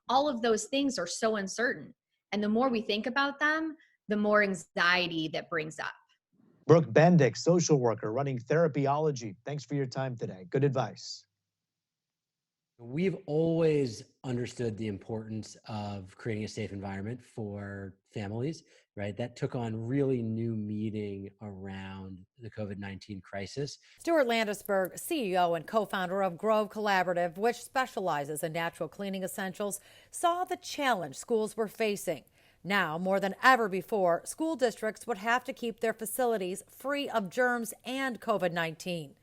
All of those things are so uncertain. And the more we think about them, the more anxiety that brings up. Brooke Bendick, social worker running Therapyology. Thanks for your time today. Good advice. We've always understood the importance of creating a safe environment for families, right? That took on really new meaning around the COVID-19 crisis. Stuart Landisberg, CEO and co-founder of Grove Collaborative, which specializes in natural cleaning essentials, saw the challenge schools were facing. Now, more than ever before, school districts would have to keep their facilities free of germs and COVID-19.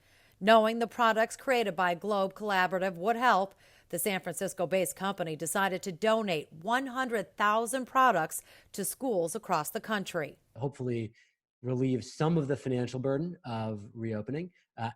Knowing the products created by Grove Collaborative would help, the San Francisco-based company decided to donate 100,000 products to schools across the country. Hopefully relieve some of the financial burden of reopening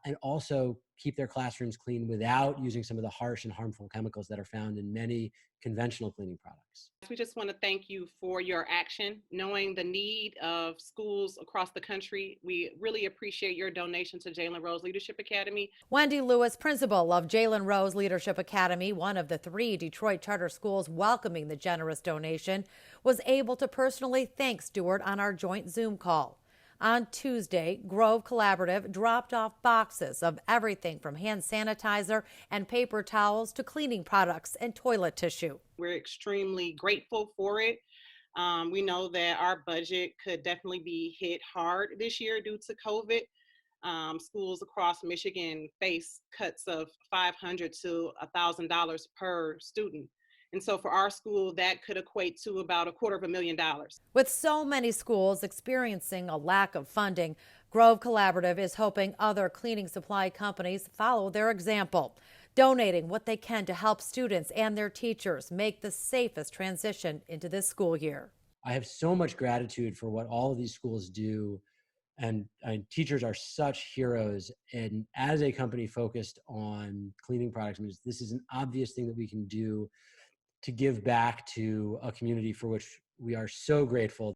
and also keep their classrooms clean without using some of the harsh and harmful chemicals that are found in many conventional cleaning products. We just want to thank you for your action, knowing the need of schools across the country. We really appreciate your donation to Jalen Rose Leadership Academy. Wendy Lewis, principal of Jalen Rose Leadership Academy, one of the 3 Detroit charter schools welcoming the generous donation, was able to personally thank Stewart on our joint Zoom call. On Tuesday, Grove Collaborative dropped off boxes of everything from hand sanitizer and paper towels to cleaning products and toilet tissue. We're extremely grateful for it. We know that our budget could definitely be hit hard this year due to COVID. Schools across Michigan face cuts of $500 to $1,000 per student. And so for our school, that could equate to about $250,000. With so many schools experiencing a lack of funding, Grove Collaborative is hoping other cleaning supply companies follow their example, donating what they can to help students and their teachers make the safest transition into this school year. I have so much gratitude for what all of these schools do. And teachers are such heroes. And as a company focused on cleaning products, this is an obvious thing that we can do to give back to a community for which we are so grateful.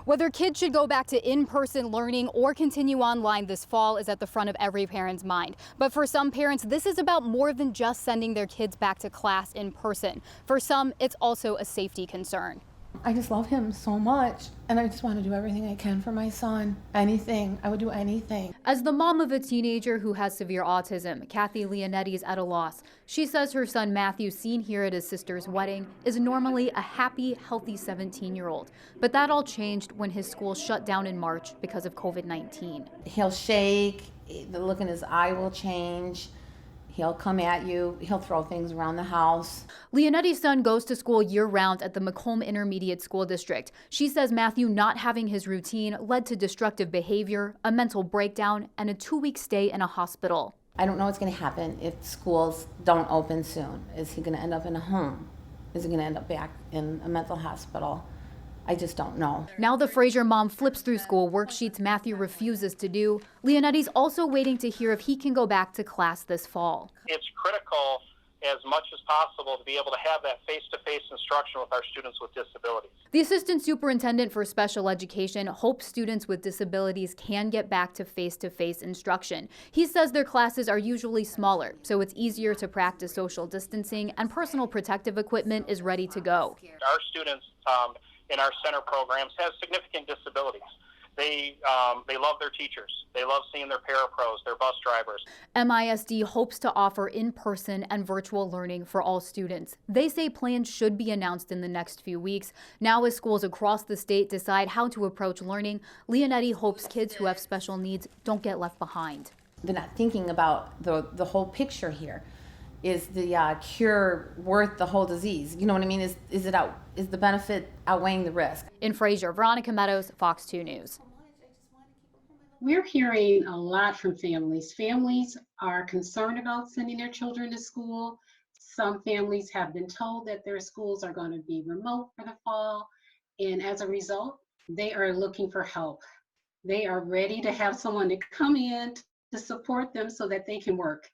Whether kids should go back to in-person learning or continue online this fall is at the front of every parent's mind. But for some parents, this is about more than just sending their kids back to class in person. For some, it's also a safety concern. I just love him so much, and I just want to do everything I can for my son. Anything. I would do anything. As the mom of a teenager who has severe autism, Kathy Leonetti is at a loss. She says her son Matthew, seen here at his sister's wedding, is normally a happy, healthy 17-year-old. But that all changed when his school shut down in March because of COVID-19. He'll shake, the look in his eye will change. He'll come at you. He'll throw things around the house. Leonetti's son goes to school year-round at the Macomb Intermediate School District. She says Matthew not having his routine led to destructive behavior, a mental breakdown, and a 2-week stay in a hospital. I don't know what's going to happen if schools don't open soon. Is he going to end up in a home? Is he going to end up back in a mental hospital? I just don't know. Now the Frazier mom flips through school worksheets Matthew refuses to do. Leonetti's also waiting to hear if he can go back to class this fall. It's critical as much as possible to be able to have that face-to-face instruction with our students with disabilities. The assistant superintendent for special education hopes students with disabilities can get back to face-to-face instruction. He says their classes are usually smaller, so it's easier to practice social distancing and personal protective equipment is ready to go. Our students in our center programs have significant disabilities. They love their teachers. They love seeing their parapros, their bus drivers. MISD hopes to offer in-person and virtual learning for all students. They say plans should be announced in the next few weeks. Now as schools across the state decide how to approach learning, Leonetti hopes kids who have special needs don't get left behind. They're not thinking about the whole picture here. Is the cure worth the whole disease? You know what I mean? Is the benefit outweighing the risk? In Frazier, Veronica Meadows, Fox 2 News. We're hearing a lot from families. Families are concerned about sending their children to school. Some families have been told that their schools are going to be remote for the fall. And as a result, they are looking for help. They are ready to have someone to come in to support them so that they can work.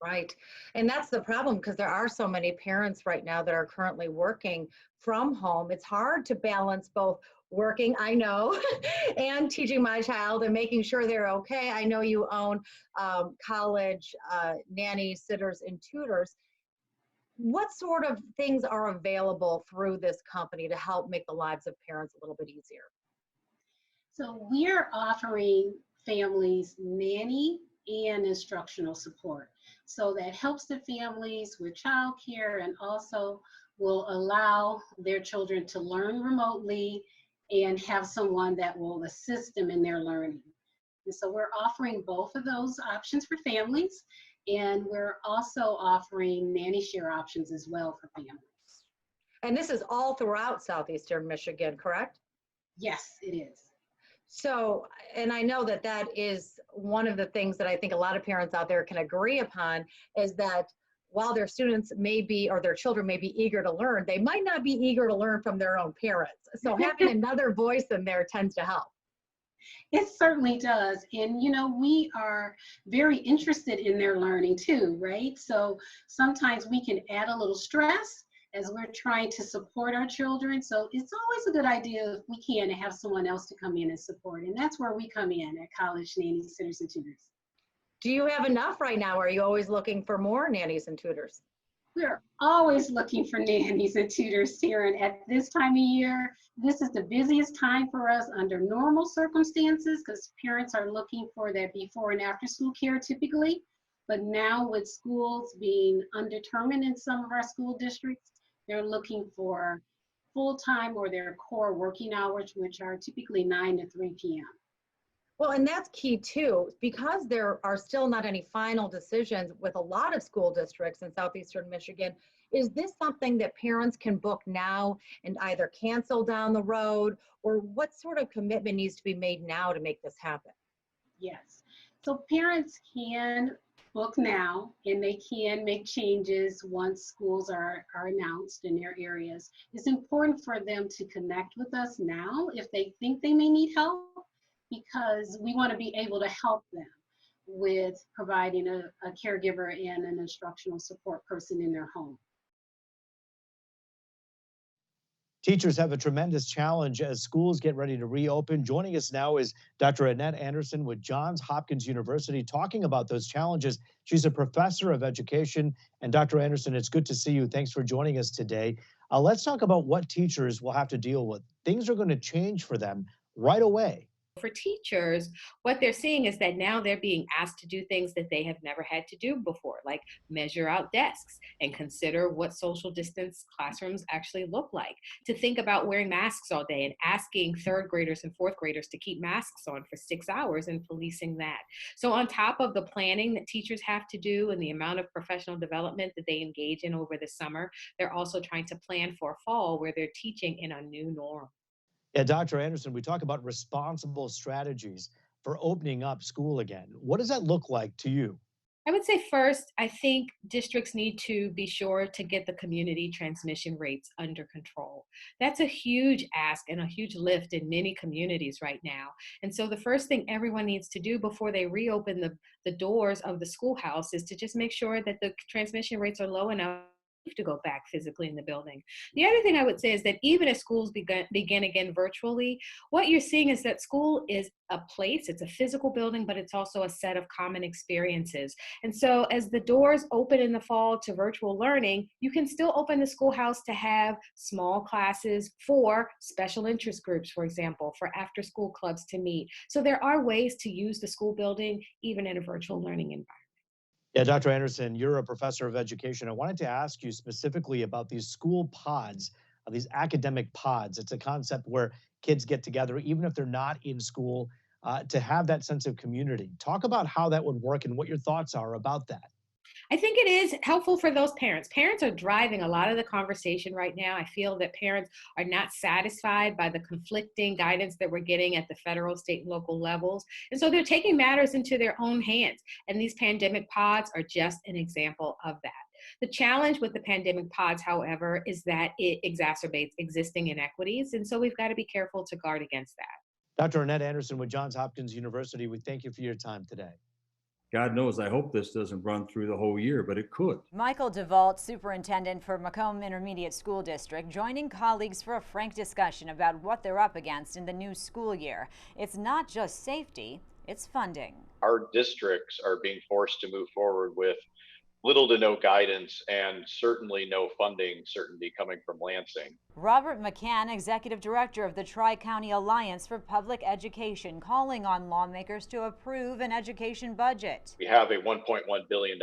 Right. And that's the problem, because there are so many parents right now that are currently working from home. It's hard to balance both working, I know, and teaching my child and making sure they're okay. I know you own college nannies, sitters, and tutors. what sort of things are available through this company to help make the lives of parents a little bit easier? So we're offering families nanny and instructional support. So that helps the families with childcare and also will allow their children to learn remotely and have someone that will assist them in their learning. And so we're offering both of those options for families, and we're also offering nanny share options as well for families. And this is all throughout Southeastern Michigan, correct? Yes, it is. So, and I know that that is one of the things that I think a lot of parents out there can agree upon is that while their students may be, or their children may be eager to learn, they might not be eager to learn from their own parents. So having another voice in there tends to help. It certainly does. And, we are very interested in their learning too, right? So sometimes we can add a little stress as we're trying to support our children. So it's always a good idea if we can to have someone else to come in and support. And that's where we come in at College Nannies, Sitters, and Tutors. Do you have enough right now? Or are you always looking for more nannies and tutors? We're always looking for nannies and tutors, Taryn. At this time of year, this is the busiest time for us under normal circumstances because parents are looking for their before and after school care typically. But now with schools being undetermined in some of our school districts, they're looking for full-time or their core working hours, which are typically 9 to 3 p.m. Well, and that's key too, because there are still not any final decisions with a lot of school districts in Southeastern Michigan. Is this something that parents can book now and either cancel down the road, or what sort of commitment needs to be made now to make this happen? Yes. So parents can book now and they can make changes once schools are announced in their areas. It's important for them to connect with us now if they think they may need help, because we want to be able to help them with providing a caregiver and an instructional support person in their home. Teachers have a tremendous challenge as schools get ready to reopen. Joining us now is Dr. Annette Anderson with Johns Hopkins University talking about those challenges. She's a professor of education. And Dr. Anderson, it's good to see you. Thanks for joining us today. Let's talk about what teachers will have to deal with. Things are going to change for them right away. For teachers, what they're seeing is that now they're being asked to do things that they have never had to do before, like measure out desks and consider what social distance classrooms actually look like, to think about wearing masks all day and asking third graders and fourth graders to keep masks on for 6 hours and policing that. So on top of the planning that teachers have to do and the amount of professional development that they engage in over the summer, they're also trying to plan for fall where they're teaching in a new norm. Yeah, Dr. Anderson, we talk about responsible strategies for opening up school again. What does that look like to you? I would say first, I think districts need to be sure to get the community transmission rates under control. That's a huge ask and a huge lift in many communities right now. And so the first thing everyone needs to do before they reopen the doors of the schoolhouse is to just make sure that the transmission rates are low enough to go back physically in the building. The other thing I would say is that even as schools begin again virtually, what you're seeing is that school is a place, it's a physical building, but it's also a set of common experiences. And so as the doors open in the fall to virtual learning, you can still open the schoolhouse to have small classes for special interest groups, for example, for after school clubs to meet. So there are ways to use the school building even in a virtual learning environment. Yeah, Dr. Anderson, you're a professor of education. I wanted to ask you specifically about these school pods, these academic pods. It's a concept where kids get together, even if they're not in school, to have that sense of community. Talk about how that would work and what your thoughts are about that. I think it is helpful for those parents. Parents are driving a lot of the conversation right now. I feel that parents are not satisfied by the conflicting guidance that we're getting at the federal, state, and local levels. And so they're taking matters into their own hands. And these pandemic pods are just an example of that. The challenge with the pandemic pods, however, is that it exacerbates existing inequities. And so we've got to be careful to guard against that. Dr. Annette Anderson with Johns Hopkins University, we thank you for your time today. God knows, I hope this doesn't run through the whole year, but it could. Michael DeVault, superintendent for Macomb Intermediate School District, joining colleagues for a frank discussion about what they're up against in the new school year. It's not just safety, it's funding. Our districts are being forced to move forward with little to no guidance and certainly no funding certainty coming from Lansing. Robert McCann, Executive Director of the Tri-County Alliance for Public Education, calling on lawmakers to approve an education budget. We have a $1.1 billion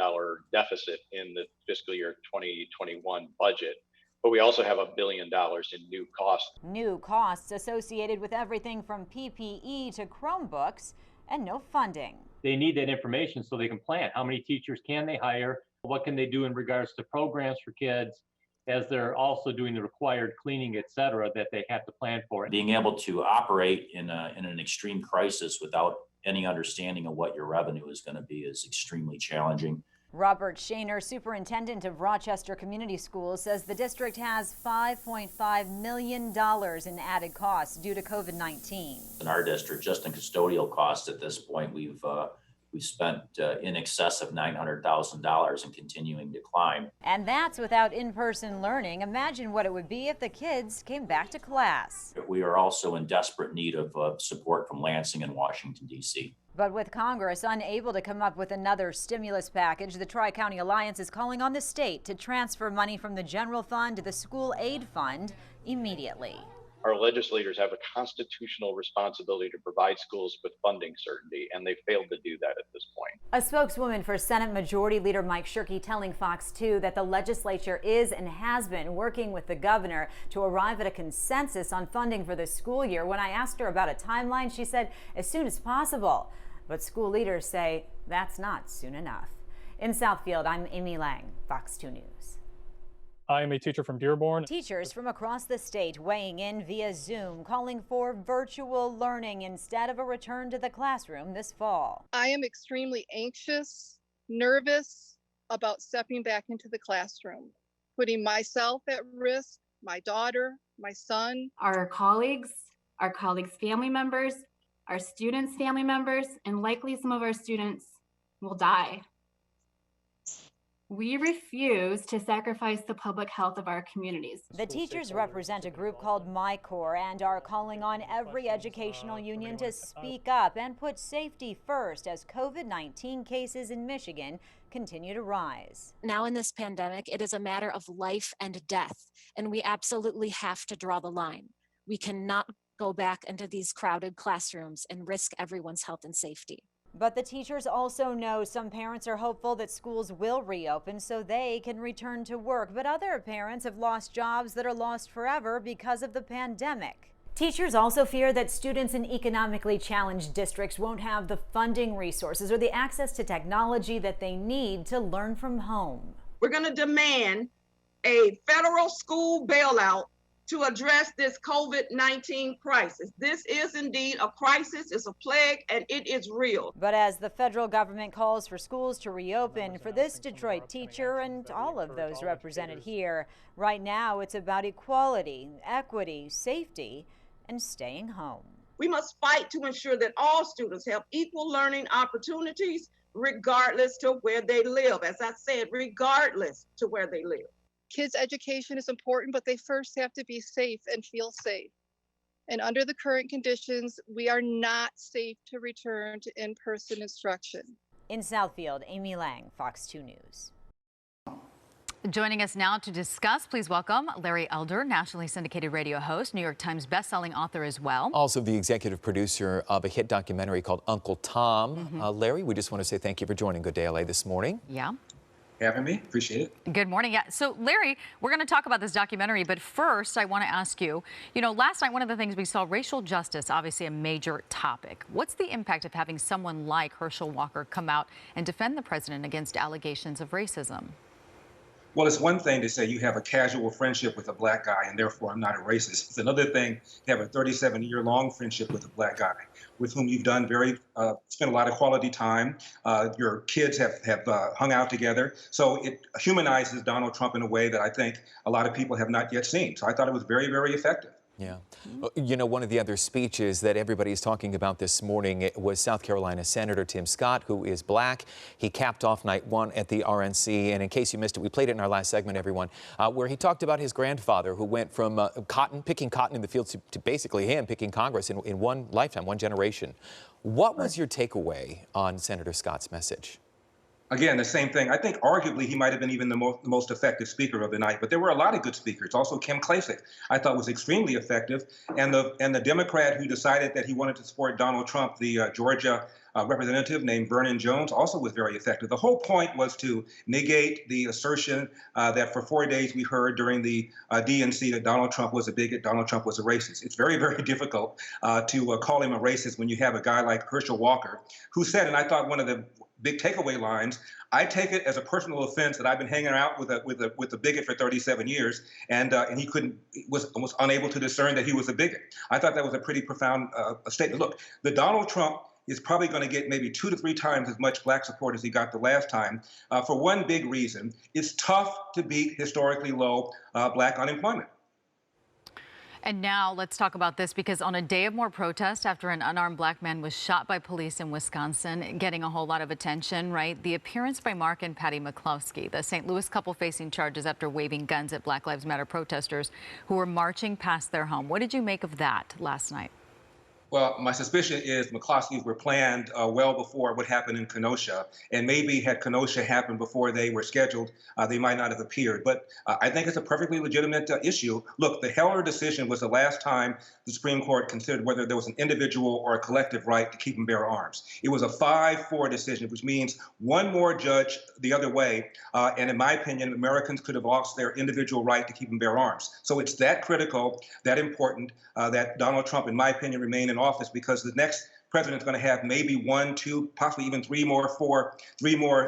deficit in the fiscal year 2021 budget, but we also have $1 billion in new costs. New costs associated with everything from PPE to Chromebooks, and no funding. They need that information so they can plan. How many teachers can they hire? What can they do in regards to programs for kids as they're also doing the required cleaning, et cetera, that they have to plan for. Being able to operate in an extreme crisis without any understanding of what your revenue is going to be is extremely challenging. Robert Shaner, superintendent of Rochester Community Schools, says the district has $5.5 million in added costs due to COVID-19. In our district, just in custodial costs at this point, we've spent in excess of $900,000 and continuing to climb. And that's without in-person learning. Imagine what it would be if the kids came back to class. We are also in desperate need of support from Lansing and Washington, D.C. But with Congress unable to come up with another stimulus package, the Tri-County Alliance is calling on the state to transfer money from the general fund to the school aid fund immediately. Our legislators have a constitutional responsibility to provide schools with funding certainty, and they failed to do that at this point. A spokeswoman for Senate Majority Leader Mike Shirkey telling Fox 2 that the legislature is and has been working with the governor to arrive at a consensus on funding for the school year. When I asked her about a timeline, she said as soon as possible. But school leaders say that's not soon enough. In Southfield, I'm Amy Lang, Fox 2 News. I am a teacher from Dearborn. Teachers from across the state weighing in via Zoom, calling for virtual learning instead of a return to the classroom this fall. I am extremely anxious, nervous about stepping back into the classroom, putting myself at risk, my daughter, my son. Our colleagues' family members, our students' family members, and likely some of our students will die. We refuse to sacrifice the public health of our communities. The teachers represent a group called MyCore and are calling on every educational union to speak up and put safety first as COVID-19 cases in Michigan continue to rise. Now in this pandemic, it is a matter of life and death, and we absolutely have to draw the line. We cannot go back into these crowded classrooms and risk everyone's health and safety. But the teachers also know some parents are hopeful that schools will reopen so they can return to work. But other parents have lost jobs that are lost forever because of the pandemic. Teachers also fear that students in economically challenged districts won't have the funding resources or the access to technology that they need to learn from home. We're going to demand a federal school bailout to address this COVID-19 crisis. This is indeed a crisis, it's a plague, and it is real. But as the federal government calls for schools to reopen, for this Detroit teacher and all of those represented here, right now it's about equality, equity, safety, and staying home. We must fight to ensure that all students have equal learning opportunities regardless to where they live. As I said, regardless to where they live. Kids' education is important, but they first have to be safe and feel safe. And under the current conditions, we are not safe to return to in-person instruction. In Southfield, Amy Lang, Fox 2 News. Joining us now to discuss, please welcome Larry Elder, nationally syndicated radio host, New York Times bestselling author as well. Also the executive producer of a hit documentary called Uncle Tom. Larry, we just want to say thank you for joining Good Day LA this morning. Yeah. Having me. Appreciate it. Good morning. Yeah. So, Larry, we're going to talk about this documentary, but first I want to ask you, last night one of the things we saw, racial justice, obviously a major topic. What's the impact of having someone like Herschel Walker come out and defend the president against allegations of racism? Well, it's one thing to say you have a casual friendship with a black guy and therefore I'm not a racist. It's another thing to have a 37-year-long friendship with a black guy with whom you've done spent a lot of quality time. Your kids have hung out together. So it humanizes Donald Trump in a way that I think a lot of people have not yet seen. So I thought it was very, very effective. Yeah. One of the other speeches that everybody's talking about this morning was South Carolina Senator Tim Scott, who is black. He capped off night one at the RNC. And in case you missed it, we played it in our last segment, everyone, where he talked about his grandfather who went from picking cotton in the fields to basically him picking Congress in one lifetime, one generation. What was your takeaway on Senator Scott's message? Again, the same thing. I think arguably he might have been even the most effective speaker of the night, but there were a lot of good speakers. Also, Kim Klacik, I thought was extremely effective, and the Democrat who decided that he wanted to support Donald Trump, the Georgia representative named Vernon Jones, also was very effective. The whole point was to negate the assertion that for 4 days we heard during the DNC that Donald Trump was a bigot, Donald Trump was a racist. It's very, very difficult to call him a racist when you have a guy like Herschel Walker, who said, and I thought one of the big takeaway lines, I take it as a personal offense that I've been hanging out with a bigot for 37 years, and he was unable to discern that he was a bigot. I thought that was a pretty profound statement. Look, the Donald Trump is probably going to get maybe 2 to 3 times as much black support as he got the last time, for one big reason. It's tough to beat historically low black unemployment. And now let's talk about this, because on a day of more protest after an unarmed black man was shot by police in Wisconsin, getting a whole lot of attention, right? The appearance by Mark and Patty McCloskey, the St. Louis couple facing charges after waving guns at Black Lives Matter protesters who were marching past their home. What did you make of that last night? Well, my suspicion is McCloskeys were planned well before what happened in Kenosha, and maybe had Kenosha happened before they were scheduled, they might not have appeared. But I think it's a perfectly legitimate issue. Look, the Heller decision was the last time the Supreme Court considered whether there was an individual or a collective right to keep and bear arms. It was a 5-4 decision, which means one more judge the other way, and in my opinion, Americans could have lost their individual right to keep and bear arms. So it's that critical, that important, that Donald Trump, in my opinion, remain in office, because the next president's going to have maybe 1, 2, possibly even 3 more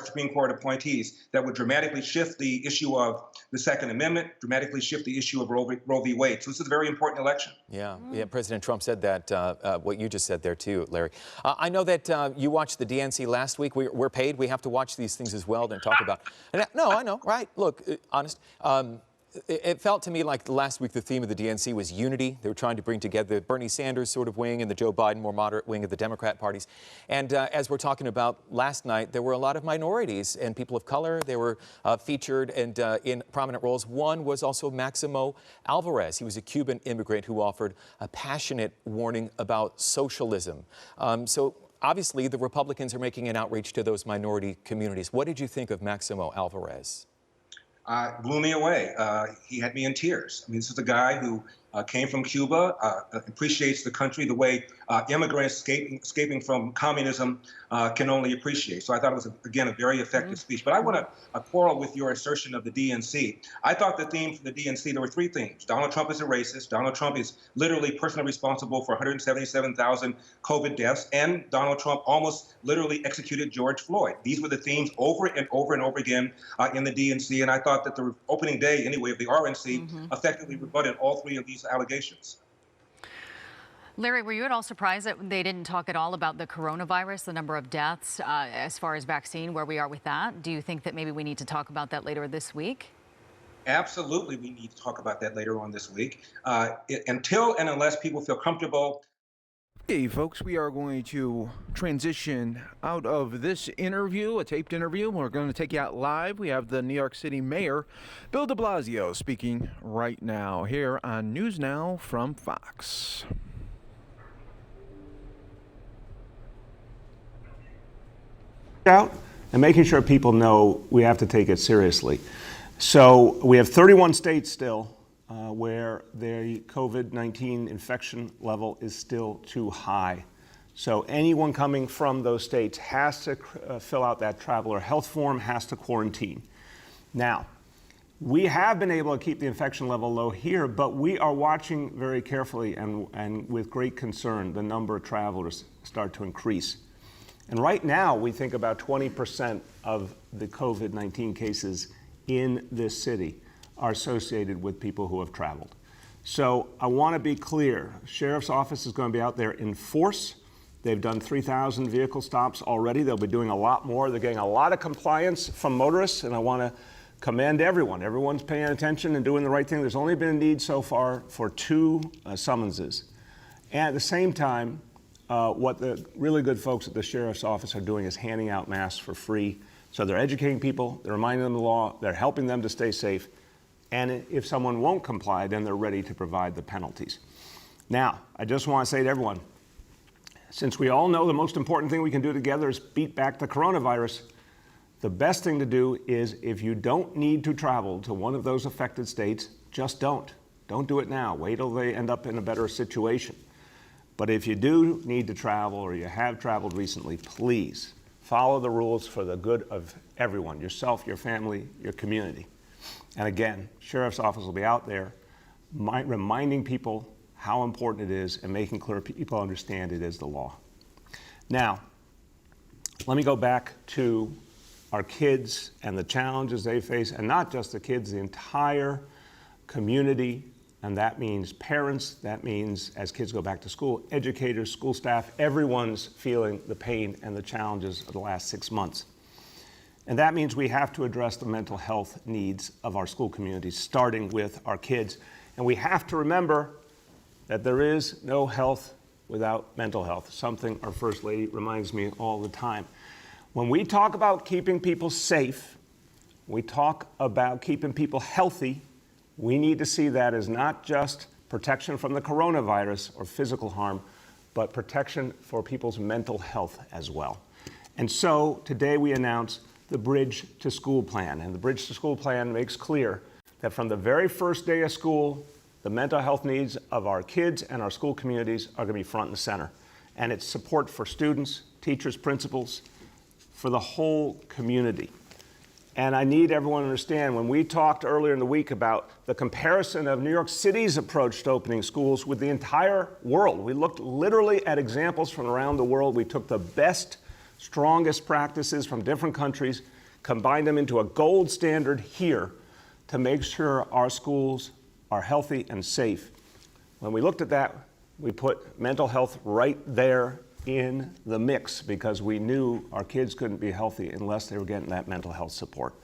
Supreme Court appointees that would dramatically shift the issue of the Second Amendment, dramatically shift the issue of Roe v. Wade. So this is a very important election. Yeah, President Trump said that, what you just said there too, Larry. I know that you watched the DNC last week. We're paid. We have to watch these things as well and talk about. No, I know, right? Look, honest. It felt to me like last week the theme of the DNC was unity. They were trying to bring together the Bernie Sanders sort of wing and the Joe Biden more moderate wing of the Democrat parties. And as we're talking about last night, there were a lot of minorities and people of color. They were featured and in prominent roles. One was also Maximo Alvarez. He was a Cuban immigrant who offered a passionate warning about socialism. So obviously the Republicans are making an outreach to those minority communities. What did you think of Maximo Alvarez? Blew me away. He had me in tears. I mean, this is a guy who came from Cuba, appreciates the country the way immigrants escaping from communism can only appreciate. So I thought it was, again, a very effective speech. But I want to quarrel with your assertion of the DNC. I thought the theme for the DNC, there were 3 themes. Donald Trump is a racist. Donald Trump is literally personally responsible for 177,000 COVID deaths. And Donald Trump almost literally executed George Floyd. These were the themes over and over and over again in the DNC. And I thought that the opening day, anyway, of the RNC effectively rebutted all 3 of these allegations. Larry, were you at all surprised that they didn't talk at all about the coronavirus, the number of deaths as far as vaccine, where we are with that? Do you think that maybe we need to talk about that later this week? Absolutely, we need to talk about that later on this week. Until and unless people feel comfortable. Hey folks, we are going to transition out of this interview, a taped interview. We're going to take you out live. We have the New York City Mayor, Bill de Blasio, speaking right now here on News Now from Fox. Out and making sure people know we have to take it seriously. So we have 31 states still where the COVID-19 infection level is still too high. So anyone coming from those states has to fill out that traveler health form, has to quarantine. Now, we have been able to keep the infection level low here, but we are watching very carefully and with great concern the number of travelers start to increase. And right now, we think about 20% of the COVID-19 cases in this city are associated with people who have traveled. So I want to be clear. Sheriff's Office is going to be out there in force. They've done 3,000 vehicle stops already. They'll be doing a lot more. They're getting a lot of compliance from motorists, and I want to commend everyone. Everyone's paying attention and doing the right thing. There's only been a need so far for 2 summonses. And at the same time, what the really good folks at the Sheriff's Office are doing is handing out masks for free. So they're educating people, they're reminding them of the law, they're helping them to stay safe. And if someone won't comply, then they're ready to provide the penalties. Now, I just want to say to everyone, since we all know the most important thing we can do together is beat back the coronavirus, The best thing to do is, if you don't need to travel to one of those affected states, just don't. Don't do it now. Wait till they end up in a better situation. But if you do need to travel or you have traveled recently, please follow the rules for the good of everyone, yourself, your family, your community. And again, Sheriff's Office will be out there reminding people how important it is and making clear people understand it is the law. Now, let me go back to our kids and the challenges they face, and not just the kids, the entire community, and that means parents, that means as kids go back to school, educators, school staff, everyone's feeling the pain and the challenges of the last 6 months. And that means we have to address the mental health needs of our school communities, starting with our kids. And we have to remember that there is no health without mental health, something our First Lady reminds me all the time. When we talk about keeping people safe, we talk about keeping people healthy, we need to see that as not just protection from the coronavirus or physical harm, but protection for people's mental health as well. And so today we announce the Bridge to School Plan. And the Bridge to School Plan makes clear that from the very first day of school, the mental health needs of our kids and our school communities are going to be front and center. And it's support for students, teachers, principals, for the whole community. And I need everyone to understand, when we talked earlier in the week about the comparison of New York City's approach to opening schools with the entire world, we looked literally at examples from around the world. We took the best, strongest practices from different countries, combined them into a gold standard here to make sure our schools are healthy and safe. When we looked at that, we put mental health right there in the mix, because we knew our kids couldn't be healthy unless they were getting that mental health support.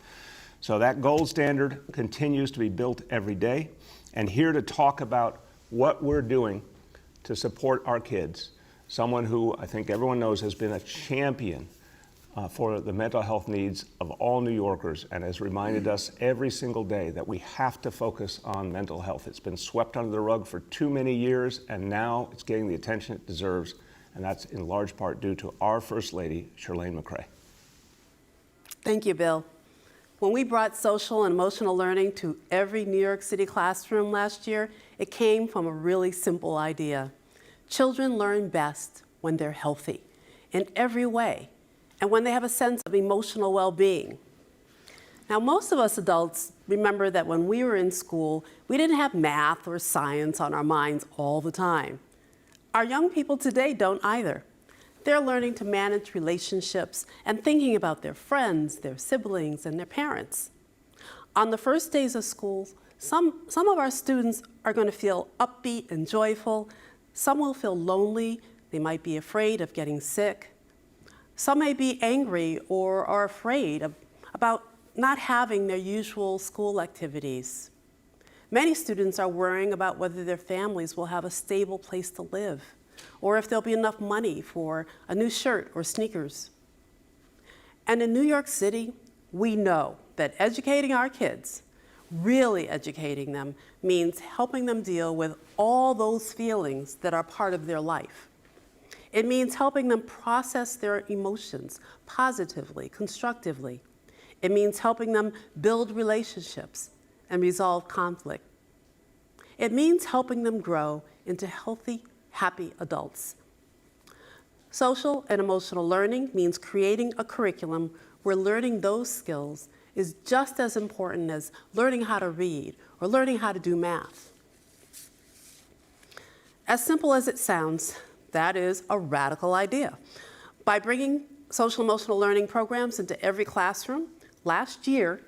So that gold standard continues to be built every day. And here to talk about what we're doing to support our kids, someone who I think everyone knows has been a champion for the mental health needs of all New Yorkers, and has reminded us every single day that we have to focus on mental health. It's been swept under the rug for too many years, and now it's getting the attention it deserves. And that's in large part due to our First Lady, Chirlane McCray. Thank you, Bill. When we brought social and emotional learning to every New York City classroom last year, it came from a really simple idea. Children learn best when they're healthy in every way, and when they have a sense of emotional well-being. Now, most of us adults remember that when we were in school, we didn't have math or science on our minds all the time. Our young people today don't either. They're learning to manage relationships and thinking about their friends, their siblings, and their parents. On the first days of school, some of our students are going to feel upbeat and joyful. Some will feel lonely. They might be afraid of getting sick. Some may be angry or are afraid about not having their usual school activities. Many students are worrying about whether their families will have a stable place to live, or if there'll be enough money for a new shirt or sneakers. And in New York City, we know that educating our kids, really educating them, means helping them deal with all those feelings that are part of their life. It means helping them process their emotions positively, constructively. It means helping them build relationships and resolve conflict. It means helping them grow into healthy, happy adults. Social and emotional learning means creating a curriculum where learning those skills is just as important as learning how to read or learning how to do math. As simple as it sounds, that is a radical idea. By bringing social emotional learning programs into every classroom, last year,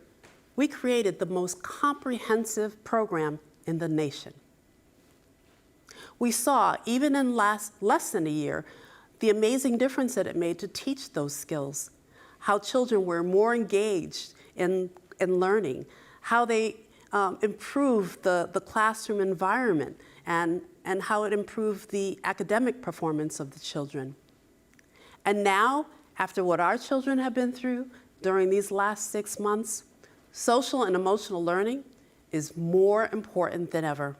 we created the most comprehensive program in the nation. We saw, even in less than a year, the amazing difference that it made to teach those skills, how children were more engaged in learning, how they improved the classroom environment, and how it improved the academic performance of the children. And now, after what our children have been through during these last 6 months, social and emotional learning is more important than ever.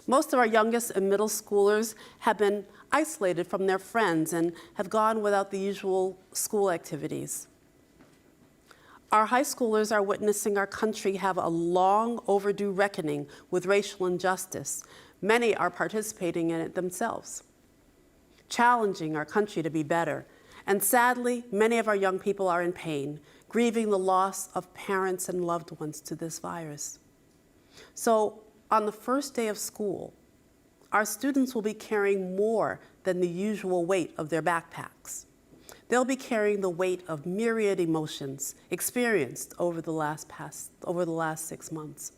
Most of our youngest and middle schoolers have been isolated from their friends and have gone without the usual school activities. Our high schoolers are witnessing our country have a long overdue reckoning with racial injustice. Many are participating in it themselves, challenging our country to be better. And sadly, many of our young people are in pain, grieving the loss of parents and loved ones to this virus. So on the first day of school, our students will be carrying more than the usual weight of their backpacks. They'll be carrying the weight of myriad emotions experienced over the last 6 months.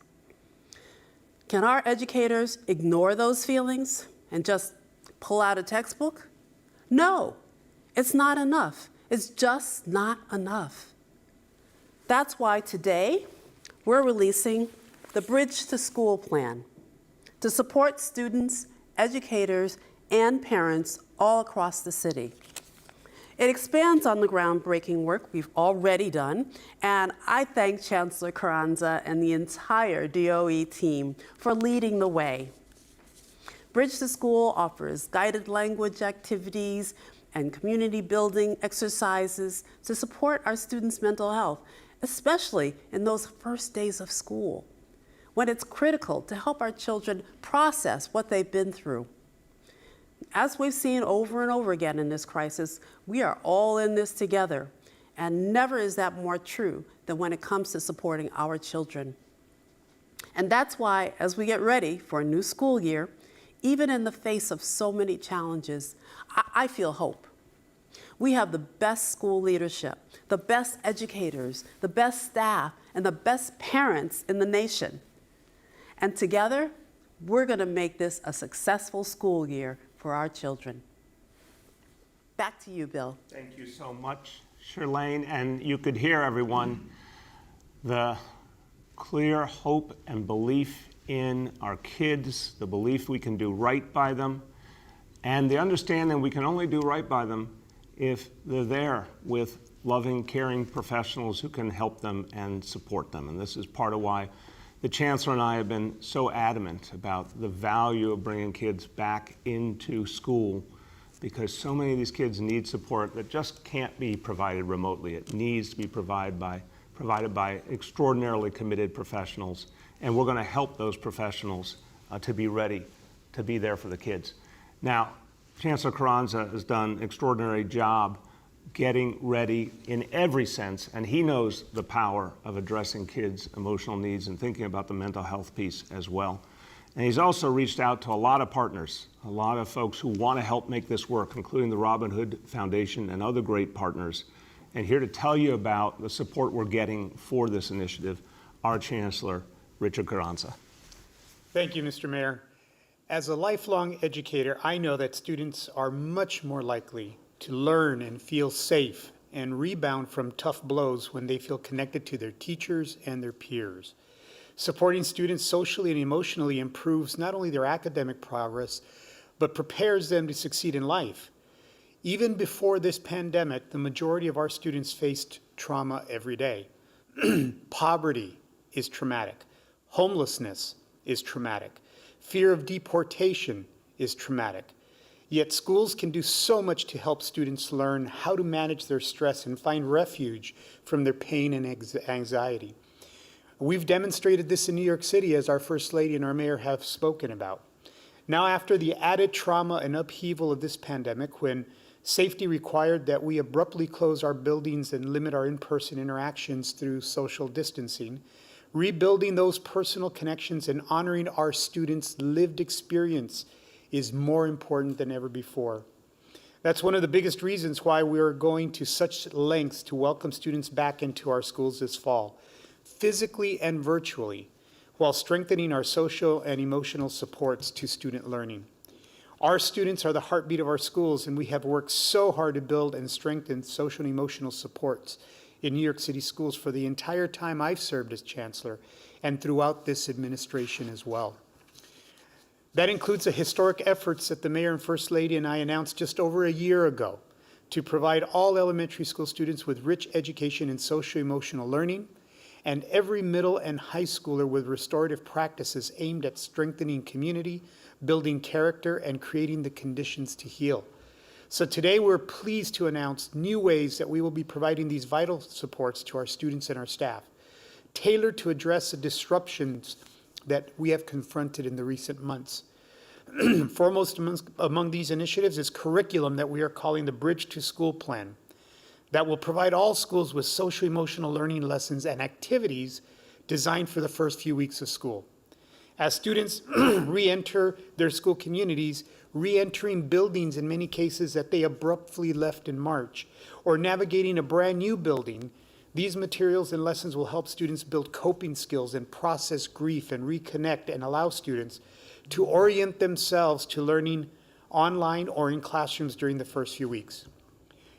Can our educators ignore those feelings and just pull out a textbook? No, it's not enough. It's just not enough. That's why today we're releasing the Bridge to School plan to support students, educators, and parents all across the city. It expands on the groundbreaking work we've already done, and I thank Chancellor Carranza and the entire DOE team for leading the way. Bridge to School offers guided language activities and community building exercises to support our students' mental health, especially in those first days of school, when it's critical to help our children process what they've been through. As we've seen over and over again in this crisis, we are all in this together, and never is that more true than when it comes to supporting our children. And that's why, as we get ready for a new school year, even in the face of so many challenges, I feel hope. We have the best school leadership, the best educators, the best staff, and the best parents in the nation. And together, we're going to make this a successful school year for our children. Back to you, Bill. Thank you so much, Shirlane. And you could hear, everyone, the clear hope and belief in our kids, the belief we can do right by them, and the understanding we can only do right by them if they're there with loving, caring professionals who can help them and support them. And this is part of why the Chancellor and I have been so adamant about the value of bringing kids back into school, because so many of these kids need support that just can't be provided remotely. It needs to be provided by extraordinarily committed professionals, and we're going to help those professionals to be ready to be there for the kids. Now, Chancellor Carranza has done an extraordinary job getting ready in every sense, and he knows the power of addressing kids' emotional needs and thinking about the mental health piece as well. And he's also reached out to a lot of partners, a lot of folks who want to help make this work, including the Robin Hood Foundation and other great partners. And here to tell you about the support we're getting for this initiative, our Chancellor, Richard Carranza. Thank you, Mr. Mayor. As a lifelong educator, I know that students are much more likely to learn and feel safe and rebound from tough blows when they feel connected to their teachers and their peers. Supporting students socially and emotionally improves not only their academic progress, but prepares them to succeed in life. Even before this pandemic, the majority of our students faced trauma every day. Poverty is traumatic. Homelessness is traumatic. Fear of deportation is traumatic. Yet schools can do so much to help students learn how to manage their stress and find refuge from their pain and anxiety. We've demonstrated this in New York City, as our First Lady and our Mayor have spoken about. Now, after the added trauma and upheaval of this pandemic, when safety required that we abruptly close our buildings and limit our in-person interactions through social distancing, rebuilding those personal connections and honoring our students' lived experience is more important than ever before. That's one of the biggest reasons why we are going to such lengths to welcome students back into our schools this fall, physically and virtually, while strengthening our social and emotional supports to student learning. Our students are the heartbeat of our schools, and we have worked so hard to build and strengthen social and emotional supports in New York City schools for the entire time I've served as Chancellor and throughout this administration as well. That includes the historic efforts that the Mayor and First Lady and I announced just over a year ago to provide all elementary school students with rich education in socio-emotional learning, and every middle and high schooler with restorative practices aimed at strengthening community, building character, and creating the conditions to heal. So today we're pleased to announce new ways that we will be providing these vital supports to our students and our staff, tailored to address the disruptions that we have confronted in the recent months. Foremost among these initiatives is curriculum that we are calling the Bridge to School Plan that will provide all schools with social-emotional learning lessons and activities designed for the first few weeks of school. As students re-enter their school communities, re-entering buildings in many cases that they abruptly left in March, or navigating a brand new building, these materials and lessons will help students build coping skills and process grief and reconnect and allow students to orient themselves to learning online or in classrooms during the first few weeks.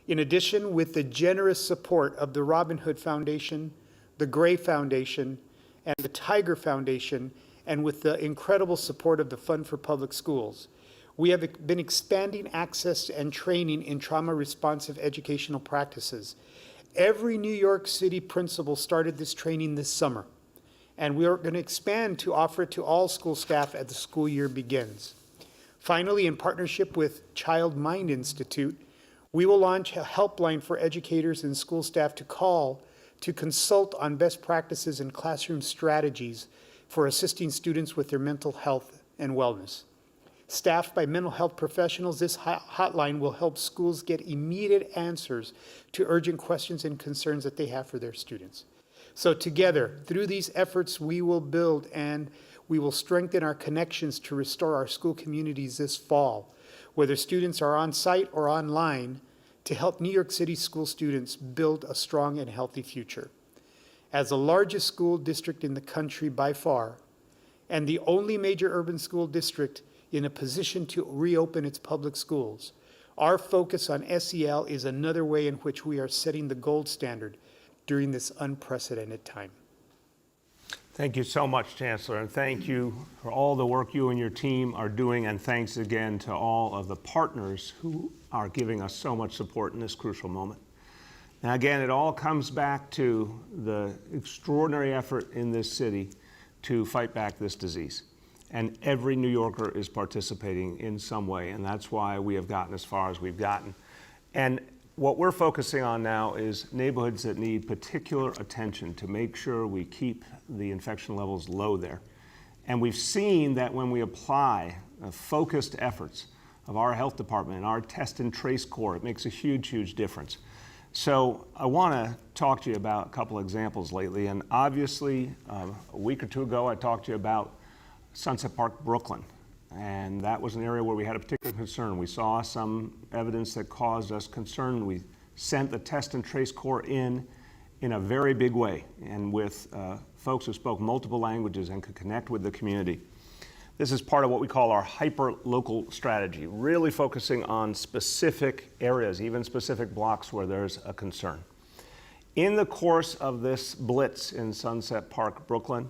In addition, with the generous support of the Robin Hood Foundation, the Gray Foundation, and the Tiger Foundation, and with the incredible support of the Fund for Public Schools, we have been expanding access and training in trauma-responsive educational practices. Every New York City principal started this training this summer, and we are going to expand to offer it to all school staff as the school year begins. Finally, in partnership with Child Mind Institute, we will launch a helpline for educators and school staff to call to consult on best practices and classroom strategies for assisting students with their mental health and wellness. Staffed by mental health professionals, this hotline will help schools get immediate answers to urgent questions and concerns that they have for their students. So together, through these efforts, we will build and we will strengthen our connections to restore our school communities this fall, whether students are on site or online, to help New York City school students build a strong and healthy future. As the largest school district in the country by far, and the only major urban school district in a position to reopen its public schools, our focus on SEL is another way in which we are setting the gold standard during this unprecedented time. Thank you so much, Chancellor, and thank you for all the work you and your team are doing, and thanks again to all of the partners who are giving us so much support in this crucial moment. Now again, it all comes back to the extraordinary effort in this city to fight back this disease. And every New Yorker is participating in some way, and that's why we have gotten as far as we've gotten. And what we're focusing on now is neighborhoods that need particular attention to make sure we keep the infection levels low there. And we've seen that when we apply focused efforts of our health department and our test and trace core, it makes a huge, huge difference. So I want to talk to you about a couple examples lately. And obviously, a week or two ago, I talked to you about Sunset Park, Brooklyn. And that was an area where we had a particular concern. We saw some evidence that caused us concern. We sent the test and trace core in a very big way, and with folks who spoke multiple languages and could connect with the community. This is part of what we call our hyper-local strategy, really focusing on specific areas, even specific blocks where there's a concern. In the course of this blitz in Sunset Park, Brooklyn,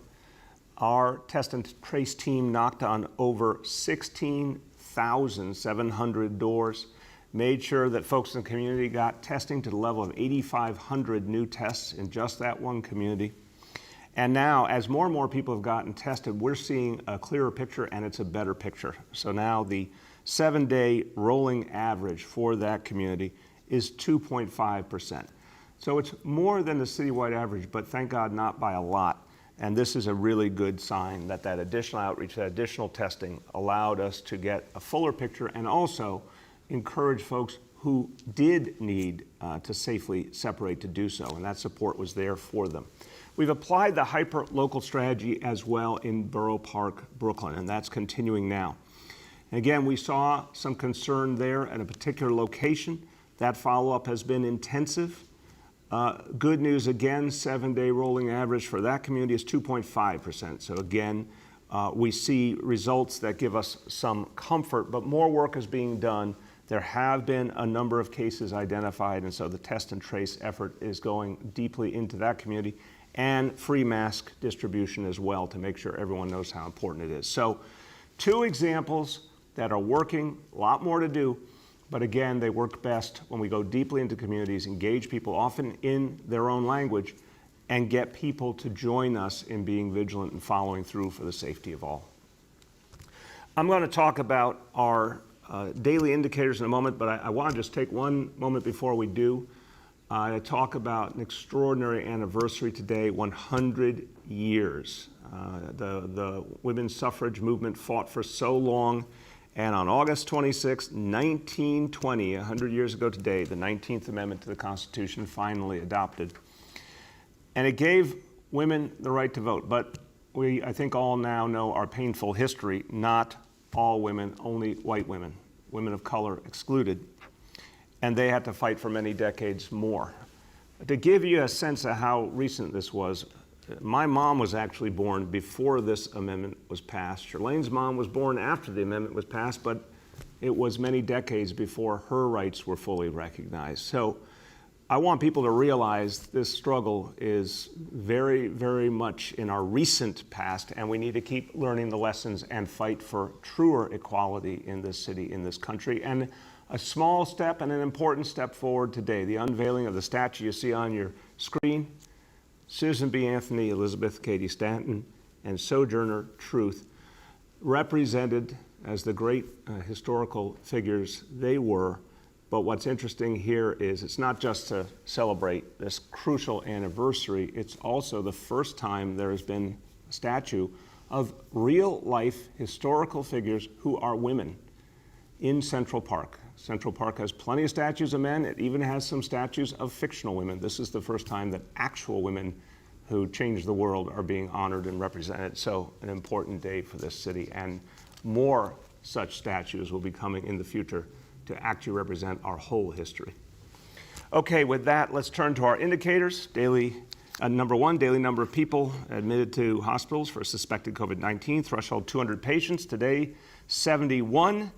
our test and trace team knocked on over 16,700 doors, made sure that folks in the community got testing to the level of 8,500 new tests in just that one community. And now, as more and more people have gotten tested, we're seeing a clearer picture, and it's a better picture. So now the 7-day rolling average for that community is 2.5%. So it's more than the citywide average, but thank God not by a lot. And this is a really good sign that that additional outreach, that additional testing allowed us to get a fuller picture and also encourage folks who did need to safely separate to do so, and that support was there for them. We've applied the hyper-local strategy as well in Borough Park, Brooklyn, and that's continuing now. And again, we saw some concern there at a particular location. That follow-up has been intensive. Good news again, 7-day rolling average for that community is 2.5%. So again, we see results that give us some comfort, but more work is being done. There have been a number of cases identified, and so the test and trace effort is going deeply into that community, and free mask distribution as well to make sure everyone knows how important it is. So 2 examples that are working, a lot more to do. But again, they work best when we go deeply into communities, engage people often in their own language, and get people to join us in being vigilant and following through for the safety of all. I'm going to talk about our daily indicators in a moment, but I want to just take one moment before we do to talk about an extraordinary anniversary today, 100 years. The women's suffrage movement fought for so long, and on August 26, 1920, 100 years ago today, the 19th Amendment to the Constitution finally adopted. And it gave women the right to vote, but we, I think, all now know our painful history. Not all women, only white women, women of color excluded, and they had to fight for many decades more. To give you a sense of how recent this was, my mom was actually born before this amendment was passed. Charlene's mom was born after the amendment was passed, but it was many decades before her rights were fully recognized. So I want people to realize this struggle is very, very much in our recent past, and we need to keep learning the lessons and fight for truer equality in this city, in this country. And a small step and an important step forward today, the unveiling of the statue you see on your screen, Susan B. Anthony, Elizabeth Cady Stanton, and Sojourner Truth, represented as the great historical figures they were. But what's interesting here is it's not just to celebrate this crucial anniversary, it's also the first time there has been a statue of real-life historical figures who are women in Central Park. Central Park has plenty of statues of men. It even has some statues of fictional women. This is the first time that actual women who changed the world are being honored and represented. So an important day for this city, and more such statues will be coming in the future to actually represent our whole history. Okay, with that, let's turn to our indicators. Number one, daily number of people admitted to hospitals for suspected COVID-19, threshold 200 patients. Today, 71.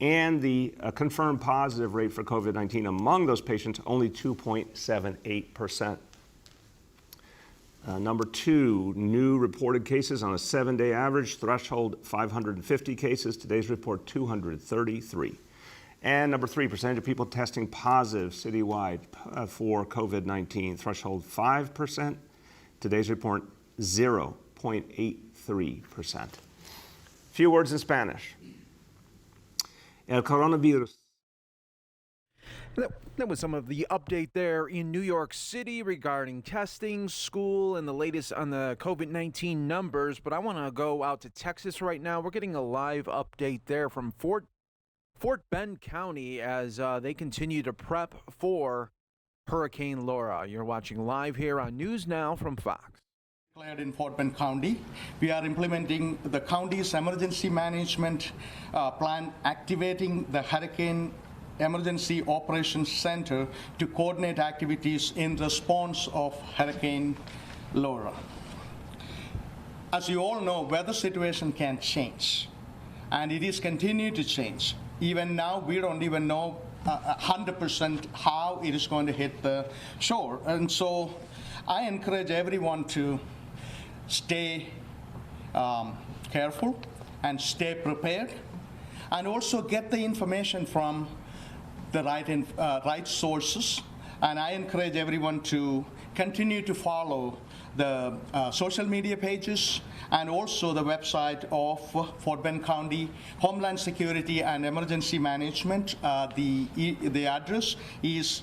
And the confirmed positive rate for COVID-19 among those patients, only 2.78%. Number two, new reported cases on a 7-day average, threshold 550 cases. Today's report, 233. And number three, percentage of people testing positive citywide for COVID-19, threshold 5%. Today's report, 0.83%. Few words in Spanish. El coronavirus. That was some of the update there in New York City regarding testing, school, and the latest on the COVID-19 numbers. But I want to go out to Texas right now. We're getting a live update there from Fort Bend County as they continue to prep for Hurricane Laura. You're watching live here on News Now from Fox. Declared in Fort Bend County. We are implementing the county's emergency management plan, activating the Hurricane Emergency Operations Center to coordinate activities in response of Hurricane Laura. As you all know, weather situation can change, and it is continuing to change. Even now, we don't even know 100% how it is going to hit the shore. And so I encourage everyone to stay careful and stay prepared, and also get the information from the right sources. And I encourage everyone to continue to follow the social media pages and also the website of Fort Bend County Homeland Security and Emergency Management. The address is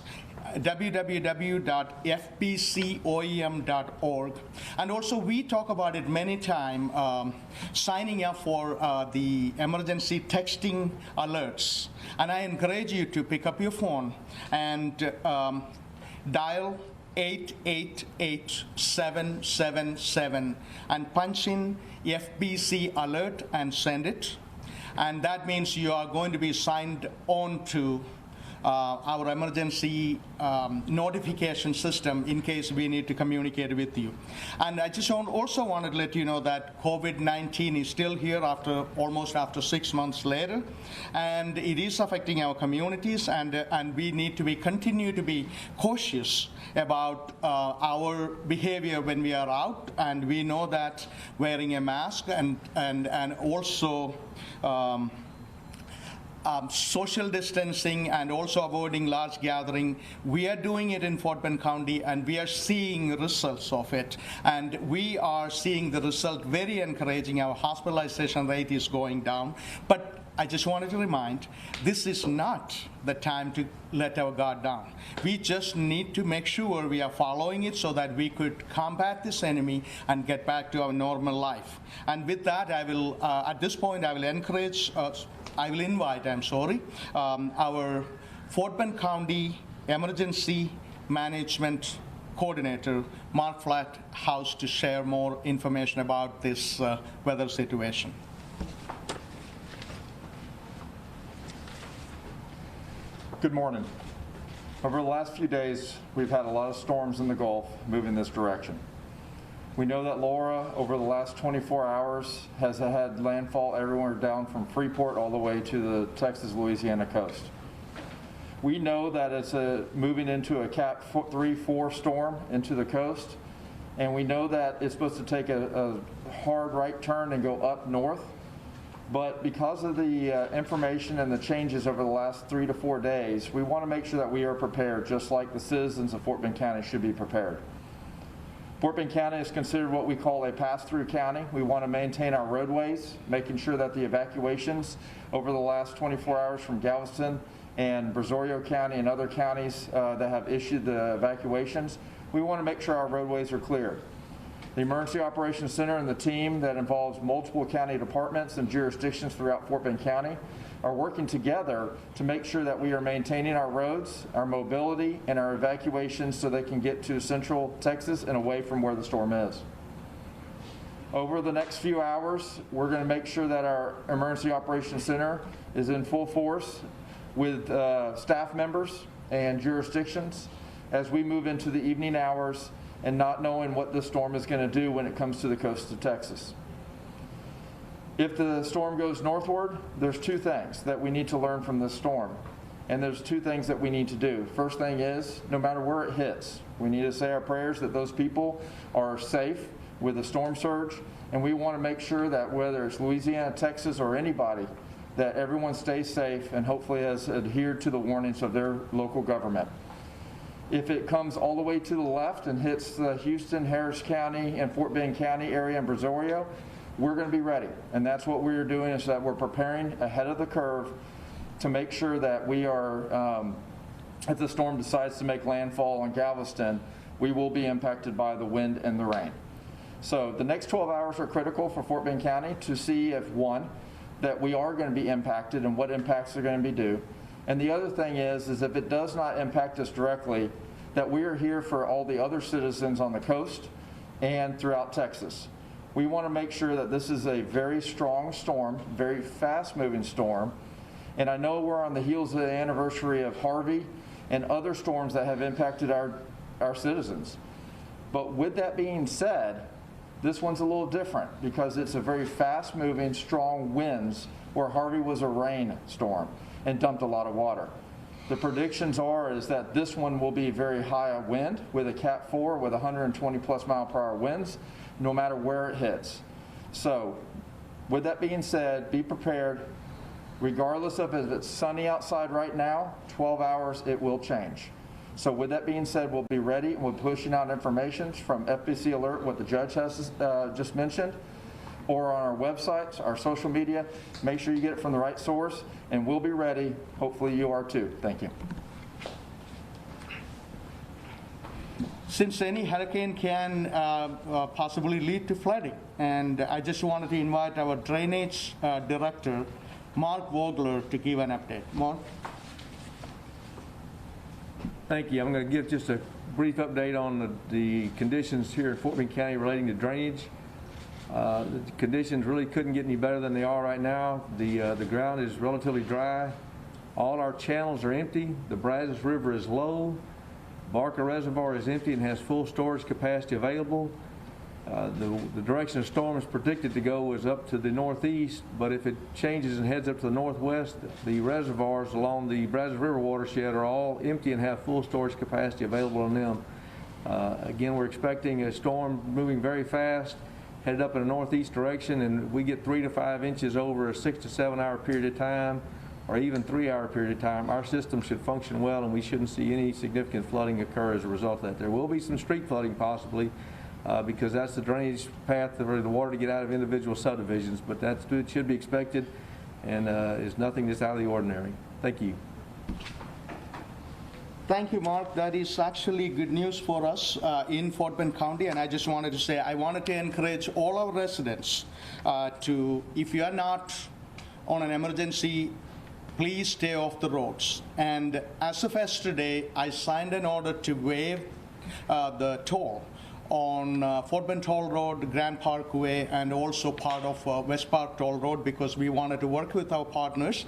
www.fbcoem.org. And also, we talk about it many times, signing up for the emergency texting alerts. And I encourage you to pick up your phone and dial 888-777 and punch in FBC alert and send it. And that means you are going to be signed on to our emergency notification system in case we need to communicate with you. And I just also wanted to let you know that COVID-19 is still here almost after 6 months later, and it is affecting our communities, and we need to continue to be cautious about our behavior when we are out. And we know that wearing a mask and also social distancing and also avoiding large gathering. We are doing it in Fort Bend County, and we are seeing results of it. And we are seeing the result very encouraging. Our hospitalization rate is going down. But I just wanted to remind, this is not the time to let our guard down. We just need to make sure we are following it so that we could combat this enemy and get back to our normal life. And with that, I will, at this point, I will invite, our Fort Bend County Emergency Management Coordinator, Mark Flathouse, to share more information about this weather situation. Good morning. Over the last few days, we've had a lot of storms in the Gulf moving this direction. We know that Laura, over the last 24 hours, has had landfall everywhere down from Freeport all the way to the Texas-Louisiana coast. We know that it's moving into a Cat 3-4 storm into the coast, and we know that it's supposed to take a hard right turn and go up north. But because of the information and the changes over the last 3 to 4 days, we want to make sure that we are prepared, just like the citizens of Fort Bend County should be prepared. Fort Bend County is considered what we call a pass-through county. We want to maintain our roadways, making sure that the evacuations over the last 24 hours from Galveston and Brazoria County and other counties that have issued the evacuations, we want to make sure our roadways are clear. The Emergency Operations Center and the team that involves multiple county departments and jurisdictions throughout Fort Bend County are working together to make sure that we are maintaining our roads, our mobility, and our evacuations so they can get to central Texas and away from where the storm is. Over the next few hours, we're going to make sure that our Emergency Operations Center is in full force with staff members and jurisdictions as we move into the evening hours and not knowing what the storm is going to do when it comes to the coast of Texas. If the storm goes northward, there's two things that we need to learn from this storm. And there's two things that we need to do. First thing is, no matter where it hits, we need to say our prayers that those people are safe with the storm surge. And we want to make sure that whether it's Louisiana, Texas, or anybody, that everyone stays safe and hopefully has adhered to the warnings of their local government. If it comes all the way to the left and hits the Houston, Harris County, and Fort Bend County area and Brazoria, we're going to be ready. And that's what we're doing, is that we're preparing ahead of the curve to make sure that we are, if the storm decides to make landfall on Galveston, we will be impacted by the wind and the rain. So the next 12 hours are critical for Fort Bend County to see if, one, that we are going to be impacted and what impacts are going to be due. And the other thing is if it does not impact us directly, that we are here for all the other citizens on the coast and throughout Texas. We want to make sure that this is a very strong storm, very fast-moving storm. And I know we're on the heels of the anniversary of Harvey and other storms that have impacted our citizens. But with that being said, this one's a little different because it's a very fast-moving, strong winds, where Harvey was a rain storm and dumped a lot of water. The predictions is that this one will be very high wind with a Cat 4 with 120 plus mile per hour winds, no matter where it hits. So with that being said, be prepared. Regardless of if it's sunny outside right now, 12 hours, it will change. So with that being said, we'll be ready and we're pushing out information from FBC Alert, what the judge has just mentioned, or on our websites, our social media. Make sure you get it from the right source, and we'll be ready. Hopefully you are too. Thank you. Since any hurricane can possibly lead to flooding, and I just wanted to invite our Drainage Director, Mark Vogler, to give an update. Mark? Thank you. I'm going to give just a brief update on the conditions here in Fort Bend County relating to drainage. The conditions really couldn't get any better than they are right now. The ground is relatively dry. All our channels are empty. The Brazos River is low. Barker Reservoir is empty and has full storage capacity available. The direction the storm is predicted to go is up to the northeast, but if it changes and heads up to the northwest, the reservoirs along the Brazos River watershed are all empty and have full storage capacity available on them. Again, we're expecting a storm moving very fast, headed up in a northeast direction, and we get 3 to 5 inches over a 6 to 7 hour period of time, or even 3 hour period of time. Our system should function well, and we shouldn't see any significant flooding occur as a result of that. There will be some street flooding possibly, because that's the drainage path for the water to get out of individual subdivisions, but it should be expected. and is nothing that's out of the ordinary. Thank you. Thank you, Mark. That is actually good news for us in Fort Bend County. And I just wanted to say, I wanted to encourage all our residents to, if you are not on an emergency, please stay off the roads. And as of yesterday, I signed an order to waive the toll on Fort Bend Toll Road, Grand Parkway, and also part of West Park Toll Road, because we wanted to work with our partners,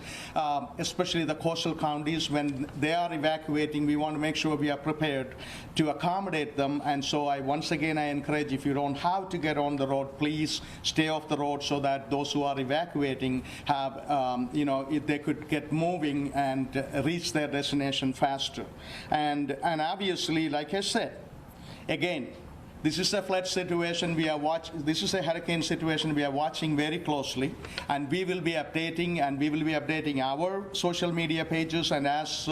especially the coastal counties. When they are evacuating, we want to make sure we are prepared to accommodate them. And so once again, I encourage, if you don't have to get on the road, please stay off the road so that those who are evacuating have, if they could get moving and reach their destination faster. And obviously, like I said, again, this is a flood situation we are watching. This is a hurricane situation we are watching very closely, and we will be updating, our social media pages. And as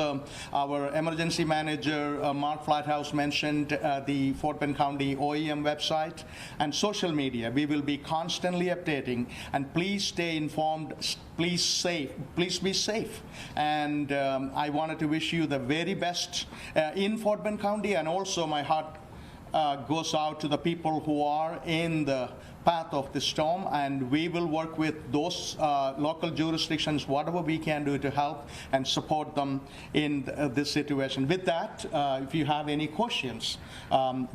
our emergency manager, Mark Flathouse, mentioned, the Fort Bend County OEM website and social media, we will be constantly updating. And please stay informed. Please be safe. And I wanted to wish you the very best in Fort Bend County, and also my heart goes out to the people who are in the path of the storm, and we will work with those local jurisdictions, whatever we can do to help and support them in this situation. With that, if you have any questions,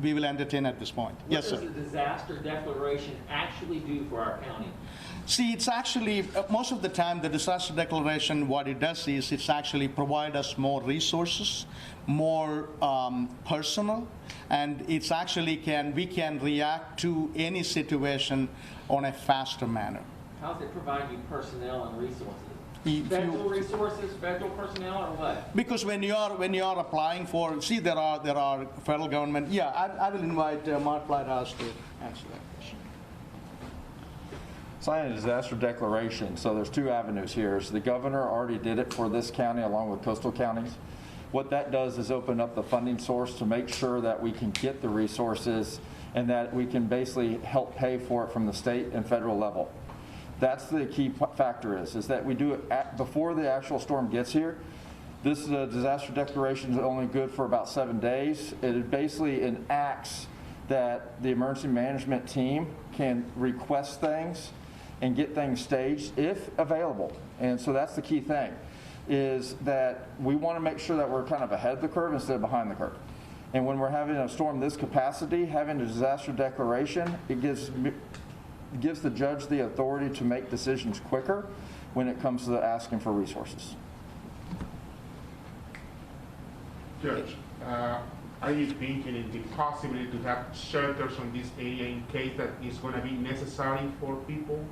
we will entertain at this point. Yes, sir. What does the disaster declaration actually do for our county? See, it's actually, most of the time, the disaster declaration, what it does is it's actually provide us more resources, more personal, and it's actually we can react to any situation on a faster manner. How does it provide you personnel and resources? Federal resources, federal personnel, or what? Because when you are applying for, there are federal government. Yeah, I will invite Mark Lighthouse to answer that question. Signing a disaster declaration. So there's two avenues here. So the governor already did it for this county along with coastal counties. What that does is open up the funding source to make sure that we can get the resources and that we can basically help pay for it from the state and federal level. That's the key factor is that we do it before the actual storm gets here. This disaster declaration is only good for about 7 days. It basically enacts that the emergency management team can request things and get things staged if available. And so that's the key thing, is that we want to make sure that we're kind of ahead of the curve instead of behind the curve. And when we're having a storm this capacity, having a disaster declaration, it gives the judge the authority to make decisions quicker when it comes to asking for resources. Judge, are you thinking in the possibility to have shelters on this area in case that is going to be necessary for people?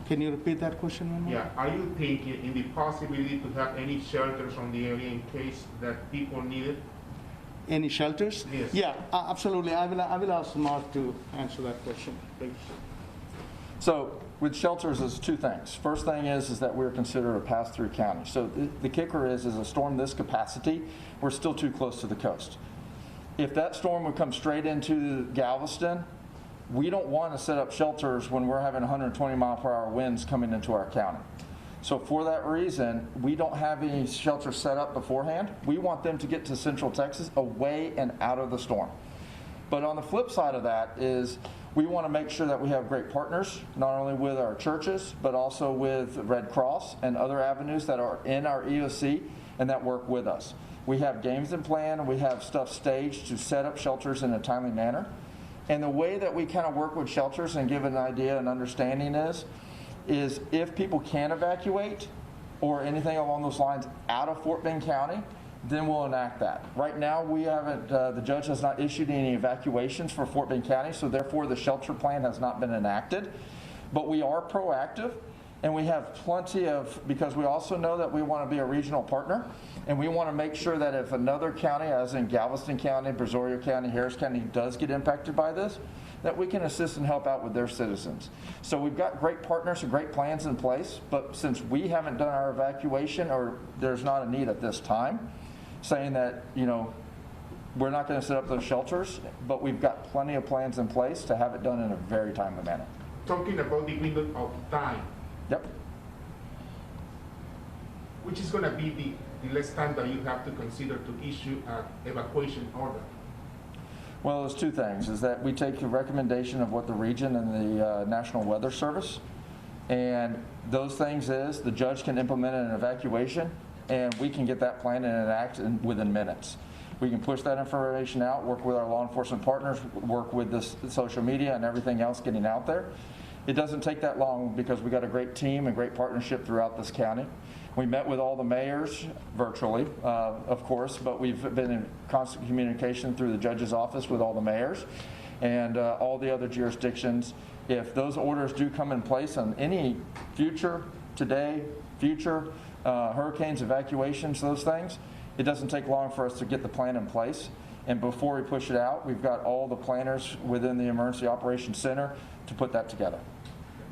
Can you repeat that question one more? Yeah, are you thinking in the possibility to have any shelters on the area in case that people need it? Any shelters? Yes. Yeah, absolutely. I will ask Mark to answer that question. Thanks. So with shelters, there's two things. First thing is that we're considered a pass-through county. So the kicker is a storm this capacity, we're still too close to the coast. If that storm would come straight into Galveston, we don't want to set up shelters when we're having 120-mile-per-hour winds coming into our county. So for that reason, we don't have any shelters set up beforehand. We want them to get to Central Texas away and out of the storm. But on the flip side of that is we want to make sure that we have great partners, not only with our churches, but also with Red Cross and other avenues that are in our EOC and that work with us. We have games in plan, and we have stuff staged to set up shelters in a timely manner. And the way that we kind of work with shelters and give an idea and understanding is if people can evacuate or anything along those lines out of Fort Bend County, then we'll enact that. Right now, we haven't, the judge has not issued any evacuations for Fort Bend County, so therefore the shelter plan has not been enacted. But we are proactive, and we have plenty of, because we also know that we want to be a regional partner, and we want to make sure that if another county, as in Galveston County, Brazoria County, Harris County, does get impacted by this, that we can assist and help out with their citizens. So we've got great partners and great plans in place, but since we haven't done our evacuation, or there's not a need at this time, saying that, we're not going to set up those shelters, but we've got plenty of plans in place to have it done in a very timely manner. Talking about the window of time. Yep. which is going to be the less time that you have to consider to issue an evacuation order? Well, there's two things, is that we take the recommendation of what the region and the National Weather Service, and those things is the judge can implement an evacuation, and we can get that plan and enact within minutes. We can push that information out, work with our law enforcement partners, work with the social media and everything else getting out there. It doesn't take that long because we got a great team and great partnership throughout this county. We met with all the mayors virtually, of course, but we've been in constant communication through the judge's office with all the mayors and all the other jurisdictions. If those orders do come in place on any future hurricanes, evacuations, those things, it doesn't take long for us to get the plan in place. And before we push it out, we've got all the planners within the Emergency Operations Center to put that together.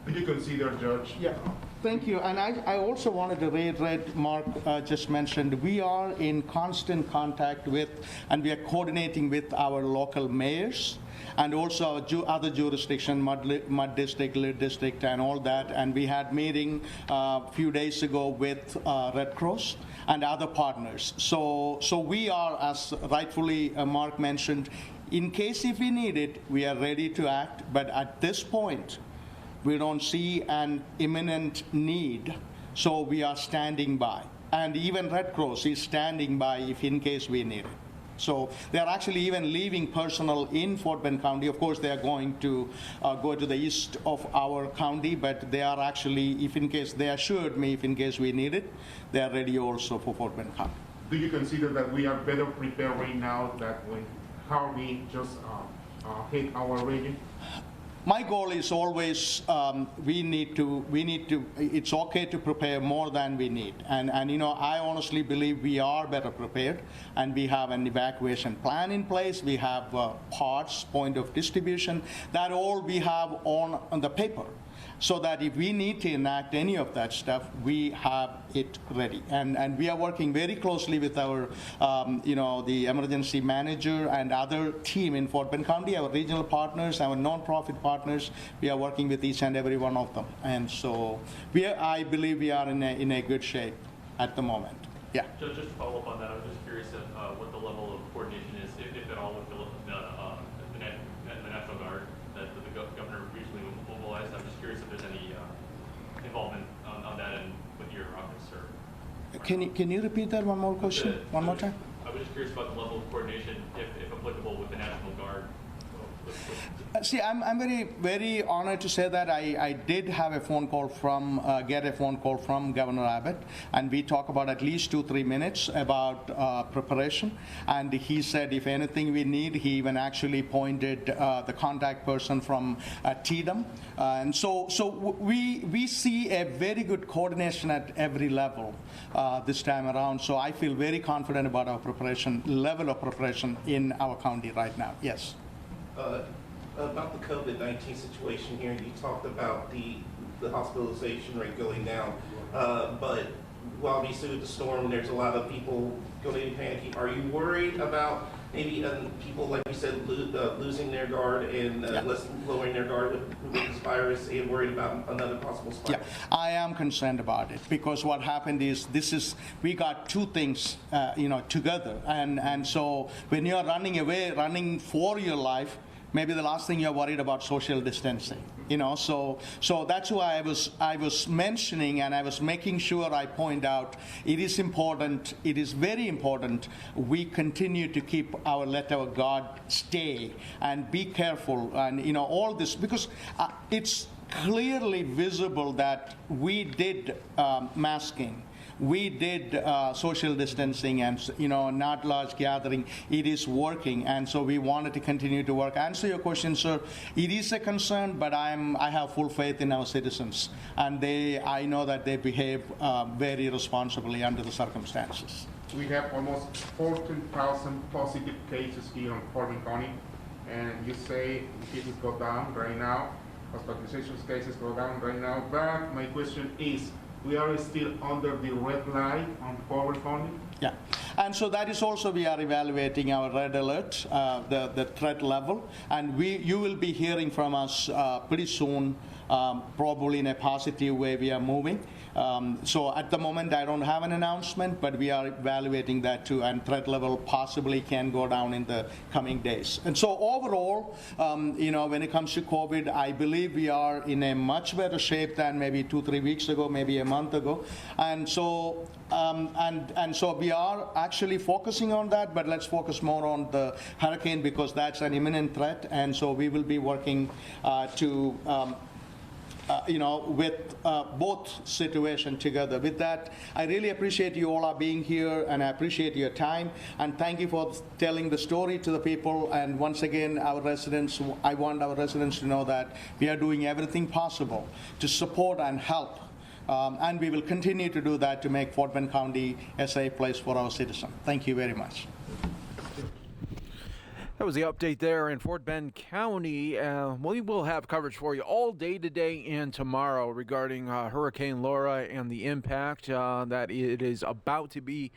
Do you consider, Judge? Yeah, thank you. And I also wanted to reiterate, Mark just mentioned, we are in constant contact with, and we are coordinating with our local mayors and also our other jurisdiction, Mud District, Lid District, and all that. And we had meeting a few days ago with Red Cross and other partners. So we are, as rightfully Mark mentioned, in case if we need it, we are ready to act. But at this point, we don't see an imminent need, so we are standing by. And even Red Cross is standing by if in case we need it. So they're actually even leaving personnel in Fort Bend County. Of course, they are going to go to the east of our county, but they are actually, if in case, they assured me if in case we need it, they are ready also for Fort Bend County. Do you consider that we are better prepared right now that when hurricane just hit our region? My goal is always we need to. It's okay to prepare more than we need, and you know, I honestly believe we are better prepared, and we have an evacuation plan in place. We have parts, point of distribution, that all we have on the paper, so that if we need to enact any of that stuff, we have it ready. And we are working very closely with our, the emergency manager and other team in Fort Bend County, our regional partners, our nonprofit partners. We are working with each and every one of them. And so I believe we are in a good shape at the moment. Yeah. Just to follow up on that, I was just curious what the level of coordination is, if at all, with the National Guard that the governor recently mobilized. I'm just curious if there's any involvement on that end with your office, or. Can you repeat that one more question, one more time? I was just curious about the level of coordination, if applicable, with the National Guard. See, I'm very honored to say that I did have a phone call from, get a phone call from Governor Abbott, and we talked about at least 2-3 minutes about preparation. And he said if anything we need, he even actually pointed the contact person from TDM. And so we see a very good coordination at every level this time around. So I feel very confident about our preparation, level of preparation in our county right now. Yes. About the COVID-19 situation here, you talked about the hospitalization rate going down, but obviously with the storm, there's a lot of people going to be panicking. Are you worried about maybe people, like you said, losing their guard and lowering their guard with this virus, and worried about another possible spike? Yeah, I am concerned about it, because what happened is we got two things together, and so when you're running for your life, maybe the last thing you're worried about social distancing, so that's why I was mentioning, and I was making sure I point out it is important, it is very important we continue to keep let our guard stay and be careful, and all this, because it's clearly visible that we did masking. We did social distancing and not large gathering. It is working, and so we wanted to continue to work. Answer your question, sir. It is a concern, but I have full faith in our citizens, and I know that they behave very responsibly under the circumstances. We have almost 14,000 positive cases here in Fort Bend County, and you say cases go down right now, hospitalization cases go down right now. But my question is, we are still under the red light on Fort Bend County? Yeah, and so that is also, we are evaluating our red alert, the threat level, and you will be hearing from us pretty soon probably in a positive way we are moving. So at the moment, I don't have an announcement, but we are evaluating that too, and threat level possibly can go down in the coming days. And so overall, when it comes to COVID, I believe we are in a much better shape than maybe 2-3 weeks ago, maybe a month ago. And so so we are actually focusing on that, but let's focus more on the hurricane because that's an imminent threat. And so we will be working with both situations together. With that, I really appreciate you all are being here, and I appreciate your time. And thank you for telling the story to the people. And once again, I want our residents to know that we are doing everything possible to support and help. And we will continue to do that to make Fort Bend County a safe place for our citizens. Thank you very much. That was the update there in Fort Bend County. We will have coverage for you all day today and tomorrow regarding Hurricane Laura and the impact that it is about to be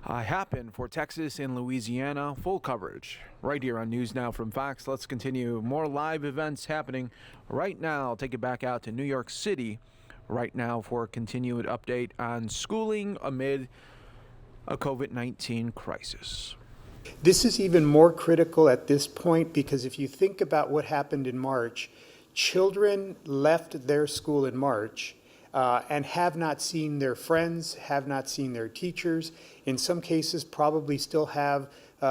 happen for Texas and Louisiana. Full coverage right here on News Now from Fox. Let's continue. More live events happening right now. I'll take it back out to New York City right now for a continued update on schooling amid a COVID-19 crisis. This is even more critical at this point because if you think about what happened in March, children left their school in March and have not seen their friends, have not seen their teachers. In some cases, probably still have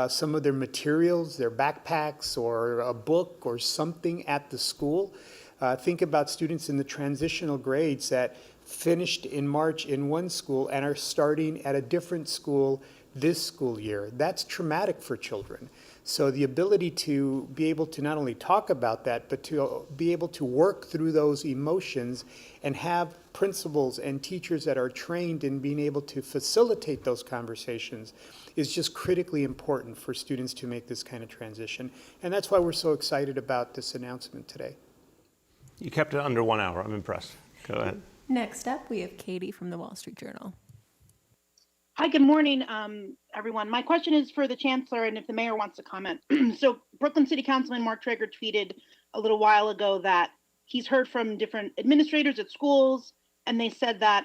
some of their materials, their backpacks or a book or something at the school. Think about students in the transitional grades that finished in March in one school and are starting at a different school this school year. That's traumatic for children. So the ability to be able to not only talk about that, but to be able to work through those emotions and have principals and teachers that are trained in being able to facilitate those conversations is just critically important for students to make this kind of transition. And that's why we're so excited about this announcement today. You kept it under 1 hour. I'm impressed. Go ahead. Next up, we have Katie from the Wall Street Journal. Hi, good morning, everyone. My question is for the Chancellor and if the Mayor wants to comment. So Brooklyn City Councilman Mark Traeger tweeted a little while ago that he's heard from different administrators at schools, and they said that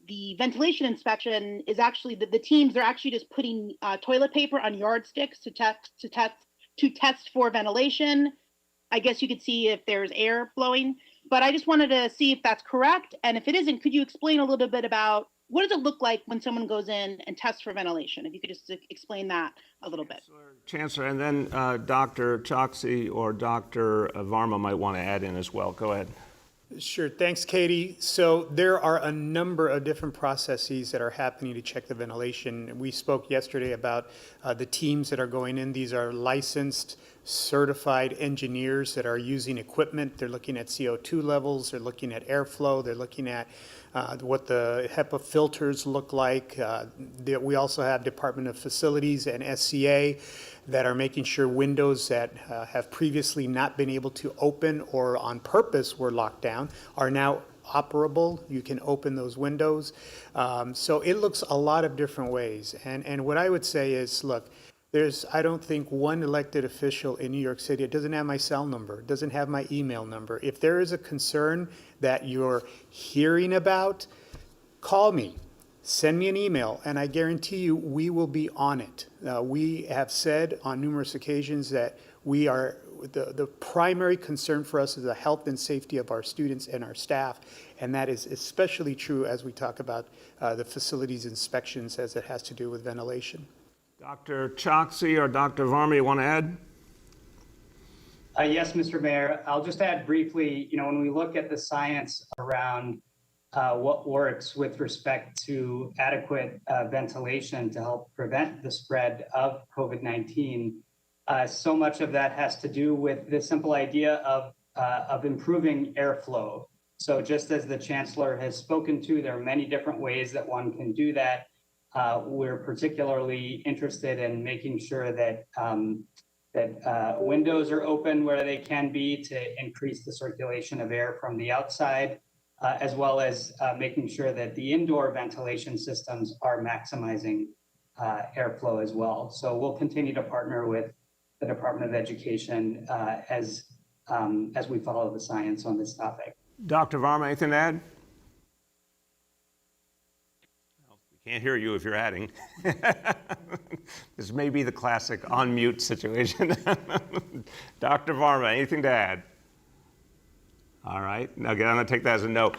the ventilation inspection is actually, the teams, they're actually just putting toilet paper on yardsticks to test for ventilation. I guess you could see if there's air flowing, but I just wanted to see if that's correct. And if it isn't, could you explain a little bit about what does it look like when someone goes in and tests for ventilation? If you could just explain that a little bit. Chancellor, and then Dr. Choksi or Dr. Varma might want to add in as well. Go ahead. Sure. Thanks, Katie. So there are a number of different processes that are happening to check the ventilation. We spoke yesterday about the teams that are going in. These are licensed, certified engineers that are using equipment. They're looking at CO2 levels. They're looking at airflow. They're looking at what the HEPA filters look like. We also have Department of Facilities and SCA that are making sure windows that have previously not been able to open or on purpose were locked down are now operable. You can open those windows. So it looks a lot of different ways. And what I would say is, look, there's, I don't think, one elected official in New York City, it doesn't have my cell number, doesn't have my email number. If there is a concern that you're hearing about, call me. Send me an email, and I guarantee you we will be on it. We have said on numerous occasions that we are, the primary concern for us is the health and safety of our students and our staff, and that is especially true as we talk about the facilities inspections as it has to do with ventilation. Dr. Choksi or Dr. Varma, you want to add? Yes, Mr. Mayor. I'll just add briefly, when we look at the science around what works with respect to adequate ventilation to help prevent the spread of COVID-19. So much of that has to do with the simple idea of improving airflow. So just as the Chancellor has spoken to, there are many different ways that one can do that. We're particularly interested in making sure that windows are open where they can be to increase the circulation of air from the outside. As well as making sure that the indoor ventilation systems are maximizing airflow as well. So we'll continue to partner with the Department of Education as we follow the science on this topic. Dr. Varma, anything to add? We can't hear you if you're adding. This may be the classic on-mute situation. Dr. Varma, anything to add? All right. Now, again, I'm going to take that as a no.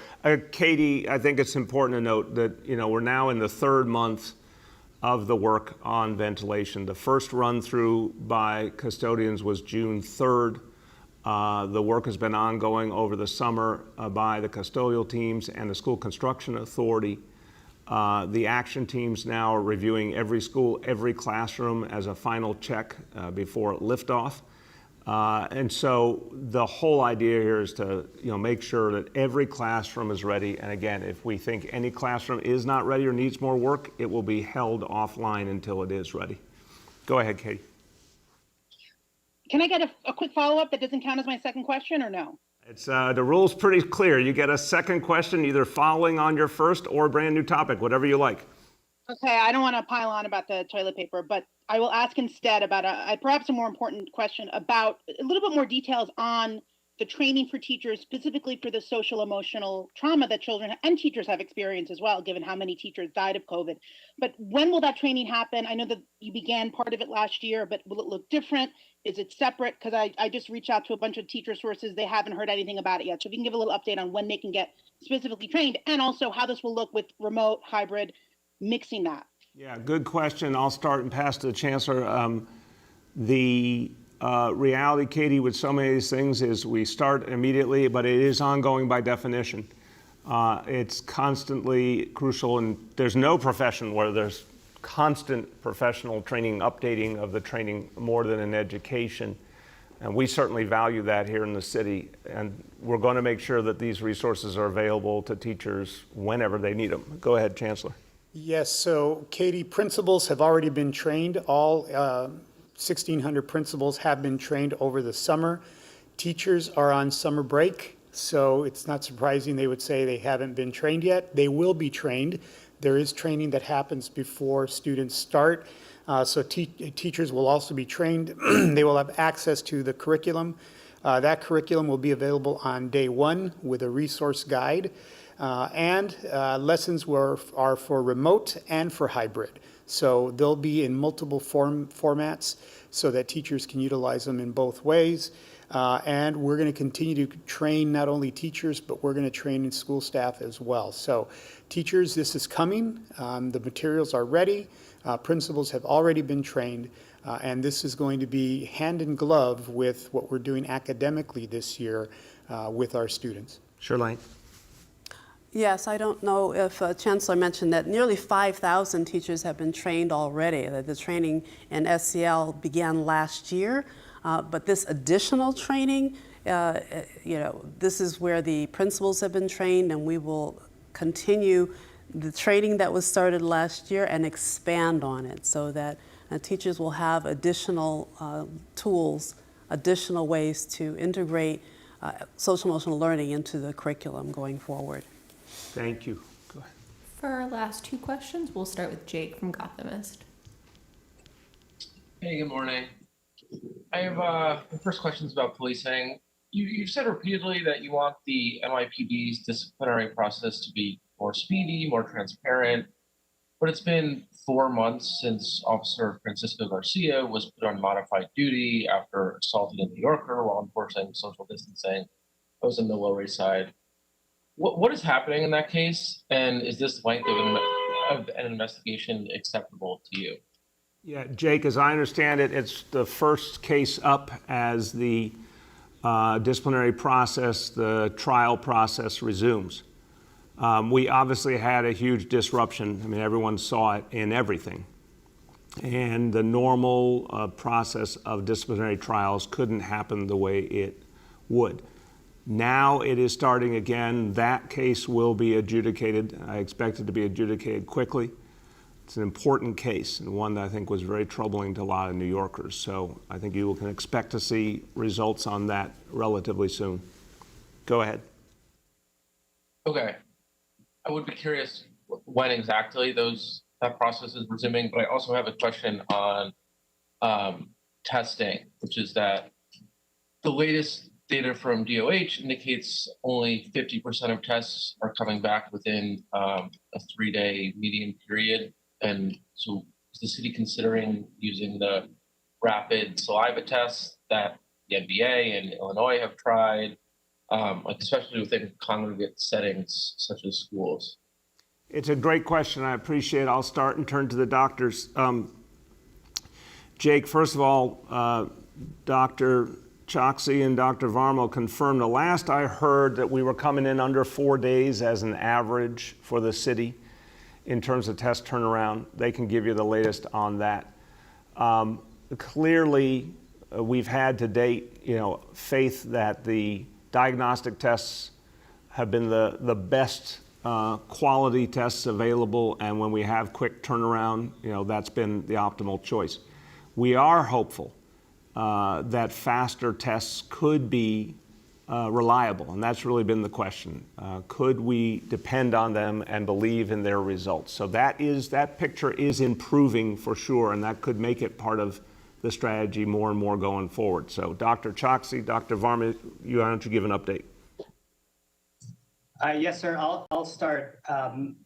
Katie, I think it's important to note that, we're now in the third month of the work on ventilation. The first run through by custodians was June 3rd. The work has been ongoing over the summer by the custodial teams and the school construction authority. The action teams now are reviewing every school, every classroom as a final check before liftoff. And so the whole idea here is to make sure that every classroom is ready. And again, if we think any classroom is not ready or needs more work, it will be held offline until it is ready. Go ahead, Katie. Can I get a quick follow-up that doesn't count as my second question, or no? It's the rule's pretty clear. You get a second question, either following on your first or a brand new topic, whatever you like. Okay, I don't want to pile on about the toilet paper, but I will ask instead about perhaps a more important question about a little bit more details on the training for teachers, specifically for the social emotional trauma that children and teachers have experienced as well, given how many teachers died of COVID. But when will that training happen? I know that you began part of it last year, but will it look different? Is it separate? Because I just reached out to a bunch of teacher sources. They haven't heard anything about it yet. So if you can give a little update on when they can get specifically trained, and also how this will look with remote, hybrid, mixing that. Yeah, good question. I'll start and pass to the Chancellor. The reality, Katie, with so many of these things is we start immediately, but it is ongoing by definition. It's constantly crucial, and there's no profession where there's constant professional training, updating of the training more than in education. And we certainly value that here in the city. And we're going to make sure that these resources are available to teachers whenever they need them. Go ahead, Chancellor. Yes, so Katie, principals have already been trained. All 1,600 principals have been trained over the summer. Teachers are on summer break, so it's not surprising they would say they haven't been trained yet. They will be trained. There is training that happens before students start. So teachers will also be trained. They will have access to the curriculum. That curriculum will be available on day one with a resource guide. And lessons are for remote and for hybrid. So they'll be in multiple formats so that teachers can utilize them in both ways. And we're going to continue to train not only teachers, but we're going to train in school staff as well. So teachers, this is coming. The materials are ready. Principals have already been trained. And this is going to be hand in glove with what we're doing academically this year with our students. Shirley. Yes, I don't know if Chancellor mentioned that nearly 5,000 teachers have been trained already. The training in SCL began last year, but this additional training, this is where the principals have been trained, and we will continue the training that was started last year and expand on it so that teachers will have additional tools, additional ways to integrate social emotional learning into the curriculum going forward. Thank you. Go ahead. For our last two questions, we'll start with Jake from Gothamist. Hey, good morning. I have the first question is about policing. You've said repeatedly that you want the NYPD's disciplinary process to be more speedy, more transparent, but it's been 4 months since Officer Francisco Garcia was put on modified duty after assaulting a New Yorker while enforcing social distancing. That was in the Lower East Side. What is happening in that case, and is this length of an investigation acceptable to you? Yeah, Jake, as I understand it, it's the first case up as the disciplinary process, the trial process resumes. We obviously had a huge disruption. I mean, everyone saw it in everything. And the normal process of disciplinary trials couldn't happen the way it would. Now it is starting again. That case will be adjudicated. I expect it to be adjudicated quickly. It's an important case and one that I think was very troubling to a lot of New Yorkers. So I think you can expect to see results on that relatively soon. Go ahead. Okay. I would be curious when exactly that process is resuming, but I also have a question on testing, which is that the latest data from DOH indicates only 50% of tests are coming back within a 3-day median period. And so is the city considering using the rapid saliva tests that the NBA and Illinois have tried, like especially within congregate settings such as schools? It's a great question. I appreciate it. I'll start and turn to the doctors. Jake, first of all, Dr. Choksi and Dr. Varmo confirmed the last I heard that we were coming in under 4 days as an average for the city in terms of test turnaround. They can give you the latest on that. Clearly, we've had to date, faith that the diagnostic tests have been the best quality tests available, and when we have quick turnaround, that's been the optimal choice. We are hopeful that faster tests could be reliable, and that's really been the question. Could we depend on them and believe in their results? So that picture is improving for sure, and that could make it part of the strategy more and more going forward. So Dr. Choksi, Dr. Varma, why don't you give an update? Yes, sir. I'll start.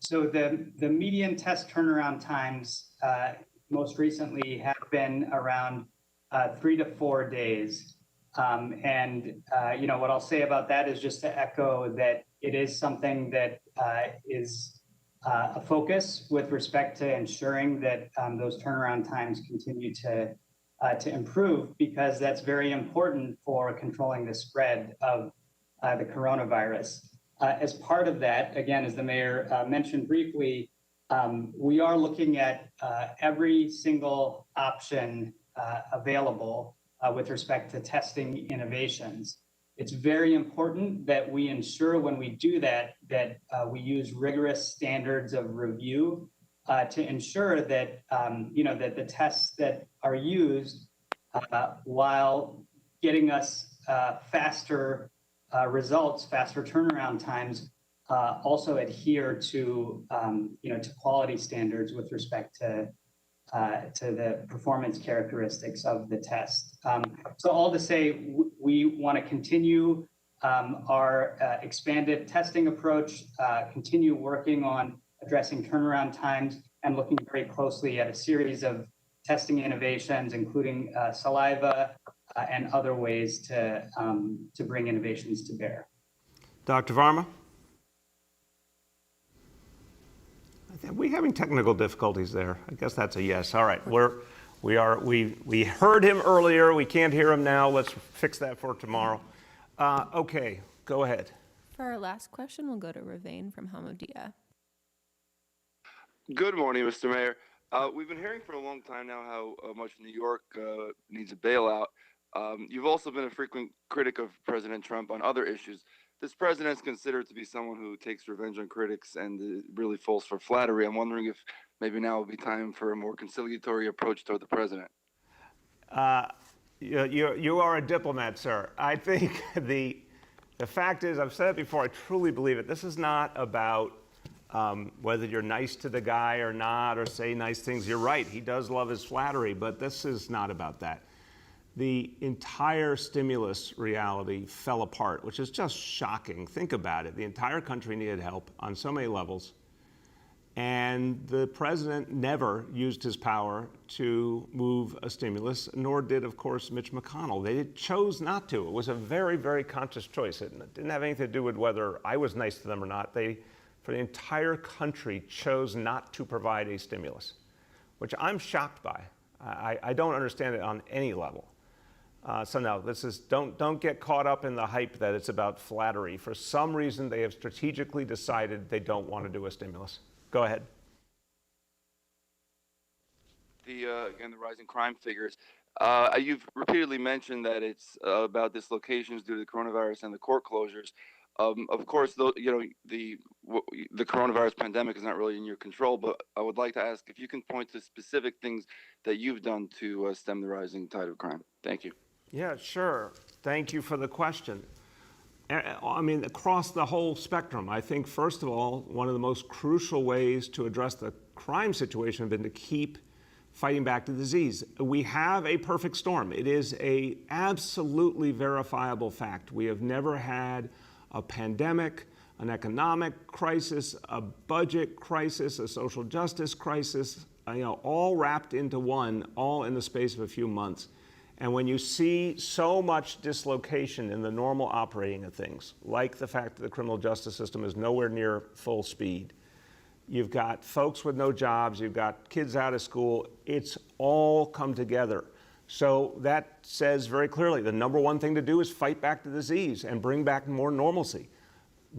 So the median test turnaround times most recently have been around 3 to 4 days. What I'll say about that is just to echo that it is something that is a focus with respect to ensuring that those turnaround times continue to improve, because that's very important for controlling the spread of the coronavirus. As part of that, again, as the mayor mentioned briefly, we are looking at every single option available with respect to testing innovations. It's very important that we ensure when we do that, we use rigorous standards of review to ensure that, that the tests that are used while getting us faster results, faster turnaround times, also adhere to, to quality standards with respect to the performance characteristics of the test. So all to say, we want to continue our expanded testing approach, continue working on addressing turnaround times, and looking very closely at a series of testing innovations, including saliva and other ways to bring innovations to bear. Dr. Varma? Are we having technical difficulties there? I guess that's a yes. All right, we heard him earlier. We can't hear him now. Let's fix that for tomorrow. Okay, go ahead. For our last question, we'll go to Ravane from Hamodia. Good morning, Mr. Mayor. We've been hearing for a long time now how much New York needs a bailout. You've also been a frequent critic of President Trump on other issues. This president is considered to be someone who takes revenge on critics and really falls for flattery. I'm wondering if maybe now would be time for a more conciliatory approach toward the president. You are a diplomat, sir. I think the fact is, I've said it before, I truly believe it. This is not about whether you're nice to the guy or not, or say nice things. You're right, he does love his flattery, but this is not about that. The entire stimulus reality fell apart, which is just shocking. Think about it. The entire country needed help on so many levels, and the president never used his power to move a stimulus, nor did, of course, Mitch McConnell. They chose not to. It was a very, very conscious choice. It didn't have anything to do with whether I was nice to them or not. They, for the entire country, chose not to provide a stimulus, which I'm shocked by. I don't understand it on any level. So no, this is, don't get caught up in the hype that it's about flattery. For some reason, they have strategically decided they don't want to do a stimulus. Go ahead. Again, the rising crime figures. You've repeatedly mentioned that it's about dislocations due to the coronavirus and the court closures. Of course, the coronavirus pandemic is not really in your control, but I would like to ask if you can point to specific things that you've done to stem the rising tide of crime. Thank you. Yeah, sure. Thank you for the question. I mean, across the whole spectrum, I think, first of all, one of the most crucial ways to address the crime situation has been to keep fighting back the disease. We have a perfect storm. It is a absolutely verifiable fact. We have never had a pandemic, an economic crisis, a budget crisis, a social justice crisis, all wrapped into one, all in the space of a few months. And when you see so much dislocation in the normal operating of things, like the fact that the criminal justice system is nowhere near full speed, you've got folks with no jobs, you've got kids out of school, it's all come together. So that says very clearly the number one thing to do is fight back the disease and bring back more normalcy.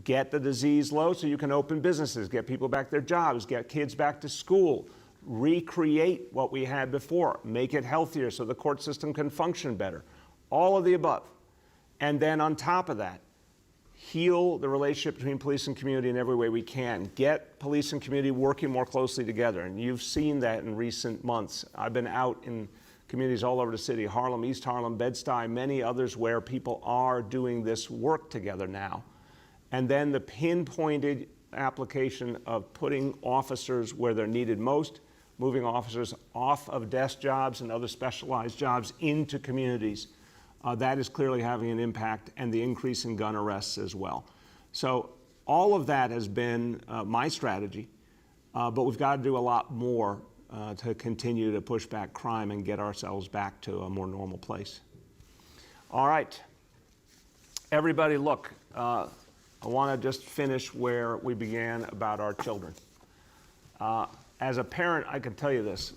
Get the disease low so you can open businesses, get people back their jobs, get kids back to school, recreate what we had before, make it healthier so the court system can function better. All of the above. And then on top of that, heal the relationship between police and community in every way we can. Get police and community working more closely together. And you've seen that in recent months. I've been out in communities all over the city, Harlem, East Harlem, Bed-Stuy, many others where people are doing this work together now. And then the pinpointed application of putting officers where they're needed most, moving officers off of desk jobs and other specialized jobs into communities. That is clearly having an impact, and the increase in gun arrests as well. So all of that has been my strategy, but we've got to do a lot more to continue to push back crime and get ourselves back to a more normal place. All right. Everybody, look, I want to just finish where we began about our children. As a parent, I can tell you this.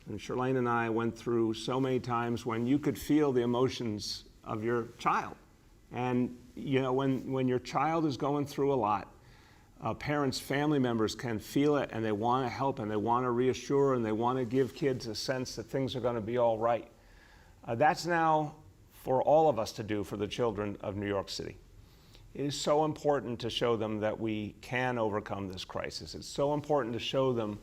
And Charlene and I went through so many times when you could feel the emotions of your child. And when your child is going through a lot, parents, family members can feel it, and they want to help, and they want to reassure, and they want to give kids a sense that things are going to be all right. That's now for all of us to do for the children of New York City. It is so important to show them that we can overcome this crisis. It's so important to show them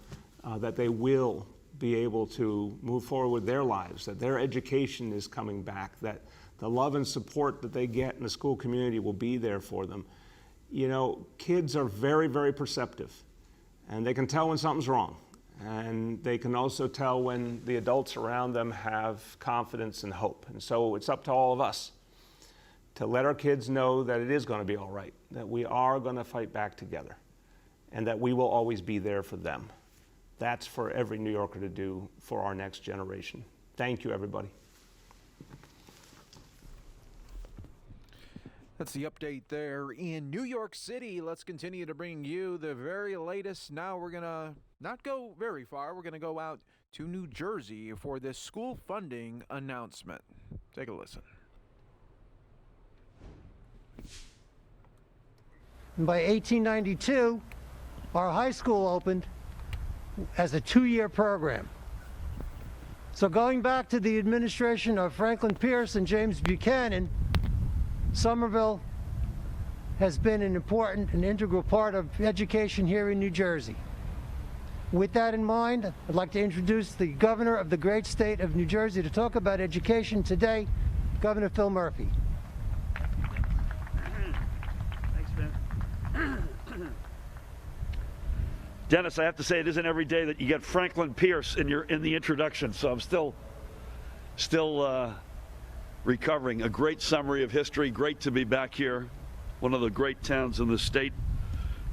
that they will be able to move forward with their lives, that their education is coming back, that the love and support that they get in the school community will be there for them. Kids are very, very perceptive, and they can tell when something's wrong. And they can also tell when the adults around them have confidence and hope. And so it's up to all of us to let our kids know that it is going to be all right, that we are going to fight back together, and that we will always be there for them. That's for every New Yorker to do for our next generation. Thank you, everybody. That's the update there in New York City. Let's continue to bring you the very latest. Now we're going to not go very far. We're going to go out to New Jersey for this school funding announcement. Take a listen. By 1892, our high school opened as a 2-year program. So going back to the administration of Franklin Pierce and James Buchanan, Somerville has been an important and integral part of education here in New Jersey. With that in mind, I'd like to introduce the governor of the great state of New Jersey to talk about education today, Governor Phil Murphy. Dennis, I have to say it isn't every day that you get Franklin Pierce in the introduction, so I'm still recovering. A great summary of history. Great to be back here, one of the great towns in the state.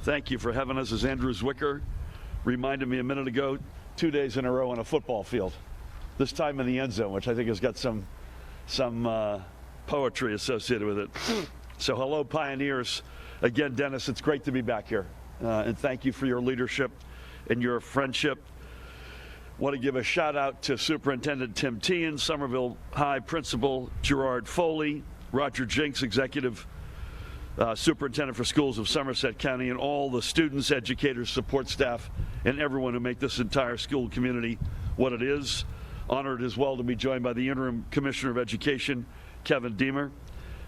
Thank you for having us. As Andrew Zwicker reminded me a minute ago, 2 days in a row on a football field. This time in the end zone, which I think has got some poetry associated with it. So hello, Pioneers. Again, Dennis, it's great to be back here. And thank you for your leadership and your friendship. Want to give a shout out to Superintendent Tim Tehan, Somerville High Principal Gerard Foley, Roger Jinks, Executive Superintendent for Schools of Somerset County, and all the students, educators, support staff, and everyone who make this entire school community what it is. Honored as well to be joined by the Interim Commissioner of Education, Kevin Deemer.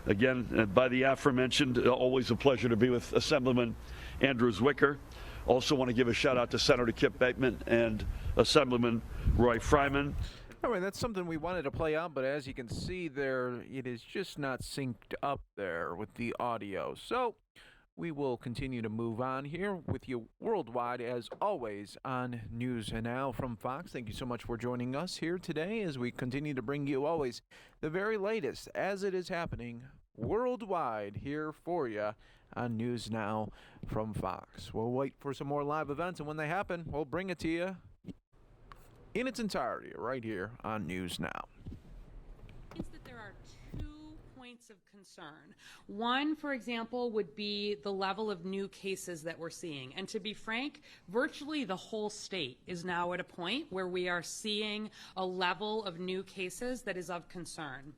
Again, by the aforementioned, always a pleasure to be with Assemblyman Andrew Zwicker. Also want to give a shout out to Senator Kip Bateman and Assemblyman Roy Fryman. All right, that's something we wanted to play out, but as you can see there, it is just not synced up there with the audio. So We will continue to move on here with you worldwide, as always, on News Now from Fox. Thank you so much for joining us here today as we continue to bring you always the very latest as it is happening worldwide here for you on News Now from Fox. We'll wait for some more live events, and when they happen, we'll bring it to you in its entirety right here on News Now. That there are 2 points of concern. One, for example, would be the level of new cases that we're seeing. And to be frank, virtually the whole state is now at a point where we are seeing a level of new cases that is of concern.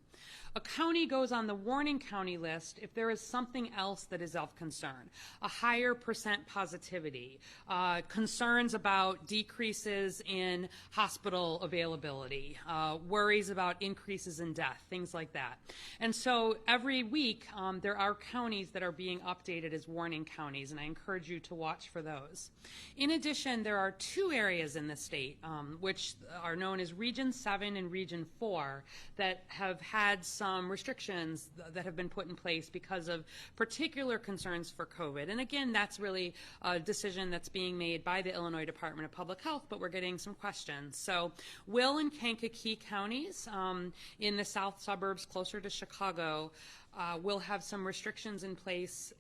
A county goes on the warning county list if there is something else that is of concern. A higher percent positivity, concerns about decreases in hospital availability, worries about increases in death, things like that. And so every week there are counties that are being updated as warning counties, and I encourage you to watch for those. In addition, there are 2 areas in the state, which are known as Region 7 and Region 4, that have had some restrictions that have been put in place because of particular concerns for COVID. And again, that's really a decision that's being made by the Illinois Department of Public Health, but we're getting some questions. So Will and Kankakee counties in the south suburbs closer to Chicago will have some restrictions in place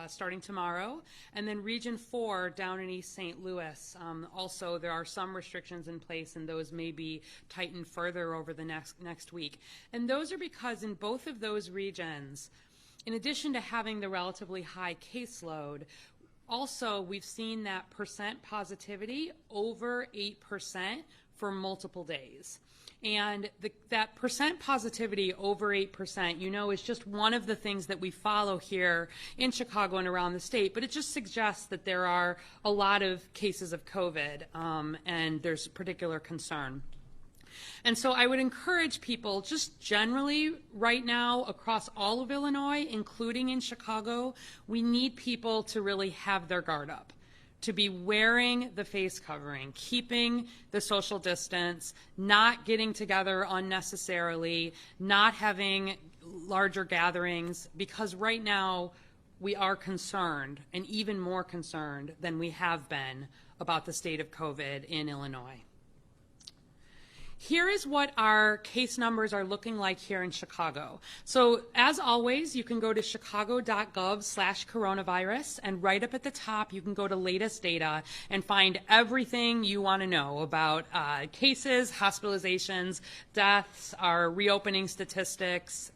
starting tomorrow. And then Region 4 down in East St. Louis, also there are some restrictions in place, and those may be tightened further over the next week. And those are because in both of those regions, in addition to having the relatively high caseload, also we've seen that percent positivity over 8% for multiple days. And that percent positivity over 8%, you know, is just one of the things that we follow here in Chicago and around the state, but it just suggests that there are a lot of cases of COVID and there's particular concern. And so I would encourage people just generally right now across all of Illinois, including in Chicago, we need people to really have their guard up, to be wearing the face covering, keeping the social distance, not getting together unnecessarily, not having larger gatherings, because right now we are concerned, and even more concerned than we have been, about the state of COVID in Illinois. Here is what our case numbers are looking like here in Chicago. So as always, you can go to chicago.gov/coronavirus, and right up at the top, you can go to latest data and find everything you want to know about cases, hospitalizations, deaths, our reopening statistics.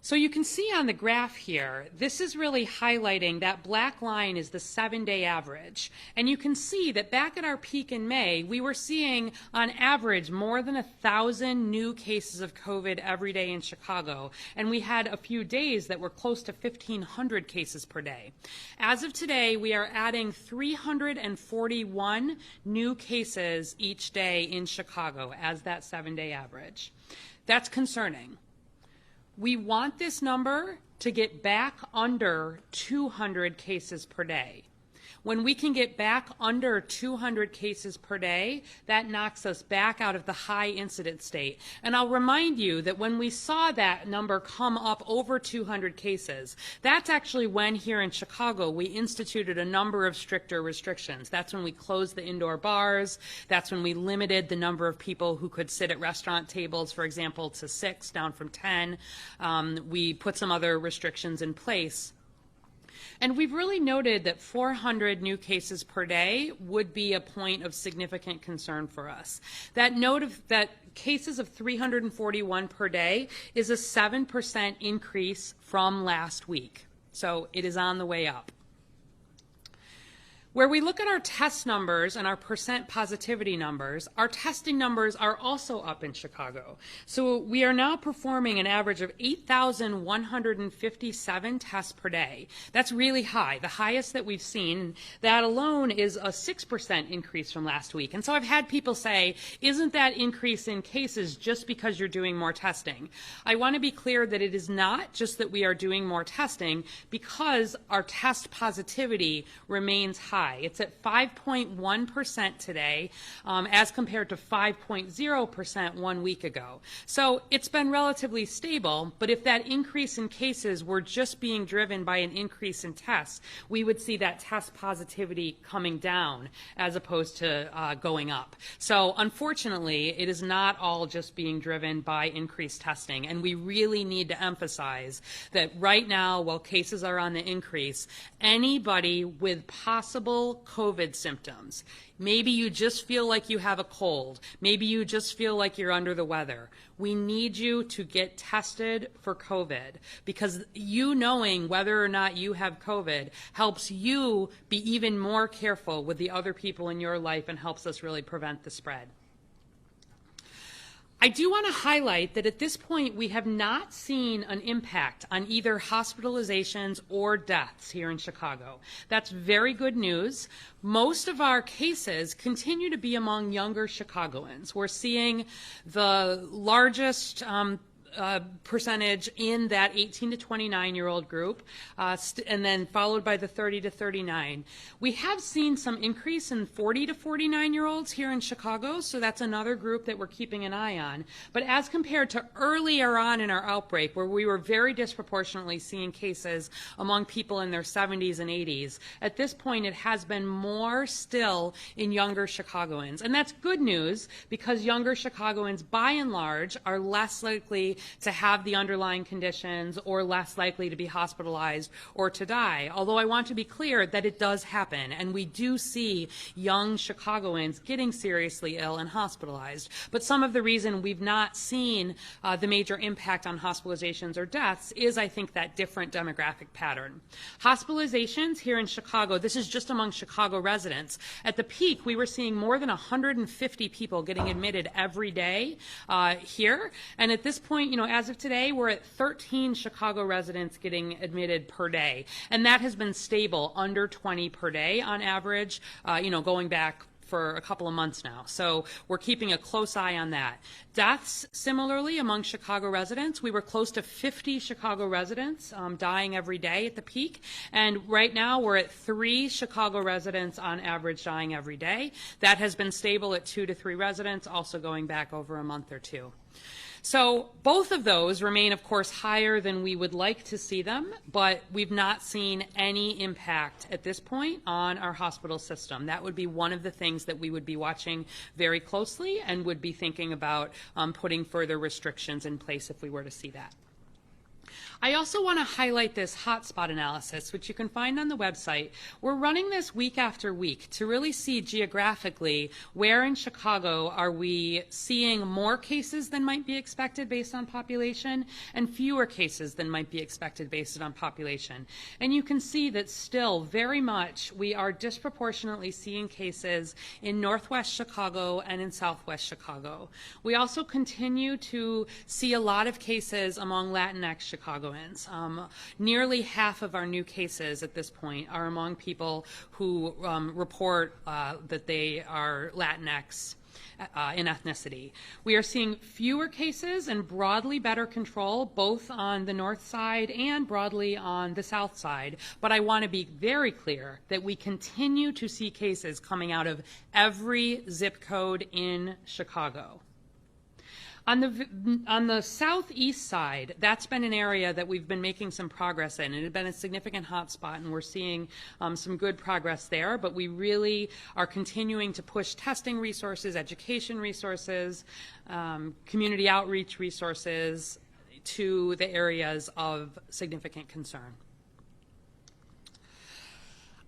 So you can see on the graph here, this is really highlighting that black line is the 7-day average. And you can see that back at our peak in May, we were seeing on average more than 1,000 new cases of COVID every day in Chicago. And we had a few days that were close to 1,500 cases per day. As of today, we are adding 341 new cases each day in Chicago as that 7-day average. That's concerning. We want this number to get back under 200 cases per day. When we can get back under 200 cases per day, that knocks us back out of the high incident state. And I'll remind you that when we saw that number come up over 200 cases, that's actually when here in Chicago we instituted a number of stricter restrictions. That's when we closed the indoor bars. That's when we limited the number of people who could sit at restaurant tables, for example, to 6, down from 10. We put some other restrictions in place. And we've really noted that 400 new cases per day would be a point of significant concern for us. That cases of 341 per day is a 7% increase from last week. So it is on the way up. Where we look at our test numbers and our percent positivity numbers, our testing numbers are also up in Chicago. So we are now performing an average of 8,157 tests per day. That's really high, the highest that we've seen. That alone is a 6% increase from last week. And so I've had people say, isn't that increase in cases just because you're doing more testing? I want to be clear that it is not just that we are doing more testing, because our test positivity remains high. high. It's at 5.1% today, as compared to 5.0% 1 week ago. So it's been relatively stable, but if that increase in cases were just being driven by an increase in tests, we would see that test positivity coming down as opposed to going up. So unfortunately, it is not all just being driven by increased testing, and we really need to emphasize that right now, while cases are on the increase, anybody with possible COVID symptoms, maybe you just feel like you have a cold, maybe you just feel like you're under the weather, we need you to get tested for COVID, because you knowing whether or not you have COVID helps you be even more careful with the other people in your life and helps us really prevent the spread. I do want to highlight that at this point we have not seen an impact on either hospitalizations or deaths here in Chicago. That's very good news. Most of our cases continue to be among younger Chicagoans. We're seeing the largest percentage in that 18 to 29-year-old group, and then followed by the 30 to 39. We have seen some increase in 40 to 49-year-olds here in Chicago, so that's another group that we're keeping an eye on. But as compared to earlier on in our outbreak, where we were very disproportionately seeing cases among people in their 70s and 80s, at this point it has been more still in younger Chicagoans. And that's good news, because younger Chicagoans, by and large, are less likely to have the underlying conditions or less likely to be hospitalized or to die. Although I want to be clear that it does happen, and we do see young Chicagoans getting seriously ill and hospitalized. But some of the reason we've not seen the major impact on hospitalizations or deaths is, I think, that different demographic pattern. Hospitalizations here in Chicago, this is just among Chicago residents. At the peak, we were seeing more than 150 people getting admitted every day here. And at this point, as of today, we're at 13 Chicago residents getting admitted per day. And that has been stable, under 20 per day on average, going back for a couple of months now. So we're keeping a close eye on that. Deaths, similarly, among Chicago residents, we were close to 50 Chicago residents dying every day at the peak. And right now we're at 3 Chicago residents on average dying every day. That has been stable at 2 to 3 residents, also going back over a month or two. So both of those remain, of course, higher than we would like to see them, but we've not seen any impact at this point on our hospital system. That would be one of the things that we would be watching very closely and would be thinking about putting further restrictions in place if we were to see that. I also want to highlight this hotspot analysis, which you can find on the website. We're running this week after week to really see geographically where in Chicago are we seeing more cases than might be expected based on population and fewer cases than might be expected based on population. And you can see that still very much we are disproportionately seeing cases in Northwest Chicago and in Southwest Chicago. We also continue to see a lot of cases among Latinx Chicagoans. Nearly half of our new cases at this point are among people who report that they are Latinx in ethnicity. We are seeing fewer cases and broadly better control both on the north side and broadly on the south side. But I want to be very clear that we continue to see cases coming out of every zip code in Chicago. On the southeast side, that's been an area that we've been making some progress in. It had been a significant hotspot, and we're seeing some good progress there. But we really are continuing to push testing resources, education resources, community outreach resources to the areas of significant concern.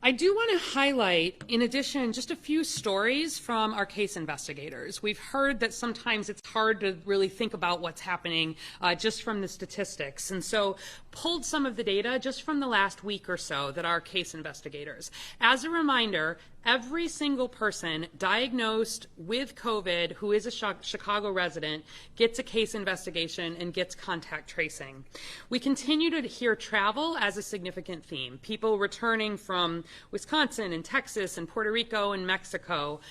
I do want to highlight, in addition, just a few stories from our case investigators. We've heard that sometimes it's hard to really think about what's happening just from the statistics. And so pulled some of the data just from the last week or so that our case investigators. As a reminder, every single person diagnosed with COVID who is a Chicago resident gets a case investigation and gets contact tracing. We continue to hear travel as a significant theme. People returning from Wisconsin and Texas and Puerto Rico and Mexico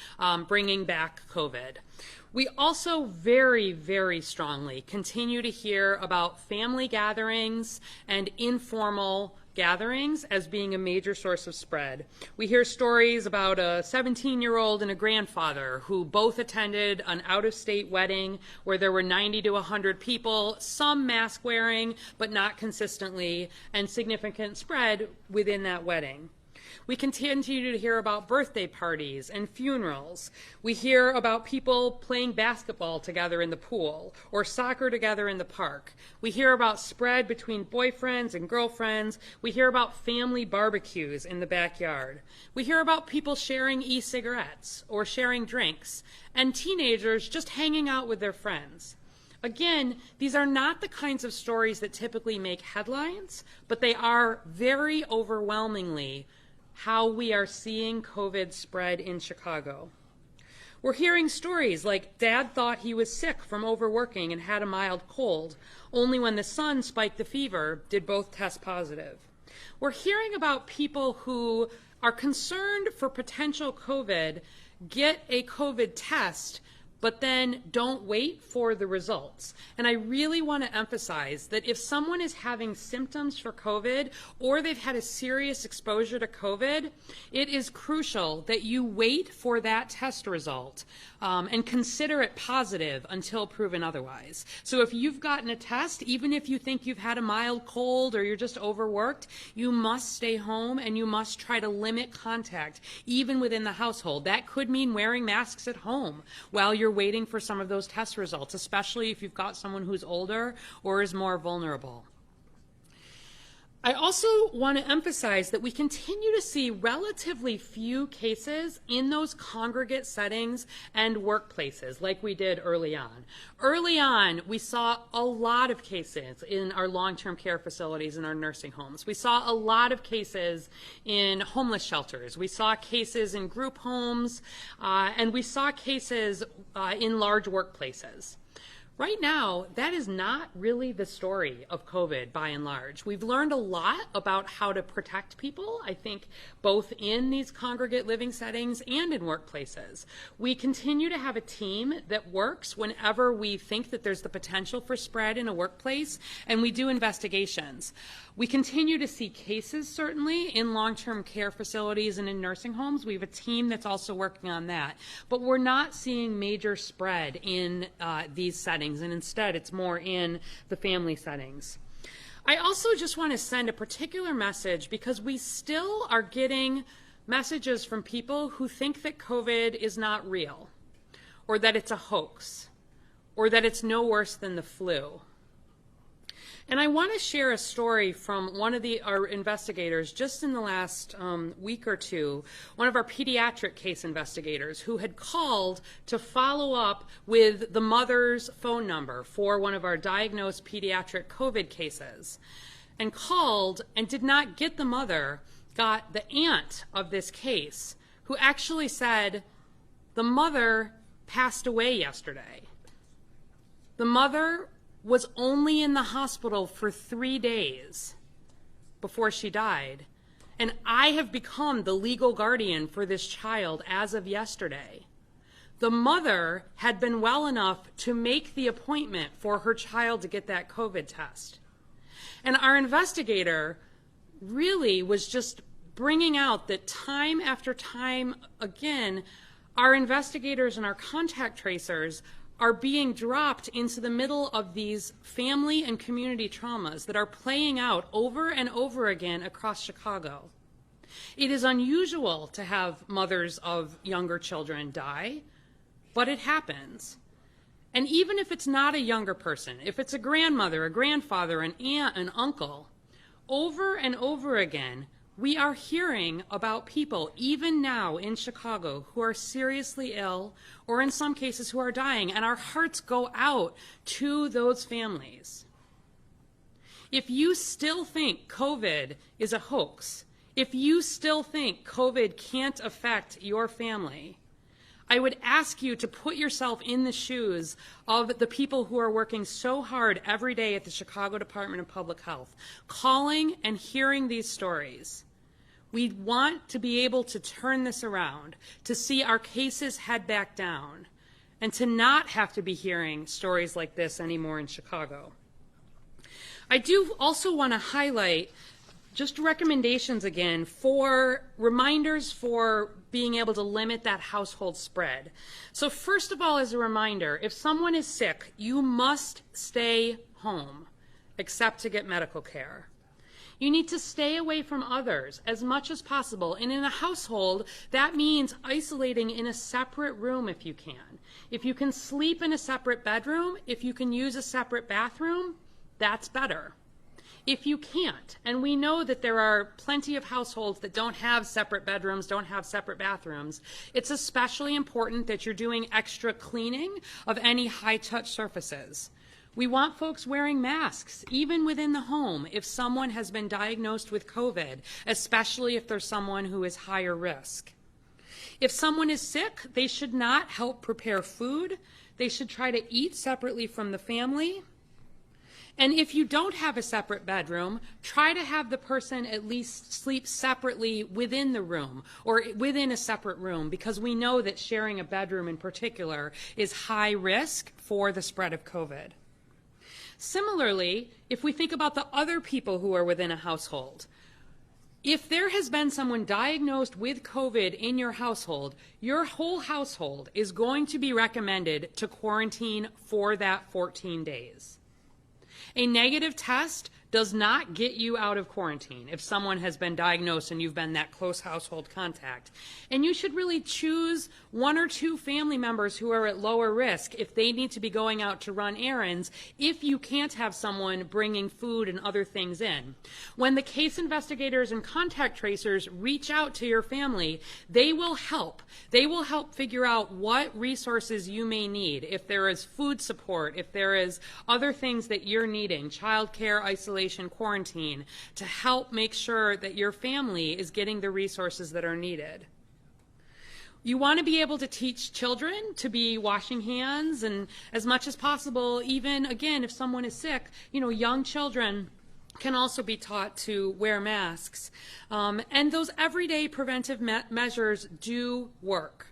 bringing back COVID. We also very, very strongly continue to hear about family gatherings and informal gatherings as being a major source of spread. We hear stories about a 17-year-old and a grandfather who both attended an out-of-state wedding where there were 90 to 100 people, some mask wearing, but not consistently, and significant spread within that wedding. We continue to hear about birthday parties and funerals. We hear about people playing basketball together in the pool or soccer together in the park. We hear about spread between boyfriends and girlfriends. We hear about family barbecues in the backyard. We hear about people sharing e-cigarettes or sharing drinks, and teenagers just hanging out with their friends. Again, these are not the kinds of stories that typically make headlines, but they are very overwhelmingly how we are seeing COVID spread in Chicago. We're hearing stories like dad thought he was sick from overworking and had a mild cold, only when the son spiked the fever did both test positive. We're hearing about people who are concerned for potential COVID, get a COVID test, but then don't wait for the results. And I really want to emphasize that if someone is having symptoms for COVID or they've had a serious exposure to COVID, it is crucial that you wait for that test result and consider it positive until proven otherwise. So if you've gotten a test, even if you think you've had a mild cold or you're just overworked, you must stay home and you must try to limit contact, even within the household. That could mean wearing masks at home while you're waiting for some of those test results, especially if you've got someone who's older or is more vulnerable. I also want to emphasize that we continue to see relatively few cases in those congregate settings and workplaces like we did early on. Early on, we saw a lot of cases in our long-term care facilities and our nursing homes. We saw a lot of cases in homeless shelters. We saw cases in group homes, and we saw cases in large workplaces. Right now, that is not really the story of COVID by and large. We've learned a lot about how to protect people, I think, both in these congregate living settings and in workplaces. We continue to have a team that works whenever we think that there's the potential for spread in a workplace, and we do investigations. We continue to see cases, certainly, in long-term care facilities and in nursing homes. We have a team that's also working on that. But we're not seeing major spread in these settings, and instead it's more in the family settings. I also just want to send a particular message because we still are getting messages from people who think that COVID is not real, or that it's a hoax, or that it's no worse than the flu. And I want to share a story from one of our investigators just in the last week or two, one of our pediatric case investigators who had called to follow up with the mother's phone number for one of our diagnosed pediatric COVID cases, and called and did not get the mother, got the aunt of this case, who actually said the mother passed away yesterday. The mother was only in the hospital for 3 days before she died. And I have become the legal guardian for this child as of yesterday. The mother had been well enough to make the appointment for her child to get that COVID test. And our investigator really was just bringing out that time after time again, our investigators and our contact tracers are being dropped into the middle of these family and community traumas that are playing out over and over again across Chicago. It is unusual to have mothers of younger children die, but it happens. And even if it's not a younger person, if it's a grandmother, a grandfather, an aunt, an uncle, over and over again, we are hearing about people, even now in Chicago, who are seriously ill, or in some cases who are dying, and our hearts go out to those families. If you still think COVID is a hoax, if you still think COVID can't affect your family, I would ask you to put yourself in the shoes of the people who are working so hard every day at the Chicago Department of Public Health, calling and hearing these stories. We want to be able to turn this around, to see our cases head back down, and to not have to be hearing stories like this anymore in Chicago. I do also want to highlight just recommendations again for reminders for being able to limit that household spread. So first of all, as a reminder, if someone is sick, you must stay home, except to get medical care. You need to stay away from others as much as possible. And in a household, that means isolating in a separate room if you can. If you can sleep in a separate bedroom, if you can use a separate bathroom, that's better. If you can't, and we know that there are plenty of households that don't have separate bedrooms, don't have separate bathrooms, it's especially important that you're doing extra cleaning of any high-touch surfaces. We want folks wearing masks, even within the home, if someone has been diagnosed with COVID, especially if there's someone who is higher risk. If someone is sick, they should not help prepare food. They should try to eat separately from the family. And if you don't have a separate bedroom, try to have the person at least sleep separately within the room or within a separate room, because we know that sharing a bedroom in particular is high risk for the spread of COVID. Similarly, if we think about the other people who are within a household, if there has been someone diagnosed with COVID in your household, your whole household is going to be recommended to quarantine for that 14 days. A negative test does not get you out of quarantine if someone has been diagnosed and you've been that close household contact. And you should really choose one or two family members who are at lower risk if they need to be going out to run errands, if you can't have someone bringing food and other things in. When the case investigators and contact tracers reach out to your family, they will help. They will help figure out what resources you may need, if there is food support, if there is other things that you're needing, childcare, isolation, quarantine, to help make sure that your family is getting the resources that are needed. You want to be able to teach children to be washing hands, and as much as possible, even again, if someone is sick, young children can also be taught to wear masks. And those everyday preventive measures do work.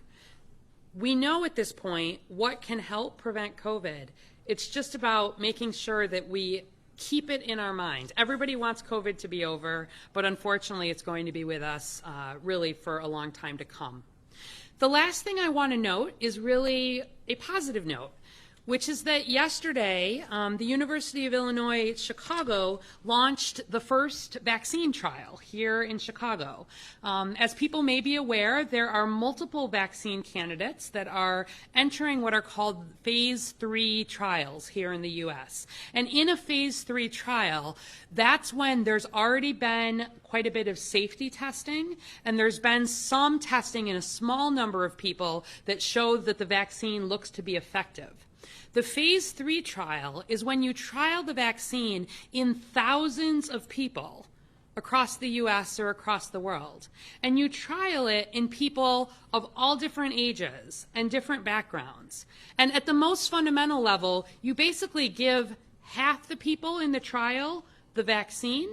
We know at this point what can help prevent COVID. It's just about making sure that we keep it in our minds. Everybody wants COVID to be over, but unfortunately it's going to be with us really for a long time to come. The last thing I want to note is really a positive note, which is that yesterday, the University of Illinois Chicago launched the first vaccine trial here in Chicago. As people may be aware, there are multiple vaccine candidates that are entering what are called phase 3 trials here in the U.S. And in a phase 3 trial, that's when there's already been quite a bit of safety testing, and there's been some testing in a small number of people that show that the vaccine looks to be effective. The phase 3 trial is when you trial the vaccine in thousands of people across the U.S. or across the world. And you trial it in people of all different ages and different backgrounds. And at the most fundamental level, you basically give half the people in the trial the vaccine,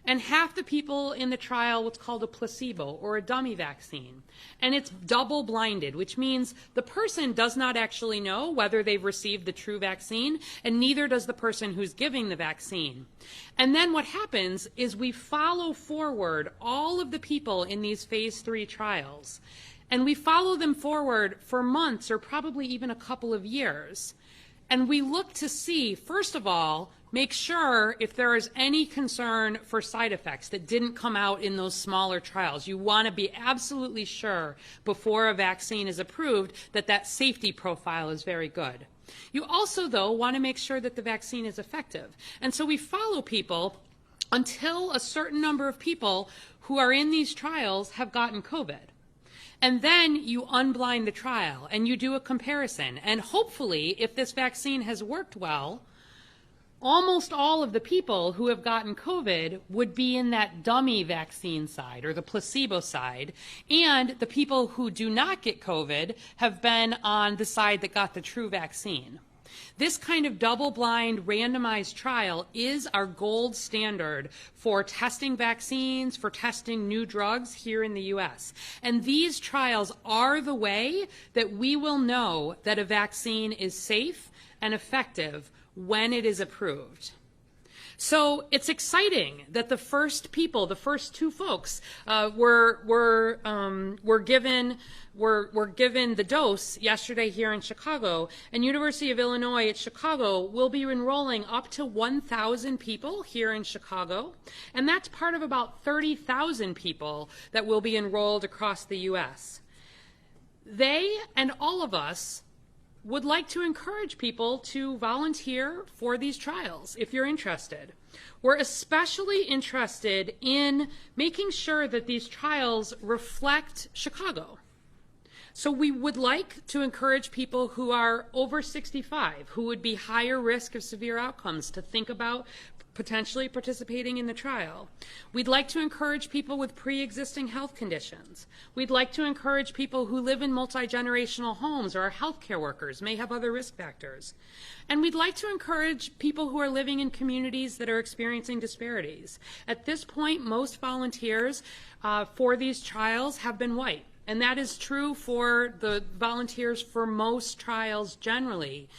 and half the people in the trial what's called a placebo or a dummy vaccine. And it's double blinded, which means the person does not actually know whether they've received the true vaccine, and neither does the person who's giving the vaccine. And then what happens is we follow forward all of the people in these phase 3 trials, and we follow them forward for months or probably even a couple of years. And we look to see, first of all, make sure if there is any concern for side effects that didn't come out in those smaller trials. You want to be absolutely sure before a vaccine is approved that that safety profile is very good. You also, though, want to make sure that the vaccine is effective. And so we follow people until a certain number of people who are in these trials have gotten COVID. And then you unblind the trial and you do a comparison. And hopefully, if this vaccine has worked well, almost all of the people who have gotten COVID would be in that dummy vaccine side or the placebo side. And the people who do not get COVID have been on the side that got the true vaccine. This kind of double-blind randomized trial is our gold standard for testing vaccines, for testing new drugs here in the U.S. And these trials are the way that we will know that a vaccine is safe and effective when it is approved. So it's exciting that the first people, the first two folks, were given the dose yesterday here in Chicago. And University of Illinois at Chicago will be enrolling up to 1,000 people here in Chicago, and that's part of about 30,000 people that will be enrolled across the U.S. They and all of us would like to encourage people to volunteer for these trials if you're interested. We're especially interested in making sure that these trials reflect Chicago. So we would like to encourage people who are over 65, who would be higher risk of severe outcomes, to think about potentially participating in the trial. We'd like to encourage people with pre-existing health conditions. We'd like to encourage people who live in multi-generational homes or are healthcare workers, may have other risk factors. And we'd like to encourage people who are living in communities that are experiencing disparities. At this point, most volunteers for these trials have been white. And that is true for the volunteers for most trials generally.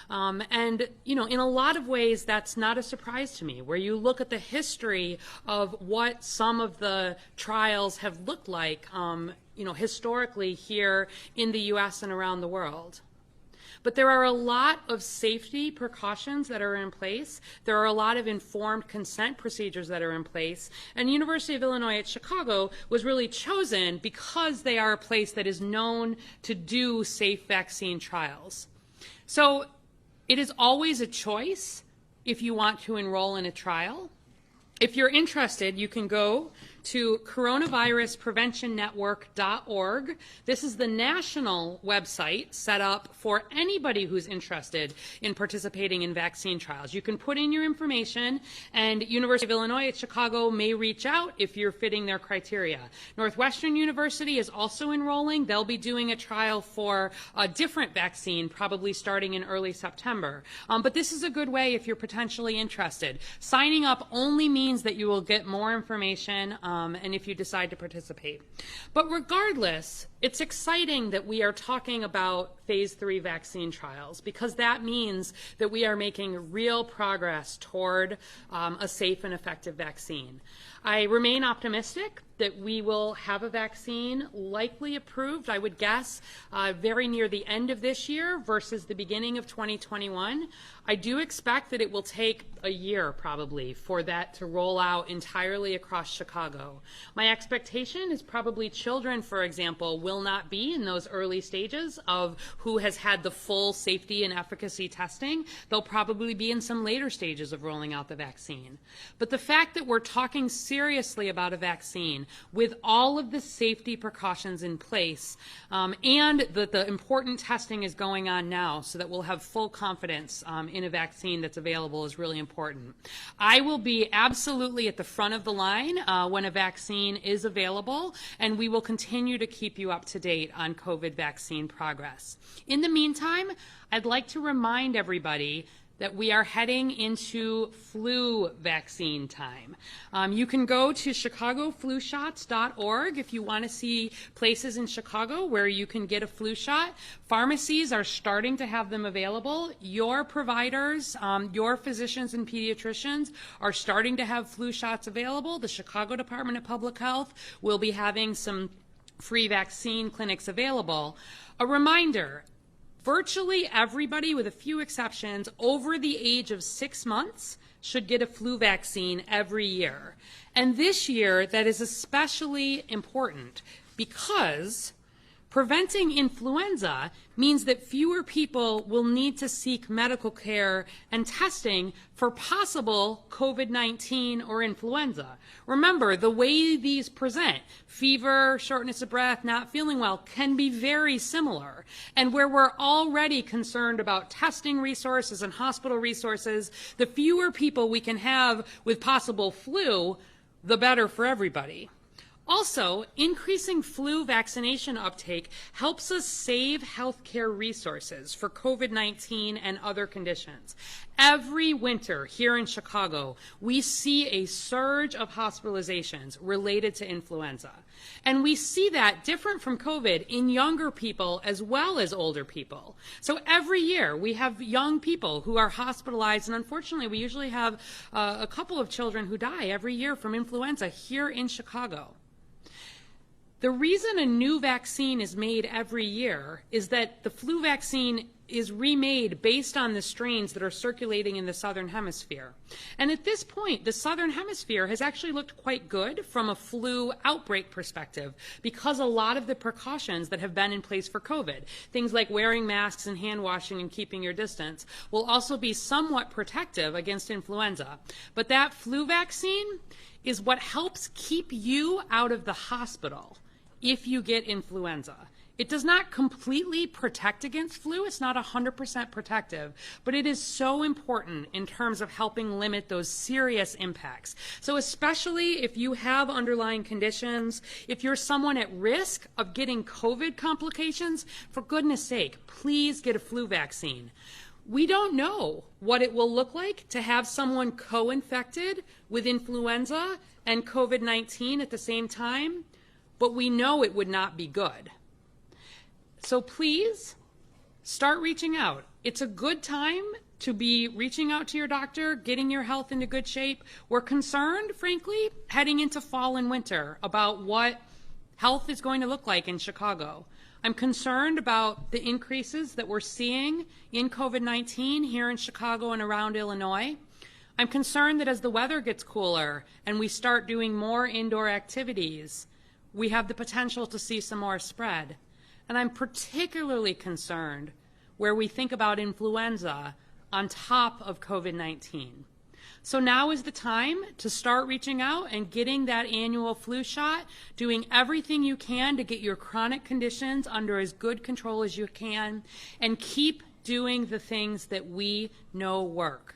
And, you know, in a lot of ways, that's not a surprise to me. Where you look at the history of what some of the trials have looked like, you know, historically here in the U.S. and around the world. But there are a lot of safety precautions that are in place. There are a lot of informed consent procedures that are in place. And University of Illinois at Chicago was really chosen because they are a place that is known to do safe vaccine trials. So it is always a choice if you want to enroll in a trial. If you're interested, you can go to coronaviruspreventionnetwork.org. This is the national website set up for anybody who's interested in participating in vaccine trials. You can put in your information, and University of Illinois at Chicago may reach out if you're fitting their criteria. Northwestern University is also enrolling. They'll be doing a trial for a different vaccine, probably starting in early September. But this is a good way if you're potentially interested. Signing up only means that you will get more information and if you decide to participate. But regardless, it's exciting that we are talking about phase 3 vaccine trials, because that means that we are making real progress toward a safe and effective vaccine. I remain optimistic that we will have a vaccine likely approved, I would guess, very near the end of this year versus the beginning of 2021. I do expect that it will take a year probably for that to roll out entirely across Chicago. My expectation is probably children, for example, will not be in those early stages of who has had the full safety and efficacy testing. They'll probably be in some later stages of rolling out the vaccine. But the fact that we're talking seriously about a vaccine with all of the safety precautions in place, and that the important testing is going on now so that we'll have full confidence in a vaccine that's available is really important. I will be absolutely at the front of the line when a vaccine is available, and we will continue to keep you up to date on COVID vaccine progress. In the meantime, I'd like to remind everybody that we are heading into flu vaccine time. You can go to chicagoflushots.org if you want to see places in Chicago where you can get a flu shot. Pharmacies are starting to have them available. Your providers, your physicians and pediatricians are starting to have flu shots available. The Chicago Department of Public Health will be having some free vaccine clinics available. A reminder, virtually everybody, with a few exceptions, over the age of 6 months should get a flu vaccine every year. And this year, that is especially important because preventing influenza means that fewer people will need to seek medical care and testing for possible COVID-19 or influenza. Remember, the way these present, fever, shortness of breath, not feeling well, can be very similar. And where we're already concerned about testing resources and hospital resources, the fewer people we can have with possible flu, the better for everybody. Also, increasing flu vaccination uptake helps us save healthcare resources for COVID-19 and other conditions. Every winter here in Chicago, we see a surge of hospitalizations related to influenza. And we see that different from COVID in younger people as well as older people. So every year we have young people who are hospitalized, and unfortunately we usually have a couple of children who die every year from influenza here in Chicago. The reason a new vaccine is made every year is that the flu vaccine is remade based on the strains that are circulating in the Southern Hemisphere. And at this point, the Southern Hemisphere has actually looked quite good from a flu outbreak perspective because a lot of the precautions that have been in place for COVID, things like wearing masks and hand washing and keeping your distance, will also be somewhat protective against influenza. But that flu vaccine is what helps keep you out of the hospital if you get influenza. It does not completely protect against flu. It's not 100% protective, but it is so important in terms of helping limit those serious impacts. So especially if you have underlying conditions, if you're someone at risk of getting COVID complications, for goodness sake, please get a flu vaccine. We don't know what it will look like to have someone co-infected with influenza and COVID-19 at the same time, but we know it would not be good. So please start reaching out. It's a good time to be reaching out to your doctor, getting your health into good shape. We're concerned, frankly, heading into fall and winter about what health is going to look like in Chicago. I'm concerned about the increases that we're seeing in COVID-19 here in Chicago and around Illinois. I'm concerned that as the weather gets cooler and we start doing more indoor activities, we have the potential to see some more spread. And I'm particularly concerned where we think about influenza on top of COVID-19. So now is the time to start reaching out and getting that annual flu shot, doing everything you can to get your chronic conditions under as good control as you can, and keep doing the things that we know work.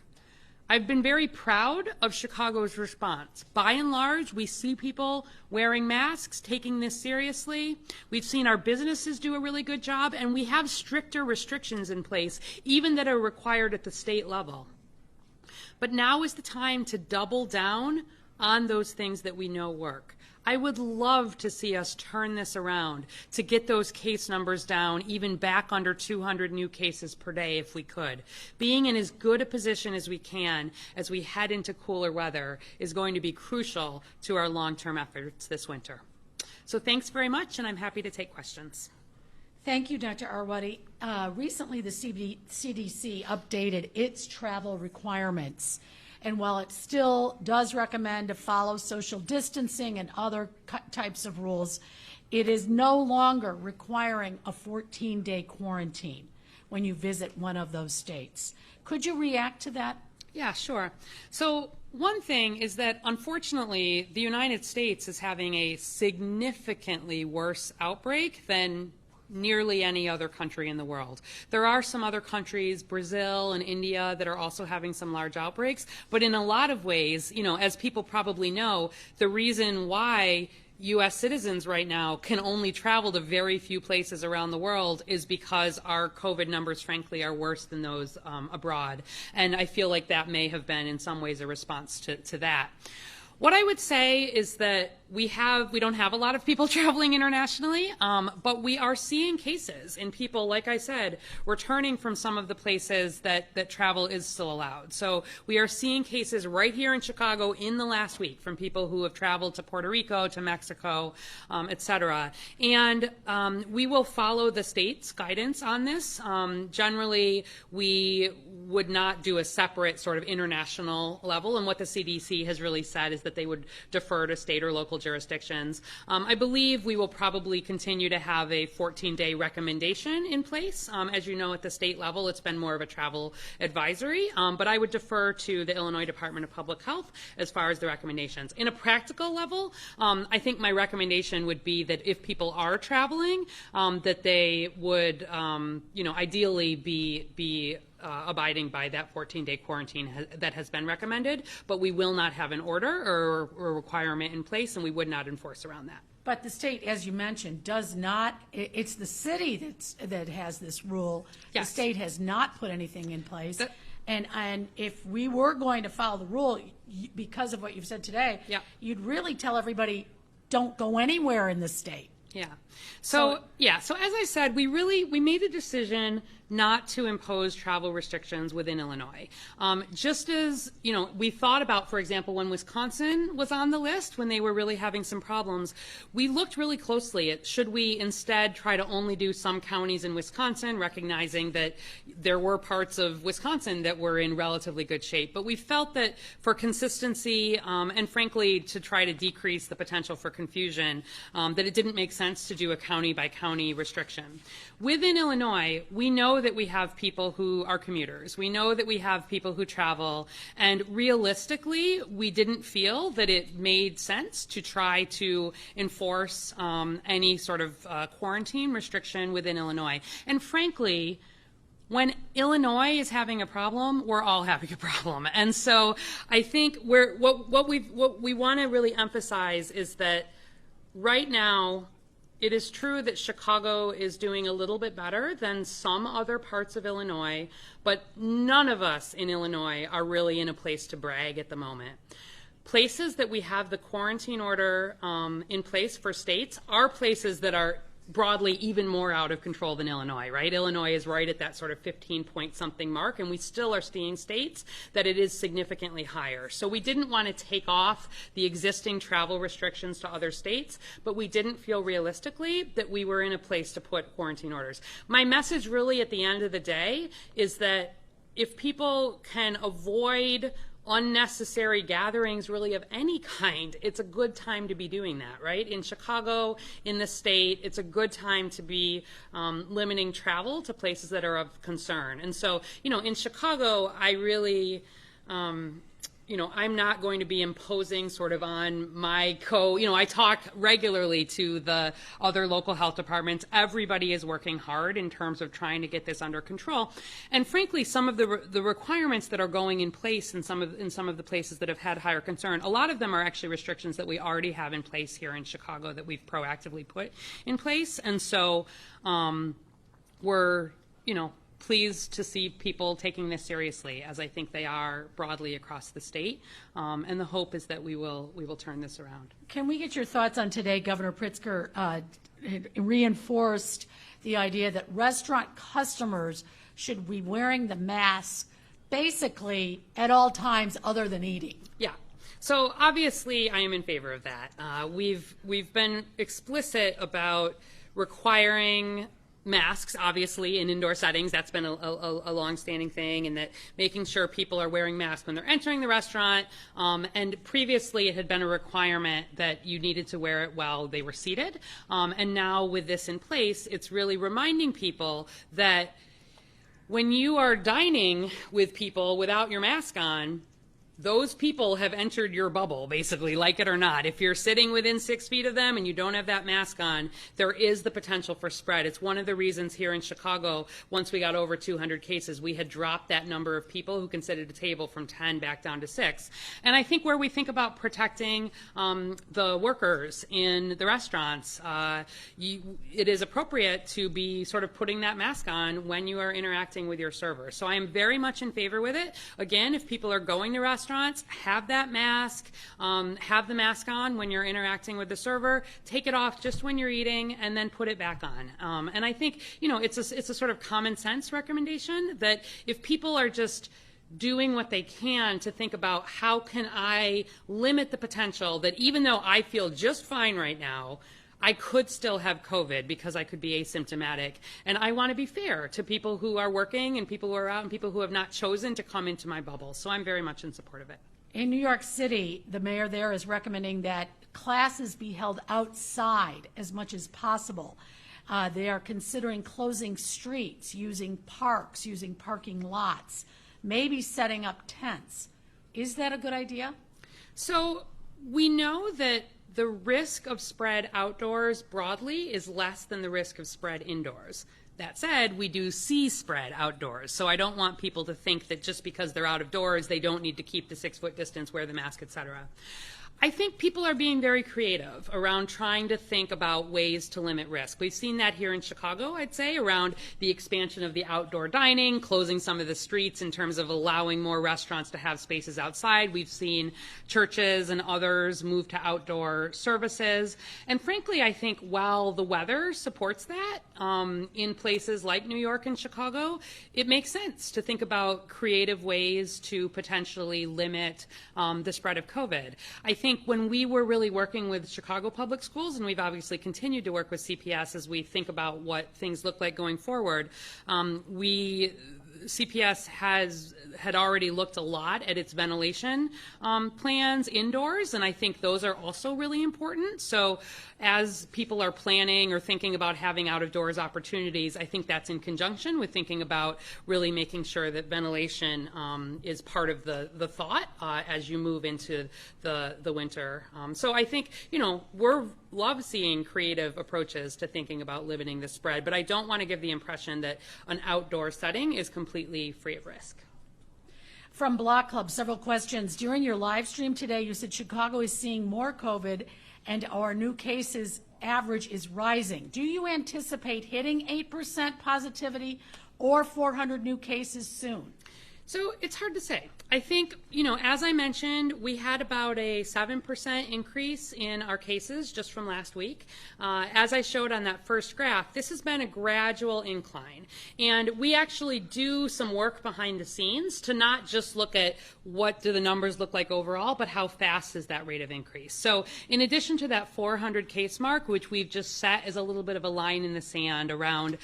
I've been very proud of Chicago's response. By and large, we see people wearing masks, taking this seriously. We've seen our businesses do a really good job, and we have stricter restrictions in place, even that are required at the state level. But now is the time to double down on those things that we know work. I would love to see us turn this around, to get those case numbers down, even back under 200 new cases per day if we could. Being in as good a position as we can as we head into cooler weather is going to be crucial to our long-term efforts this winter. So thanks very much, and I'm happy to take questions. Thank you, Dr. Arwady. Recently, the CDC updated its travel requirements. And while it still does recommend to follow social distancing and other types of rules, it is no longer requiring a 14-day quarantine when you visit one of those states. Could you react to that? Yeah, sure. So one thing is that, unfortunately, the United States is having a significantly worse outbreak than nearly any other country in the world. There are some other countries, Brazil and India, that are also having some large outbreaks, but in a lot of ways, you know, as people probably know, the reason why U.S. citizens right now can only travel to very few places around the world is because our COVID numbers, frankly, are worse than those abroad. And I feel like that may have been in some ways a response to that. What I would say is that we don't have a lot of people traveling internationally, but we are seeing cases in people, like I said, returning from some of the places that travel is still allowed. So we are seeing cases right here in Chicago in the last week from people who have traveled to Puerto Rico, to Mexico, et cetera. And we will follow the state's guidance on this. Generally, we would not do a separate sort of international level, and what the CDC has really said is that they would defer to state or local jurisdictions. I believe we will probably continue to have a 14-day recommendation in place. As you know, at the state level, it's been more of a travel advisory, but I would defer to the Illinois Department of Public Health as far as the recommendations. In a practical level, I think my recommendation would be that if people are traveling, that they would, ideally be abiding by that 14-day quarantine that has been recommended, but we will not have an order or a requirement in place, and we would not enforce around that. But the state, as you mentioned, does not, it's the city that has this rule. Yes. The state has not put anything in place. And if we were going to follow the rule, because of what you've said today, you'd really tell everybody, don't go anywhere in the state. Yeah. So as I said, we made the decision not to impose travel restrictions within Illinois. Just as, we thought about, for example, when Wisconsin was on the list, when they were really having some problems, we looked really closely at should we instead try to only do some counties in Wisconsin, recognizing that there were parts of Wisconsin that were in relatively good shape. But we felt that for consistency and frankly to try to decrease the potential for confusion, that it didn't make sense to do a county by county restriction. Within Illinois, we know that we have people who are commuters. We know that we have people who travel, and realistically, we didn't feel that it made sense to try to enforce any sort of quarantine restriction within Illinois. And frankly, when Illinois is having a problem, we're all having a problem. And so I think what we want to really emphasize is that right now, it is true that Chicago is doing a little bit better than some other parts of Illinois, but none of us in Illinois are really in a place to brag at the moment. Places that we have the quarantine order in place for states are places that are broadly even more out of control than Illinois, right? Illinois is right at that sort of 15-point something mark, and we still are seeing states that it is significantly higher. So we didn't want to take off the existing travel restrictions to other states, but we didn't feel realistically that we were in a place to put quarantine orders. My message really at the end of the day is that if people can avoid unnecessary gatherings really of any kind, it's a good time to be doing that, right? In Chicago, in the state, it's a good time to be limiting travel to places that are of concern. And so, in Chicago, I really, I'm not going to be imposing sort of on my I talk regularly to the other local health departments. Everybody is working hard in terms of trying to get this under control. And frankly, some of the requirements that are going in place in some of the places that have had higher concern, a lot of them are actually restrictions that we already have in place here in Chicago that we've proactively put in place. And so we're, pleased to see people taking this seriously, as I think they are broadly across the state. And the hope is that we will turn this around. Can we get your thoughts on today? Governor Pritzker reinforced the idea that restaurant customers should be wearing the mask basically at all times other than eating. Yeah. So obviously I am in favor of that. We've been explicit about requiring masks, obviously, in indoor settings. That's been a long-standing thing, and that making sure people are wearing masks when they're entering the restaurant. And previously, it had been a requirement that you needed to wear it while they were seated. And now, with this in place, it's really reminding people that when you are dining with people without your mask on, those people have entered your bubble, basically, like it or not. If you're sitting within 6 feet of them and you don't have that mask on, there is the potential for spread. It's one of the reasons here in Chicago, once we got over 200 cases, we had dropped that number of people who can sit at a table from 10 back down to 6. And I think where we think about protecting the workers in the restaurants, it is appropriate to be sort of putting that mask on when you are interacting with your server. So I am very much in favor with it. Again, if people are going to restaurants, have that mask, have the mask on when you're interacting with the server, take it off just when you're eating, and then put it back on. And I think, it's a sort of common sense recommendation that if people are just doing what they can to think about how can I limit the potential that even though I feel just fine right now, I could still have COVID because I could be asymptomatic. And I want to be fair to people who are working and people who are out and people who have not chosen to come into my bubble. So I'm very much in support of it. In New York City, the mayor there is recommending that classes be held outside as much as possible. They are considering closing streets, using parks, using parking lots, maybe setting up tents. Is that a good idea? So we know that the risk of spread outdoors broadly is less than the risk of spread indoors. That said, we do see spread outdoors, so I don't want people to think that just because they're out of doors, they don't need to keep the 6-foot distance, wear the mask, etc. I think people are being very creative around trying to think about ways to limit risk. We've seen that here in Chicago, I'd say, around the expansion of the outdoor dining, closing some of the streets in terms of allowing more restaurants to have spaces outside. We've seen churches and others move to outdoor services. And frankly, I think while the weather supports that, in places like New York and Chicago, it makes sense to think about creative ways to potentially limit the spread of COVID. I think when we were really working with Chicago Public Schools, and we've obviously continued to work with CPS as we think about what things look like going forward, CPS had already looked a lot at its ventilation plans indoors, and I think those are also really important. So as people are planning or thinking about having out-of-doors opportunities, I think that's in conjunction with thinking about really making sure that ventilation is part of the thought as you move into the winter. So I think, we're love seeing creative approaches to thinking about limiting the spread, but I don't want to give the impression that an outdoor setting is completely free of risk. From Block Club, several questions. During your live stream today, you said Chicago is seeing more COVID and our new cases average is rising. Do you anticipate hitting 8% positivity or 400 new cases soon? So it's hard to say. I think, as I mentioned, we had about a 7% increase in our cases just from last week. As I showed on that first graph, this has been a gradual incline. And we actually do some work behind the scenes to not just look at what do the numbers look like overall, but how fast is that rate of increase. So in addition to that 400 case mark, which we've just set as a little bit of a line in the sand around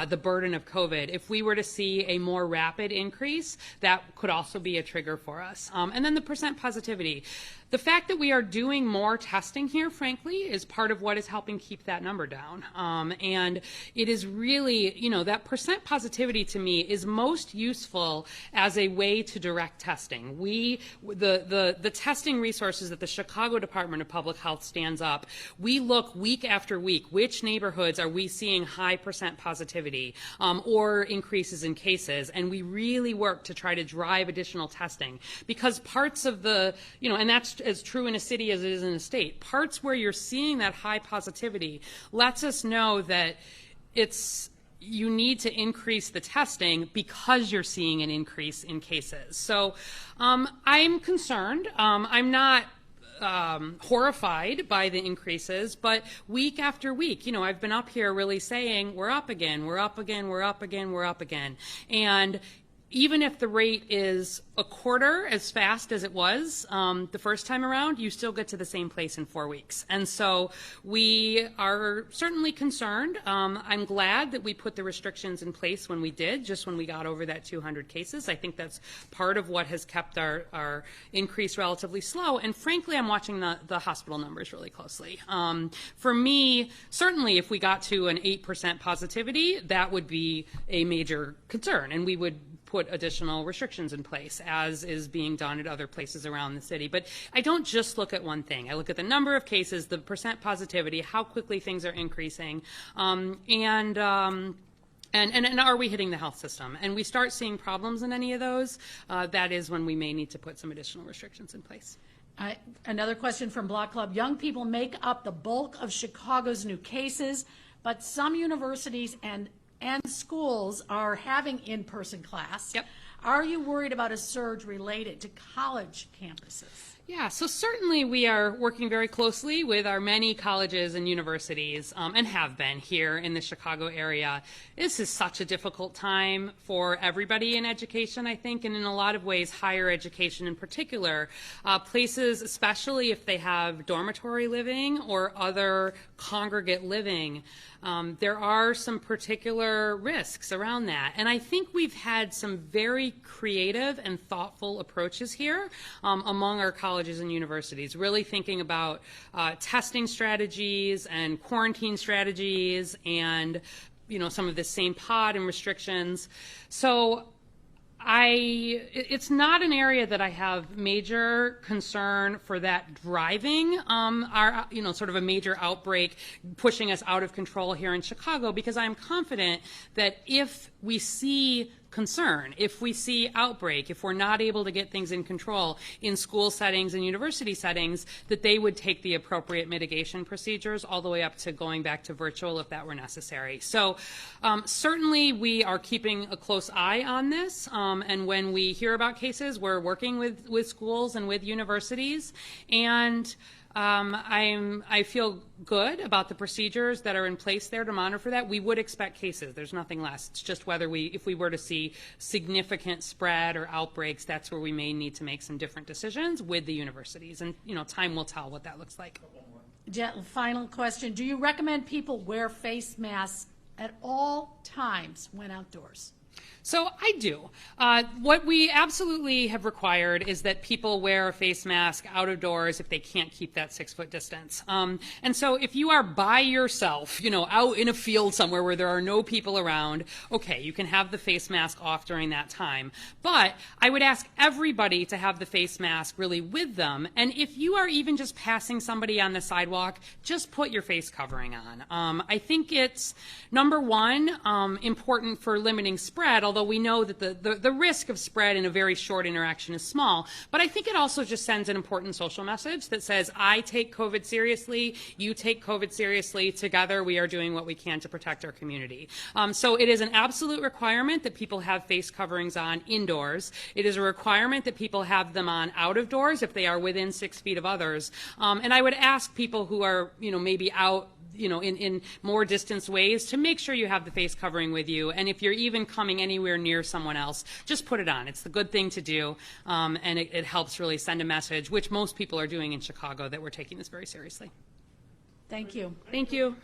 the burden of COVID, if we were to see a more rapid increase, that could also be a trigger for us. And then the percent positivity. The fact that we are doing more testing here, frankly, is part of what is helping keep that number down. And it is really, that percent positivity to me is most useful as a way to direct testing. The testing resources that the Chicago Department of Public Health stands up, we look week after week, which neighborhoods are we seeing high percent positivity or increases in cases, and we really work to try to drive additional testing because parts of the, and that's as true in a city as it is in a state, parts where you're seeing that high positivity lets us know that you need to increase the testing because you're seeing an increase in cases. So I'm concerned. I'm not horrified by the increases, but week after week, I've been up here really saying we're up again, we're up again, we're up again, we're up again. And even if the rate is a quarter as fast as it was the first time around, you still get to the same place in 4 weeks. And so we are certainly concerned. I'm glad that we put the restrictions in place when we did, just when we got over that 200 cases. I think that's part of what has kept our increase relatively slow. And frankly, I'm watching the hospital numbers really closely. For me, certainly if we got to an 8% positivity, that would be a major concern, and we would put additional restrictions in place, as is being done at other places around the city. But I don't just look at one thing. I look at the number of cases, the percent positivity, how quickly things are increasing, and are we hitting the health system? And we start seeing problems in any of those, that is when we may need to put some additional restrictions in place. Another question from Block Club. Young people make up the bulk of Chicago's new cases, but some universities and schools are having in-person class. Yep. Are you worried about a surge related to college campuses? Yeah, so certainly we are working very closely with our many colleges and universities, and have been here in the Chicago area. This is such a difficult time for everybody in education, I think, and in a lot of ways, higher education in particular. Places, especially if they have dormitory living or other congregate living, there are some particular risks around that. And I think we've had some very creative and thoughtful approaches here among our colleges and universities, really thinking about testing strategies and quarantine strategies and, some of the same pod and restrictions. So it's not an area that I have major concern for that driving our, sort of a major outbreak pushing us out of control here in Chicago, because I'm confident that if we see concern. If we see outbreak, if we're not able to get things in control in school settings and university settings, that they would take the appropriate mitigation procedures all the way up to going back to virtual if that were necessary. So certainly we are keeping a close eye on this, and when we hear about cases, we're working with schools and with universities, and I feel good about the procedures that are in place there to monitor for that. We would expect cases. There's nothing less. It's just whether if we were to see significant spread or outbreaks, that's where we may need to make some different decisions with the universities. And, time will tell what that looks like. Final question. Do you recommend people wear face masks at all times when outdoors? So I do. What we absolutely have required is that people wear a face mask out of doors if they can't keep that 6-foot distance. And so if you are by yourself, out in a field somewhere where there are no people around, okay, you can have the face mask off during that time. But I would ask everybody to have the face mask really with them. And if you are even just passing somebody on the sidewalk, just put your face covering on. I think it's, number one, important for limiting spread, although we know that the risk of spread in a very short interaction is small. But I think it also just sends an important social message that says, I take COVID seriously, you take COVID seriously, together we are doing what we can to protect our community. So it is an absolute requirement that people have face coverings on indoors. It is a requirement that people have them on out of doors if they are within 6 feet of others. And I would ask people who are, maybe out in more distanced ways to make sure you have the face covering with you. And if you're even coming anywhere near someone else, just put it on. It's the good thing to do. And it helps really send a message, which most people are doing in Chicago, that we're taking this very seriously. Thank you. Thank you.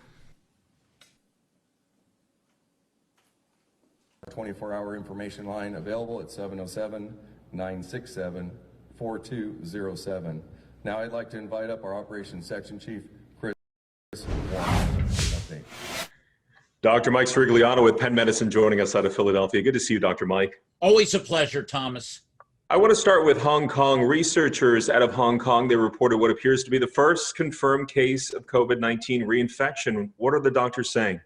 24-hour information line available at 707-967-4207. Now I'd like to invite up our Operations Section Chief, Dr. Mike Srigliano with Penn Medicine joining us out of Philadelphia. Good to see you, Dr. Mike. Always a pleasure, Thomas. I want to start with Hong Kong. Researchers out of Hong Kong, they reported what appears to be the first confirmed case of COVID-19 reinfection. What are the doctors saying?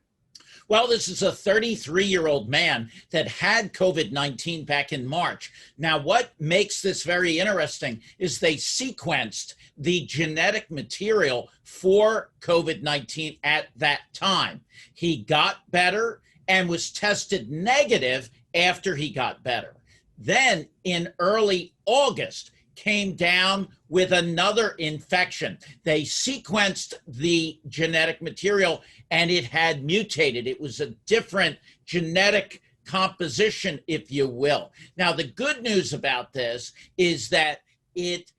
Well, this is a 33-year-old man that had COVID-19 back in March. Now, what makes this very interesting is they sequenced the genetic material for COVID-19 at that time. He got better and was tested negative after he got better. Then in early August, came down with another infection. They sequenced the genetic material and it had mutated. It was a different genetic composition, if you will. Now, the good news about this is that it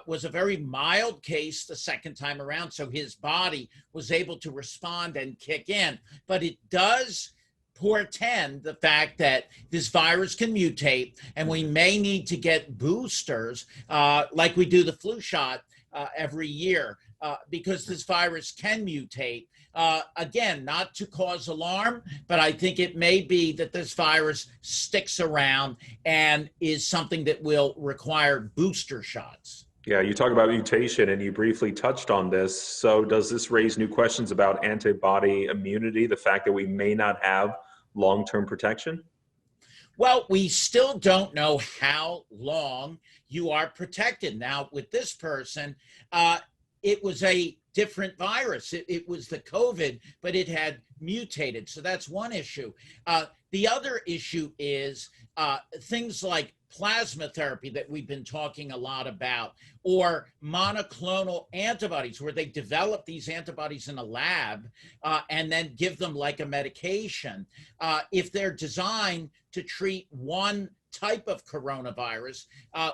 was a very mild case the second time around, so his body was able to respond and kick in. But it does portend the fact that this virus can mutate and we may need to get boosters like we do the flu shot every year because this virus can mutate. Again, not to cause alarm, but I think it may be that this virus sticks around and is something that will require booster shots. Yeah, you talk about mutation and you briefly touched on this. So does this raise new questions about antibody immunity, the fact that we may not have long-term protection? Well, we still don't know how long you are protected. Now, with this person, it was a different virus. It was the COVID, but it had mutated. So that's one issue. The other issue is things like plasma therapy that we've been talking a lot about, or monoclonal antibodies, where they develop these antibodies in a lab and then give them like a medication. If they're designed to treat one type of coronavirus,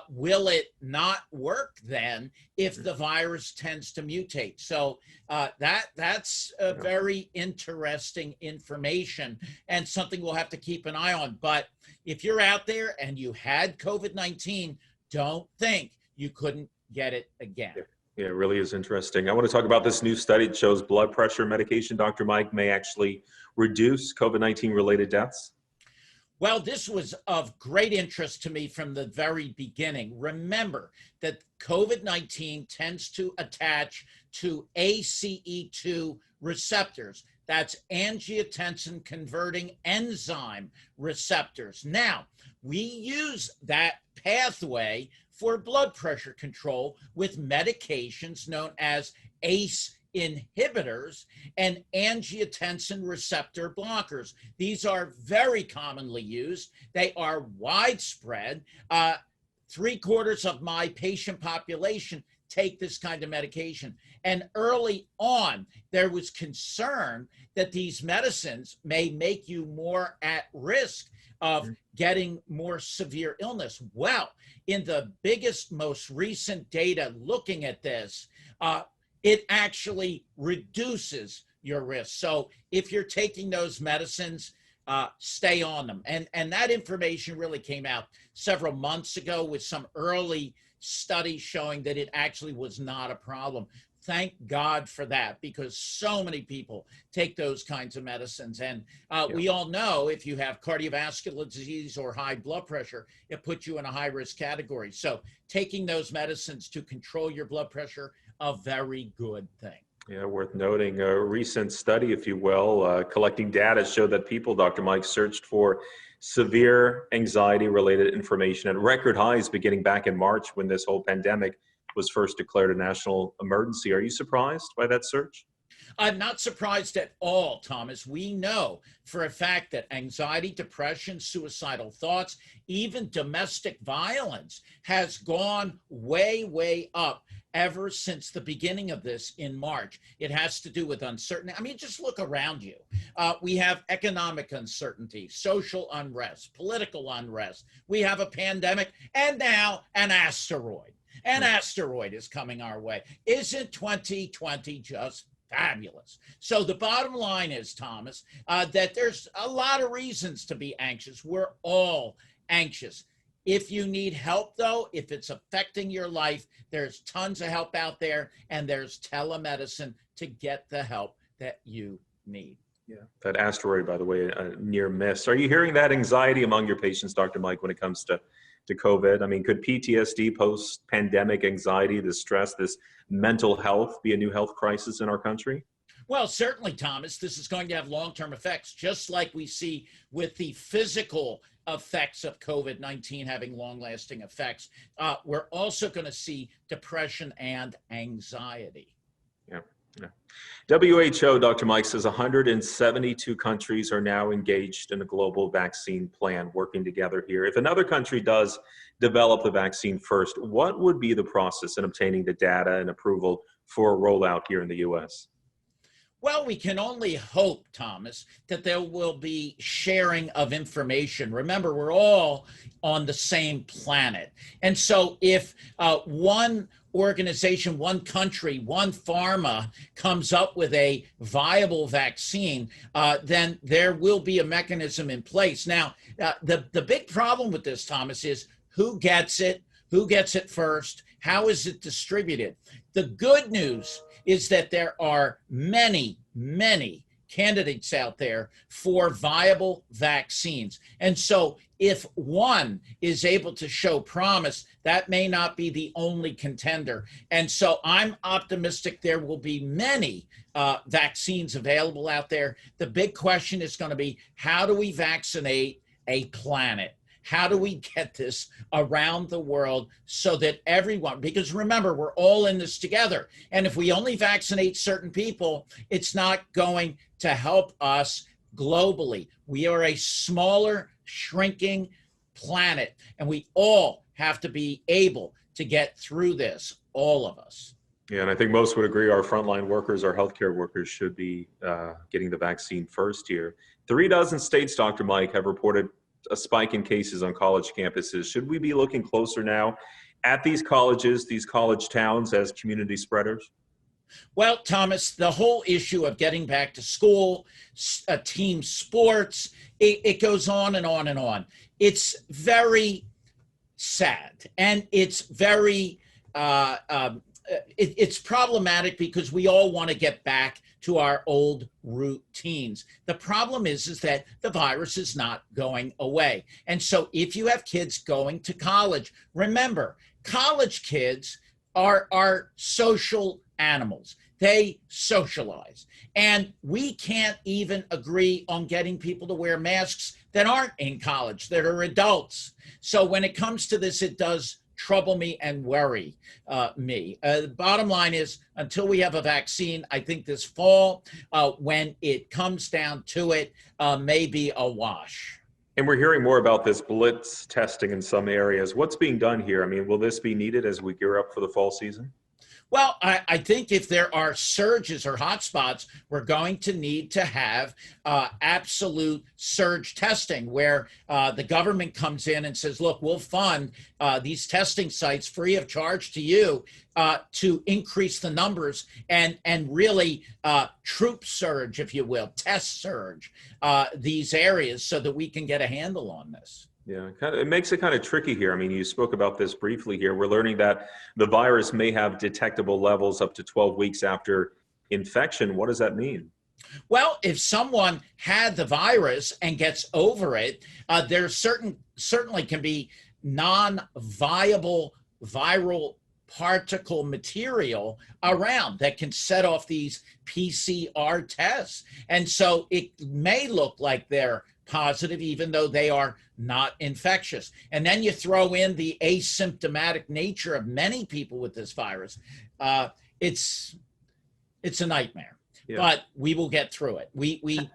will it not work then if the virus tends to mutate? So that's a very interesting information and something we'll have to keep an eye on. But if you're out there and you had COVID-19, don't think you couldn't get it again. Yeah, it really is interesting. I want to talk about this new study that shows blood pressure medication, Dr. Mike, may actually reduce COVID-19 related deaths. Well, this was of great interest to me from the very beginning. Remember that COVID-19 tends to attach to ACE2 receptors. That's angiotensin converting enzyme receptors. Now, we use that pathway for blood pressure control with medications known as ACE inhibitors and angiotensin receptor blockers. These are very commonly used. They are widespread. 3/4 of my patient population take this kind of medication. And early on, there was concern that these medicines may make you more at risk of getting more severe illness. Well, in the biggest, most recent data looking at this, it actually reduces your risk. So if you're taking those medicines, stay on them. And that information really came out several months ago with some early studies showing that it actually was not a problem. Thank God for that, because so many people take those kinds of medicines. And we all know if you have cardiovascular disease or high blood pressure, it puts you in a high risk category. So taking those medicines to control your blood pressure, a very good thing. Yeah, worth noting. A recent study, if you will, collecting data showed that people, Dr. Mike, searched for severe anxiety-related information at record highs beginning back in March when this whole pandemic was first declared a national emergency. Are you surprised by that search? I'm not surprised at all, Thomas. We know for a fact that anxiety, depression, suicidal thoughts, even domestic violence has gone way, way up ever since the beginning of this in March. It has to do with uncertainty. I mean, just look around you. We have economic uncertainty, social unrest, political unrest. We have a pandemic, and now an asteroid. An asteroid is coming our way. Isn't 2020 just fabulous? So the bottom line is, Thomas, that there's a lot of reasons to be anxious. We're all anxious. If you need help, though, if it's affecting your life, there's tons of help out there, and there's telemedicine to get the help that you need. Yeah, that asteroid, by the way, a near miss. Are you hearing that anxiety among your patients, Dr. Mike, when it comes to COVID? I mean, could PTSD, post-pandemic anxiety, this stress, this mental health be a new health crisis in our country? Well, certainly, Thomas, this is going to have long-term effects, just like we see with the physical effects of COVID-19 having long-lasting effects. We're also going to see depression and anxiety. Yeah. WHO, Dr. Mike, says 172 countries are now engaged in a global vaccine plan, working together here. If another country does develop the vaccine first, what would be the process in obtaining the data and approval for a rollout here in the U.S.? Well, we can only hope, Thomas, that there will be sharing of information. Remember, we're all on the same planet. And so if one organization, one country, one pharma comes up with a viable vaccine, then there will be a mechanism in place. Now, the big problem with this, Thomas, is who gets it first, how is it distributed? The good news is that there are many, many candidates out there for viable vaccines. And so if one is able to show promise, that may not be the only contender. And so I'm optimistic there will be many vaccines available out there. The big question is going to be, how do we vaccinate a planet? How do we get this around the world so that everyone, because remember, we're all in this together. And if we only vaccinate certain people, it's not going to help us globally. We are a smaller, shrinking planet, and we all have to be able to get through this, all of us. Yeah, and I think most would agree our frontline workers, our healthcare workers should be getting the vaccine first here. 36 states, Dr. Mike, have reported a spike in cases on college campuses. Should we be looking closer now at these colleges, these college towns as community spreaders? Well, Thomas, the whole issue of getting back to school, team sports, it goes on and on and on. It's very sad, and it's very it's problematic because we all want to get back to our old routines. The problem is that the virus is not going away. And so if you have kids going to college, remember, college kids are social animals. they socialize. And we can't even agree on getting people to wear masks that aren't in college, that are adults. So when it comes to this, it does trouble me and worry me. The bottom line is, until we have a vaccine, I think this fall, when it comes down to it, may be a wash. And we're hearing more about this blitz testing in some areas. What's being done here? I mean, will this be needed as we gear up for the fall season? Well, I think if there are surges or hotspots, we're going to need to have absolute surge testing where the government comes in and says, look, we'll fund these testing sites free of charge to you to increase the numbers and really troop surge, if you will, test surge these areas so that we can get a handle on this. Yeah, it makes it kind of tricky here. I mean, you spoke about this briefly here. We're learning that the virus may have detectable levels up to 12 weeks after infection. What does that mean? Well, if someone had the virus and gets over it, there certainly can be non-viable viral particle material around that can set off these PCR tests. And so it may look like they're positive, even though they are not infectious. And then you throw in the asymptomatic nature of many people with this virus. It's a nightmare, yeah. But we will get through it.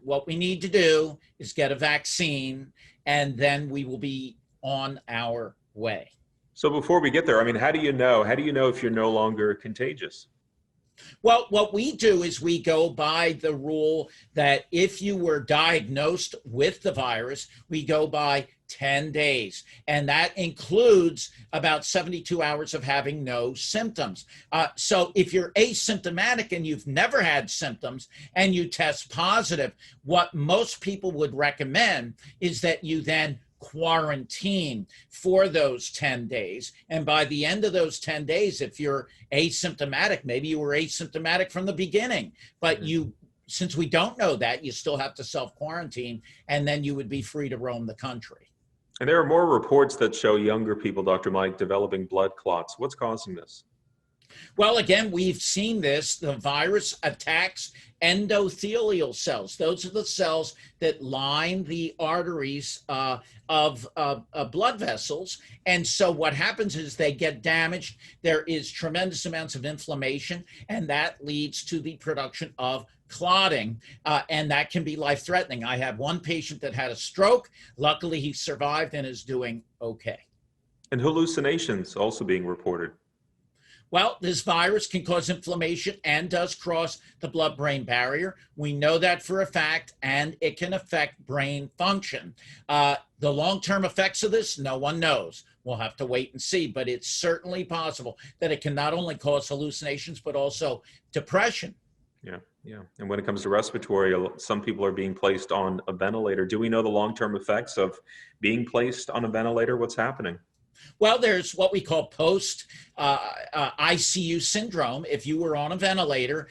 What we need to do is get a vaccine, and then we will be on our way. So before we get there, I mean, how do you know if you're no longer contagious? Well, what we do is we go by the rule that if you were diagnosed with the virus, we go by 10 days. And that includes about 72 hours of having no symptoms. So if you're asymptomatic and you've never had symptoms and you test positive, what most people would recommend is that you then quarantine for those 10 days. And by the end of those 10 days, if you're asymptomatic, maybe you were asymptomatic from the beginning, but since we don't know that, you still have to self-quarantine, and then you would be free to roam the country. And there are more reports that show younger people, Dr. Mike, developing blood clots. What's causing this? Well, again, we've seen this. The virus attacks endothelial cells. Those are the cells that line the arteries of blood vessels. And so what happens is they get damaged. There is tremendous amounts of inflammation, and that leads to the production of clotting, and that can be life-threatening. I had one patient that had a stroke. Luckily, he survived and is doing okay. And hallucinations also being reported. Well, this virus can cause inflammation and does cross the blood-brain barrier. We know that for a fact, and it can affect brain function. The long-term effects of this, no one knows. We'll have to wait and see, but it's certainly possible that it can not only cause hallucinations, but also depression. Yeah. And when it comes to respiratory, some people are being placed on a ventilator. Do we know the long-term effects of being placed on a ventilator? What's happening? Well, there's what we call post ICU syndrome. If you were on a ventilator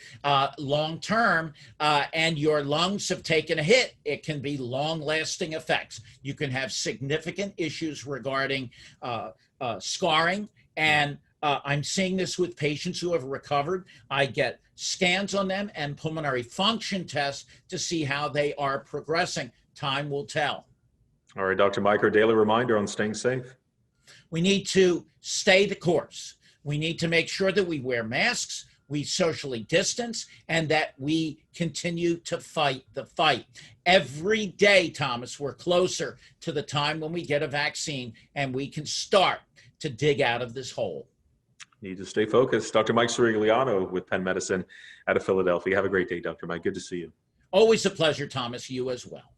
long term and your lungs have taken a hit, it can be long-lasting effects. You can have significant issues regarding scarring, and I'm seeing this with patients who have recovered. I get scans on them and pulmonary function tests to see how they are progressing. Time will tell. All right, Dr. Mike, our daily reminder on staying safe. We need to stay the course. We need to make sure that we wear masks, we socially distance, and that we continue to fight the fight. Every day, Thomas, we're closer to the time when we get a vaccine and we can start to dig out of this hole. Need to stay focused. Dr. Mike Sirigliano with Penn Medicine out of Philadelphia. Have a great day, Dr. Mike. Good to see you. Always a pleasure, Thomas. You as well.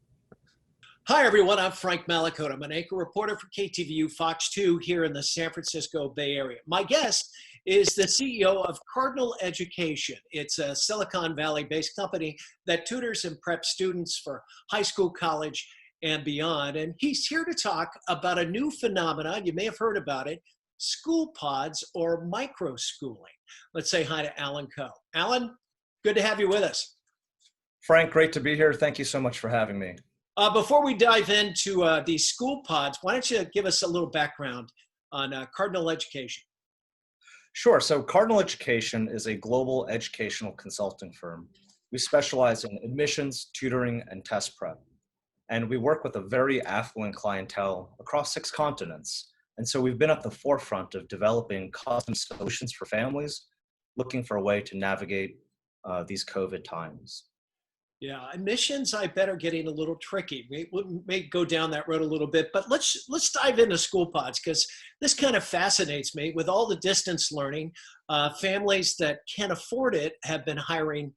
Hi, everyone. I'm Frank Malakota. I'm an anchor reporter for KTVU Fox 2 here in the San Francisco Bay Area. My guest is the CEO of Cardinal Education. It's a Silicon Valley-based company that tutors and preps students for high school, college, and beyond. And he's here to talk about a new phenomenon. You may have heard about it, school pods or micro-schooling. Let's say hi to Alan Coe. Alan, good to have you with us. Frank, great to be here. Thank you so much for having me. Before we dive into these school pods, why don't you give us a little background on Cardinal Education? Sure. So Cardinal Education is a global educational consulting firm. We specialize in admissions, tutoring, and test prep. And we work with a very affluent clientele across 6 continents. And so we've been at the forefront of developing custom solutions for families looking for a way to navigate these COVID times. Yeah, admissions, I bet, are getting a little tricky. We may go down that road a little bit, but let's dive into school pods, because this kind of fascinates me. With all the distance learning, families that can't afford it have been hiring,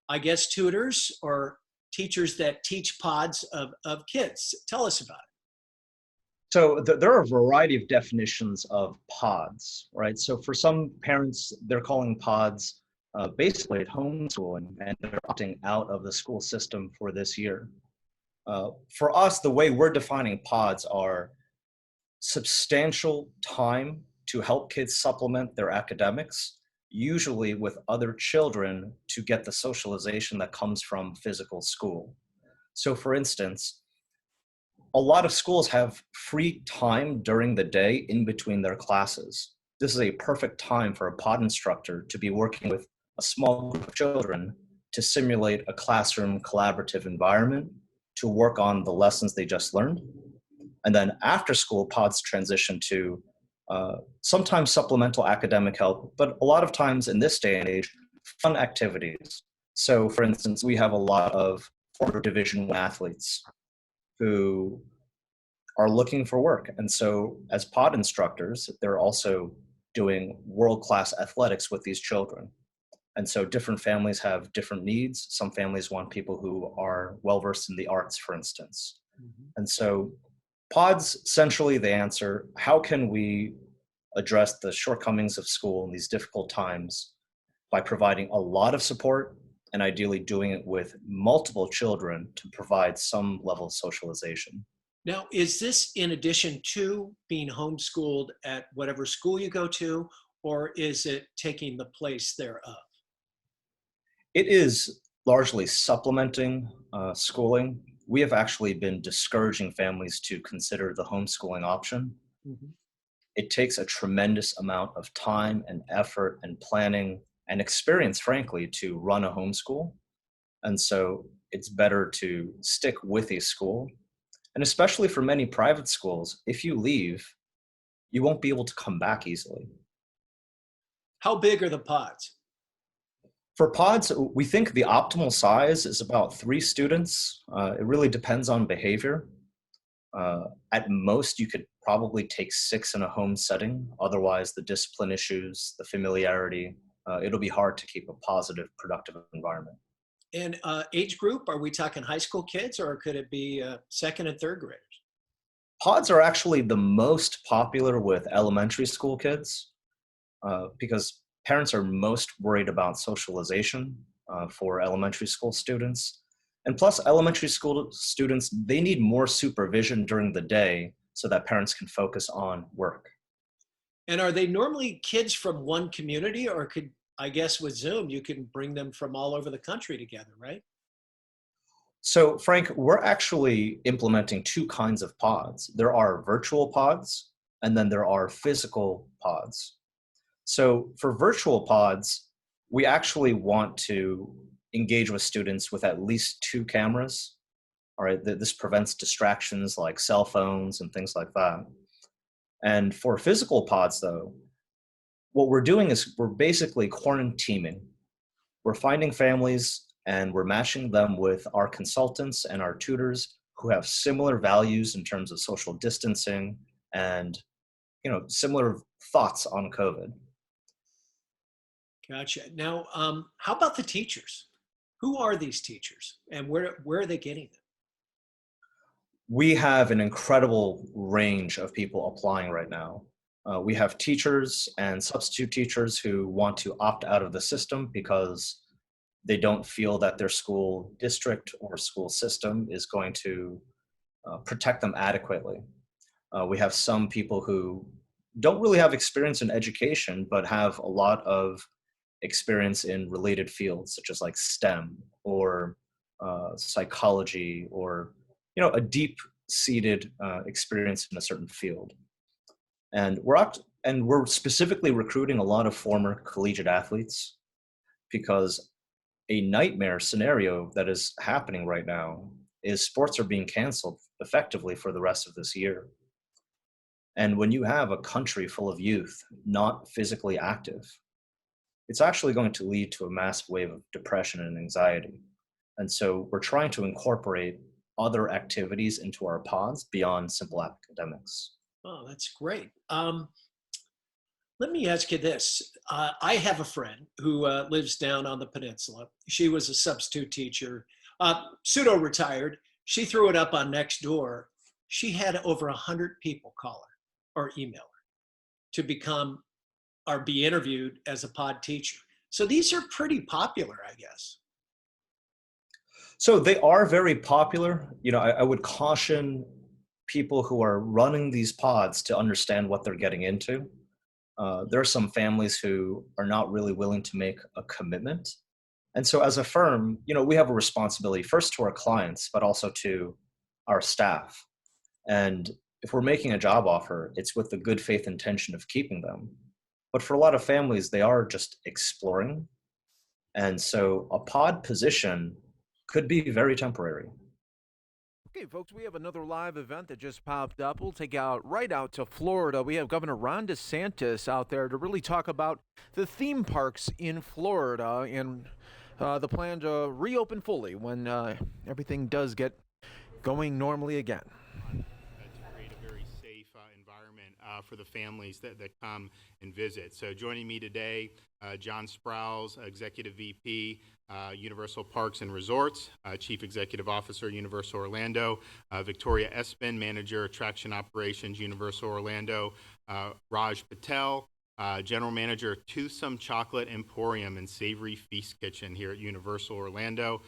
I guess, tutors or teachers that teach pods of kids. Tell us about it. So there are a variety of definitions of pods, right? So for some parents, they're calling pods basically homeschooling, and they're opting out of the school system for this year. For us, the way we're defining pods are substantial time to help kids supplement their academics, usually with other children, to get the socialization that comes from physical school. So for instance, a lot of schools have free time during the day in between their classes. This is a perfect time for a pod instructor to be working with a small group of children to simulate a classroom collaborative environment to work on the lessons they just learned. And then after school, pods transition to sometimes supplemental academic help, but a lot of times in this day and age, fun activities. So for instance, we have a lot of former Division I athletes who are looking for work. And so as pod instructors, they're also doing world-class athletics with these children. And so different families have different needs. Some families want people who are well-versed in the arts, for instance. And so pods, essentially, they answer, how can we address the shortcomings of school in these difficult times by providing a lot of support and ideally doing it with multiple children to provide some level of socialization. Now, is this in addition to being homeschooled at whatever school you go to, or is it taking the place thereof? It is largely supplementing schooling. We have actually been discouraging families to consider the homeschooling option. It takes a tremendous amount of time and effort and planning and experience, frankly, to run a homeschool. And so it's better to stick with a school. And especially for many private schools, if you leave, you won't be able to come back easily. How big are the pods? For pods, we think the optimal size is about 3 students. It really depends on behavior. At most, you could probably take 6 in a home setting. Otherwise, the discipline issues, the familiarity, it'll be hard to keep a positive, productive environment. And age group, are we talking high school kids, or could it be second and third graders? Pods are actually the most popular with elementary school kids because parents are most worried about socialization for elementary school students. And plus, elementary school students, they need more supervision during the day so that parents can focus on work. And are they normally kids from one community, or could, I guess with Zoom, you can bring them from all over the country together, right? So Frank, we're actually implementing 2 kinds of pods. There are virtual pods, and then there are physical pods. So for virtual pods, we actually want to engage with students with at least 2 cameras. All right, this prevents distractions like cell phones and things like that. And for physical pods, though, what we're doing is we're basically quarantining. We're finding families and we're matching them with our consultants and our tutors who have similar values in terms of social distancing and, similar thoughts on COVID. Gotcha. Now, how about the teachers? Who are these teachers, and where are they getting them? We have an incredible range of people applying right now. We have teachers and substitute teachers who want to opt out of the system because they don't feel that their school district or school system is going to protect them adequately. We have some people who don't really have experience in education, but have a lot of experience in related fields, such as like STEM or psychology, or a deep-seated experience in a certain field. And we're And we're specifically recruiting a lot of former collegiate athletes because a nightmare scenario that is happening right now is sports are being canceled effectively for the rest of this year. And when you have a country full of youth not physically active, it's actually going to lead to a massive wave of depression and anxiety. And so we're trying to incorporate other activities into our pods beyond simple academics. Oh, that's great. Let me ask you this. I have a friend who lives down on the peninsula. She was a substitute teacher, pseudo-retired. She threw it up on Nextdoor. She had over 100 people call her or email her to become or be interviewed as a pod teacher. So these are pretty popular, I guess. So they are very popular. You know, I would caution people who are running these pods to understand what they're getting into. There are some families who are not really willing to make a commitment. And so as a firm, you know, we have a responsibility first to our clients, but also to our staff. And if we're making a job offer, it's with the good faith intention of keeping them. But for a lot of families, they are just exploring. And so a pod position could be very temporary. Okay, folks, we have another live event that just popped up. We'll take out right out to Florida. We have Governor Ron DeSantis out there to really talk about the theme parks in Florida and the plan to reopen fully when everything does get going normally again. To create a very safe environment for the families that come and visit. So joining me today, John Sprouse, Executive VP, Universal Parks and Resorts, Chief Executive Officer, Universal Orlando, Victoria Espin, Manager, Attraction Operations, Universal Orlando, Raj Patel, General Manager, Toothsome Chocolate Emporium and Savory Feast Kitchen here at Universal Orlando.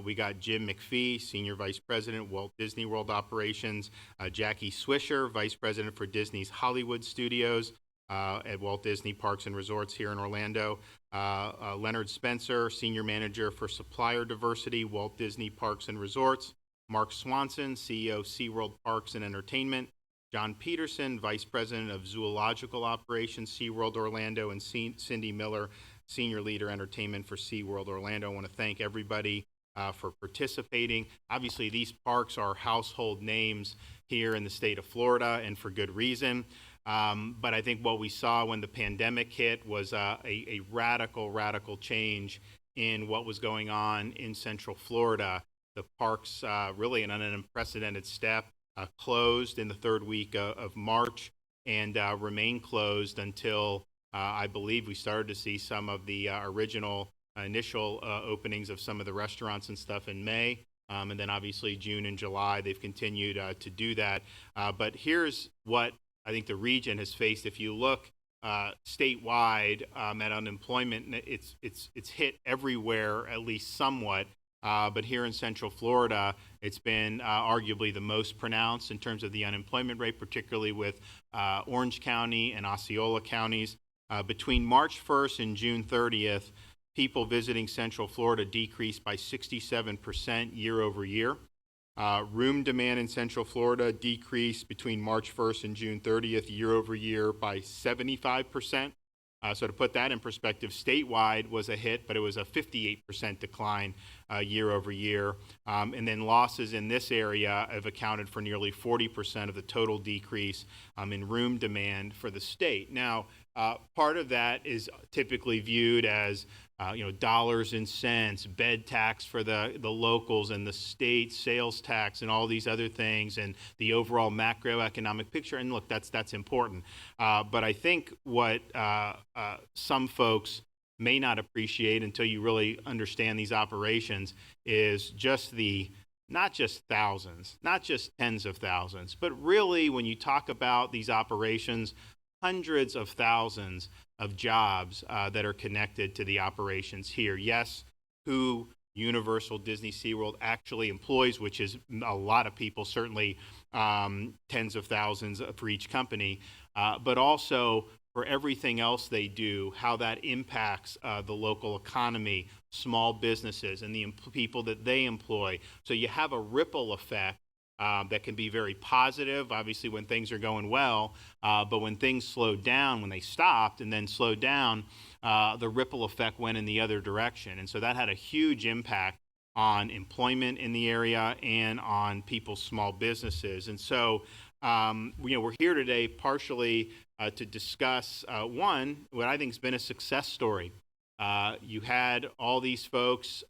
We got Jim McPhee, Senior Vice President, Walt Disney World Operations, Jackie Swisher, Vice President for Disney's Hollywood Studios at Walt Disney Parks and Resorts here in Orlando, Leonard Spencer, Senior Manager for Supplier Diversity, Walt Disney Parks and Resorts, Mark Swanson, CEO, SeaWorld Parks and Entertainment, John Peterson, Vice President of Zoological Operations, SeaWorld Orlando, and Cindy Miller, Senior Leader Entertainment for SeaWorld Orlando. I want to thank everybody for participating. Obviously, these parks are household names here in the state of Florida, and for good reason. But I think what we saw when the pandemic hit was a radical change in what was going on in Central Florida. The parks really, in an unprecedented step, closed in the third week of March and remain closed until I believe we started to see some of the initial openings of some of the restaurants and stuff in May. And then obviously June and July, they've continued to do that. But here's what I think the region has faced. If you look statewide at unemployment, it's hit everywhere, at least somewhat. But here in Central Florida, it's been arguably the most pronounced in terms of the unemployment rate, particularly with Orange County and Osceola counties. Between March 1st and June 30th, people visiting Central Florida decreased by 67% year over year. Room demand in Central Florida decreased between March 1st and June 30th year over year by 75%. So to put that in perspective, statewide was a hit, but it was a 58% decline year over year. And then losses in this area have accounted for nearly 40% of the total decrease in room demand for the state. Now, part of that is typically viewed as dollars and cents, bed tax for the locals and the state sales tax and all these other things and the overall macroeconomic picture. And look, that's important. But I think what some folks may not appreciate until you really understand these operations is just not just thousands, not just tens of thousands, but really when you talk about these operations, hundreds of thousands of jobs that are connected to the operations here. Yes, who Universal Disney SeaWorld actually employs, which is a lot of people, certainly tens of thousands for each company, but also for everything else they do, how that impacts the local economy, small businesses, and the people that they employ. So you have a ripple effect that can be very positive, obviously, when things are going well. But when things slowed down, when they stopped and then slowed down, the ripple effect went in the other direction. And so that had a huge impact on employment in the area and on people's small businesses. And so, we're here today partially to discuss one, what I think has been a success story. You had all these folks,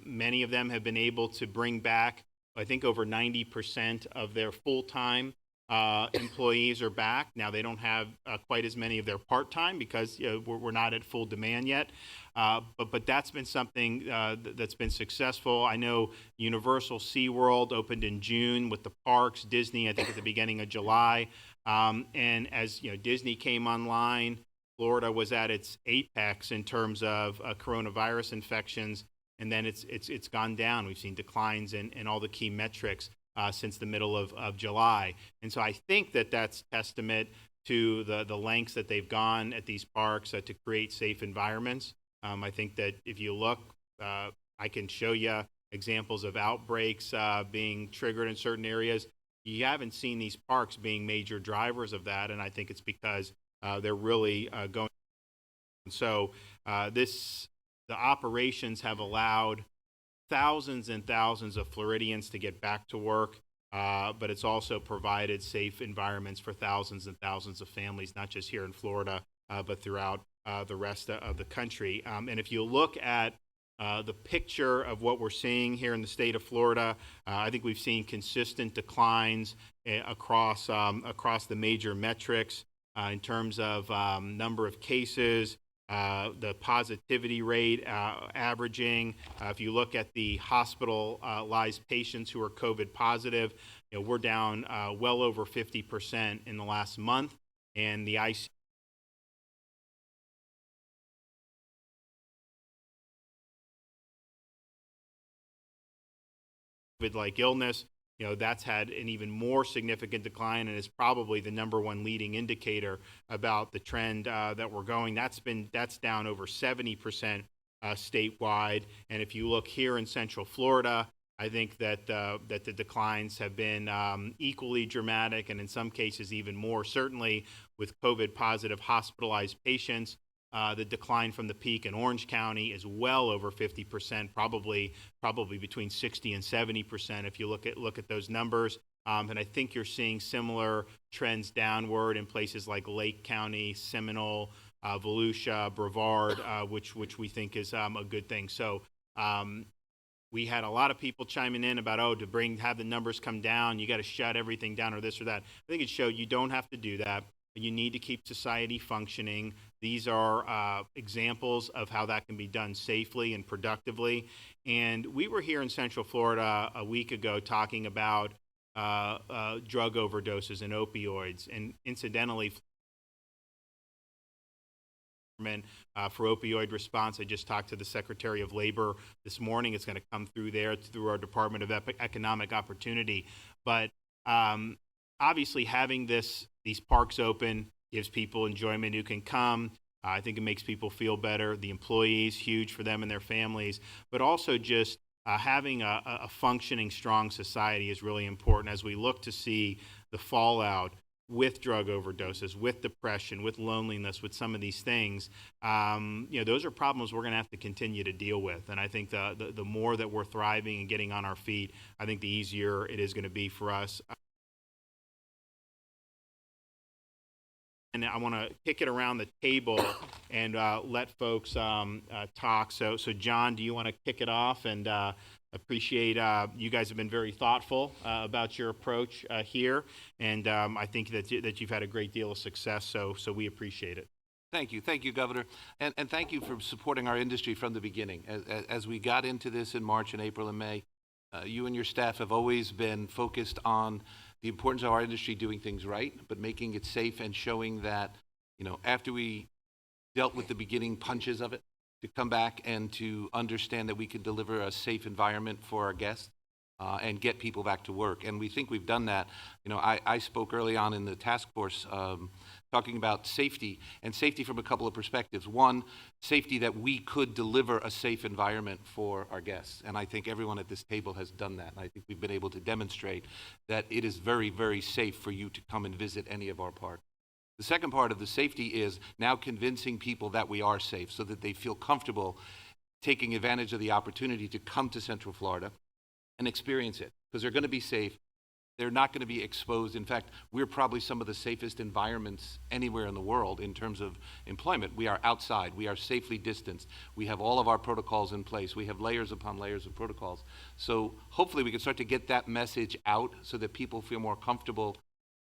many of them have been able to bring back, I think, over 90% of their full-time employees are back. Now, they don't have quite as many of their part-time because we're not at full demand yet. But that's been something that's been successful. I know Universal SeaWorld opened in June with the parks, Disney, I think, at the beginning of July. And as Disney came online, Florida was at its apex in terms of coronavirus infections, and then it's gone down. We've seen declines in all the key metrics since the middle of July. And so I think that's testament to the lengths that they've gone at these parks to create safe environments. I think that if you look, I can show you examples of outbreaks being triggered in certain areas. You haven't seen these parks being major drivers of that, and I think it's because they're really going. So the operations have allowed thousands and thousands of Floridians to get back to work, but it's also provided safe environments for thousands and thousands of families, not just here in Florida, but throughout the rest of the country. And if you look at the picture of what we're seeing here in the state of Florida, I think we've seen consistent declines across the major metrics in terms of number of cases, the positivity rate averaging. If you look at the hospitalized patients who are COVID positive, we're down well over 50% in the last month, and the ICU COVID-like illness, that's had an even more significant decline and is probably the number one leading indicator about the trend that we're going. That's down over 70% statewide. And if you look here in Central Florida, I think that the declines have been equally dramatic, and in some cases even more. Certainly with COVID positive hospitalized patients, the decline from the peak in Orange County is well over 50%, probably between 60 and 70% if you look at those numbers. And I think you're seeing similar trends downward in places like Lake County, Seminole, Volusia, Brevard, which we think is a good thing. So we had a lot of people chiming in about, have the numbers come down, you got to shut everything down or this or that. I think it showed you don't have to do that. You need to keep society functioning. These are examples of how that can be done safely and productively. And we were here in Central Florida a week ago talking about drug overdoses and opioids. And incidentally, for opioid response, I just talked to the Secretary of Labor this morning. It's going to come through there, through our Department of Economic Opportunity. But obviously having these parks open gives people enjoyment who can come. I think it makes people feel better. The employees, huge for them and their families, but also just having a functioning, strong society is really important as we look to see the fallout with drug overdoses, with depression, with loneliness, with some of these things. Those are problems we're going to have to continue to deal with. And I think the more that we're thriving and getting on our feet, I think the easier it is going to be for us. And I want to kick it around the table and let folks talk. So John, do you want to kick it off? And appreciate you guys have been very thoughtful about your approach here, and I think that you've had a great deal of success. So we appreciate it. Thank you, Governor, and thank you for supporting our industry from the beginning. As we got into this in March and April and May, you and your staff have always been focused on the importance of our industry doing things right, but making it safe and showing that, after we dealt with the beginning punches of it, to come back and to understand that we can deliver a safe environment for our guests. and get people back to work. And we think we've done that. You know, I spoke early on in the task force talking about safety, and safety from a couple of perspectives. One, safety that we could deliver a safe environment for our guests. And I think everyone at this table has done that. And I think we've been able to demonstrate that it is very, very safe for you to come and visit any of our parks. The second part of the safety is now convincing people that we are safe so that they feel comfortable taking advantage of the opportunity to come to Central Florida and experience it, because they're going to be safe. They're not going to be exposed. In fact, we're probably some of the safest environments anywhere in the world in terms of employment. We are outside. We are safely distanced. We have all of our protocols in place. We have layers upon layers of protocols. So hopefully we can start to get that message out so that people feel more comfortable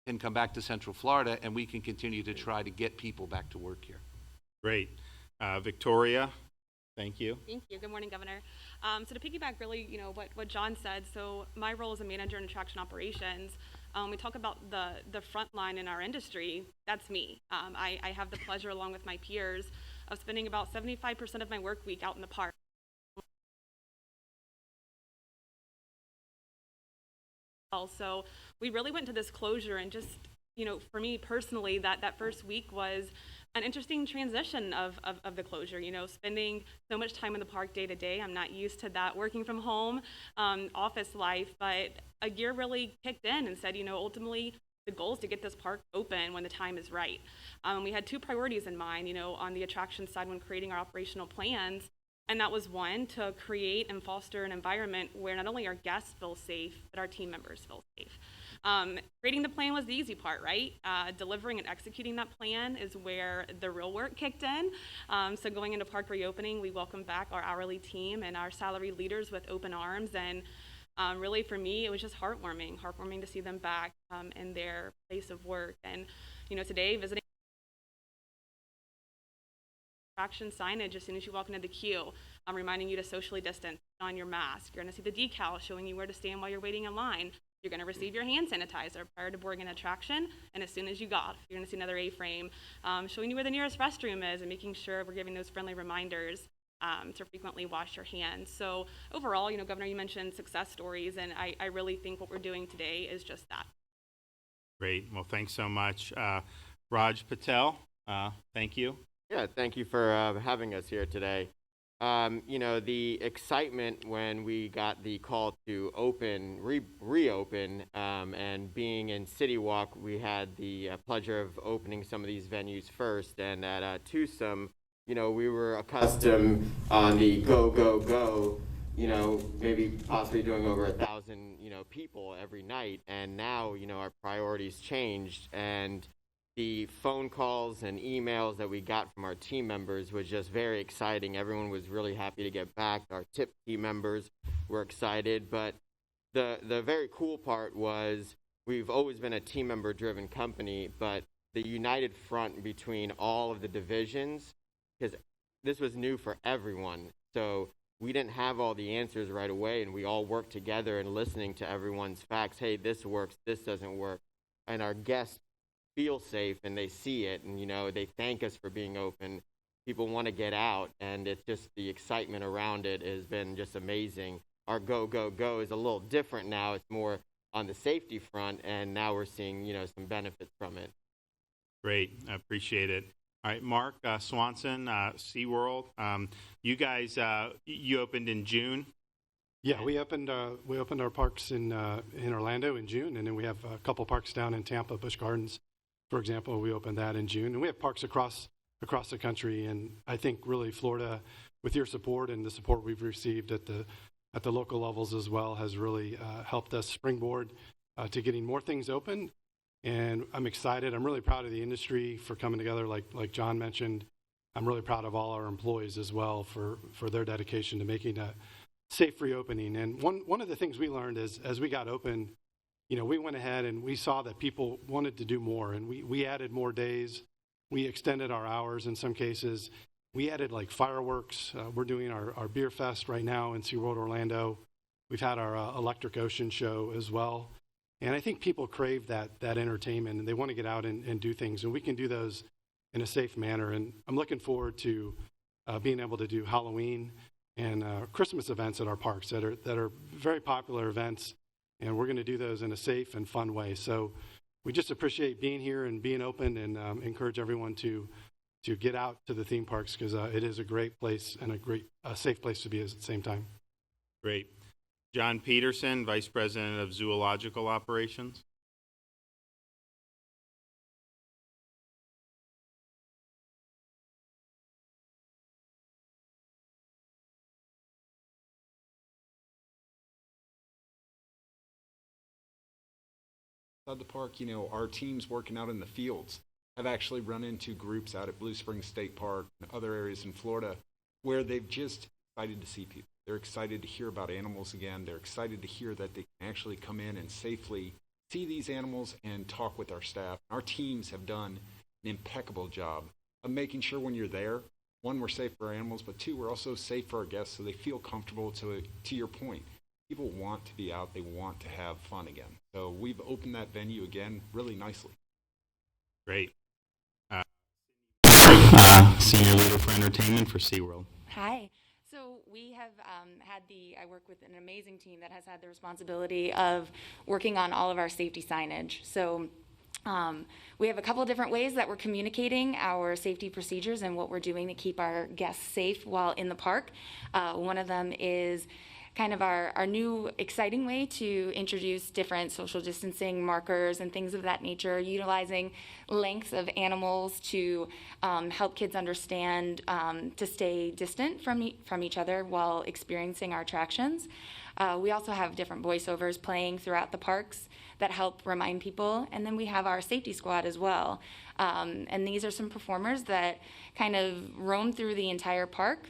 and come back to Central Florida, and we can continue to try to get people back to work here. Great. Victoria, thank you. Thank you. Good morning, Governor. So to piggyback really, what John said, so my role as a manager in attraction operations, we talk about the front line in our industry, that's me. I have the pleasure, along with my peers, of spending about 75% of my work week out in the park. So we really went to this closure, and just, for me personally, that first week was an interesting transition of the closure, spending so much time in the park day to day. I'm not used to that working from home, office life, but a gear really kicked in and said, ultimately the goal is to get this park open when the time is right. We had two priorities in mind, on the attraction side when creating our operational plans. And that was one, to create and foster an environment where not only our guests feel safe, but our team members feel safe. Creating the plan was the easy part, right? Delivering and executing that plan is where the real work kicked in. So going into park reopening, we welcomed back our hourly team and our salary leaders with open arms. And really for me, it was just heartwarming to see them back in their place of work. And, today visiting attraction signage as soon as you walk into the queue, reminding you to socially distance, put on your mask. You're going to see the decal showing you where to stand while you're waiting in line. You're going to receive your hand sanitizer prior to boarding an attraction, and as soon as you get off, you're going to see another A-frame showing you where the nearest restroom is and making sure we're giving those friendly reminders to frequently wash your hands. So overall, Governor, you mentioned success stories, and I really think what we're doing today is just that. Great. Well, thanks so much. Raj Patel, thank you. Yeah, thank you for having us here today. The excitement when we got the call to reopen, and being in City Walk, we had the pleasure of opening some of these venues first. And at Twosome, we were accustomed on the go, maybe possibly doing over 1,000, people every night. And now, our priorities changed, and the phone calls and emails that we got from our team members was just very exciting. Everyone was really happy to get back. Our tip team members were excited. But the very cool part was we've always been a team member driven company, but the united front between all of the divisions, because this was new for everyone. So we didn't have all the answers right away, and we all worked together and listening to everyone's facts. Hey, this works, this doesn't work. And our guests feel safe, and they see it, and they thank us for being open. People want to get out, and it's just the excitement around it has been just amazing. Our go is a little different now. It's more on the safety front, and now we're seeing some benefits from it. Great, I appreciate it. All right, Mark Swanson, SeaWorld. You guys, you opened in June. Yeah, we opened our parks in Orlando in June, and then we have a couple parks down in Tampa, Busch Gardens, for example. We opened that in June, and we have parks across the country. And I think really Florida, with your support and the support we've received at the local levels as well, has really helped us springboard to getting more things open. And I'm excited. I'm really proud of the industry for coming together, like John mentioned. I'm really proud of all our employees as well for their dedication to making a safe reopening. And one of the things we learned is, as we got open, we went ahead and we saw that people wanted to do more, and we added more days. We extended our hours in some cases. We added like fireworks. We're doing our beer fest right now in SeaWorld Orlando. We've had our Electric Ocean show as well. And I think people crave that entertainment, and they want to get out and do things, and we can do those in a safe manner. And I'm looking forward to being able to do Halloween and Christmas events at our parks that are very popular events, and we're going to do those in a safe and fun way. So we just appreciate being here and being open, and encourage everyone to get out to the theme parks, because it is a great place and a safe place to be at the same time. Great. John Peterson, Vice President of Zoological Operations. Outside the park, our teams working out in the fields have actually run into groups out at Blue Springs State Park and other areas in Florida where they've just excited to see people. They're excited to hear about animals again. They're excited to hear that they can actually come in and safely see these animals and talk with our staff. Our teams have done an impeccable job of making sure when you're there, one, we're safe for our animals, but two, we're also safe for our guests so they feel comfortable. To your point, people want to be out. They want to have fun again. So we've opened that venue again really nicely. Great. Senior Leader for Entertainment for SeaWorld. Hi. So we have I work with an amazing team that has had the responsibility of working on all of our safety signage. So we have a couple of different ways that we're communicating our safety procedures and what we're doing to keep our guests safe while in the park. One of them is kind of our new exciting way to introduce different social distancing markers and things of that nature, utilizing lengths of animals to help kids understand to stay distant from each other while experiencing our attractions. We also have different voiceovers playing throughout the parks that help remind people, and then we have our safety squad as well. And these are some performers that kind of roam through the entire park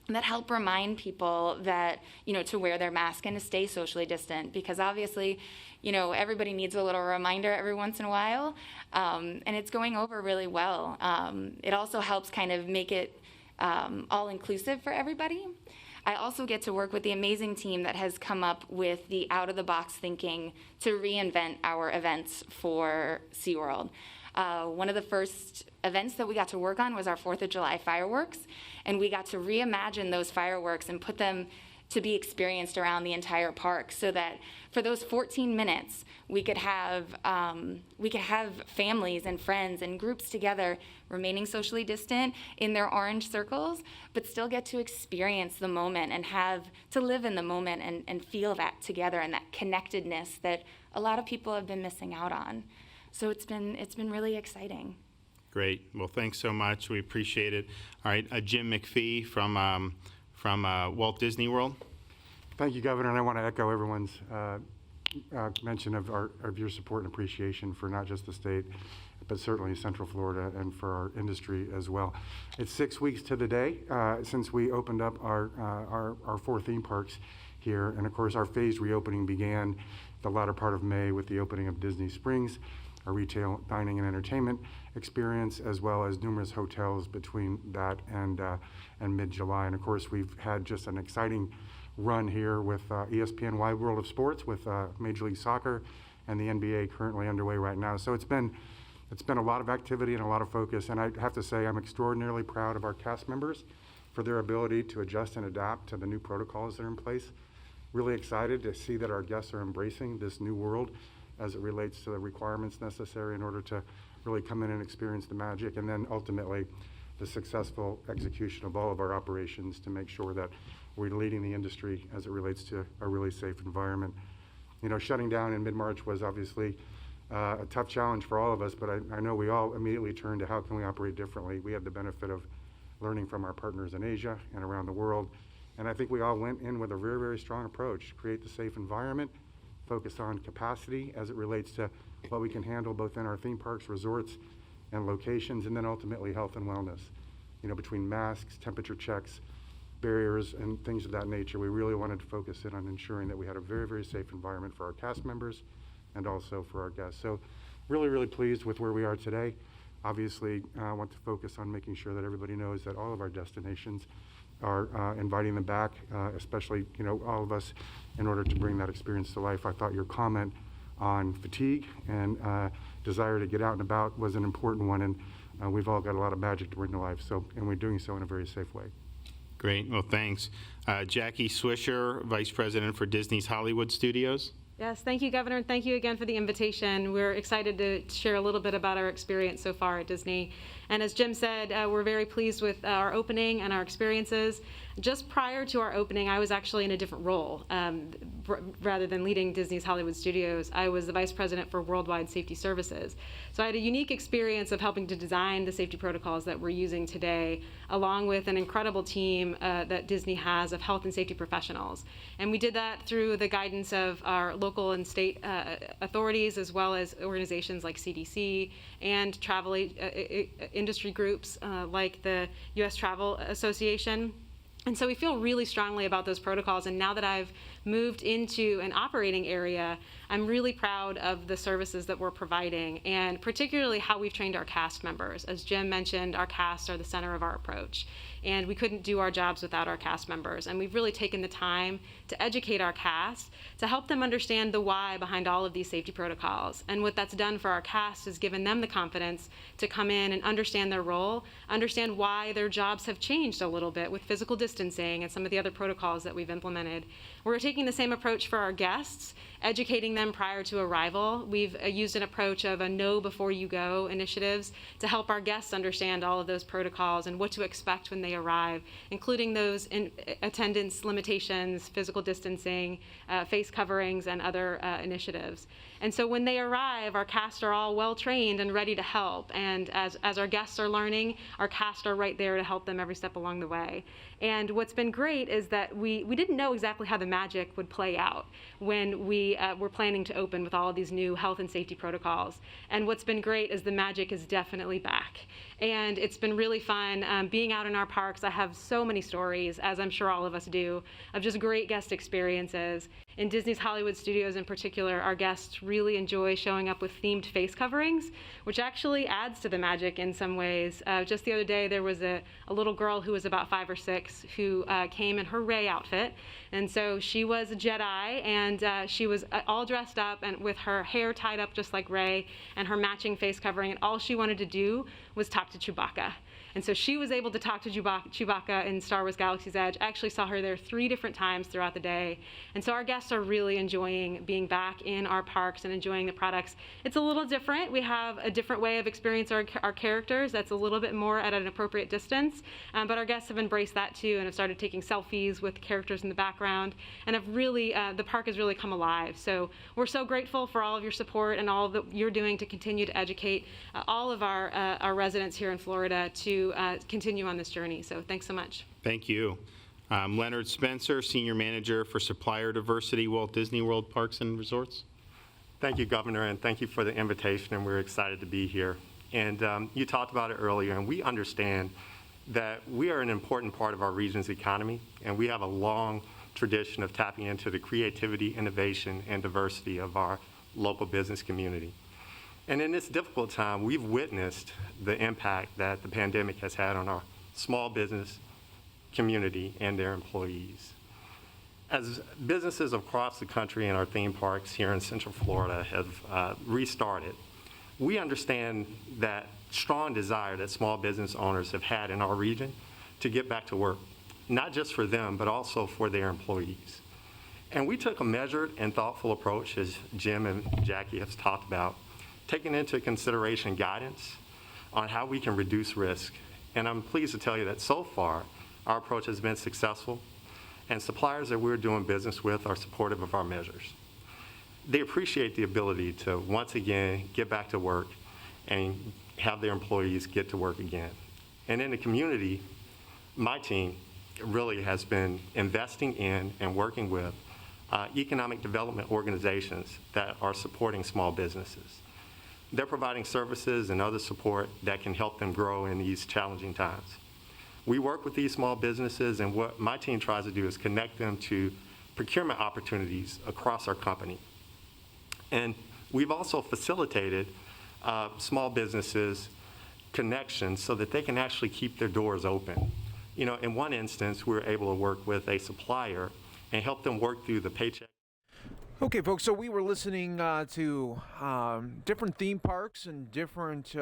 that help remind people that, to wear their mask and to stay socially distant, because obviously, everybody needs a little reminder every once in a while, and it's going over really well. It also helps kind of make it all-inclusive for everybody. I also get to work with the amazing team that has come up with the out-of-the-box thinking to reinvent our events for SeaWorld. One of the first events that we got to work on was our 4th of July fireworks, and we got to reimagine those fireworks and put them to be experienced around the entire park, so that for those 14 minutes we could have families and friends and groups together, remaining socially distant in their orange circles, but still get to experience the moment and have to live in the moment and feel that together and that connectedness that a lot of people have been missing out on. So it's been really exciting. Great. Well, thanks so much. We appreciate it. All right, Jim McPhee from Walt Disney World. Thank you, Governor, and I want to echo everyone's mention of your support and appreciation for not just the state, but certainly Central Florida and for our industry as well. It's 6 weeks to the day since we opened up our 4 theme parks here, and of course our phased reopening began the latter part of May with the opening of Disney Springs, our retail, dining, and entertainment experience, as well as numerous hotels between that and mid-July. And of course, we've had just an exciting run here with ESPN Wide World of Sports, with Major League Soccer and the NBA currently underway right now. So it's been a lot of activity and a lot of focus. And I have to say, I'm extraordinarily proud of our cast members for their ability to adjust and adapt to the new protocols that are in place. Really excited to see that our guests are embracing this new world as it relates to the requirements necessary in order to really come in and experience the magic, and then ultimately the successful execution of all of our operations to make sure that we're leading the industry as it relates to a really safe environment. Shutting down in mid-March was obviously a tough challenge for all of us, but I know we all immediately turned to how can we operate differently. We had the benefit of learning from our partners in Asia and around the world, and I think we all went in with a very, very strong approach: create the safe environment, focus on capacity as it relates to what we can handle both in our theme parks, resorts, and locations, and then ultimately health and wellness. Between masks, temperature checks, barriers, and things of that nature, we really wanted to focus in on ensuring that we had a very, very safe environment for our cast members and also for our guests. So really, really pleased with where we are today. Obviously, I want to focus on making sure that everybody knows that all of our destinations are inviting them back, especially, all of us, in order to bring that experience to life. I thought your comment on fatigue and desire to get out and about was an important one, and we've all got a lot of magic to bring to life, and we're doing so in a very safe way. Great. Well, thanks. Jackie Swisher, Vice President for Disney's Hollywood Studios. Yes, thank you, Governor, and thank you again for the invitation. We're excited to share a little bit about our experience so far at Disney. And as Jim said, we're very pleased with our opening and our experiences. Just prior to our opening, I was actually in a different role. Rather than leading Disney's Hollywood Studios, I was the Vice President for Worldwide Safety Services. So I had a unique experience of helping to design the safety protocols that we're using today, along with an incredible team that Disney has of health and safety professionals. And we did that through the guidance of our local and state authorities, as well as organizations like CDC and travel industry groups like the U.S. Travel Association. And so we feel really strongly about those protocols. And now that I've moved into an operating area, I'm really proud of the services that we're providing, and particularly how we've trained our cast members. As Jim mentioned, our cast are the center of our approach, and we couldn't do our jobs without our cast members. And we've really taken the time to educate our cast, to help them understand the why behind all of these safety protocols. And what that's done for our cast is given them the confidence to come in and understand their role, understand why their jobs have changed a little bit with physical distancing and some of the other protocols that we've implemented. We're taking the same approach for our guests, educating them prior to arrival. We've used an approach of a know before you go initiatives to help our guests understand all of those protocols and what to expect when they arrive, including those in attendance limitations, physical distancing, face coverings, and other initiatives. And so when they arrive, our cast are all well trained and ready to help. And as our guests are learning, our cast are right there to help them every step along the way. And what's been great is that we didn't know exactly how the magic would play out when we were planning to open with all of these new health and safety protocols. And what's been great is the magic is definitely back. And it's been really fun being out in our parks. I have so many stories, as I'm sure all of us do, of just great guest experiences. In Disney's Hollywood Studios in particular, our guests really enjoy showing up with themed face coverings, which actually adds to the magic in some ways. Just the other day, there was a little girl who was about 5 or 6 who came in her Rey outfit. And so she was a Jedi, and she was all dressed up and with her hair tied up just like Rey and her matching face covering. And all she wanted to do was talk to Chewbacca. And so she was able to talk to Chewbacca in Star Wars Galaxy's Edge. I actually saw her there 3 different times throughout the day. And so our guests are really enjoying being back in our parks and enjoying the products. It's a little different. We have a different way of experiencing our characters that's a little bit more at an appropriate distance. But our guests have embraced that too and have started taking selfies with characters in the background and have really, the park has really come alive. So we're so grateful for all of your support and all that you're doing to continue to educate all of our residents here in Florida to continue on this journey. So thanks so much. Thank you. Leonard Spencer, Senior Manager for Supplier Diversity, Walt Disney World Parks and Resorts. Thank you, Governor, and thank you for the invitation, and we're excited to be here. And you talked about it earlier, and we understand that we are an important part of our region's economy, and we have a long tradition of tapping into the creativity, innovation, and diversity of our local business community. And in this difficult time, we've witnessed the impact that the pandemic has had on our small business community and their employees. As businesses across the country and our theme parks here in Central Florida have restarted, we understand that strong desire that small business owners have had in our region to get back to work, not just for them, but also for their employees. And we took a measured and thoughtful approach, as Jim and Jackie have talked about, taking into consideration guidance on how we can reduce risk. And I'm pleased to tell you that so far, our approach has been successful, and suppliers that we're doing business with are supportive of our measures. They appreciate the ability to once again get back to work and have their employees get to work again. And in the community, my team really has been investing in and working with economic development organizations that are supporting small businesses. They're providing services and other support that can help them grow in these challenging times. We work with these small businesses, and what my team tries to do is connect them to procurement opportunities across our company. And we've also facilitated small businesses connections so that they can actually keep their doors open. You know, in one instance, we were able to work with a supplier and help them work through the paycheck. Okay, folks, so we were listening to different theme parks and different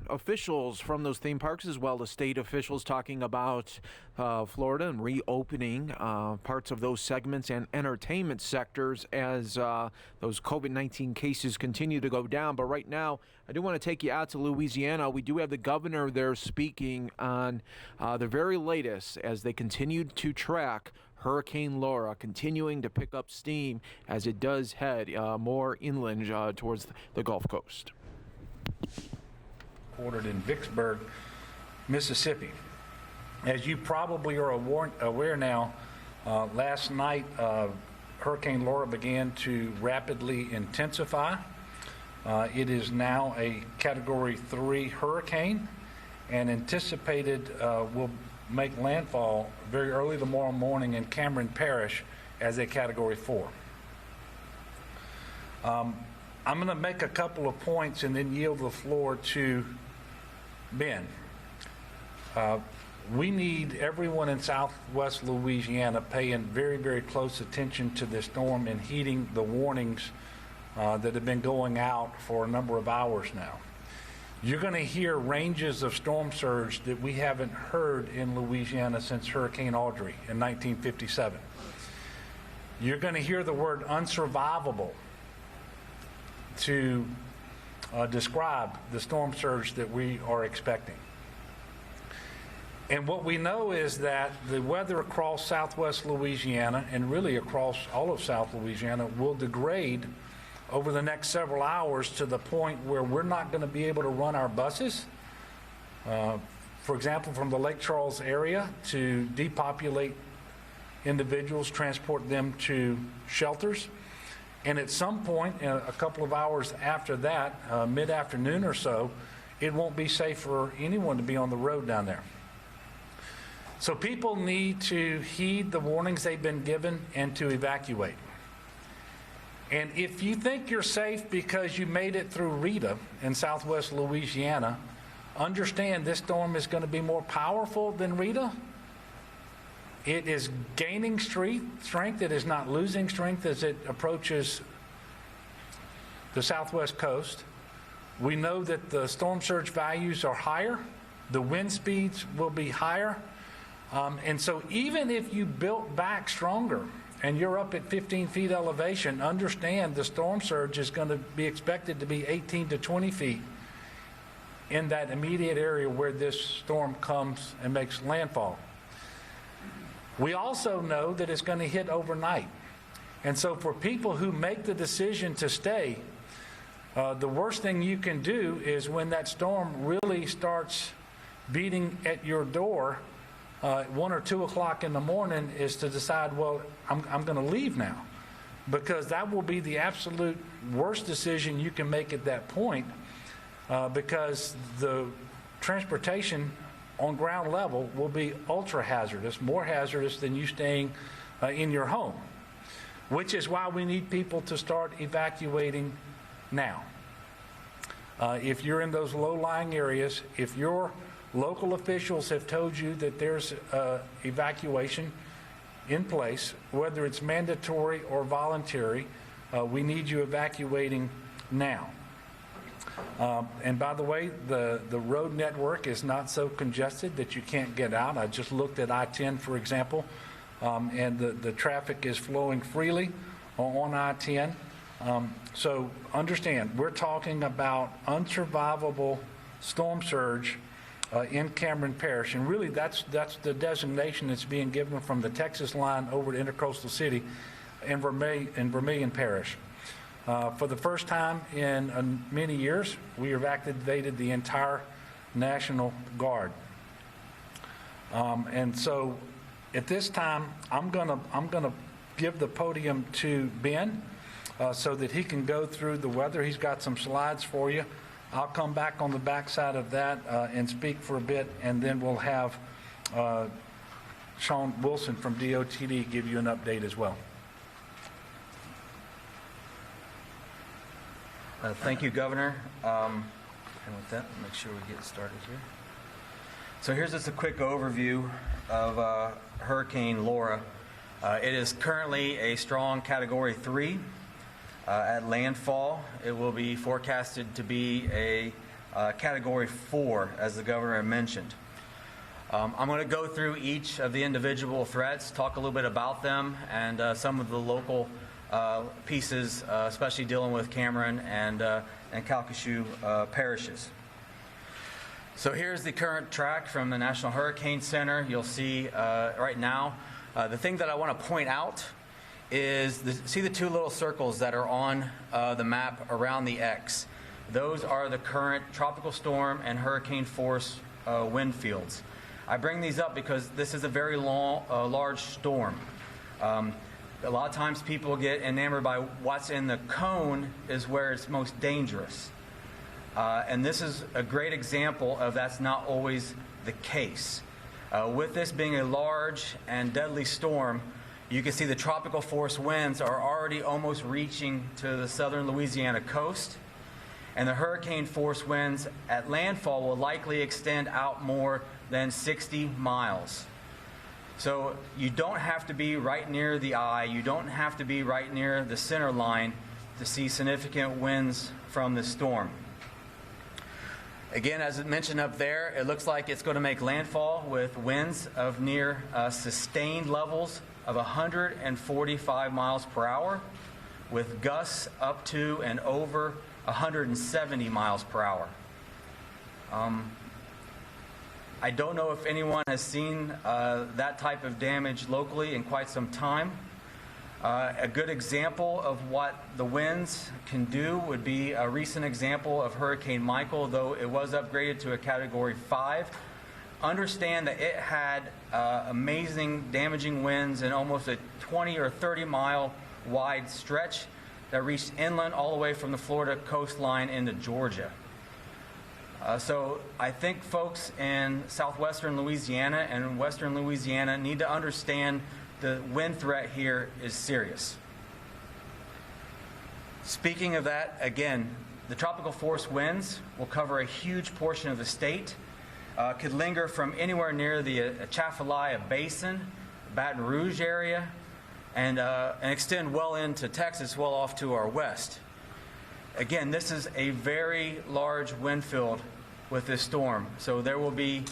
officials from those theme parks, as well as state officials talking about Florida and reopening parts of those segments and entertainment sectors as those COVID-19 cases continue to go down. But right now, I do want to take you out to Louisiana. We do have the governor there speaking on the very latest as they continue to track Hurricane Laura continuing to pick up steam as it does head more inland towards the Gulf Coast. Ordered in Vicksburg, Mississippi. As you probably are aware now, last night Hurricane Laura began to rapidly intensify. It is now a Category 3 hurricane and anticipated will make landfall very early tomorrow morning in Cameron Parish as a Category 4. I'm going to make a couple of points and then yield the floor to Ben. We need everyone in southwest Louisiana paying very, very close attention to this storm and heeding the warnings that have been going out for a number of hours now. You're going to hear ranges of storm surge that we haven't heard in Louisiana since Hurricane Audrey in 1957. You're going to hear the word unsurvivable to describe the storm surge that we are expecting. And what we know is that the weather across southwest Louisiana and really across all of South Louisiana will degrade over the next several hours to the point where we're not going to be able to run our buses, for example, from the Lake Charles area to depopulate individuals, transport them to shelters. And at some point, a couple of hours after that, mid-afternoon or so, it won't be safe for anyone to be on the road down there. So people need to heed the warnings they've been given and to evacuate. And if you think you're safe because you made it through Rita in southwest Louisiana, understand this storm is going to be more powerful than Rita. It is gaining strength. It is not losing strength as it approaches the southwest coast. We know that the storm surge values are higher. The wind speeds will be higher. And so even if you built back stronger and you're up at 15 feet elevation, understand the storm surge is going to be expected to be 18 to 20 feet in that immediate area where this storm comes and makes landfall. We also know that it's going to hit overnight. And so for people who make the decision to stay, the worst thing you can do is when that storm really starts beating at your door, 1 or 2 o'clock in the morning, is to decide, well, I'm going to leave now, because that will be the absolute worst decision you can make at that point, because the transportation on ground level will be ultra hazardous, more hazardous than you staying in your home, which is why we need people to start evacuating now. If you're in those low-lying areas, if your local officials have told you that there's evacuation in place, whether it's mandatory or voluntary, we need you evacuating now. And by the way, the road network is not so congested that you can't get out. I just looked at I-10, for example, and the traffic is flowing freely on I-10. So understand, we're talking about unsurvivable storm surge in Cameron Parish, and really that's the designation that's being given from the Texas line over to Intercoastal City and Vermilion Parish. For the first time in many years, we have activated the entire National Guard. And so at this time, I'm gonna give the podium to Ben so that he can go through the weather. He's got some slides for you. I'll come back on the backside of that and speak for a bit, and then we'll have Sean Wilson from DOTD give you an update as well. Thank you, Governor. And with that, make sure we get started here. So here's just a quick overview of Hurricane Laura. It is currently a strong Category 3. At landfall, it will be forecasted to be a Category 4, as the governor mentioned. I'm going to go through each of the individual threats, talk a little bit about them, and some of the local pieces, especially dealing with Cameron and Calcasieu parishes. So here's the current track from the National Hurricane Center. You'll see right now, the thing that I want to point out is, see the two little circles that are on the map around the X. Those are the current tropical storm and hurricane force wind fields. I bring these up because this is a very large storm. A lot of times people get enamored by what's in the cone is where it's most dangerous. And this is a great example of that's not always the case. With this being a large and deadly storm, you can see the tropical force winds are already almost reaching to the southern Louisiana coast. And the hurricane force winds at landfall will likely extend out more than 60 miles. So you don't have to be right near the eye, you don't have to be right near the center line to see significant winds from the storm. Again, as mentioned up there, it looks like it's going to make landfall with winds of near sustained levels of 145 miles per hour, with gusts up to and over 170 miles per hour. I don't know if anyone has seen that type of damage locally in quite some time. A good example of what the winds can do would be a recent example of Hurricane Michael, though it was upgraded to a Category 5. Understand that it had amazing damaging winds in almost a 20 or 30 mile wide stretch that reached inland all the way from the Florida coastline into Georgia. So I think folks in southwestern Louisiana and western Louisiana need to understand the wind threat here is serious. Speaking of that, again, the tropical force winds will cover a huge portion of the state, could linger from anywhere near the Atchafalaya Basin, Baton Rouge area, and extend well into Texas, well off to our west. Again, this is a very large wind field with this storm, so there will be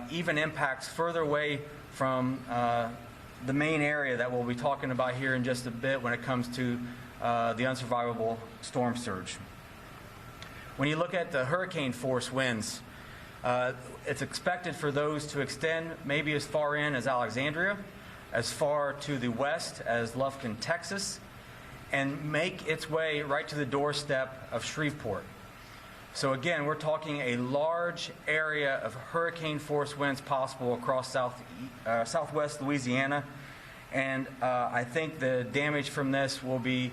even impacts further away from the main area that we'll be talking about here in just a bit when it comes to the unsurvivable storm surge. When you look at the hurricane force winds, it's expected for those to extend maybe as far in as Alexandria, as far to the west as Lufkin, Texas, and make its way right to the doorstep of Shreveport. So again, we're talking a large area of hurricane force winds possible across southwest Louisiana, and I think the damage from this will be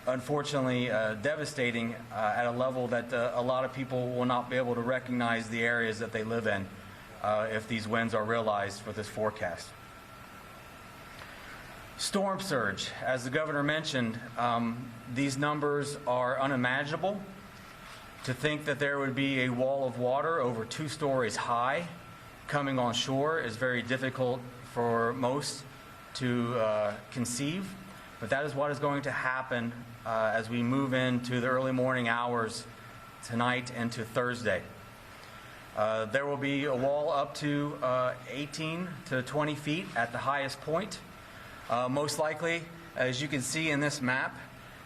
unfortunately devastating at a level that a lot of people will not be able to recognize the areas that they live in if these winds are realized for this forecast. Storm surge, as the governor mentioned, these numbers are unimaginable. To think that there would be a wall of water over 2 stories high coming on shore is very difficult for most to conceive, but that is what is going to happen as we move into the early morning hours tonight and to Thursday. There will be a wall up to 18 to 20 feet at the highest point. Most likely, as you can see in this map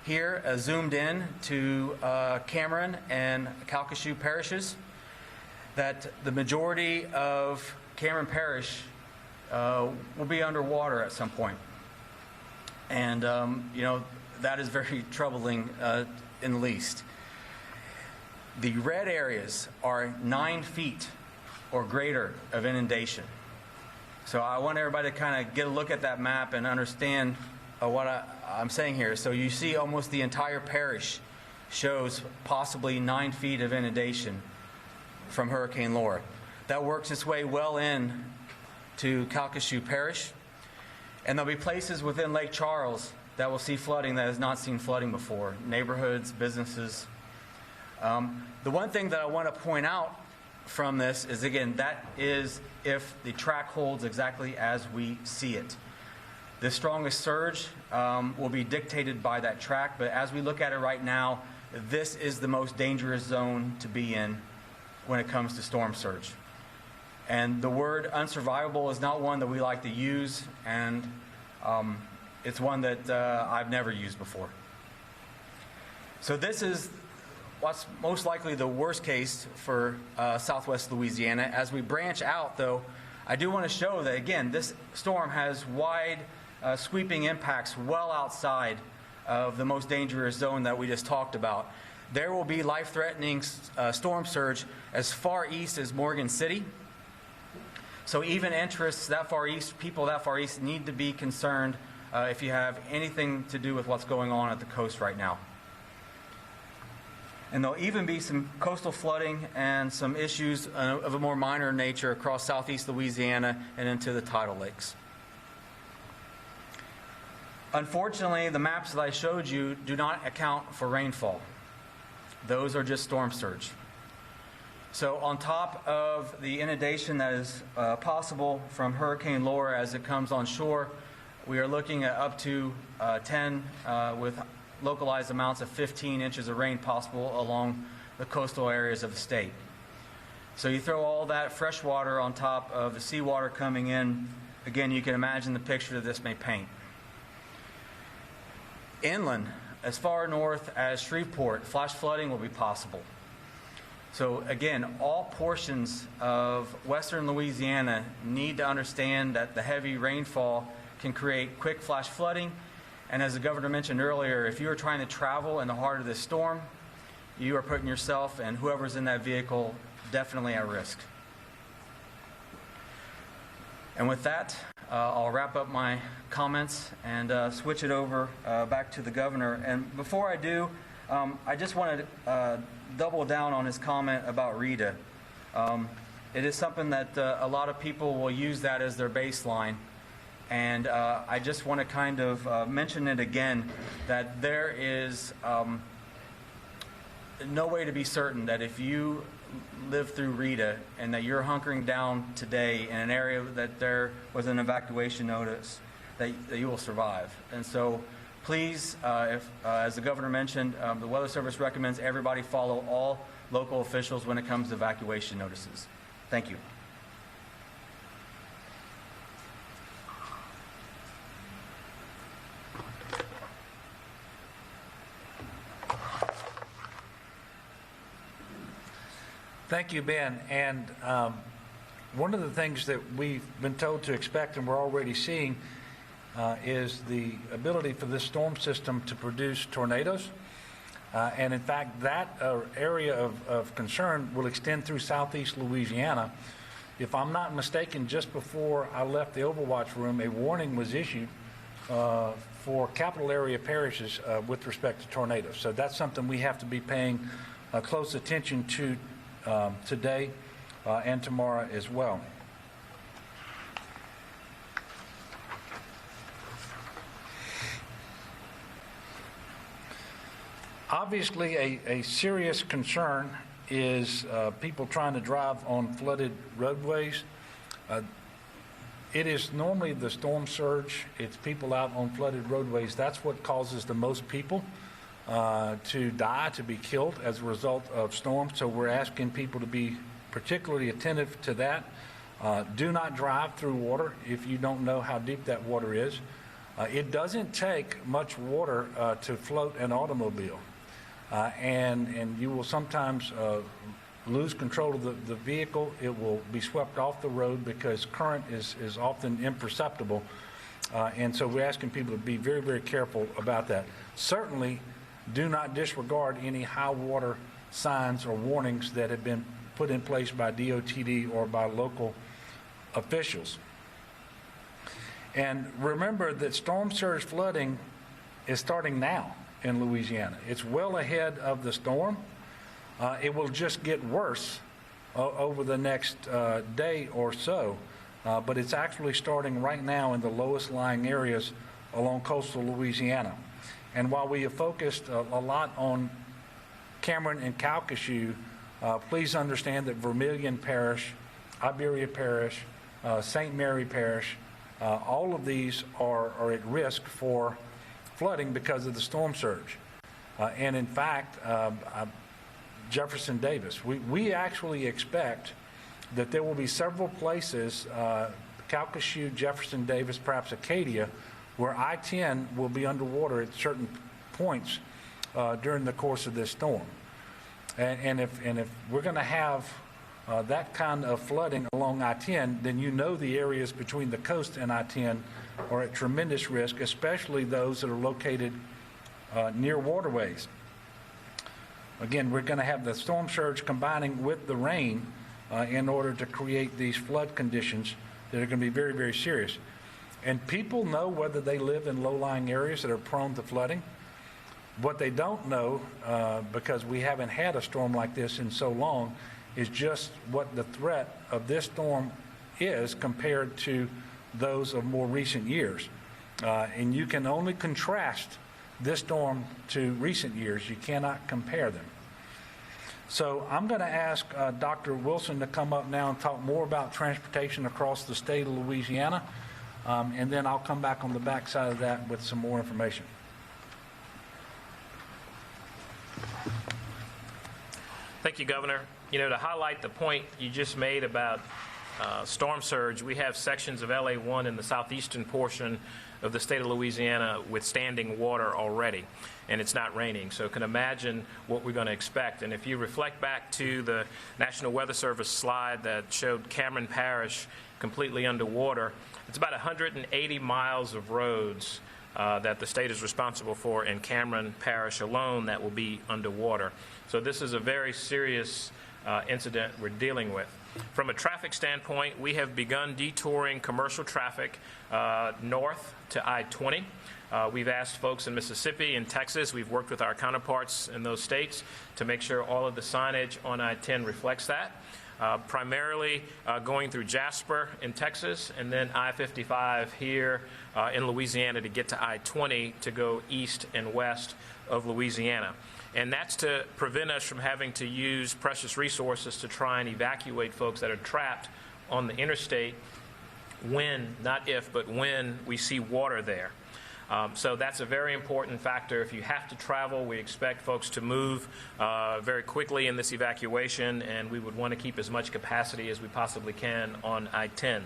here, zoomed in to Cameron and Calcasieu parishes, that the majority of Cameron Parish will be underwater at some point. And, you know, that is very troubling in the least. The red areas are 9 feet or greater of inundation. So I want everybody to kind of get a look at that map and understand what I'm saying here. So you see almost the entire parish shows possibly 9 feet of inundation from Hurricane Laura. That works its way well in to Calcasieu Parish. And there'll be places within Lake Charles that will see flooding that has not seen flooding before. Neighborhoods, businesses. The one thing that I want to point out from this is, again, that is if the track holds exactly as we see it. The strongest surge will be dictated by that track, but as we look at it right now, this is the most dangerous zone to be in when it comes to storm surge. And the word unsurvivable is not one that we like to use, and it's one that I've never used before. So this is what's most likely the worst case for southwest Louisiana. As we branch out, though, I do want to show that, again, this storm has wide sweeping impacts well outside of the most dangerous zone that we just talked about. There will be life-threatening storm surge as far east as Morgan City. So even interests that far east, people that far east, need to be concerned if you have anything to do with what's going on at the coast right now. And there'll even be some coastal flooding and some issues of a more minor nature across southeast Louisiana and into the tidal lakes. Unfortunately, the maps that I showed you do not account for rainfall. Those are just storm surge. So on top of the inundation that is possible from Hurricane Laura as it comes on shore, we are looking at up to 10 with localized amounts of 15 inches of rain possible along the coastal areas of the state. So you throw all that fresh water on top of the seawater coming in, again, you can imagine the picture that this may paint. Inland, as far north as Shreveport, flash flooding will be possible. So again, all portions of western Louisiana need to understand that the heavy rainfall can create quick flash flooding. And as the governor mentioned earlier, if you are trying to travel in the heart of this storm, you are putting yourself and whoever's in that vehicle definitely at risk. And with that, I'll wrap up my comments and switch it over back to the governor. And before I do, I just want to double down on his comment about Rita. It is something that a lot of people will use that as their baseline. And I just want to kind of mention it again, that there is no way to be certain that if you live through Rita and that you're hunkering down today in an area that there was an evacuation notice, that you will survive. And so please, as the governor mentioned, the Weather Service recommends everybody follow all local officials when it comes to evacuation notices. Thank you. Thank you, Ben. And one of the things that we've been told to expect and we're already seeing is the ability for this storm system to produce tornadoes. And in fact, that area of concern will extend through southeast Louisiana. If I'm not mistaken, just before I left the Overwatch room, a warning was issued for capital area parishes with respect to tornadoes. So that's something we have to be paying close attention to today and tomorrow as well. Obviously, a serious concern is people trying to drive on flooded roadways. It is normally the storm surge. It's people out on flooded roadways. That's what causes the most people to die, to be killed as a result of storms. So we're asking people to be particularly attentive to that. Do not drive through water if you don't know how deep that water is. It doesn't take much water to float an automobile. And you will sometimes lose control of the vehicle. It will be swept off the road because current is often imperceptible. And so we're asking people to be very, very careful about that. Certainly, do not disregard any high water signs or warnings that have been put in place by DOTD or by local officials. And remember that storm surge flooding is starting now in Louisiana. It's well ahead of the storm. It will just get worse over the next day or so, but it's actually starting right now in the lowest lying areas along coastal Louisiana. And while we have focused a lot on Cameron and Calcasieu, please understand that Vermilion Parish, Iberia Parish, St. Mary Parish, all of these are at risk for flooding because of the storm surge. And in fact, Jefferson Davis, we actually expect that there will be several places, Calcasieu, Jefferson Davis, perhaps Acadia, where I-10 will be underwater at certain points during the course of this storm. And if we're going to have that kind of flooding along I-10, then you know the areas between the coast and I-10 are at tremendous risk, especially those that are located near waterways. Again, we're going to have the storm surge combining with the rain in order to create these flood conditions that are going to be very, very serious. And people know whether they live in low-lying areas that are prone to flooding. What they don't know, because we haven't had a storm like this in so long, is just what the threat of this storm is compared to those of more recent years. And you can only contrast this storm to recent years. You cannot compare them. So I'm going to ask Dr. Wilson to come up now and talk more about transportation across the state of Louisiana, and then I'll come back on the back side of that with some more information. Thank you, Governor. You know, to highlight the point you just made about storm surge, we have sections of LA1 in the southeastern portion of the state of Louisiana with standing water already, and it's not raining. So you can imagine what we're going to expect. And if you reflect back to the National Weather Service slide that showed Cameron Parish completely underwater, it's about 180 miles of roads that the state is responsible for in Cameron Parish alone that will be underwater. So this is a very serious incident we're dealing with. From a traffic standpoint, we have begun detouring commercial traffic north to I-20. We've asked folks in Mississippi and Texas, we've worked with our counterparts in those states to make sure all of the signage on I-10 reflects that. Primarily going through Jasper in Texas and then I-55 here in Louisiana to get to I-20 to go east and west of Louisiana. And that's to prevent us from having to use precious resources to try and evacuate folks that are trapped on the interstate when, not if, but when we see water there. So that's a very important factor. If you have to travel, we expect folks to move very quickly in this evacuation, and we would want to keep as much capacity as we possibly can on I-10.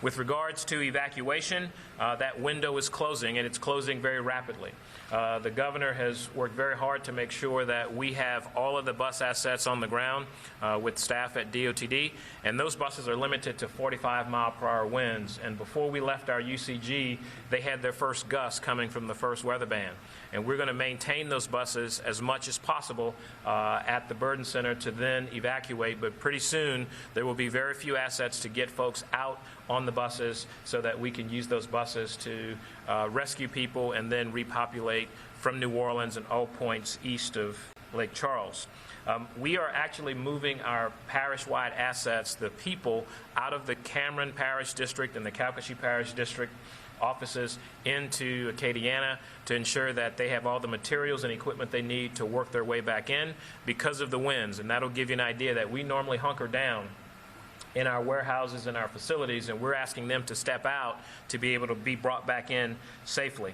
With regards to evacuation, that window is closing, and it's closing very rapidly. The governor has worked very hard to make sure that we have all of the bus assets on the ground with staff at DOTD, and those buses are limited to 45-mile-per-hour winds. And before we left our UCG, they had their first gust coming from the first weather band. And we're going to maintain those buses as much as possible at the Burden Center to then evacuate. But pretty soon, there will be very few assets to get folks out on the buses so that we can use those buses to rescue people and then repopulate from New Orleans and all points east of Lake Charles. We are actually moving our parish-wide assets, the people, out of the Cameron Parish District and the Calcasieu Parish District offices into Acadiana to ensure that they have all the materials and equipment they need to work their way back in because of the winds. And that'll give you an idea that we normally hunker down in our warehouses and our facilities, and we're asking them to step out to be able to be brought back in safely.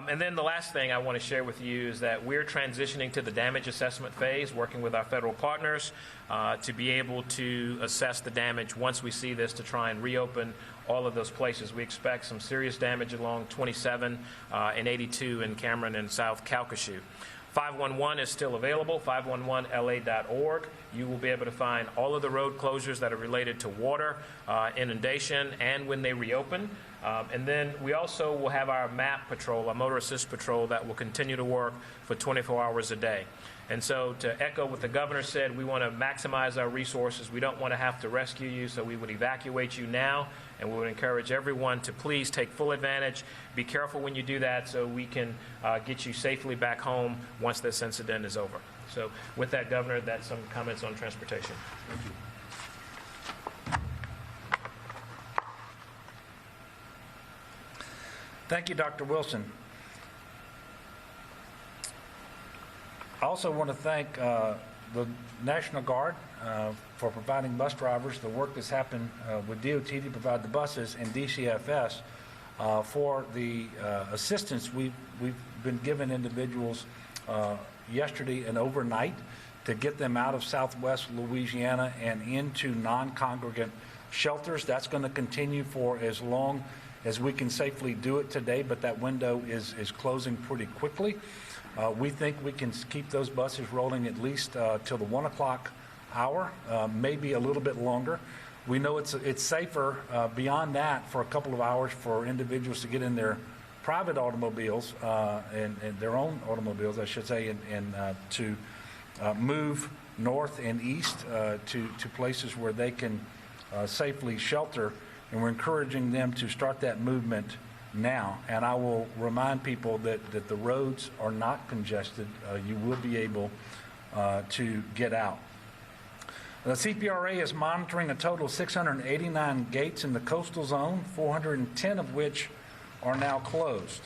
And then the last thing I want to share with you is that we're transitioning to the damage assessment phase, working with our federal partners to be able to assess the damage once we see this to try and reopen all of those places. We expect some serious damage along 27 and 82 in Cameron and South Calcasieu. 511 is still available, 511la.org. You will be able to find all of the road closures that are related to water, inundation, and when they reopen. And then we also will have our MAP patrol, our motor assist patrol, that will continue to work for 24 hours a day. And so to echo what the governor said, we want to maximize our resources. We don't want to have to rescue you, so we would evacuate you now, and we would encourage everyone to please take full advantage. Be careful when you do that so we can get you safely back home once this incident is over. So with that, Governor, that's some comments on transportation. Thank you. Thank you, Dr. Wilson. I also want to thank the National Guard for providing bus drivers, the work that's happened with DOT to provide the buses, and DCFS for the assistance we've been giving individuals yesterday and overnight to get them out of Southwest Louisiana and into non-congregant shelters. That's going to continue for as long as we can safely do it today, but that window is closing pretty quickly. We think we can keep those buses rolling at least till the 1 o'clock hour, maybe a little bit longer. We know it's safer beyond that for a couple of hours for individuals to get in their private automobiles and their own automobiles, I should say, and to move north and east to places where they can safely shelter. And we're encouraging them to start that movement now. And I will remind people that the roads are not congested. You will be able to get out. The CPRA is monitoring a total of 689 gates in the coastal zone, 410 of which are now closed.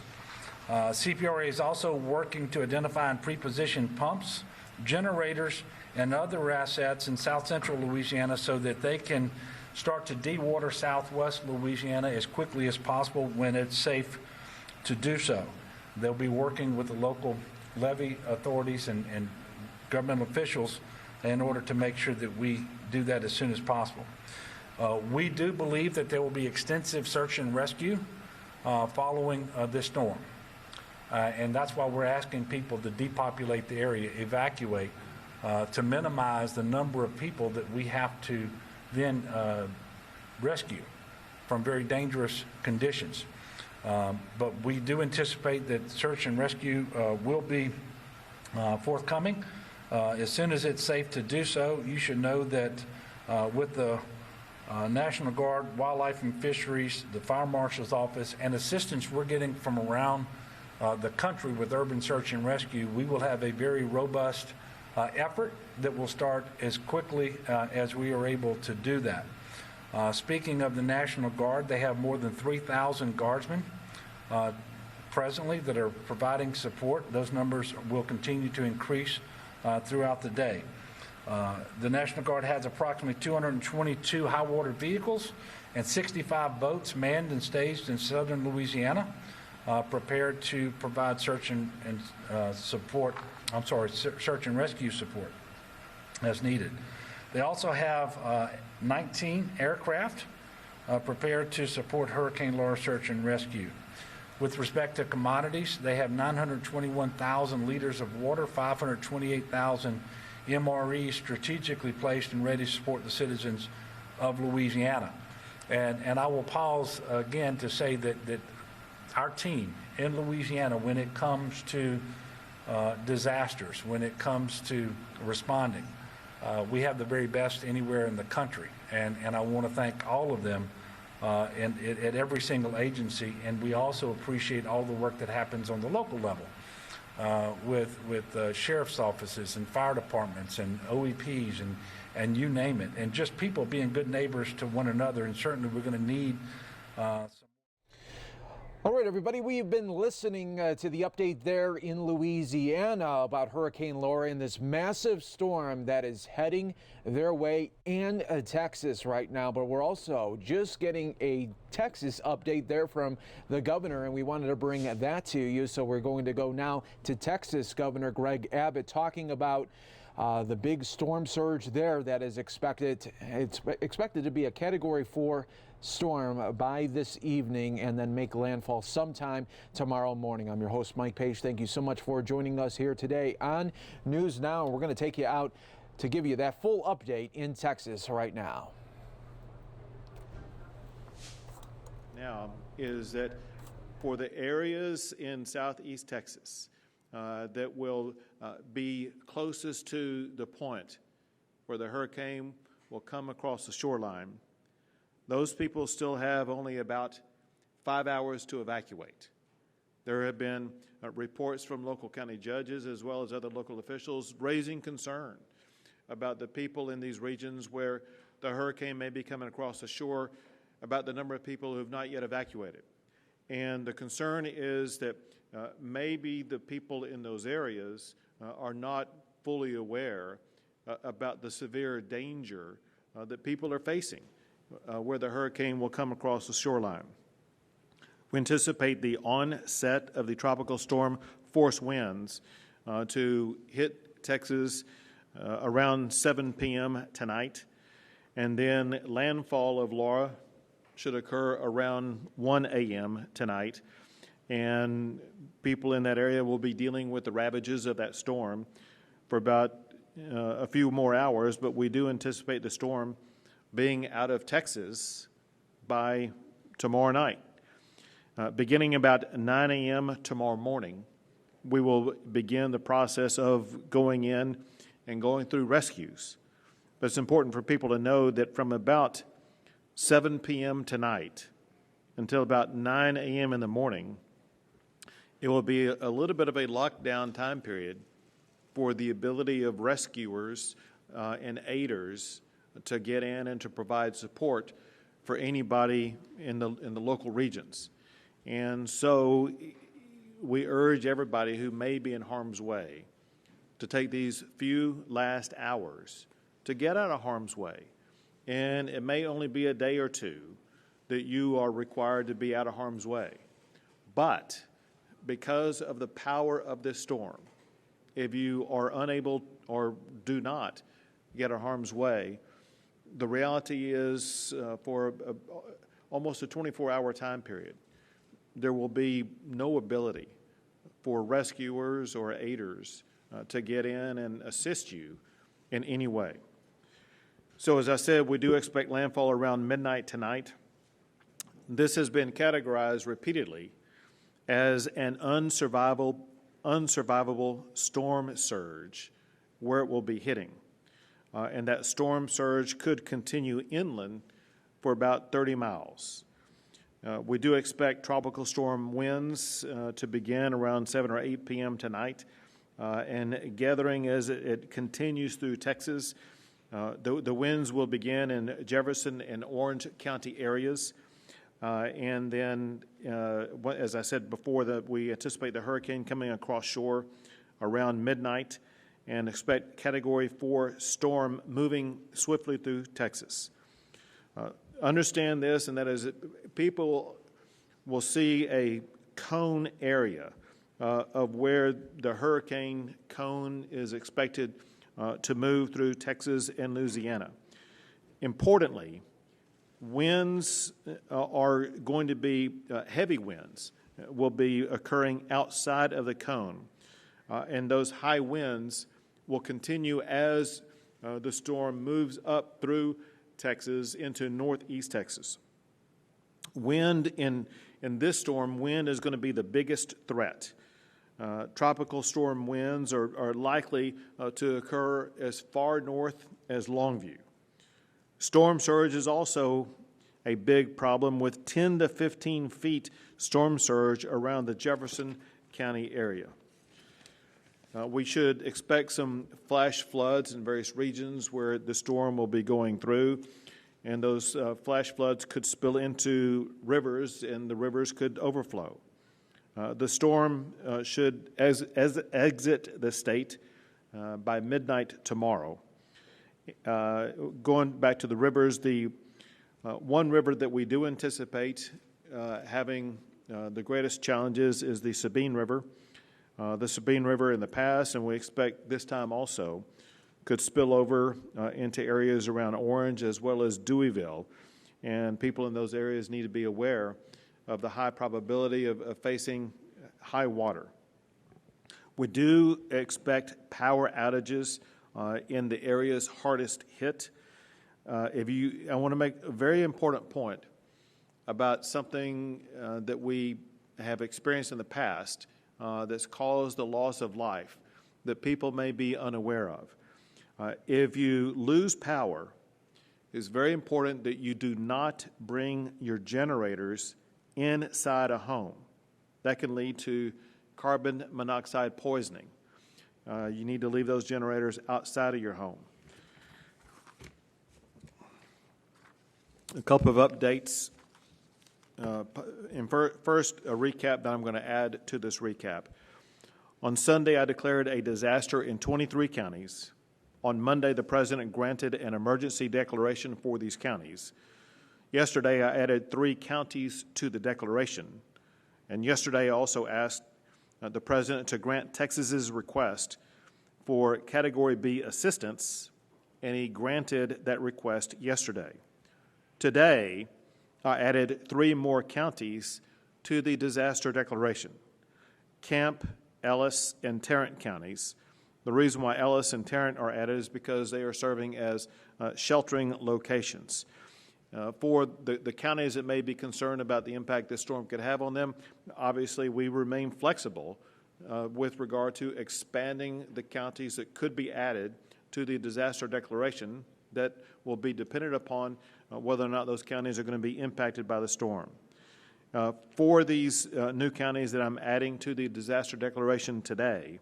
CPRA is also working to identify and pre-position pumps, generators, and other assets in south central Louisiana so that they can start to dewater southwest Louisiana as quickly as possible when it's safe to do so. They'll be working with the local levee authorities and government officials in order to make sure that we do that as soon as possible. We do believe that there will be extensive search and rescue following this storm. And that's why we're asking people to depopulate the area, evacuate, to minimize the number of people that we have to then rescue from very dangerous conditions. But we do anticipate that search and rescue will be forthcoming. As soon as it's safe to do so, you should know that with the National Guard, Wildlife and Fisheries, the Fire Marshal's Office, and assistance we're getting from around the country with urban search and rescue, we will have a very robust effort that will start as quickly as we are able to do that. Speaking of the National Guard, they have more than 3,000 guardsmen presently that are providing support. Those numbers will continue to increase throughout the day. The National Guard has approximately 222 high water vehicles and 65 boats manned and staged in southern Louisiana, prepared to provide search and rescue support as needed. They also have 19 aircraft prepared to support Hurricane Laura search and rescue. With respect to commodities, they have 921,000 liters of water, 528,000 MREs strategically placed and ready to support the citizens of Louisiana. And I will pause again to say that our team in Louisiana, when it comes to disasters, when it comes to responding, we have the very best anywhere in the country. And I want to thank all of them at every single agency, and we also appreciate all the work that happens on the local level with sheriff's offices and fire departments and OEPs and you name it, and just people being good neighbors to one another. And certainly we're going to need some. All right, everybody, we've been listening to the update there in Louisiana about Hurricane Laura and this massive storm that is heading their way in Texas right now. But we're also just getting a Texas update there from the governor, and we wanted to bring that to you. So we're going to go now to Texas Governor Greg Abbott talking about the big storm surge there that is expected. It's expected to be a Category 4 storm by this evening and then make landfall sometime tomorrow morning. I'm your host, Mike Page. Thank you so much for joining us here today on News Now. We're going to take you out to give you that full update in Texas right now. Now is that for the areas in southeast Texas that will be closest to the point where the hurricane will come across the shoreline, those people still have only about 5 hours to evacuate. There have been reports from local county judges as well as other local officials raising concern about the people in these regions where the hurricane may be coming across the shore, about the number of people who have not yet evacuated. And the concern is that maybe the people in those areas are not fully aware about the severe danger that people are facing where the hurricane will come across the shoreline. We anticipate the onset of the tropical storm force winds to hit Texas around 7 p.m. tonight, and then landfall of Laura should occur around 1 a.m. tonight, and people in that area will be dealing with the ravages of that storm for about a few more hours, but we do anticipate the storm being out of Texas by tomorrow night. Beginning about 9 a.m. tomorrow morning, we will begin the process of going in and going through rescues. But it's important for people to know that from about 7 p.m. tonight until about 9 a.m. in the morning, it will be a little bit of a lockdown time period for the ability of rescuers and aiders to get in and to provide support for anybody in the local regions. And so we urge everybody who may be in harm's way to take these few last hours to get out of harm's way. And it may only be a day or two that you are required to be out of harm's way. But because of the power of this storm, if you are unable or do not get out of harm's way, the reality is for almost a 24-hour time period, there will be no ability for rescuers or aiders to get in and assist you in any way. So as I said, we do expect landfall around midnight tonight. This has been categorized repeatedly as an unsurvivable storm surge where it will be hitting. And that storm surge could continue inland for about 30 miles. We do expect tropical storm winds to begin around 7 or 8 p.m. tonight and gathering as it continues through Texas. The winds will begin in Jefferson and Orange County areas. And then, as I said before, we anticipate the hurricane coming across shore around midnight and expect Category 4 storm moving swiftly through Texas. Understand this, and that is that people will see a cone area of where the hurricane cone is expected to move through Texas and Louisiana. Importantly, winds are going to be heavy winds will be occurring outside of the cone, and those high winds will continue as the storm moves up through Texas into northeast Texas. Wind in this storm, wind is going to be the biggest threat. Tropical storm winds are likely to occur as far north as Longview. Storm surge is also a big problem with 10 to 15 feet storm surge around the Jefferson County area. We should expect some flash floods in various regions where the storm will be going through, and those flash floods could spill into rivers, and the rivers could overflow. The storm should exit the state by midnight tomorrow. Going back to the rivers, the one river that we do anticipate having the greatest challenges is the Sabine River. The Sabine River in the past, and we expect this time also, could spill over into areas around Orange as well as Deweyville. And people in those areas need to be aware of the high probability of facing high water. We do expect power outages in the areas hardest hit. I want to make a very important point about something that we have experienced in the past that's caused the loss of life that people may be unaware of. If you lose power, it's very important that you do not bring your generators inside a home. That can lead to carbon monoxide poisoning. You need to leave those generators outside of your home. A couple of updates. First, a recap that I'm going to add to this recap. On Sunday, I declared a disaster in 23 counties On Monday, the President granted an emergency declaration for these counties. Yesterday, I added 3 counties to the declaration. And yesterday, I also asked the President to grant Texas's request for Category B assistance, and he granted that request yesterday. Today, I added 3 more counties to the disaster declaration: Camp, Ellis, and Tarrant counties. The reason why Ellis and Tarrant are added is because they are serving as sheltering locations. For the counties that may be concerned about the impact this storm could have on them, obviously we remain flexible with regard to expanding the counties that could be added to the disaster declaration. That will be dependent upon whether or not those counties are going to be impacted by the storm. For these new counties that I'm adding to the disaster declaration today,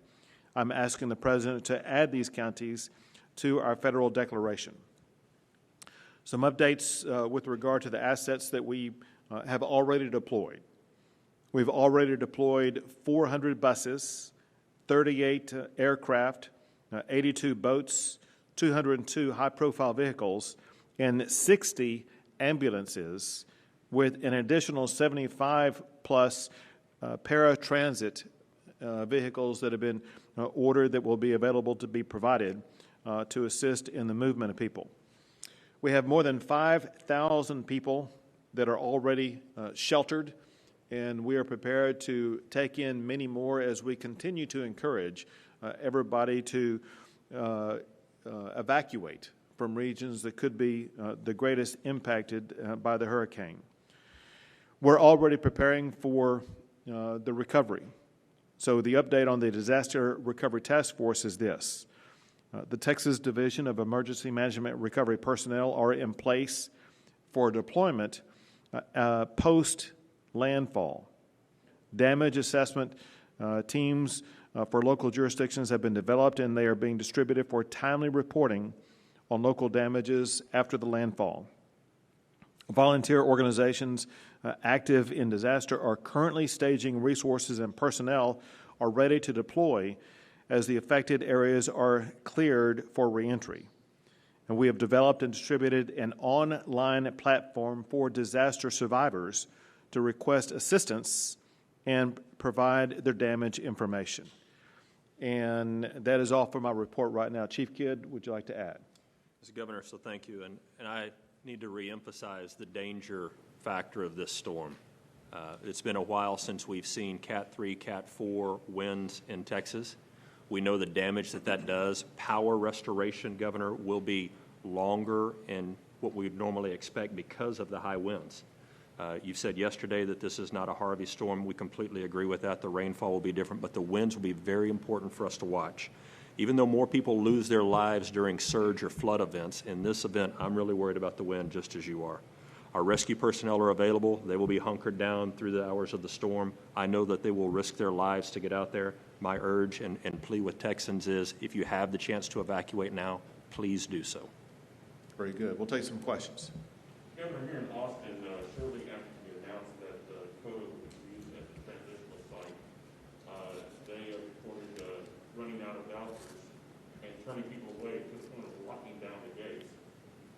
I'm asking the President to add these counties to our federal declaration. Some updates with regard to the assets that we have already deployed. We've already deployed 400 buses, 38 aircraft, 82 boats, 202 high-profile vehicles, and 60 ambulances, with an additional 75-plus paratransit vehicles that have been ordered that will be available to be provided to assist in the movement of people. We have more than 5,000 people that are already sheltered, and we are prepared to take in many more as we continue to encourage everybody to evacuate from regions that could be the greatest impacted by the hurricane. We're already preparing for the recovery. So the update on the Disaster Recovery Task Force is this. The Texas Division of Emergency Management Recovery personnel are in place for deployment post-landfall. Damage assessment teams for local jurisdictions have been developed, and they are being distributed for timely reporting on local damages after the landfall. Volunteer organizations active in disaster are currently staging resources, and personnel are ready to deploy as the affected areas are cleared for reentry. And we have developed and distributed an online platform for disaster survivors to request assistance and provide their damage information. And that is all for my report right now. Chief Kidd, would you like to add? Mr. Governor, so thank you. And I need to reemphasize the danger factor of this storm. It's been a while since we've seen Cat 3, Cat 4 winds in Texas. We know the damage that does. Power restoration, Governor, will be longer in what we would normally expect because of the high winds. You said yesterday that this is not a Harvey storm. We completely agree with that. The rainfall will be different, but the winds will be very important for us to watch. Even though more people lose their lives during surge or flood events, in this event, I'm really worried about the wind just as you are. Our rescue personnel are available. They will be hunkered down through the hours of the storm. I know that they will risk their lives to get out there. My urge and plea with Texans is, if you have the chance to evacuate now, please do so. Very good. We'll take some questions. Governor, here in Austin, shortly after you announced that CODA would be used as a transitional site, they reported running out of vouchers and turning people away to the point of locking down the gates.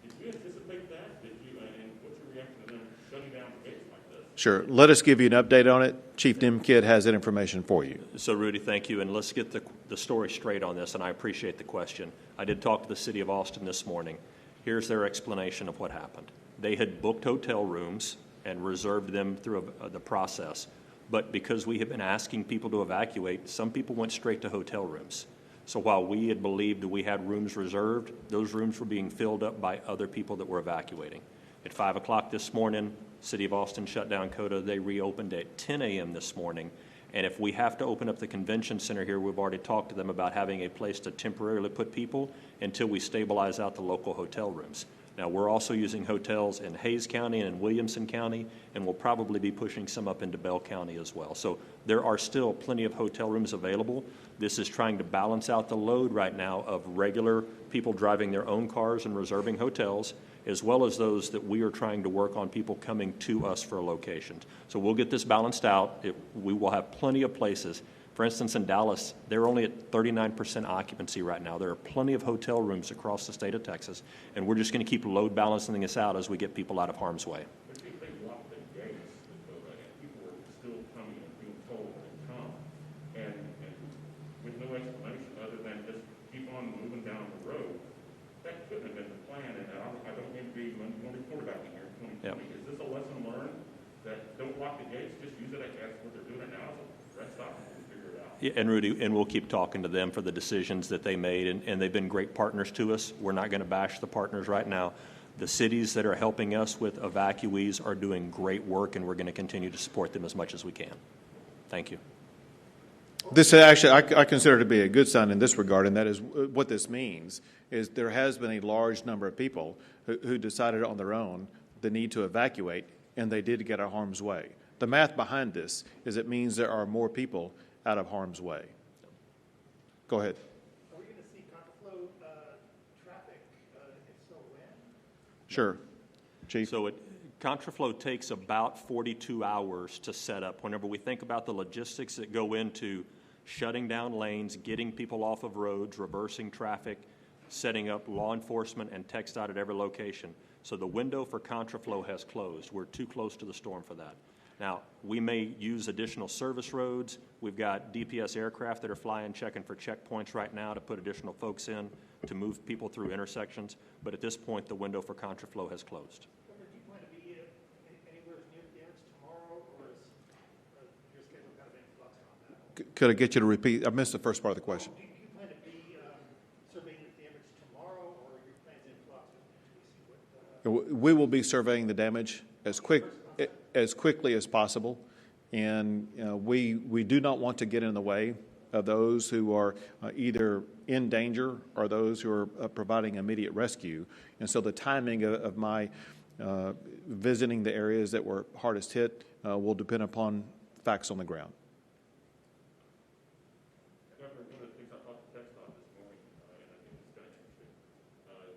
Did you anticipate that? And what's your reaction to them shutting down the gates like this? Sure. Let us give you an update on it. Chief Dim Kidd has that information for you. So, Rudy, thank you. And let's get the story straight on this, and I appreciate the question. I did talk to the city of Austin this morning. Here's their explanation of what happened. They had booked hotel rooms and reserved them through the process. But because we have been asking people to evacuate, some people went straight to hotel rooms. So while we had believed that we had rooms reserved, those rooms were being filled up by other people that were evacuating. At 5 o'clock this morning, City of Austin shut down CODA. They reopened at 10 a.m. this morning. And if we have to open up the convention center here, we've already talked to them about having a place to temporarily put people until we stabilize out the local hotel rooms. Now, we're also using hotels in Hayes County and in Williamson County, and we'll probably be pushing some up into Bell County as well. So there are still plenty of hotel rooms available. This is trying to balance out the load right now of regular people driving their own cars and reserving hotels, as well as those that we are trying to work on people coming to us for locations. So we'll get this balanced out. We will have plenty of places for For instance, in Dallas, they're only at 39% occupancy right now. There are plenty of hotel rooms across the state of Texas, and we're just going to keep load balancing this out as we get people out of harm's way. But if they lock the gates, people are still coming and being told to come, and with no explanation other than just keep on moving down the road, that couldn't have been the plan. And I don't mean to be one quarterbacking here in 2020. Yep. Is this a lesson learned that don't lock the gates, just use it as what they're doing now? Rest stop and figure it out. Yeah, and Rudy, and we'll keep talking to them for the decisions that they made, and they've been great partners to us. We're not going to bash the partners right now. The cities that are helping us with evacuees are doing great work, and we're going to continue to support them as much as we can. Thank you. This actually, I consider it to be a good sign in this regard, and that is what this means is there has been a large number of people who decided on their own the need to evacuate, and they did get out of harm's way. The math behind this is it means there are more people out of harm's way. Go ahead. Are we going to see contraflow traffic? If so, when? Sure. Chief? So contraflow takes about 42 hours to set up. Whenever we think about the logistics that go into shutting down lanes, getting people off of roads, reversing traffic, setting up law enforcement and TxDOT at every location. So the window for contraflow has closed. We're too close to the storm for that. Now, we may use additional service roads. We've got DPS aircraft that are flying, checking for checkpoints right now to put additional folks in to move people through intersections. But at this point, the window for contraflow has closed. Do you plan to be anywhere near the damage tomorrow, or is your schedule kind of in flux on that? Could I get you to repeat? I missed the first part of the question. Do you plan to be surveying the damage tomorrow, or are your plans in flux? We will be surveying the damage as quickly as possible, and we do not want to get in the way of those who are either in danger or those who are providing immediate rescue. And so the timing of my visiting the areas that were hardest hit will depend upon facts on the ground. Governor, one of the things I talked to TxDOT this morning, and I think it's kind of interesting,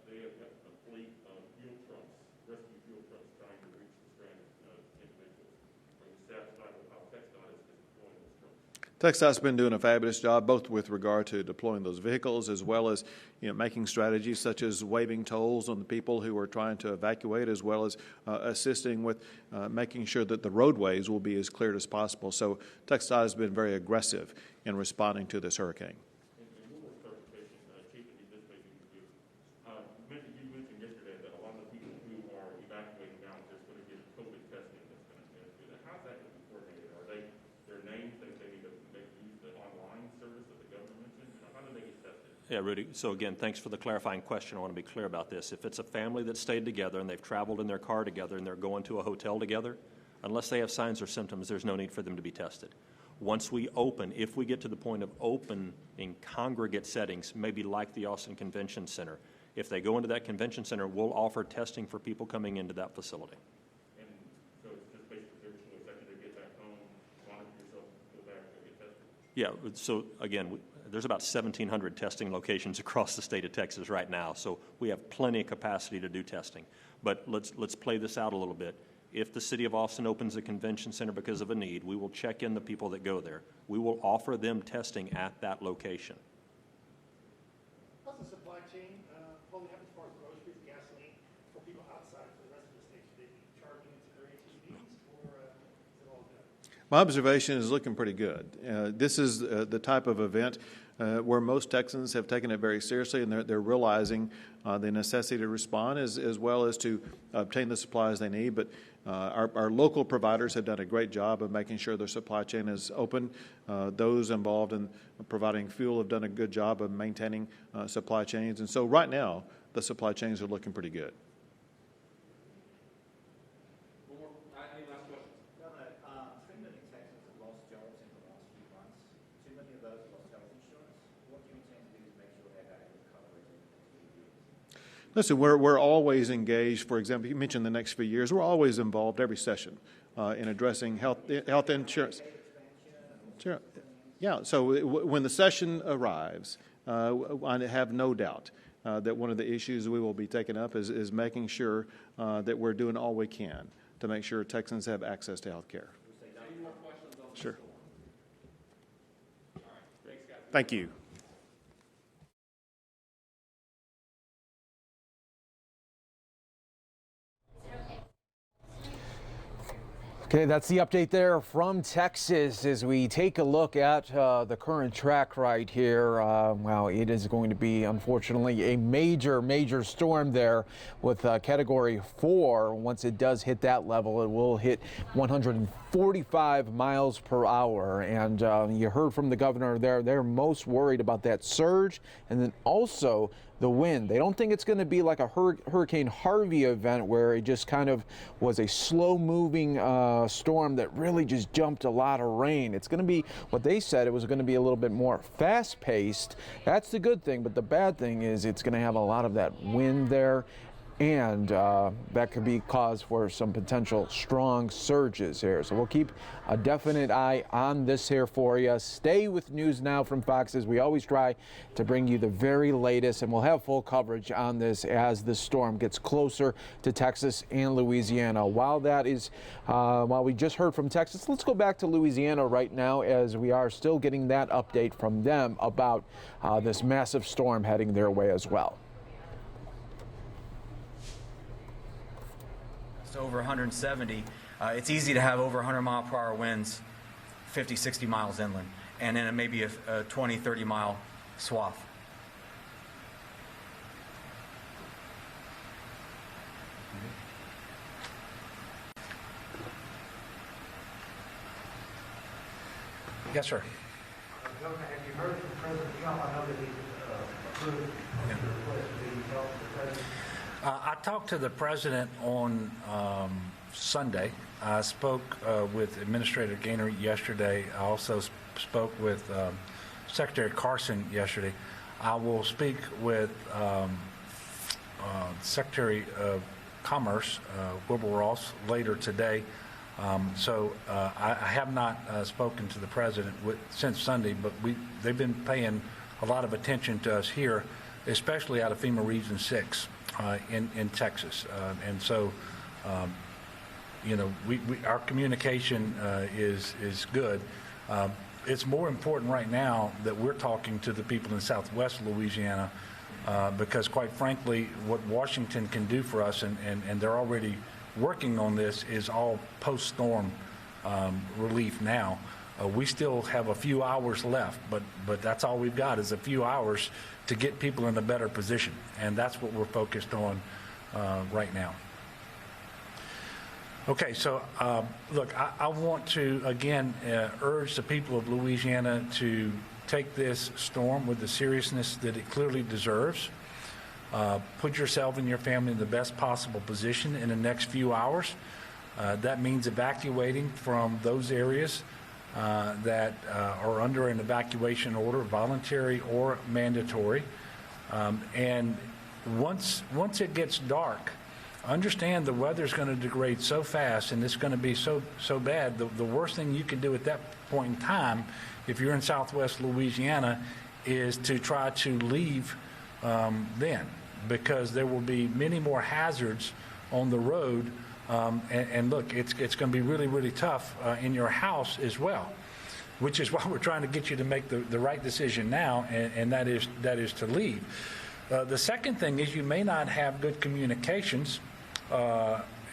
they have got a fleet of fuel trucks, rescue fuel trucks, trying to reach the stranded individuals. Are you satisfied with how TxDOT is deploying those trucks? TxDOT's been doing a fabulous job, both with regard to deploying those vehicles as well as making strategies such as waiving tolls on the people who are trying to evacuate, as well as assisting with making sure that the roadways will be as cleared as possible. So TxDOT has been very aggressive in responding to this hurricane. And one more clarification, Chief, and this may be for you. You mentioned yesterday that a lot of the people who are evacuating now are just going to get COVID testing that's going to do that. How's that going to be coordinated? Are their names that they need to use the online service that the governor mentioned? How do they get tested? Yeah, Rudy. So again, thanks for the clarifying question. I want to be clear about this. If it's a family that stayed together and they've traveled in their car together and they're going to a hotel together, unless they have signs or symptoms, there's no need for them to be tested. Once we open, if we get to the point of open in congregate settings, maybe like the Austin Convention Center, if they go into that convention center, we'll offer testing for people coming into that facility. And so it's just basically their choice after they get back home, monitor yourself, go back and get tested? Yeah, so again, there's about 1,700 testing locations across the state of Texas right now, so we have plenty of capacity to do testing. But let's play this out a little bit. If the city of Austin opens a convention center because of a need, we will check in the people that go there. We will offer them testing at that location. How's the supply chain holding up as far as groceries, gasoline for people outside for the rest of the state? Should they be charging into their ATVs, or is it all good? My observation is looking pretty good. This is the type of event where most Texans have taken it very seriously, and they're realizing the necessity to respond as well as to obtain the supplies they need. But our local providers have done a great job of making sure their supply chain is open. Those involved in providing fuel have done a good job of maintaining supply chains. And so right now, the supply chains are looking pretty good. Any last questions? Governor, too many Texans have lost jobs in the last few months. Too many of those lost health insurance. What do you intend to do to make sure they have adequate coverage in the next few years? Listen, we're always engaged. For example, you mentioned the next few years. We're always involved every session in addressing health insurance. Sure. Yeah. So when the session arrives, I have no doubt that one of the issues we will be taking up is making sure that we're doing all we can to make sure Texans have access to health care. Sure. Thank you. Okay, that's the update there from Texas as we take a look at the current track right here. Wow, it is going to be, unfortunately, a major storm there with Category 4. Once it does hit that level, it will hit 145 miles per hour. And you heard from the governor there, they're most worried about that surge and then also the wind. They don't think it's going to be like a Hurricane Harvey event where it just kind of was a slow-moving storm that really just jumped a lot of rain. It's going to be what they said. It was going to be a little bit more fast-paced. That's the good thing, but the bad thing is it's going to have a lot of that wind there. And that could be cause for some potential strong surges here. So we'll keep a definite eye on this here for you. Stay with News Now from Fox as we always try to bring you the very latest, and we'll have full coverage on this as the storm gets closer to Texas and Louisiana. While we just heard from Texas, let's go back to Louisiana right now as we are still getting that update from them about this massive storm heading their way as well. Over 170, it's easy to have over 100-mile-per-hour winds 50, 60 miles inland, and then maybe a 20, 30-mile swath. Yes, sir. Governor, have you heard from President Trump? I know that he approved your request to talk to the president. I talked to the president on Sunday. I spoke with Administrator Gaynor yesterday. I also spoke with Secretary Carson yesterday. I will speak with Secretary of Commerce, Wilbur Ross, later today. I have not spoken to the president since Sunday, but they've been paying a lot of attention to us here, especially out of FEMA Region 6. In Texas, and so our communication is good. It's more important right now that we're talking to the people in Southwest Louisiana because, quite frankly, what Washington can do for us, and they're already working on this, is all post-storm relief now. We still have a few hours left, but that's all we've got is a few hours to get people in a better position, and that's what we're focused on right now. Okay, so look, I want to again urge the people of Louisiana to take this storm with the seriousness that it clearly deserves. Put yourself and your family in the best possible position in the next few hours. That means evacuating from those areas that are under an evacuation order, voluntary or mandatory. And once it gets dark, understand the weather's going to degrade so fast and it's going to be so bad. The worst thing you can do at that point in time, if you're in Southwest Louisiana, is to try to leave then, because there will be many more hazards on the road. And look, it's going to be really, really tough in your house as well, which is why we're trying to get you to make the right decision now, and that is to leave. The second thing is you may not have good communications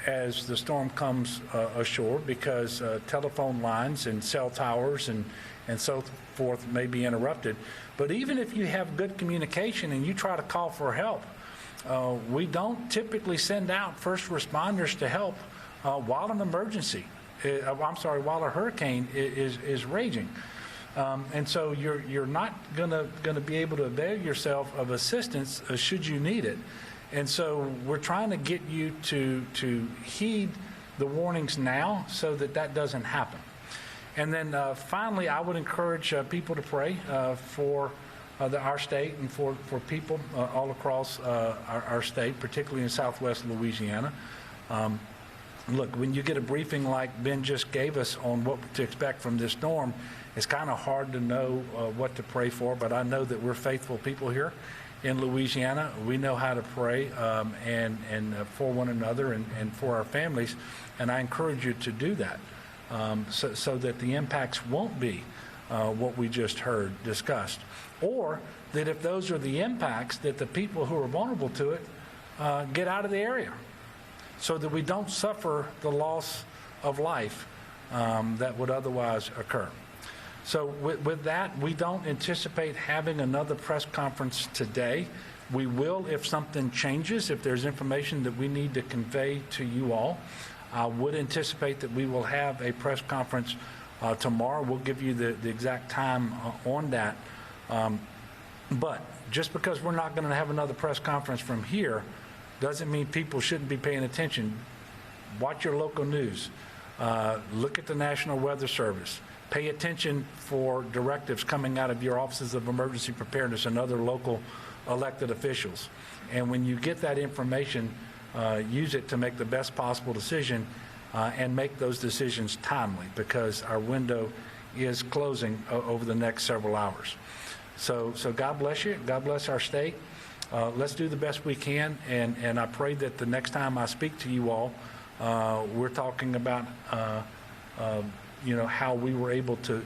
as the storm comes ashore, because telephone lines and cell towers and so forth may be interrupted. But even if you have good communication and you try to call for help, we don't typically send out first responders to help while an emergency, while a hurricane is raging. And so you're not gonna be able to avail yourself of assistance should you need it. And so we're trying to get you to heed the warnings now so that doesn't happen. And then finally, I would encourage people to pray for our state and for people all across our state, particularly in Southwest Louisiana. Look, when you get a briefing like Ben just gave us on what to expect from this storm, it's kind of hard to know what to pray for, but I know that we're faithful people here in Louisiana. We know how to pray and for one another and for our families, and I encourage you to do that so that the impacts won't be what we just heard discussed. Or that if those are the impacts, that the people who are vulnerable to it get out of the area so that we don't suffer the loss of life that would otherwise occur. So with that, we don't anticipate having another press conference today. We will if something changes, if there's information that we need to convey to you all. I would anticipate that we will have a press conference tomorrow. We'll give you the exact time on that. But just because we're not going to have another press conference from here doesn't mean people shouldn't be paying attention. Watch your local news. Look at the National Weather Service. Pay attention for directives coming out of your offices of emergency preparedness and other local elected officials. And when you get that information, use it to make the best possible decision and make those decisions timely, because our window is closing over the next several hours. So God bless you. God bless our state. Let's do the best we can, and I pray that the next time I speak to you all, we're talking about how we were able to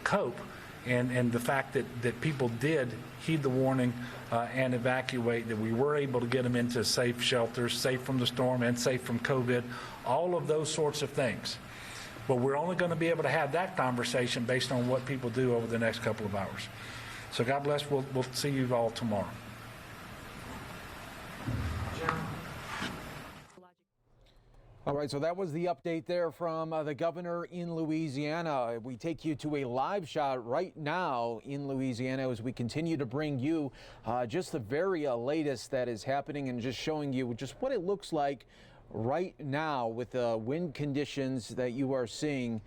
cope, and the fact that people did heed the warning and evacuate, that we were able to get them into safe shelters, safe from the storm and safe from COVID, all of those sorts of things. But we're only going to be able to have that conversation based on what people do over the next couple of hours. So God bless. We'll see you all tomorrow. All right, so that was the update there from the governor in Louisiana. We take you to a live shot right now in Louisiana as we continue to bring you just the very latest that is happening, and just showing you just what it looks like right now with the wind conditions that you are seeing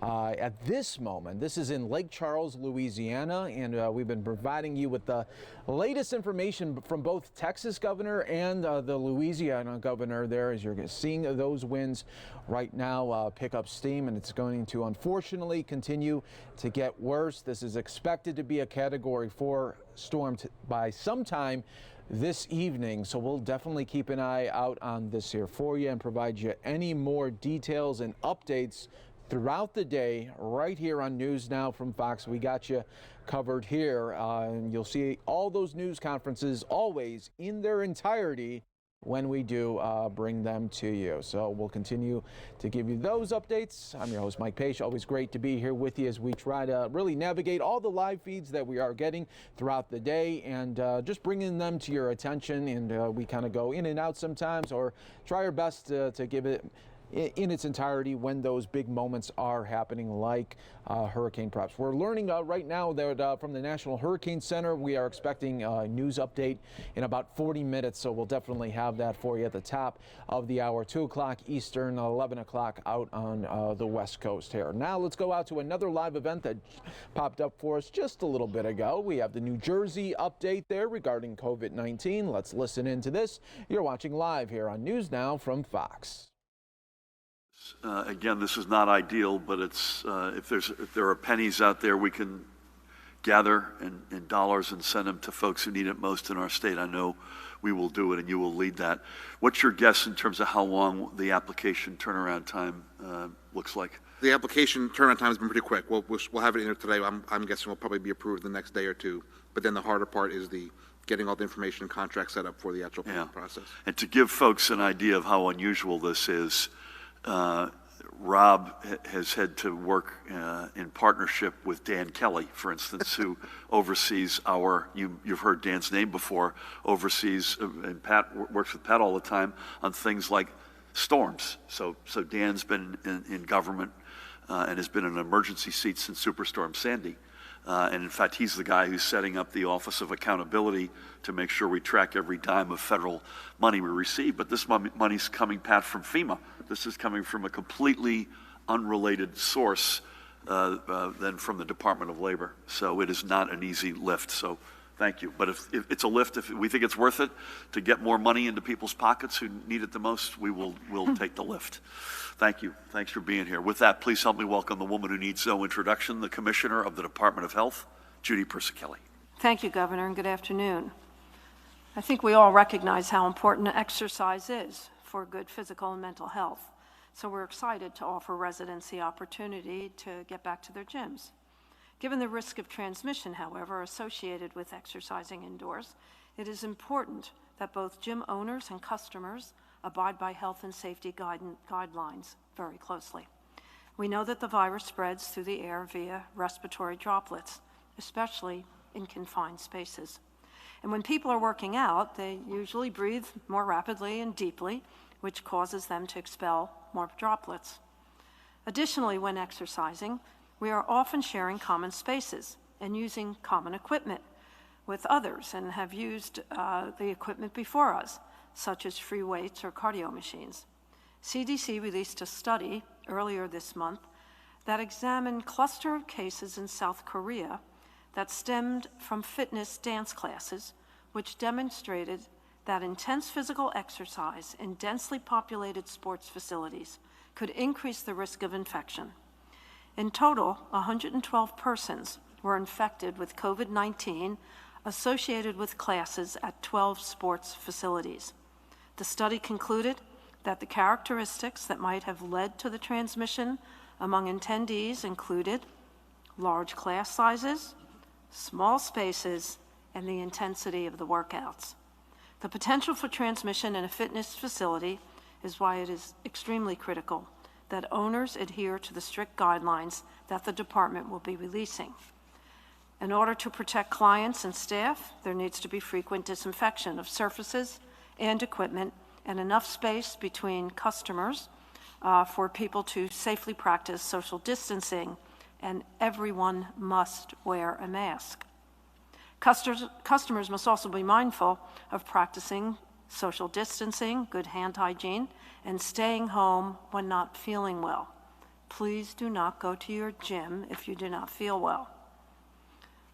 at this moment. This is in Lake Charles, Louisiana, and we've been providing you with the latest information from both Texas governor and the Louisiana governor there, as you're seeing those winds right now pick up steam, and it's going to unfortunately continue to get worse. This is expected to be a Category 4 storm by sometime this evening, so we'll definitely keep an eye out on this here for you and provide you any more details and updates throughout the day right here on News Now from Fox. We got you covered here, and you'll see all those news conferences always in their entirety when we do bring them to you. So we'll continue to give you those updates. I'm your host, Mike Page. Always great to be here with you as we try to really navigate all the live feeds that we are getting throughout the day, and just bringing them to your attention. And we kind of go in and out sometimes, or try our best to give it in its entirety when those big moments are happening, like hurricane preps. We're learning right now that from the National Hurricane Center, we are expecting a news update in about 40 minutes, so we'll definitely have that for you at the top of the hour, 2 o'clock Eastern, 11 o'clock out on the West Coast here. Now let's go out to another live event that popped up for us just a little bit ago. We have the New Jersey update there regarding COVID-19. Let's listen into this. You're watching live here on News Now from Fox. Again, this is not ideal, but it's if there are pennies out there we can gather in dollars and send them to folks who need it most in our state, I know we will do it, and you will lead that. What's your guess in terms of how long the application turnaround time looks like? The application turnaround time has been pretty quick. We'll have it in here today. I'm guessing we'll probably be approved the next day or two. But then the harder part is getting all the information and contracts set up for the actual process. And to give folks an idea of how unusual this is, Rob has had to work in partnership with Dan Kelly, for instance, who oversees you've heard Dan's name before, oversees, and Pat works with Pat all the time on things like storms. So Dan's been in government and has been in an emergency seat since Superstorm Sandy. And in fact, he's the guy who's setting up the Office of Accountability to make sure we track every dime of federal money we receive. But this money's coming, Pat, from FEMA. This is coming from a completely unrelated source than from the Department of Labor. So it is not an easy lift. So thank you. But if it's a lift, if we think it's worth it to get more money into people's pockets who need it the most, we'll take the lift. Thank you. Thanks for being here. With that, please help me welcome the woman who needs no introduction, the Commissioner of the Department of Health, Judy Persichilli. Thank you, Governor, and good afternoon. I think we all recognize how important exercise is for good physical and mental health. So we're excited to offer residents the opportunity to get back to their gyms. Given the risk of transmission, however, associated with exercising indoors, it is important that both gym owners and customers abide by health and safety guidelines very closely. We know that the virus spreads through the air via respiratory droplets, especially in confined spaces. And when people are working out, they usually breathe more rapidly and deeply, which causes them to expel more droplets. Additionally, when exercising, we are often sharing common spaces and using common equipment with others and have used the equipment before us, such as free weights or cardio machines. CDC released a study earlier this month that examined cluster of cases in South Korea that stemmed from fitness dance classes, which demonstrated that intense physical exercise in densely populated sports facilities could increase the risk of infection. In total, 112 persons were infected with COVID-19 associated with classes at 12 sports facilities. The study concluded that the characteristics that might have led to the transmission among attendees included large class sizes, small spaces, and the intensity of the workouts. The potential for transmission in a fitness facility is why it is extremely critical that owners adhere to the strict guidelines that the department will be releasing. In order to protect clients and staff, there needs to be frequent disinfection of surfaces and equipment and enough space between customers for people to safely practice social distancing, and everyone must wear a mask. Customers must also be mindful of practicing social distancing, good hand hygiene, and staying home when not feeling well. Please do not go to your gym if you do not feel well.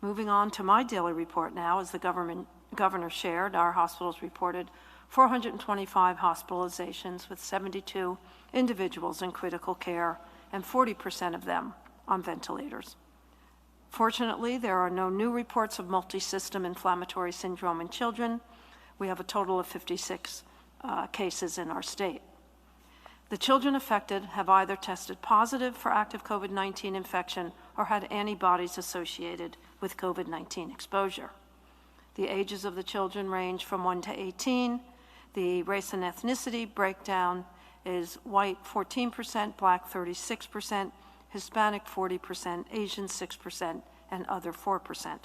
Moving on to my daily report now, as the governor shared, our hospitals reported 425 hospitalizations with 72 individuals in critical care and 40% of them on ventilators. Fortunately, there are no new reports of multi-system inflammatory syndrome in children. We have a total of 56 cases in our state. The children affected have either tested positive for active COVID-19 infection or had antibodies associated with COVID-19 exposure. The ages of the children range from 1 to 18. The race and ethnicity breakdown is white 14%, black 36%, Hispanic 40%, Asian 6%, and other 4%.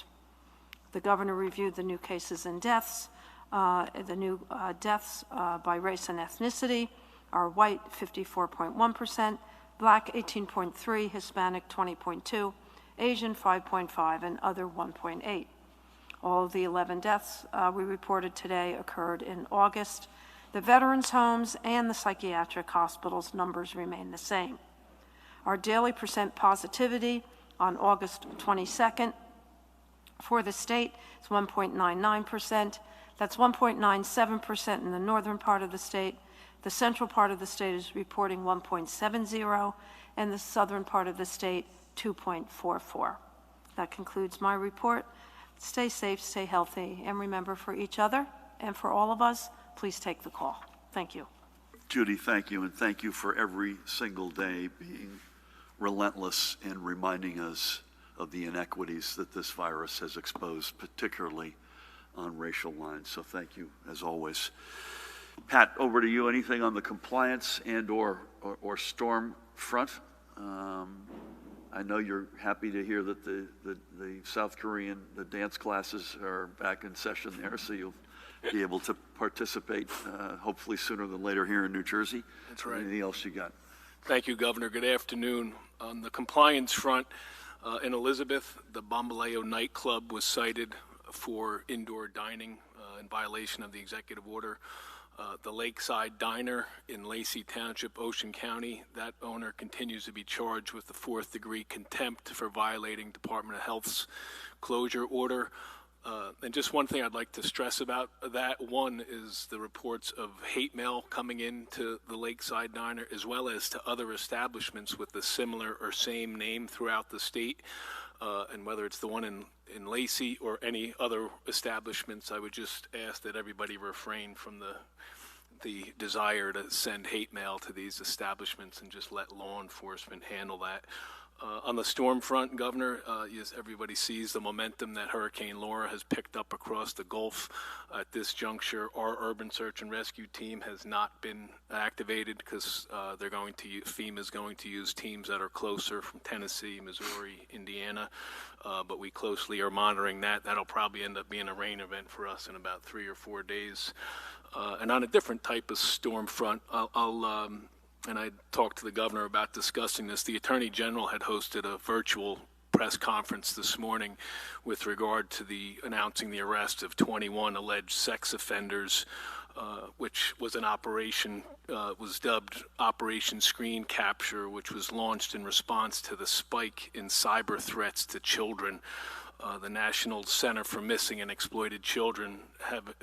The governor reviewed the new cases and deaths. The new deaths by race and ethnicity are white 54.1%, black 18.3%, Hispanic 20.2%, Asian 5.5%, and other 1.8%. All of the 11 deaths we reported today occurred in August. The veterans' homes and the psychiatric hospitals numbers remain the same. Our daily percent positivity on August 22nd for the state is 1.99%. That's 1.97% in the northern part of the state. The central part of the state is reporting 1.70%, and the southern part of the state 2.44%. That concludes my report. Stay safe, stay healthy, and remember, for each other and for all of us, please take the call. Thank you. Judy, thank you, and thank you for every single day being relentless in reminding us of the inequities that this virus has exposed, particularly on racial lines. So thank you, as always. Pat, over to you. Anything on the compliance and or storm front? I know you're happy to hear that the South Korean, the dance classes are back in session there, so you'll be able to participate hopefully sooner than later here in New Jersey. That's right. Anything else you got? Thank you, Governor. Good afternoon. On the compliance front, in Elizabeth, the Bambaleo nightclub was cited for indoor dining in violation of the executive order. The Lakeside Diner in Lacey Township, Ocean County, that owner continues to be charged with the 4th-degree contempt for violating Department of Health's closure order. And just one thing I'd like to stress about that. One is the reports of hate mail coming into the Lakeside Diner, as well as to other establishments with a similar or same name throughout the state. And whether it's the one in Lacey or any other establishments, I would just ask that everybody refrain from the desire to send hate mail to these establishments and just let law enforcement handle that. On the storm front, Governor, yes, everybody sees the momentum that Hurricane Laura has picked up across the Gulf. At this juncture, our urban search and rescue team has not been activated because FEMA is going to use teams that are closer from Tennessee, Missouri, Indiana. But we closely are monitoring that. That'll probably end up being a rain event for us in about 3 or 4 days. And on a different type of storm front, and I talked to the governor about discussing this. The Attorney General had hosted a virtual press conference this morning with regard to announcing the arrest of 21 alleged sex offenders, which was an operation, was dubbed Operation Screen Capture, which was launched in response to the spike in cyber threats to children. The National Center for Missing and Exploited Children have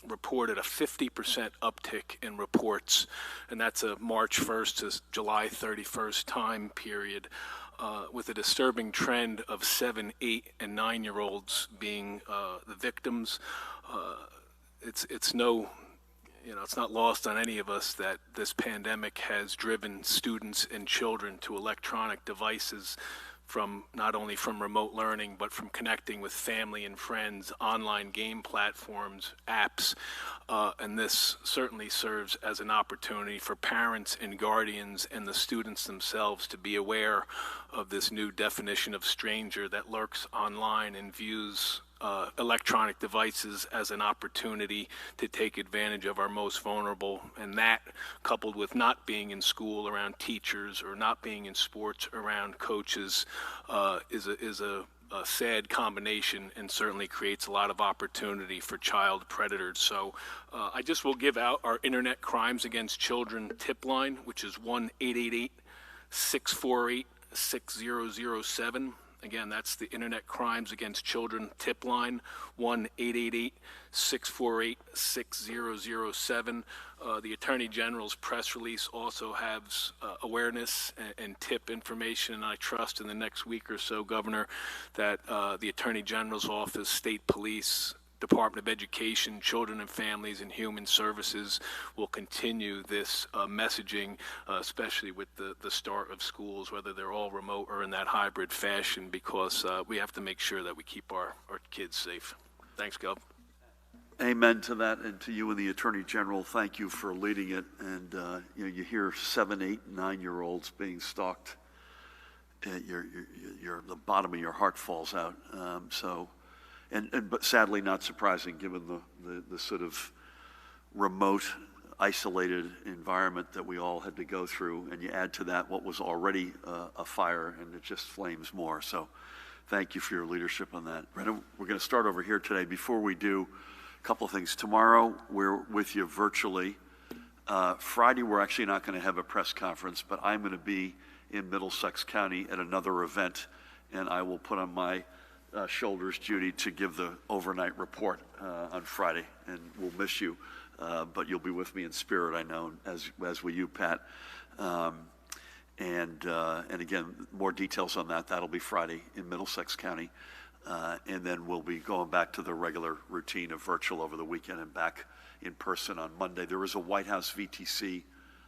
reported a 50% uptick in reports, and that's a March 1st to July 31st time period, with a disturbing trend of 7, 8, and 9-year-olds being the victims. It's not lost on any of us that this pandemic has driven students and children to electronic devices, from not only from remote learning, but from connecting with family and friends, online game platforms, apps, and this certainly serves as an opportunity for parents and guardians and the students themselves to be aware of this new definition of stranger that lurks online and views electronic devices as an opportunity to take advantage of our most vulnerable. And that, coupled with not being in school around teachers or not being in sports around coaches, is a sad combination, and certainly creates a lot of opportunity for child predators. So I just will give out our Internet Crimes Against Children tip line, which is 1-888-648-6007. Again, that's the Internet Crimes Against Children tip line, 1-888-648-6007. The Attorney General's press release also has awareness and tip information, and I trust in the next week or so, Governor, that the Attorney General's office, state police, Department of Education, Children and Families, and Human Services will continue this messaging, especially with the start of schools, whether they're all remote or in that hybrid fashion, because we have to make sure that we keep our kids safe. Thanks, Gov. Amen to that, and to you and the Attorney General, thank you for leading it. And you hear 7, 8, 9-year-olds being stalked. The bottom of your heart falls out. But sadly not surprising, given the sort of remote, isolated environment that we all had to go through, and you add to that what was already a fire, and it just flames more. So thank you for your leadership on that. Brenda, we're going to start over here today. Before we do, a couple of things. Tomorrow, we're with you virtually. Friday, we're actually not going to have a press conference, but I'm going to be in Middlesex County at another event, and I will put on my shoulders, Judy, to give the overnight report on Friday, and we'll miss you, but you'll be with me in spirit, I know, as will you, Pat. And again, more details on that. That'll be Friday in Middlesex County, and then we'll be going back to the regular routine of virtual over the weekend and back in person on Monday. There is a White House VTC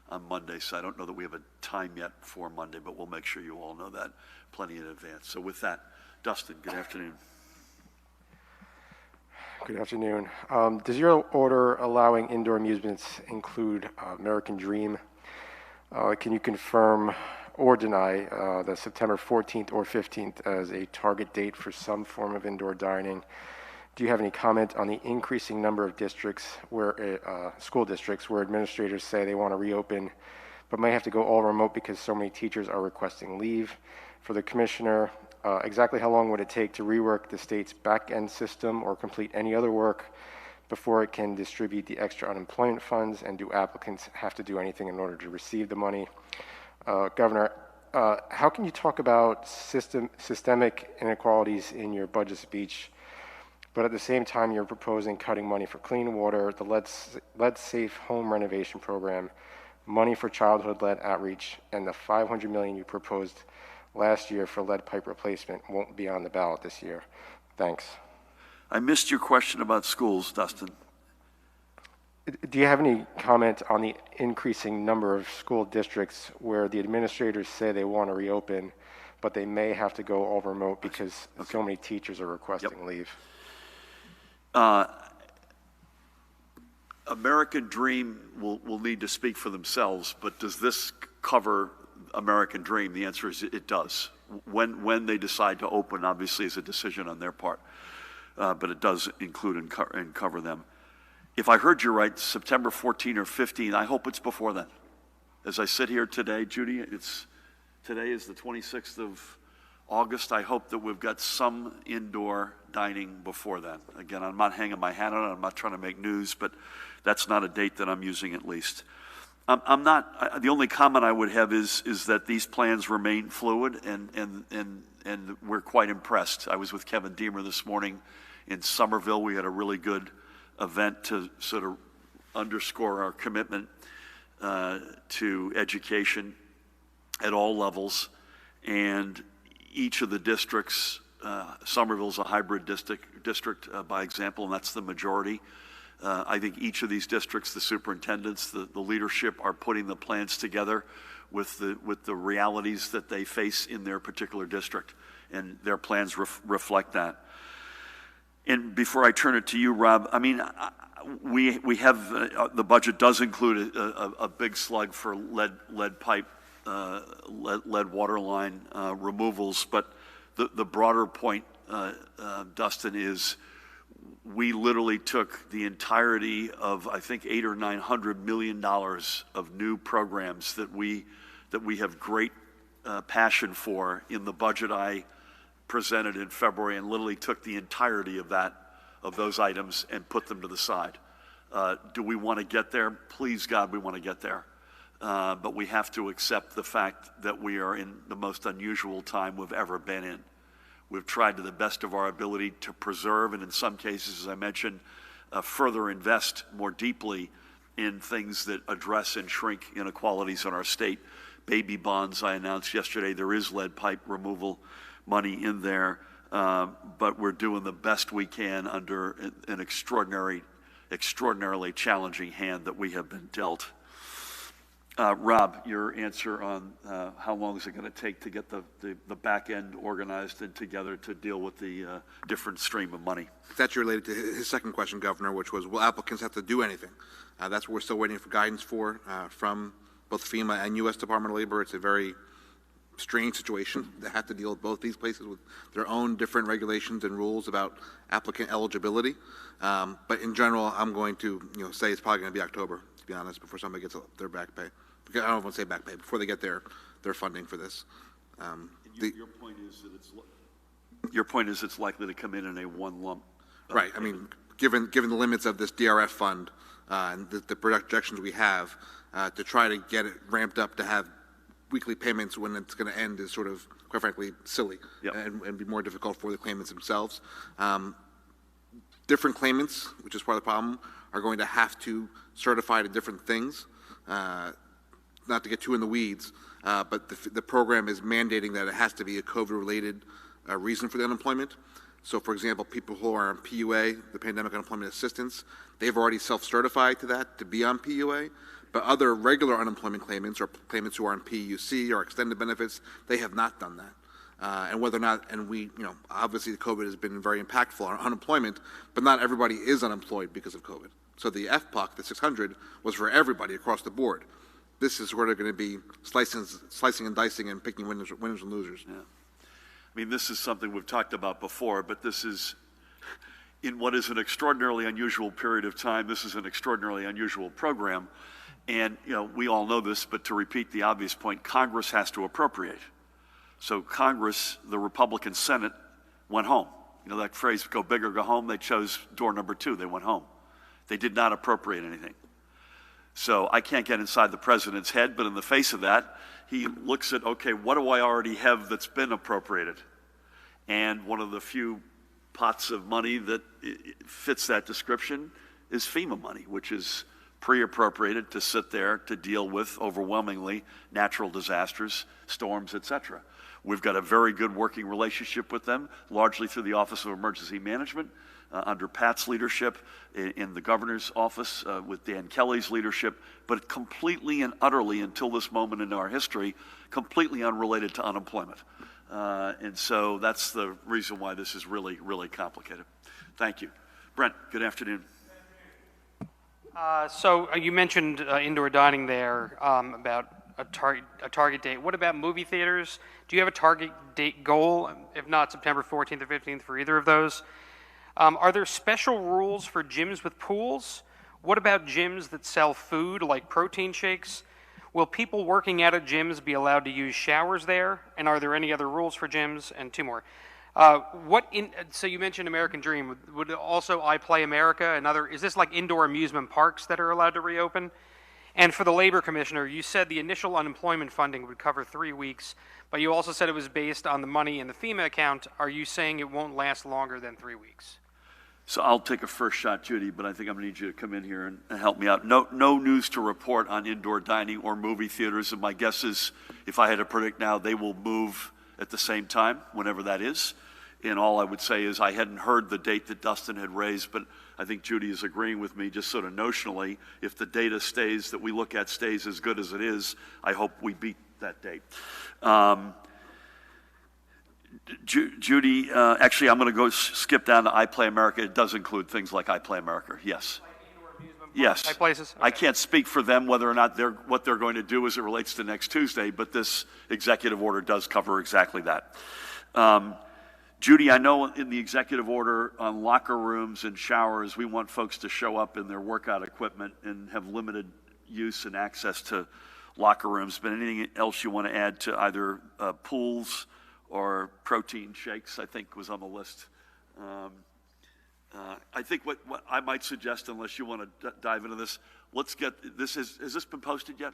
on Monday, so I don't know that we have a time yet for Monday, but we'll make sure you all know that plenty in advance. So with that, Dustin, good afternoon. Good afternoon. Does your order allowing indoor amusements include American Dream? Can you confirm or deny the September 14th or 15th as a target date for some form of indoor dining? Do you have any comment on the increasing number of districts where school districts where administrators say they want to reopen but may have to go all remote because so many teachers are requesting leave? For the commissioner, exactly how long would it take to rework the state's back-end system or complete any other work before it can distribute the extra unemployment funds? And do applicants have to do anything in order to receive the money? Governor, how can you talk about systemic inequalities in your budget speech, but at the same time you're proposing cutting money for clean water, the lead safe home renovation program, money for childhood lead outreach, and the $500 million you proposed last year for lead pipe replacement won't be on the ballot this year? Thanks. I missed your question about schools, Dustin. Do you have any comment on the increasing number of school districts where the administrators say they want to reopen, but they may have to go all remote because so many teachers are requesting leave. American Dream will need to speak for themselves, but does this cover American Dream? The answer is it does. When they decide to open, obviously, is a decision on their part, but it does include and cover them. If I heard you right, September 14 or 15, I hope it's before then. As I sit here today, Judy, today is the 26th of August. I hope that we've got some indoor dining before then. Again, I'm not hanging my hat on it. I'm not trying to make news, but that's not a date that I'm using at least. The only comment I would have is that these plans remain fluid, and we're quite impressed. I was with Kevin Deemer this morning in Somerville. We had a really good event to sort of underscore our commitment to education at all levels, and each of the districts, Somerville's a hybrid district by example, and that's the majority. I think each of these districts, the superintendents, the leadership are putting the plans together with the realities that they face in their particular district, and their plans reflect that. And before I turn it to you, Rob, I mean, we have the budget does include a big slug for lead pipe, lead water line removals, but the broader point, Dustin, is we literally took the entirety of, I think, $800 or $900 million of new programs that we have great passion for in the budget I presented in February, and literally took the entirety of those items and put them to the side. Do we want to get there? Please, God, we want to get there. But we have to accept the fact that we are in the most unusual time we've ever been in. We've tried to the best of our ability to preserve, and in some cases, as I mentioned, further invest more deeply in things that address and shrink inequalities in our state. Baby bonds, I announced yesterday, there is lead pipe removal money in there, but we're doing the best we can under an extraordinarily challenging hand that we have been dealt. Rob, your answer on how long is it going to take to get the back end organized and together to deal with the different stream of money? That's related to his second question, Governor, which was, will applicants have to do anything? That's what we're still waiting for guidance for from both FEMA and U.S. Department of Labor. It's a very strange situation. They have to deal with both these places with their own different regulations and rules about applicant eligibility. But in general, I'm going to say it's probably going to be October, to be honest, before somebody gets their back pay. I don't want to say back pay, before they get their funding for this. Your point is that your point is it's likely to come in a one lump. Right. I mean, given the limits of this DRF fund and the projections we have, to try to get it ramped up to have weekly payments when it's going to end is sort of, quite frankly, silly. Yep. and be more difficult for the claimants themselves. Different claimants, which is part of the problem, are going to have to certify to different things. Not to get too in the weeds, but the program is mandating that it has to be a COVID-related reason for the unemployment. So, for example, people who are on PUA, the Pandemic Unemployment Assistance, they've already self-certified to that to be on PUA. But other regular unemployment claimants or claimants who are on PUC or extended benefits, they have not done that. And whether or not, and we, obviously the COVID has been very impactful on unemployment, but not everybody is unemployed because of COVID. So the FPUC, the 600, was for everybody across the board. This is where they're going to be slicing and dicing and picking winners and losers. Yeah. I mean, this is something we've talked about before, but this is, in what is an extraordinarily unusual period of time, this is an extraordinarily unusual program. And, we all know this, but to repeat the obvious point, Congress has to appropriate. So Congress, the Republican Senate, went home. That phrase, go big or go home, they chose door number 2, they went home. They did not appropriate anything. So I can't get inside the president's head, but in the face of that, he looks at, okay, what do I already have that's been appropriated? And one of the few pots of money that fits that description is FEMA money, which is pre-appropriated to sit there to deal with overwhelmingly natural disasters, storms, etc. We've got a very good working relationship with them, largely through the Office of Emergency Management, under Pat's leadership, in the governor's office, with Dan Kelly's leadership, but completely and utterly, until this moment in our history, completely unrelated to unemployment. And so that's the reason why this is really, really complicated. Thank you. Brent, good afternoon. So you mentioned indoor dining there, about a target date. What about movie theaters? Do you have a target date goal, if not September 14th or 15th for either of those? Are there special rules for gyms with pools? What about gyms that sell food like protein shakes? Will people working out at gyms be allowed to use showers there? And are there any other rules for gyms? And two more. So you mentioned American Dream. Would also iPlay America and other, is this like indoor amusement parks that are allowed to reopen? And for the Labor Commissioner, you said the initial unemployment funding would cover 3 weeks, but you also said it was based on the money in the FEMA account. Are you saying it won't last longer than 3 weeks? So I'll take a first shot, Judy, but I think I'm going to need you to come in here and help me out. No news to report on indoor dining or movie theaters, and my guess is, if I had to predict now, they will move at the same time, whenever that is. And all I would say is I hadn't heard the date that Dustin had raised, but I think Judy is agreeing with me just sort of notionally. If the data stays, that we look at stays as good as it is, I hope we beat that date. Judy, actually, I'm going to go skip down to iPlay America. It does include things like iPlay America, yes. Yes. Places? Okay. I can't speak for them whether or not what they're going to do as it relates to next Tuesday, but this executive order does cover exactly that. Judy, I know in the executive order on locker rooms and showers, we want folks to show up in their workout equipment and have limited use and access to locker rooms. But anything else you want to add to either pools or protein shakes, I think was on the list. I think what I might suggest, unless you want to dive into this, let's get this. Has this been posted yet?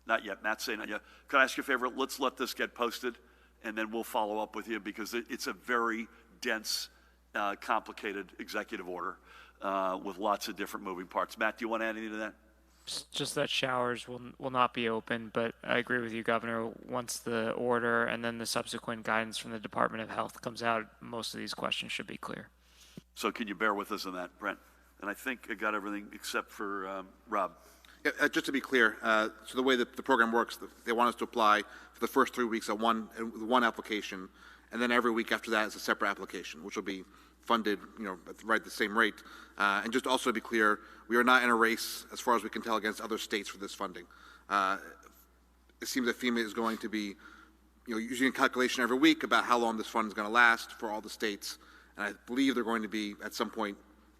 Not yet. Matt's saying not yet. Could I ask you a favor? Let's let this get posted, and then we'll follow up with you, because it's a very dense, complicated executive order with lots of different moving parts. Matt, do you want to add anything to that? Just that showers will not be open, but I agree with you, Governor. Once the order and then the subsequent guidance from the Department of Health comes out, most of these questions should be clear. So can you bear with us on that, Brent? And I think I got everything except for Rob. Yeah, just to be clear, so the way that the program works, they want us to apply for the first 3 weeks at one application, and then every week after that is a separate application, which will be funded, at the same rate. And just also to be clear, we are not in a race, as far as we can tell, against other states for this funding. It seems that FEMA is going to be, using a calculation every week about how long this fund is going to last for all the states. And I believe they're going to be, at some point,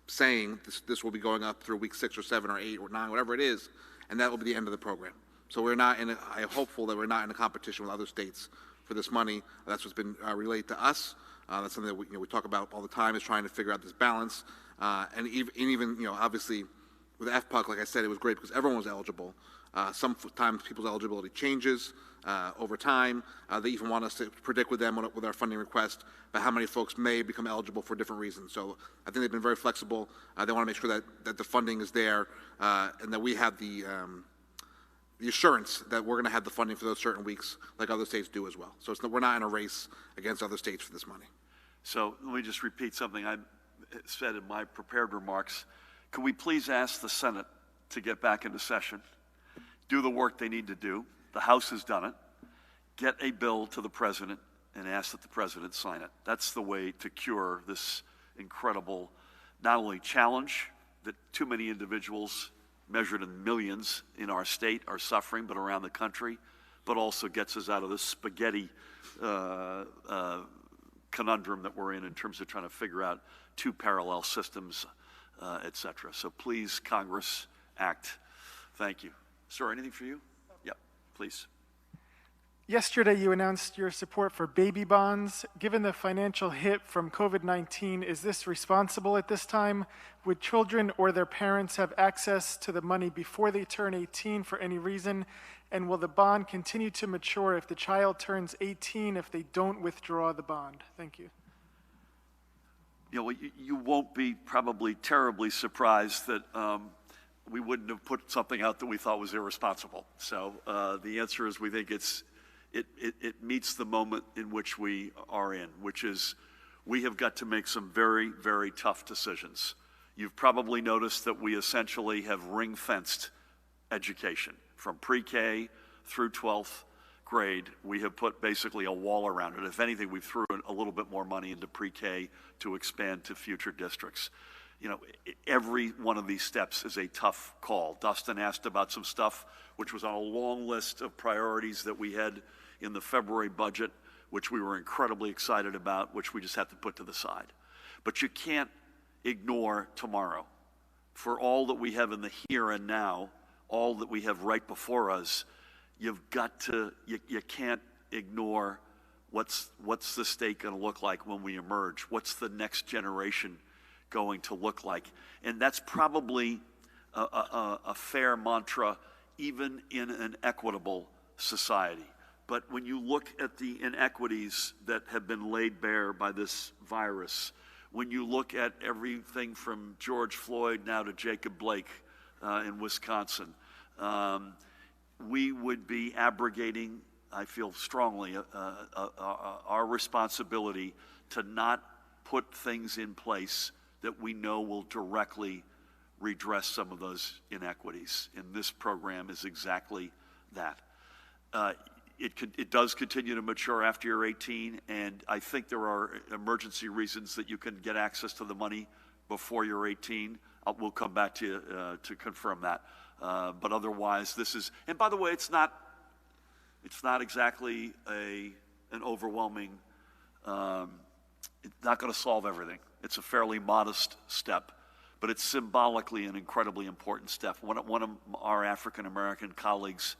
saying this will be going up through week 6 or 7 or 8 or 9, whatever it is, and that will be the end of the program. So we're not in I am hopeful that we're not in a competition with other states for this money. That's what's been relayed to us. That's something that we talk about all the time, is trying to figure out this balance. And even obviously with FPUC, like I said, it was great because everyone was eligible. Sometimes people's eligibility changes over time. They even want us to predict with them with our funding request about how many folks may become eligible for different reasons. So I think they've been very flexible. They want to make sure that the funding is there and that we have the assurance that we're going to have the funding for those certain weeks like other states do as well. So we're not in a race against other states for this money. So let me just repeat something I said in my prepared remarks. Could we please ask the Senate to get back into session, do the work they need to do? The House has done it. Get a bill to the President and ask that the President sign it. That's the way to cure this incredible, not only challenge that too many individuals measured in millions in our state are suffering, but around the country, but also gets us out of this spaghetti conundrum that we're in terms of trying to figure out two parallel systems, et cetera. So please, Congress, act. Thank you. Sir, anything for you? Yep, please. Yesterday, you announced your support for baby bonds. Given the financial hit from COVID-19, is this responsible at this time? Would children or their parents have access to the money before they turn 18 for any reason? And will the bond continue to mature if the child turns 18 if they don't withdraw the bond? Thank you. You won't be probably terribly surprised that we wouldn't have put something out that we thought was irresponsible. So the answer is we think it meets the moment in which we are in, which is we have got to make some very, very tough decisions. You've probably noticed that we essentially have ring-fenced education from pre-K through 12th grade, we have put basically a wall around it. If anything, we threw a little bit more money into pre-K to expand to future districts. You know, every one of these steps is a tough call. Dustin asked about some stuff which was on a long list of priorities that we had in the February budget, which we were incredibly excited about, which we just have to put to the side. But you can't ignore tomorrow. For all that we have in the here and now, all that we have right before us, you've got to, you can't ignore what's the state going to look like when we emerge. What's the next generation going to look like? And that's probably a fair mantra even in an equitable society. But when you look at the inequities that have been laid bare by this virus, when you look at everything from George Floyd now to Jacob Blake in Wisconsin, we would be abrogating, I feel strongly, our responsibility to not put things in place that we know will directly redress some of those inequities. And this program is exactly that. It does continue to mature after you're 18, and I think there are emergency reasons that you can get access to the money before you're 18. We'll come back to you to confirm that. But otherwise, this is, and by the way, it's not exactly an overwhelming, it's not going to solve everything. It's a fairly modest step, but it's symbolically an incredibly important step. One of our African-American colleagues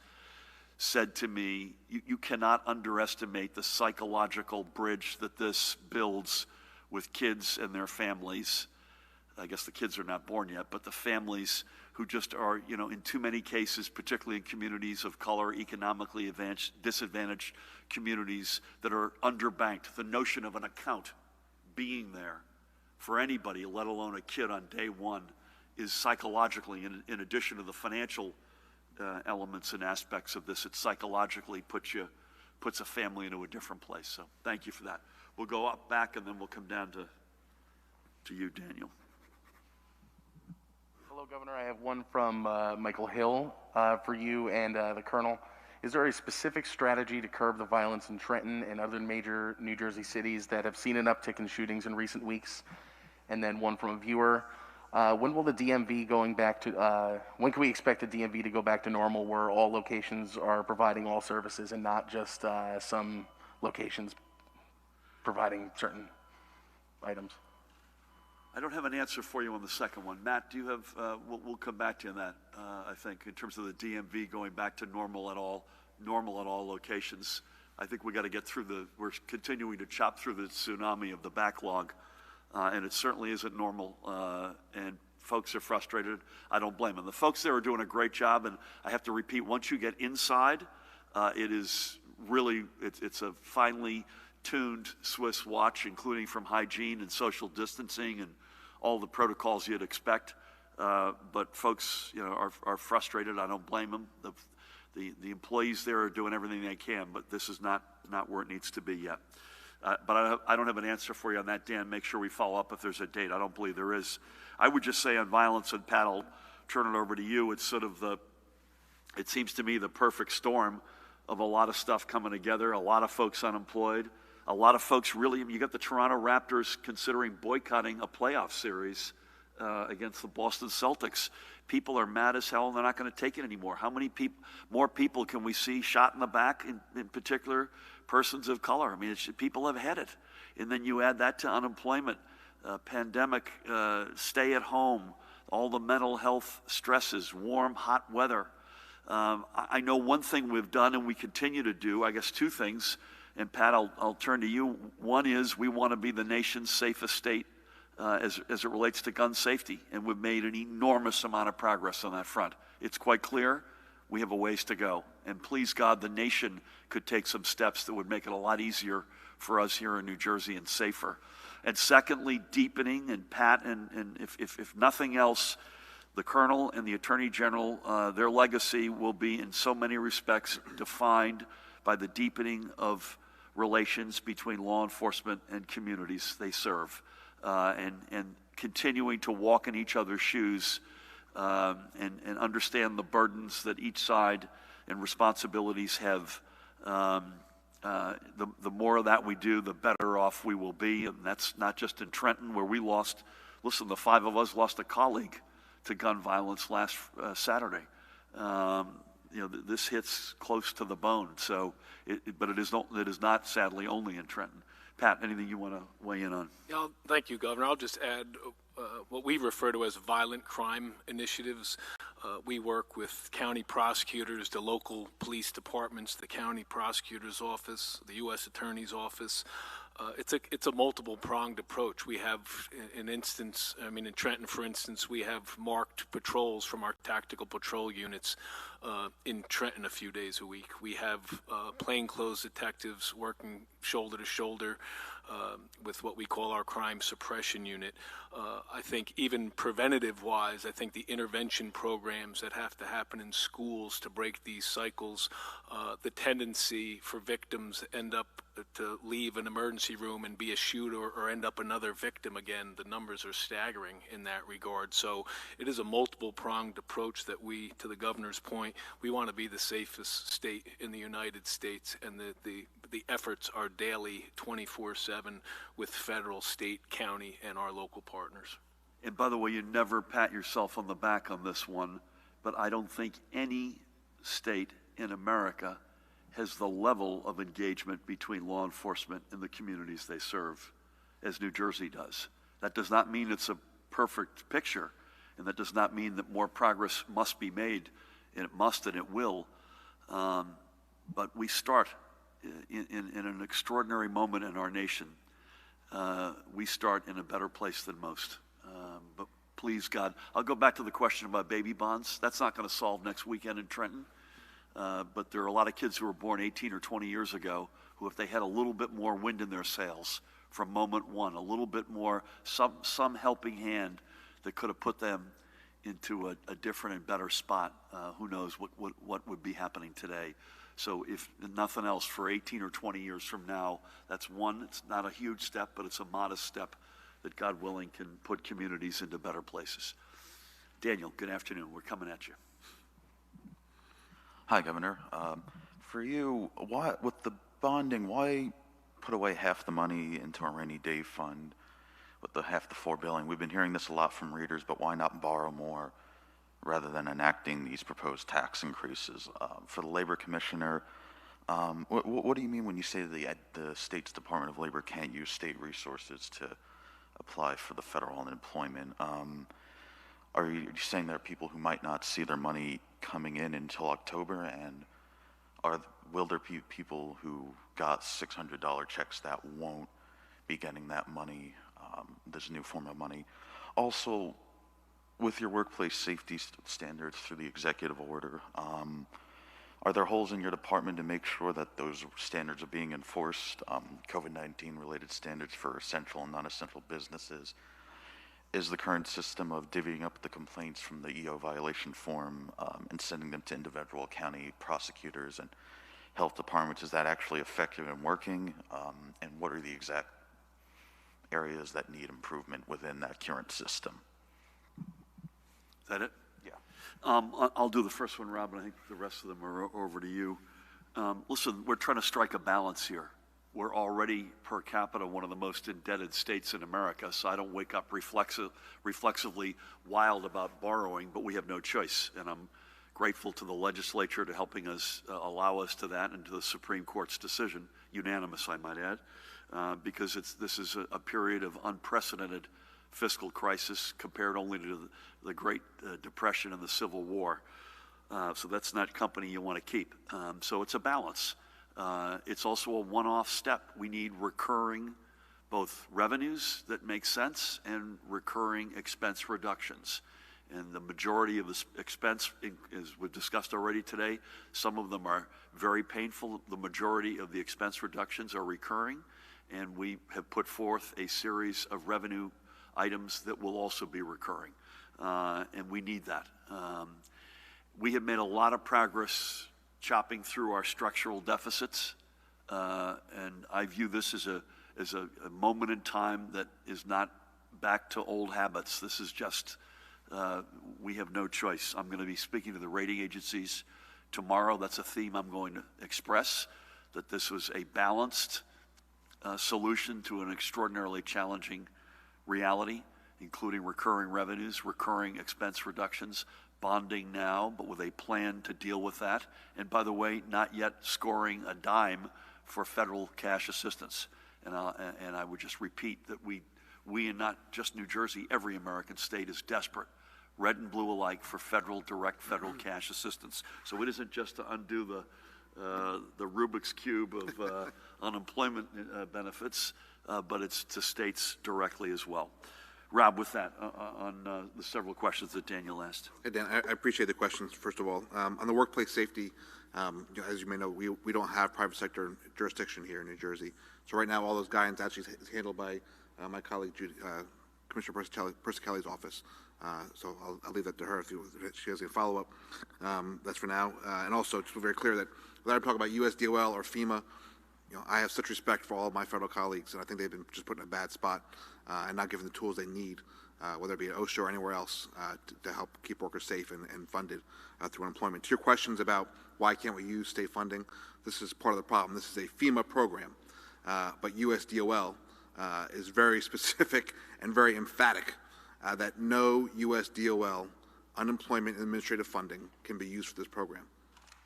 said to me, you cannot underestimate the psychological bridge that this builds with kids and their families. I guess the kids are not born yet, but the families who just are, you know, in too many cases, particularly in communities of color, economically disadvantaged communities that are underbanked. The notion of an account being there for anybody, let alone a kid on day one, is psychologically, in addition to the financial elements and aspects of this, it psychologically puts a family into a different place. So thank you for that. We'll go up back and then we'll come down to you, Daniel. Hello, Governor. I have one from Michael Hill for you and the Colonel. Is there a specific strategy to curb the violence in Trenton and other major New Jersey cities that have seen an uptick in shootings in recent weeks? And then one from a viewer. When will the DMV going back to, when can we expect the DMV to go back to normal where all locations are providing all services and not just some locations providing certain items? I don't have an answer for you on the second one. Matt, do you have, we'll come back to you on that, I think, in terms of the DMV going back to normal at all locations. I think we got to get through we're continuing to chop through the tsunami of the backlog. And it certainly isn't normal, and folks are frustrated. I don't blame them. The folks there are doing a great job, and I have to repeat, once you get inside, it is really, it's a finely tuned Swiss watch, including from hygiene and social distancing and all the protocols you'd expect. But folks, you know, are frustrated. I don't blame them. The employees there are doing everything they can, but this is not where it needs to be yet. But I don't have an answer for you on that, Dan. Make sure we follow up if there's a date. I don't believe there is. I would just say on violence, and Pat, I'll turn it over to you. It's sort of it seems to me the perfect storm of a lot of stuff coming together, a lot of folks unemployed, a lot of folks really, you got the Toronto Raptors considering boycotting a playoff series against the Boston Celtics. People are mad as hell and they're not going to take it anymore. How many more people can we see shot in the back, in particular persons of color? I mean, people have had it. And then you add that to unemployment, pandemic, stay at home, all the mental health stresses, warm, hot weather. I know one thing we've done and we continue to do, I guess two things, and Pat, I'll turn to you. One is we want to be the nation's safest state as it relates to gun safety, and we've made an enormous amount of progress on that front. It's quite clear we have a ways to go, and please God, the nation could take some steps that would make it a lot easier for us here in New Jersey and safer. And secondly, deepening, and Pat, and if nothing else, the Colonel and the Attorney General, their legacy will be in so many respects defined by the deepening of relations between law enforcement and communities they serve, and continuing to walk in each other's shoes and understand the burdens that each side and responsibilities have The more of that we do, the better off we will be. And that's not just in Trenton, where we lost, listen, the 5 of us lost a colleague to gun violence last Saturday. This hits close to the bone. So, but it is not sadly only in Trenton. Pat, anything you want to weigh in on? Yeah, thank you, Governor. I'll just add what we refer to as violent crime initiatives. We work with county prosecutors, the local police departments, the county prosecutor's office, the U.S. Attorney's office. It's a multiple-pronged approach. We have in Trenton, for instance, we have marked patrols from our tactical patrol units in Trenton a few days a week. We have plainclothes detectives working shoulder to shoulder with what we call our crime suppression unit. I think even preventative-wise, I think the intervention programs that have to happen in schools to break these cycles, the tendency for victims to leave an emergency room and be a shooter or end up another victim again, the numbers are staggering in that regard. So it is a multiple-pronged approach that we, to the governor's point, we want to be the safest state in the United States, and the efforts are daily, 24/7, with federal, state, county, and our local partners. And by the way, you never pat yourself on the back on this one, but I don't think any state in America has the level of engagement between law enforcement and the communities they serve as New Jersey does. That does not mean it's a perfect picture, and that does not mean that more progress must be made, and it must and it will. But we start in an extraordinary moment in our nation. We start in a better place than most. But please, God, I'll go back to the question about baby bonds. That's not going to solve next weekend in Trenton. But there are a lot of kids who were born 18 or 20 years ago who, if they had a little bit more wind in their sails from moment one, a little bit more, some helping hand that could have put them into a different and better spot, who knows what would be happening today. So if nothing else, for 18 or 20 years from now, that's one. It's not a huge step, but it's a modest step that, God willing, can put communities into better places. Daniel, good afternoon. We're coming at you. Hi, Governor. For you, with the bonding, why put away half the money into a rainy day fund with half the $4 billion? We've been hearing this a lot from readers, but why not borrow more rather than enacting these proposed tax increases? For the Labor Commissioner, what do you mean when you say the state's Department of Labor can't use state resources to apply for the federal unemployment? Are you saying there are people who might not see their money coming in until October, and will there be people who got $600 checks that won't be getting that money, this new form of money? Also, with your workplace safety standards through the executive order, are there holes in your department to make sure that those standards are being enforced? COVID-19 related standards for essential and non-essential businesses. Is the current system of divvying up the complaints from the EO violation form and sending them to individual county prosecutors and health departments, is that actually effective and working? And what are the exact areas that need improvement within that current system? Is that it? Yeah. I'll do the first one, Rob, and I think the rest of them are over to you. Listen, we're trying to strike a balance here. We're already, per capita, one of the most indebted states in America, so I don't wake up reflexively wild about borrowing, but we have no choice. And I'm grateful to the legislature to helping us allow us to that, and to the Supreme Court's decision, unanimous, I might add, because this is a period of unprecedented fiscal crisis compared only to the Great Depression and the Civil War. So that's not company you want to keep. So it's a balance. It's also a one-off step. We need recurring both revenues that make sense and recurring expense reductions. And the majority of the expense, as we've discussed already today, some of them are very painful. The majority of the expense reductions are recurring, and we have put forth a series of revenue items that will also be recurring, and we need that. We have made a lot of progress chopping through our structural deficits, and I view this as a moment in time that is not back to old habits. This is just, we have no choice. I'm going to be speaking to the rating agencies tomorrow. That's a theme I'm going to express. that this was a balanced solution to an extraordinarily challenging reality, including recurring revenues, recurring expense reductions, bonding now, but with a plan to deal with that. And by the way, not yet scoring a dime for federal cash assistance. And I would just repeat that we and not just New Jersey, every American state is desperate, red and blue alike, for direct federal cash assistance. So it isn't just to undo the Rubik's Cube of unemployment benefits, but it's to states directly as well. Rob, with that, on the several questions that Daniel asked. Hey, Dan, I appreciate the questions, first of all. On the workplace safety, as you may know, we don't have private sector jurisdiction here in New Jersey. So right now, all those guidance actually is handled by my colleague, Commissioner Persichelli's office. So I'll leave that to her if she has a follow-up. That's for now. And also, to be very clear that whether I'm talking about USDOL or FEMA, I have such respect for all of my federal colleagues, and I think they've been just put in a bad spot and not given the tools they need, whether it be at OSHA or anywhere else, to help keep workers safe and funded through unemployment. To your questions about why can't we use state funding, this is part of the problem. This is a FEMA program, but USDOL is very specific and very emphatic that no USDOL unemployment and administrative funding can be used for this program.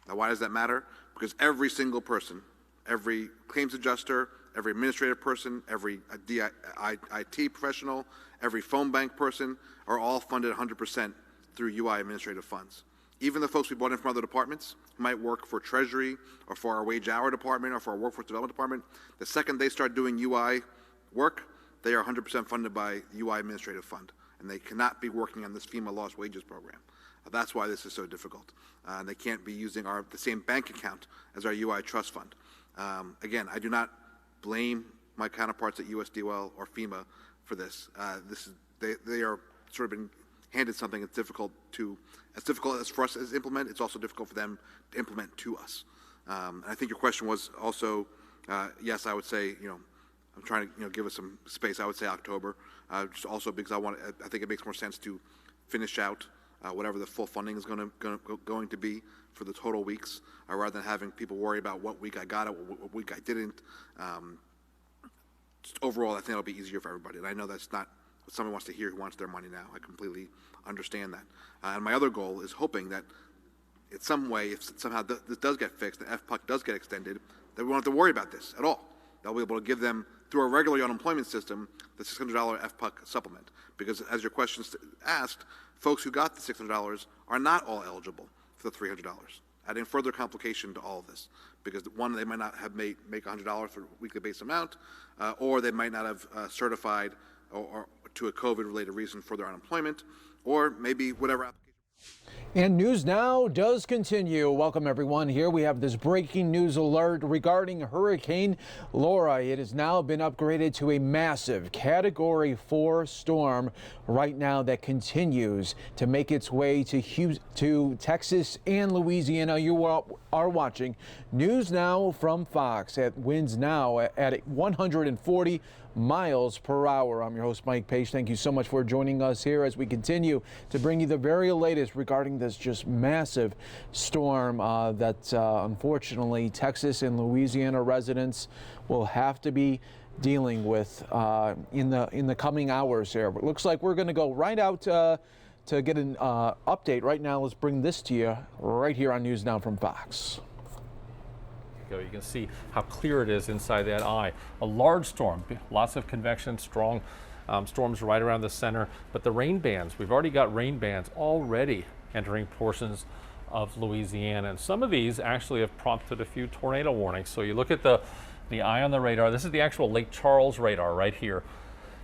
Now, why does that matter? Because every single person, every claims adjuster, every administrative person, every IT professional, every phone bank person are all funded 100% through UI administrative funds. Even the folks we brought in from other departments who might work for Treasury or for our wage hour department or for our workforce development department, the second they start doing UI work, they are 100% funded by the UI administrative fund, and they cannot be working on this FEMA lost wages program. That's why this is so difficult. They can't be using the same bank account as our UI trust fund. Again, I do not blame my counterparts at USDOL or FEMA for this. They are sort of been handed something that's difficult as for us to implement. It's also difficult for them to implement to us. And I think your question was also, yes, I would say, I'm trying to give us some space. I would say October, just also because I think it makes more sense to finish out whatever the full funding is going to be for the total weeks, rather than having people worry about what week I got it, what week I didn't. Just overall, I think it'll be easier for everybody. And I know that's not what someone wants to hear who wants their money now. I completely understand that. And my other goal is hoping that in some way, if somehow this does get fixed, the FPUC does get extended, that we won't have to worry about this at all. They'll be able to give them, through our regular unemployment system, the $600 FPUC supplement. Because as your question asked, folks who got the $600 are not all eligible for the $300, adding further complication to all of this. Because one, they might not have make $100 for a weekly base amount, or they might not have certified or to a COVID-related reason for their unemployment, or maybe whatever application. And News Now does continue. Welcome, everyone. Here we have this breaking news alert regarding Hurricane Laura. It has now been upgraded to a massive Category 4 storm right now that continues to make its way to Texas and Louisiana. You are watching News Now from Fox at winds now at 140 miles per hour. I'm your host, Mike Page. Thank you so much for joining us here as we continue to bring you the very latest regarding this just massive storm that unfortunately Texas and Louisiana residents will have to be dealing with in the coming hours here. But it looks like we're going to go right out to get an update right now. Let's bring this to you right here on News Now from Fox. You can see how clear it is inside that eye. A large storm, lots of convection, strong storms right around the center, but the rain bands, we've already got rain bands already entering portions of Louisiana, and some of these actually have prompted a few tornado warnings. So you look at the eye on the radar. This is the actual Lake Charles radar right here.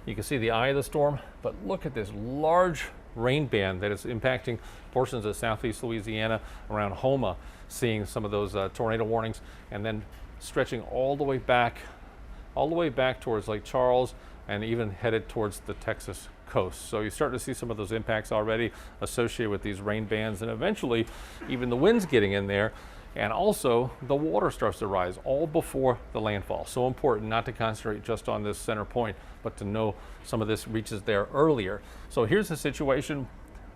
You can see the eye of the storm, but look at this large rain band that is impacting portions of southeast Louisiana around Houma, seeing some of those tornado warnings, and then stretching all the way back towards Lake Charles and even headed towards the Texas coast. So you start to see some of those impacts already associated with these rain bands, and eventually even the winds getting in there, and also the water starts to rise all before the landfall. So important not to concentrate just on this center point, but to know some of this reaches there earlier. So here's the situation.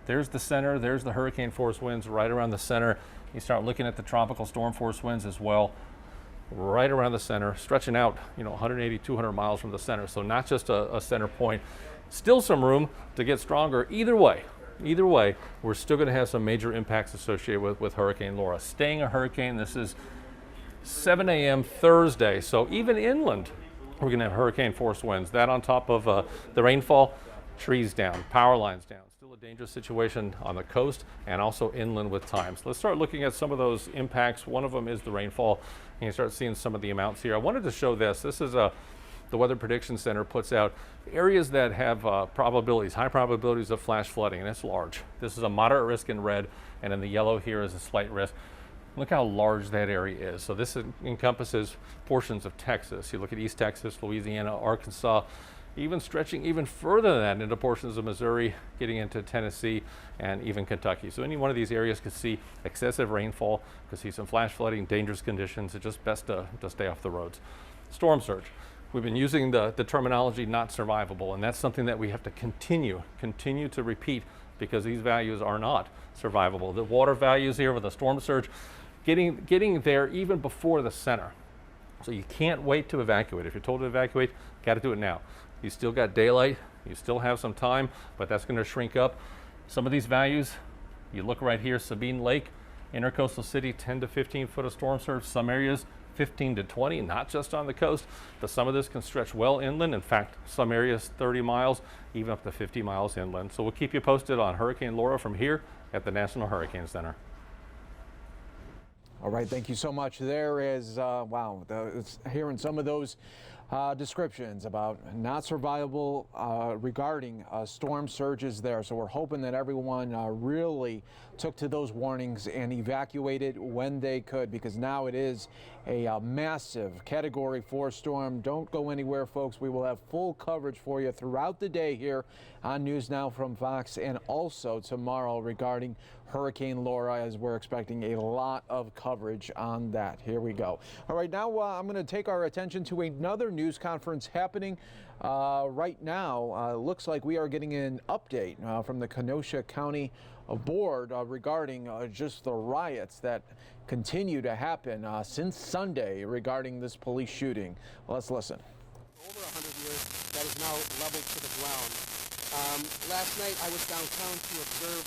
There's the center, there's the hurricane force winds right around the center. You start looking at the tropical storm force winds as well. right around the center, stretching out, 180, 200 miles from the center. So not just a center point. Still some room to get stronger. Either way, we're still going to have some major impacts associated with Hurricane Laura. Staying a hurricane, this is 7 a.m. Thursday. So even inland, we're going to have hurricane force winds. That on top of the rainfall, trees down, power lines down. Still a dangerous situation on the coast and also inland with times. Let's start looking at some of those impacts. One of them is the rainfall. And you start seeing some of the amounts here. I wanted to show this. This is the Weather Prediction Center puts out areas that have high probabilities of flash flooding, and it's large. This is a moderate risk in red, and in the yellow here is a slight risk. Look how large that area is. So this encompasses portions of Texas. You look at East Texas, Louisiana, Arkansas, even stretching even further than that into portions of Missouri, getting into Tennessee and even Kentucky. So any one of these areas could see excessive rainfall, could see some flash flooding, dangerous conditions. It's just best to stay off the roads. Storm surge. We've been using the terminology not survivable, and that's something that we have to continue to repeat because these values are not survivable. The water values here with the storm surge, getting there even before the center. So you can't wait to evacuate. If you're told to evacuate, got to do it now. You still got daylight, you still have some time, but that's going to shrink up. Some of these values, you look right here, Sabine Lake, Intercoastal City, 10 to 15 foot of storm surge. Some areas, 15 to 20, not just on the coast, but some of this can stretch well inland. In fact, some areas 30 miles, even up to 50 miles inland. So we'll keep you posted on Hurricane Laura from here at the National Hurricane Center. All right, thank you so much. There is, hearing some of those descriptions about not survivable regarding storm surges there. So we're hoping that everyone really took to those warnings and evacuated when they could, because now it is a massive Category 4 storm. Don't go anywhere, folks. We will have full coverage for you throughout the day here on News Now from Fox, and also tomorrow regarding Hurricane Laura, as we're expecting a lot of coverage on that. Here we go. All right, now I'm going to take our attention to another news conference happening right now. Looks like we are getting an update from the Kenosha County Board regarding just the riots that continue to happen since Sunday regarding this police shooting. Let's listen. Over 100 years, that is now leveled to the ground. Last night I was downtown to observe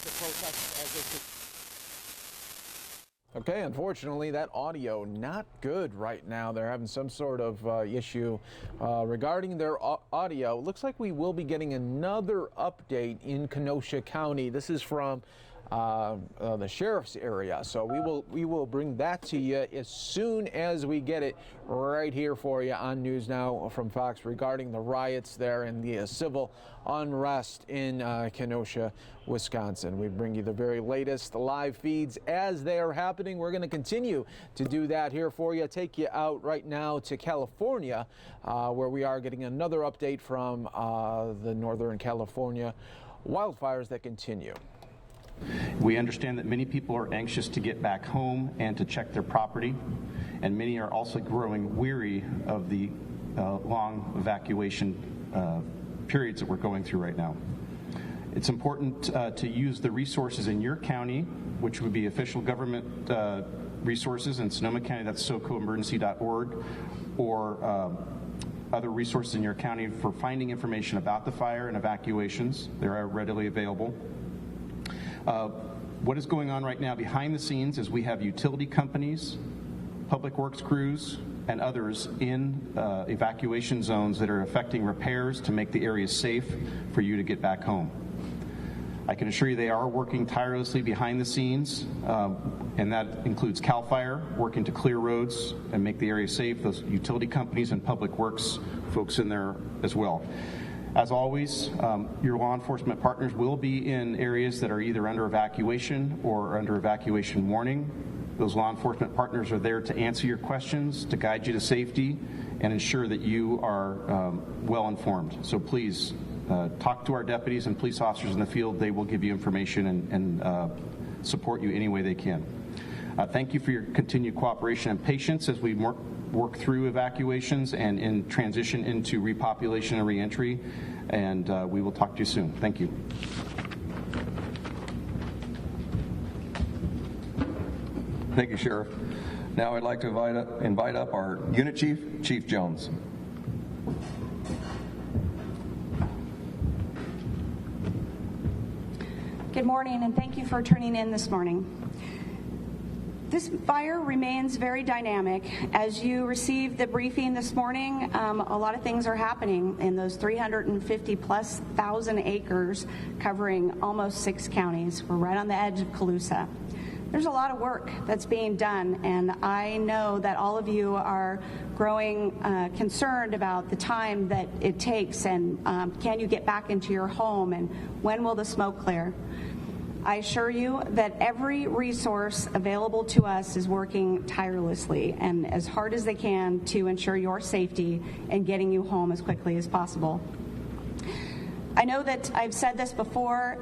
the protests as they could. Okay, unfortunately, that audio not good right now. They're having some sort of issue regarding their audio. Looks like we will be getting another update in Kenosha County. This is from the sheriff's area, so we will bring that to you as soon as we get it right here for you on News Now from Fox regarding the riots there and the civil unrest in Kenosha, Wisconsin. We bring you the very latest live feeds as they are happening. We're going to continue to do that here for you. Take you out right now to California, where we are getting another update from the Northern California wildfires that continue. We understand that many people are anxious to get back home and to check their property, and many are also growing weary of the long evacuation periods that we're going through right now. It's important to use the resources in your county, which would be official government resources. In Sonoma County, that's socoemergency.org, or other resources in your county for finding information about the fire and evacuations. They're readily available. What is going on right now behind the scenes is we have utility companies, public works crews, and others in evacuation zones that are effecting repairs to make the area safe for you to get back home. I can assure you they are working tirelessly behind the scenes, and that includes CAL FIRE working to clear roads and make the area safe, those utility companies and public works folks in there as well. As always, your law enforcement partners will be in areas that are either under evacuation or under evacuation warning. Those law enforcement partners are there to answer your questions, to guide you to safety, and ensure that you are well informed. So please talk to our deputies and police officers in the field. They will give you information and support you any way they can. Thank you for your continued cooperation and patience as we work through evacuations and in transition into repopulation and reentry, and we will talk to you soon. Thank you. Thank you, Sheriff. Now I'd like to invite up our Unit Chief, Chief Jones. Good morning, and thank you for tuning in this morning. This fire remains very dynamic. As you received the briefing this morning, a lot of things are happening in those 350+ thousand acres covering almost 6 counties. We're right on the edge of Colusa. There's a lot of work that's being done, and I know that all of you are growing concerned about the time that it takes, and can you get back into your home, and when will the smoke clear? I assure you that every resource available to us is working tirelessly and as hard as they can to ensure your safety and getting you home as quickly as possible. I know that I've said this before,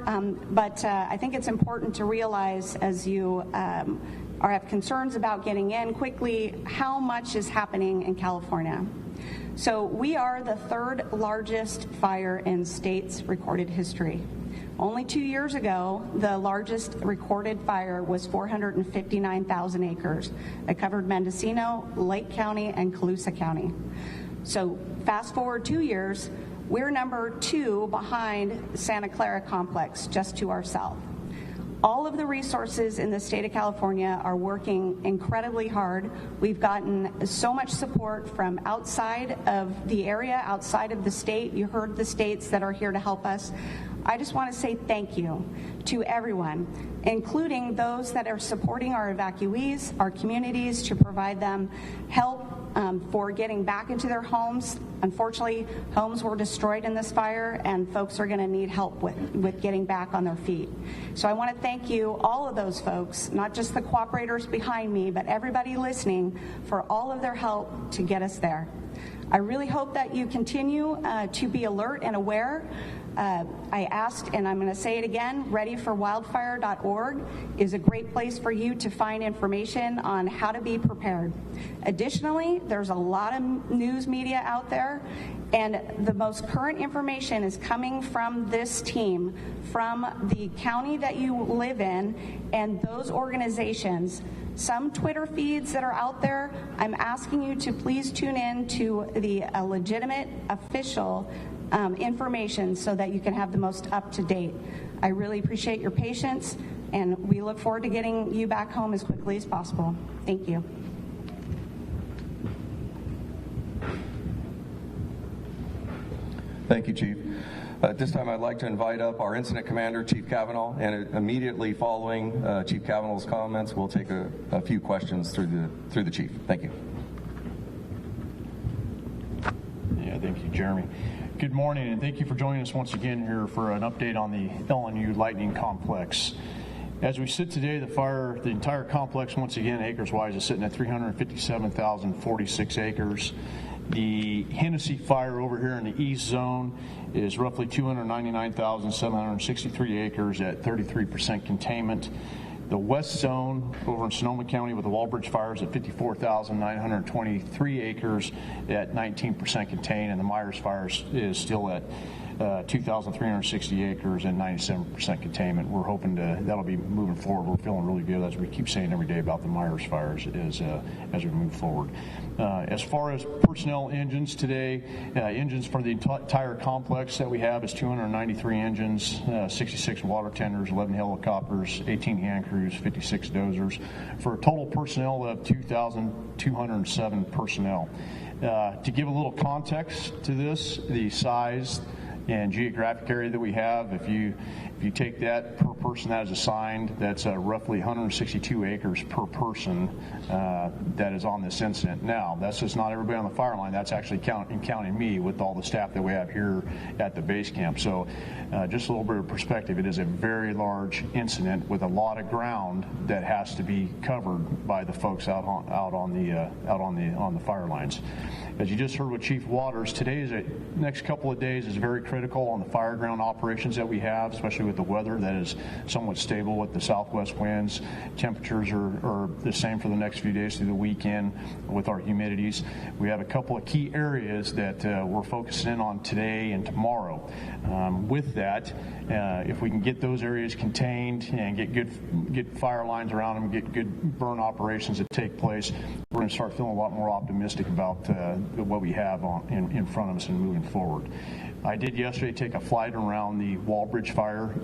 but I think it's important to realize as you have concerns about getting in quickly how much is happening in California. So we are the 3rd largest fire in state's recorded history. Only 2 years ago, the largest recorded fire was 459,000 acres. It covered Mendocino, Lake County, and Colusa County. So fast forward 2 years, we're number 2 behind Santa Clara Complex, just to our south. All of the resources in the state of California are working incredibly hard. We've gotten so much support from outside of the area, outside of the state. You heard the states that are here to help us. I just want to say thank you to everyone, including those that are supporting our evacuees, our communities, to provide them help for getting back into their homes. Unfortunately, homes were destroyed in this fire, and folks are going to need help with getting back on their feet. So I want to thank you, all of those folks, not just the cooperators behind me, but everybody listening, for all of their help to get us there. I really hope that you continue to be alert and aware. I asked, and I'm going to say it again, readyforwildfire.org is a great place for you to find information on how to be prepared. Additionally, there's a lot of news media out there, and the most current information is coming from this team, from the county that you live in, and those organizations. Some Twitter feeds that are out there, I'm asking you to please tune in to the legitimate, official information so that you can have the most up-to-date. I really appreciate your patience, and we look forward to getting you back home as quickly as possible. Thank you. Thank you, Chief. At this time, I'd like to invite up our Incident Commander, Chief Cavanaugh, and immediately following Chief Cavanaugh's comments, we'll take a few questions through the Chief. Thank you. Yeah, thank you, Jeremy. Good morning, and thank you for joining us once again here for an update on the LNU Lightning Complex. As we sit today, the entire complex, once again, acres-wise, is sitting at 357,046 acres. The Hennessy fire over here in the east zone is roughly 299,763 acres at 33% containment. The west zone over in Sonoma County with the Walbridge fires at 54,923 acres at 19% contained, and the Myers fires is still at 2,360 acres and 97% containment. We're hoping that'll be moving forward. We're feeling really good, as we keep saying every day about the Myers fires as we move forward. As far as personnel engines today, engines for the entire complex that we have is 293 engines, 66 water tenders, 11 helicopters, 18 hand crews, 56 dozers, for a total personnel of 2,207 personnel. To give a little context to this, the size and geographic area that we have, if you take that per person that is assigned, that's roughly 162 acres per person that is on this incident. Now, that's just not everybody on the fire line. That's actually counting me with all the staff that we have here at the base camp. So just a little bit of perspective, it is a very large incident with a lot of ground that has to be covered by the folks out on the fire lines. As you just heard with Chief Waters, next couple of days is very critical on the fire ground operations that we have, especially especially with the weather that is somewhat stable with the southwest winds. Temperatures are the same for the next few days through the weekend with our humidities. We have a couple of key areas that we're focusing in on today and tomorrow. With that, if we can get those areas contained and get fire lines around them, get good burn operations that take place, we're going to start feeling a lot more optimistic about what we have in front of us and moving forward. I did yesterday take a flight around the Walbridge fire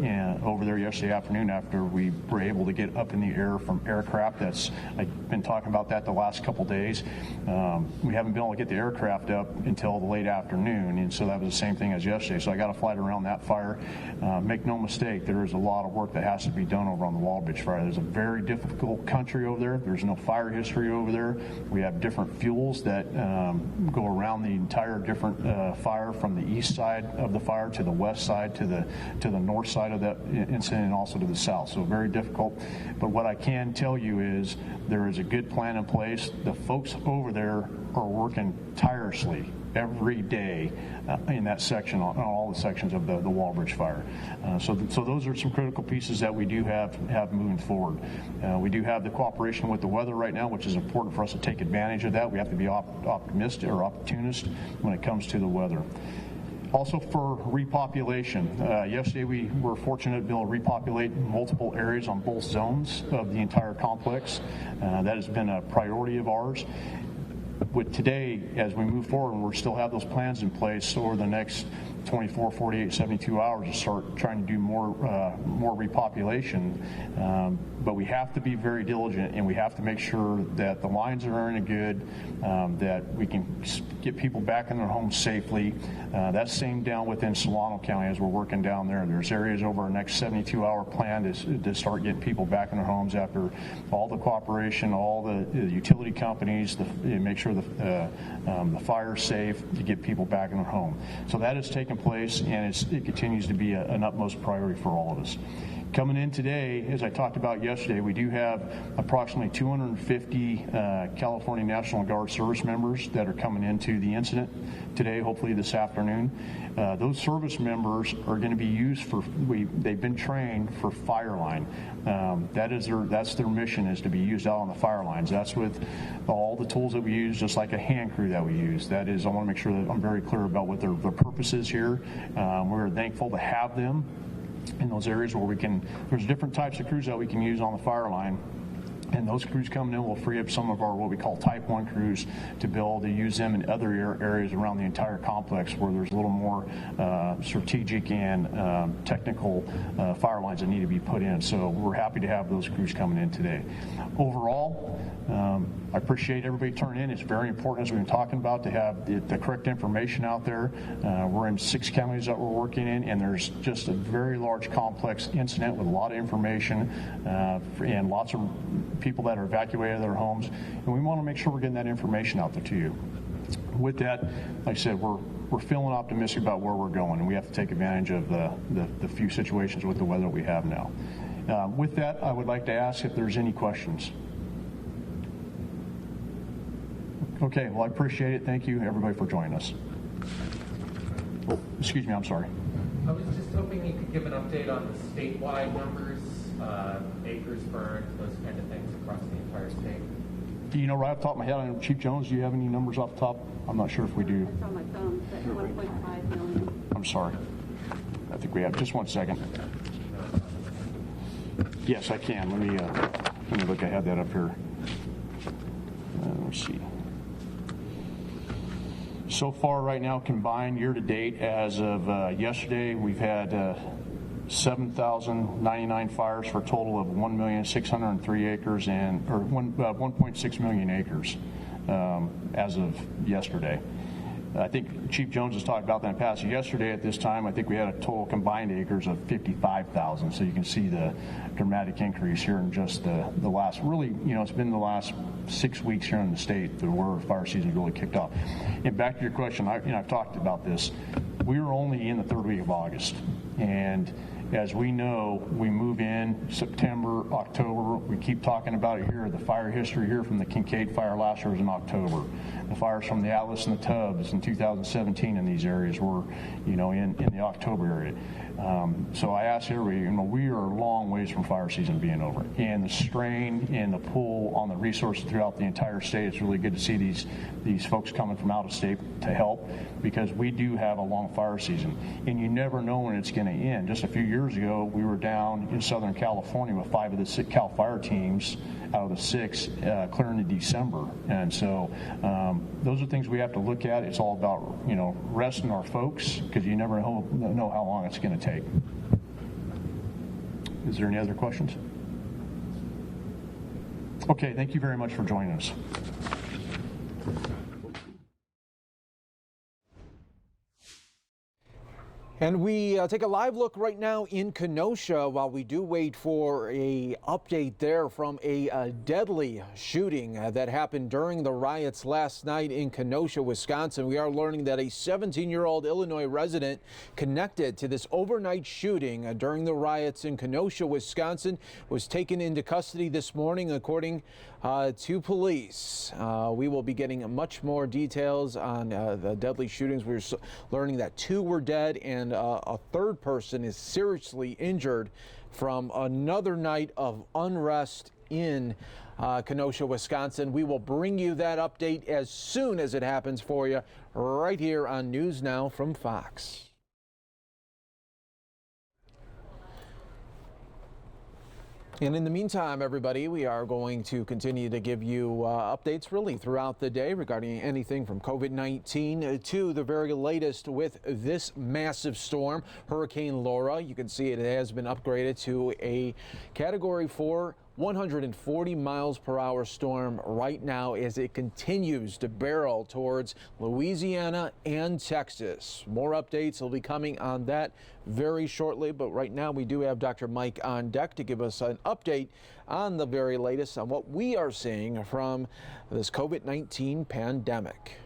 over there yesterday afternoon after we were able to get up in the air from aircraft. I've been talking about that the last couple days. We haven't been able to get the aircraft up until the late afternoon, and so that was the same thing as yesterday. So I got a flight around that fire. Make no mistake, there is a lot of work that has to be done over on the Walbridge fire. There's a very difficult country over there. There's no fire history over there. We have different fuels that go around the entire different fire from the east side of the fire to the west side to the north side of that incident and also to the south. So very difficult. But what I can tell you is there is a good plan in place. The folks over there are working tirelessly every day in that section, on all the sections of the Walbridge fire. So those are some critical pieces that we do have moving forward. We do have the cooperation with the weather right now, which is important for us to take advantage of that. We have to be optimistic or opportunist when it comes to the weather. Also for repopulation, yesterday we were fortunate to be able to repopulate multiple areas on both zones of the entire complex. That has been a priority of ours. With today, as we move forward, we still have those plans in place over the next 24, 48, 72 hours to start trying to do more repopulation. But we have to be very diligent, and we have to make sure that the lines are running good, that we can get people back in their homes safely. That's same down within Solano County as we're working down there. There's areas over our next 72-hour plan to start getting people back in their homes after all the cooperation, all the utility companies, make sure the fire's safe to get people back in their home. So that has taken place, and it continues to be an utmost priority for all of us. Coming in today, as I talked about yesterday, we do have approximately 250 California National Guard service members that are coming into the incident today, hopefully this afternoon. Those service members are going to be used they've been trained for fire line. That's their mission, is to be used out on the fire lines. That's with all the tools that we use, just like a hand crew that we use. That is, I want to make sure that I'm very clear about what their purpose is here. We're thankful to have them in those areas where there's different types of crews that we can use on the fire line. And those crews coming in will free up some of our what we call Type 1 crews to be able to use them in other areas around the entire complex where there's a little more strategic and technical fire lines that need to be put in. So we're happy to have those crews coming in today. Overall, I appreciate everybody turning in. It's very important, as we've been talking about, to have the correct information out there. We're in 6 counties that we're working in, and there's just a very large, complex incident with a lot of information and lots of people that are evacuated their homes, and we want to make sure we're getting that information out there to you. With that, like I said, we're feeling optimistic about where we're going, and we have to take advantage of the few situations with the weather we have now. With that, I would like to ask if there's any questions. Okay, well, I appreciate it. Thank you, everybody, for joining us. Oh, excuse me, I'm sorry. I was just hoping you could give an update on the statewide numbers, acres burned, those kind of things across the entire state. Do you know right off the top of my head, Chief Jones, do you have any numbers off the top? I'm not sure if we do. It's on my phone, it's at 1.5 million. I'm sorry. I think we have. Just one second. Yes, I can. Let me look. I had that up here. Let's see. So far right now, combined year to date, as of yesterday, we've had 7,099 fires for a total of 1,603 acres or 1.6 million acres as of yesterday. I think Chief Jones has talked about that in the past. Yesterday at this time, I think we had a total combined acres of 55,000. So you can see the dramatic increase here in just the last, really, it's been the last 6 weeks here in the state where fire season really kicked off. And back to your question, I've talked about this. We were only in the 3rd week of August, and As we know, we move in September, October. We keep talking about it here. The fire history here from the Kincaid fire last year was in October. The fires from the Atlas and the Tubbs in 2017 in these areas were, in the October area. So I ask everybody, we are a long ways from fire season being over. And the strain and the pull on the resources throughout the entire state, it's really good to see these folks coming from out of state to help, because we do have a long fire season. And you never know when it's going to end. Just a few years ago, we were down in Southern California with 5 of the 6 CAL FIRE teams out of the 6 clearing in December. And so those are things we have to look at. It's all about, resting our folks, because you never know how long it's going to take. Is there any other questions? Okay, thank you very much for joining us. And we take a live look right now in Kenosha while we do wait for a update there from a deadly shooting that happened during the riots last night in Kenosha, Wisconsin. We are learning that a 17-year-old Illinois resident connected to this overnight shooting during the riots in Kenosha, Wisconsin, was taken into custody this morning, according to police. We will be getting much more details on the deadly shootings. We're learning that 2 were dead and a third person is seriously injured from another night of unrest in Kenosha, Wisconsin. We will bring you that update as soon as it happens for you right here on News Now from Fox. And in the meantime, everybody, we are going to continue to give you updates really throughout the day regarding anything from COVID-19 to the very latest with this massive storm, Hurricane Laura. You can see it has been upgraded to a Category 4 140 miles per hour storm right now as it continues to barrel towards Louisiana and Texas. More updates will be coming on that very shortly, but right now we do have Dr. Mike on deck to give us an update on the very latest on what we are seeing from this COVID-19 pandemic.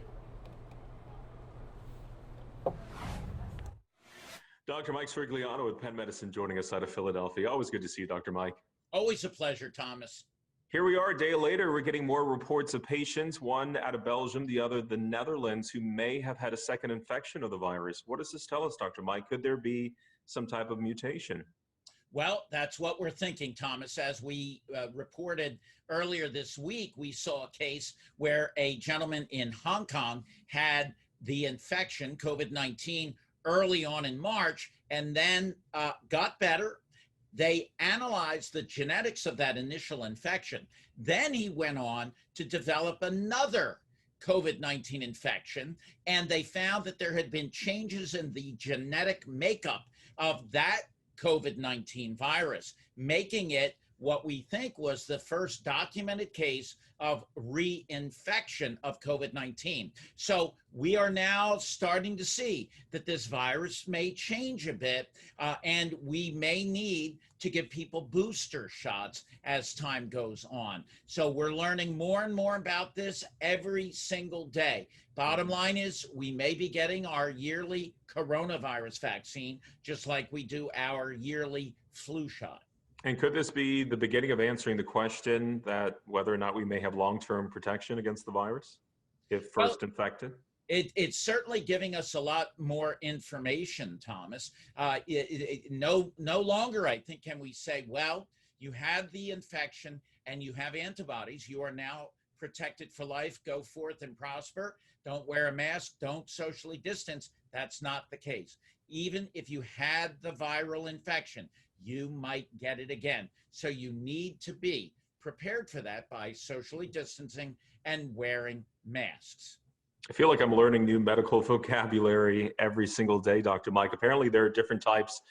Dr. Mike Srigliano with Penn Medicine joining us out of Philadelphia. Always good to see you, Dr. Mike. Always a pleasure, Thomas. Here we are a day later. We're getting more reports of patients, one out of Belgium, the other the Netherlands, who may have had a second infection of the virus. What does this tell us, Dr. Mike? Could there be some type of mutation? Well, that's what we're thinking, Thomas. As we reported earlier this week, we saw a case where a gentleman in Hong Kong had the infection, COVID-19, early on in March, and then got better. They analyzed the genetics of that initial infection. Then he went on to develop another COVID-19 infection, and they found that there had been changes in the genetic makeup of that COVID-19 virus, making it what we think was the first documented case of reinfection of COVID-19. So we are now starting to see that this virus may change a bit, and we may need to give people booster shots as time goes on. So we're learning more and more about this every single day. Bottom line is we may be getting our yearly coronavirus vaccine, just like we do our yearly flu shot. And could this be the beginning of answering the question that whether or not we may have long-term protection against the virus if first infected? It's certainly giving us a lot more information, Thomas. No longer, I think, can we say, well, you had the infection and you have antibodies. You are now protected for life. Go forth and prosper. Don't wear a mask. Don't socially distance. That's not the case. Even if you had the viral infection, you might get it again. So you need to be prepared for that by socially distancing and wearing masks. I feel like I'm learning new medical vocabulary every single day, Dr. Mike. Apparently there are different types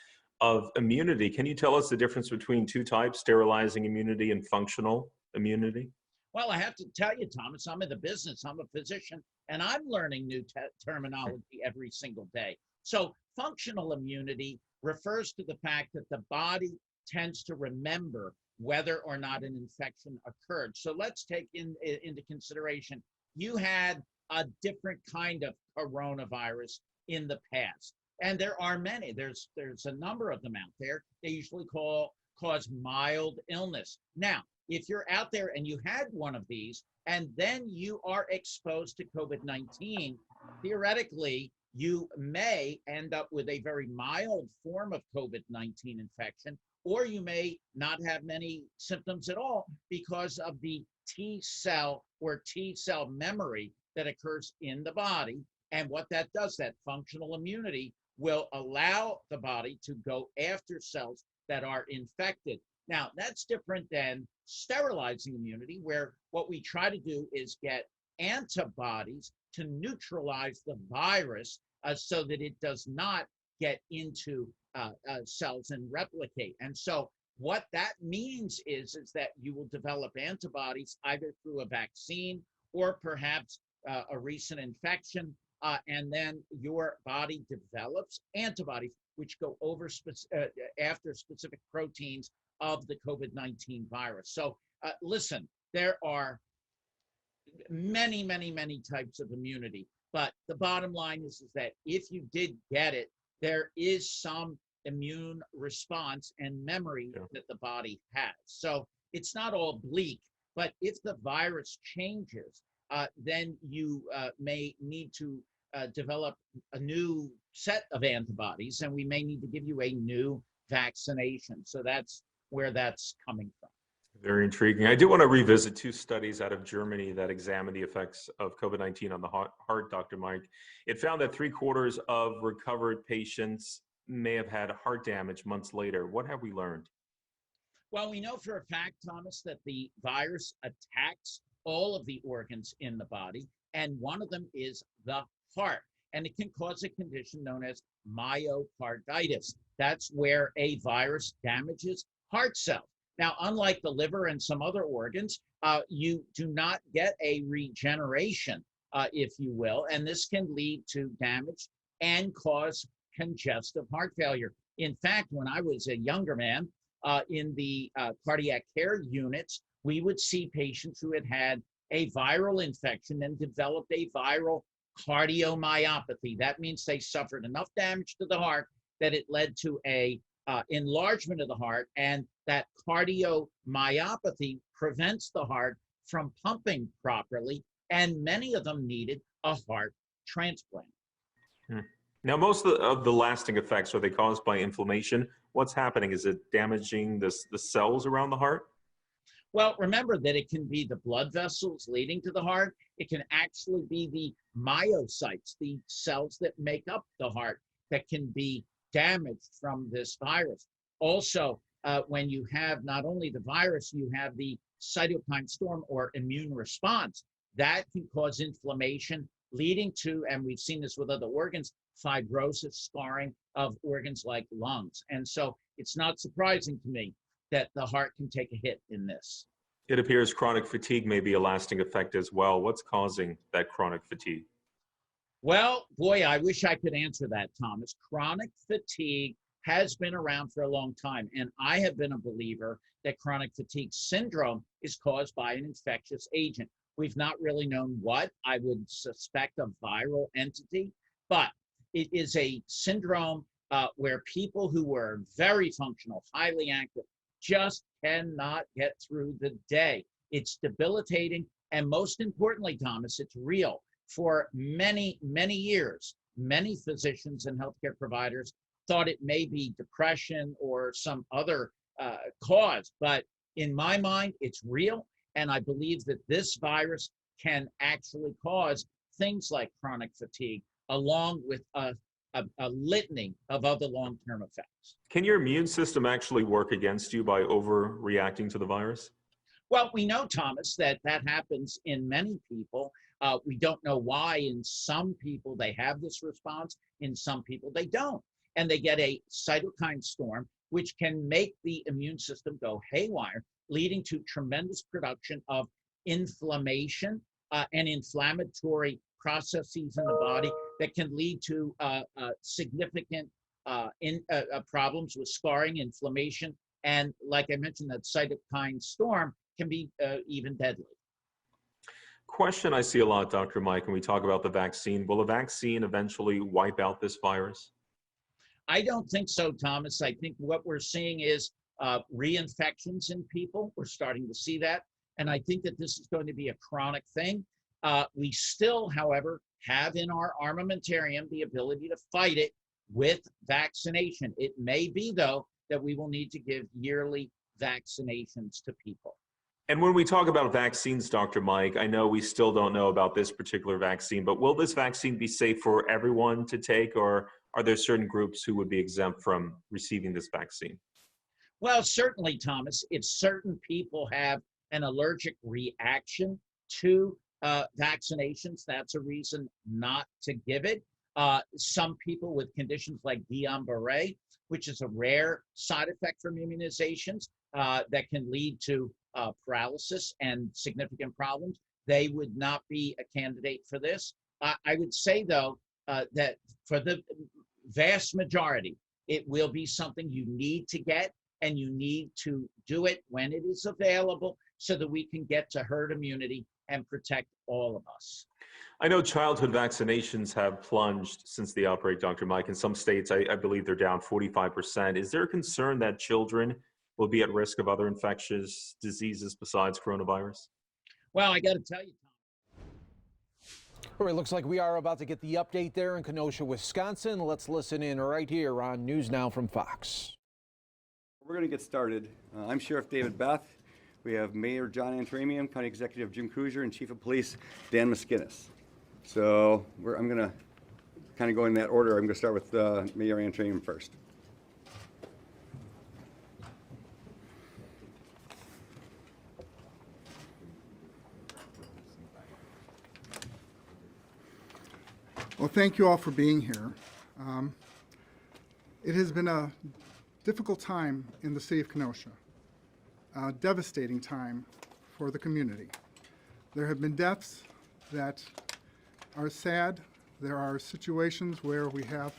of immunity. Can you tell us the difference between 2 types, sterilizing immunity and functional immunity? Well, I have to tell you, Thomas, I'm in the business. I'm a physician, and I'm learning new terminology every single day. So functional immunity refers to the fact that the body tends to remember whether or not an infection occurred. So let's take into consideration, you had a different kind of coronavirus in the past. And there are many. There's a number of them out there. They usually cause mild illness. Now, if you're out there and you had one of these, and then you are exposed to COVID-19, theoretically, you may end up with a very mild form of COVID-19 infection, or you may not have many symptoms at all because of the T cell or T cell memory that occurs in the body. And what that does, that functional immunity, will allow the body to go after cells that are infected. Now, that's different than sterilizing immunity, where what we try to do is get antibodies to neutralize the virus so that it does not get into cells and replicate. And so what that means is that you will develop antibodies either through a vaccine or perhaps a recent infection, and then your body develops antibodies which go over after specific proteins of the COVID-19 virus. So listen, there are many, many, many types of immunity, but the bottom line is that if you did get it, there is some immune response and memory that the body has. So it's not all bleak, but if the virus changes, then you may need to develop a new set of antibodies, and we may need to give you a new vaccination. So that's where that's coming from. Very intriguing. I do want to revisit two studies out of Germany that examined the effects of COVID-19 on the heart, Dr. Mike. It found that 3/4 of recovered patients may have had heart damage months later. What have we learned? Well, we know for a fact, Thomas, that the virus attacks all of the organs in the body, and one of them is the heart. And it can cause a condition known as myocarditis. That's where a virus damages heart cells. Now, unlike the liver and some other organs, you do not get a regeneration, if you will, and this can lead to damage and cause congestive heart failure. In fact, when I was a younger man, in the cardiac care units, we would see patients who had had a viral infection and developed a viral cardiomyopathy. That means they suffered enough damage to the heart that it led to a enlargement of the heart, and that cardiomyopathy prevents the heart from pumping properly, and many of them needed a heart transplant. Now, most of the lasting effects, are they caused by inflammation? What's happening? Is it damaging the cells around the heart? Well, remember that it can be the blood vessels leading to the heart. It can actually be the myocytes, the cells that make up the heart, that can be damaged from this virus. Also, when you have not only the virus, you have the cytokine storm or immune response. That can cause inflammation, leading to, and we've seen this with other organs, fibrosis, scarring of organs like lungs. And so it's not surprising to me that the heart can take a hit in this. It appears chronic fatigue may be a lasting effect as well. What's causing that chronic fatigue? Well, boy, I wish I could answer that, Thomas. Chronic fatigue has been around for a long time, and I have been a believer that chronic fatigue syndrome is caused by an infectious agent. We've not really known what. I would suspect a viral entity, but it is a syndrome where people who were very functional, highly active, just cannot get through the day. It's debilitating, and most importantly, Thomas, it's real. For many, many years, many physicians and healthcare providers thought it may be depression or some other cause, but in my mind, it's real, and I believe that this virus can actually cause things like chronic fatigue, along with a litany of other long-term effects. Can your immune system actually work against you by overreacting to the virus? Well, we know, Thomas, that happens in many people. We don't know why. In some people, they have this response. In some people, they don't. And they get a cytokine storm, which can make the immune system go haywire, leading to tremendous production of inflammation and inflammatory processes in the body that can lead to significant problems with scarring, inflammation, and like I mentioned, that cytokine storm can be even deadly. Question I see a lot, Dr. Mike, when we talk about the vaccine. Will a vaccine eventually wipe out this virus? I don't think so, Thomas. I think what we're seeing is reinfections in people. We're starting to see that. And I think that this is going to be a chronic thing. We still, however, have in our armamentarium the ability to fight it with vaccination. It may be, though, that we will need to give yearly vaccinations to people. And when we talk about vaccines, Dr. Mike, I know we still don't know about this particular vaccine, but will this vaccine be safe for everyone to take, or are there certain groups who would be exempt from receiving this vaccine? Well, certainly, Thomas, if certain people have an allergic reaction to vaccinations, that's a reason not to give it. Some people with conditions like Guillain-Barré, which is a rare side effect from immunizations that can lead to paralysis and significant problems, they would not be a candidate for this. I would say, though, that for the vast majority, it will be something you need to get, and you need to do it when it is available so that we can get to herd immunity and protect all of us. I know childhood vaccinations have plunged since the outbreak, Dr. Mike. In some states, I believe they're down 45%. Is there a concern that children will be at risk of other infectious diseases besides coronavirus? Well, I got to tell you, All right, looks like we are about to get the update there in Kenosha, Wisconsin. Let's listen in right here on News Now from Fox. We're going to get started. I'm Sheriff David Beth. We have Mayor John Antramian, County Executive Jim Kruger, and Chief of Police Dan Miskinis. So I'm going to kind of go in that order. I'm going to start with Mayor Antramian first. Well, thank you all for being here. It has been a difficult time in the city of Kenosha, a devastating time for the community. There have been deaths that are sad. There are situations where we have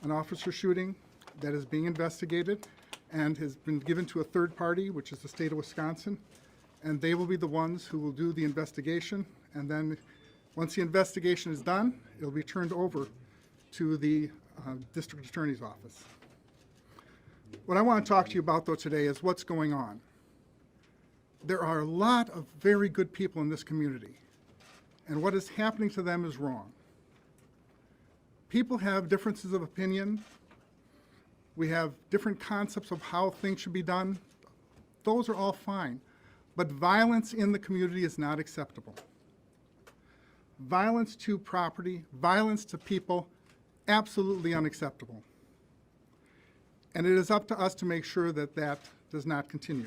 an officer shooting that is being investigated and has been given to a third party, which is the state of Wisconsin, and they will be the ones who will do the investigation, and then once the investigation is done, it'll be turned over to the district attorney's office. What I want to talk to you about, though, today is what's going on. There are a lot of very good people in this community, and what is happening to them is wrong. People have differences of opinion. We have different concepts of how things should be done. Those are all fine, but violence in the community is not acceptable. Violence to property, violence to people, absolutely unacceptable. And it is up to us to make sure that that does not continue.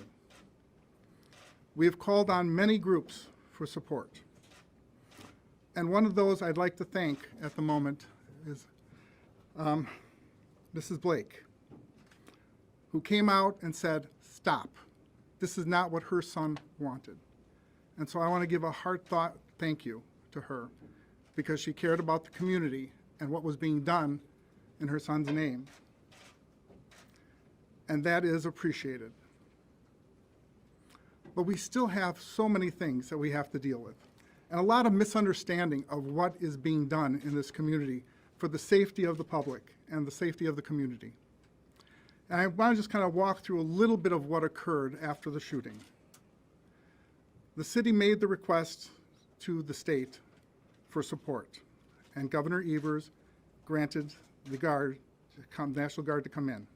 We have called on many groups for support. And one of those I'd like to thank at the moment is Mrs. Blake, who came out and said, stop. This is not what her son wanted. And so I want to give a heartfelt thank you to her because she cared about the community and what was being done in her son's name. And that is appreciated. But we still have so many things that we have to deal with, and a lot of misunderstanding of what is being done in this community for the safety of the public and the safety of the community. And I want to just kind of walk through a little bit of what occurred after the shooting. The city made the request to the state for support, and Governor Evers granted the Guard, National Guard, to come in.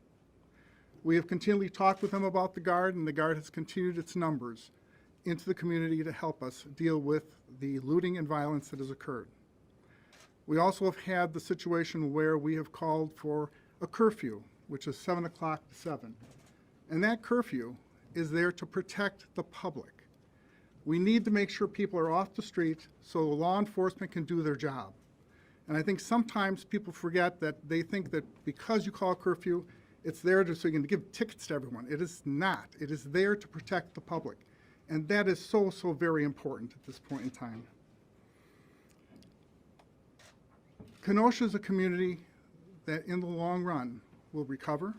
We have continually talked with them about the Guard, and the Guard has continued its numbers into the community to help us deal with the looting and violence that has occurred. We also have had the situation where we have called for a curfew, which is 7 o'clock to 7. And that curfew is there to protect the public. We need to make sure people are off the street so law enforcement can do their job. And I think sometimes people forget that they think that because you call a curfew, it's there so you can give tickets to everyone. It is not. It is there to protect the public. And that is so, so very important at this point in time. Kenosha is a community that in the long run will recover.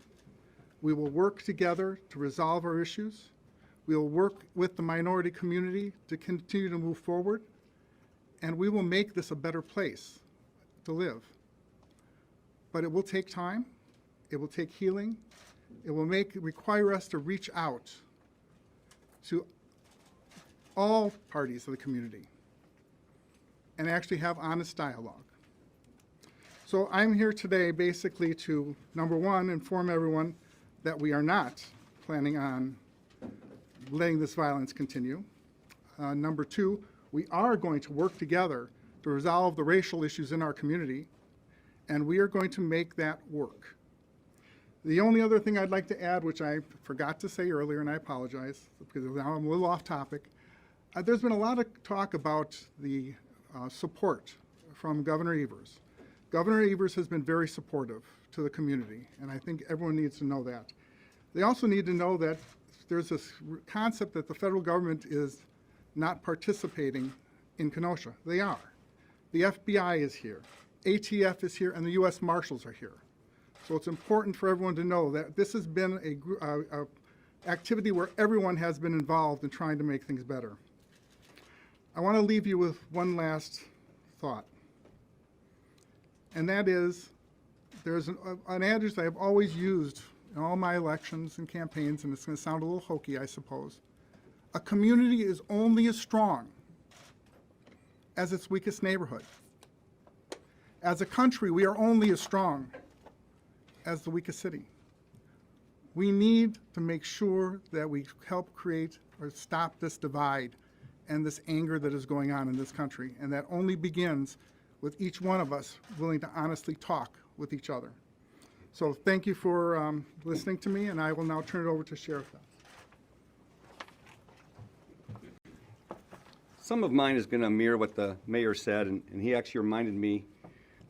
We will work together to resolve our issues. We will work with the minority community to continue to move forward. And we will make this a better place to live. But it will take time. It will take healing. It will require us to reach out to all parties of the community and actually have honest dialogue. So I'm here today basically to, number one, inform everyone that we are not planning on letting this violence continue. Number two, we are going to work together to resolve the racial issues in our community, and we are going to make that work. The only other thing I'd like to add, which I forgot to say earlier, and I apologize because now I'm a little off topic, there's been a lot of talk about the support from Governor Evers. Governor Evers has been very supportive to the community, and I think everyone needs to know that. They also need to know that there's this concept that the federal government is not participating in Kenosha. They are. The FBI is here, ATF is here, and the U.S. Marshals are here. So it's important for everyone to know that this has been a activity where everyone has been involved in trying to make things better. I want to leave you with one last thought, and that is there's an adage that I've always used in all my elections and campaigns, and it's going to sound a little hokey, I suppose. A community is only as strong as its weakest neighborhood. As a country, we are only as strong as the weakest city. We need to make sure that we help create or stop this divide and this anger that is going on in this country, and that only begins with each one of us willing to honestly talk with each other. So thank you for listening to me, and I will now turn it over to Sheriff Beth. Some of mine is going to mirror what the mayor said, and he actually reminded me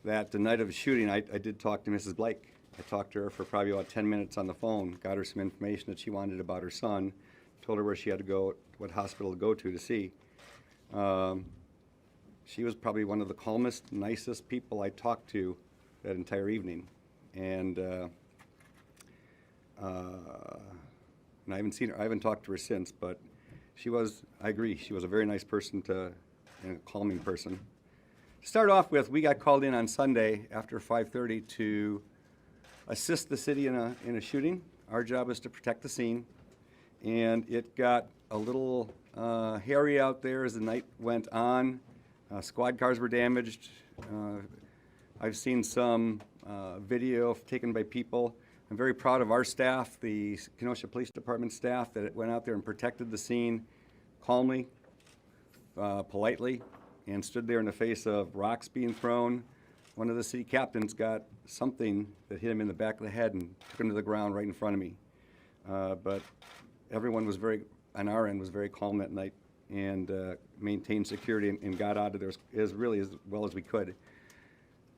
that the night of the shooting, I did talk to Mrs. Blake. I talked to her for probably about 10 minutes on the phone, got her some information that she wanted about her son, told her where she had to go, what hospital to go to see. She was probably one of the calmest, nicest people I talked to that entire evening. And I haven't seen her, I haven't talked to her since, but she was, I agree, she was a very nice person and a calming person. To start off with, we got called in on Sunday after 5:30 to assist the city in a shooting. Our job is to protect the scene, and it got a little hairy out there as the night went on. Squad cars were damaged. I've seen some video taken by people. I'm very proud of our staff, the Kenosha Police Department staff, that went out there and protected the scene calmly, politely, and stood there in the face of rocks being thrown. One of the city captains got something that hit him in the back of the head and took him to the ground right in front of me. But everyone was on our end, was very calm that night and maintained security and got out of there as well as we could.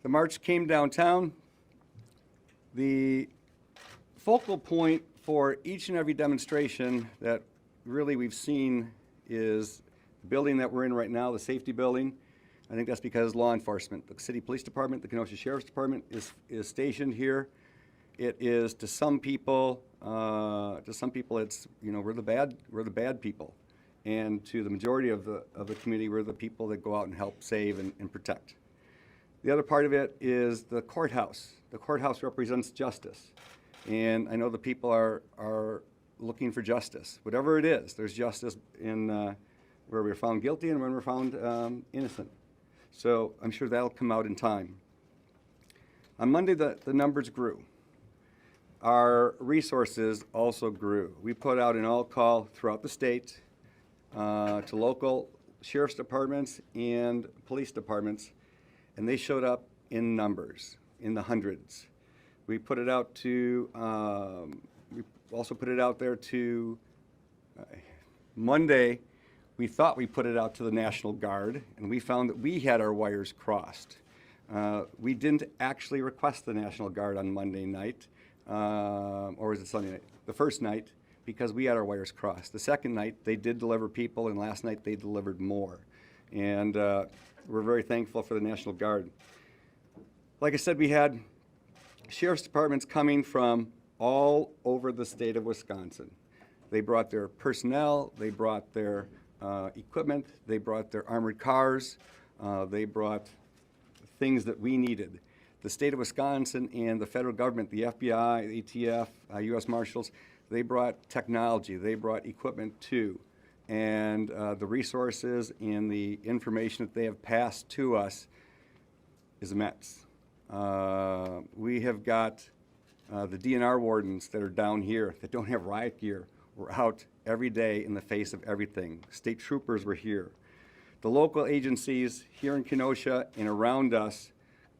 The march came downtown. The focal point for each and every demonstration that really we've seen is the building that we're in right now, the safety building. I think that's because law enforcement, the city police department, the Kenosha Sheriff's Department is stationed here. It is to some people it's, you know, we're the bad people, and to the majority of the community, we're the people that go out and help save and protect. The other part of it is the courthouse. The courthouse represents justice, and I know the people are looking for justice. Whatever it is, there's justice in where we're found guilty and when we're found innocent. So I'm sure that'll come out in time. On Monday, the numbers grew. Our resources also grew. We put out an all-call throughout the state to local sheriff's departments and police departments, and they showed up in numbers, in the hundreds. We put it out to, we also put it out there to, Monday, we thought we put it out to the National Guard, and we found that we had our wires crossed. We didn't actually request the National Guard on Monday night, or was it Sunday night? The first night, because we had our wires crossed. The second night, they did deliver people, and last night they delivered more. And we're very thankful for the National Guard. Like I said, we had sheriff's departments coming from all over the state of Wisconsin. They brought their personnel, they brought their equipment, they brought their armored cars, they brought things that we needed. the state of Wisconsin and the federal government, the FBI, the ATF, U.S. Marshals, they brought technology, they brought equipment too. And the resources and the information that they have passed to us is immense. We have got the DNR wardens that are down here that don't have riot gear. We're out every day in the face of everything. State troopers were here. The local agencies here in Kenosha and around us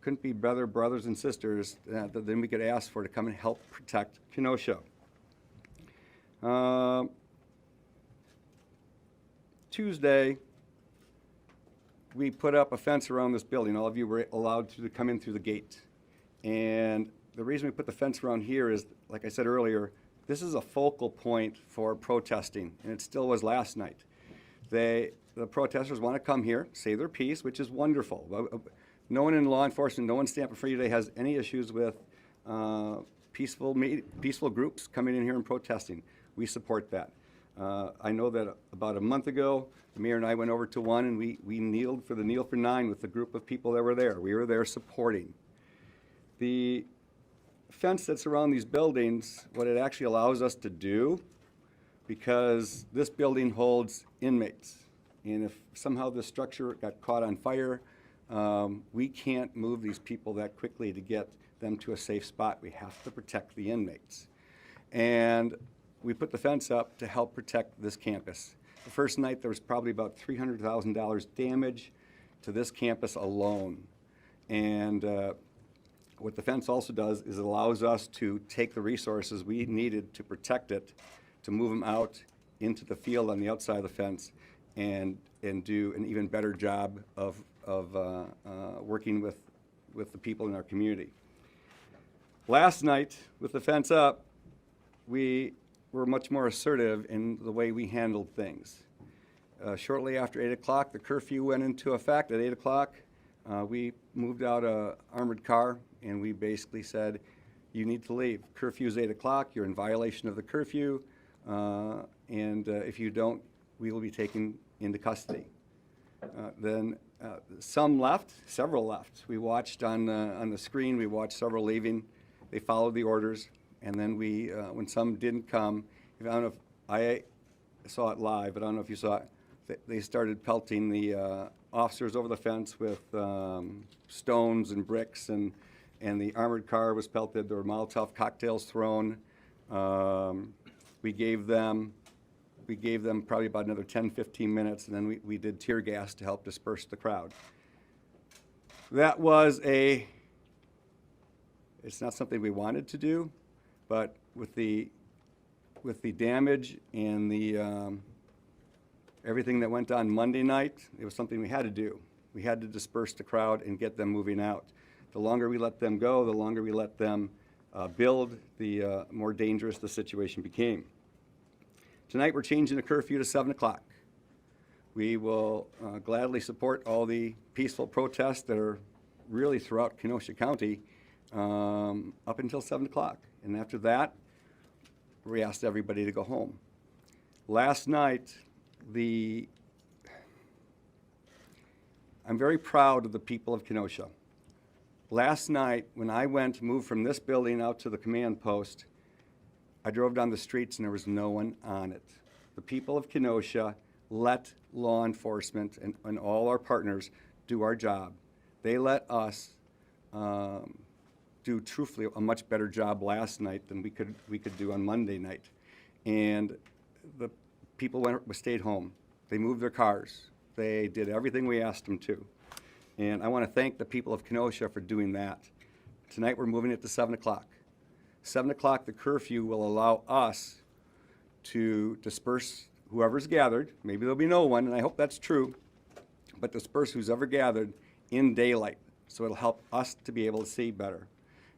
couldn't be better brothers and sisters than we could ask for to come and help protect Kenosha. Tuesday, we put up a fence around this building. All of you were allowed to come in through the gate. And the reason we put the fence around here is, like I said earlier, this is a focal point for protesting, and it still was last night. The protesters want to come here, say their piece, which is wonderful. No one in law enforcement, no one Stand Up For Freedom Day has any issues with peaceful groups coming in here and protesting. We support that. I know that about a month ago, the mayor and I went over to one, and we kneeled for the Kneel for 9 with the group of people that were there. We were there supporting. The fence that's around these buildings, what it actually allows us to do, because this building holds inmates, and if somehow the structure got caught on fire, we can't move these people that quickly to get them to a safe spot. We have to protect the inmates. And we put the fence up to help protect this campus. The first night there was probably about $300,000 damage to this campus alone. And what the fence also does is it allows us to take the resources we needed to protect it, to move them out into the field on the outside of the fence and do an even better job of working with the people in our community. Last night, with the fence up, we were much more assertive in the way we handled things. Shortly after 8 o'clock, the curfew went into effect. At 8 o'clock, we moved out an armored car, and we basically said, you need to leave. Curfew's 8 o'clock, you're in violation of the curfew, and if you don't, we will be taken into custody. Then some left, several left. We watched on the screen, we watched several leaving. They followed the orders, and then we, when some didn't come, I don't know if I saw it live, but I don't know if you saw it, they started pelting the officers over the fence with stones and bricks, and the armored car was pelted. There were Molotov cocktails thrown. We gave them probably about another 10, 15 minutes, and then we did tear gas to help disperse the crowd. That was it's not something we wanted to do, but with the damage and the everything that went on Monday night, it was something we had to do. We had to disperse the crowd and get them moving out. The longer we let them go, the longer we let them build, the more dangerous the situation became. Tonight we're changing the curfew to 7 o'clock. We will gladly support all the peaceful protests that are really throughout Kenosha County up until 7 o'clock. And after that, we asked everybody to go home. Last night, I'm very proud of the people of Kenosha. Last night, when I moved from this building out to the command post, I drove down the streets and there was no one on it. The people of Kenosha let law enforcement and all our partners do our job. They let us do truthfully a much better job last night than we could do on Monday night. And the people stayed home. They moved their cars. They did everything we asked them to. And I want to thank the people of Kenosha for doing that. Tonight we're moving it to 7 o'clock. 7 o'clock, the curfew will allow us to disperse whoever's gathered. Maybe there'll be no one, and I hope that's true, but disperse who's ever gathered in daylight. So it'll help us to be able to see better.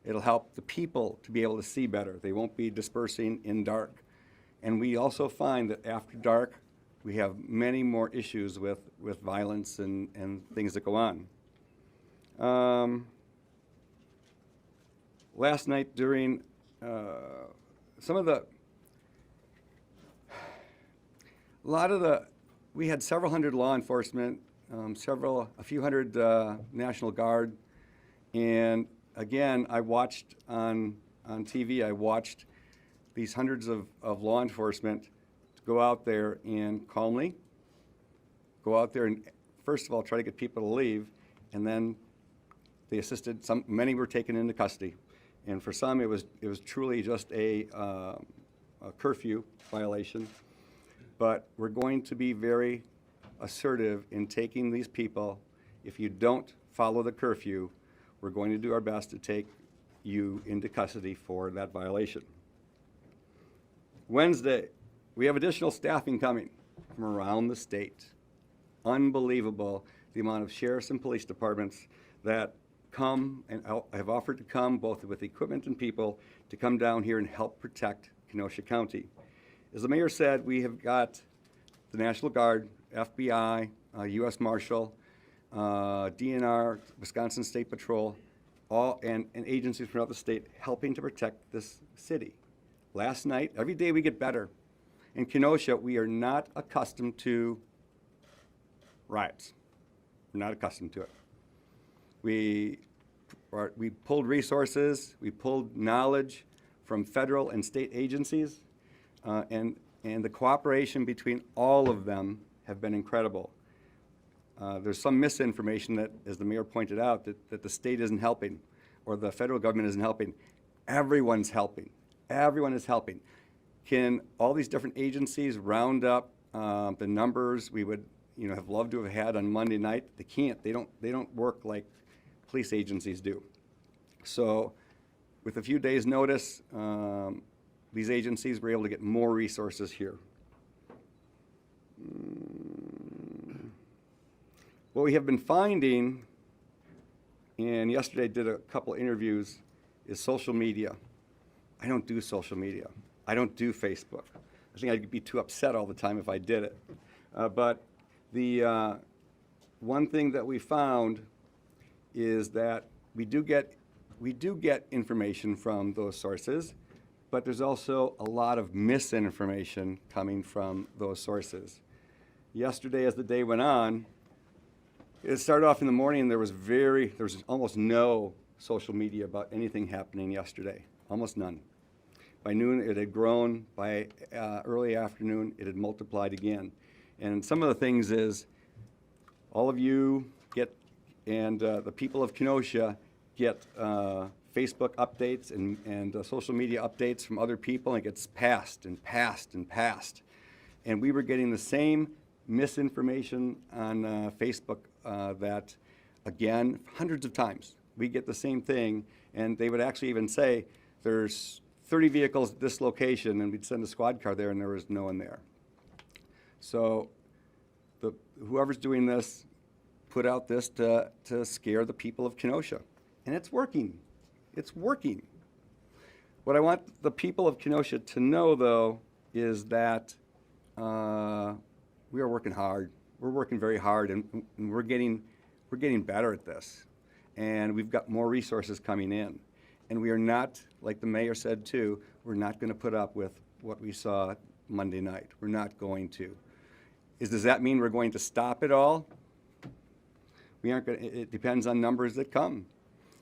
It'll help the people to be able to see better. They won't be dispersing in dark. And we also find that after dark, we have many more issues with violence and things that go on. Last night during we had several hundred law enforcement, a few hundred National Guard, and again, I watched on TV, I watched these hundreds of law enforcement go out there and calmly go out there and first of all try to get people to leave, and then they assisted. Many were taken into custody, and for some it was truly just a curfew violation. But we're going to be very assertive in taking these people. If you don't follow the curfew, we're going to do our best to take you into custody for that violation. Wednesday, we have additional staffing coming from around the state. Unbelievable the amount of sheriffs and police departments that come and have offered to come, both with equipment and people, to come down here and help protect Kenosha County. As the mayor said, we have got the National Guard, FBI, U.S. Marshal, DNR, Wisconsin State Patrol, and agencies throughout the state helping to protect this city. Last night, every day we get better. In Kenosha, we are not accustomed to riots. We're not accustomed to it. We pulled resources, we pulled knowledge from federal and state agencies, and the cooperation between all of them have been incredible. There's some misinformation that, as the mayor pointed out, that the state isn't helping or the federal government isn't helping. Everyone's helping. Everyone is helping. Can all these different agencies round up the numbers we would have loved to have had on Monday night? They can't. They don't work like police agencies do. So with a few days' notice, these agencies were able to get more resources here. What we have been finding, and yesterday I did a couple interviews, is social media. I don't do social media. I don't do Facebook. I think I'd be too upset all the time if I did it. But the one thing that we found is that we do get information from those sources, but there's also a lot of misinformation coming from those sources. Yesterday, as the day went on, it started off in the morning, and there was almost no social media about anything happening yesterday, almost none. By noon, it had grown. By early afternoon, it had multiplied again. And some of the things is, all of you get, and the people of Kenosha get Facebook updates and social media updates from other people, and it gets passed and passed and passed. And we were getting the same misinformation on Facebook that, again, hundreds of times. We get the same thing, and they would actually even say, there's 30 vehicles at this location, and we'd send a squad car there, and there was no one there. So whoever's doing this put out this to scare the people of Kenosha. And it's working. It's working. What I want the people of Kenosha to know, though, is that we are working hard. We're working very hard, and we're getting better at this. And we've got more resources coming in. And we are not, like the mayor said too, we're not going to put up with what we saw Monday night. We're not going to. Does that mean we're going to stop it all? We aren't going to. It depends on numbers that come.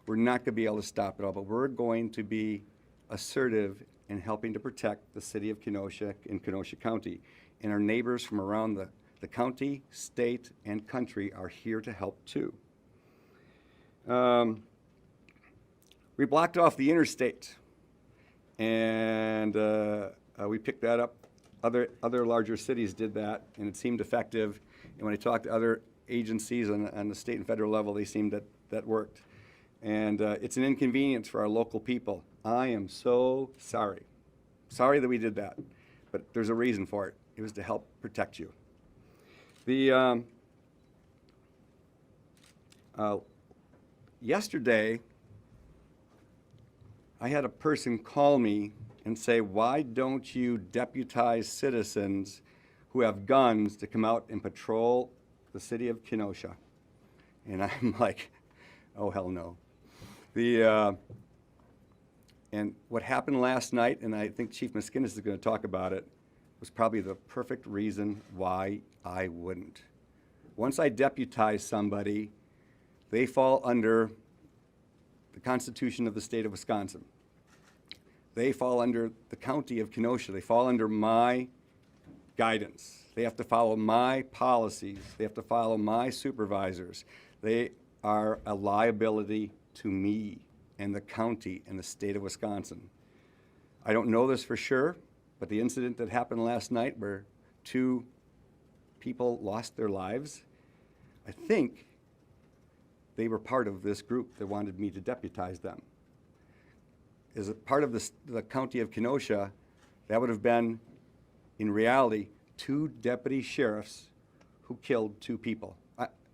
We're not going to be able to stop it all, but we're going to be assertive in helping to protect the city of Kenosha and Kenosha County. And our neighbors from around the county, state, and country are here to help too. We blocked off the interstate, and we picked that up. Other larger cities did that, and it seemed effective. And when I talked to other agencies on the state and federal level, they seemed that worked. And it's an inconvenience for our local people. I am so sorry. Sorry that we did that, but there's a reason for it. It was to help protect you. Yesterday, I had a person call me and say, why don't you deputize citizens who have guns to come out and patrol the city of Kenosha? And I'm like, oh, hell no. And what happened last night, and I think Chief Miskinnis is going to talk about it, was probably the perfect reason why I wouldn't. Once I deputize somebody, they fall under the Constitution of the state of Wisconsin. They fall under the county of Kenosha. They fall under my guidance. They have to follow my policies. They have to follow my supervisors. They are a liability to me and the county and the state of Wisconsin. I don't know this for sure, but the incident that happened last night where 2 people lost their lives, I think they were part of this group that wanted me to deputize them. As a part of the county of Kenosha, that would have been, in reality, 2 deputy sheriffs who killed 2 people.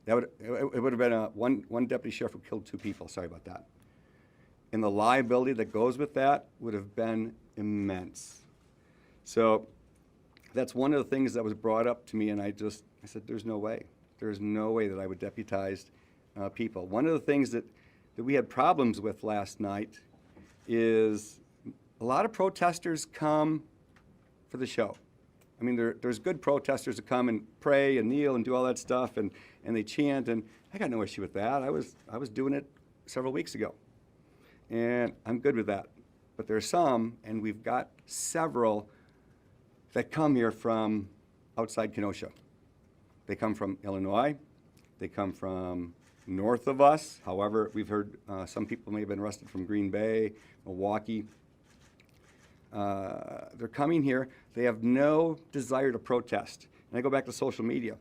It would have been one deputy sheriff who killed 2 people. Sorry about that. And the liability that goes with that would have been immense. So that's one of the things that was brought up to me, and I said, there's no way. There's no way that I would deputize people. One of the things that we had problems with last night is a lot of protesters come for the show. I mean, there's good protesters that come and pray and kneel and do all that stuff, and they chant, and I got no issue with that. I was doing it several weeks ago, and I'm good with that. But there are some, and we've got several that come here from outside Kenosha. They come from Illinois. They come from north of us. However, we've heard some people may have been arrested from Green Bay, Milwaukee. They're coming here. They have no desire to protest. And I go back to social media.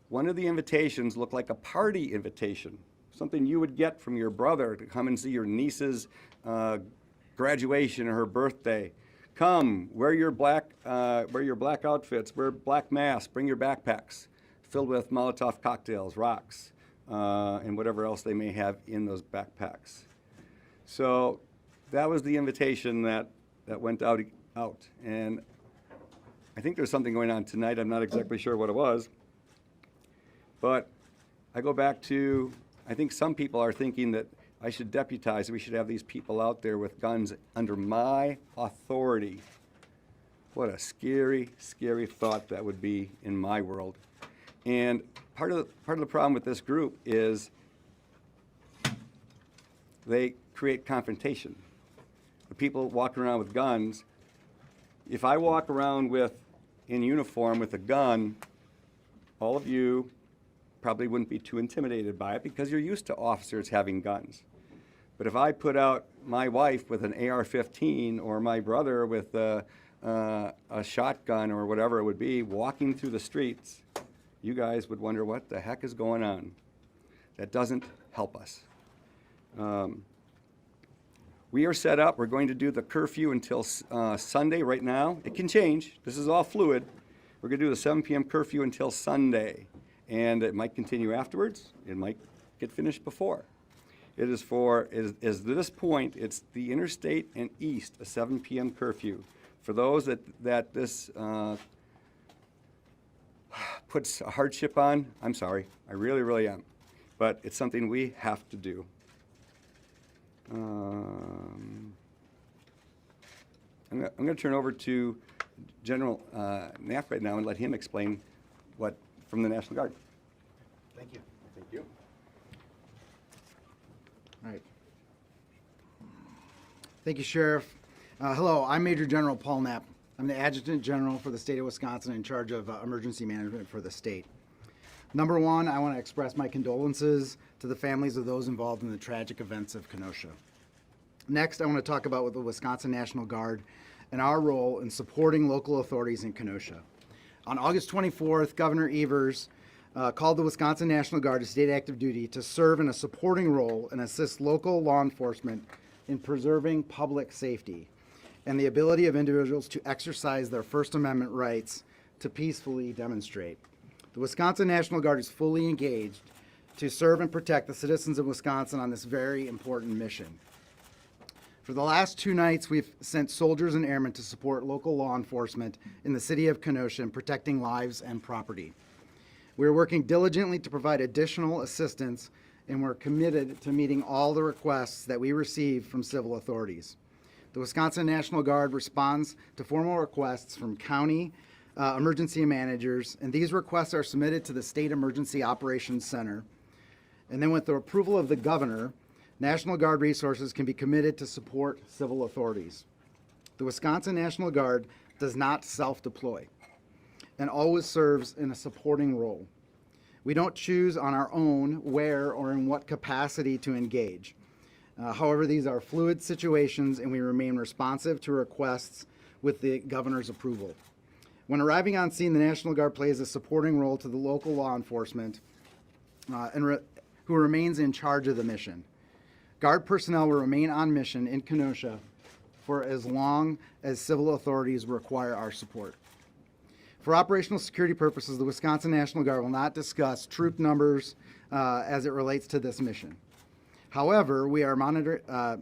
One of the invitations looked like a party invitation, something you would get from your brother to come and see your niece's graduation or her birthday. Come, wear your black outfits, wear black masks, bring your backpacks filled with Molotov cocktails, rocks, and whatever else they may have in those backpacks. So that was the invitation that went out. And I think there's something going on tonight. I'm not exactly sure what it was. But I go back to, I think some people are thinking that I should deputize, we should have these people out there with guns under my authority. What a scary, scary thought that would be in my world. And part of the problem with this group is they create confrontation. The people walking around with guns, if I walk around in uniform with a gun, all of you probably wouldn't be too intimidated by it because you're used to officers having guns. But if I put out my wife with an AR-15 or my brother with a shotgun or whatever it would be, walking through the streets, you guys would wonder what the heck is going on. That doesn't help us. We are set up. We're going to do the curfew until Sunday right now. It can change. This is all fluid. We're going to do the 7 p.m. curfew until Sunday. And it might continue afterwards. It might get finished before. It is at this point, it's the interstate and east, a 7 p.m. curfew. For those that this puts a hardship on, I'm sorry. I really, really am. But it's something we have to do. I'm going to turn over to General Knapp right now and let him explain what from the National Guard. Thank you. Thank you. All right. Thank you, Sheriff. Hello, I'm Major General Paul Knapp. I'm the Adjutant General for the state of Wisconsin in charge of emergency management for the state. Number one, I want to express my condolences to the families of those involved in the tragic events of Kenosha. Next, I want to talk about the Wisconsin National Guard and our role in supporting local authorities in Kenosha. On August 24th, Governor Evers called the Wisconsin National Guard to state active duty to serve in a supporting role and assist local law enforcement in preserving public safety and the ability of individuals to exercise their First Amendment rights to peacefully demonstrate. The Wisconsin National Guard is fully engaged to serve and protect the citizens of Wisconsin on this very important mission. For the last 2 nights, we've sent soldiers and airmen to support local law enforcement in the city of Kenosha in protecting lives and property. We are working diligently to provide additional assistance, and we're committed to meeting all the requests that we receive from civil authorities. The Wisconsin National Guard responds to formal requests from county emergency managers, and these requests are submitted to the State Emergency Operations Center. And then with the approval of the governor, National Guard resources can be committed to support civil authorities. The Wisconsin National Guard does not self-deploy and always serves in a supporting role. We don't choose on our own where or in what capacity to engage. However, these are fluid situations and we remain responsive to requests with the governor's approval. When arriving on scene, the National Guard plays a supporting role to the local law enforcement who remains in charge of the mission. Guard personnel will remain on mission in Kenosha for as long as civil authorities require our support. For operational security purposes, the Wisconsin National Guard will not discuss troop numbers as it relates to this mission. However, we are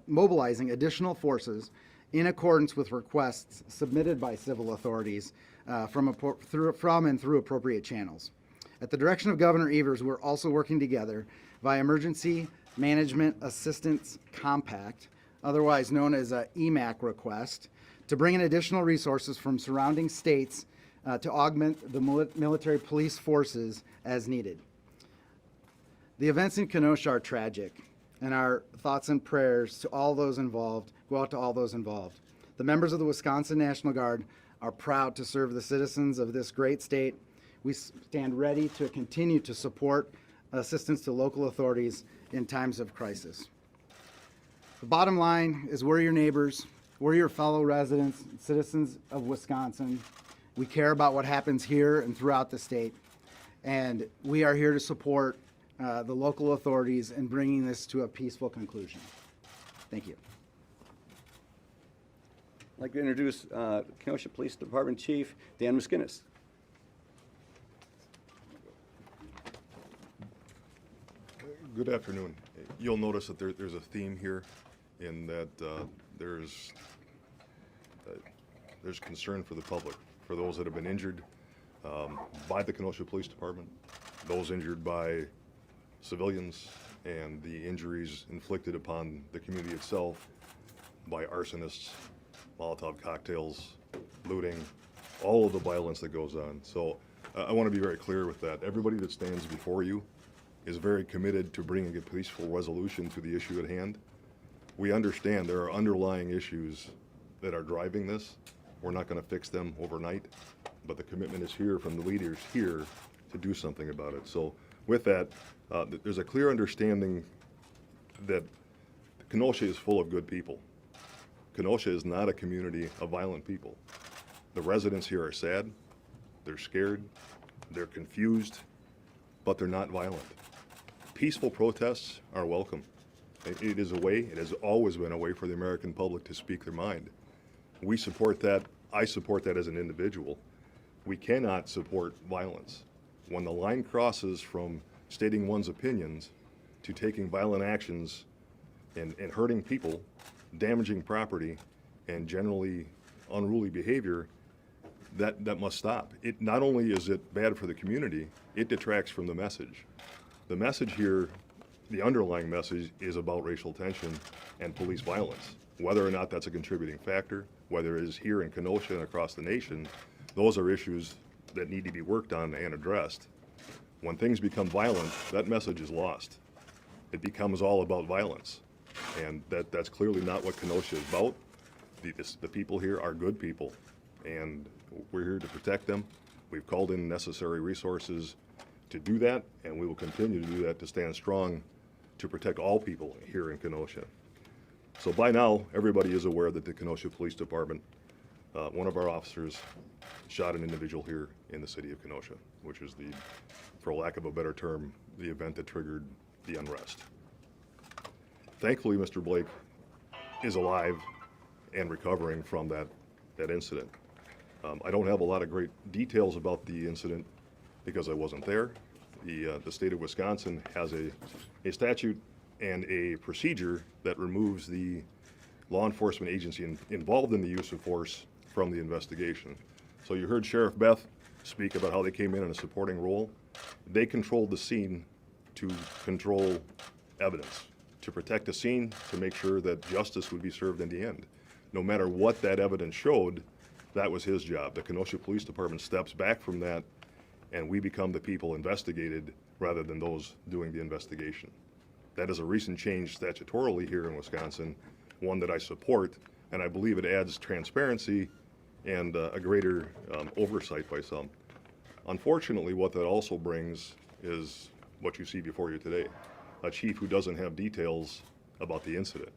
mobilizing additional forces in accordance with requests submitted by civil authorities from and through appropriate channels. At the direction of Governor Evers, we're also working together via Emergency Management Assistance Compact, otherwise known as a EMAC request, to bring in additional resources from surrounding states to augment the military police forces as needed. The events in Kenosha are tragic, and our thoughts and prayers to all those involved go out to all those involved. The members of the Wisconsin National Guard are proud to serve the citizens of this great state. We stand ready to continue to support assistance to local authorities in times of crisis. The bottom line is we're your neighbors, we're your fellow residents, citizens of Wisconsin. We care about what happens here and throughout the state, and we are here to support the local authorities in bringing this to a peaceful conclusion. Thank you. I'd like to introduce Kenosha Police Department Chief Dan Miskinnis. Good afternoon. You'll notice that there's a theme here in that there's concern for the public, for those that have been injured by the Kenosha Police Department, those injured by civilians, and the injuries inflicted upon the community itself by arsonists, Molotov cocktails, looting, all of the violence that goes on. So I want to be very clear with that. Everybody that stands before you is very committed to bringing a peaceful resolution to the issue at hand. We understand there are underlying issues that are driving this. We're not going to fix them overnight, but the commitment is here from the leaders here to do something about it. So with that, there's a clear understanding that Kenosha is full of good people. Kenosha is not a community of violent people. The residents here are sad, they're scared, they're confused, but they're not violent. Peaceful protests are welcome. It is a way, it has always been a way for the American public to speak their mind. We support that. I support that as an individual. We cannot support violence. When the line crosses from stating one's opinions to taking violent actions and hurting people, damaging property, and generally unruly behavior, that must stop. It not only is it bad for the community, it detracts from the message. The message here, the underlying message, is about racial tension and police violence. Whether or not that's a contributing factor, whether it is here in Kenosha and across the nation, those are issues that need to be worked on and addressed. When things become violent, that message is lost. It becomes all about violence. And that's clearly not what Kenosha is about. The people here are good people, and we're here to protect them. We've called in necessary resources to do that, and we will continue to do that to stand strong to protect all people here in Kenosha. So by now, everybody is aware that the Kenosha Police Department, one of our officers shot an individual here in the city of Kenosha, which is for lack of a better term, the event that triggered the unrest. Thankfully, Mr. Blake is alive and recovering from that incident. I don't have a lot of great details about the incident because I wasn't there. The state of Wisconsin has a statute and a procedure that removes the law enforcement agency involved in the use of force from the investigation. So you heard Sheriff Beth speak about how they came in a supporting role. They controlled the scene to control evidence, to protect the scene, to make sure that justice would be served in the end. No matter what that evidence showed, that was his job. The Kenosha Police Department steps back from that, and we become the people investigated rather than those doing the investigation. That is a recent change statutorily here in Wisconsin, one that I support, and I believe it adds transparency and a greater oversight by some. Unfortunately, what that also brings is what you see before you today, a chief who doesn't have details about the incident.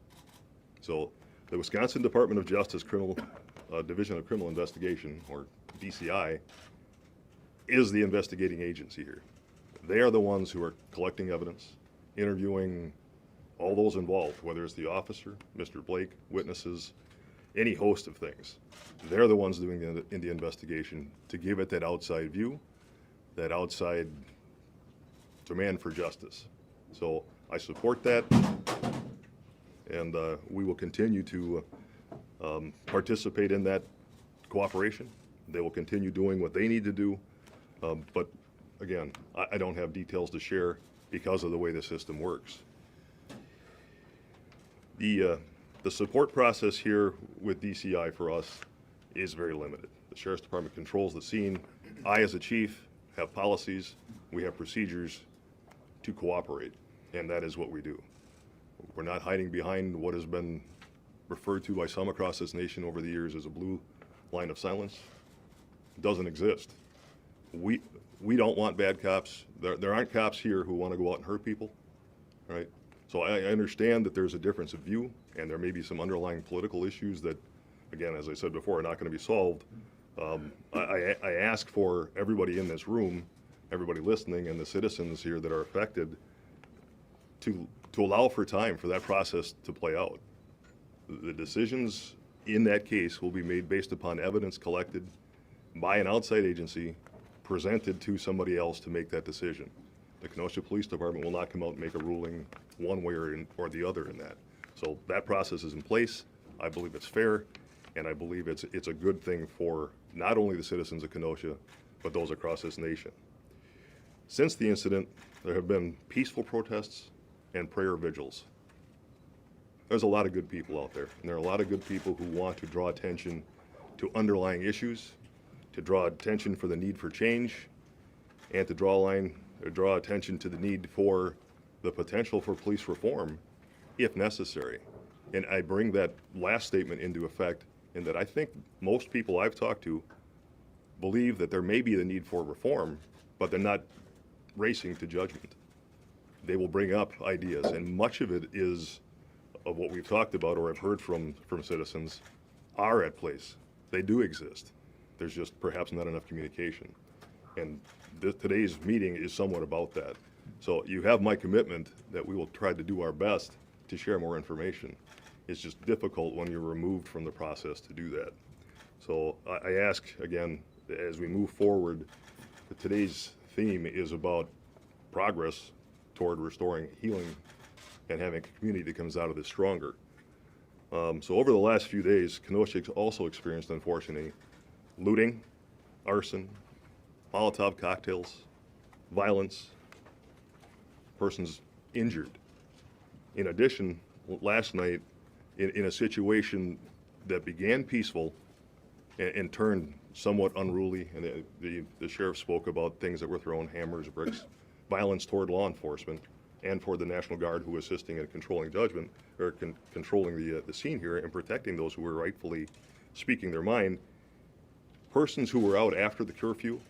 So the Wisconsin Department of Justice Division of Criminal Investigation, or DCI, is the investigating agency here. They are the ones who are collecting evidence, interviewing all those involved, whether it's the officer, Mr. Blake, witnesses, any host of things. They're the ones doing the investigation to give it that outside view, that outside demand for justice. So I support that, and we will continue to participate in that cooperation. They will continue doing what they need to do, but again, I don't have details to share because of the way the system works. The support process here with DCI for us is very limited. The Sheriff's Department controls the scene. I, as a chief, have policies, we have procedures to cooperate, and that is what we do. We're not hiding behind what has been referred to by some across this nation over the years as a blue line of silence. It doesn't exist. We don't want bad cops. There aren't cops here who want to go out and hurt people, right? So I understand that there's a difference of view, and there may be some underlying political issues that, again, as I said before, are not going to be solved. I ask for everybody in this room, everybody listening, and the citizens here that are affected to allow for time for that process to play out. The decisions in that case will be made based upon evidence collected by an outside agency presented to somebody else to make that decision. The Kenosha Police Department will not come out and make a ruling one way or the other in that. So that process is in place. I believe it's fair, and I believe it's a good thing for not only the citizens of Kenosha, but those across this nation. Since the incident, there have been peaceful protests and prayer vigils. There's a lot of good people out there, and there are a lot of good people who want to draw attention to underlying issues, to draw attention for the need for change, and to draw attention to the need for the potential for police reform if necessary. And I bring that last statement into effect in that I think most people I've talked to believe that there may be the need for reform, but they're not racing to judgment. They will bring up ideas, and much of it is of what we've talked about or I've heard from citizens are at place. They do exist. There's just perhaps not enough communication. And today's meeting is somewhat about that. So you have my commitment that we will try to do our best to share more information. It's just difficult when you're removed from the process to do that. So I ask again, as we move forward, today's theme is about progress toward restoring healing and having a community that comes out of this stronger. So over the last few days, Kenosha also experienced, unfortunately, looting, arson, Molotov cocktails, violence, persons injured. In addition, last night, in a situation that began peaceful and turned somewhat unruly, and the sheriff spoke about things that were thrown, hammers, bricks, violence toward law enforcement and for the National Guard who was assisting in controlling judgment, or controlling the scene here and protecting those who were rightfully speaking their mind. Persons who were out after the curfew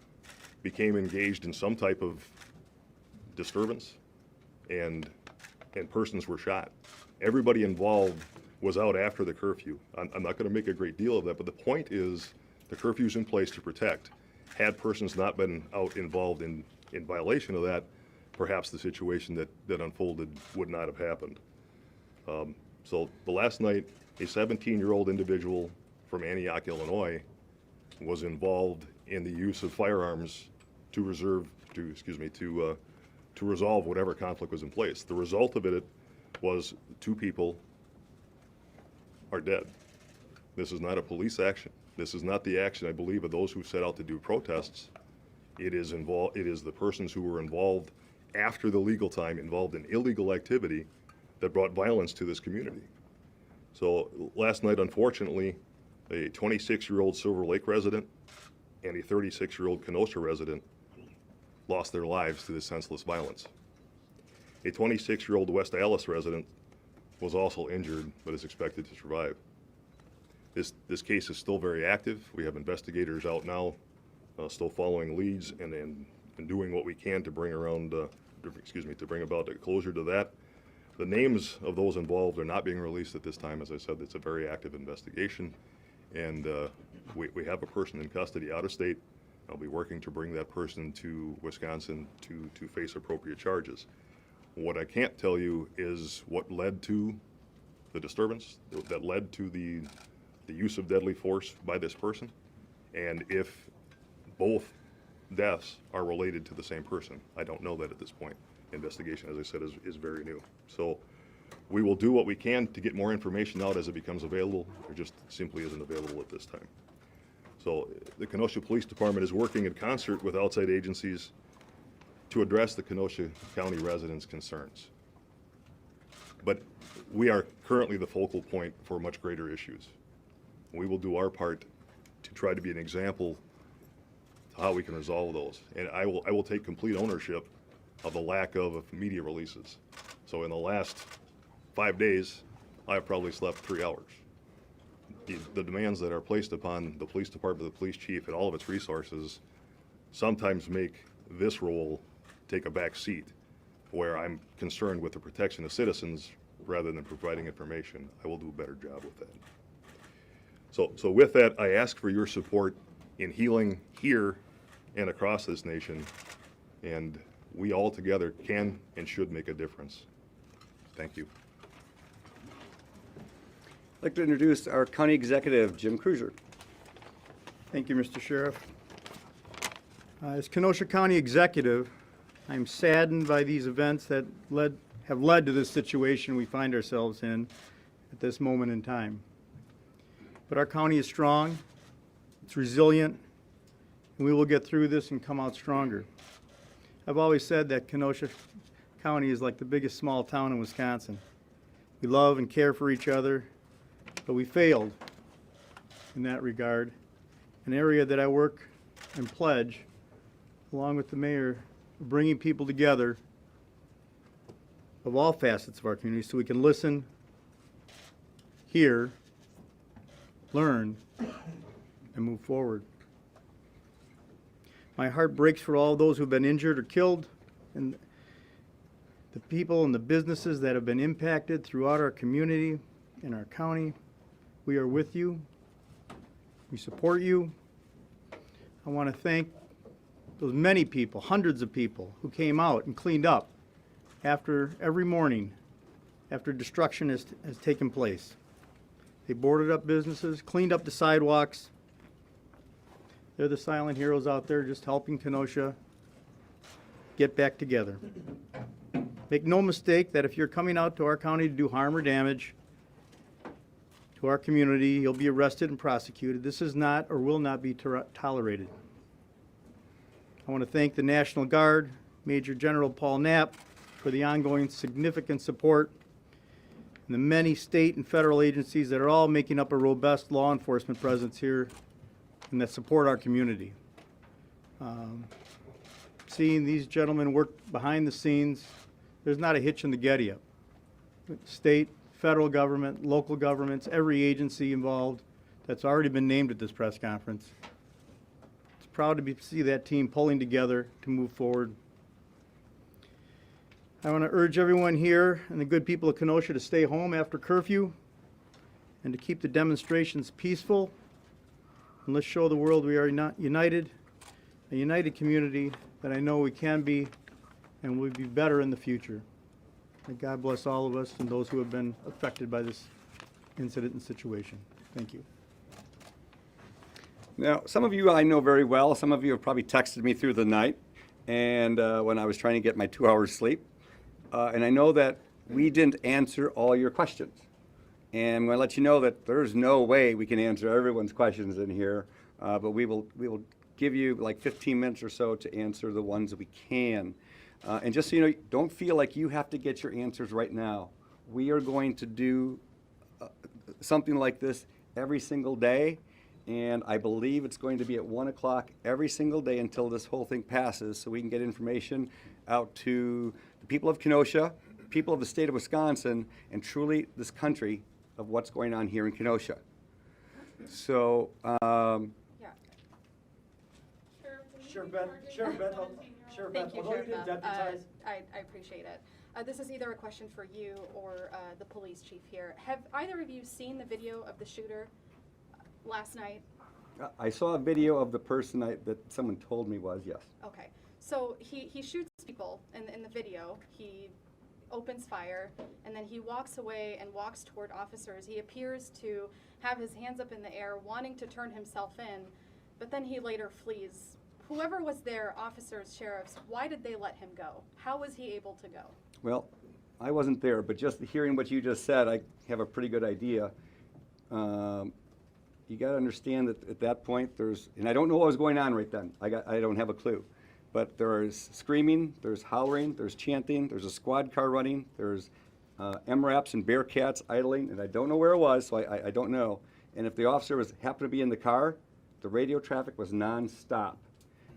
became engaged in some type of disturbance, and persons were shot. Everybody involved was out after the curfew. I'm not going to make a great deal of that, but the point is the curfew's in place to protect. Had persons not been out involved in violation of that, perhaps the situation that unfolded would not have happened. So the last night, a 17-year-old individual from Antioch, Illinois, was involved in the use of firearms to resolve whatever conflict was in place. The result of it was 2 people are dead. This is not a police action. This is not the action, I believe, of those who set out to do protests. It is the persons who were involved after the legal time, involved in illegal activity that brought violence to this community. So last night, unfortunately, a 26-year-old Silver Lake resident and a 36-year-old Kenosha resident lost their lives to this senseless violence. A 26-year-old West Allis resident was also injured, but is expected to survive. This case is still very active. We have investigators out now, still following leads and doing what we can to bring about a closure to that. The names of those involved are not being released at this time. As I said, it's a very active investigation, and we have a person in custody out of state. I'll be working to bring that person to Wisconsin to face appropriate charges. What I can't tell you is what led to the disturbance, that led to the use of deadly force by this person, and if both deaths are related to the same person. I don't know that at this point. Investigation, as I said, is very new. So we will do what we can to get more information out as it becomes available. It just simply isn't available at this time. So the Kenosha Police Department is working in concert with outside agencies to address the Kenosha County residents' concerns. But we are currently the focal point for much greater issues. We will do our part to try to be an example to how we can resolve those. And I will take complete ownership of the lack of media releases. So in the last 5 days, I've probably slept 3 hours. The demands that are placed upon the police department, the police chief, and all of its resources sometimes make this role take a back seat, where I'm concerned with the protection of citizens rather than providing information. I will do a better job with that. So with that, I ask for your support in healing here and across this nation, and we all together can and should make a difference. Thank you. I'd like to introduce our County Executive, Jim Cruiser. Thank you, Mr. Sheriff. As Kenosha County Executive, I'm saddened by these events that have led to this situation we find ourselves in at this moment in time. But our county is strong, it's resilient, and we will get through this and come out stronger. I've always said that Kenosha County is like the biggest small town in Wisconsin. We love and care for each other, but we failed in that regard. An area that I work and pledge, along with the mayor, bringing people together of all facets of our community so we can listen, hear, learn, and move forward. My heart breaks for all those who've been injured or killed, and the people and the businesses that have been impacted throughout our community and our county. We are with you. We support you. I want to thank those many people, hundreds of people, who came out and cleaned up after every morning after destruction has taken place. They boarded up businesses, cleaned up the sidewalks. They're the silent heroes out there just helping Kenosha get back together. Make no mistake that if you're coming out to our county to do harm or damage to our community, you'll be arrested and prosecuted. This is not or will not be tolerated. I want to thank the National Guard, Major General Paul Knapp, for the ongoing significant support, and the many state and federal agencies that are all making up a robust law enforcement presence here and that support our community. Seeing these gentlemen work behind the scenes, there's not a hitch in the get-up. State, federal government, local governments, every agency involved that's already been named at this press conference. It's proud to see that team pulling together to move forward. I want to urge everyone here and the good people of Kenosha to stay home after curfew and to keep the demonstrations peaceful. And let's show the world we are united, a united community that I know we can be and will be better in the future. May God bless all of us and those who have been affected by this incident and situation. Thank you. Now, some of you I know very well. Some of you have probably texted me through the night and when I was trying to get my 2 hours sleep. And I know that we didn't answer all your questions. And I'm going to let you know that there's no way we can answer everyone's questions in here, but we will give you like 15 minutes or so to answer the ones that we can. And just so you know, don't feel like you have to get your answers right now. We are going to do something like this every single day, and I believe it's going to be at 1 o'clock every single day until this whole thing passes, so we can get information out to the people of Kenosha, people of the state of Wisconsin, and truly this country of what's going on here in Kenosha. So, Sheriff Beth, Thank you, although you Sheriff didn't Beth. deputize, I appreciate it. This is either a question for you or the police chief here. Have either of you seen the video of the shooter last night? I saw a video of the person that someone told me was, yes. Okay, so he shoots people in the video. He opens fire, and then he walks away and walks toward officers. He appears to have his hands up in the air, wanting to turn himself in, but then he later flees. Whoever was there, officers, sheriffs, why did they let him go? How was he able to go? Well, I wasn't there, but just hearing what you just said, I have a pretty good idea. You got to understand that at that point, and I don't know what was going on right then. I don't have a clue. But there's screaming, there's hollering, there's chanting, there's a squad car running, there's MRAPs and Bearcats idling, and I don't know where it was, so I don't know. And if the officer happened to be in the car, the radio traffic was nonstop.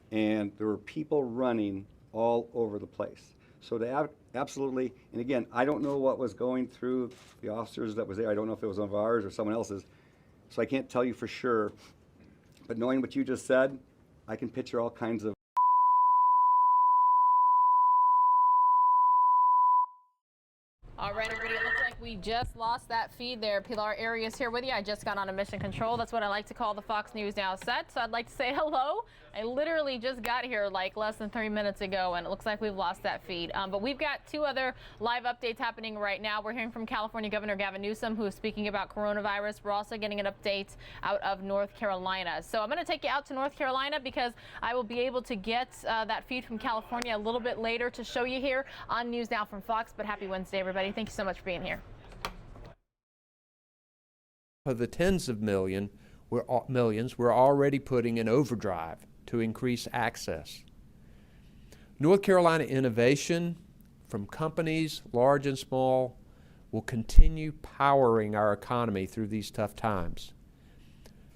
And there were people running all over the place. So to absolutely, and again, I don't know what was going through the officers that was there. I don't know if it was one of ours or someone else's. So I can't tell you for sure. But knowing what you just said, I can picture all kinds of All right, everybody, it looks like we just lost that feed there. Pilar Arias here with you. I just got on a mission control. That's what I like to call the Fox News Now set. So I'd like to say hello. I literally just got here like less than 3 minutes ago, and it looks like we've lost that feed. But we've got two other live updates happening right now. We're hearing from California Governor Gavin Newsom, who is speaking about coronavirus. We're also getting an update out of North Carolina. So I'm going to take you out to North Carolina because I will be able to get that feed from California a little bit later to show you here on News Now from Fox. But happy Wednesday, everybody. Thank you so much for being here. Of the tens of millions, we're already putting in overdrive to increase access. North Carolina innovation from companies, large and small, will continue powering our economy through these tough times.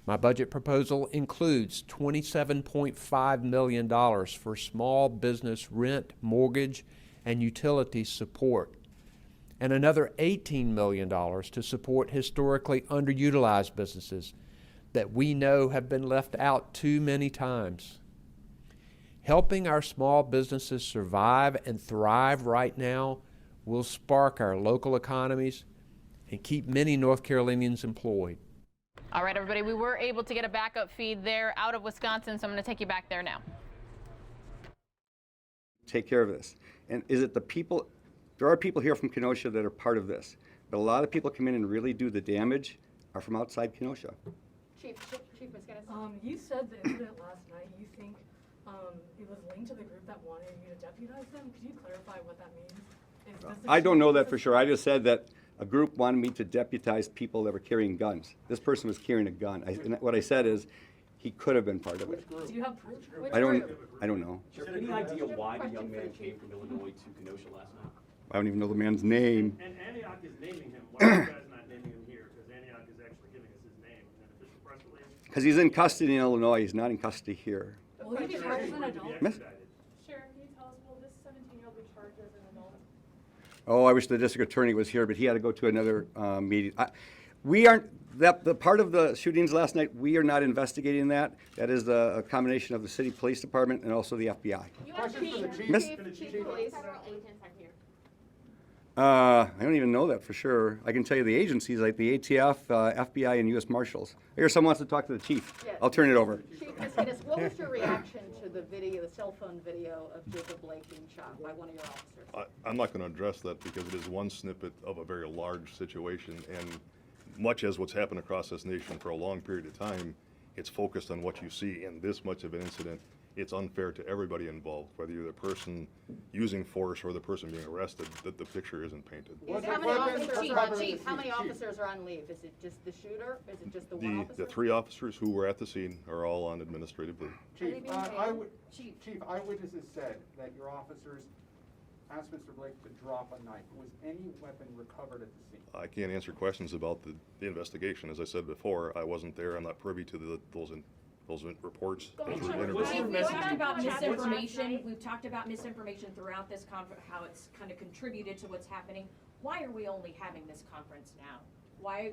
My budget proposal includes $27.5 million for small business rent, mortgage, and utility support, and another $18 million to support historically underutilized businesses that we know have been left out too many times. Helping our small businesses survive and thrive right now will spark our local economies and keep many North Carolinians employed. All right, everybody, we were able to get a backup feed there out of Wisconsin, so I'm going to take you back there now. Take care of this. And is it the people? There are people here from Kenosha that are part of this, but a lot of people come in and really do the damage are from outside Kenosha. Chief Miskinnis. You said the incident last night, you think it was linked to the group that wanted you to deputize them. Could you clarify what that means? I don't know that for sure. I just said that a group wanted me to deputize people that were carrying guns. This person was carrying a gun. And what I said is he could have been part of it. Do you have proof? I don't know. Sheriff, any idea why the young man came from Illinois to Kenosha last night? I don't even know the man's name. And Antioch is naming him. Why are you guys not naming him here? Because Antioch is actually giving us his name in an official press release. Because he's in custody in Illinois. He's not in custody here. Will he be charged as an adult? Miss? Sheriff, can you tell us, will this 17-year-old be charged as an adult? Oh, I wish the district attorney was here, but he had to go to another meeting. We aren't, the part of the shootings last night, we are not investigating that. That is a combination of the city police department and also the FBI. Miss? I don't even know that for sure. I can tell you the agencies like the ATF, FBI, and U.S. Marshals. Here, someone wants to talk to the chief. Yes. I'll turn it over. Chief Miskinnis, what was your reaction to the video, the cell phone video of Jacob Blake being shot by one of your officers? I'm not going to address that because it is one snippet of a very large situation, and much as what's happened across this nation for a long period of time, it's focused on what you see in this much of an incident. It's unfair to everybody involved, whether you're the person using force or the person being arrested, that the picture isn't painted. How many officers are on leave? Is it just the shooter? Is it just the one officer? The 3 officers who were at the scene are all on administrative leave. Chief, eyewitnesses said that your officers asked Mr. Blake to drop a knife. Was any weapon recovered at the scene? I can't answer questions about the investigation. As I said before, I wasn't there. I'm not privy to those those reports. We've talked about misinformation. We've talked about misinformation throughout this conference, how it's kind of contributed to what's happening. Why are we only having this conference now? I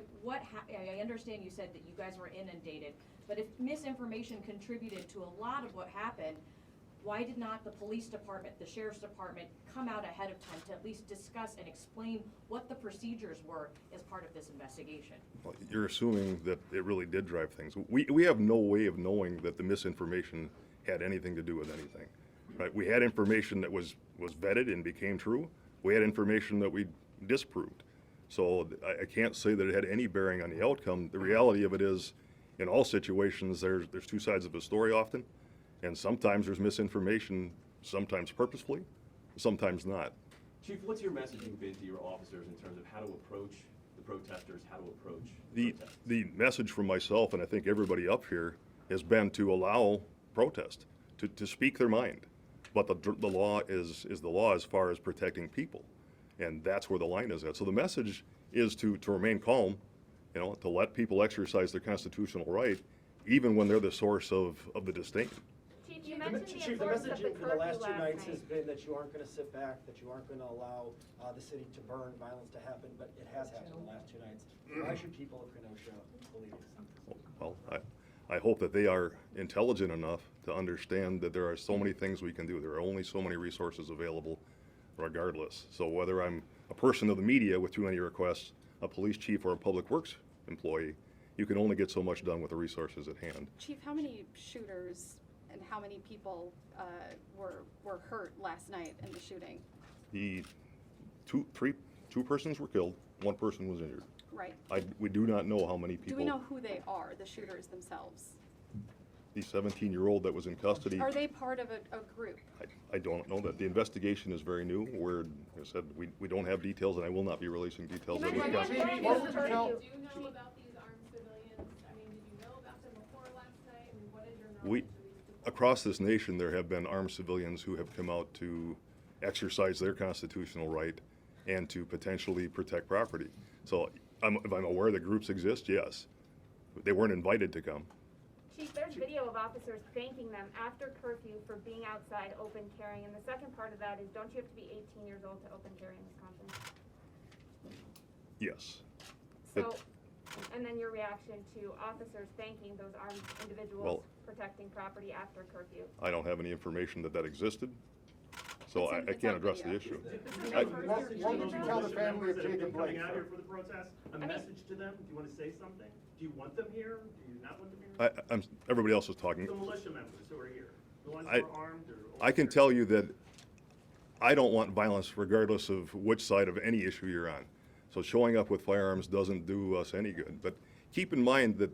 understand you said that you guys were inundated, but if misinformation contributed to a lot of what happened, why did not the police department, the sheriff's department come out ahead of time to at least discuss and explain what the procedures were as part of this investigation? Well, you're assuming that it really did drive things. We have no way of knowing that the misinformation had anything to do with anything. Right? We had information that was vetted and became true. We had information that we disproved. So I can't say that it had any bearing on the outcome. The reality of it is, in all situations, there's two sides of a story often. And sometimes there's misinformation, sometimes purposefully, sometimes not. Chief, what's your messaging been to your officers in terms of how to approach the protesters, how to approach The message from myself, and I think everybody up here, has been to allow protest, to speak their mind. But the law is the law as far as protecting people. And that's where the line is at. So the message is to remain calm, to let people exercise their constitutional right, even when they're the source of the disdain. Chief, the messaging for the last 2 nights has been that you aren't going to sit back, that you aren't going to allow the city to burn, violence to happen, but it has happened the last 2 nights. Why should people of Kenosha believe it? Well, I hope that they are intelligent enough to understand that there are so many things we can do. There are only so many resources available regardless. So whether I'm a person of the media with too many requests, a police chief, or a public works employee, you can only get so much done with the resources at hand. Chief, how many shooters and how many people were hurt last night in the shooting? Two persons were killed, 1 person was injured. Right. We do not know how many people. Do we know who they are, the shooters themselves? The 17-year-old that was in custody. Are they part of a group? I don't know that. The investigation is very new. I said, we don't have details, and I will not be releasing details. Do you know about these armed civilians? I mean, did you know about them before last night? I mean, what is your knowledge? Across this nation, there have been armed civilians who have come out to exercise their constitutional right and to potentially protect property. So if I'm aware that groups exist, yes. They weren't invited to come. Chief, there's video of officers thanking them after curfew for being outside open carrying. And the second part of that is, don't you have to be 18 years old to open carry in Wisconsin? Yes. So, and then your reaction to officers thanking those armed individuals protecting property after curfew? I don't have any information that existed, so I can't address the issue. What would you tell the family of Jacob Blake coming out here for the protest? A message to them? Do you want to say something? Do you want them here? Do you not want them here? Everybody else is talking. The militia members who are here, the ones who are armed or. I can tell you that I don't want violence regardless of which side of any issue you're on. So showing up with firearms doesn't do us any good. But keep in mind that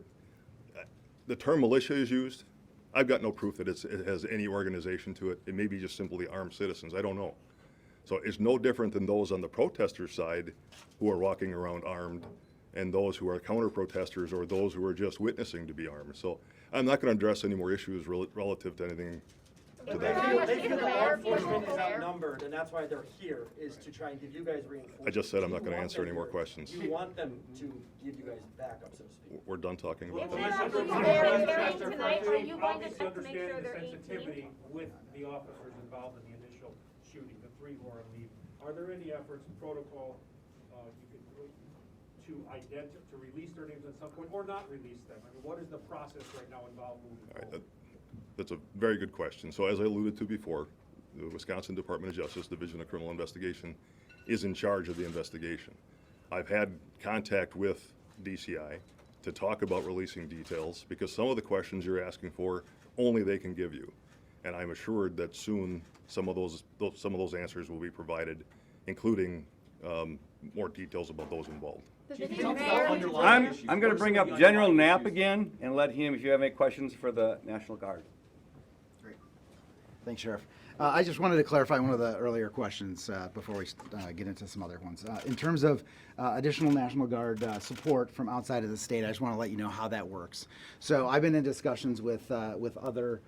the term militia is used. I've got no proof that it has any organization to it. It may be just simply armed citizens. I don't know. So it's no different than those on the protester side who are walking around armed and those who are counter-protesters or those who are just witnessing to be armed. So I'm not going to address any more issues relative to anything to that. They feel that law enforcement is outnumbered, and that's why they're here, is to try and give you guys reinforcement. I just said I'm not going to answer any more questions. You want them to give you guys backup, so to speak. We're done talking about If that. they're carrying tonight, are you going to check to make sure Understand they're the 18? sensitivity with the officers involved in the initial shooting, the 3 who are on leave. Are there any efforts, protocol, to release their names at some point, or not release them? I mean, what is the process right now involved moving forward? That's a very good question. So as I alluded to before, the Wisconsin Department of Justice Division of Criminal Investigation is in charge of the investigation. I've had contact with DCI to talk about releasing details because some of the questions you're asking for, only they can give you. And I'm assured that soon some of those answers will be provided, including more details about those involved. I'm going to bring up General Knapp again and let him, if you have any questions for the National Guard. Great. Thanks, Sheriff. I just wanted to clarify one of the earlier questions before we get into some other ones. In terms of additional National Guard support from outside of the state, I just want to let you know how that works. So I've been in discussions with other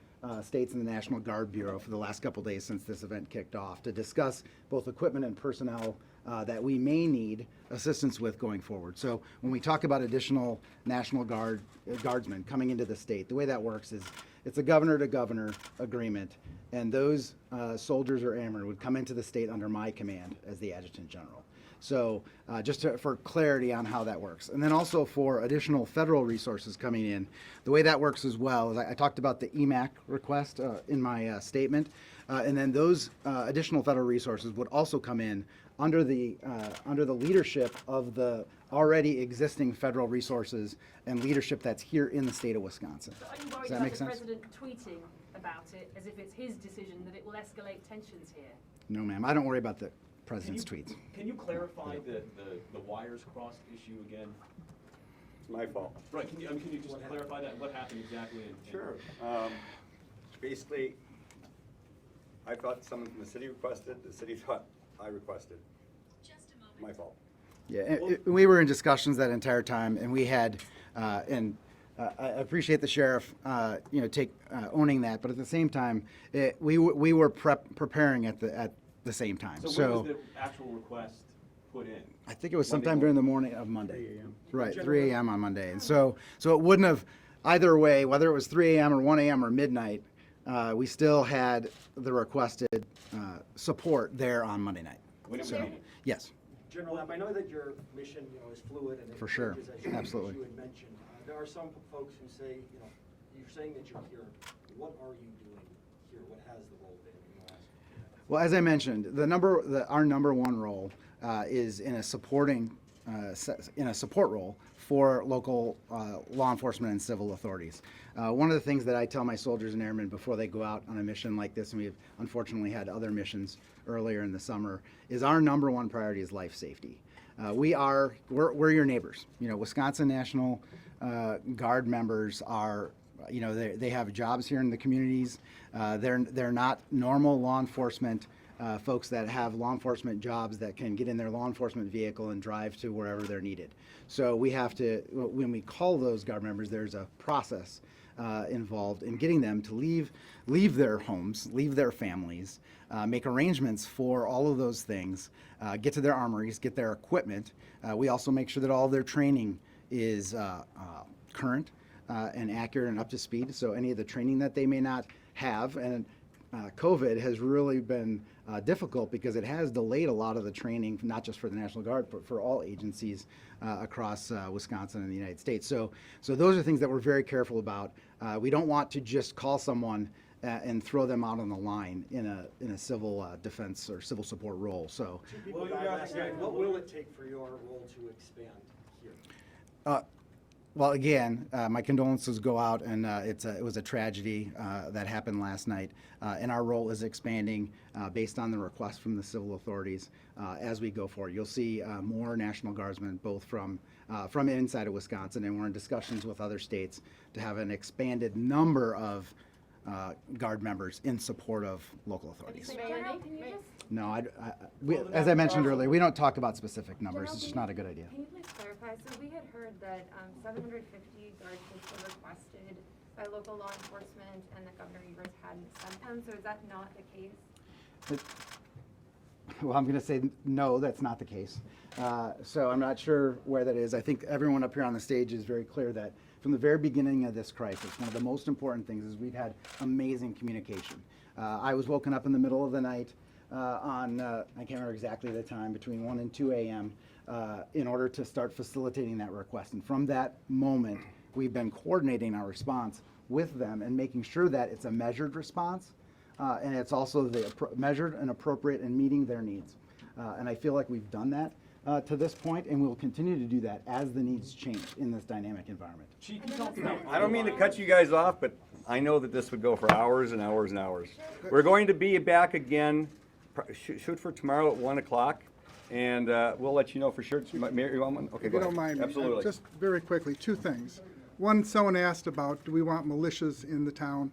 states in the National Guard Bureau for the last couple days since this event kicked off to discuss both equipment and personnel that we may need assistance with going forward. So when we talk about additional National Guardsmen coming into the state, the way that works is it's a governor-to-governor agreement, and those soldiers or airmen would come into the state under my command as the Adjutant General. So for clarity on how that works. And then also for additional federal resources coming in, the way that works as well is I talked about the EMAC request in my statement, and then those additional federal resources would also come in under the leadership of the already existing federal resources and leadership that's here in the state of Wisconsin. So are you worried Does that about make the sense? president tweeting about it as if it's his decision that it will escalate tensions here? No, ma'am. I don't worry about the president's tweets. Can you clarify the wires crossed issue again? It's my fault. Right, can you just clarify that? What happened exactly? Sure. Basically, I thought someone from the city requested, the city thought I requested. Just a moment. My fault. Yeah, we were in discussions that entire time, and we had, I appreciate the sheriff, owning that, but at the same time, we were preparing at the same time. So when was the actual request put in? I think it was sometime during the morning of Monday. 3 a.m. Right, 3 a.m. on Monday, and so it wouldn't have either way, whether it was 3 a.m. or 1 a.m. or midnight. We still had the requested support there on Monday night. When it was So, needed. yes. General Knapp, I know that your mission, is fluid and it For sure. changes as you had mentioned. There are some folks who say, you're saying that you're here. What are you doing here? What has the role been in the last? Well, as I mentioned, our number one role is in a support role for local law enforcement and civil authorities. One of the things that I tell my soldiers and airmen before they go out on a mission like this, and we've unfortunately had other missions earlier in the summer, is our number one priority is life safety. We're your neighbors. Wisconsin National Guard members are, they have jobs here in the communities. They're not normal law enforcement folks that have law enforcement jobs that can get in their law enforcement vehicle and drive to wherever they're needed. So we have to, when we call those Guard members, there's a process involved in getting them to leave their homes, leave their families, make arrangements for all of those things, get to their armories, get their equipment. We also make sure that all their training is current and accurate and up to speed. So any of the training that they may not have, and COVID has really been difficult because it has delayed a lot of the training, not just for the National Guard, but for all agencies across Wisconsin and the United States. So those are things that we're very careful about. We don't want to just call someone and throw them out on the line in a civil defense or civil support role. So, What will it take for your role to expand here? Well, again, my condolences go out, and it was a tragedy that happened last night, and our role is expanding based on the request from the civil authorities as we go forward. You'll see more National Guardsmen, both from inside of Wisconsin, and we're in discussions with other states to have an expanded number of Guard members in support of local authorities. No, as I mentioned earlier, we don't talk about specific numbers. It's just not a good idea. Can you please clarify? So we had heard that 750 Guard troops were requested by local law enforcement and that Governor Evers hadn't sent them. So is that not the case? Well, I'm going to say no, that's not the case. So I'm not sure where that is. I think everyone up here on the stage is very clear that from the very beginning of this crisis, one of the most important things is we've had amazing communication. I was woken up in the middle of the night I can't remember exactly the time, between 1 and 2 a.m. In order to start facilitating that request. And from that moment, we've been coordinating our response with them and making sure that it's a measured response and it's also measured and appropriate and meeting their needs. And I feel like we've done that to this point, and we'll continue to do that as the needs change in this dynamic environment. I don't mean to cut you guys off, but I know that this would go for hours and hours and hours. We're going to be back again, shoot for tomorrow at 1 o'clock, and we'll let you know for sure. Mayor, you want one? Okay, If go you ahead. don't mind, Absolutely. just very quickly, two things. One, someone asked about, do we want militias in the town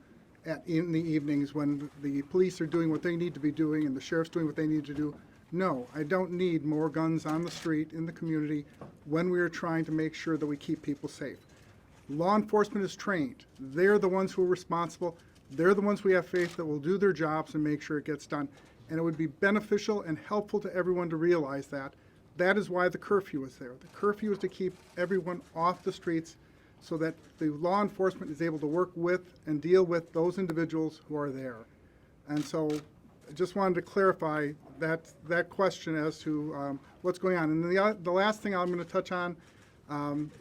in the evenings when the police are doing what they need to be doing and the sheriff's doing what they need to do? No, I don't need more guns on the street in the community when we are trying to make sure that we keep people safe. Law enforcement is trained. They're the ones who are responsible. They're the ones we have faith that will do their jobs and make sure it gets done. And it would be beneficial and helpful to everyone to realize that. That is why the curfew is there. The curfew is to keep everyone off the streets so that the law enforcement is able to work with and deal with those individuals who are there. And so I just wanted to clarify that question as to what's going on. And the last thing I'm going to touch on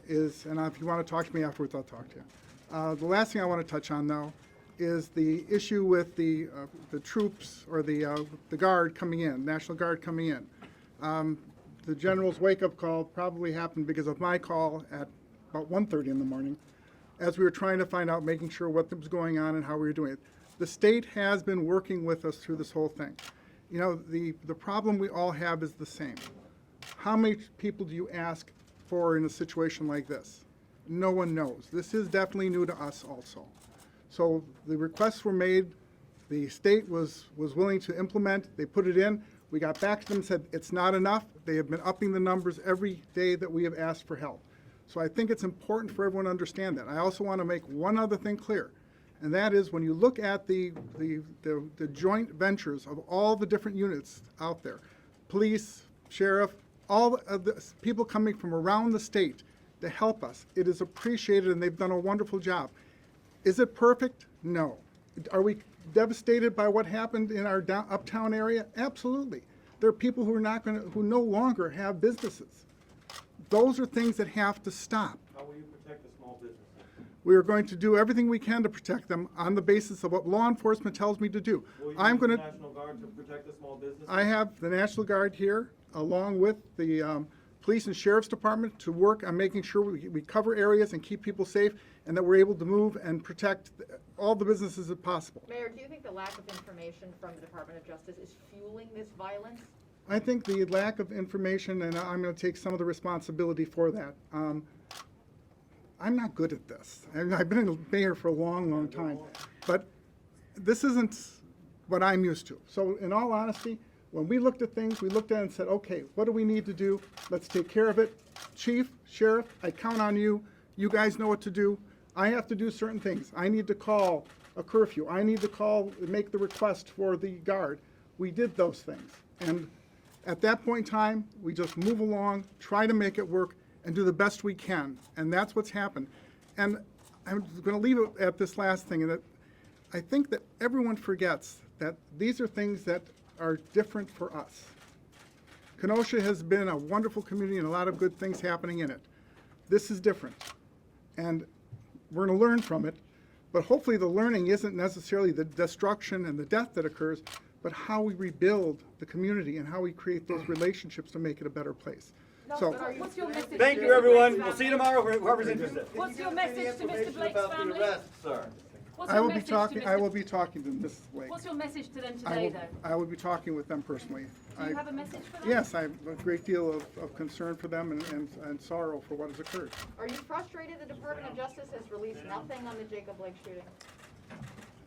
is, and if you want to talk to me afterwards, I'll talk to you. The last thing I want to touch on, though, is the issue with the troops or the Guard coming in, National Guard coming in. The general's wake-up call probably happened because of my call at about 1:30 in the morning, as we were trying to find out, making sure what was going on and how we were doing it. The state has been working with us through this whole thing. You know, the problem we all have is the same. How many people do you ask for in a situation like this? No one knows. This is definitely new to us also. So the requests were made, the state was willing to implement, they put it in. We got back to them and said it's not enough. They have been upping the numbers every day that we have asked for help. So I think it's important for everyone to understand that. I also want to make one other thing clear, and that is when you look at the joint ventures of all the different units out there, police, sheriff, all of the people coming from around the state to help us, it is appreciated and they've done a wonderful job. Is it perfect? No. Are we devastated by what happened in our uptown area? Absolutely. There are people who are who no longer have businesses. Those are things that have to stop. How will you protect the small businesses? We are going to do everything we can to protect them on the basis of what law enforcement tells me to do. Will you I'm use going the to. National Guard to protect the small businesses? I have the National Guard here, along with the police and sheriff's department, to work on making sure we cover areas and keep people safe, and that we're able to move and protect all the businesses as possible. Mayor, do you think the lack of information from the Department of Justice is fueling this violence? I think the lack of information, and I'm going to take some of the responsibility for that. I'm not good at this. I've been a mayor for a long, long time, but this isn't what I'm used to. So in all honesty, when we looked at things, we looked at it and said, okay, what do we need to do? Let's take care of it. Chief, Sheriff, I count on you. You guys know what to do. I have to do certain things. I need to call a curfew. I need to make the request for the Guard. We did those things. And at that point in time, we just move along, try to make it work, and do the best we can. And that's what's happened. And I'm going to leave it at this last thing, and that I think that everyone forgets that these are things that are different for us. Kenosha has been a wonderful community and a lot of good things happening in it. This is different. And we're going to learn from it, but hopefully the learning isn't necessarily the destruction and the death that occurs, but how we rebuild the community and how we create those relationships to make it a better place. So, what's your message? Thank you, everyone. We'll see you tomorrow, whoever's interested. What's your message to Mr. Blake's family? Sir. What's I your will be message to talking. Mr. I will be talking to Mrs. Blake. What's your message to them today, though? I will be talking with them personally. Do you have a message for them? Yes, I have a great deal of concern for them and sorrow for what has occurred. Are you frustrated the Department of Justice has released nothing on the Jacob Blake shooting?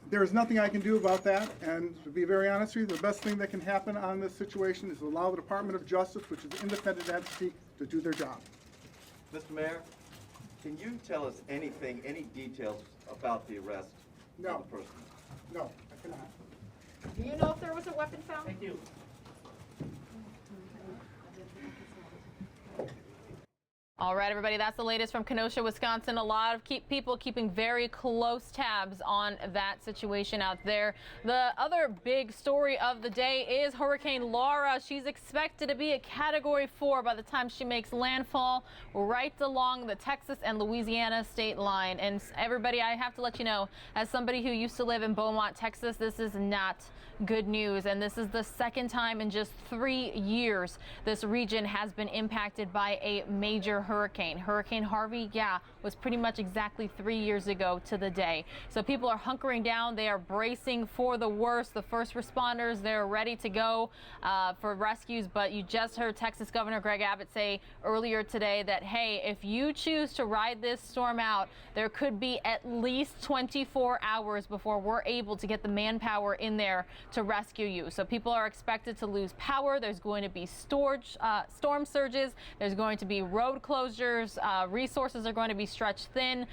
There is nothing I can do about that, and to be very honest with you, the best thing that can happen on this situation is allow the Department of Justice, which is an independent entity, to do their job. Mr. Mayor, can you tell us anything, any details about the arrest No. of the person? No, I cannot. Do you know if there was a weapon found? Thank you. All right, everybody, that's the latest from Kenosha, Wisconsin. A lot of people keeping very close tabs on that situation out there. The other big story of the day is Hurricane Laura. She's expected to be a Category 4 by the time she makes landfall right along the Texas and Louisiana state line. And everybody, I have to let you know, as somebody who used to live in Beaumont, Texas, this is not good news. And this is the second time in just 3 years this region has been impacted by a major hurricane. Hurricane Harvey, was pretty much exactly 3 years ago to the day. So people are hunkering down. They are bracing for the worst. The first responders, they're ready to go for rescues. But you just heard Texas Governor Greg Abbott say earlier today that, hey, if you choose to ride this storm out, there could be at least 24 hours before we're able to get the manpower in there to rescue you. So people are expected to lose power. There's going to be storm surges. There's going to be road closures. closures. Resources are going to be stretched thin.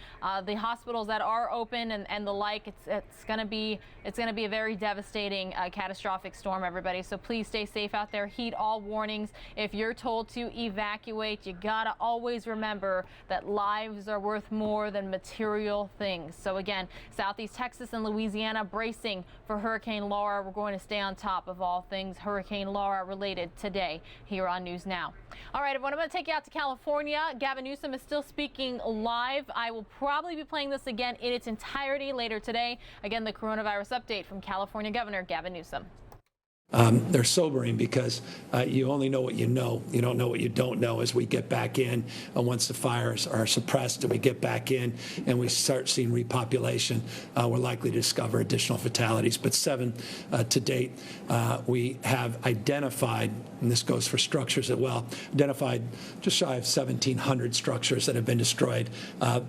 The hospitals that are open and the like, it's going to be a very devastating, catastrophic storm, everybody. So please stay safe out there. Heed all warnings. If you're told to evacuate, you gotta always remember that lives are worth more than material things. So again, Southeast Texas and Louisiana bracing for Hurricane Laura. We're going to stay on top of all things Hurricane Laura related today here on News Now. All right, everyone, I'm going to take you out to California. Gavin Newsom is still speaking live. I will probably be playing this again in its entirety later today. Again, the coronavirus update from California Governor Gavin Newsom. They're sobering because you only know what you know. You don't know what you don't know as we get back in. Once the fires are suppressed and we get back in and we start seeing repopulation, we're likely to discover additional fatalities. But 7 to date, we have identified, and this goes for structures as well, identified just shy of 1,700 structures that have been destroyed.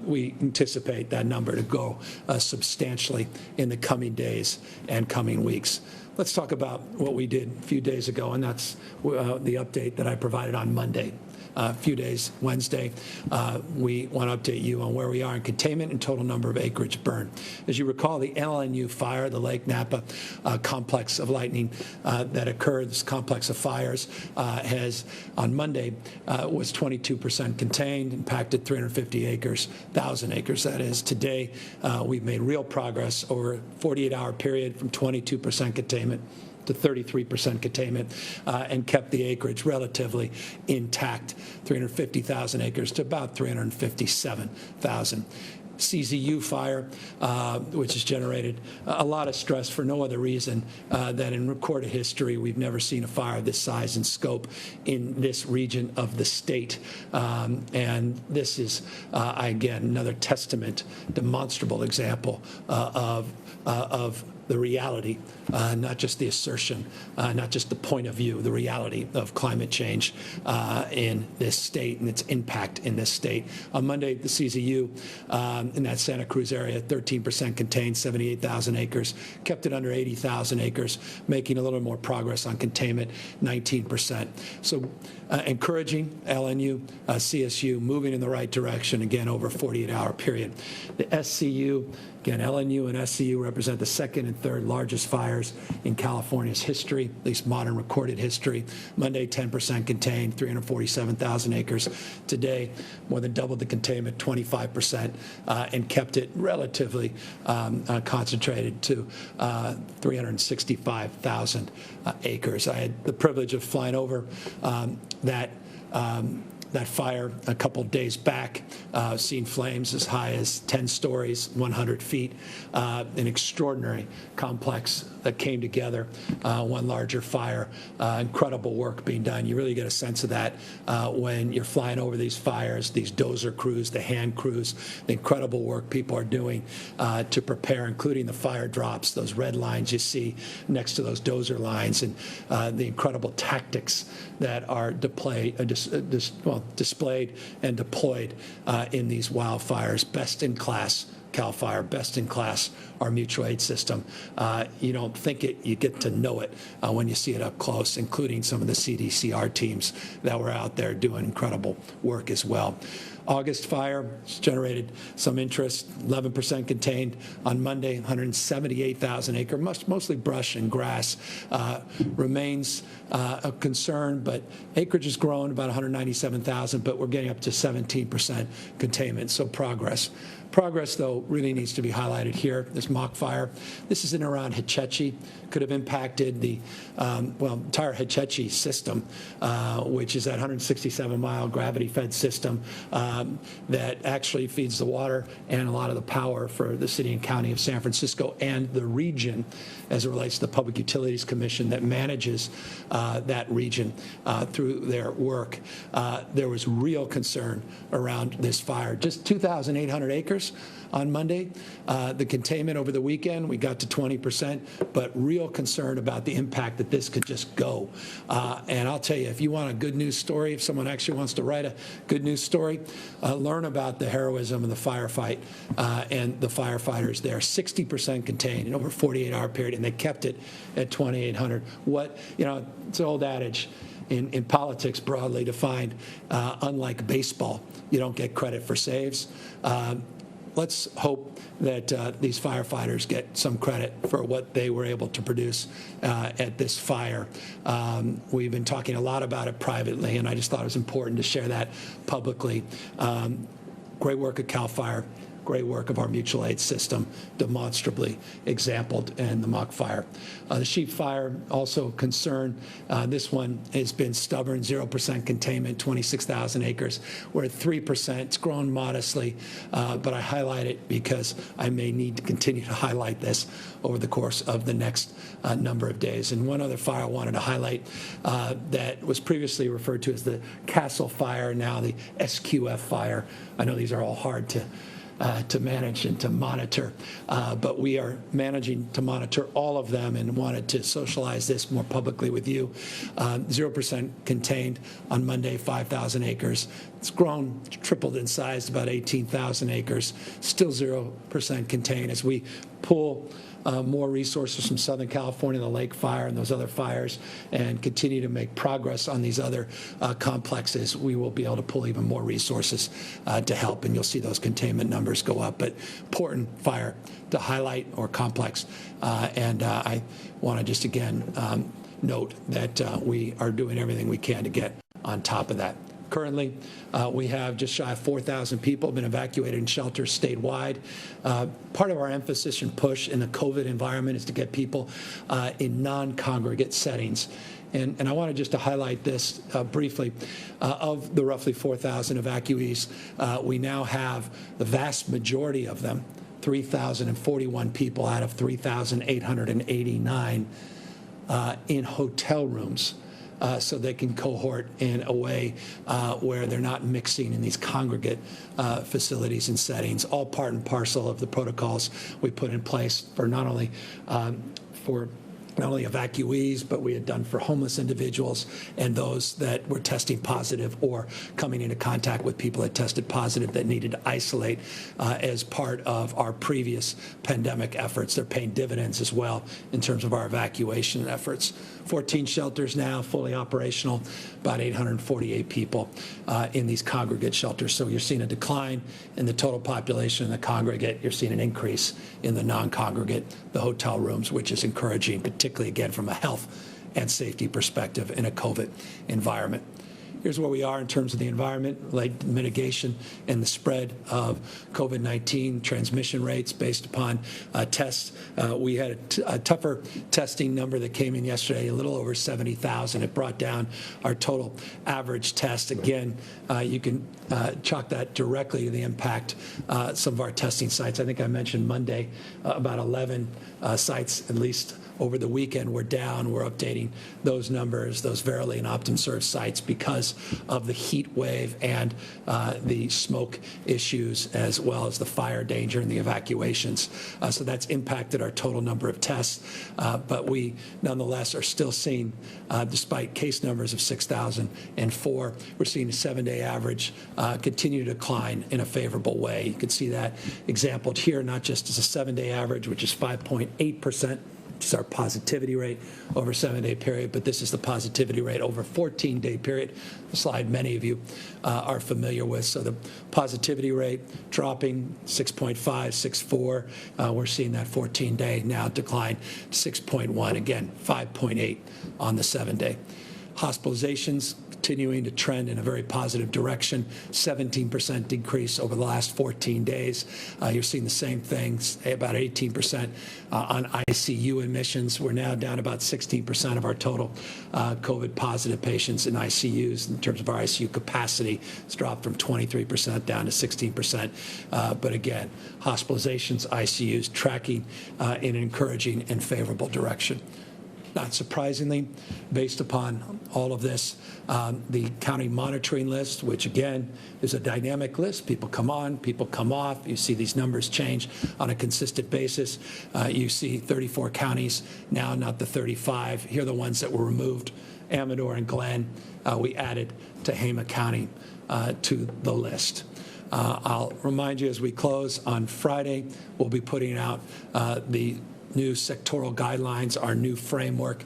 We anticipate that number to go substantially in the coming days and coming weeks. Let's talk about what we did a few days ago, and that's the update that I provided on Monday. A few days, Wednesday, we want to update you on where we are in containment and total number of acreage burned. As you recall, the LNU fire, the Lake Napa complex of lightning that occurred, this complex of fires, has on Monday was 22% contained, impacted 350,000 acres, that is. Today, we've made real progress over a 48-hour period from 22% containment to 33% containment, and kept the acreage relatively intact, 350,000 acres to about 357,000. CZU fire, which has generated a lot of stress for no other reason than in recorded history we've never seen a fire of this size and scope in this region of the state. And this is, again, another testament, demonstrable example of the reality, not just the assertion, not just the point of view, the reality of climate change in this state and its impact in this state. On Monday, the CZU in that Santa Cruz area, 13% contained, 78,000 acres, kept it under 80,000 acres, making a little more progress on containment, 19%. So encouraging LNU, CSU moving in the right direction, again, over a 48-hour period. The SCU, again, LNU and SCU represent the second and third largest fires in California's history, at least modern recorded history. Monday, 10% contained, 347,000 acres. Today, more than doubled the containment, 25%, and kept it relatively concentrated to 365,000 acres. I had the privilege of flying over that fire a couple days back, seen flames as high as 10 stories, 100 feet, an extraordinary complex that came together, one larger fire, incredible work being done. You really get a sense of that when you're flying over these fires, these dozer crews, the hand crews, the incredible work people are doing to prepare, including the fire drops, those red lines you see next to those dozer lines, and the incredible tactics that are displayed and deployed in these wildfires. Best in class CAL FIRE, best in class, our mutual aid system. You don't think it, you get to know it when you see it up close, including some of the CDCR teams that were out there doing incredible work as well. August fire generated some interest, 11% contained on Monday, 178,000 acre, mostly brush and grass. Remains a concern, but acreage has grown about 197,000, but we're getting up to 17% containment, so progress. Progress, though, really needs to be highlighted here. This mock fire, this is in and around Hetchetchee, could have impacted the entire Hetchetchee system, which is that 167-mile gravity-fed system that actually feeds the water and a lot of the power for the city and county of San Francisco and the region as it relates to the Public Utilities Commission that manages that region through their work. There was real concern around this fire. Just 2,800 acres on Monday. The containment over the weekend, we got to 20%, but real concern about the impact that this could just go. And I'll tell you, if you want a good news story, if someone actually wants to write a good news story, learn about the heroism of the firefight and the firefighters there. 60% contained in over a 48-hour period, and they kept it at 2,800. It's an old adage. in politics broadly defined, unlike baseball, you don't get credit for saves. Let's hope that these firefighters get some credit for what they were able to produce at this fire. We've been talking a lot about it privately, and I just thought it was important to share that publicly. Great work at CAL FIRE. Great work of our mutual aid system, demonstrably exampled in the mock fire. The sheep fire, also concerned. This one has been stubborn, 0% containment, 26,000 acres. We're at 3%. It's grown modestly, but I highlight it because I may need to continue to highlight this over the course of the next number of days. And one other fire I wanted to highlight that was previously referred to as the Castle Fire, now the SQF fire. I know these are all hard to manage and to monitor, but we are managing to monitor all of them and wanted to socialize this more publicly with you. 0% contained on Monday, 5,000 acres. It's grown, tripled in size, about 18,000 acres. Still 0% contained as we pull more resources from Southern California, the Lake Fire and those other fires, and continue to make progress on these other complexes. We will be able to pull even more resources to help, and you'll see those containment numbers go up. But important fire to highlight, or complex, and I want to just again note that we are doing everything we can to get on top of that. Currently, we have just shy of 4,000 people have been evacuated in shelters statewide. Part of our emphasis and push in the COVID environment is to get people in non-congregate settings. And I wanted just to highlight this briefly. Of the roughly 4,000 evacuees, we now have the vast majority of them, 3,041 people out of 3,889, in hotel rooms. So they can cohort in a way where they're not mixing in these congregate facilities and settings, all part and parcel of the protocols we put in place for not only evacuees, but we had done for homeless individuals and those that were testing positive or coming into contact with people that tested positive that needed to isolate as part of our previous pandemic efforts. They're paying dividends as well in terms of our evacuation efforts. 14 shelters now fully operational, about 848 people in these congregate shelters. So you're seeing a decline in the total population in the congregate. You're seeing an increase in the non-congregate, the hotel rooms, which is encouraging, particularly again from a health and safety perspective in a COVID environment. Here's where we are in terms of the environment, like mitigation and the spread of COVID-19 transmission rates based upon tests. We had a tougher testing number that came in yesterday, a little over 70,000. It brought down our total average test. Again, you can chalk that directly to the impact some of our testing sites. I think I mentioned Monday about 11 sites, at least over the weekend, we're down. We're updating those numbers, those Verily and OptumServe sites, because of the heat wave and the smoke issues, as well as the fire danger and the evacuations. So that's impacted our total number of tests. But we, nonetheless, are still seeing, despite case numbers of 6,004, we're seeing a 7-day average continue to decline in a favorable way. You can see that exampled here, not just as a 7-day average, which is 5.8%. Which is our positivity rate over a 7-day period, but this is the positivity rate over a 14-day period, a slide many of you are familiar with. So the positivity rate dropping 6.5, 6.4. We're seeing that 14-day now decline 6.1, again, 5.8 on the 7-day. Hospitalizations continuing to trend in a very positive direction, 17% decrease over the last 14 days. You're seeing the same things, about 18% on ICU admissions. We're now down about 16% of our total COVID positive patients in ICUs. In terms of our ICU capacity, it's dropped from 23% down to 16%. But again, hospitalizations, ICUs tracking in an encouraging and favorable direction. Not surprisingly, based upon all of this, the county monitoring list, which again is a dynamic list. People come on, people come off. You see these numbers change on a consistent basis. You see 34 counties now, not the 35. Here are the ones that were removed. Amador and Glenn, we added Tehama County to the list. I'll remind you as we close on Friday, we'll be putting out the new sectoral guidelines, our new framework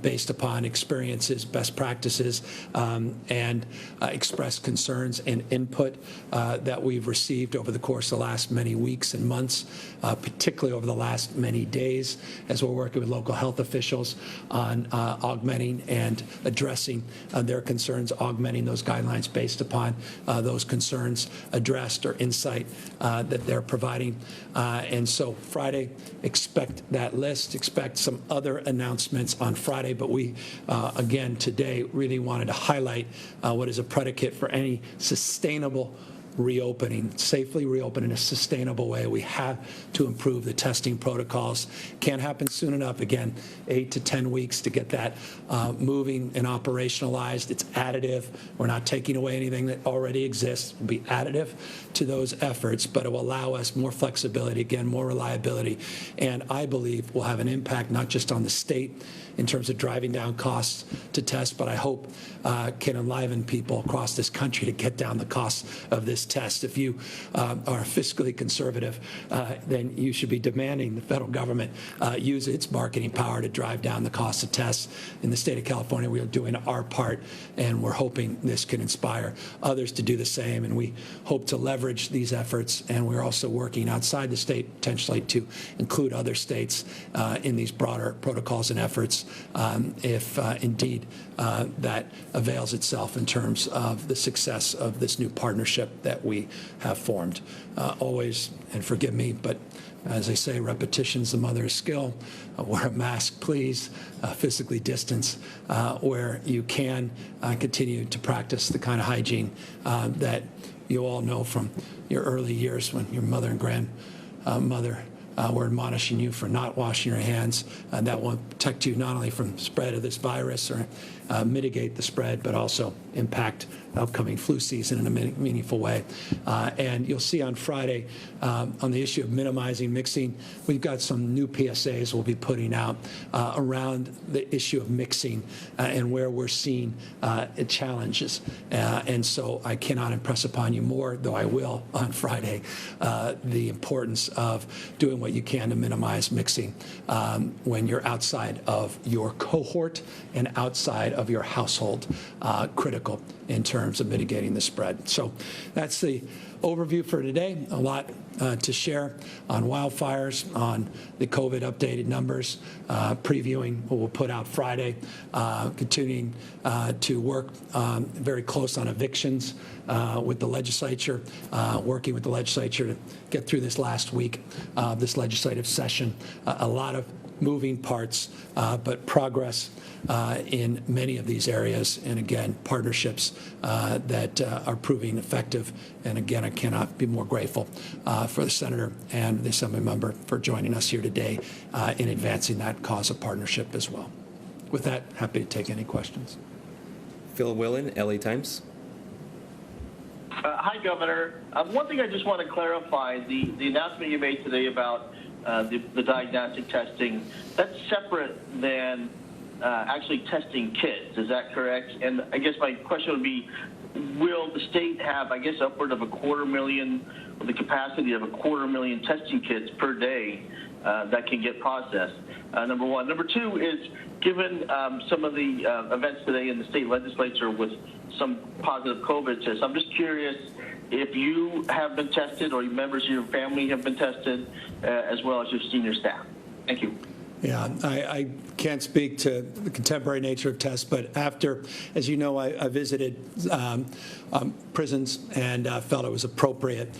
based upon experiences, best practices, and expressed concerns and input that we've received over the course of the last many weeks and months, particularly over the last many days, as we're working with local health officials on augmenting and addressing their concerns, augmenting those guidelines based upon those concerns addressed or insight that they're providing. And so Friday, expect that list, expect some other announcements on Friday, but we, again, today really wanted to highlight what is a predicate for any sustainable reopening, safely reopen in a sustainable way. We have to improve the testing protocols. Can't happen soon enough. Again, 8 to 10 weeks to get that moving and operationalized. It's additive. We're not taking away anything that already exists. It'll be additive to those efforts, but it will allow us more flexibility, again, more reliability, and I believe will have an impact not just on the state in terms of driving down costs to test, but I hope can enliven people across this country to get down the costs of this test. If you are fiscally conservative, then you should be demanding the federal government use its marketing power to drive down the cost of tests. In the state of California, we are doing our part, and we're hoping this can inspire others to do the same, and we hope to leverage these efforts, and we're also working outside the state potentially to include other states in these broader protocols and efforts if indeed that avails itself in terms of the success of this new partnership that we have formed. Always, and forgive me, but as they say, repetition's the mother of skill. Wear a mask, please. Physically distance where you can. Continue to practice the kind of hygiene that you all know from your early years when your mother and grandmother we're admonishing you for not washing your hands. That will protect you not only from spread of this virus or mitigate the spread, but also impact upcoming flu season in a meaningful way. And you'll see on Friday on the issue of minimizing mixing, we've got some new PSAs we'll be putting out around the issue of mixing and where we're seeing challenges. And so I cannot impress upon you more, though I will on Friday, the importance of doing what you can to minimize mixing when you're outside of your cohort and outside of your household, critical in terms of mitigating the spread. So that's the overview for today. A lot to share on wildfires, on the COVID updated numbers, previewing what we'll put out Friday, continuing to work very close on evictions with the legislature, working with the legislature to get through this last week of this legislative session. A lot of moving parts, but progress in many of these areas, and again, partnerships that are proving effective. And again, I cannot be more grateful for the Senator and the Assembly member for joining us here today in advancing that cause of partnership as well. With that, happy to take any questions. Phil Willen, LA Times. Hi, Governor. One thing I just want to clarify, the announcement you made today about the diagnostic testing, that's separate than actually testing kids. Is that correct? And I guess my question would be, will the state have, I guess, upward of 250,000, or the capacity of 250,000 testing kits per day that can get processed? Number one. Number two is, given some of the events today in the state legislature with some positive COVID tests, I'm just curious if you have been tested or members of your family have been tested, as well as your senior staff. Thank you. Yeah, I can't speak to the contemporary nature of tests, but after, as you know, I visited prisons and felt it was appropriate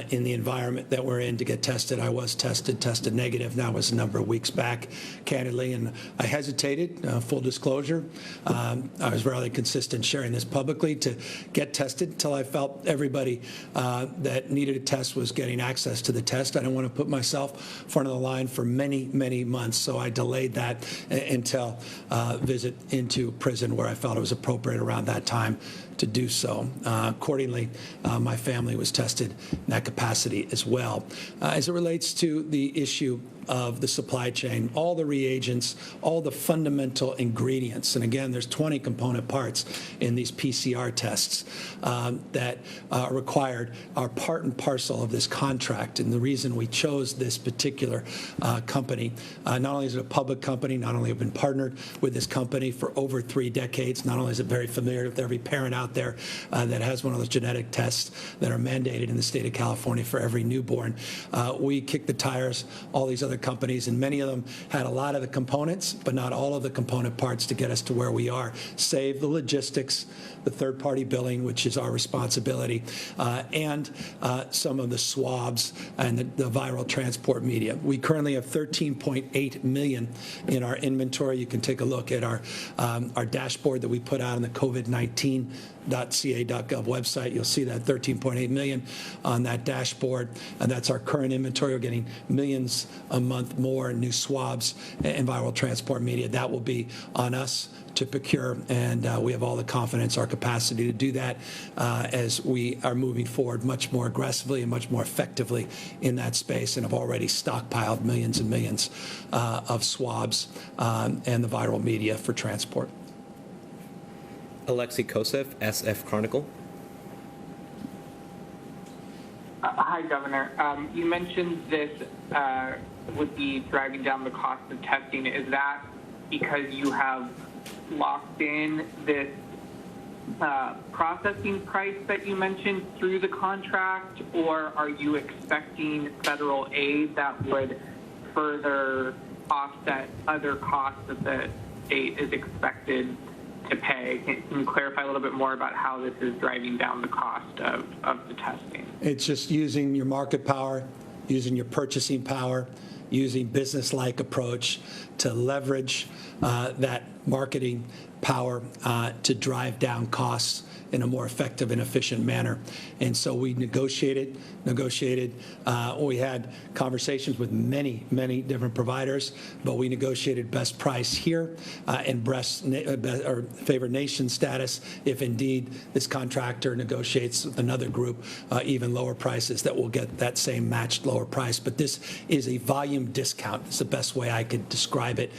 in the environment that we're in to get tested. I was tested negative. Now it was a number of weeks back, candidly, and I hesitated, full disclosure. I was rather consistent sharing this publicly to get tested until I felt everybody that needed a test was getting access to the test. I didn't want to put myself in front of the line for many, many months, so I delayed that until visit into prison where I felt it was appropriate around that time to do so. Accordingly, my family was tested in that capacity as well. As it relates to the issue of the supply chain, all the reagents, all the fundamental ingredients. And again, there's 20 component parts in these PCR tests that are required, are part and parcel of this contract. And the reason we chose this particular company, not only is it a public company, not only have been partnered with this company for over 3 decades, not only is it very familiar with every parent out there that has one of those genetic tests that are mandated in the state of California for every newborn. We kicked the tires, all these other companies, and many of them had a lot of the components, but not all of the component parts to get us to where we are, save the logistics, the third-party billing, which is our responsibility, and some of the swabs and the viral transport media. We currently have 13.8 million in our inventory. You can take a look at our dashboard that we put out on the COVID-19.ca.gov website. You'll see that 13.8 million on that dashboard, and that's our current inventory. We're getting millions a month more new swabs and viral transport media. That will be on us to procure, and we have all the confidence, our capacity to do that as we are moving forward much more aggressively and much more effectively in that space, and have already stockpiled millions and millions of swabs and the viral media for transport. Alexei Kosev, SF Chronicle. Hi, Governor. You mentioned this would be driving down the cost of testing. Is that because you have locked in this processing price that you mentioned through the contract, or are you expecting federal aid that would further offset other costs that the state is expected to pay? Can you clarify a little bit more about how this is driving down the cost of the testing? It's just using your market power, using your purchasing power, using business-like approach to leverage that marketing power to drive down costs in a more effective and efficient manner. And so we negotiated. We had conversations with many different providers, but we negotiated best price here and favored nation status if indeed this contractor negotiates with another group even lower prices, that will get that same matched lower price. But this is a volume discount. It's the best way I could describe it,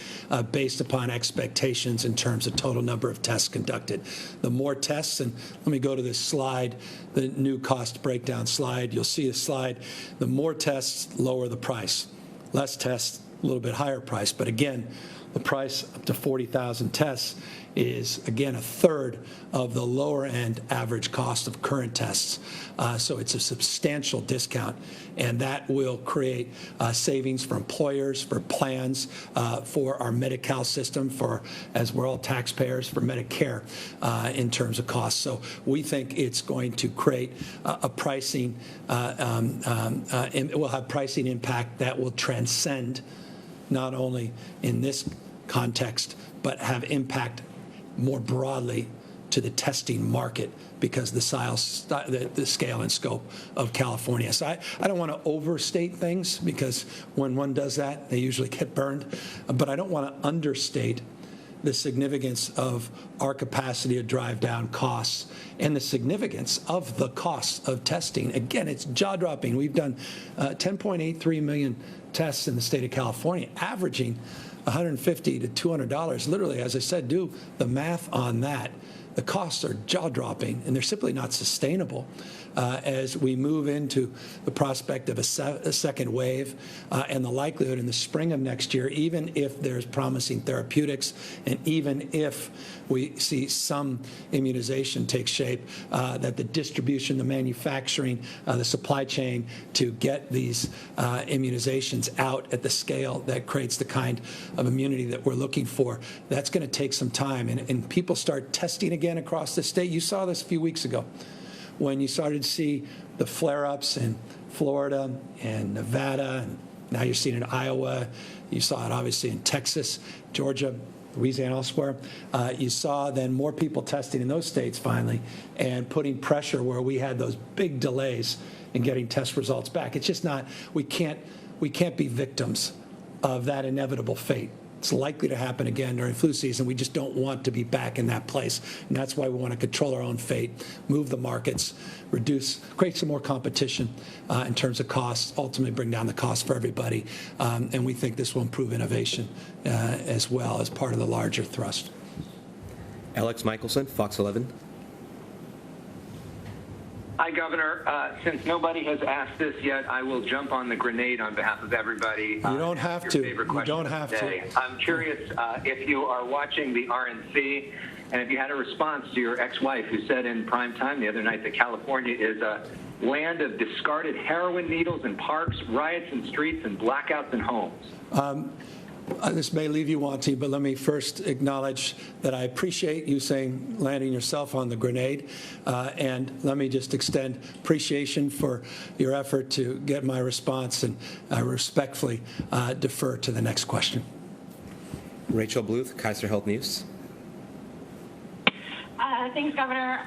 based upon expectations in terms of total number of tests conducted. The more tests, and let me go to this slide, the new cost breakdown slide. You'll see a slide. The more tests, lower the price. Less tests, a little bit higher price. But again, the price up to 40,000 tests is, again, a third of the lower end average cost of current tests. So it's a substantial discount, and that will create savings for employers, for plans, for our Medi-Cal system, for, as we're all taxpayers, for Medicare in terms of costs. So we think it's going to create a pricing, it will have pricing impact that will transcend not only in this context, but have impact more broadly to the testing market, because the scale and scope of California. So I don't want to overstate things, because when one does that, they usually get burned. But I don't want to understate the significance of our capacity to drive down costs and the significance of the costs of testing. Again, it's jaw-dropping. We've done 10.83 million tests in the state of California, averaging $150 to $200. Literally, as I said, do the math on that. The costs are jaw-dropping, and they're simply not sustainable as we move into the prospect of a second wave and the likelihood in the spring of next year, even if there's promising therapeutics and even if we see some immunization take shape, that the distribution, the manufacturing, the supply chain to get these immunizations out at the scale that creates the kind of immunity that we're looking for, that's going to take some time. And people start testing again across the state. You saw this a few weeks ago when you started to see the flare-ups in Florida and Nevada, and now you're seeing it in Iowa. You saw it obviously in Texas, Georgia, Louisiana, elsewhere. You saw then more people testing in those states finally, and putting pressure where we had those big delays in getting test results back. It's just not, we can't be victims of that inevitable fate. It's likely to happen again during flu season. We just don't want to be back in that place. And that's why we want to control our own fate, move the markets, create some more competition in terms of costs, ultimately bring down the cost for everybody. And we think this will improve innovation as well as part of the larger thrust. Alex Michelson, Fox 11. Hi, Governor. Since nobody has asked this yet, I will jump on the grenade on behalf of everybody. You don't have to. You don't have to. I'm curious if you are watching the RNC and if you had a response to your ex-wife who said in prime time the other night that California is a land of discarded heroin needles in parks, riots in streets, and blackouts in homes. This may leave you wanting, but let me first acknowledge that I appreciate you landing yourself on the grenade, and let me just extend appreciation for your effort to get my response, and I respectfully defer to the next question. Rachel Bluth, Kaiser Health News. Thanks, Governor.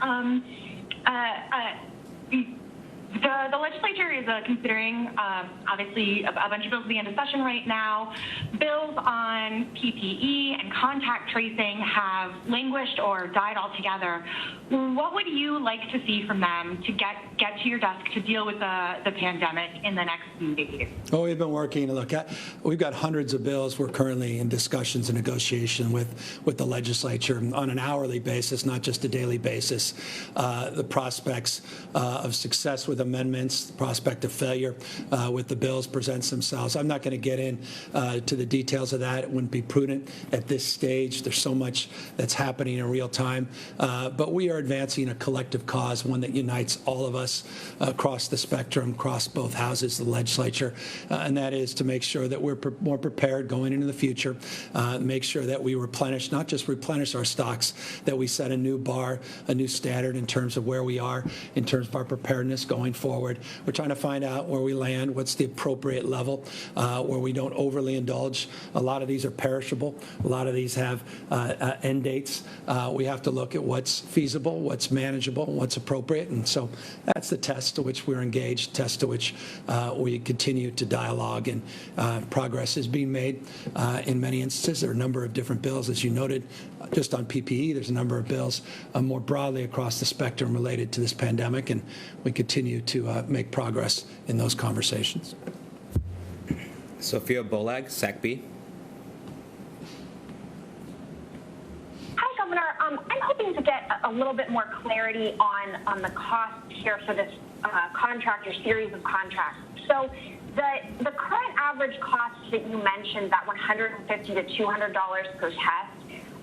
The legislature is considering, obviously, a bunch of bills being in session right now. Bills on PPE and contact tracing have languished or died altogether. What would you like to see from them to get to your desk to deal with the pandemic in the next few days? Oh, we've been working. Look, we've got hundreds of bills we're currently in discussions and negotiation with the legislature on an hourly basis, not just a daily basis. The prospects of success with amendments, the prospect of failure with the bills presents themselves. I'm not going to get in to the details of that. It wouldn't be prudent at this stage. There's so much that's happening in real time. But we are advancing a collective cause, one that unites all of us across the spectrum, across both houses of the legislature, and that is to make sure that we're more prepared going into the future, make sure that we replenish, not just replenish our stocks, that we set a new bar, a new standard in terms of where we are, in terms of our preparedness going forward. We're trying to find out where we land, what's the appropriate level, where we don't overly indulge. A lot of these are perishable. A lot of these have end dates. We have to look at what's feasible, what's manageable, and what's appropriate. And so that's the test to which we're engaged, test to which we continue to dialogue, and progress is being made in many instances. There are a number of different bills, as you noted, just on PPE. There's a number of bills more broadly across the spectrum related to this pandemic, and we continue to make progress in those conversations. Sophia Bolag, SACB. Hi, Governor. I'm hoping to get a little bit more clarity on the cost here for this contract or series of contracts. So the current average cost that you mentioned, that $150 to $200 per test,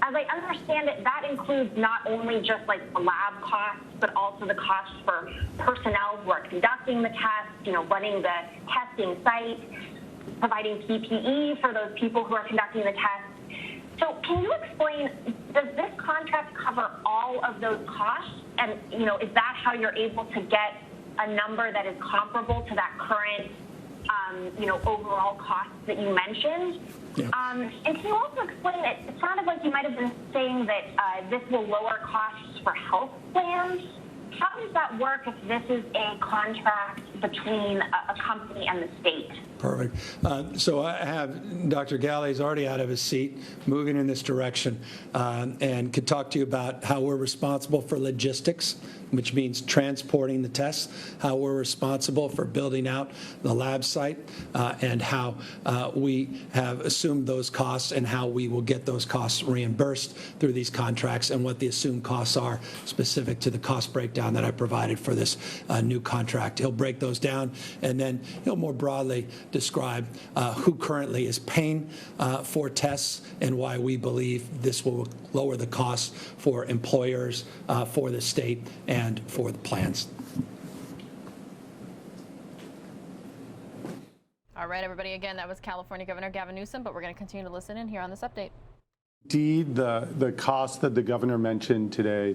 as I understand it, that includes not only just like the lab costs, but also the costs for personnel who are conducting the test, running the testing site, providing PPE for those people who are conducting the test. So can you explain, does this contract cover all of those costs? And, is that how you're able to get a number that is comparable to that current, overall cost that you mentioned? Yeah. And can you also explain it? It sounded like you might have been saying that this will lower costs for health plans. How does that work if this is a contract between a company and the state? Perfect. So I have Dr. Galley's already out of his seat, moving in this direction, and could talk to you about how we're responsible for logistics, which means transporting the tests, how we're responsible for building out the lab site, and how we have assumed those costs and how we will get those costs reimbursed through these contracts, and what the assumed costs are specific to the cost breakdown that I provided for this new contract. He'll break those down, and then he'll more broadly describe who currently is paying for tests and why we believe this will lower the costs for employers, for the state, and for the plans. All right, everybody, again, that was California Governor Gavin Newsom, but we're going to continue to listen in here on this update. Indeed, the cost that the governor mentioned today,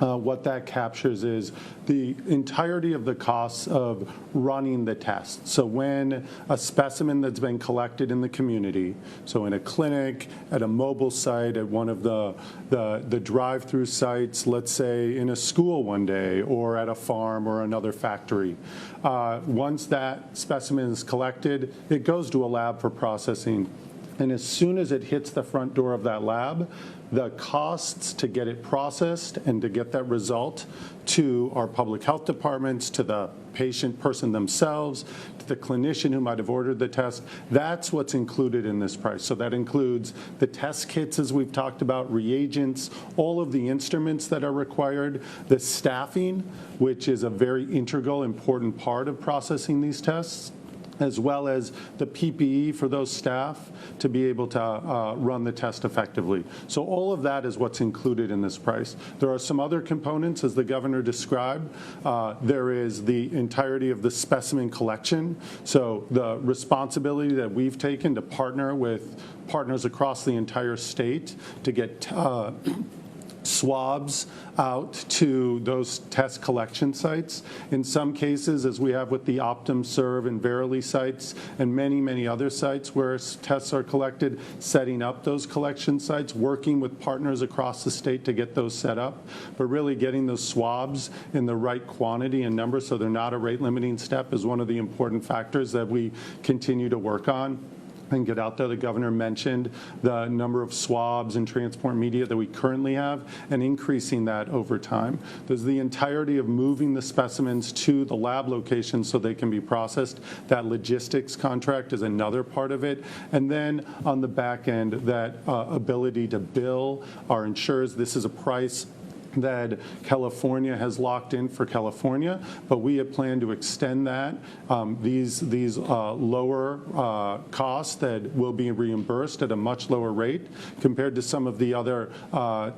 what that captures is the entirety of the costs of running the test. So when a specimen that's been collected in the community, so in a clinic, at a mobile site, at one of the drive-through sites, let's say in a school one day, or at a farm or another factory, once that specimen is collected, it goes to a lab for processing. And as soon as it hits the front door of that lab, the costs to get it processed and to get that result to our public health departments, to the person themselves, to the clinician who might have ordered the test, that's what's included in this price. So that includes the test kits, as we've talked about, reagents, all of the instruments that are required, the staffing, which is a very integral, important part of processing these tests, as well as the PPE for those staff to be able to run the test effectively. So all of that is what's included in this price. There are some other components, as the governor described. There is the entirety of the specimen collection. So the responsibility that we've taken to partner with partners across the entire state to get swabs out to those test collection sites. In some cases, as we have with the Optum Serve and Verily sites and many, many other sites where tests are collected, setting up those collection sites, working with partners across the state to get those set up, but really getting those swabs in the right quantity and number so they're not a rate limiting step is one of the important factors that we continue to work on and get out there. The governor mentioned the number of swabs and transport media that we currently have and increasing that over time. There's the entirety of moving the specimens to the lab location so they can be processed. That logistics contract is another part of it. And then on the back end, that ability to bill our insurers. This is a price that California has locked in for California, but we have planned to extend that. These lower costs that will be reimbursed at a much lower rate compared to some of the other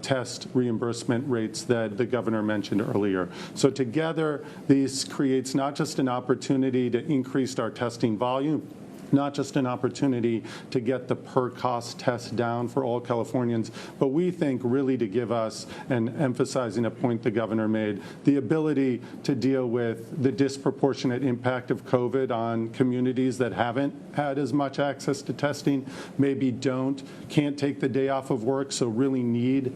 test reimbursement rates that the governor mentioned earlier. So together, this creates not just an opportunity to increase our testing volume, not just an opportunity to get the per cost test down for all Californians, but we think really to give us, and emphasizing a point the governor made, the ability to deal with the disproportionate impact of COVID on communities that haven't had as much access to testing, maybe can't take the day off of work, so really need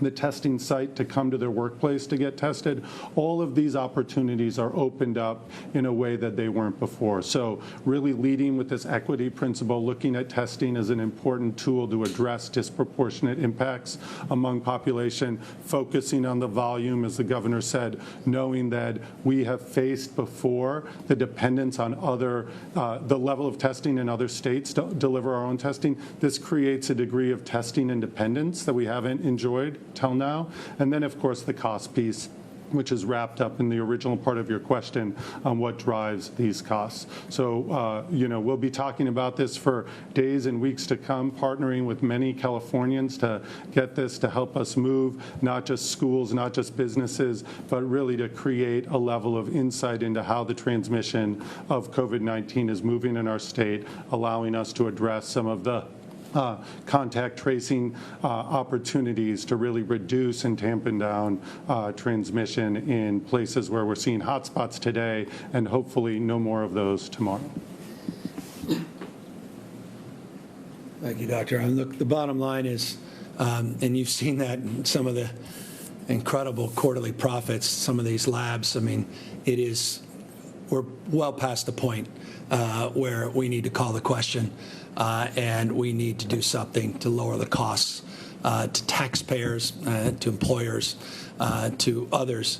the testing site to come to their workplace to get tested. All of these opportunities are opened up in a way that they weren't before. So really leading with this equity principle, looking at testing as an important tool to address disproportionate impacts among population, focusing on the volume, as the governor said, knowing that we have faced before the dependence on the level of testing in other states to deliver our own testing. This creates a degree of testing independence that we haven't enjoyed till now. And then, of course, the cost piece, which is wrapped up in the original part of your question on what drives these costs. So, we'll be talking about this for days and weeks to come, partnering with many Californians to get this to help us move, not just schools, not just businesses, but really to create a level of insight into how the transmission of COVID-19 is moving in our state, allowing us to address some of the contact tracing opportunities to really reduce and tampen down transmission in places where we're seeing hotspots today, and hopefully no more of those tomorrow. Thank you, Doctor. And look, the bottom line is, and you've seen that in some of the incredible quarterly profits, some of these labs, I mean, we're well past the point where we need to call the question and we need to do something to lower the costs to taxpayers, to employers, to others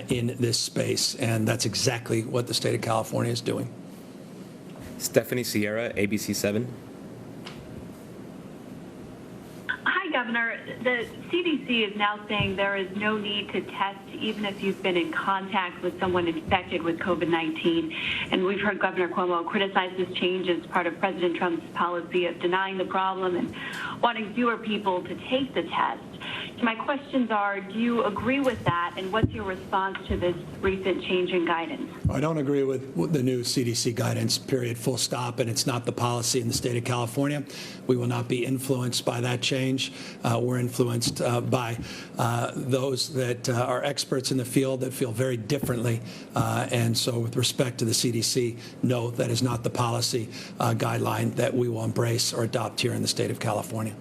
in this space. And that's exactly what the state of California is doing. Stephanie Sierra, ABC 7. Hi, Governor. The CDC is now saying there is no need to test even if you've been in contact with someone infected with COVID-19. And we've heard Governor Cuomo criticize this change as part of President Trump's policy of denying the problem and wanting fewer people to take the test. My questions are, do you agree with that, and what's your response to this recent change in guidance? I don't agree with the new CDC guidance, period, full stop, and it's not the policy in the state of California. We will not be influenced by that change. We're influenced by those that are experts in the field that feel very differently. And so with respect to the CDC, no, that is not the policy guideline that we will embrace or adopt here in the state of California.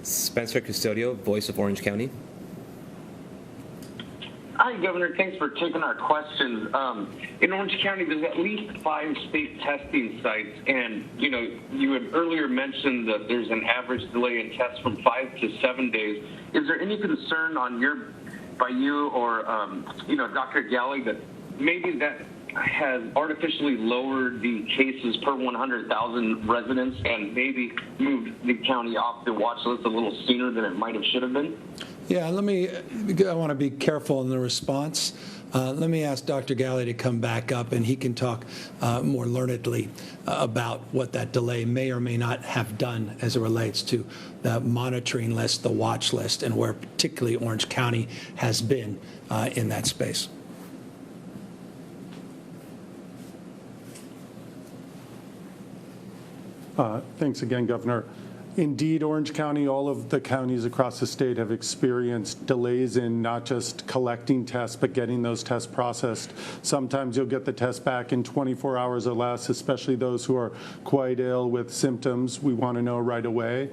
Spencer Custodio, Voice of Orange County. Hi, Governor. Thanks for taking our questions. In Orange County, there's at least 5 state testing sites, and you had earlier mentioned that there's an average delay in tests from 5 to 7 days. Is there any concern by you or Dr. Galley that maybe that has artificially lowered the cases per 100,000 residents and maybe moved the county off the watch list a little sooner than it might have should have been? Yeah, I want to be careful in the response. Let me ask Dr. Galley to come back up, and he can talk more learnedly about what that delay may or may not have done as it relates to the monitoring list, the watch list, and where particularly Orange County has been in that space. Thanks again, Governor. Indeed, Orange County, all of the counties across the state have experienced delays in not just collecting tests, but getting those tests processed. Sometimes you'll get the test back in 24 hours or less, especially those who are quite ill with symptoms. We want to know right away.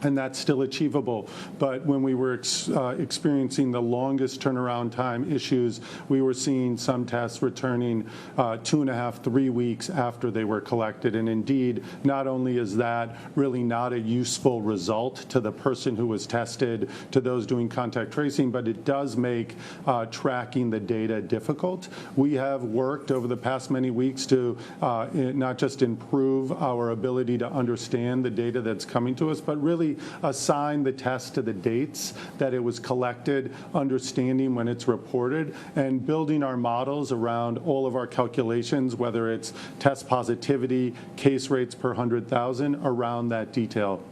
And that's still achievable. But when we were experiencing the longest turnaround time issues, we were seeing some tests returning 2.5, 3 weeks after they were collected. And indeed, not only is that really not a useful result to the person who was tested, to those doing contact tracing, but it does make tracking the data difficult. We have worked over the past many weeks to not just improve our ability to understand the data that's coming to us, but really assign the test to the dates that it was collected, understanding when it's reported, and building our models around all of our calculations, whether it's test positivity, case rates per 100,000, around that detail.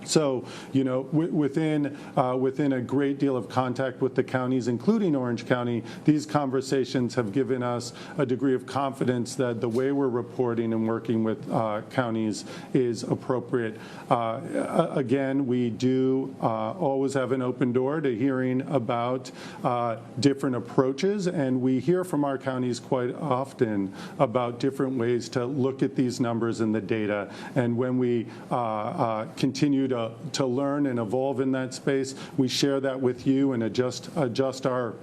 So, within a great deal of contact with the counties, including Orange County, these conversations have given us a degree of confidence that the way we're reporting and working with counties is appropriate. Again, we do always have an open door to hearing about different approaches, and we hear from our counties quite often about different ways to look at these numbers and the data. And when we continue to learn and evolve in that space, we share that with you and adjust our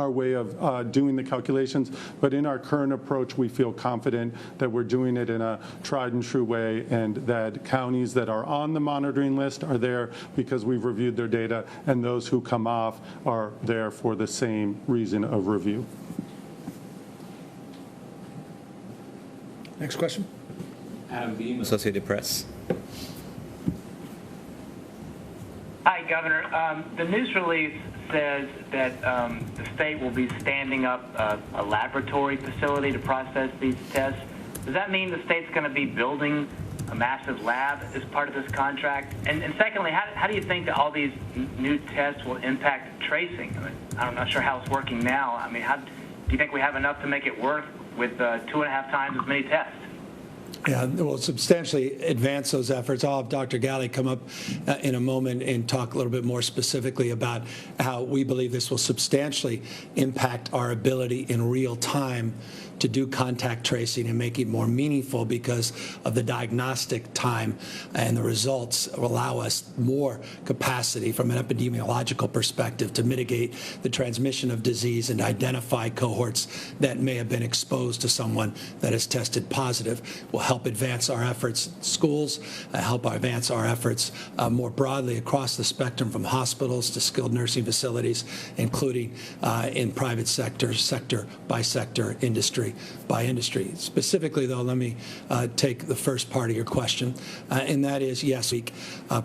way of doing the calculations. But in our current approach, we feel confident that we're doing it in a tried and true way, and that counties that are on the monitoring list are there because we've reviewed their data, and those who come off are there for the same reason of review. Next question. Adam Beam, Associated Press. Hi, Governor. The news release says that the state will be standing up a laboratory facility to process these tests. Does that mean the state's going to be building a massive lab as part of this contract? And secondly, how do you think that all these new tests will impact tracing? I'm not sure how it's working now. I mean, do you think we have enough to make it work with 2.5 times as many tests? Yeah, we'll substantially advance those efforts. I'll have Dr. Galley come up in a moment and talk a little bit more specifically about how we believe this will substantially impact our ability in real time to do contact tracing and make it more meaningful because of the diagnostic time, and the results will allow us more capacity from an epidemiological perspective to mitigate the transmission of disease and identify cohorts that may have been exposed to someone that has tested positive. Will help advance our efforts in schools, help advance our efforts more broadly across the spectrum from hospitals to skilled nursing facilities, including in private sector by sector, industry by industry. Specifically, though, let me take the first part of your question, and that is, yes, we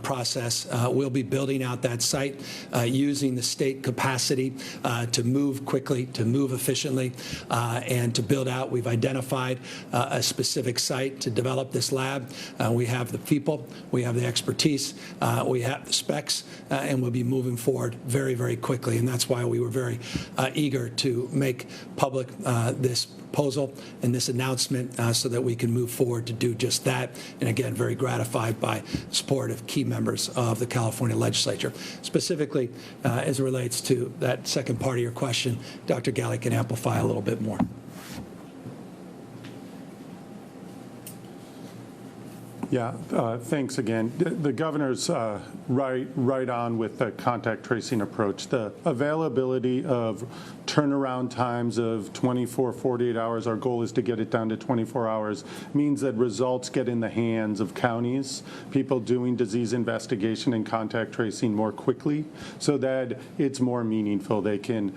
process. We'll be building out that site using the state capacity to move quickly, to move efficiently, and to build out. We've identified a specific site to develop this lab. We have the people, we have the expertise, we have the specs, and we'll be moving forward very, very quickly. And that's why we were very eager to make public this proposal and this announcement so that we can move forward to do just that. And again, very gratified by support of key members of the California legislature. Specifically, as it relates to that second part of your question, Dr. Galley can amplify a little bit more. Yeah, thanks again. The governor's right on with the contact tracing approach. The availability of turnaround times of 24, 48 hours, our goal is to get it down to 24 hours, means that results get in the hands of counties, people doing disease investigation and contact tracing more quickly so that it's more meaningful. They can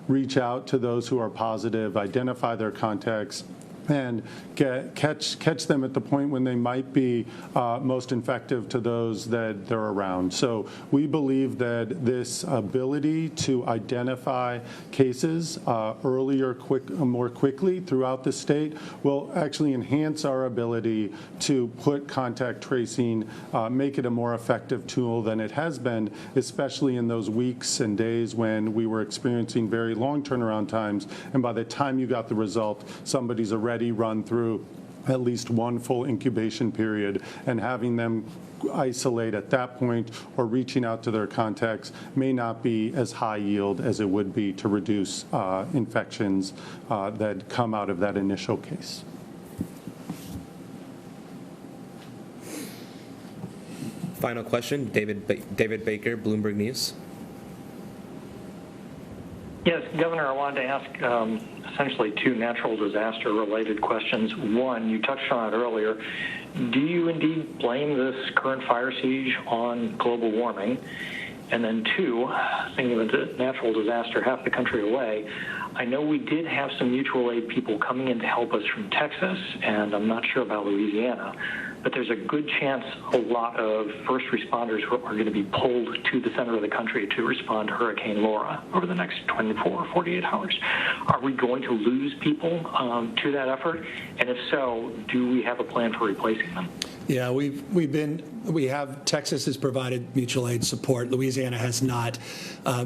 reach out to those who are positive, identify their contacts, and catch them at the point when they might be most effective to those that they're around. So we believe that this ability to identify cases earlier, more quickly throughout the state will actually enhance our ability to put contact tracing, make it a more effective tool than it has been, especially in those weeks and days when we were experiencing very long turnaround times. And by the time you got the result, somebody's already run through at least one full incubation period, and having them isolate at that point or reaching out to their contacts may not be as high yield as it would be to reduce infections that come out of that initial case. Final question, David Baker, Bloomberg News. Yes, Governor, I wanted to ask essentially two natural disaster-related questions. One, you touched on it earlier. Do you indeed blame this current fire siege on global warming? And then two, thinking of a natural disaster half the country away, I know we did have some mutual aid people coming in to help us from Texas, and I'm not sure about Louisiana, but there's a good chance a lot of first responders are going to be pulled to the center of the country to respond to Hurricane Laura over the next 24 or 48 hours. Are we going to lose people to that effort? And if so, do we have a plan for replacing them? Yeah, we have, Texas has provided mutual aid support. Louisiana has not.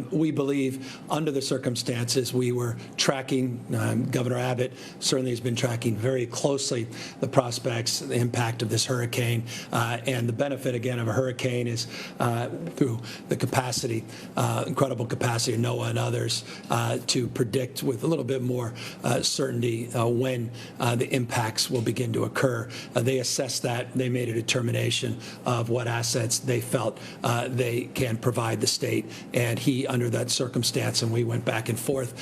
We believe under the circumstances we were tracking, Governor Abbott certainly has been tracking very closely the prospects, the impact of this hurricane, and the benefit again of a hurricane is through the capacity, incredible capacity of NOAA and others to predict with a little bit more certainty when the impacts will begin to occur. They assessed that. They made a determination of what assets they felt they can provide the state. And he, under that circumstance, and we went back and forth,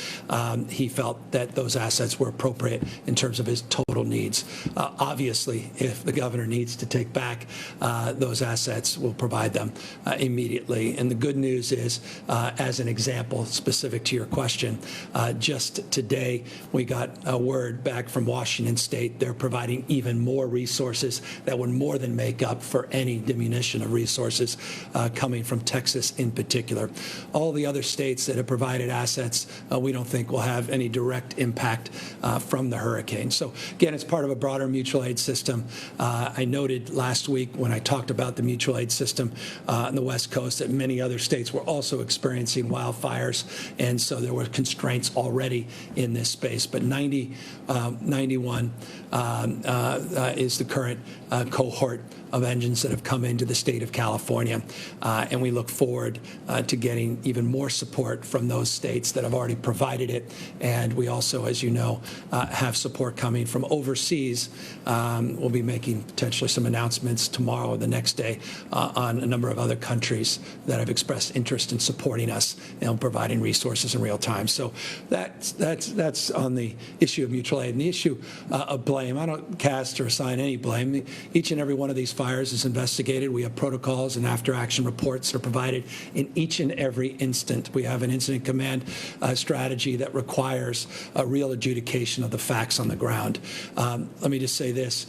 he felt that those assets were appropriate in terms of his total needs. Obviously, if the governor needs to take back those assets, we'll provide them immediately. And the good news is, as an example specific to your question, just today we got a word back from Washington State. They're providing even more resources that would more than make up for any diminution of resources coming from Texas in particular. All the other states that have provided assets, we don't think will have any direct impact from the hurricane. So again, it's part of a broader mutual aid system. I noted last week when I talked about the mutual aid system on the West Coast that many other states were also experiencing wildfires, and so there were constraints already in this space. But 91 is the current cohort of engines that have come into the state of California, and we look forward to getting even more support from those states that have already provided it. And we also, as you know, have support coming from overseas. We'll be making potentially some announcements tomorrow or the next day on a number of other countries that have expressed interest in supporting us and providing resources in real time. So that's on the issue of mutual aid. And the issue of blame, I don't cast or assign any blame. Each and every one of these fires is investigated. We have protocols and after-action reports that are provided in each and every instant. We have an incident command strategy that requires a real adjudication of the facts on the ground. Let me just say this.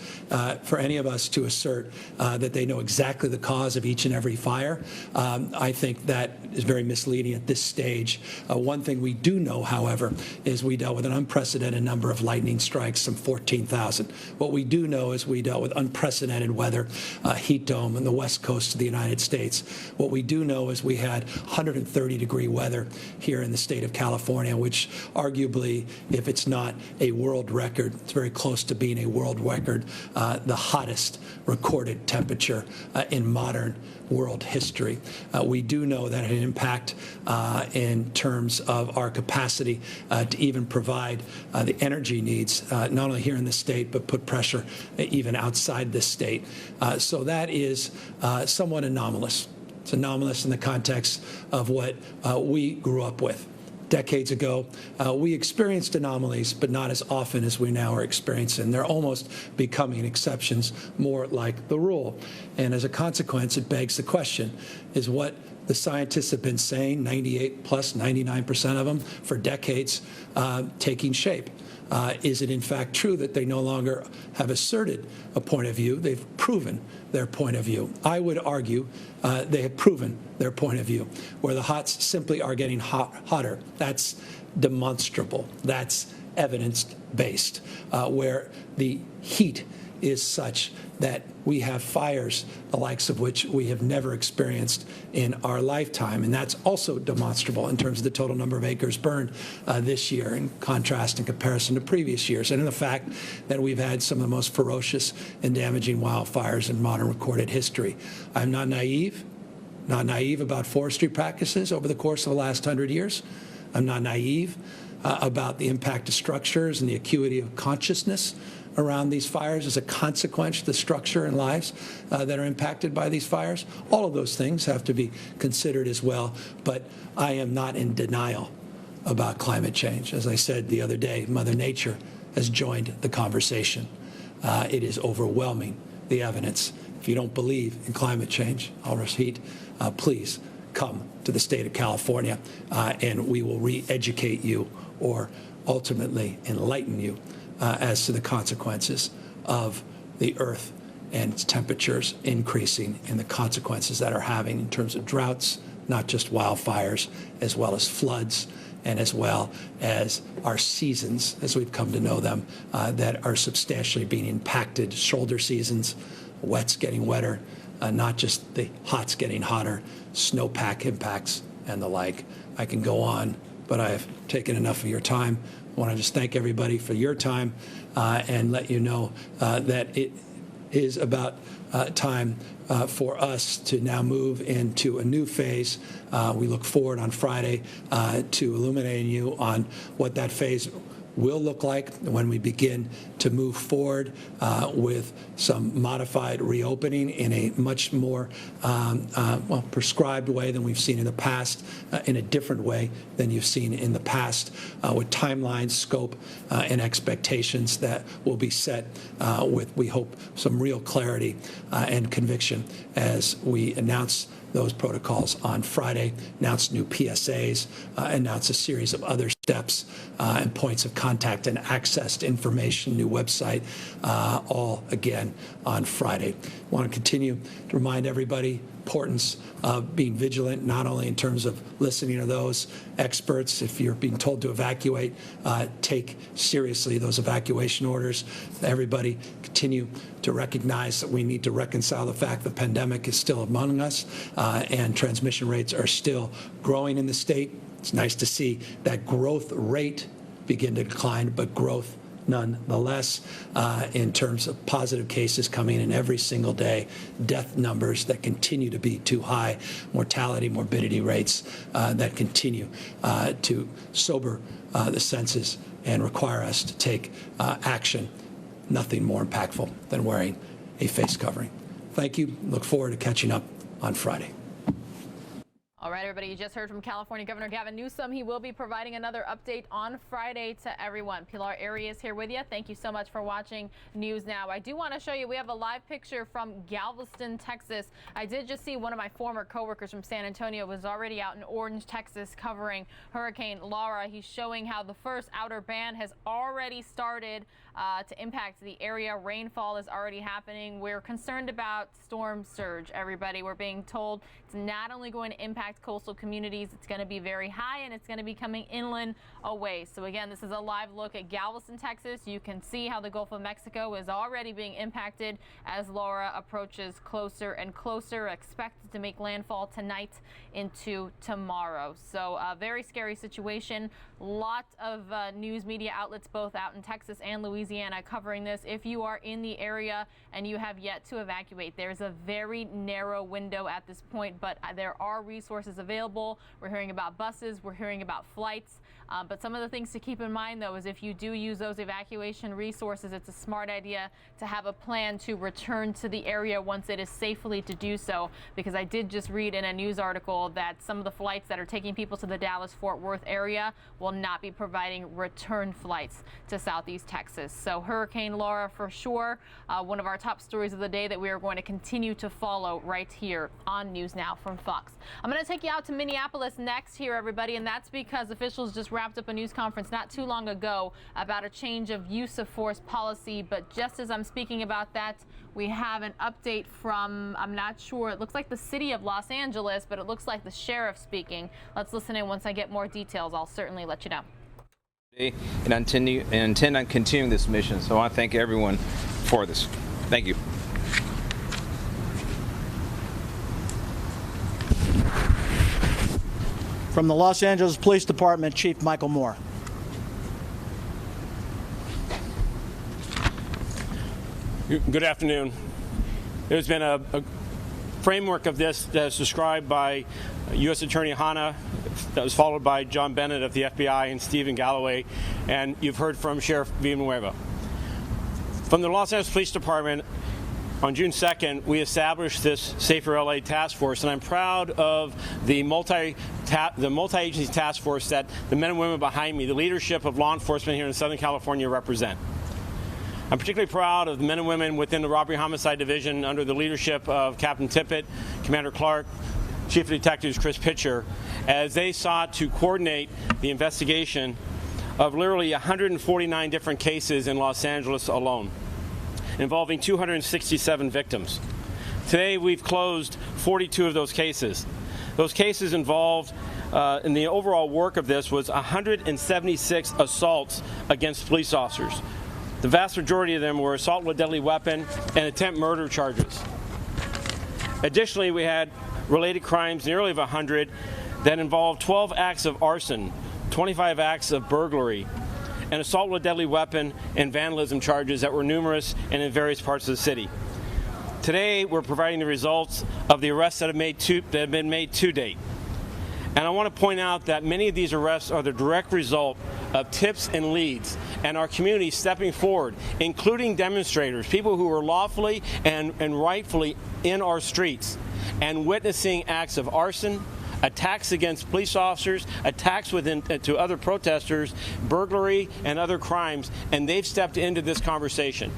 For any of us to assert that they know exactly the cause of each and every fire, I think that is very misleading at this stage. One thing we do know, however, is we dealt with an unprecedented number of lightning strikes, some 14,000. What we do know is we dealt with unprecedented weather, heat dome on the west coast of the United States. What we do know is we had 130-degree weather here in the state of California, which arguably, if it's not a world record, it's very close close to being a world record, the hottest recorded temperature in modern world history. We do know that it had an impact in terms of our capacity to even provide the energy needs, not only here in the state, but put pressure even outside the state. So that is somewhat anomalous. It's anomalous in the context of what we grew up with. Decades ago, we experienced anomalies, but not as often as we now are experiencing. They're almost becoming exceptions, more like the rule. And as a consequence, it begs the question, is what the scientists have been saying, 98 plus 99% of them for decades, taking shape? Is it in fact true that they no longer have asserted a point of view? They've proven their point of view. I would argue they have proven their point of view, where the hots simply are getting hotter. That's demonstrable. That's evidence-based, where the heat is such that we have fires, the likes of which we have never experienced in our lifetime. And that's also demonstrable in terms of the total number of acres burned this year, in contrast in comparison to previous years, and in the fact that we've had some of the most ferocious and damaging wildfires in modern recorded history. I'm not naive about forestry practices over the course of the last 100 years. I'm not naive about the impact of structures and the acuity of consciousness around these fires as a consequence of the structure and lives that are impacted by these fires. All of those things have to be considered as well, but I am not in denial about climate change. As I said the other day, Mother Nature has joined the conversation. It is overwhelming, the evidence. If you don't believe in climate change, I'll repeat, please come to the state of California and we will re-educate you or ultimately enlighten you as to the consequences of the earth and its temperatures increasing and the consequences that are having in terms of droughts, not just wildfires, as well as floods, and as well as our seasons, as we've come to know them, that are substantially being impacted. Shoulder seasons, wet's getting wetter, not just the hots getting hotter, snowpack impacts and the like. I can go on, but I have taken enough of your time. I want to just thank everybody for your time and let you know that it is about time for us to now move into a new phase. We look forward on Friday to illuminating you on what that phase will look like when we begin to move forward with some modified reopening in a much more prescribed way than we've seen in the past, in a different way than you've seen in the past, with timelines, scope, and expectations that will be set with, we hope, some real clarity and conviction as we announce those protocols on Friday, announce new PSAs, announce a series of other steps and points of contact and access to information, new website, all again on Friday. I want to continue to remind everybody importance of being vigilant, not only in terms of listening to those experts. If you're being told to evacuate, take seriously those evacuation orders. Everybody continue to recognize that we need to reconcile the fact the pandemic is still among us and transmission rates are still growing in the state. It's nice to see that growth rate begin to decline, but growth nonetheless, in terms of positive cases coming in every single day, death numbers that continue to be too high, mortality, morbidity rates that continue to sober the senses and require us to take action. Nothing more impactful than wearing a face covering. Thank you. Look forward to catching up on Friday. All right, everybody, you just heard from California Governor Gavin Newsom. He will be providing another update on Friday to everyone. Pilar Arias here with you. Thank you so much for watching News Now. I do want to show you, we have a live picture from Galveston, Texas. I did just see one of my former coworkers from San Antonio was already out in Orange, Texas, covering Hurricane Laura. He's showing how the first outer band has already started to impact the area. Rainfall is already happening. We're concerned about storm surge, everybody. We're being told it's not only going to impact impact coastal communities. It's going to be very high, and it's going to be coming inland away. So again, this is a live look at Galveston, Texas. You can see how the Gulf of Mexico is already being impacted as Laura approaches closer and closer, expected to make landfall tonight into tomorrow. So a very scary situation. Lot of news media outlets both out in Texas and Louisiana covering this. If you are in the area and you have yet to evacuate, there's a very narrow window at this point, but there are resources available. We're hearing about buses, we're hearing about flights. But some of the things to keep in mind, though, is if you do use those evacuation resources, it's a smart idea to have a plan to return to the area once it is safely to do so, because I did just read in a news article that some of the flights that are taking people to the Dallas-Fort Worth area will not be providing return flights to Southeast Texas. So Hurricane Laura for sure, one of our top stories of the day that we are going to continue to follow right here on News Now from Fox. I'm going to take you out to Minneapolis next here, everybody, and that's because officials just wrapped up a news conference not too long ago about a change of use of force policy. But just as I'm speaking about that, we have an update from, I'm not sure, it looks like the city of Los Angeles, but it looks like the sheriff speaking. Let's listen in. Once I get more details, I'll certainly let you know. And intend on continuing this mission. So I want to thank everyone for this. Thank you. From the Los Angeles Police Department, Chief Michael Moore. Good afternoon. There's been a framework of this that's described by U.S. Attorney Hanna, that was followed by John Bennett of the FBI and Stephen Galloway, and you've heard from Sheriff Villanueva. From the Los Angeles Police Department, on June 2nd, we established this Safer LA task force, and I'm proud of the multi-agency task force that the men and women behind me, the leadership of law enforcement here in Southern California, represent. I'm particularly proud of the men and women within the Robbery Homicide Division under the leadership of Captain Tippett, Commander Clark, Chief of Detectives Chris Pitcher, as they sought to coordinate the investigation of literally 149 different cases in Los Angeles alone, involving 267 victims. Today, we've closed 42 of those cases. Those cases involved, in the overall work of this, was 176 assaults against police officers. The vast majority of them were assault with a deadly weapon and attempt murder charges. Additionally, we had related crimes, nearly of 100, that involved 12 acts of arson, 25 acts of burglary, and assault with a deadly weapon and vandalism charges that were numerous and in various parts of the city. Today, we're providing the results of the arrests that have been made to date. And I want to point out that many of these arrests are the direct result of tips and leads and our community stepping forward, including demonstrators, people who are lawfully and rightfully in our streets and witnessing acts of arson, attacks against police officers, attacks to other protesters, burglary, and other crimes, and they've stepped into this conversation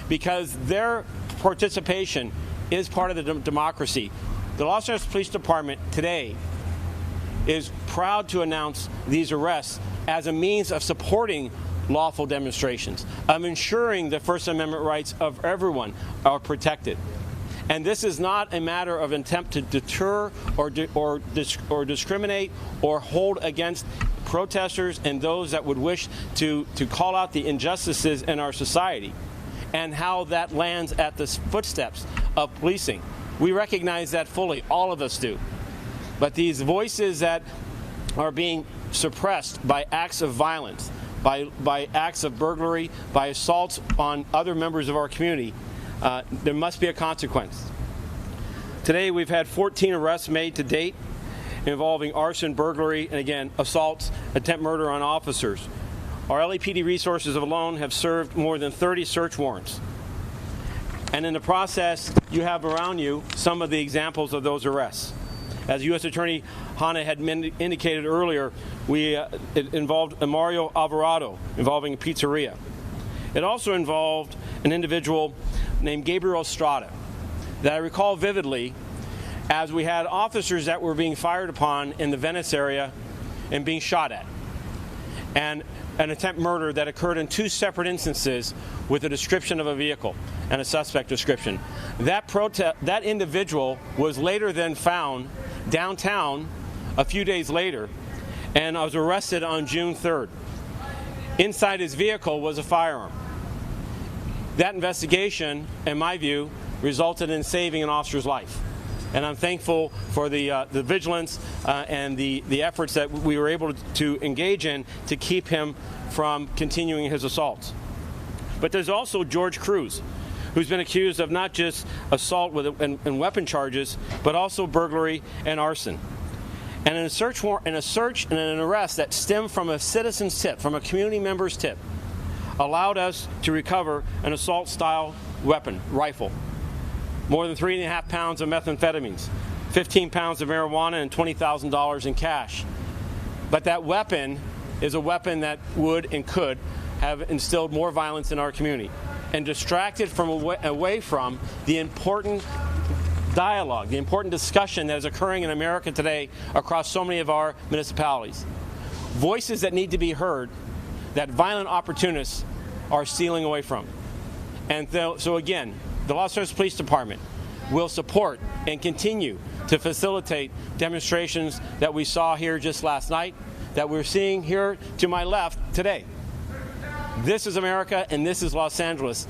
because their participation is part of the democracy. The Los Angeles Police Department today is proud to announce these arrests as a means of supporting lawful demonstrations, of ensuring the First Amendment rights of everyone are protected. And this is not a matter of attempt to deter or discriminate or hold against protesters and those that would wish to call out the injustices in our society and how that lands at the footsteps of policing. We recognize that fully, all of us do. But these voices that are being suppressed by acts of violence, by acts of burglary, by assaults on other members of our community, there must be a consequence. Today we've had 14 arrests made to date involving arson, burglary, and again, assaults, attempt murder on officers. Our LAPD resources alone have served more than 30 search warrants. And in the process, you have around you some of the examples of those arrests. As U.S. Attorney Hanna had indicated earlier, it involved Mario Alvarado, involving a pizzeria. It also involved an individual named Gabriel Estrada that I recall vividly as we had officers that were being fired upon in the Venice area and being shot at. And an attempt murder that occurred in two separate instances with a description of a vehicle and a suspect description. That individual was later then found downtown a few days later, and I was arrested on June 3rd. Inside his vehicle was a firearm. That investigation, in my view, resulted in saving an officer's life. And I'm thankful for the vigilance and the efforts that we were able to engage in to keep him from continuing his assaults. But there's also George Cruz, who's been accused of not just assault and weapon charges, but also burglary and arson. And in a search and an arrest that stemmed from a citizen's tip, from a community member's tip, allowed us to recover an assault-style weapon, rifle, more than 3.5 pounds of methamphetamines, 15 pounds of marijuana, and $20,000 in cash. But that weapon is a weapon that would and could have instilled more violence in our community and distracted away from the important dialogue, the important discussion that is occurring in America today across so many of our municipalities. Voices that need to be heard that violent opportunists are stealing away from. And so again, the Los Angeles Police Department will support and continue to facilitate demonstrations that we saw here just last night, that we're seeing here to my left today. This is America and this is Los Angeles,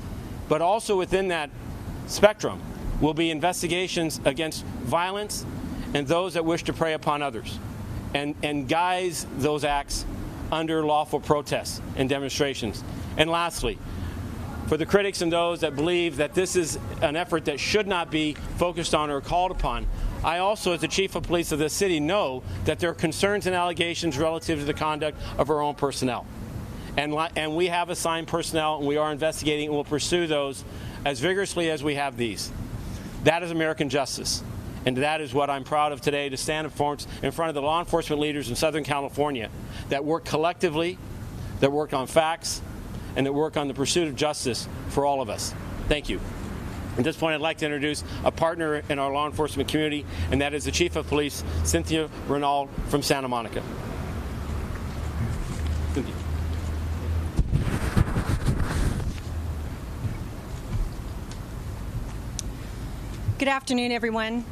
but also within that spectrum will be investigations against violence and those that wish to prey upon others and guise those acts under lawful protests and demonstrations. And lastly, for the critics and those that believe that this is an effort that should not be focused on or called upon, I also, as the chief of police of this city, know that there are concerns and allegations relative to the conduct of our own personnel. And we have assigned personnel, and we are investigating and will pursue those as vigorously as we have these. That is American justice. And that is what I'm proud of today, to stand in front of the law enforcement leaders in Southern California that work collectively, that work on facts, and that work on the pursuit of justice for all of us. Thank you. At this point, I'd like to introduce a partner in our law enforcement community, and that is the Chief of Police, Cynthia Renaud from Santa Monica. Cynthia. Good afternoon, everyone.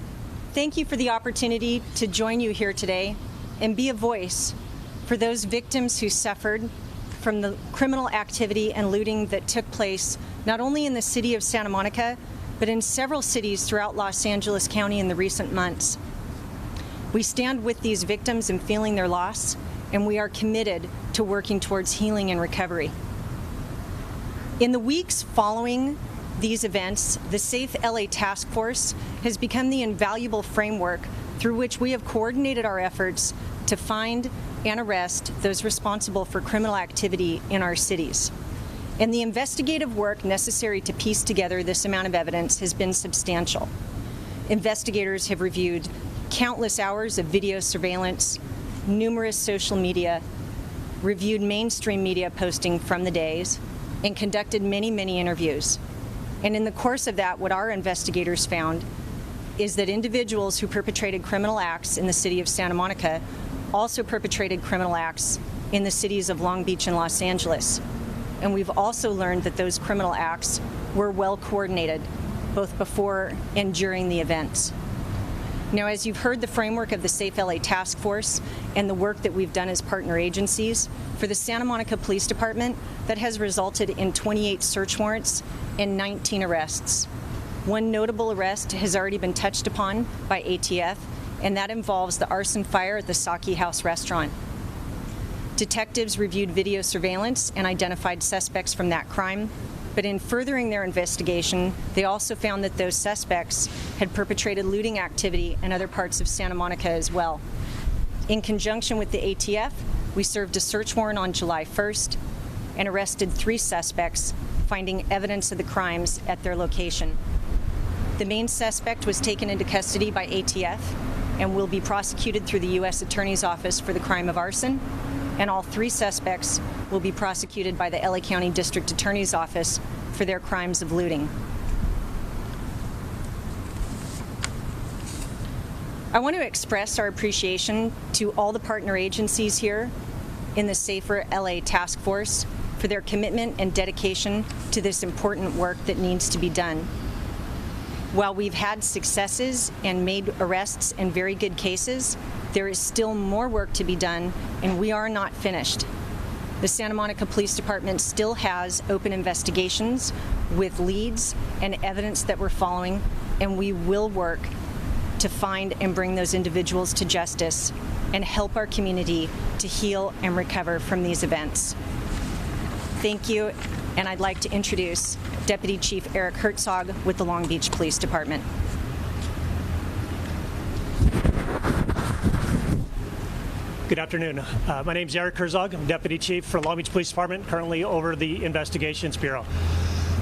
Thank you for the opportunity to join you here today and be a voice for those victims who suffered from the criminal activity and looting that took place not only in the city of Santa Monica, but in several cities throughout Los Angeles County in the recent months. We stand with these victims in feeling their loss, and we are committed to working towards healing and recovery. In the weeks following these events, the Safe LA Task Force has become the invaluable framework through which we have coordinated our efforts to find and arrest those responsible for criminal activity in our cities. And the investigative work necessary to piece together this amount of evidence has been substantial. Investigators have reviewed countless hours of video surveillance, numerous social media, reviewed mainstream media posting from the days, and conducted many, many interviews. And in the course of that, what our investigators found is that individuals who perpetrated criminal acts in the city of Santa Monica also perpetrated criminal acts in the cities of Long Beach and Los Angeles. And we've also learned that those criminal acts were well coordinated, both before and during the events. Now, as you've heard the framework of the Safe LA Task Force and the work that we've done as partner agencies, for the Santa Monica Police Department, that has resulted in 28 search warrants and 19 arrests. One notable arrest has already been touched upon by ATF, and that involves the arson fire at the Saki House restaurant. Detectives reviewed video surveillance and identified suspects from that crime, but in furthering their investigation, they also found that those suspects had perpetrated looting activity in other parts of Santa Monica as well. In conjunction with the ATF, we served a search warrant on July 1st and arrested 3 suspects, finding evidence of the crimes at their location. The main suspect was taken into custody by ATF and will be prosecuted through the U.S. Attorney's Office for the crime of arson, and all 3 suspects will be prosecuted by the LA County District Attorney's Office for their crimes of looting. I want to express our appreciation to all the partner agencies here in the Safer LA Task Force for their commitment and dedication to this important work that needs to be done. While we've had successes and made arrests in very good cases, there is still more work to be done, and we are not finished. The Santa Monica Police Department still has open investigations with leads and evidence that we're following, and we will work to find and bring those individuals to justice and help our community to heal and recover from these events. Thank you, and I'd like to introduce Deputy Chief Eric Herzog with the Long Beach Police Department. Good afternoon. My name is Eric Herzog. I'm Deputy Chief for Long Beach Police Department, currently over the Investigations Bureau.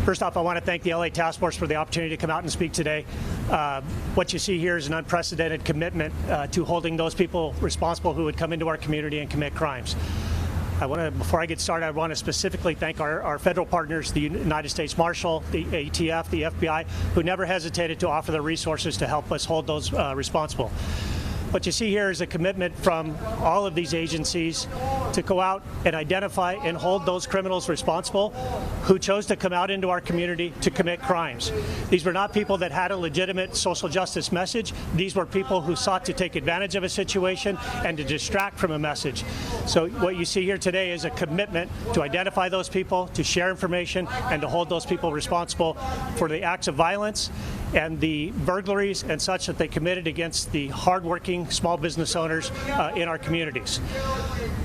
First off, I want to thank the LA Task Force for the opportunity to come out and speak today. What you see here is an unprecedented commitment to holding those people responsible who would come into our community and commit crimes. Before I get started, I want to specifically thank our federal partners, the United States Marshal, the ATF, the FBI, who never hesitated to offer the resources to help us hold those responsible. What you see here is a commitment from all of these agencies to go out and identify and hold those criminals responsible who chose to come out into our community to commit crimes. These were not people that had a legitimate social justice message. These were people who sought to take advantage of a situation and to distract from a message. So what you see here today is a commitment to identify those people, to share information, and to hold those people responsible for the acts of violence and the burglaries and such that they committed against the hardworking small business owners in our communities.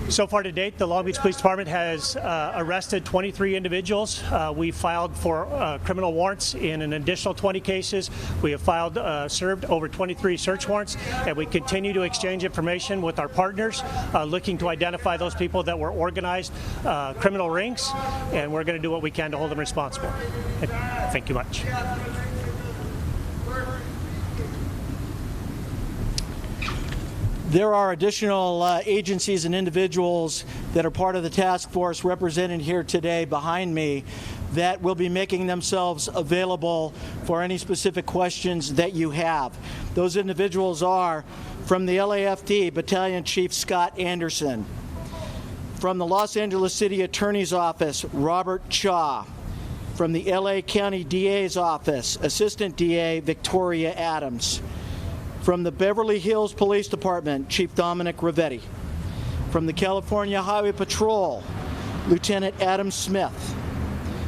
So far to date, the Long Beach Police Department has arrested 23 individuals. We filed for criminal warrants in an additional 20 cases. We have served over 23 search warrants, and we continue to exchange information with our partners, looking to identify those people that were organized criminal rings, and we're going to do what we can to hold them responsible. Thank you much. There are additional agencies and individuals that are part of the task force represented here today behind me that will be making themselves available for any specific questions that you have. Those individuals are from the LAFD, Battalion Chief Scott Anderson. From the Los Angeles City Attorney's Office, Robert Cha. From the LA County DA's Office, Assistant DA Victoria Adams. From the Beverly Hills Police Department, Chief Dominic Rivetti. From the California Highway Patrol, Lieutenant Adam Smith.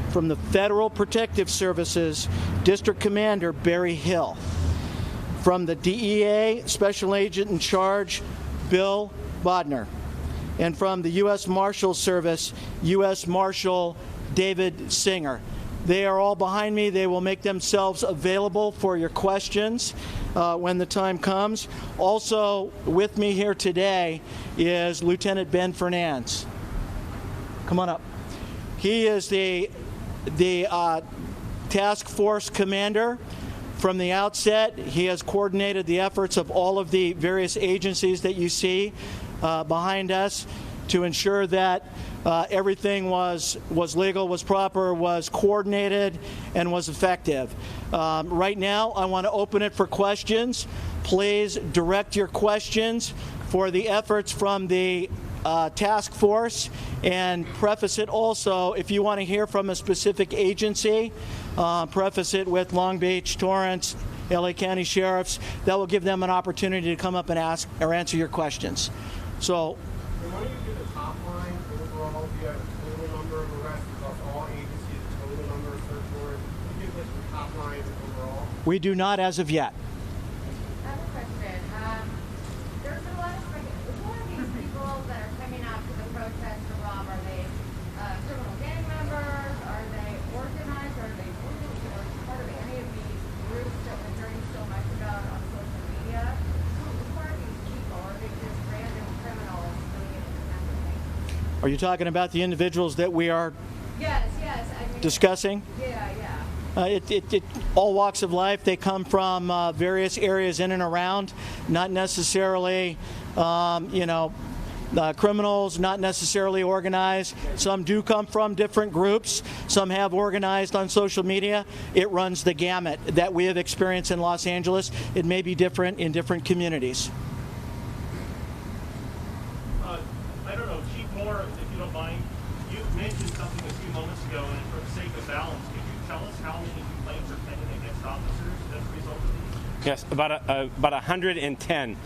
From the Federal Protective Services, District Commander Barry Hill. From the DEA, Special Agent in Charge, Bill Bodner. And from the U.S. Marshals Service, U.S. Marshal David Singer. They are all behind me. They will make themselves available for your questions when the time comes. Also with me here today is Lieutenant Ben Fernandez. Come on up. He is the task force commander. From the outset, he has coordinated the efforts of all of the various agencies that you see behind us to ensure that everything was legal, was proper, was coordinated, and was effective. Right now, I want to open it for questions. Please direct your questions for the efforts from the task force, and preface it also, if you want to hear from a specific agency, preface it with Long Beach, Torrance, LA County Sheriffs. That will give them an opportunity to come up and ask or answer your questions. So. Why don't you do the top line overall? If you have a total number of arrests across all agencies, the total number of search warrants, can you give us the top line overall? We do not as of yet. I have a question. There's been a lot of speculation. Who are these people that are coming out to the protest to rob? Are they criminal gang members? Are they organized? Are they part of any of these groups that we're hearing so much about on social media? Who are these people? Are they just random criminals doing it independently? Are you talking about the individuals that we are discussing? All walks of life. They come from various areas in and around, not necessarily, criminals, not necessarily organized. Some do come from different groups. Some have organized on social media. It runs the gamut that we have experienced in Los Angeles. It may be different in different communities. I don't know, Chief Moore, if you don't mind, You mentioned something a few moments ago, and for the sake of balance, can you tell us how many complaints are pending against officers as a result of these? Yes, about 110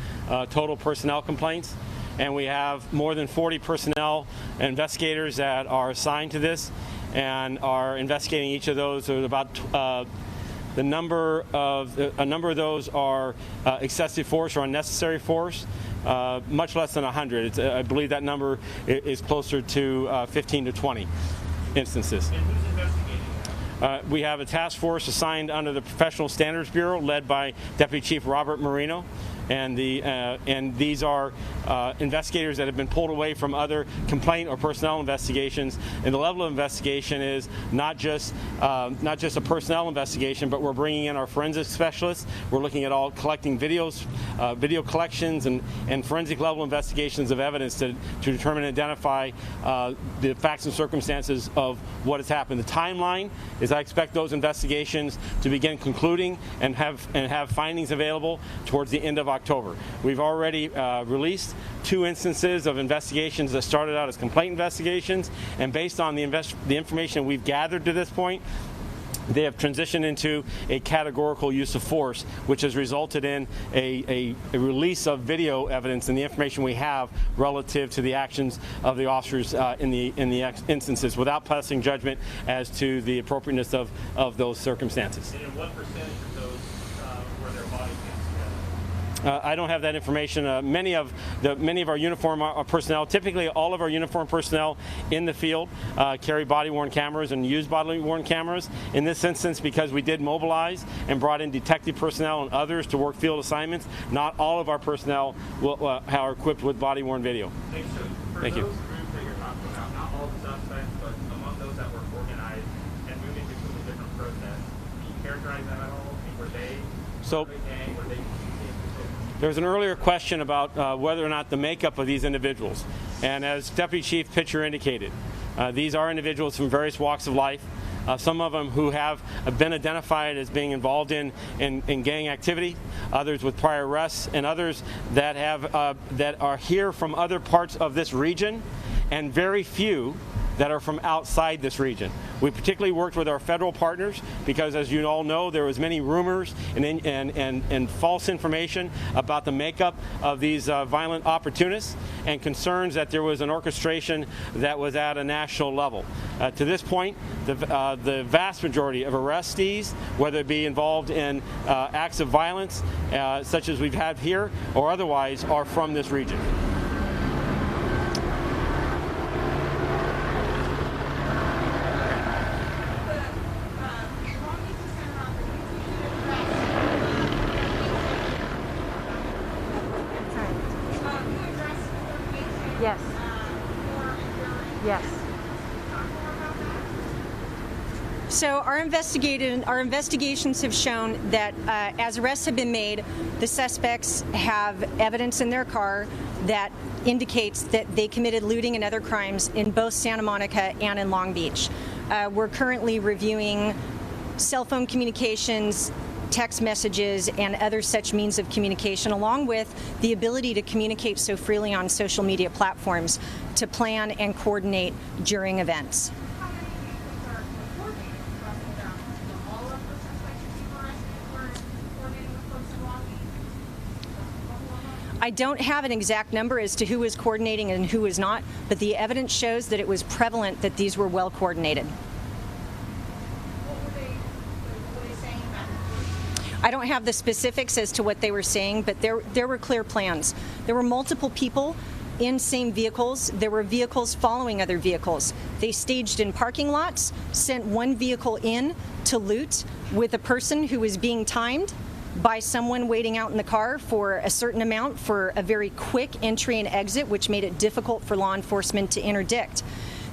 total personnel complaints, and we have more than 40 personnel investigators that are assigned to this and are investigating each of those. There's about a number of those are excessive force or unnecessary force. Much less than 100. I believe that number is closer to 15 to 20 instances. And who's investigating that? We have a task force assigned under the Professional Standards Bureau led by Deputy Chief Robert Marino. And these are investigators that have been pulled away from other complaint or personnel investigations. And the level of investigation is not just a personnel investigation, but we're bringing in our forensic specialists. We're looking at collecting videos, video collections, and forensic level investigations of evidence to determine and identify the facts and circumstances of what has happened. The timeline is I expect those investigations to begin concluding and have findings available towards the end of October. We've already released 2 instances of investigations that started out as complaint investigations, and based on the information we've gathered to this point, they have transitioned into a categorical use of force, which has resulted in a release of video evidence and the information we have relative to the actions of the officers in the instances, without passing judgment as to the appropriateness of those circumstances. And what percentage of those were their body cams? I don't have that information. Many of our uniform personnel, typically all of our uniform personnel in the field, carry body-worn cameras and use body-worn cameras. In this instance, because we did mobilize and brought in detective personnel and others to work field assignments, not all of our personnel are equipped with body-worn video. Thank you. Those groups that you're talking about, not all the suspects, but among those that were organized and moving between the different protests, can you characterize that at all? Were they gang? Were they? There was an earlier question about whether or not the makeup of these individuals. And as Deputy Chief Pitcher indicated, these are individuals from various walks of life. Some of them who have been identified as being involved in gang activity, others with prior arrests, and others that are here from other parts of this region, and very few that are from outside this region. We particularly worked with our federal partners because, as you all know, there was many rumors and false information about the makeup of these violent opportunists, and concerns that there was an orchestration that was at a national level. To this point, the vast majority of arrestees, whether it be involved in acts of violence such as we've had here or otherwise, are from this region. Yes. Yes. So our investigations have shown that as arrests have been made, the suspects have evidence in their car that indicates that they committed looting and other crimes in both Santa Monica and in Long Beach. We're currently reviewing cell phone communications, text messages, and other such means of communication, along with the ability to communicate so freely on social media platforms to plan and coordinate during events. I don't have an exact number as to who is coordinating and who is not, but the evidence shows that it was prevalent that these were well coordinated. I don't have the specifics as to what they were saying, but there were clear plans. There were multiple people in same vehicles. There were vehicles following other vehicles. They staged in parking lots, sent one vehicle in to loot with a person who was being timed by someone waiting out in the car for a certain amount for a very quick entry and exit, which made it difficult for law enforcement to interdict.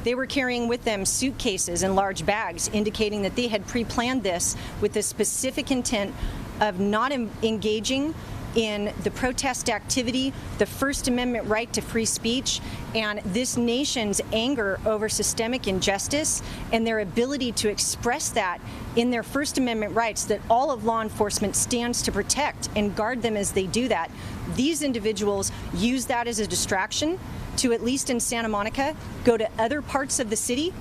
They were carrying with them suitcases and large bags, indicating that they had pre-planned this with the specific intent of not engaging in the protest activity, the First Amendment right to free speech, and this nation's anger over systemic injustice and their ability to express that in their First Amendment rights that all of law enforcement stands to protect and guard them as they do that. These individuals use that as a distraction to, at least in Santa Monica, go to other parts of the city,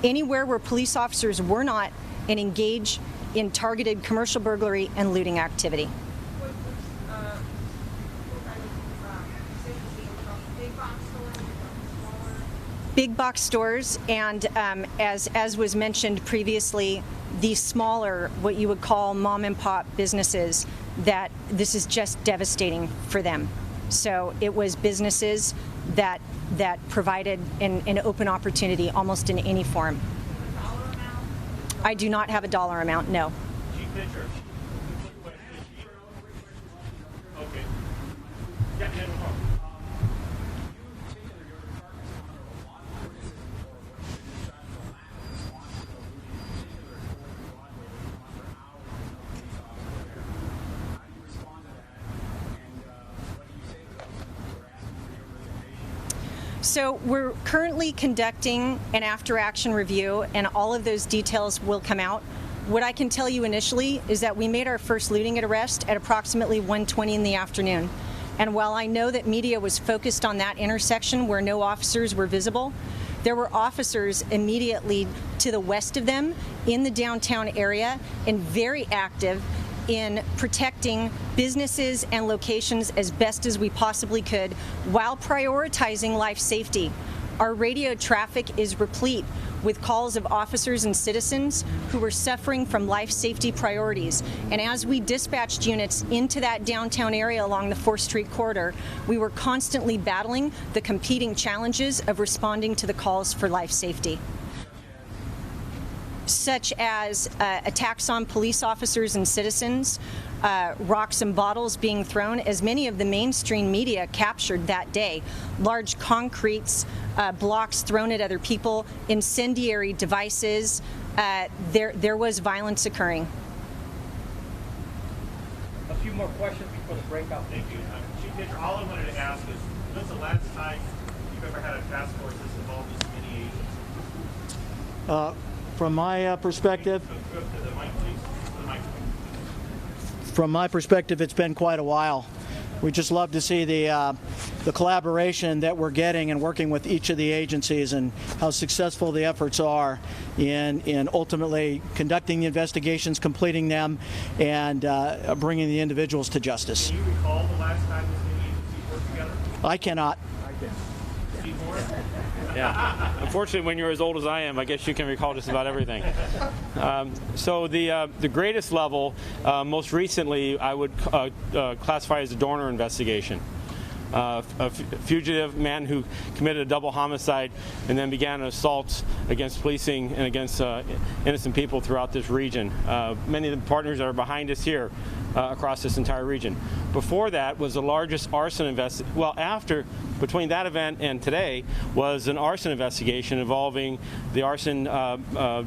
anywhere where police officers were not, and engage in targeted commercial burglary and looting activity. Big box stores, and as was mentioned previously, the smaller, what you would call mom and pop businesses, that this is just devastating for them. So it was businesses that provided an open opportunity almost in any form. I do not have a dollar amount, no. Okay. So we're currently conducting an after-action review, and all of those details will come out. What I can tell you initially is that we made our first looting arrest at approximately 1:20 in the afternoon. And while I know that media was focused on that intersection where no officers were visible, there were officers immediately to the west of them in the downtown area and very active in protecting businesses and locations as best as we possibly could while prioritizing life safety. Our radio traffic is replete with calls of officers and citizens who were suffering from life safety priorities. And as we dispatched units into that downtown area along the 4th Street corridor, we were constantly battling the competing challenges of responding to the calls for life safety, such as attacks on police officers and citizens, rocks and bottles being thrown, as many of the mainstream media captured that day, large concretes, blocks thrown at other people, incendiary devices. There was violence occurring. A few more questions before the breakout. Thank you. Chief Pitcher, all I wanted to ask is, when's the last time you've ever had a task force that's involved this many agents? From my perspective, it's been quite a while. We just love to see the collaboration that we're getting and working with each of the agencies, and how successful the efforts are in ultimately conducting the investigations, completing them, and bringing the individuals to justice. Can you recall the last time this many agencies worked together? I cannot. Steve Morris? Yeah. Unfortunately, when you're as old as I am, I guess you can recall just about everything. So the greatest level, most recently, I would classify as a Dorner investigation. A fugitive man who committed a double homicide and then began assaults against policing and against innocent people throughout this region. Many of the partners that are behind us here across this entire region. Before that was the largest arson investigation. Well, between that event and today was an arson investigation involving the arson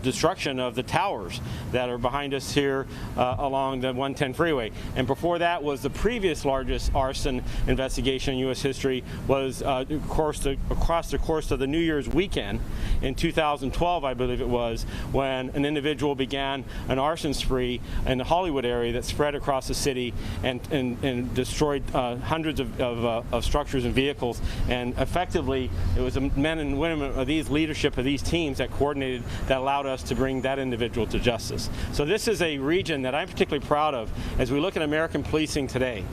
destruction of the towers that are behind us here along the 110 freeway. And before that was the previous largest arson investigation in U.S. history, was across the course of the New Year's weekend in 2012, I believe it was, when an individual began an arson spree in the Hollywood area that spread across the city and destroyed hundreds of structures and vehicles. And effectively, it was the men and women of these leadership of these teams that coordinated, that allowed us to bring that individual to justice. So this is a region that I'm particularly proud of as we look at American policing today.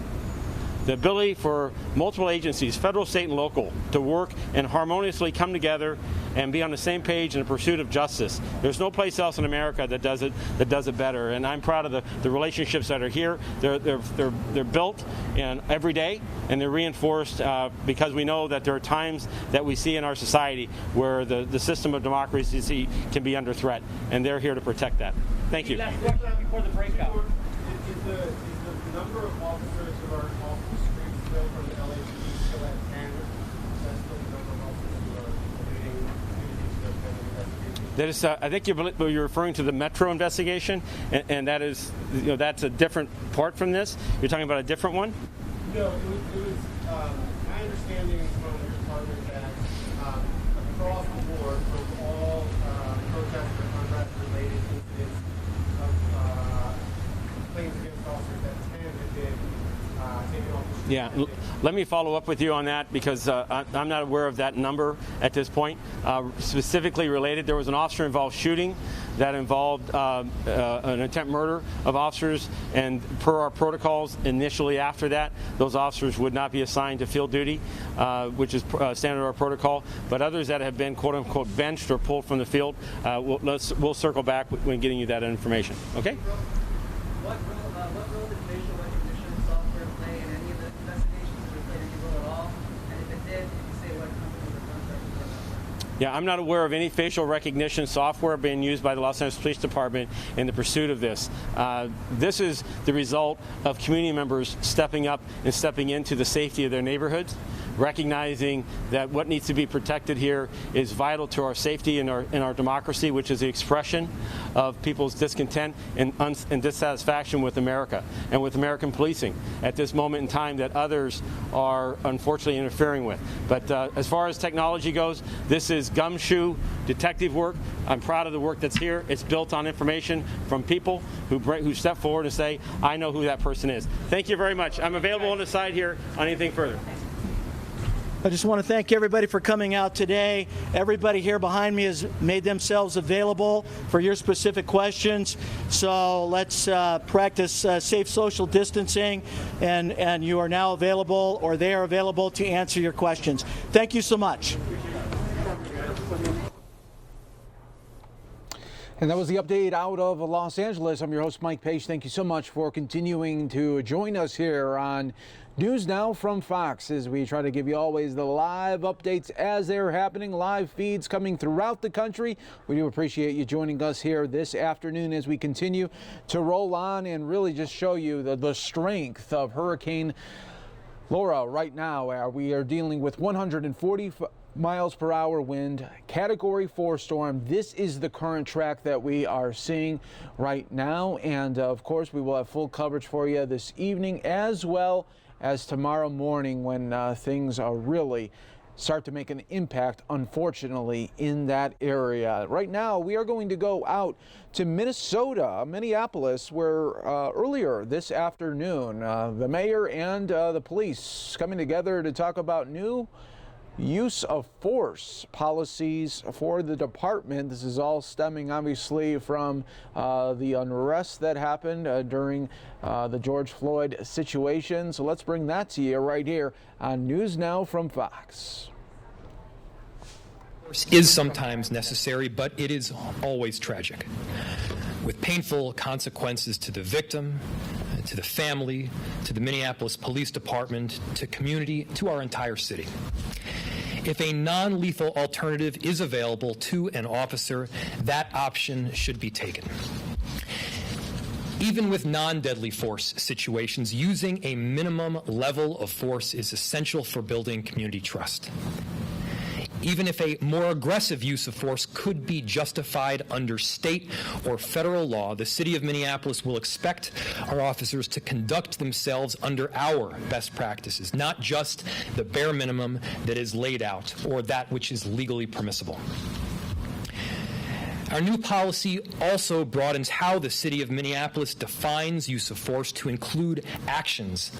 The ability for multiple agencies, federal, state, and local, to work and harmoniously come together and be on the same page in the pursuit of justice. There's no place else in America that does it better. And I'm proud of the relationships that are here. They're built every day, and they're reinforced because we know that there are times that we see in our society where the system of democracy can be under threat, and they're here to protect that. Thank you. Last question before the breakout. Is the number of officers who are off the streets still from the LAPD still at 10? Is that still the number of officers who are leading investigations? That is, I think you're referring to the Metro investigation, and that is, that's a different part from this. You're talking about a different one? No, it was my understanding from your department that across the board, from all protest or unrest-related incidents of claims against officers, that 10 had been taken off the street. Yeah, let me follow up with you on that because I'm not aware of that number at this point. Specifically related, there was an officer-involved shooting that involved an attempt murder of officers, and per our protocols initially after that, those officers would not be assigned to field duty, which is standard our protocol. But others that have been quote-unquote benched or pulled from the field, we'll circle back when getting you that information. Okay? What role did facial recognition software play in any of the investigations? Did it play any role at all? And if it did, can you say what company or contractor? Yeah, I'm not aware of any facial recognition software being used by the Los Angeles Police Department in the pursuit of this. This is the result of community members stepping up and stepping into the safety of their neighborhoods, recognizing that what needs to be protected here is vital to our safety and our democracy, which is the expression of people's discontent and dissatisfaction with America and with American policing at this moment in time that others are unfortunately interfering with. But as far as technology goes, this is gumshoe detective work. I'm proud of the work that's here. It's built on information from people who step forward and say, I know who that person is. Thank you very much. I'm available on the side here on anything further. I just want to thank everybody for coming out today. Everybody here behind me has made themselves available for your specific questions. So let's practice safe social distancing, and you are now available, or they are available to answer your questions. Thank you so much. And that was the update out of Los Angeles. I'm your host, Mike Page. Thank you so much for continuing to join us here on News Now from Fox, as we try to give you always the live updates as they're happening, live feeds coming throughout the country. We do appreciate you joining us here this afternoon as we continue to roll on and really just show you the strength of Hurricane Laura right now. We are dealing with 140 miles per hour wind, Category 4 storm. This is the current track that we are seeing right now. And of course, we will have full coverage for you this evening as well as tomorrow morning when things are really start to make an impact, unfortunately, in that area. Right now, we are going to go out to Minneapolis, where earlier this afternoon, the mayor and the police coming together to talk about new use of force policies for the department. This is all stemming obviously from the unrest that happened during the George Floyd situation. So let's bring that to you right here on News Now from Fox. Force is sometimes necessary, but it is always tragic, with painful consequences to the victim, to the family, to the Minneapolis Police Department, to community, to our entire city. If a non-lethal alternative is available to an officer, that option should be taken. Even with non-deadly force situations, using a minimum level of force is essential for building community trust. Even if a more aggressive use of force could be justified under state or federal law, the city of Minneapolis will expect our officers to conduct themselves under our best practices, not just the bare minimum that is laid out or that which is legally permissible. Our new policy also broadens how the city of Minneapolis defines use of force to include actions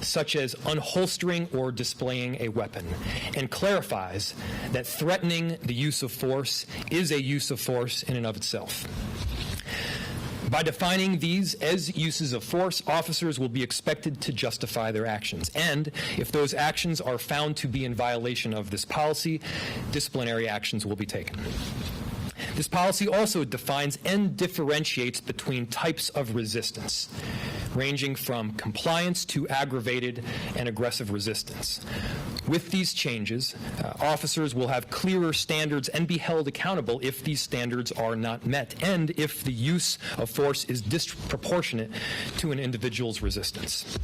such as unholstering or displaying a weapon, and clarifies that threatening the use of force is a use of force in and of itself. By defining these as uses of force, officers will be expected to justify their actions. And if those actions are found to be in violation of this policy, disciplinary actions will be taken. This policy also defines and differentiates between types of resistance, ranging from compliance to aggravated and aggressive resistance. With these changes, officers will have clearer standards and be held accountable if these standards are not met, and if the use of force is disproportionate to an individual's resistance.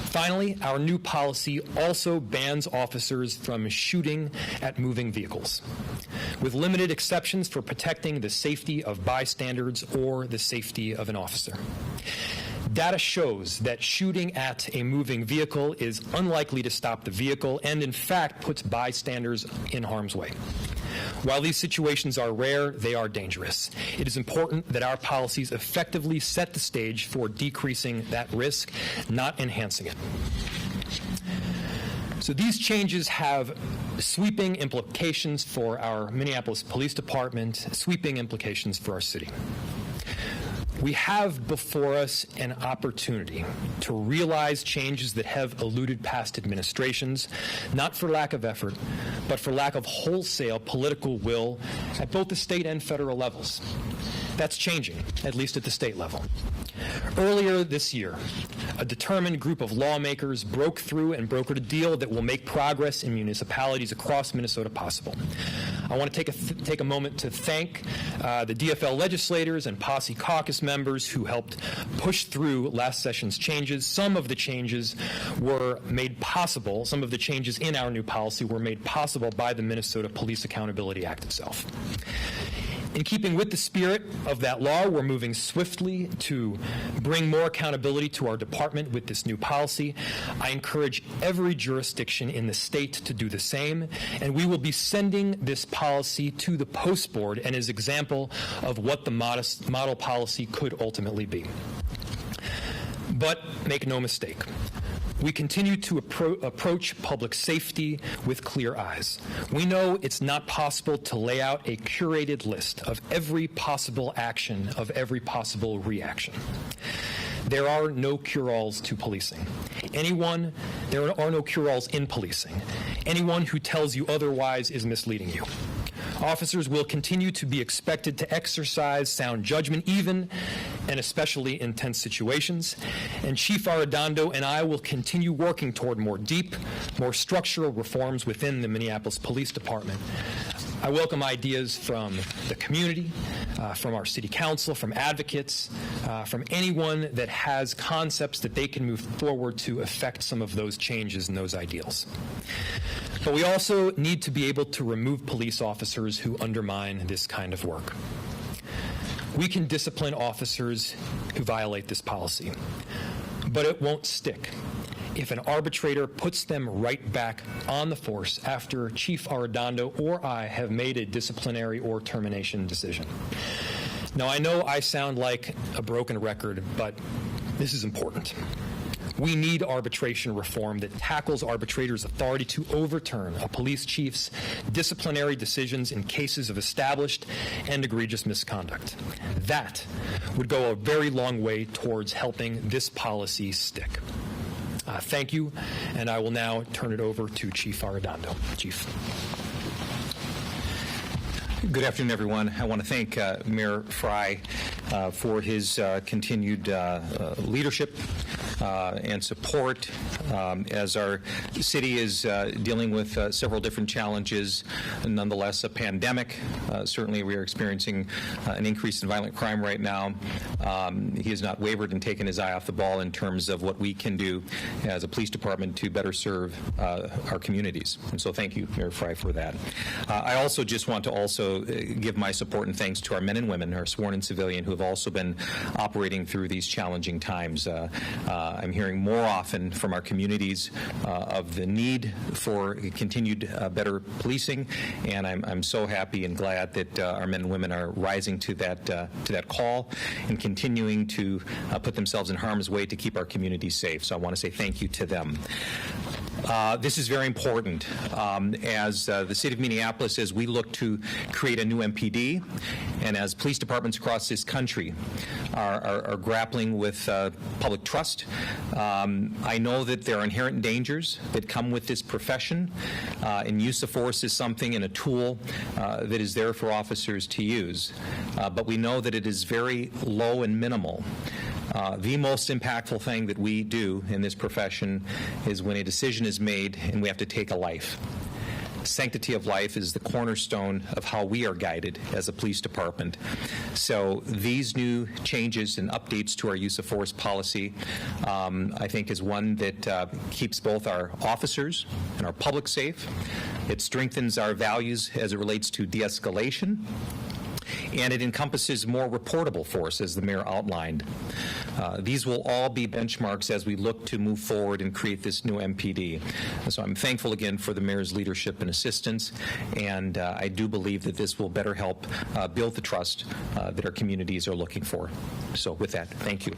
Finally, our new policy also bans officers from shooting at moving vehicles, with limited exceptions for protecting the safety of bystanders or the safety of an officer. Data shows that shooting at a moving vehicle is unlikely to stop the vehicle and, in fact, puts bystanders in harm's way. While these situations are rare, they are dangerous. It is important that our policies effectively set the stage for decreasing that risk, not enhancing it. So these changes have sweeping implications for our Minneapolis Police Department, sweeping implications for our city. We have before us an opportunity to realize changes that have eluded past administrations, not for lack of effort, but for lack of wholesale political will at both the state and federal levels. That's changing, at least at the state level. Earlier this year, a determined group of lawmakers broke through and brokered a deal that will make progress in municipalities across Minnesota possible. I want to take a moment to thank the DFL legislators and Posse caucus members who helped push through last session's changes. Some of the changes were made possible, some of the changes in our new policy were made possible by the Minnesota Police Accountability Act itself. In keeping with the spirit of that law, we're moving swiftly to bring more accountability to our department with this new policy. I encourage every jurisdiction in the state to do the same, and we will be sending this policy to the Post Board and as an example of what the model policy could ultimately be. But make no mistake, we continue to approach public safety with clear eyes. We know it's not possible to lay out a curated list of every possible action, of every possible reaction. There are no cure-alls to policing. There are no cure-alls in policing. Anyone who tells you otherwise is misleading you. Officers will continue to be expected to exercise sound judgment, even and especially in tense situations. And Chief Arredondo and I will continue working toward more deep, more structural reforms within the Minneapolis Police Department. I welcome ideas from the community, from our city council, from advocates, from anyone that has concepts that they can move forward to affect some of those changes and those ideals. But we also need to be able to remove police officers who undermine this kind of work. We can discipline officers who violate this policy, but it won't stick if an arbitrator puts them right back on the force after Chief Arredondo or I have made a disciplinary or termination decision. Now, I know I sound like a broken record, but this is important. We need arbitration reform that tackles arbitrators' authority to overturn a police chief's disciplinary decisions in cases of established and egregious misconduct. That would go a very long way towards helping this policy stick. Thank you, and I will now turn it over to Chief Arredondo. Chief. Good afternoon, everyone. I want to thank Mayor Fry for his continued leadership and support as our city is dealing with several different challenges. Nonetheless, a pandemic. Certainly, we are experiencing an increase in violent crime right now. He has not wavered and taken his eye off the ball in terms of what we can do as a police department to better serve our communities. And so thank you, Mayor Fry, for that. I also just want to give my support and thanks to our men and women, our sworn and civilian, who have also been operating through these challenging times. I'm hearing more often from our communities of the need for continued better policing, and I'm so happy and glad that our men and women are rising to that call and continuing to put themselves in harm's way to keep our communities safe. So I want to say thank you to them. This is very important as the city of Minneapolis, as we look to create a new MPD, and as police departments across this country are grappling with public trust. I know that there are inherent dangers that come with this profession, and use of force is something and a tool that is there for officers to use. But we know that it is very low and minimal. The most impactful thing that we do in this profession is when a decision is made and we have to take a life. Sanctity of life is the cornerstone of how we are guided as a police department. So these new changes and updates to our use of force policy, I think, is one that keeps both our officers and our public safe. It strengthens our values as it relates to de-escalation. And it encompasses more reportable force, as the mayor outlined. These will all be benchmarks as we look to move forward and create this new MPD. So I'm thankful again for the mayor's leadership and assistance, and I do believe that this will better help build the trust that our communities are looking for. So with that, thank you.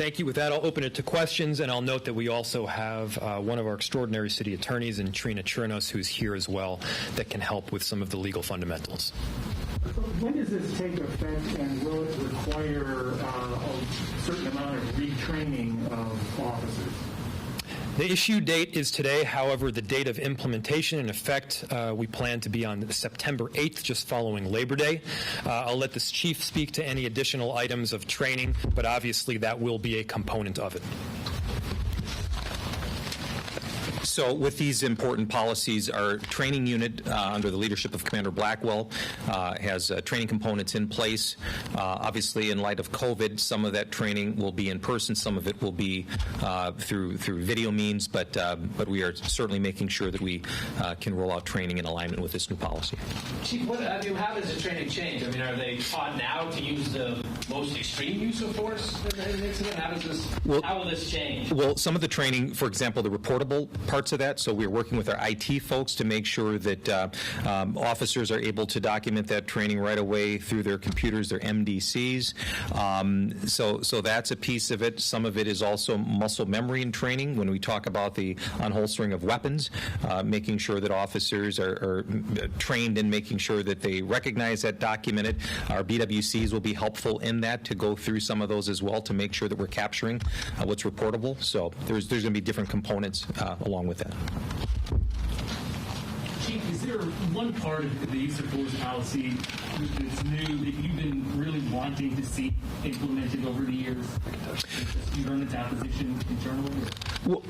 Thank you. With that, I'll open it to questions, and I'll note that we also have one of our extraordinary city attorneys, and Trina Churnos, who's here as well, that can help with some of the legal fundamentals. When does this take effect, and will it require a certain amount of retraining of officers? The issue date is today. However, the date of implementation and effect, we plan to be on September 8th, just following Labor Day. I'll let the chief speak to any additional items of training, but obviously that will be a component of it. So with these important policies, our training unit under the leadership of Commander Blackwell has training components in place. Obviously, in light of COVID, some of that training will be in person, some of it will be through video means, but we are certainly making sure that we can roll out training in alignment with this new policy. Chief, how does the training change? Are they taught now to use the most extreme use of force in an incident? How will this change? Well, some of the training, for example, the reportable parts of that, so we're working with our IT folks to make sure that officers are able to document that training right away through their computers, their MDCs. So that's a piece of it. Some of it is also muscle memory and training when we talk about the unholstering of weapons, making sure that officers are trained in making sure that they recognize that, document it. Our BWCs will be helpful in that to go through some of those as well to make sure that we're capturing what's reportable. So there's going to be different components along with that. Chief, is there one part of the use of force policy that's new that you've been really wanting to see implemented over the years? You learned its opposition internally? Well,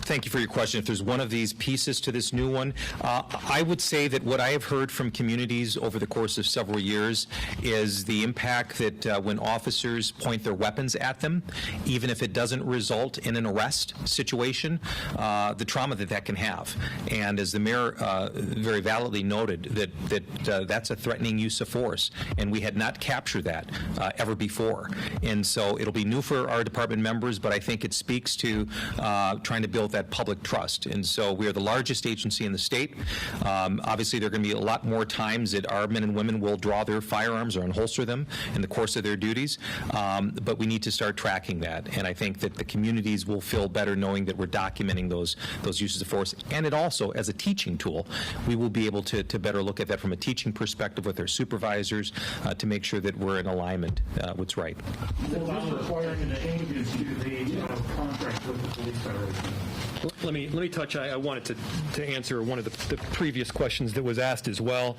thank you for your question. If there's one of these pieces to this new one, I would say that what I have heard from communities over the course of several years is the impact that when officers point their weapons at them, even if it doesn't result in an arrest situation, the trauma that can have. And as the mayor very validly noted, that's a threatening use of force, and we had not captured that ever before. And so it'll be new for our department members, but I think it speaks to trying to build that public trust. And so we are the largest agency in the state. Obviously, there are going to be a lot more times that our men and women will draw their firearms or unholster them in the course of their duties, but we need to start tracking that. And I think that the communities will feel better knowing that we're documenting those uses of force. And it also, as a teaching tool, we will be able to better look at that from a teaching perspective with our supervisors to make sure that we're in alignment what's right. Will this require any changes to the contract with the police federation? Let me touch. I wanted to answer one of the previous questions that was asked as well.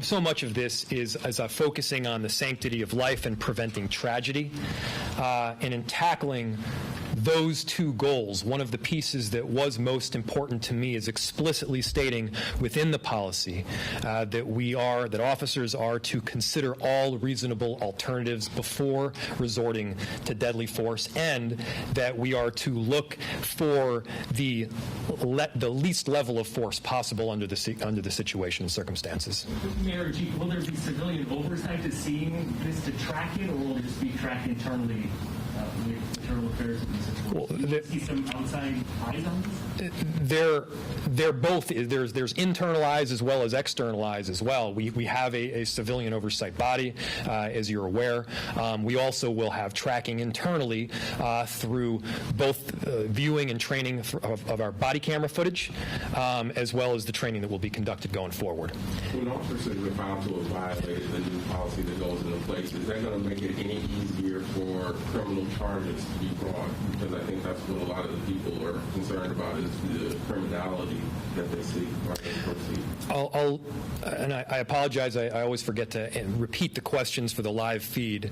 So much of this is focusing on the sanctity of life and preventing tragedy, and in tackling those two goals, one of the pieces that was most important to me is explicitly stating within the policy that officers are to consider all reasonable alternatives before resorting to deadly force, and that we are to look for the least level of force possible under the situation and circumstances. Mayor, will there be civilian oversight to seeing this, to track it, or will it just be tracked internally? Internal affairs of the situation. Do you see some outside eyes on this? They're both. There's internal eyes as well as external eyes as well. We have a civilian oversight body, as you're aware. We also will have tracking internally through both viewing and training of our body camera footage, as well as the training that will be conducted going forward. When officers are found to have violated the new policy that goes into place, is that going to make it any easier for criminal charges to be brought? Because I think that's what a lot of the people are concerned about, is the criminality that they see when they proceed. I apologize. I always forget to repeat the questions for the live feed.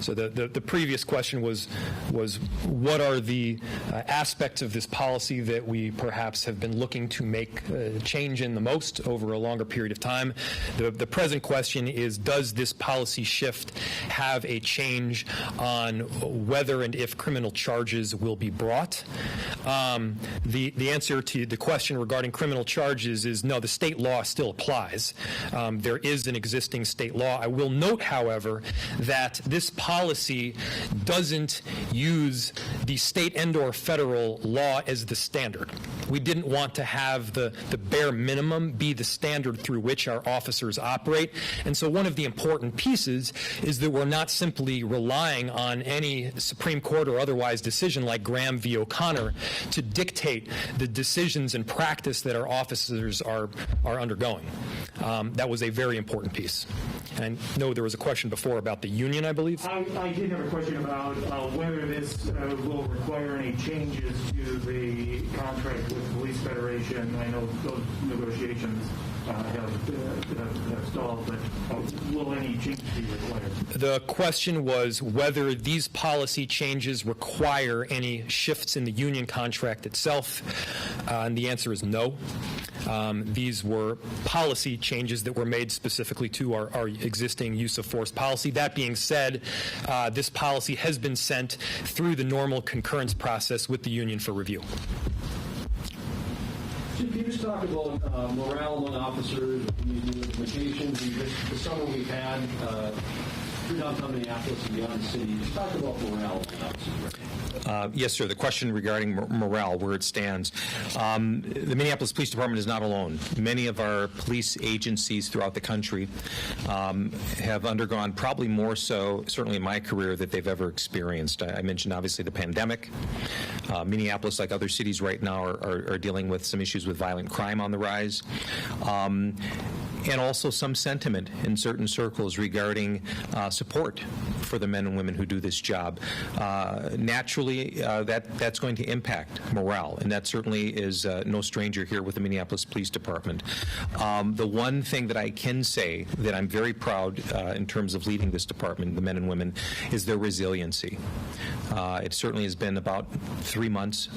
So the previous question was what are the aspects of this policy that we perhaps have been looking to make change in the most over a longer period of time. The present question is, does this policy shift have a change on whether and if criminal charges will be brought? The answer to the question regarding criminal charges is no, the state law still applies. There is an existing state law. I will note, however, that this policy policy doesn't use the state and/or federal law as the standard. We didn't want to have the bare minimum be the standard through which our officers operate. And so one of the important pieces is that we're not simply relying on any Supreme Court or otherwise decision like Graham v. O'Connor to dictate the decisions and practice that our officers are undergoing. That was a very important piece. And I know there was a question before about the union, I believe. I did have a question about whether this will require any changes to the contract with the Police Federation. I know those negotiations have stalled, but will any changes be required? The question was whether these policy changes require any shifts in the union contract itself, and the answer is no. These were policy changes that were made specifically to our existing use of force policy. That being said, this policy has been sent through the normal concurrence process with the union for review. Can you just talk about morale among officers, these new implementations? The summer we've had through downtown Minneapolis and beyond the city. Just talk about morale among officers. Yes, sir. The question regarding morale, where it stands. The Minneapolis Police Department is not alone. Many of our police agencies throughout the country have undergone, probably more so, certainly in my career, that they've ever experienced. I mentioned, obviously, the pandemic. Minneapolis, like other cities right now, are dealing with some issues with violent crime on the rise. And also some sentiment in certain circles regarding support for the men and women who do this job. Naturally, that's going to impact morale, and that certainly is no stranger here with the Minneapolis Police Department. The one thing that I can say that I'm very proud in terms of leading this department, the men and women, is their resiliency. It certainly has been about 3 months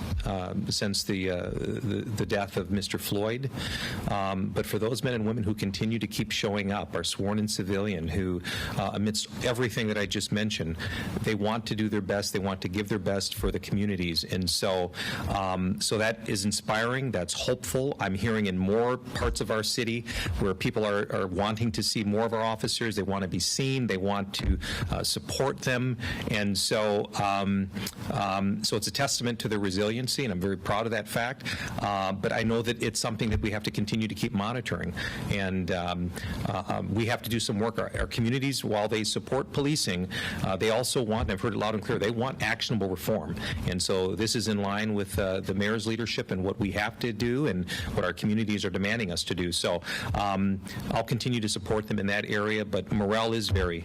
since the death of Mr. Floyd, but for those men and women who continue to keep showing up, our sworn-in civilian who, amidst everything that I just mentioned, they want to do their best, they want to give their best for the communities, and so that is inspiring, that's hopeful. I'm hearing in more parts of our city where people are wanting to see more of our officers, they want to be seen, they want to support them, and so it's a testament to their resiliency, and I'm very proud of that fact, but I know that it's something that we have to continue to keep monitoring, and we have to do some work. Our communities, while they support policing, they also want, and I've heard it loud and clear, they want actionable reform, and so this is in line with the mayor's leadership and what we have to do and what our communities are demanding us to do. So I'll continue to support them in that area, but morale is very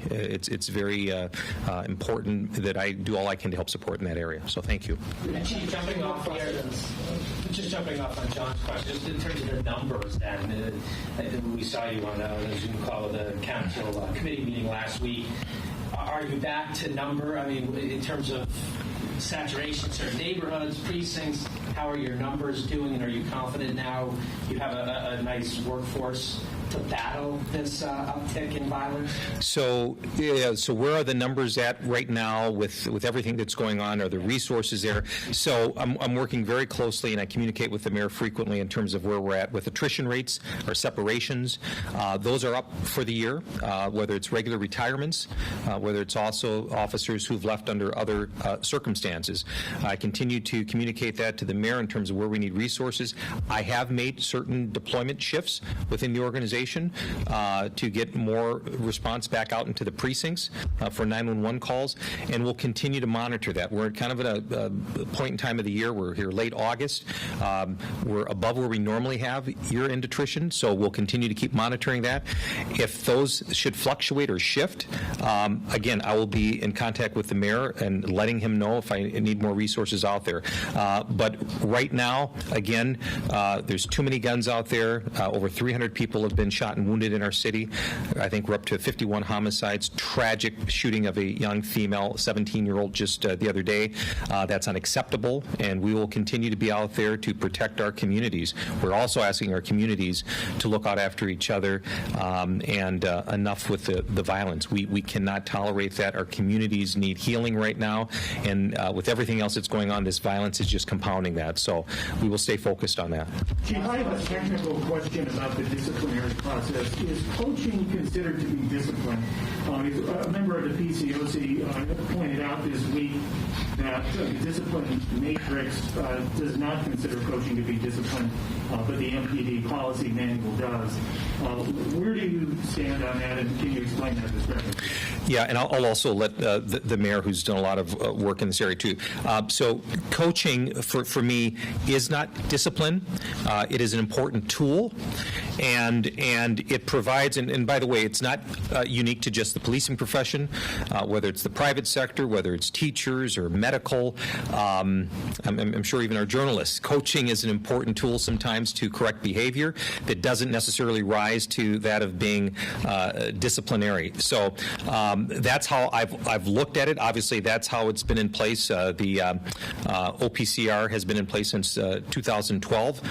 important that I do all I can to help support in that area. So thank you. Chief, jumping off on John's question, just in terms of the numbers, then we saw you on a Zoom call with the council committee meeting last week. Are you back to number? I mean, in terms of saturation, certain neighborhoods, precincts, how are your numbers doing, and are you confident now you have a nice workforce to battle this uptick in violence? So where are the numbers at right now with everything that's going on? Are the resources there? So I'm working very closely, and I communicate with the mayor frequently in terms of where we're at with attrition rates or separations. Those are up for the year, whether it's regular retirements, whether it's also officers who've left under other circumstances. I continue to communicate that to the mayor in terms of where we need resources. I have made certain deployment shifts within the organization to get more response back out into the precincts for 911 calls, and we'll continue to monitor that. We're kind of at a point in time of the year. We're here late August. We're above where we normally have year-end attrition, so we'll continue to keep monitoring that. If those should fluctuate or shift, again, I will be in contact with the mayor and letting him know if I need more resources out there. But right now, again, there's too many guns out there. Over 300 people have been shot and wounded in our city. I think we're up to 51 homicides. Tragic shooting of a young female, 17-year-old, just the other day. That's unacceptable, and we will continue to be out there to protect our communities. We're also asking our communities to look out after each other, and enough with the violence. We cannot tolerate that. Our communities need healing right now, and with everything else that's going on, this violence is just compounding that. So we will stay focused on that. Chief, I have a technical question about the disciplinary process. Is coaching considered to be discipline? A member of the PCOC pointed out this week that the discipline matrix does not consider coaching to be discipline, but the MPD policy manual does. Where do you stand on that, and can you explain that discrepancy? Yeah, and I'll also let the mayor, who's done a lot of work in this area too. So coaching, for me, is not discipline. It is an important tool, and it provides, and by the way, it's not unique to just the policing profession, whether it's the private sector, whether it's teachers or medical, I'm sure even our journalists. Coaching is an important tool sometimes to correct behavior that doesn't necessarily rise to that of being disciplinary. So that's how I've looked at it. Obviously, that's how it's been in place. The OPCR has been in place since 2012.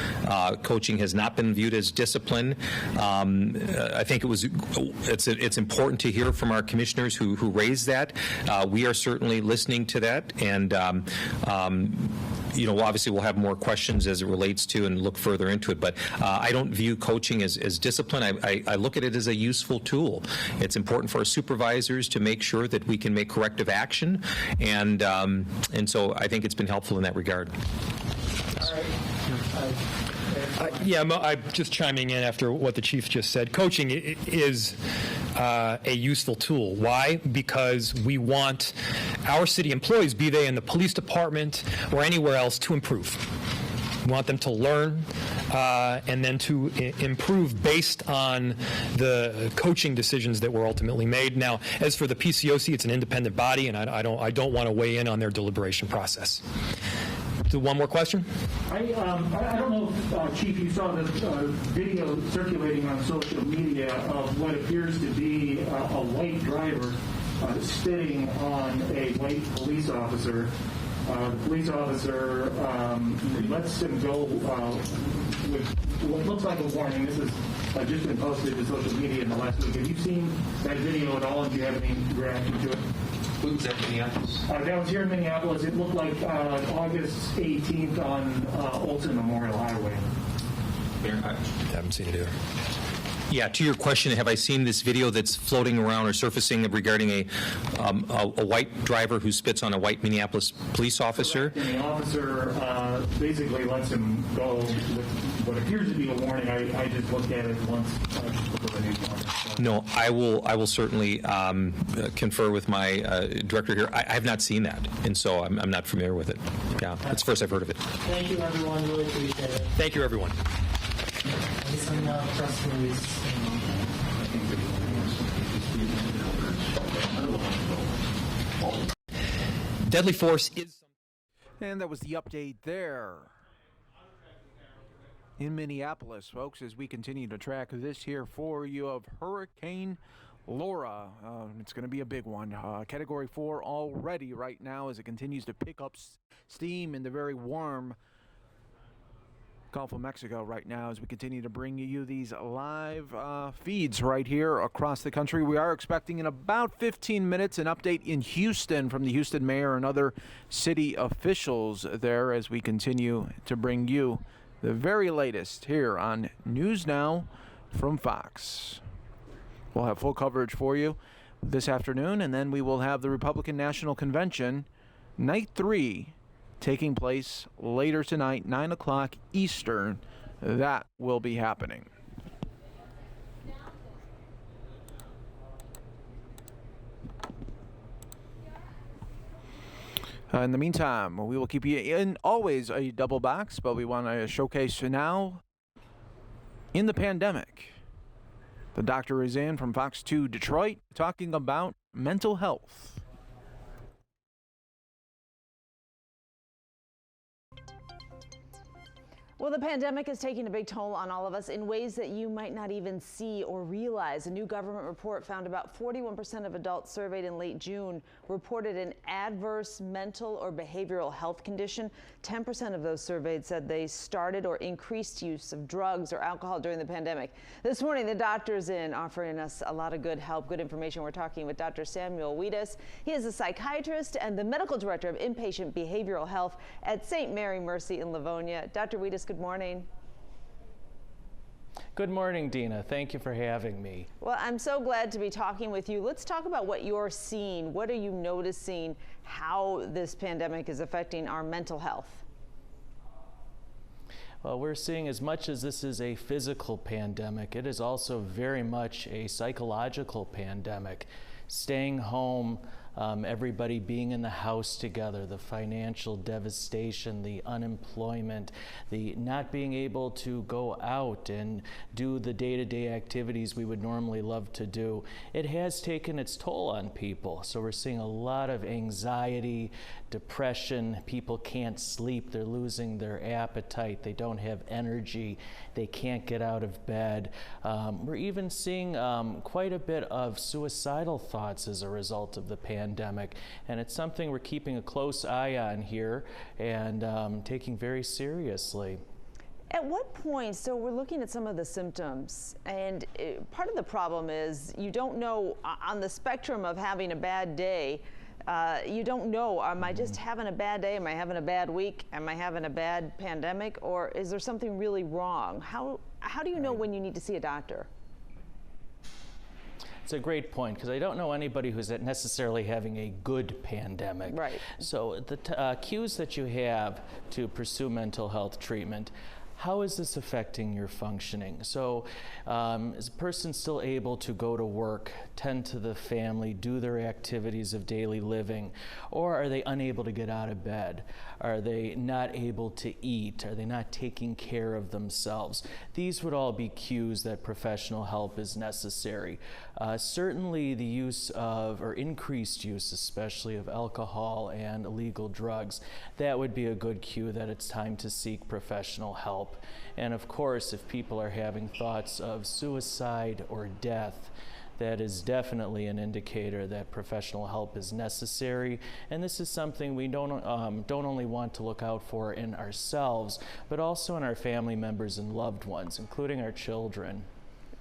Coaching has not been viewed as discipline. I think it's important to hear from our commissioners who raised that. We are certainly listening to that, and obviously we'll have more questions as it relates to and look further into it. But I don't view coaching as discipline. I look at it as a useful tool. It's important for our supervisors to make sure that we can make corrective action, and so I think it's been helpful in that regard. I'm just chiming in after what the chief just said. Coaching is a useful tool. Why? Because we want our city employees, be they in the police department or anywhere else, to improve. We want them to learn and then to improve based on the coaching decisions that were ultimately made. Now, as for the PCOC, it's an independent body, and I don't want to weigh in on their deliberation process. So one more question? I don't know if, Chief, you saw the video circulating on social media of what appears to be a white driver spitting on a white police officer. The police officer lets him go with what looks like a warning. This has just been posted to social media in the last week. Have you seen that video at all, and do you have any reaction to it? Was that Minneapolis? That was here in Minneapolis. It looked like August 18th on Olson Memorial Highway. I haven't seen it either. Yeah, to your question, have I seen this video that's floating around or surfacing regarding a white driver who spits on a white Minneapolis police officer? And the officer basically lets him go with what appears to be a warning. I just looked at it once before the news warning. No, I will certainly confer with my director here. I have not seen that, and so I'm not familiar with it. Yeah, it's the first I've heard of it. Thank you, everyone. Really appreciate it. Thank you, everyone. Some press release. Deadly force is. And that was the update there in Minneapolis, folks, as we continue to track this here for you of Hurricane Laura. It's going to be a big one. Category 4 already right now as it continues to pick up steam in the very warm Gulf of Mexico right now as we continue to bring you these live feeds right here across the country. We are expecting in about 15 minutes an update in Houston from the Houston mayor and other city officials there as we continue to bring you the very latest here on News Now from Fox. We'll have full coverage for you this afternoon, and then we will have the Republican National Convention, Night 3, taking place later tonight, 9 o'clock Eastern. That will be happening. In the meantime, we will keep you in always a double box, but we want to showcase now in the pandemic. The doctor is in from Fox 2 Detroit talking about mental health. Well, the pandemic is taking a big toll on all of us in ways that you might not even see or realize. A new government report found about 41% of adults surveyed in late June reported an adverse mental or behavioral health condition. 10% of those surveyed said they started or increased use of drugs or alcohol during the pandemic. This morning, the doctor's in offering us a lot of good help, good information. We're talking with Dr. Samuel Wiedis. He is a psychiatrist and the medical director of inpatient behavioral health at St. Mary Mercy in Livonia. Dr. Wiedis, good morning. Good morning, Dina. Thank you for having me. Well, I'm so glad to be talking with you. Let's talk about what you're seeing. What are you noticing, how this pandemic is affecting our mental health? Well, we're seeing as much as this is a physical pandemic, it is also very much a psychological pandemic. Staying home, everybody being in the house together, the financial devastation, the unemployment, the not being able to go out and do the day-to-day activities we would normally love to do. It has taken its toll on people. So we're seeing a lot of anxiety, depression. People can't sleep. They're losing their appetite. They don't have energy. They can't get out of bed. We're even seeing quite a bit of suicidal thoughts as a result of the pandemic. And it's something we're keeping a close eye on here and taking very seriously. At what point, so we're looking at some of the symptoms, and part of the problem is you don't know on the spectrum of having a bad day, you don't know, am I just having a bad day? Am I having a bad week? Am I having a bad pandemic? Or is there something really wrong? How do you know when you need to see a doctor? It's a great point, because I don't know anybody who's necessarily having a good pandemic. Right. So the cues that you have to pursue mental health treatment, how is this affecting your functioning? So is a person still able to go to work, tend to the family, do their activities of daily living, or are they unable to get out of bed? Are they not able to eat? Are they not taking care of themselves? These would all be cues that professional help is necessary. Certainly the use of, or increased use especially, of alcohol and illegal drugs, that would be a good cue that it's time to seek professional help. And of course, if people are having thoughts of suicide or death, that is definitely an indicator that professional help is necessary. And this is something we don't only want to look out for in ourselves, but also in our family members and loved ones, including our children.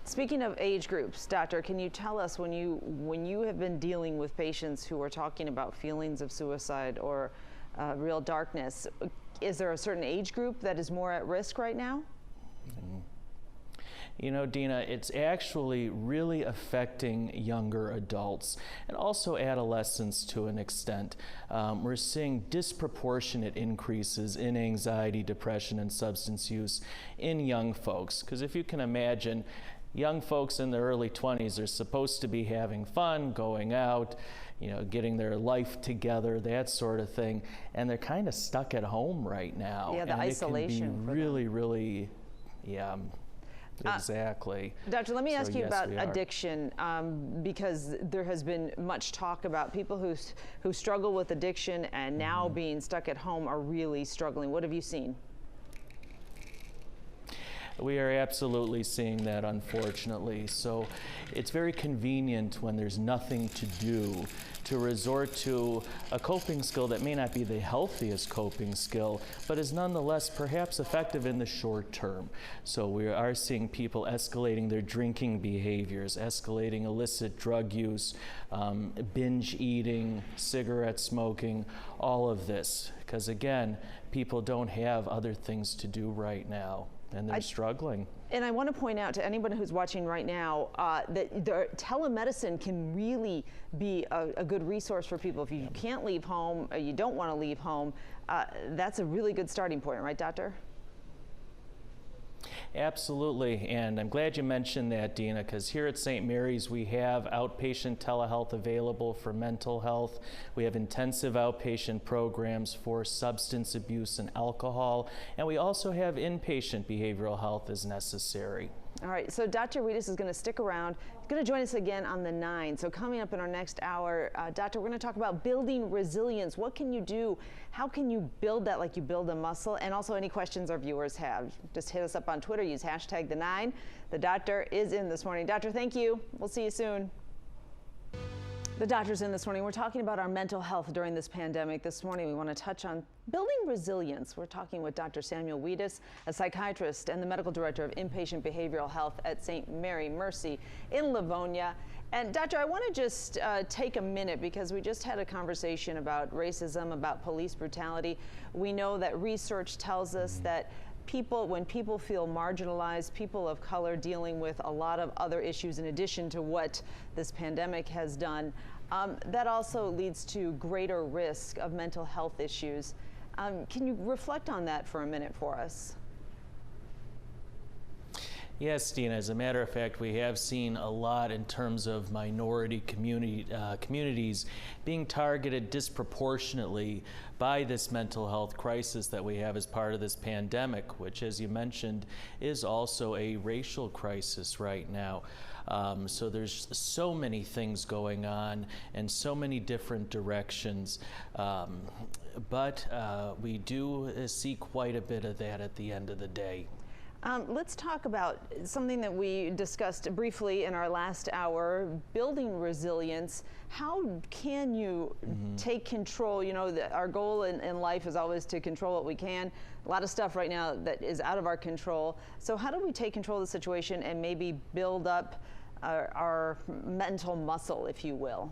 Speaking of age groups, doctor, can you tell us when you have been dealing with patients who are talking about feelings of suicide or real darkness, is there a certain age group that is more at risk right now? You know, Dina, it's actually really affecting younger adults and also adolescents to an extent. We're seeing disproportionate increases in anxiety, depression, and substance use in young folks. Because if you can imagine, young folks in their early 20s are supposed to be having fun, going out, you know, getting their life together, that sort of thing, and they're kind of stuck at home right now. Yeah, the and isolation. It can be really, yeah, exactly. Doctor, let me ask you yes, about addiction, because there has been much talk about people who struggle with addiction and now being stuck at home are really struggling. What have you seen? We are absolutely seeing that, unfortunately. So it's very convenient when there's nothing to do to resort to a coping skill that may not be the healthiest coping skill, but is nonetheless perhaps effective in the short term. So we are seeing people escalating their drinking behaviors, escalating illicit drug use, binge eating, cigarette smoking, all of this. Because again, people don't have other things to do right now, and they're struggling. And I want to point out to anyone who's watching right now that telemedicine can really be a good resource for people. If you can't leave home, or you don't want to leave home, that's a really good starting point, right, doctor? Absolutely, and I'm glad you mentioned that, Dina, because here at St. Mary's we have outpatient telehealth available for mental health. We have intensive outpatient programs for substance abuse and alcohol, and we also have inpatient behavioral health as necessary. All right, so Dr. Weedis is going to stick around. He's going to join us again on the 9. So coming up in our next hour, Doctor, we're going to talk about building resilience. What can you do? How can you build that like you build a muscle? And also any questions our viewers have. Just hit us up on Twitter. Use hashtag the 9. The doctor is in this morning. Doctor, thank you. We'll see you soon. The doctor's in this morning. We're talking about our mental health during this pandemic. This morning, we want to touch on building resilience. We're talking with Dr. Samuel Weedis, a psychiatrist and the medical director of inpatient behavioral health at St. Mary Mercy in Livonia. And doctor, I want to just take a minute because we just had a conversation about racism, about police brutality. We know that research tells us that when people feel marginalized, people of color dealing with a lot of other issues in addition to what this pandemic has done, that also leads to greater risk of mental health issues. Can you reflect on that for a minute for us? Yes, Dina, as a matter of fact, we have seen a lot in terms of minority communities being targeted disproportionately by this mental health crisis that we have as part of this pandemic, which, as you mentioned, is also a racial crisis right now. So there's so many things going on and so many different directions, but we do see quite a bit of that at the end of the day. Let's talk about something that we discussed briefly in our last hour, building resilience. How can you take control? You know, our goal in life is always to control what we can. A lot of stuff right now that is out of our control. So how do we take control of the situation and maybe build up our mental muscle, if you will?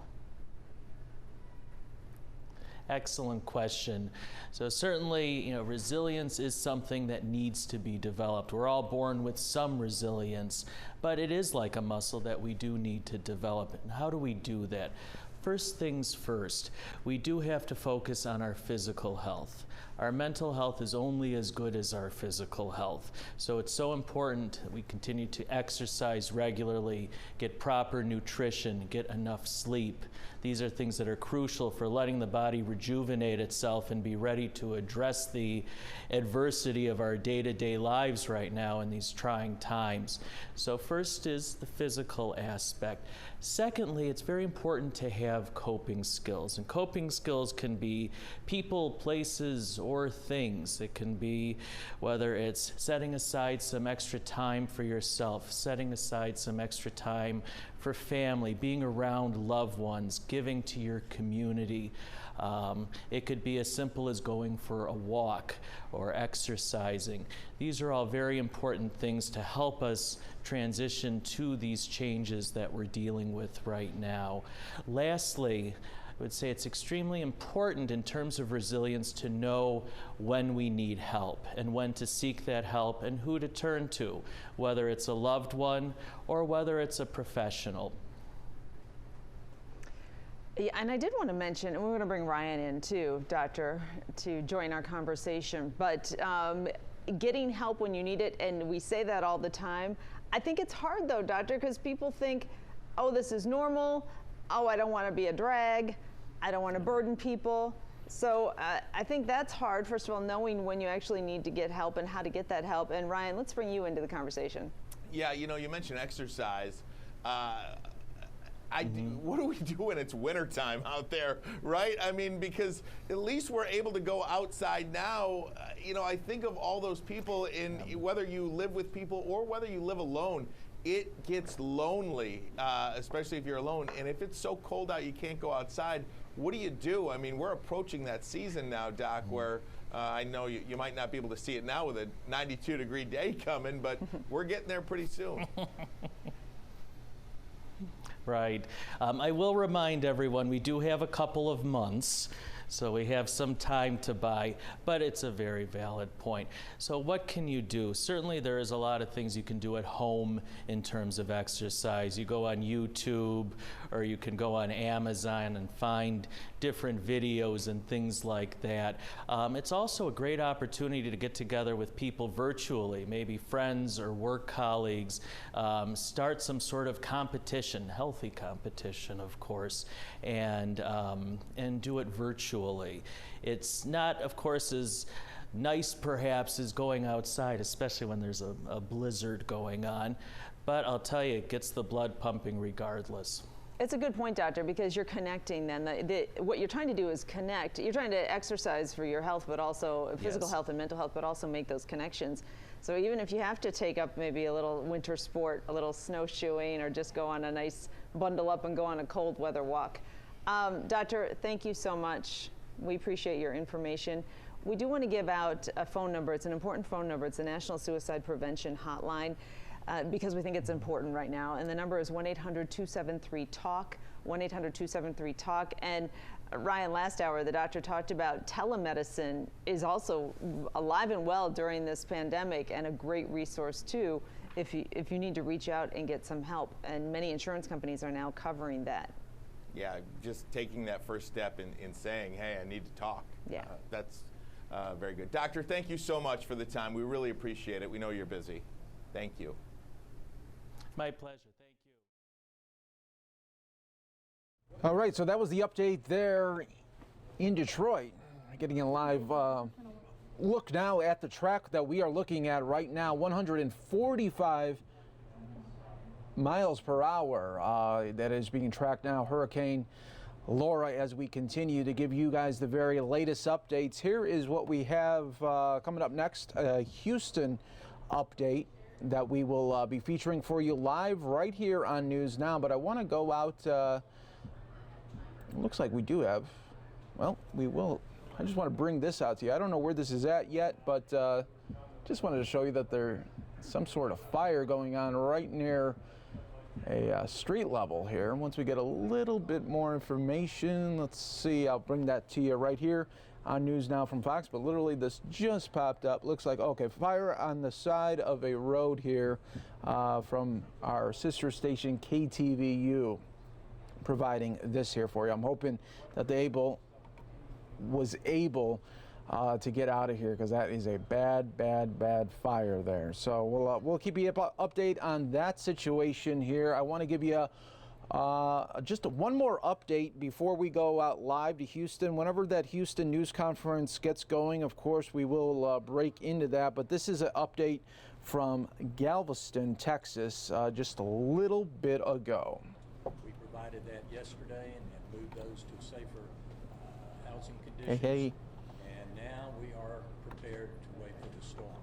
Excellent question. So certainly, resilience is something that needs to be developed. We're all born with some resilience, but it is like a muscle that we do need to develop. And how do we do that? First things first, we do have to focus on our physical health. Our mental health is only as good as our physical health. So it's so important that we continue to exercise regularly, get proper nutrition, get enough sleep. These are things that are crucial for letting the body rejuvenate itself and be ready to address the adversity of our day-to-day lives right now in these trying times. So first is the physical aspect. Secondly, it's very important to have coping skills. And coping skills can be people, places, or things. It can be whether it's setting aside some extra time for yourself, setting aside some extra time for family, being around loved ones, giving to your community. It could be as simple as going for a walk or exercising. These are all very important things to help us transition to these changes that we're dealing with right now. Lastly, I would say it's extremely important in terms of resilience to know when we need help and when to seek that help and who to turn to, whether it's a loved one or whether it's a professional. Yeah, and I did want to mention, and we're going to bring Ryan in too, Doctor, to join our conversation, but getting help when you need it, and we say that all the time. I think it's hard though, Doctor, because people think, oh, this is normal. Oh, I don't want to be a drag. I don't want to burden people. So I think that's hard, first of all, knowing when you actually need to get help and how to get that help. And Ryan, let's bring you into the conversation. Yeah, you mentioned exercise. What do we do when it's wintertime out there, right? I mean, because at least we're able to go outside now. I think of all those people whether you live with people or whether you live alone, it gets lonely, especially if you're alone. And if it's so cold out you can't go outside, what do? I mean, we're approaching that season now, Doc, where I know you might not be able to see it now with a 92-degree day coming, but we're getting there pretty soon. Right. I will remind everyone we do have a couple of months, so we have some time to buy, but it's a very valid point. So what can you do? Certainly there is a lot of things you can do at home in terms of exercise. You go on YouTube or you can go on Amazon and find different videos and things like that. It's also a great opportunity to get together with people virtually, maybe friends or work colleagues, start some sort of competition, healthy competition, of course, and do it virtually. It's not, of course, as nice perhaps as going outside, especially when there's a blizzard going on, but I'll tell you, it gets the blood pumping regardless. It's a good point, Doctor, because you're connecting then. What you're trying to do is connect. You're trying to exercise for your health, but also physical health and mental health, but also make those connections. So even if you have to take up maybe a little winter sport, a little snowshoeing, or just go on a nice bundle up and go on a cold weather walk. Doctor, thank you so much. We appreciate your information. We do want to give out a phone number. It's an important phone number. It's the National Suicide Prevention Hotline. Because we think it's important right now. And the number is 1-800-273-TALK, 1-800-273-TALK. And Ryan, last hour, the doctor talked about telemedicine is also alive and well during this pandemic and a great resource, too, if you need to reach out and get some help. And many insurance companies are now covering that. Yeah, just taking that first step in saying, hey, I need to talk. Yeah. That's very good. Doctor, thank you so much for the time. We really appreciate it. We know you're busy. Thank you. My pleasure. Thank you. All right, so that was the update there in Detroit. Getting a live look now at the track that we are looking at right now, 145 miles per hour that is being tracked now. Hurricane Laura, as we continue to give you guys the very latest updates. Here is what we have coming up next, a Houston update that we will be featuring for you live right here on News Now. But I want to go out, it looks like we do have, well, we will. I just want to bring this out to you. I don't know where this is at yet, but just wanted to show you that there's some sort of fire going on right near a street level here. Once we get a little bit more information, let's see, I'll bring that to you right here on News Now from Fox. But literally this just popped up. Looks like, okay, fire on the side of a road here from our sister station KTVU providing this here for you. I'm hoping that they was able to get out of here, because that is a bad fire there. So we'll keep you update on that situation here. I want to give you just one more update before we go out live to Houston. Whenever that Houston news conference gets going, of course, we will break into that. But this is an update from Galveston, Texas, just a little bit ago. We provided that yesterday and have moved those to safer housing conditions. Hey. And now we are prepared to wait for the storm.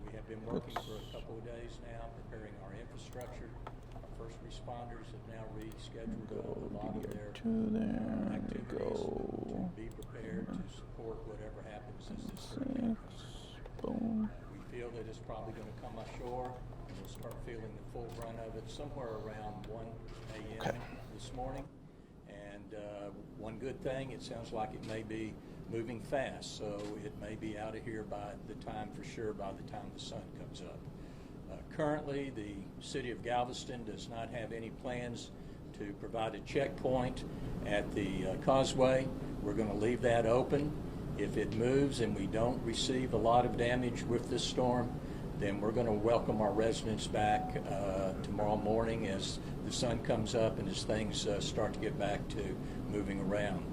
We have been working for a couple of days now, preparing our infrastructure. Our first responders have now rescheduled a lot of their activities to be prepared to support whatever happens as this hurricane comes. We feel that it's probably going to come ashore, and we'll start feeling the full brunt of it somewhere around 1 a.m. this morning. And one good thing, it sounds like it may be moving fast, so it may be out of here by the time the sun comes up. Currently, the city of Galveston does not have any plans to provide a checkpoint at the causeway. We're going to leave that open. If it moves and we don't receive a lot of damage with this storm, then we're going to welcome our residents back tomorrow morning as the sun comes up and as things start to get back to moving around.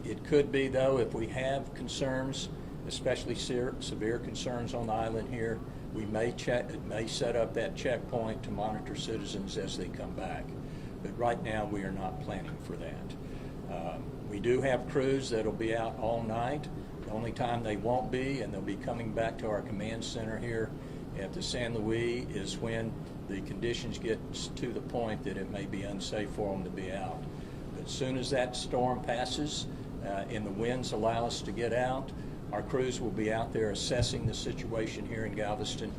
It could be, though, if we have concerns, especially severe concerns on the island here, we may set up that checkpoint to monitor citizens as they come back. But right now, we are not planning for that. We do have crews that will be out all night. The only time they won't be, and they'll be coming back to our command center here at the San Luis, is when the conditions get to the point that it may be unsafe for them to be out. But as soon as that storm passes and the winds allow us to get out, our crews will be out there assessing the situation here in Galveston.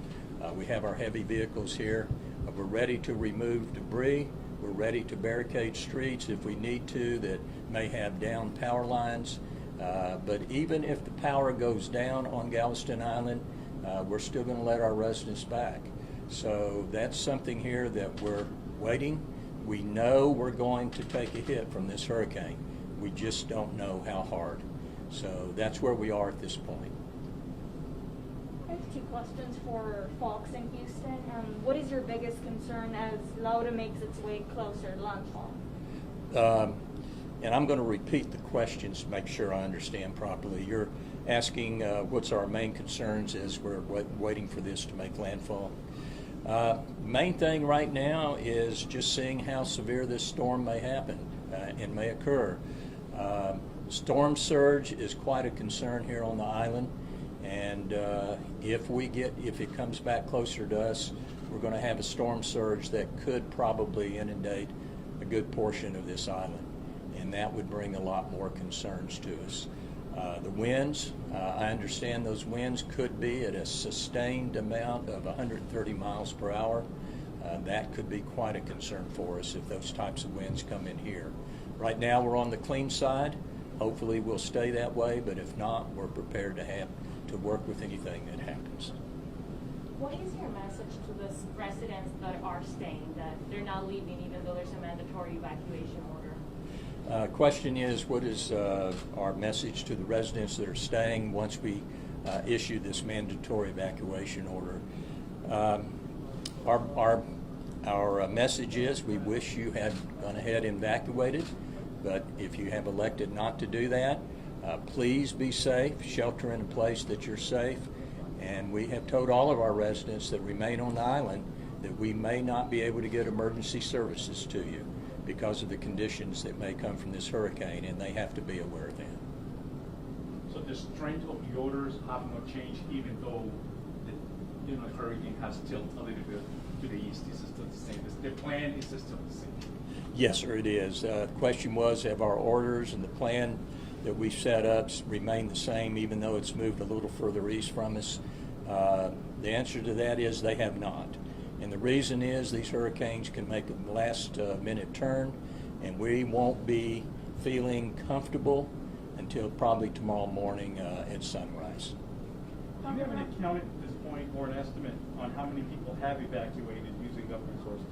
We have our heavy vehicles here. We're ready to remove debris. We're ready to barricade streets if we need to that may have down power lines. But even if the power goes down on Galveston Island, we're still going to let our residents back. So that's something here that we're waiting. We know we're going to take a hit from this hurricane. We just don't know how hard. So that's where we are at this point. I have two questions for Fox in Houston. What is your biggest concern as Laura makes its way closer to landfall? And I'm going to repeat the questions to make sure I understand properly. You're asking what's our main concerns as we're waiting for this to make landfall. Main thing right now is just seeing how severe this storm may happen and may occur. Storm surge is quite a concern here on the island, and if it comes back closer to us, we're going to have a storm surge that could probably inundate a good portion of this island, and that would bring a lot more concerns to us. The winds, I understand those winds could be at a sustained amount of 130 miles per hour. That could be quite a concern for us if those types of winds come in here. Right now, we're on the clean side. Hopefully, we'll stay that way, but if not, we're prepared to work with anything that happens. What is your message to the residents that are staying, that they're not leaving even though there's a mandatory evacuation order? Question is, what is our message to the residents that are staying once we issue this mandatory evacuation order? Our message is we wish you had gone ahead and evacuated, but if you have elected not to do that, please be safe, shelter in a place that you're safe. And we have told all of our residents that remain on the island that we may not be able to get emergency services to you because of the conditions that may come from this hurricane, and they have to be aware of that. So the strength of the orders have not changed, even though the hurricane has tilted a little bit to the east. This is still the same. The plan is still the same. Yes, sir, it is. The question was, have our orders and the plan that we set up remained the same, even though it's moved a little further east from us? The answer to that is they have not. And the reason is these hurricanes can make a last-minute turn, and we won't be feeling comfortable until probably tomorrow morning at sunrise. Do you have an account at this point or an estimate on how many people have evacuated using government sources?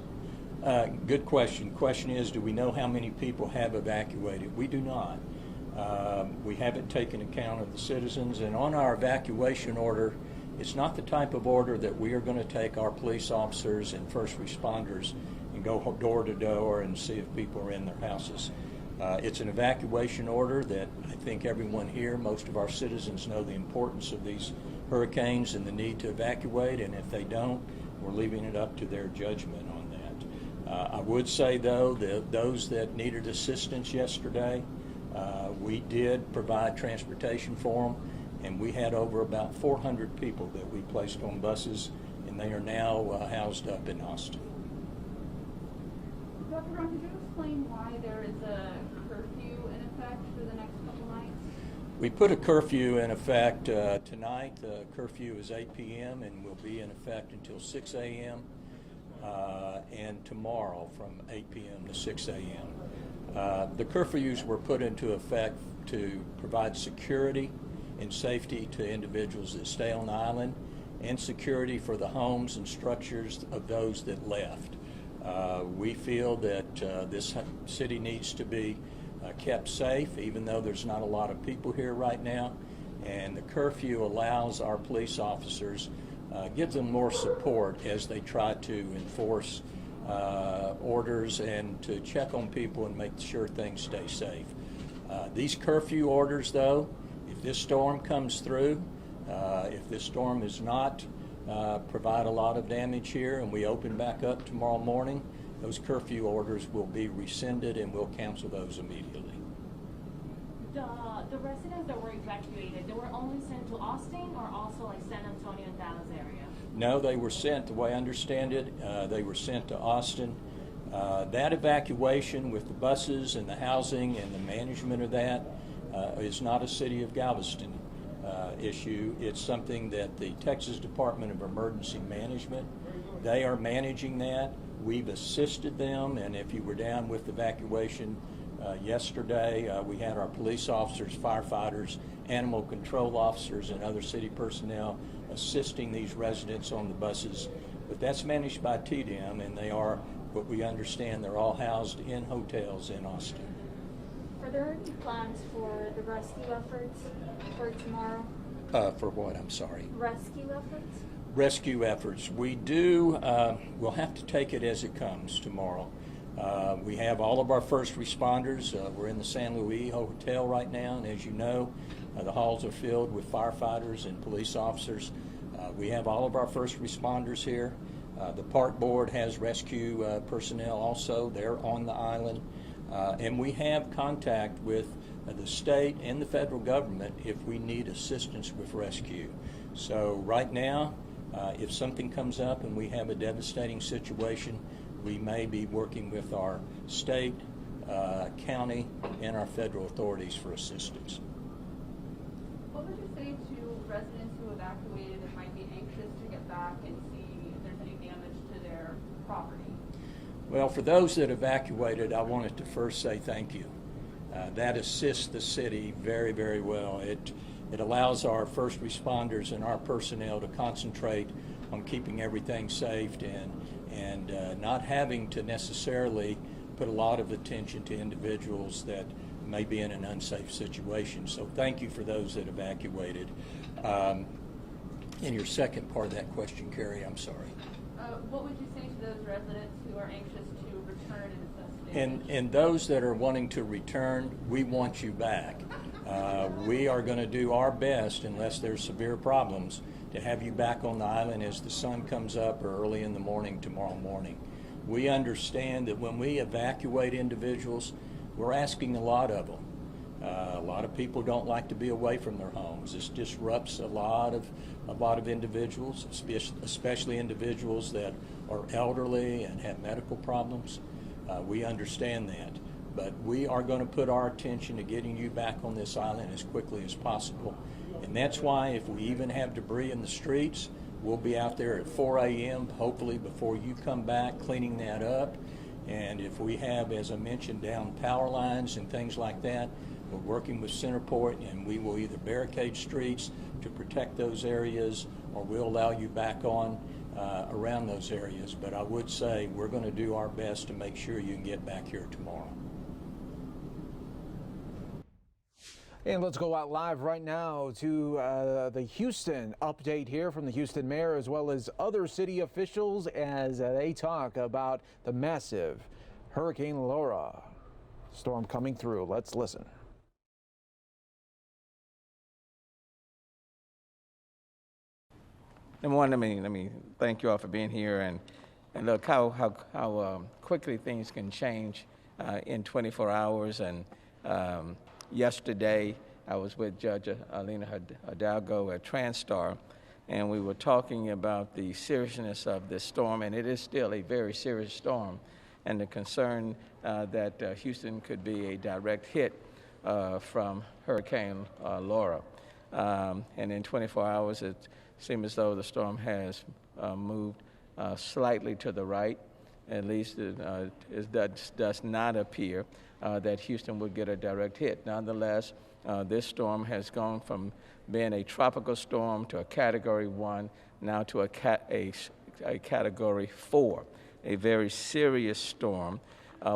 Good question. Question is, do we know how many people have evacuated? We do not. We haven't taken account of the citizens, and on our evacuation order, it's not the type of order that we are going to take our police officers and first responders and go door to door and see if people are in their houses. It's an evacuation order that I think everyone here, most of our citizens, know the importance of these hurricanes and the need to evacuate, and if they don't, we're leaving it up to their judgment on that. I would say, though, that those that needed assistance yesterday, we did provide transportation for them, and we had over about 400 people that we placed on buses, and they are now housed up in Austin. Dr. Brown, could you explain why there is a curfew in effect for the next couple nights? We put a curfew in effect tonight. The curfew is 8 p.m. and will be in effect until 6 a.m. And tomorrow from 8 p.m. to 6 a.m. The curfews were put into effect to provide security and safety to individuals that stay on the island, and security for the homes and structures of those that left. We feel that this city needs to be kept safe, even though there's not a lot of people here right now, and the curfew allows our police officers, gives them more support as they try to enforce orders and to check on people and make sure things stay safe. These curfew orders, though, if this storm comes through, if this storm is not provide a lot of damage here and we open back up tomorrow morning, those curfew orders will be rescinded and we'll cancel those immediately. The residents that were evacuated, they were only sent to Austin or also like San Antonio and Dallas area? No, they were sent, the way I understand it, they were sent to Austin. That evacuation with the buses and the housing and the management of that is not a City of Galveston issue. It's something that the Texas Department of Emergency Management, they are managing that. We've assisted them, and if you were down with evacuation yesterday, we had our police officers, firefighters, animal control officers, and other city personnel assisting these residents on the buses. But that's managed by TDM, and they are, what we understand, they're all housed in hotels in Austin. Are there any plans for the rescue efforts for tomorrow? For what? I'm sorry. Rescue efforts? Rescue efforts. We do, we'll have to take it as it comes tomorrow. We have all of our first responders. We're in the San Luis Hotel right now, and as you know, the halls are filled with firefighters and police officers. We have all of our first responders here. The park board has rescue personnel also. They're on the island. And we have contact with the state and the federal government if we need assistance with rescue. So right now, if something comes up and we have a devastating situation, we may be working with our state, county, and our federal authorities for assistance. What would you say to residents who evacuated and might be anxious to get back and see if there's any damage to their property? Well, for those that evacuated, I wanted to first say thank you. That assists the city very, very well. It allows our first responders and our personnel to concentrate on keeping everything safe and not having to necessarily put a lot of attention to individuals that may be in an unsafe situation. So thank you for those that evacuated. In your second part of that question, Carrie, I'm sorry. What would you say to those residents who are anxious to return in this day? And those that are wanting to return, we want you back. We are going to do our best, unless there's severe problems, to have you back on the island as the sun comes up or early in the morning tomorrow morning. We understand that when we evacuate individuals, we're asking a lot of them. A lot of people don't like to be away from their homes. This disrupts a lot of individuals, especially individuals that are elderly and have medical problems. We understand that. But we are going to put our attention to getting you back on this island as quickly as possible. And that's why if we even have debris in the streets, we'll be out there at 4 a.m., hopefully before you come back, cleaning that up. And if we have, as I mentioned, down power lines and things like that, we're working with Centerport, and we will either barricade streets to protect those areas, or we'll allow you back on around those areas. But I would say we're going to do our best to make sure you can get back here tomorrow. And let's go out live right now to the Houston update here from the Houston mayor, as well as other city officials, as they talk about the massive Hurricane Laura storm coming through. Let's listen. Number one, let me thank you all for being here, and look how quickly things can change in 24 hours. And yesterday, I was with Judge Alina Hidalgo at TransStar, and we were talking about the seriousness of this storm, and it is still a very serious storm, and the concern that Houston could be a direct hit from Hurricane Laura. And in 24 hours, it seems as though the storm has moved slightly to the right. At least it does not appear that Houston would get a direct hit. Nonetheless, this storm has gone from being a tropical storm to a Category 1, now to a Category 4, a very serious storm,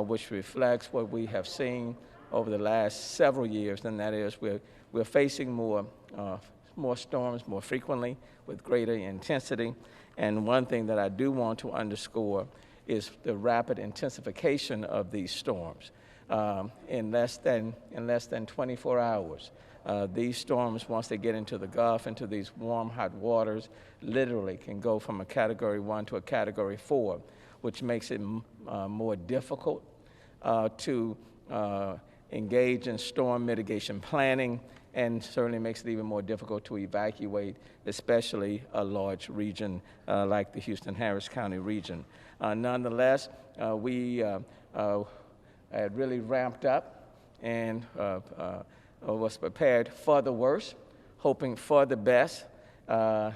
which reflects what we have seen over the last several years, and that is we're facing more storms more frequently with greater intensity. And one thing that I do want to underscore is the rapid intensification of these storms. In less than 24 hours, these storms, once they get into the Gulf, into these warm, hot waters, literally can go from a Category 1 to a Category 4, which makes it more difficult to engage in storm mitigation planning, and certainly makes it even more difficult to evacuate, especially a large region like the Houston-Harris County region. Nonetheless, we had really ramped up and was prepared for the worst, hoping for the best. I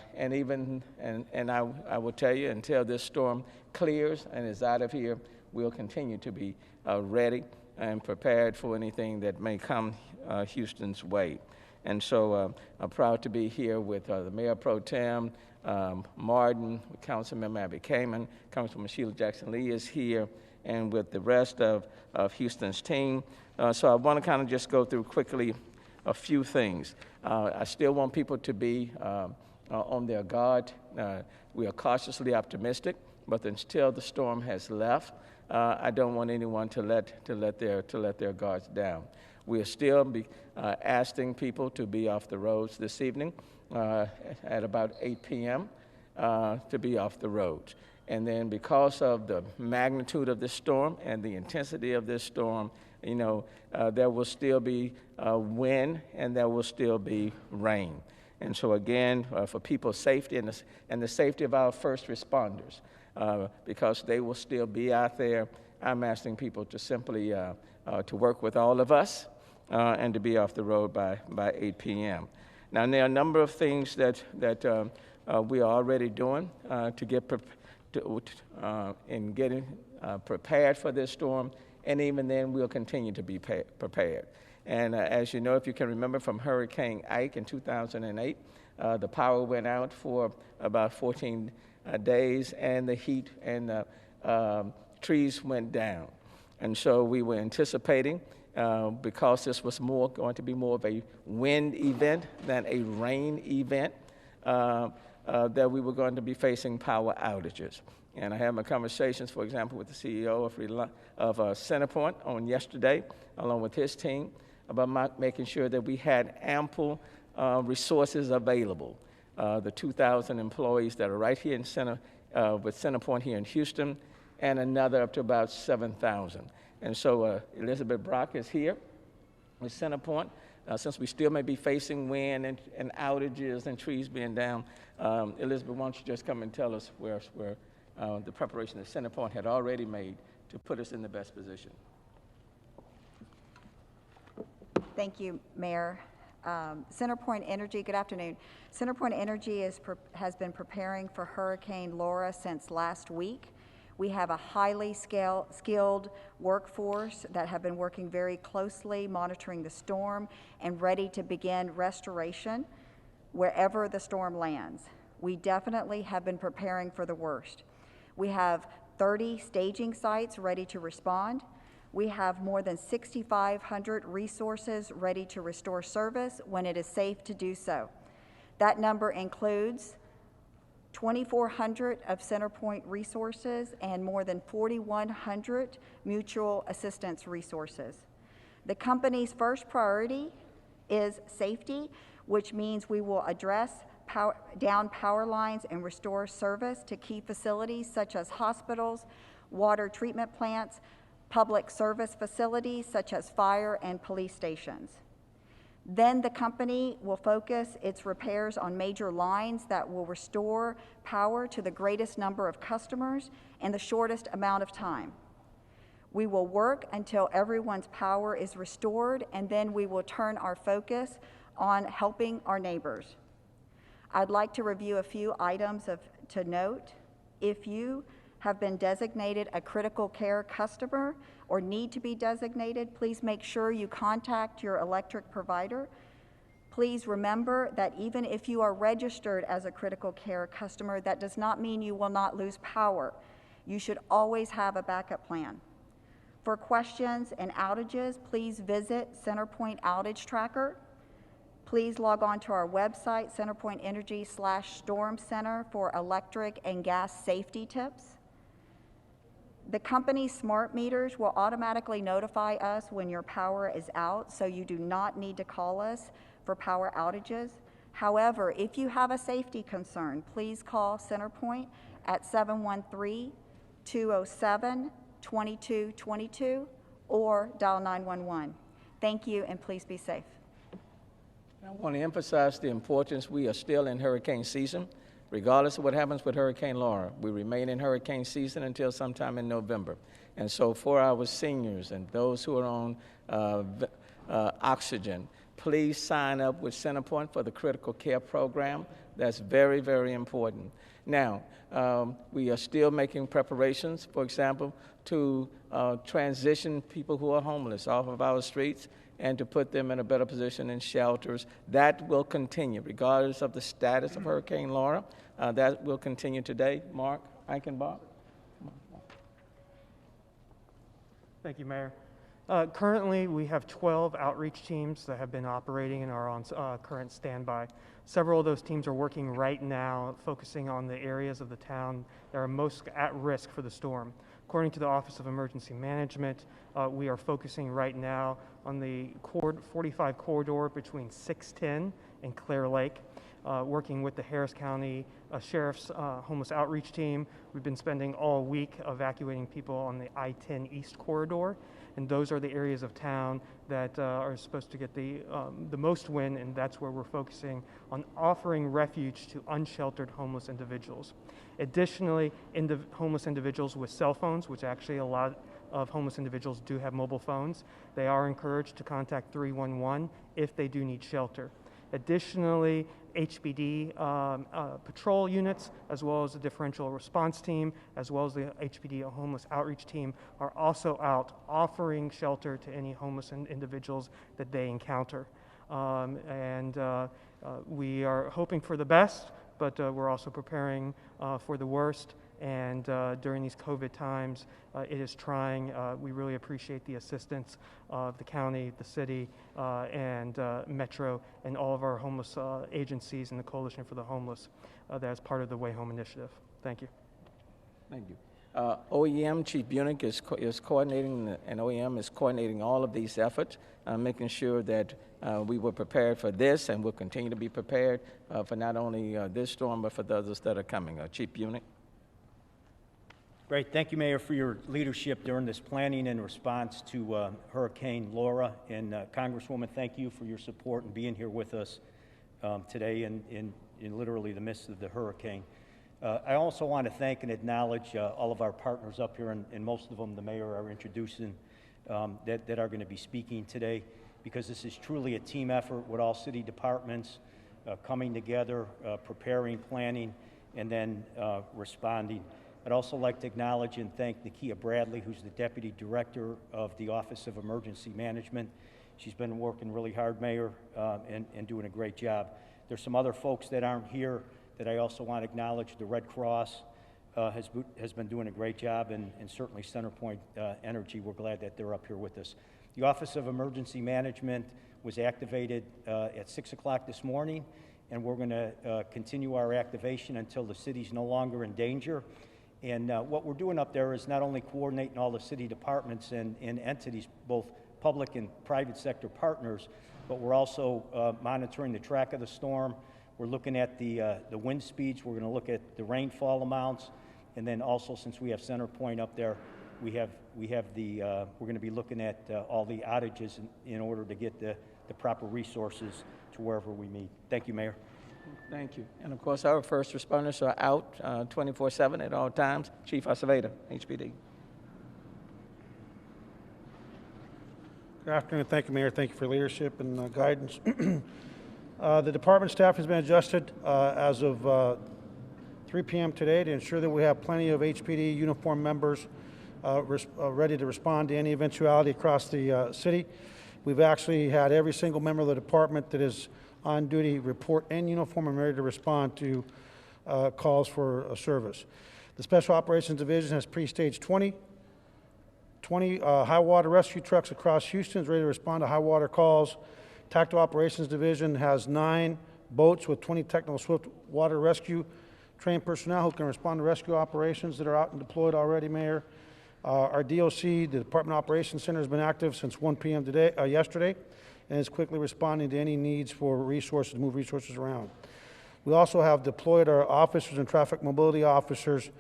will tell you, until this storm clears and is out of here, we'll continue to be ready and prepared for anything that may come Houston's way. And so I'm proud to be here with the Mayor Pro Tem, Martin, Councilmember Abby Kamen, Councilwoman Sheila Jackson-Lee is here, and with the rest of Houston's team. So I want to kind of just go through quickly a few things. I still want people to be on their guard. We are cautiously optimistic, but until the storm has left, I don't want anyone to let their guards down. We are still asking people to be off the roads this evening at about 8 p.m. To be off the roads. And then because of the magnitude of this storm and the intensity of this storm, there will still be wind and there will still be rain. And so again, for people's safety and the safety of our first responders, because they will still be out there, I'm asking people to simply to work with all of us and to be off the road by 8 p.m. Now, there are a number of things that we are already doing to get in getting prepared for this storm and even then we'll continue to be prepared. And as you know, if you can remember from Hurricane Ike in 2008, the power went out for about 14 days, and the heat and the trees went down. And so we were anticipating, because this was going to be more of a wind event than a rain event, that we were going to be facing power outages. And I had my conversations, for example, with the CEO of Centerpoint on yesterday, along with his team, about making sure that we had ample resources available. The 2,000 employees that are right here in with Centerpoint here in Houston, and another up to about 7,000. And so Elizabeth Brock is here with Centerpoint. Since we still may be facing wind and outages and trees being down, Elizabeth, why don't you just come and tell us where the preparation that Centerpoint had already made to put us in the best position. Thank you, Mayor. Centerpoint Energy, good afternoon. Centerpoint Energy has been preparing for Hurricane Laura since last week. We have a highly skilled workforce that have been working very closely, monitoring the storm, and ready to begin restoration wherever the storm lands. We definitely have been preparing for the worst. We have 30 staging sites ready to respond. We have more than 6,500 resources ready to restore service when it is safe to do so. That number includes 2,400 of Centerpoint resources and more than 4,100 mutual assistance resources. The company's first priority is safety, which means we will address down power lines and restore service to key facilities such as hospitals, water treatment plants, public service facilities such as fire and police stations. Then the company will focus its repairs on major lines that will restore power to the greatest number of customers in the shortest amount of time. We will work until everyone's power is restored, and then we will turn our focus on helping our neighbors. I'd like to review a few items to note. If you have been designated a critical care customer or need to be designated, please make sure you contact your electric provider. Please remember that even if you are registered as a critical care customer, that does not mean you will not lose power. You should always have a backup plan. For questions and outages, please visit Centerpoint Outage Tracker. Please log on to our website, Centerpoint Energy/Storm Center, for electric and gas safety tips. The company's smart meters will automatically notify us when your power is out, so you do not need to call us for power outages. However, if you have a safety concern, please call Centerpoint at 713-207-2222 or dial 911. Thank you, and please be safe. I want to emphasize the importance. We are still in hurricane season. Regardless of what happens with Hurricane Laura, we remain in hurricane season until sometime in November. And so for our seniors and those who are on oxygen, please sign up with Centerpoint for the critical care program. That's very, very important. Now, we are still making preparations, for example, to transition people who are homeless off of our streets and to put them in a better position in shelters. That will continue, regardless of the status of Hurricane Laura. That will continue today. Mark Eichenbach. Thank you, Mayor. Currently, we have 12 outreach teams that have been operating and are on current standby. Several of those teams are working right now, focusing on the areas of the town that are most at risk for the storm. According to the Office of Emergency Management, we are focusing right now on the 45 corridor between 610 and Clear Lake. Working with the Harris County Sheriff's Homeless Outreach Team, we've been spending all week evacuating people on the I-10 East corridor, and those are the areas of town that are supposed to get the most wind, and that's where we're focusing on offering refuge to unsheltered homeless individuals. Additionally, homeless individuals with cell phones, which actually a lot of homeless individuals do have mobile phones, they are encouraged to contact 311 if they do need shelter. Additionally, HPD patrol units, as well as the differential response team, as well as the HPD homeless outreach team, are also out offering shelter to any homeless individuals that they encounter. We are hoping for the best, but we're also preparing for the worst. And during these COVID times, it is trying. We really appreciate the assistance of the county, the city, and Metro, and all of our homeless agencies and the Coalition for the Homeless that is part of the Way Home Initiative. Thank you. Thank you. OEM, Chief Bunick is coordinating, and OEM is coordinating all of these efforts, making sure that we were prepared for this and will continue to be prepared for not only this storm, but for the others that are coming. Chief Bunick. Great. Thank you, Mayor, for your leadership during this planning and response to Hurricane Laura. And Congresswoman, thank you for your support and being here with us today in literally the midst of the hurricane. I also want to thank and acknowledge all of our partners up here, and most of them the Mayor are introducing that are going to be speaking today, because this is truly a team effort with all city departments coming together, preparing, planning, and then responding. I'd also like to acknowledge and thank Nakia Bradley, who's the Deputy Director of the Office of Emergency Management. She's been working really hard, Mayor, and doing a great job. There's some other folks that aren't here that I also want to acknowledge. The Red Cross has been doing a great job, and certainly CenterPoint Energy, we're glad that they're up here with us. The Office of Emergency Management was activated at 6 o'clock this morning, and we're going to continue our activation until the city's no longer in danger. And what we're doing up there is not only coordinating all the city departments and entities, both public and private sector partners, but we're also monitoring the track of the storm. We're looking at the wind speeds. We're going to look at the rainfall amounts, and then also, since we have CenterPoint up there, we're going to be looking at all the outages in order to get the proper resources to wherever we meet. Thank you, Mayor. Thank you. And of course, our first responders are out 24/7 at all times. Chief Acevedo, HPD. Good afternoon. Thank you, Mayor. Thank you for leadership and guidance. The department staff has been adjusted as of 3 p.m. today to ensure that we have plenty of HPD uniformed members ready to respond to any eventuality across the city. We've actually had every single member of the department that is on duty report in uniform and ready to respond to calls for service. The Special Operations Division has pre-staged 20 high water rescue trucks across Houston, is ready to respond to high water calls. Tactical Operations Division has 9 boats with 20 technical swift water rescue trained personnel who can respond to rescue operations that are out and deployed already, Mayor. Our DOC, the Department Operations Center, has been active since 1 p.m. yesterday, and is quickly responding to any needs for resources, to move resources around. We also have deployed our officers and traffic mobility officers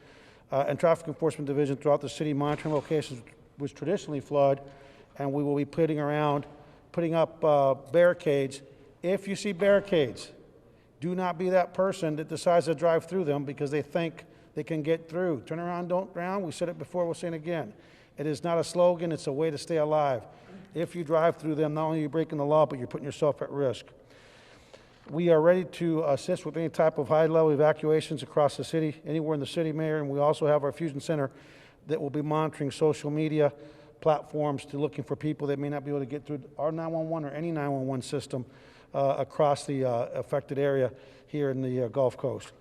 and traffic enforcement division throughout the city, monitoring locations which traditionally flood, and we will be putting up barricades. If you see barricades, do not be that person that decides to drive through them because they think they can get through. Turn around, don't drown. We said it before, we'll say it again. It is not a slogan, it's a way to stay alive. If you drive through them, not only are you breaking the law, but you're putting yourself at risk. We are ready to assist with any type of high-level evacuations across the city, anywhere in the city, Mayor, and we also have our Fusion Center that will be monitoring social media platforms to looking for people that may not be able to get through our 911 or any 911 system across the affected area here in the Gulf Coast.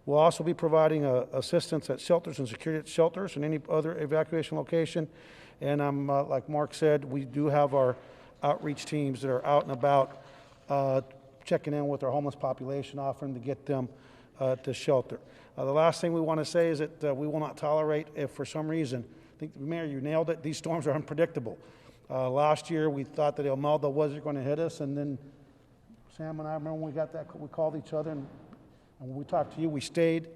We'll also be providing assistance at shelters and security at shelters and any other evacuation location. And like Mark said, we do have our outreach teams that are out and about checking in with our homeless population, offering to get them to shelter. The last thing we want to say is that we will not tolerate if for some reason, I think, Mayor, you nailed it, these storms are unpredictable. Last year we thought that Imelda wasn't going to hit us, and then Sam and I remember when we got that, we called each other, and when we talked to you, we stayed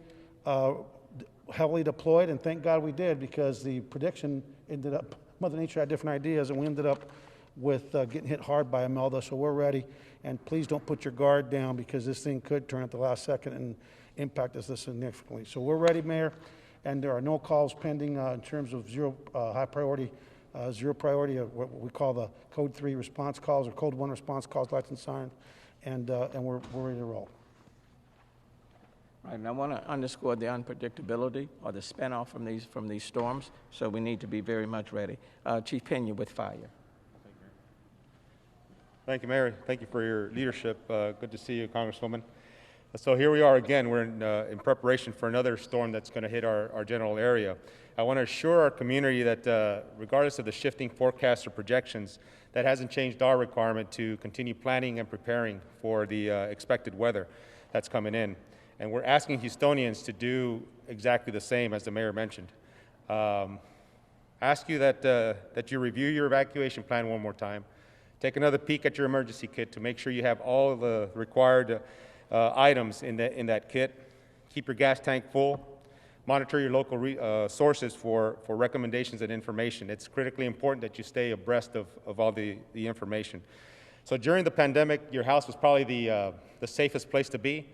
heavily deployed, and thank God we did, because the prediction ended up, Mother Nature had different ideas, and we ended up with getting hit hard by Imelda, so we're ready. And please don't put your guard down, because this thing could turn at the last second and impact us significantly. So we're ready, Mayor, and there are no calls pending in terms of zero priority, what we call the Code 3 response calls or Code 1 response calls, lights and signs, and we're ready to roll. Right, and I want to underscore the unpredictability or the spinoff from these storms, so we need to be very much ready. Chief Pena with fire. Thank you, Mayor. Thank you for your leadership. Good to see you, Congresswoman. So here we are again. We're in preparation for another storm that's going to hit our general area. I want to assure our community that regardless of the shifting forecasts or projections, that hasn't changed our requirement to continue planning and preparing for the expected weather that's coming in. And we're asking Houstonians to do exactly the same, as the mayor mentioned. Ask you that you review your evacuation plan one more time. Take another peek at your emergency kit to make sure you have all of the required items in that kit. Keep your gas tank full. Monitor your local sources for recommendations and information. It's critically important that you stay abreast of all the information. So during the pandemic, your house was probably the safest place to be.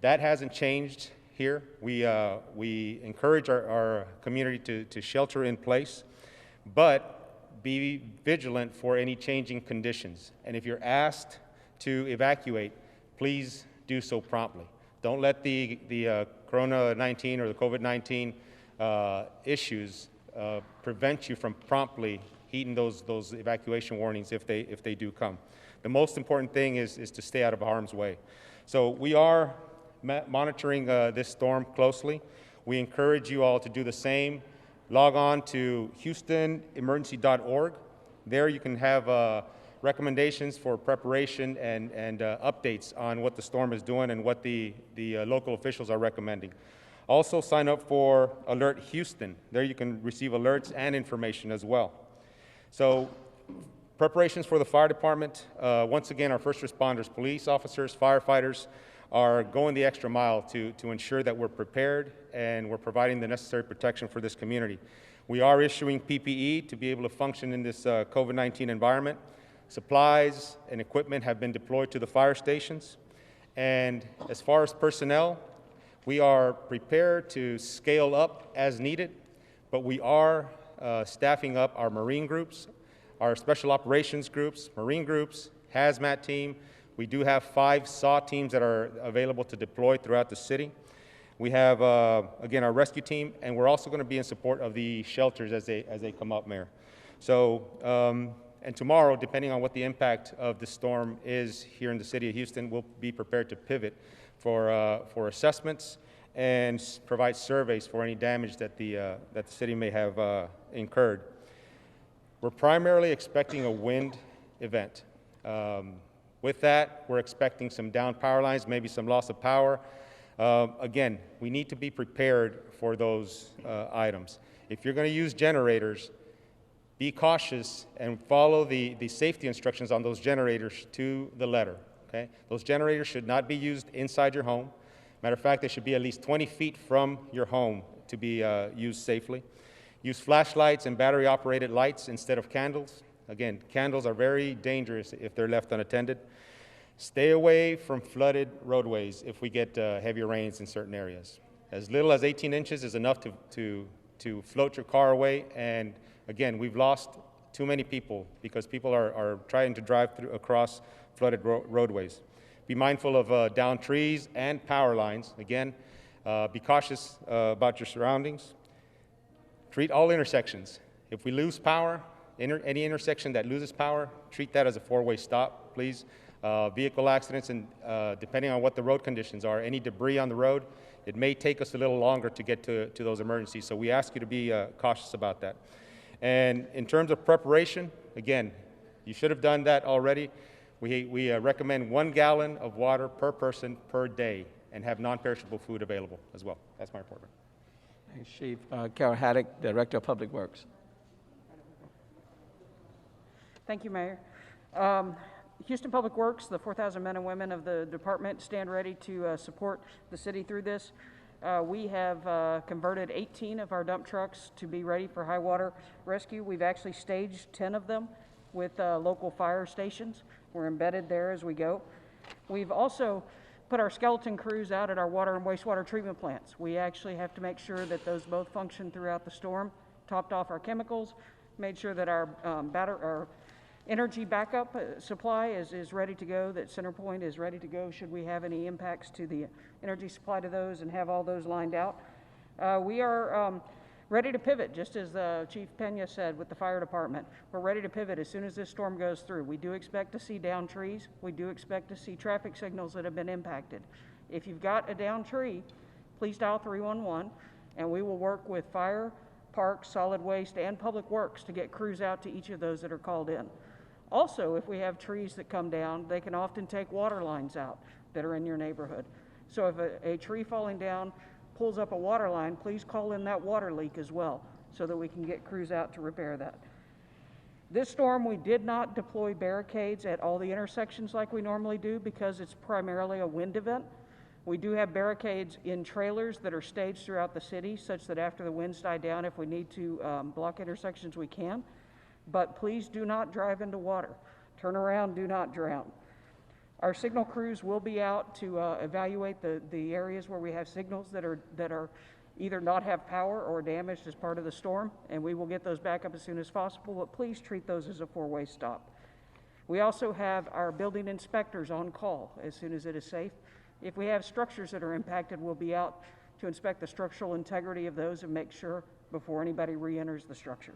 That hasn't changed here. We encourage our community to shelter in place, but be vigilant for any changing conditions. And if you're asked to evacuate, please do so promptly. Don't let the Corona-19 or the COVID-19 issues prevent you from promptly heeding those evacuation warnings if they do come. The most important thing is to stay out of harm's way. So we are monitoring this storm closely. We encourage you all to do the same. Log on to HoustonEmergency.org. There you can have recommendations for preparation and updates on what the storm is doing and what the local officials are recommending. Also sign up for Alert Houston. There you can receive alerts and information as well. So preparations for the fire department. Once again, our first responders, police officers, firefighters, are going the extra mile to ensure that we're prepared and we're providing the necessary protection for this community. We are issuing PPE to be able to function in this COVID-19 environment. Supplies and equipment have been deployed to the fire stations. And as far as personnel, we are prepared to scale up as needed, but we are staffing up our Marine groups, our Special Operations groups, Marine groups, hazmat team. We do have 5 SAW teams that are available to deploy throughout the city. We have, again, our rescue team, and we're also going to be in support of the shelters as they come up, Mayor. So, and tomorrow, depending on what the impact of the storm is here in the city of Houston, we'll be prepared to pivot for assessments and provide surveys for any damage that the city may have incurred. We're primarily expecting a wind event. With that, we're expecting some down power lines, maybe some loss of power. Again, we need to be prepared for those items. If you're going to use generators, be cautious and follow the safety instructions on those generators to the letter. Okay? Those generators should not be used inside your home. Matter of fact, they should be at least 20 feet from your home to be used safely. Use flashlights and battery-operated lights instead of candles. Again, candles are very dangerous if they're left unattended. Stay away from flooded roadways if we get heavier rains in certain areas. As little as 18 inches is enough to float your car away. And again, we've lost too many people because people are trying to drive across flooded roadways. Be mindful of downed trees and power lines. Again, be cautious about your surroundings. Treat all intersections. If we lose power, any intersection that loses power, treat that as a 4-way stop, please. Vehicle accidents, and depending on what the road conditions are, any debris on the road, it may take us a little longer to get to those emergencies. So we ask you to be cautious about that. And in terms of preparation, again, you should have done that already. We recommend 1 gallon of water per person per day and have non-perishable food available as well. That's my report. Thanks, Chief. Carol Haddock, Director of Public Works. Thank you, Mayor. Houston Public Works, the 4,000 men and women of the department stand ready to support the city through this. We have converted 18 of our dump trucks to be ready for high water rescue. We've actually staged 10 of them with local fire stations. We're embedded there as we go. We've also put our skeleton crews out at our water and wastewater treatment plants. We actually have to make sure that those both function throughout the storm, topped off our chemicals, made sure that our Energy backup supply is ready to go, that CenterPoint is ready to go should we have any impacts to the energy supply to those, and have all those lined out. We are ready to pivot, just as Chief Pena said with the fire department. We're ready to pivot as soon as this storm goes through. We do expect to see downed trees. We do expect to see traffic signals that have been impacted. If you've got a downed tree, please dial 311, and we will work with fire, parks, solid waste, and public works to get crews out to each of those that are called in. Also, if we have trees that come down, they can often take water lines out that are in your neighborhood. So if a tree falling down pulls up a water line, please call in that water leak as well so that we can get crews out to repair that. This storm, we did not deploy barricades at all the intersections like we normally do because it's primarily a wind event. We do have barricades in trailers that are staged throughout the city such that after the winds die down, if we need to block intersections, we can. But please do not drive into water. Turn around, do not drown. Our signal crews will be out to evaluate the areas where we have signals that are either not have power or damaged as part of the storm, and we will get those back up as soon as possible, but please treat those as a four-way stop. We also have our building inspectors on call as soon as it is safe. If we have structures that are impacted, we'll be out to inspect the structural integrity of those and make sure before anybody re-enters the structure.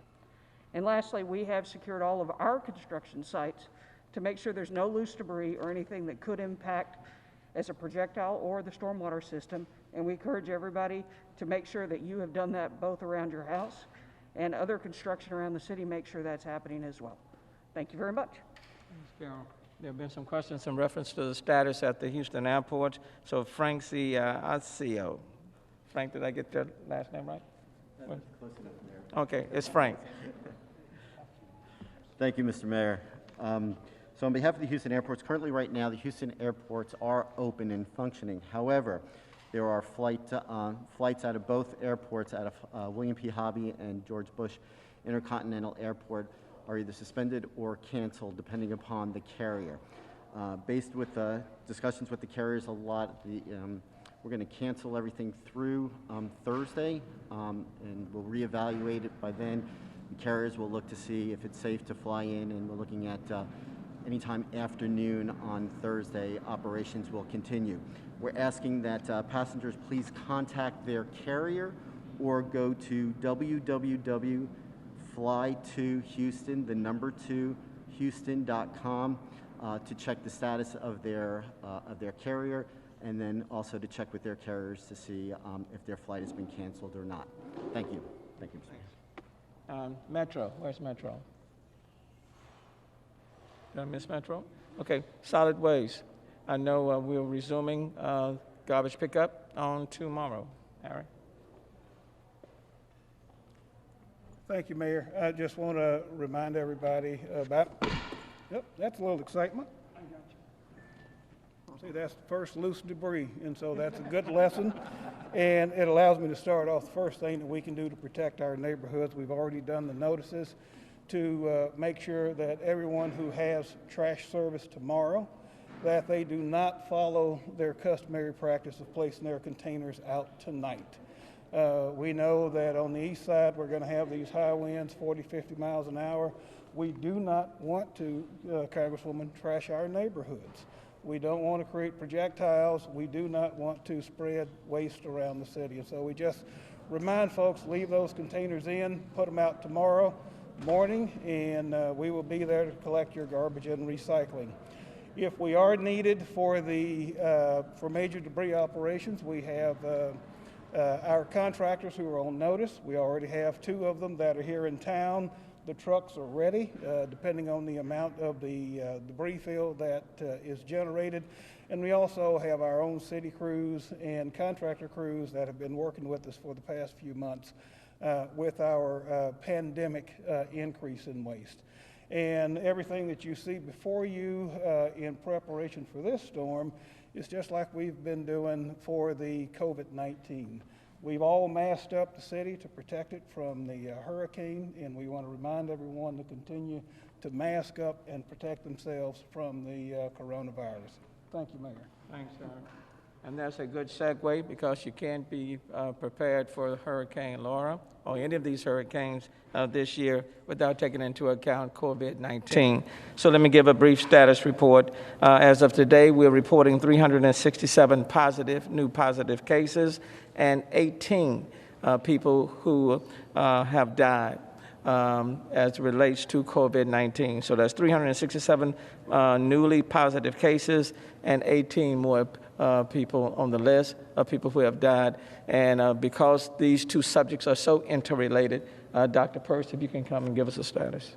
And lastly, we have secured all of our construction sites to make sure there's no loose debris or anything that could impact as a projectile or the stormwater system. And we encourage everybody to make sure that you have done that both around your house and other construction around the city, make sure that's happening as well. Thank you very much. Thanks, Carol. There have been some questions in reference to the status at the Houston airport. So Frank Azio. Frank, did I get your last name right? Close enough, Mayor. Okay, it's Frank. Thank you, Mr. Mayor. So on behalf of the Houston airports, currently right now, the Houston airports are open and functioning. However, there are flights out of both airports, out of William P. Hobby and George Bush Intercontinental Airport, are either suspended or canceled, depending upon the carrier. Based with discussions with the carriers a lot, we're going to cancel everything through Thursday, and we'll reevaluate it by then. The carriers will look to see if it's safe to fly in, and we're looking at anytime afternoon on Thursday, operations will continue. We're asking that passengers please contact their carrier or go to www.fly2Houston.com to check the status of their carrier, and then also to check with their carriers to see if their flight has been canceled or not. Thank you. Thank you, Mr. Mayor. Metro, where's Metro? Did I miss Metro? Okay, solid waste. I know we're resuming garbage pickup on tomorrow. Harry? Thank you, Mayor. I just want to remind everybody about, yep, that's a little excitement. See, that's the first loose debris, and so that's a good lesson. And it allows me to start off the first thing that we can do to protect our neighborhoods. We've already done the notices to make sure that everyone who has trash service tomorrow, that they do not follow their customary practice of placing their containers out tonight. We know that on the east side, we're going to have these high winds, 40, 50 miles an hour. We do not want to, Congresswoman, trash our neighborhoods. We don't want to create projectiles. We do not want to spread waste around the city. And so we just remind folks, leave those containers in, put them out tomorrow morning, and we will be there to collect your garbage and recycling. If we are needed for major debris operations, we have our contractors who are on notice. We already have 2 of them that are here in town. The trucks are ready, depending on the amount of the debris fill that is generated. And we also have our own city crews and contractor crews that have been working with us for the past few months with our pandemic increase in waste. And everything that you see before you in preparation for this storm is just like we've been doing for the COVID-19. We've all masked up the city to protect it from the hurricane, and we want to remind everyone to continue to mask up and protect themselves from the coronavirus. Thank you, Mayor. Thanks, Aaron. And that's a good segue because you can't be prepared for Hurricane Laura or any of these hurricanes this year without taking into account COVID-19. So let me give a brief status report. As of today, we're reporting 367 new positive cases and 18 people who have died as it relates to COVID-19. So that's 367 newly positive cases and 18 more people on the list of people who have died. And because these two subjects are so interrelated, Dr. Peirce, if you can come and give us a status.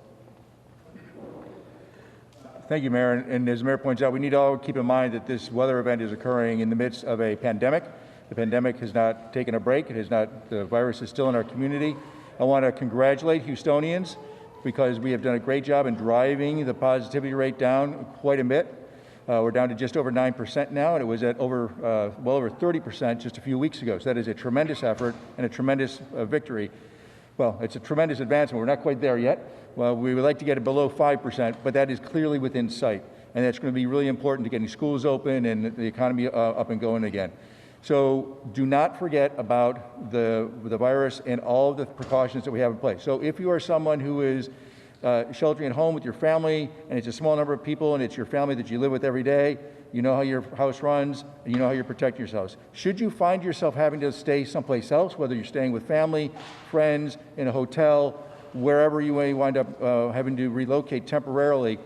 Thank you, Mayor. And as the Mayor points out, we need to all keep in mind that this weather event is occurring in the midst of a pandemic. The pandemic has not taken a break. The virus is still in our community. I want to congratulate Houstonians because we have done a great job in driving the positivity rate down quite a bit. We're down to just over 9% now, and it was at well over 30% just a few weeks ago. So that is a tremendous effort and a tremendous victory. Well, it's a tremendous advancement. We're not quite there yet. Well, we would like to get it below 5%, but that is clearly within sight. And that's going to be really important to getting schools open and the economy up and going again. So do not forget about the virus and all of the precautions that we have in place. So if you are someone who is sheltering at home with your family, and it's a small number of people, and it's your family that you live with every day, you know how your house runs, and you know how you're protecting yourselves. Should you find yourself having to stay someplace else, whether you're staying with family, friends, in a hotel, wherever you may wind up having to relocate temporarily,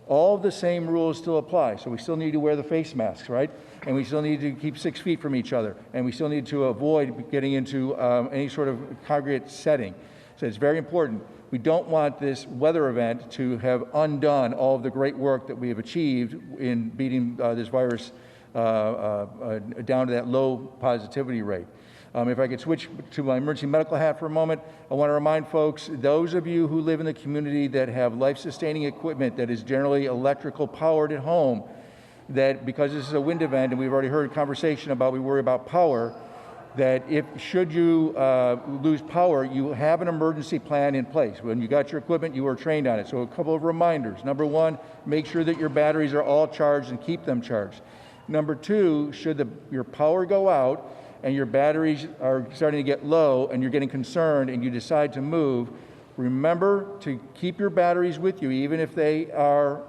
all the same rules still apply. So we still need to wear the face masks, right? And we still need to keep 6 feet from each other. And we still need to avoid getting into any sort of congregate setting. So it's very important. We don't want this weather event to have undone all of the great work that we have achieved in beating this virus down to that low positivity rate. If I could switch to my emergency medical hat for a moment, I want to remind folks, those of you who live in the community that have life-sustaining equipment that is generally electrical powered at home, that because this is a wind event, and we've already heard a conversation about we worry about power, that should you lose power, you have an emergency plan in place. When you got your equipment, you were trained on it. So a couple of reminders. Number one, make sure that your batteries are all charged and keep them charged. Number two, should your power go out and your batteries are starting to get low and you're getting concerned and you decide to move, remember to keep your batteries with you, even if they are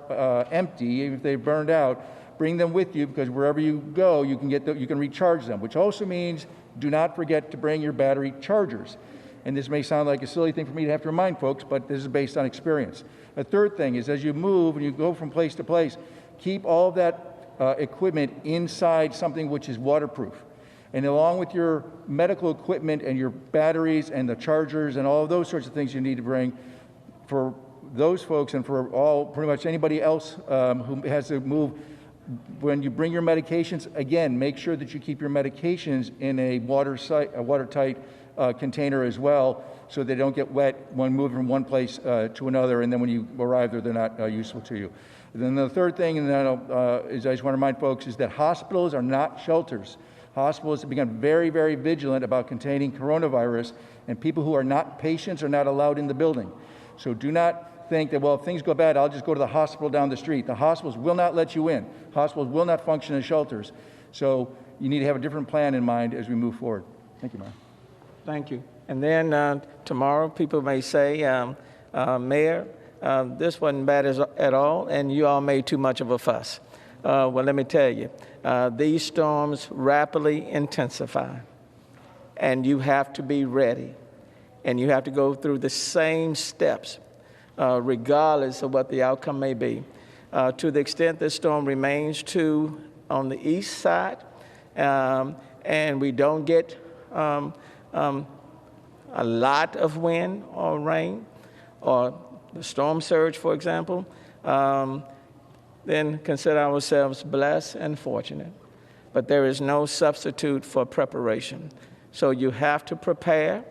empty, even if they've burned out. Bring them with you, because wherever you go, you can recharge them, which also means do not forget to bring your battery chargers. And this may sound like a silly thing for me to have to remind folks, but this is based on experience. A third thing is, as you move and you go from place to place, keep all of that equipment inside something which is waterproof. And along with your medical equipment and your batteries and the chargers and all of those sorts of things you need to bring, for those folks and for pretty much anybody else who has to move, when you bring your medications, again, make sure that you keep your medications in a watertight container as well, so they don't get wet when moving from one place to another, and then when you arrive there, they're not useful to you. And then the third thing, and then is I just want to remind folks, is that hospitals are not shelters. Hospitals have become very, very vigilant about containing coronavirus, and people who are not patients are not allowed in the building. So do not think that, well, if things go bad, I'll just go to the hospital down the street. The hospitals will not let you in. Hospitals will not function as shelters. So you need to have a different plan in mind as we move forward. Thank you, Mayor. Thank you. And then tomorrow, people may say, Mayor, this wasn't bad at all, and you all made too much of a fuss. Well, let me tell you, these storms rapidly intensify, and you have to be ready, and you have to go through the same steps, regardless of what the outcome may be. To the extent this storm remains on the east side, and we don't get a lot of wind or rain, or the storm surge, for example, then consider ourselves blessed and fortunate. But there is no substitute for preparation. So you have to prepare.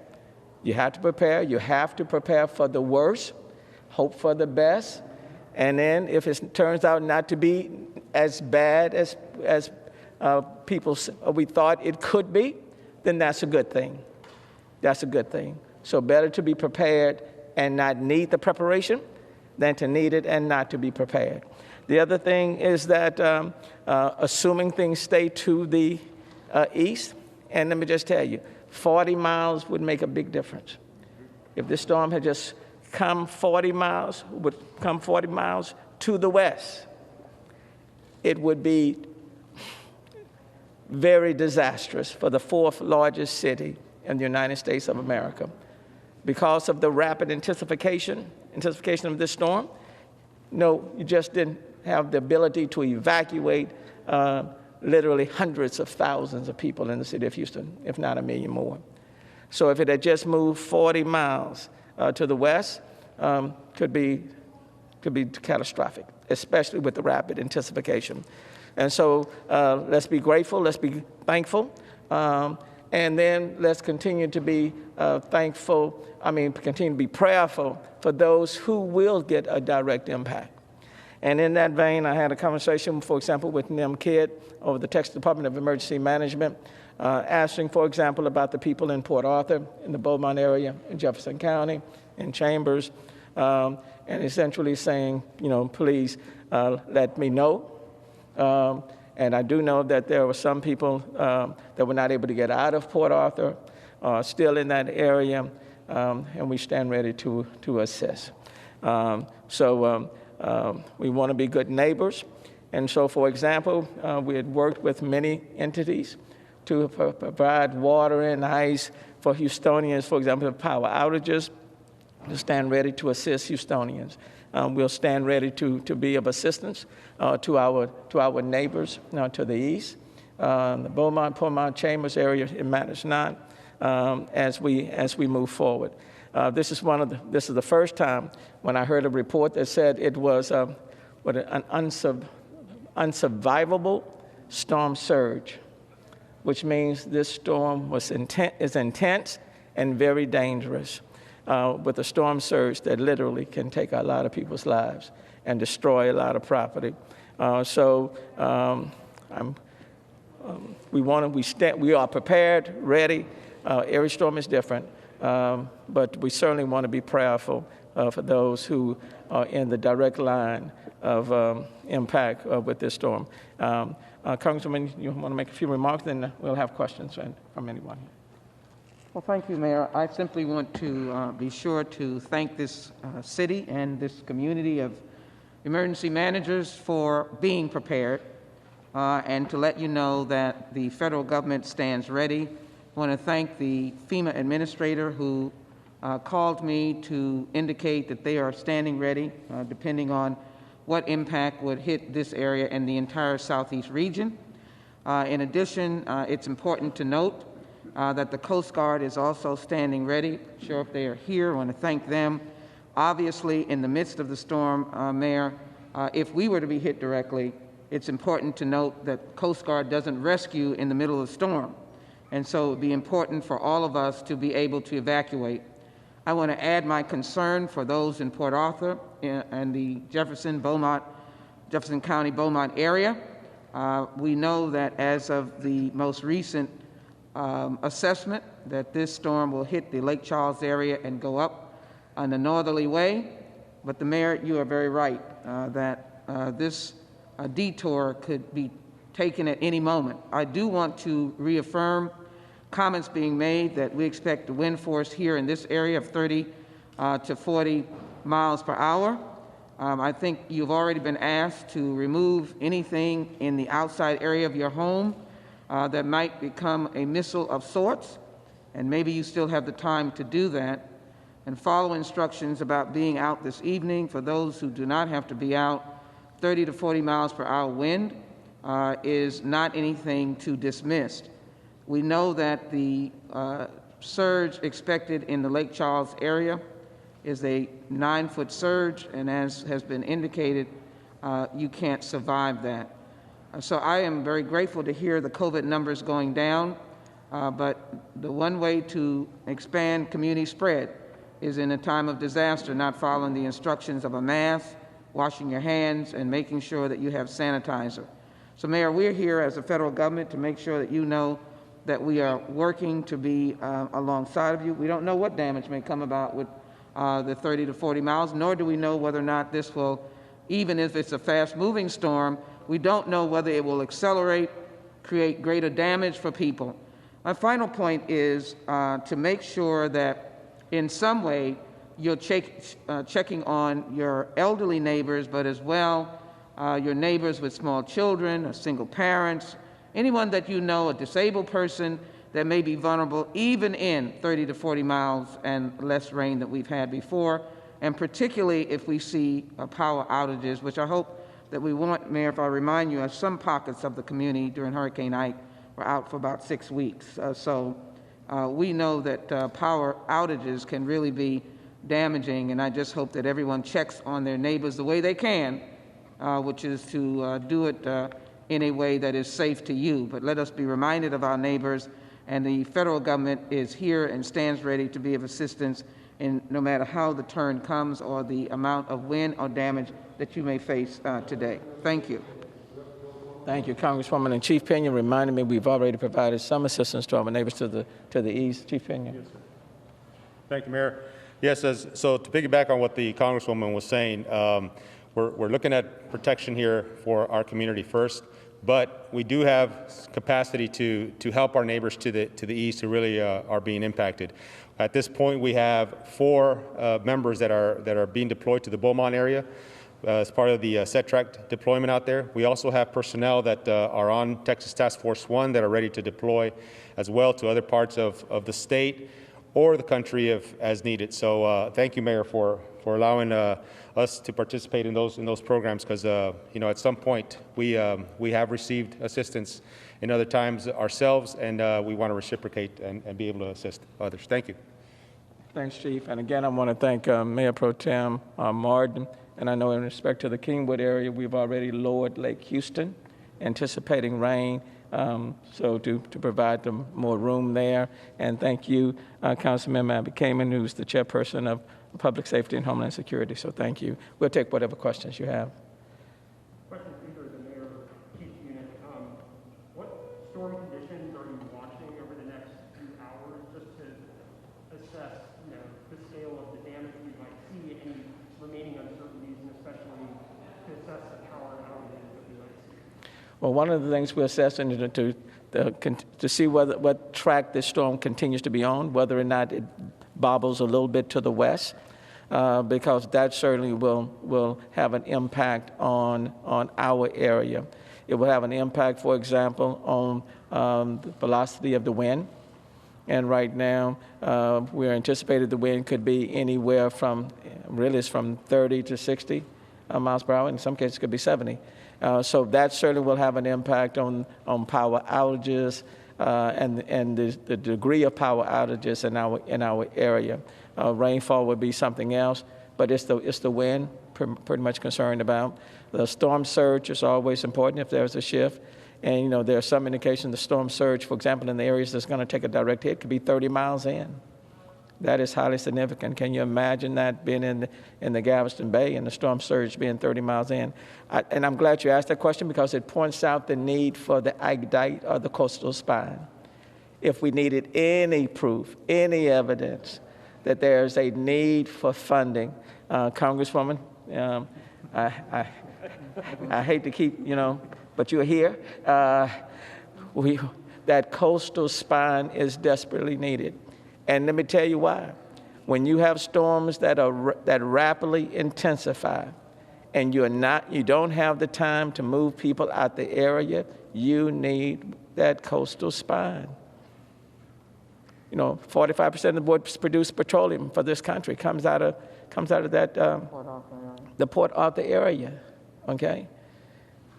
You have to prepare. You have to prepare for the worst, hope for the best, and then if it turns out not to be as bad as we thought it could be, then that's a good thing. That's a good thing. So better to be prepared and not need the preparation than to need it and not to be prepared. The other thing is that assuming things stay to the east, and let me just tell you, 40 miles would make a big difference. If this storm had just come 40 miles to the west, it would be very disastrous for the 4th largest city in the United States of America. Because of the rapid intensification of this storm, no, you just didn't have the ability to evacuate literally hundreds of thousands of people in the city of Houston, if not a million more. So if it had just moved 40 miles to the west, could be catastrophic, especially with the rapid intensification. And so let's be grateful, let's be thankful, and then let's continue to be continue to be prayerful for those who will get a direct impact. And in that vein, I had a conversation, for example, with Nim Kidd over the Texas Department of Emergency Management, asking, for example, about the people in Port Arthur, in the Beaumont area, in Jefferson County, in Chambers, and essentially saying, please let me know. And I do know that there were some people that were not able to get out of Port Arthur, still in that area, and we stand ready to assist. We want to be good neighbors. And so, for example, we had worked with many entities to provide water and ice for Houstonians, for example, power outages, to stand ready to assist Houstonians. We'll stand ready to be of assistance to our neighbors to the east. The Beaumont, Portmont, Chambers area, it matters not, as we move forward. This is the first time when I heard a report that said it was an unsurvivable storm surge, which means this storm is intense and very dangerous, with a storm surge that literally can take a lot of people's lives and destroy a lot of property. We are prepared, ready. Every storm is different. But we certainly want to be prayerful for those who are in the direct line of impact with this storm. Congresswoman, you want to make a few remarks, then we'll have questions from anyone. Well, thank you, Mayor. I simply want to be sure to thank this city and this community of emergency managers for being prepared, and to let you know that the federal government stands ready. I want to thank the FEMA administrator who called me to indicate that they are standing ready, depending on what impact would hit this area and the entire southeast region. In addition, it's important to note that the Coast Guard is also standing ready. I'm sure if they are here, I want to thank them. Obviously, in the midst of the storm, Mayor, if we were to be hit directly, it's important to note that Coast Guard doesn't rescue in the middle of the storm. And so it would be important for all of us to be able to evacuate. I want to add my concern for those in Port Arthur and the Jefferson County, Beaumont area. We know that as of the most recent assessment that this storm will hit the Lake Charles area and go up in a northerly way. But the Mayor, you are very right that this detour could be taken at any moment. I do want to reaffirm comments being made that we expect the wind force here in this area of 30 to 40 miles per hour. I think you've already been asked to remove anything in the outside area of your home that might become a missile of sorts, and maybe you still have the time to do that, and follow instructions about being out this evening. For those who do not have to be out, 30 to 40 miles per hour wind is not anything to dismiss. We know that the surge expected in the Lake Charles area is a 9-foot surge, and as has been indicated, you can't survive that. So I am very grateful to hear the COVID numbers going down, but the one way to expand community spread is in a time of disaster, not following the instructions of a mask, washing your hands, and making sure that you have sanitizer. So Mayor, we're here as a federal government to make sure that you know that we are working to be alongside of you. We don't know what damage may come about with the 30 to 40 miles, nor do we know whether or not this will even if it's a fast-moving storm, we don't know whether it will accelerate, create greater damage for people. My final point is to make sure that in some way you're checking on your elderly neighbors, but as well your neighbors with small children or single parents, anyone that you know, a disabled person that may be vulnerable even in 30 to 40 miles and less rain that we've had before, and particularly if we see power outages, which I hope that we won't. Mayor, if I remind you, some pockets of the community during Hurricane Ike were out for about 6 weeks. So we know that power outages can really be damaging, and I just hope that everyone checks on their neighbors the way they can, which is to do it in a way that is safe to you. But let us be reminded of our neighbors, and the federal government is here and stands ready to be of assistance in no matter how the turn comes or the amount of wind or damage that you may face today. Thank you. Thank you, Congresswoman. And Chief Pena reminded me we've already provided some assistance to our neighbors to the east. Chief Pena. Yes, sir. Thank you, Mayor. Yes, so to piggyback on what the Congresswoman was saying, we're looking at protection here for our community first, but we do have capacity to help our neighbors to the east who really are being impacted. At this point, we have 4 members that are being deployed to the Beaumont area as part of the SETRAC deployment out there. We also have personnel that are on Texas Task Force 1 that are ready to deploy as well to other parts of the state or the country as needed. So thank you, Mayor, for allowing us to participate in those programs, because at some point we have received assistance in other times ourselves, and we want to reciprocate and be able to assist others. Thank you. Thanks, Chief. And again, I want to thank Mayor Pro Tem Martin. And I know in respect to the Kingwood area, we've already lowered Lake Houston, anticipating rain, so to provide them more room there. And thank you, Councilmember Abby Kamen, who's the chairperson of Public Safety and Homeland Security. So thank you. We'll take whatever questions you have. Question for the Mayor Chief Unit. What storm conditions are you watching over the next few hours, just to assess, the scale of the damage we might see, any remaining uncertainties, and especially to assess the power outages that we might see? Well, one of the things we're assessing is to see what track this storm continues to be on, whether or not it bobbles a little bit to the west, because that certainly will have an impact on our area. It will have an impact, for example, on the velocity of the wind. And right now, we're anticipating the wind could be anywhere from, really it's from 30 to 60 miles per hour. In some cases, it could be 70. So that certainly will have an impact on power outages and the degree of power outages in our area. Rainfall would be something else, but it's the wind pretty much concerned about. The storm surge is always important if there's a shift. And, there's some indication the storm surge, for example, in the areas that's going to take a direct hit could be 30 miles in. That is highly significant. Can you imagine that being in the Galveston Bay and the storm surge being 30 miles in? And I'm glad you asked that question, because it points out the need for the IGDITE or the coastal spine. If we needed any proof, any evidence that there's a need for funding, Congresswoman, I hate to keep, but you're here. That coastal spine is desperately needed. And let me tell you why. When you have storms that rapidly intensify, and you don't have the time to move people out the area, you need that coastal spine. 45% of what's produced petroleum for this country comes out of that the Port Arthur area. Okay.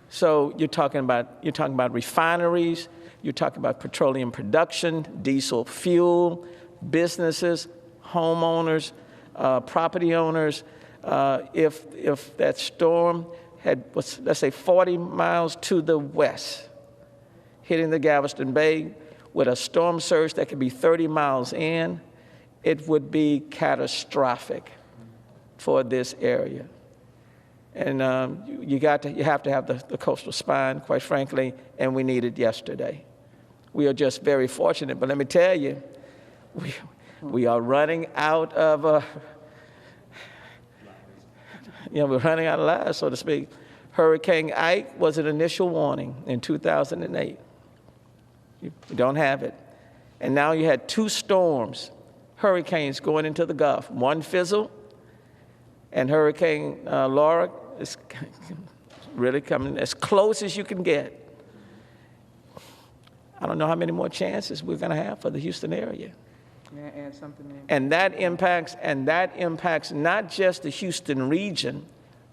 So you're talking about refineries, you're talking about petroleum production, diesel fuel, businesses, homeowners, property owners. If that storm was, let's say, 40 miles to the west, hitting the Galveston Bay with a storm surge that could be 30 miles in, it would be catastrophic for this area. And you have to have the coastal spine, quite frankly, and we need it yesterday. We are just very fortunate, but let me tell you, we are running out of we're running out of lives, so to speak. Hurricane Ike was an initial warning in 2008. You don't have it. And now you had 2 storms, hurricanes going into the Gulf. One fizzled, and Hurricane Laura is really coming as close as you can get. I don't know how many more chances we're going to have for the Houston area. May I add something there? And that impacts not just the Houston region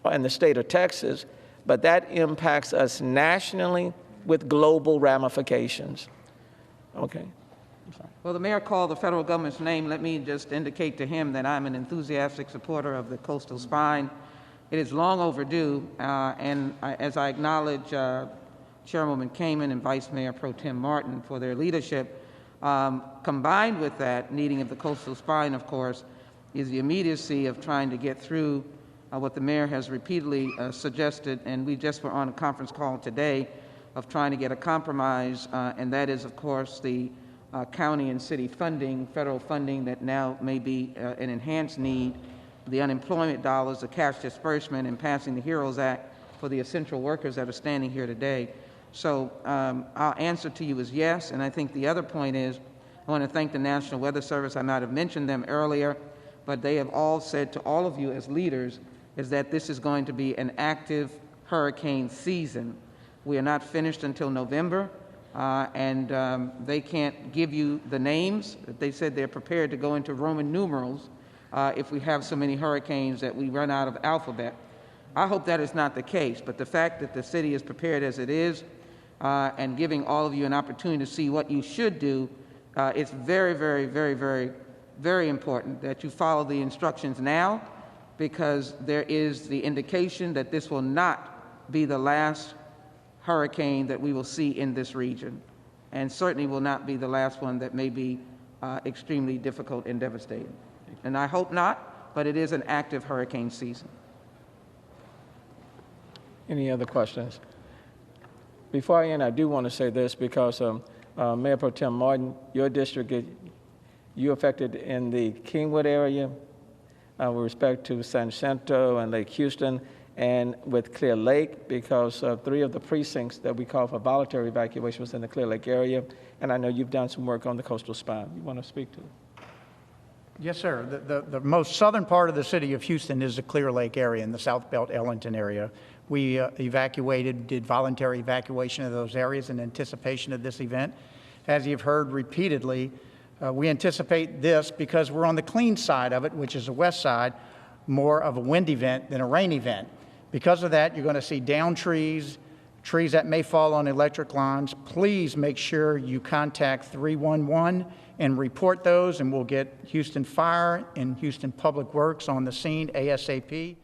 and the state of Texas, but that impacts us nationally with global ramifications. Okay. Well, the mayor called the federal government's name. Let me just indicate to him that I'm an enthusiastic supporter of the coastal spine. It is long overdue, and as I acknowledge Chairwoman Kamen and Vice Mayor Pro Tem Martin for their leadership, combined with that needing of the coastal spine, of course, is the immediacy of trying to get through what the mayor has repeatedly suggested, and we just were on a conference call today of trying to get a compromise, and that is, of course, the county and city funding, federal funding that now may be an enhanced need, the unemployment dollars, the cash disbursement, and passing the HEROES Act for the essential workers that are standing here today. So our answer to you is yes, and I think the other point is I want to thank the National Weather Service. I might have mentioned them earlier, but they have all said to all of you as leaders is that this is going to be an active hurricane season. We are not finished until November, and they can't give you the names. They said they're prepared to go into Roman numerals if we have so many hurricanes that we run out of alphabet. I hope that is not the case, but the fact that the city is prepared as it is and giving all of you an opportunity to see what you should do, it's very, very, very, very, very important that you follow the instructions now, because there is the indication that this will not be the last hurricane that we will see in this region, and certainly will not be the last one that may be extremely difficult and devastating. And I hope not, but it is an active hurricane season. Any other questions? Before I end, I do want to say this because Mayor Pro Tem Martin, your district, you affected in the Kingwood area with respect to San Jacinto and Lake Houston, and with Clear Lake, because 3 of the precincts that we call for voluntary evacuation was in the Clear Lake area, and I know you've done some work on the coastal spine. You want to speak to it? Yes, sir. The most southern part of the city of Houston is the Clear Lake area in the South Belt Ellington area. We did voluntary evacuation of those areas in anticipation of this event. As you've heard repeatedly, we anticipate this because we're on the clean side of it, which is the west side, more of a wind event than a rain event. Because of that, you're going to see downed trees, trees that may fall on electric lines. Please make sure you contact 311 and report those, and we'll get Houston Fire and Houston Public Works on the scene ASAP.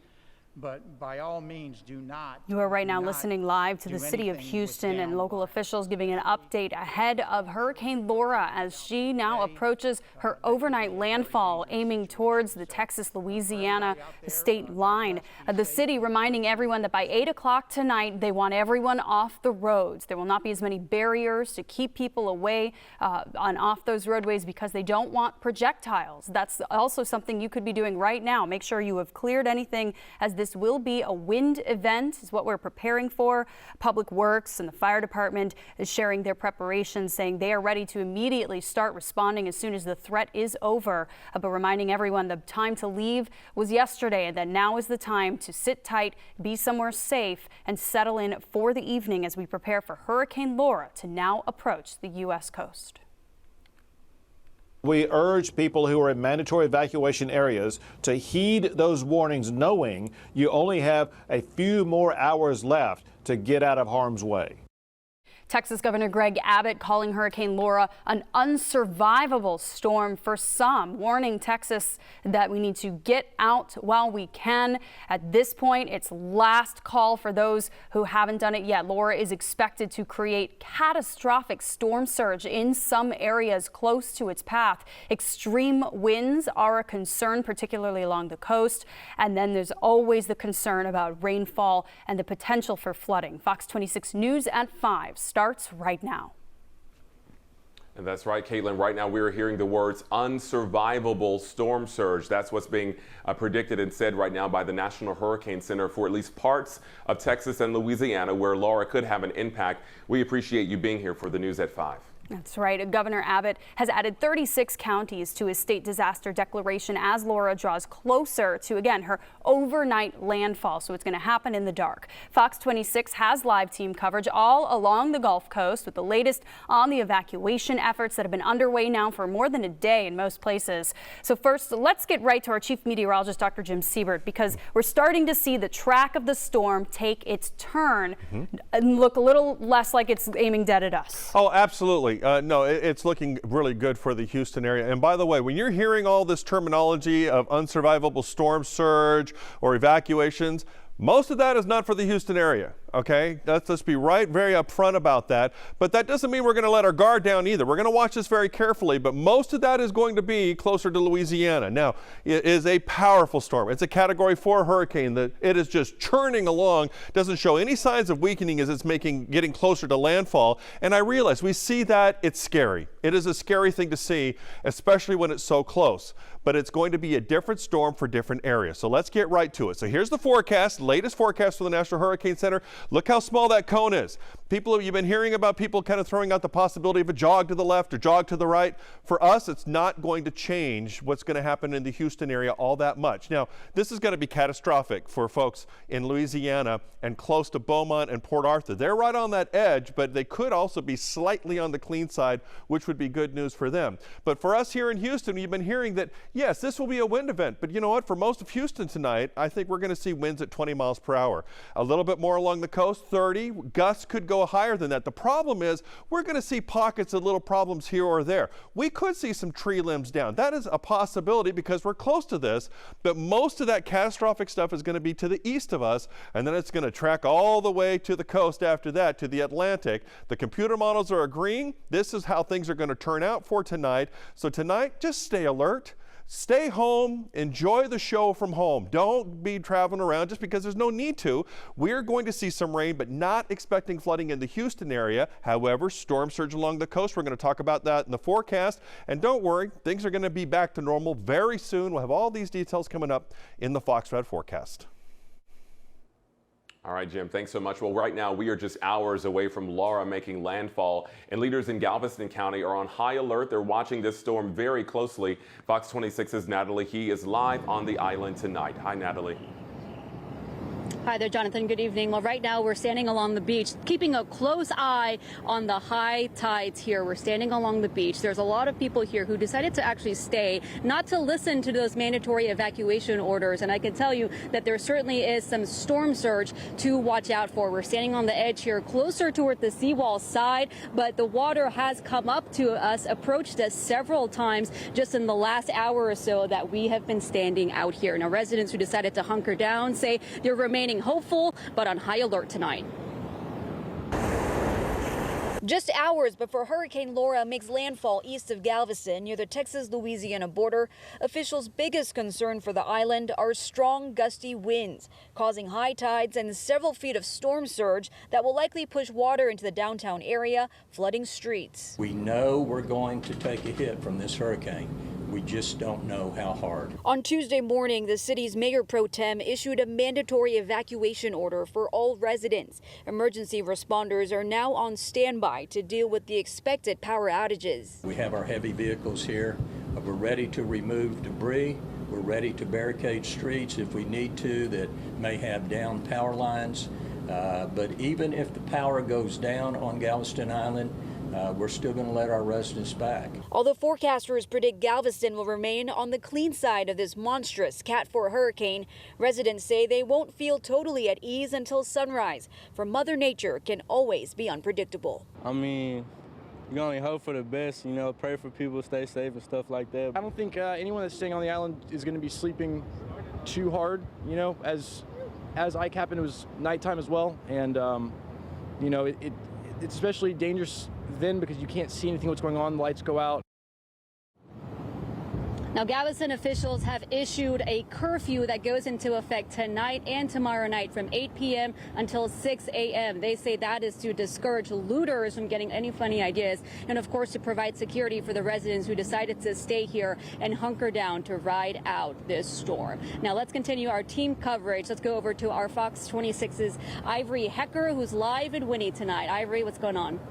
But by all means, do not. You are right now listening live to the city of Houston and local officials giving an update ahead of Hurricane Laura as she now approaches her overnight landfall, aiming towards the Texas-Louisiana state line. The city reminding everyone that by 8 o'clock tonight, they want everyone off the roads. There will not be as many barriers to keep people away on off those roadways because they don't want projectiles. That's also something you could be doing right now. Make sure you have cleared anything, as this will be a wind event, is what we're preparing for. Public Works and the fire department is sharing their preparations, saying they are ready to immediately start responding as soon as the threat is over. But reminding everyone the time to leave was yesterday, and that now is the time to sit tight, be somewhere safe, and settle in for the evening as we prepare for Hurricane Laura to now approach the U.S. coast. We urge people who are in mandatory evacuation areas to heed those warnings, knowing you only have a few more hours left to get out of harm's way. Texas Governor Greg Abbott calling Hurricane Laura an unsurvivable storm for some, warning Texas that we need to get out while we can. At this point, it's last call for those who haven't done it yet. Laura is expected to create catastrophic storm surge in some areas close to its path. Extreme winds are a concern, particularly along the coast. And then there's always the concern about rainfall and the potential for flooding. Fox 26 News at 5 starts right now. And that's right, Caitlin. Right now we're hearing the words unsurvivable storm surge. That's what's being predicted and said right now by the National Hurricane Center for at least parts of Texas and Louisiana where Laura could have an impact. We appreciate you being here for the News at 5. That's right. Governor Abbott has added 36 counties to his state disaster declaration as Laura draws closer to, again, her overnight landfall. So it's going to happen in the dark. Fox 26 has live team coverage all along the Gulf Coast with the latest on the evacuation efforts that have been underway now for more than a day in most places. So first, let's get right to our chief meteorologist, Dr. Jim Siebert, because we're starting to see the track of the storm take its turn and look a little less like it's aiming dead at us. Oh, absolutely. No, it's looking really good for the Houston area. And by the way, when you're hearing all this terminology of unsurvivable storm surge or evacuations, most of that is not for the Houston area, okay? Let's be very upfront about that. But that doesn't mean we're going to let our guard down either. We're going to watch this very carefully, but most of that is going to be closer to Louisiana. Now, it is a powerful storm. It's a Category 4 hurricane that it is just churning along, doesn't show any signs of weakening as it's getting closer to landfall. And I realize we see that it's scary. It is a scary thing to see, especially when it's so close. But it's going to be a different storm for different areas. So let's get right to it. So here's the forecast, latest forecast for the National Hurricane Center. Look how small that cone is. You've been hearing about people kind of throwing out the possibility of a jog to the left or jog to the right. For us, it's not going to change what's going to happen in the Houston area all that much. Now, this is going to be catastrophic for folks in Louisiana and close to Beaumont and Port Arthur. They're right on that edge, but they could also be slightly on the clean side, which would be good news for them. But for us here in Houston, you've been hearing that, yes, this will be a wind event, but you know what? For most of Houston tonight, I think we're going to see winds at 20 miles per hour. A little bit more along the coast, 30. Gusts could go higher than that. The problem is we're going to see pockets of little problems here or there. We could see some tree limbs down. That is a possibility because we're close to this, but most of that catastrophic stuff is going to be to the east of us, and then it's going to track all the way to the coast after that, to the Atlantic. The computer models are agreeing. This is how things are going to turn out for tonight. So tonight, just stay alert. Stay home, enjoy the show from home. Don't be traveling around just because there's no need to. We're going to see some rain, but not expecting flooding in the Houston area. However, storm surge along the coast. We're going to talk about that in the forecast. And don't worry, things are going to be back to normal very soon. We'll have all these details coming up in the Fox Red forecast. All right, Jim, thanks so much. Well, right now we are just hours away from Laura making landfall, and leaders in Galveston County are on high alert. They're watching this storm very closely. Fox 26's Natalie He is live on the island tonight. Hi, Natalie. Hi there, Jonathan. Good evening. Well, right now we're standing along the beach, keeping a close eye on the high tides here. We're standing along the beach. There's a lot of people here who decided to actually stay, not to listen to those mandatory evacuation orders. And I can tell you that there certainly is some storm surge to watch out for. We're standing on the edge here, closer toward the seawall side, but the water has come up to us, approached us several times just in the last hour or so that we have been standing out here. Now, residents who decided to hunker down say they're remaining hopeful, but on high alert tonight. Just hours before Hurricane Laura makes landfall east of Galveston near the Texas-Louisiana border, officials' biggest concern for the island are strong, gusty winds, causing high tides and several feet of storm surge that will likely push water into the downtown area, flooding streets. We know we're going to take a hit from this hurricane. We just don't know how hard. On Tuesday morning, the city's mayor pro tem issued a mandatory evacuation order for all residents. Emergency responders are now on standby to deal with the expected power outages. We have our heavy vehicles here. We're ready to remove debris. We're ready to barricade streets if we need to that may have down power lines. But even if the power goes down on Galveston Island, we're still going to let our residents back. Although forecasters predict Galveston will remain on the clean side of this monstrous Cat 4 hurricane, residents say they won't feel totally at ease until sunrise, for Mother Nature can always be unpredictable. I mean, you can only hope for the best, you know, pray for people to stay safe and stuff like that. I don't think anyone that's staying on the island is going to be sleeping too hard, you know, as Ike happened, it was nighttime as well, and, you know, it's especially dangerous then because you can't see anything what's going on, the lights go out. Now, Galveston officials have issued a curfew that goes into effect tonight and tomorrow night from 8 p.m. until 6 a.m. They say that is to discourage looters from getting any funny ideas and, of course, to provide security for the residents who decided to stay here and hunker down to ride out this storm. Now, let's continue our team coverage. Let's go over to our Fox 26's Ivory Hecker, who's live in Winnie tonight. Ivory, what's going on?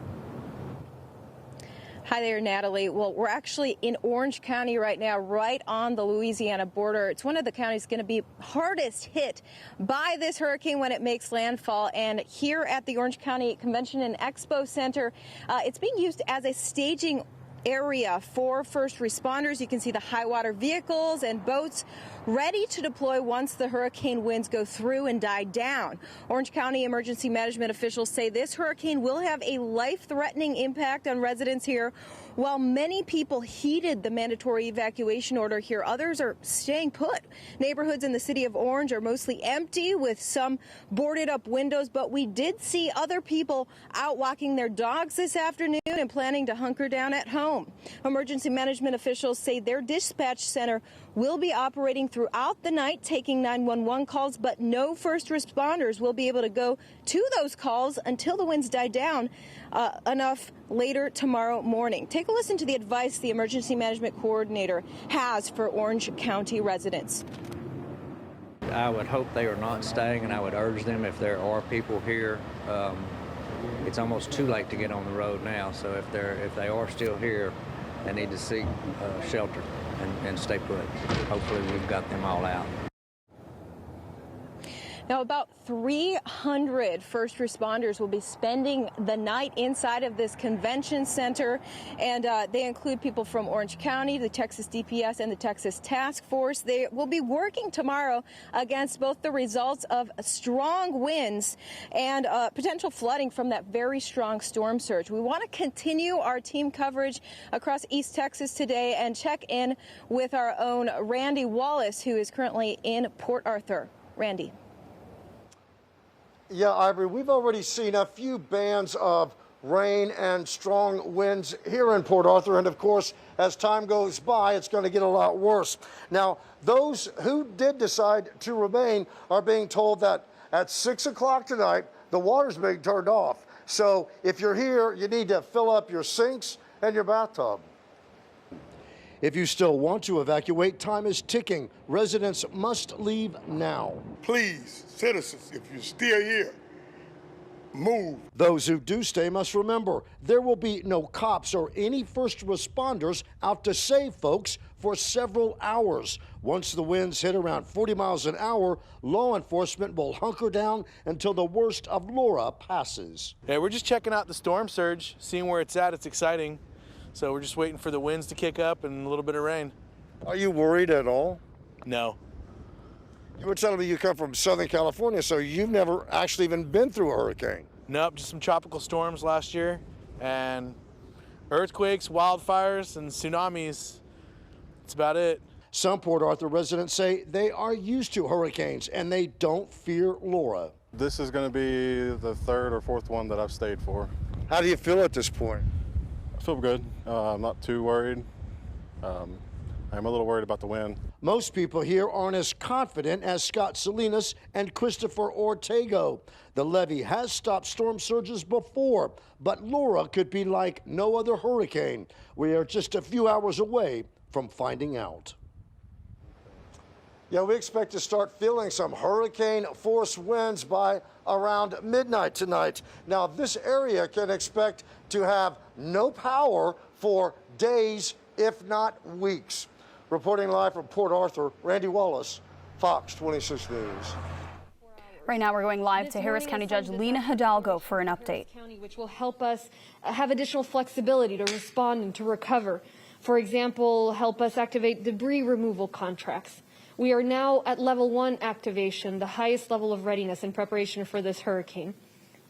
Hi there, Natalie. Well, we're actually in Orange County right now, right on the Louisiana border. It's one of the counties going to be hardest hit by this hurricane when it makes landfall. And here at the Orange County Convention and Expo Center, it's being used as a staging area for first responders. You can see the high water vehicles and boats ready to deploy once the hurricane winds go through and die down. Orange County emergency management officials say this hurricane will have a life-threatening impact on residents here. While many people heeded the mandatory evacuation order here, others are staying put. Neighborhoods in the city of Orange are mostly empty with some boarded up windows, but we did see other people out walking their dogs this afternoon and planning to hunker down at home. Emergency management officials say their dispatch center will be operating throughout the night, taking 911 calls, but no first responders will be able to go to those calls until the winds die down enough later tomorrow morning. Take a listen to the advice the emergency management coordinator has for Orange County residents. I would hope they are not staying, and I would urge them, if there are people here, it's almost too late to get on the road now. So if they are still here, they need to seek shelter and stay put. Hopefully we've got them all out. Now, about 300 first responders will be spending the night inside of this convention center, and they include people from Orange County, the Texas DPS, and the Texas Task Force. They will be working tomorrow against both the results of strong winds and potential flooding from that very strong storm surge. We want to continue our team coverage across East Texas today and check in with our own Randy Wallace, who is currently in Port Arthur. Randy. Yeah, Ivory, we've already seen a few bands of rain and strong winds here in Port Arthur. And of course, as time goes by, it's going to get a lot worse. Now, those who did decide to remain are being told that at 6 o'clock tonight, the water's being turned off. So if you're here, you need to fill up your sinks and your bathtub. If you still want to evacuate, time is ticking. Residents must leave now. Please, citizens, if you're still here, move. Those who do stay must remember there will be no cops or any first responders out to save folks for several hours. Once the winds hit around 40 miles an hour, law enforcement will hunker down until the worst of Laura passes. Yeah, we're just checking out the storm surge, seeing where it's at. It's exciting. So we're just waiting for the winds to kick up and a little bit of rain. Are you worried at all? No. You were telling me you come from Southern California, so you've never actually even been through a hurricane. Nope, just some tropical storms last year and earthquakes, wildfires, and tsunamis. That's about it. Some Port Arthur residents say they are used to hurricanes and they don't fear Laura. This is going to be the third or fourth one that I've stayed for. How do you feel at this point? I feel good. I'm not too worried. I'm a little worried about the wind. Most people here aren't as confident as Scott Salinas and Christopher Ortego. The levee has stopped storm surges before, but Laura could be like no other hurricane. We are just a few hours away from finding out. Yeah, we expect to start feeling some hurricane force winds by around midnight tonight. Now, this area can expect to have no power for days, if not weeks. Reporting live from Port Arthur, Randy Wallace, Fox 26 News. Right now, we're going live to Harris County Judge Lena Hidalgo for an update. Which will help us have additional flexibility to respond and to recover. For example, help us activate debris removal contracts. We are now at level 1 activation, the highest level of readiness in preparation for this hurricane.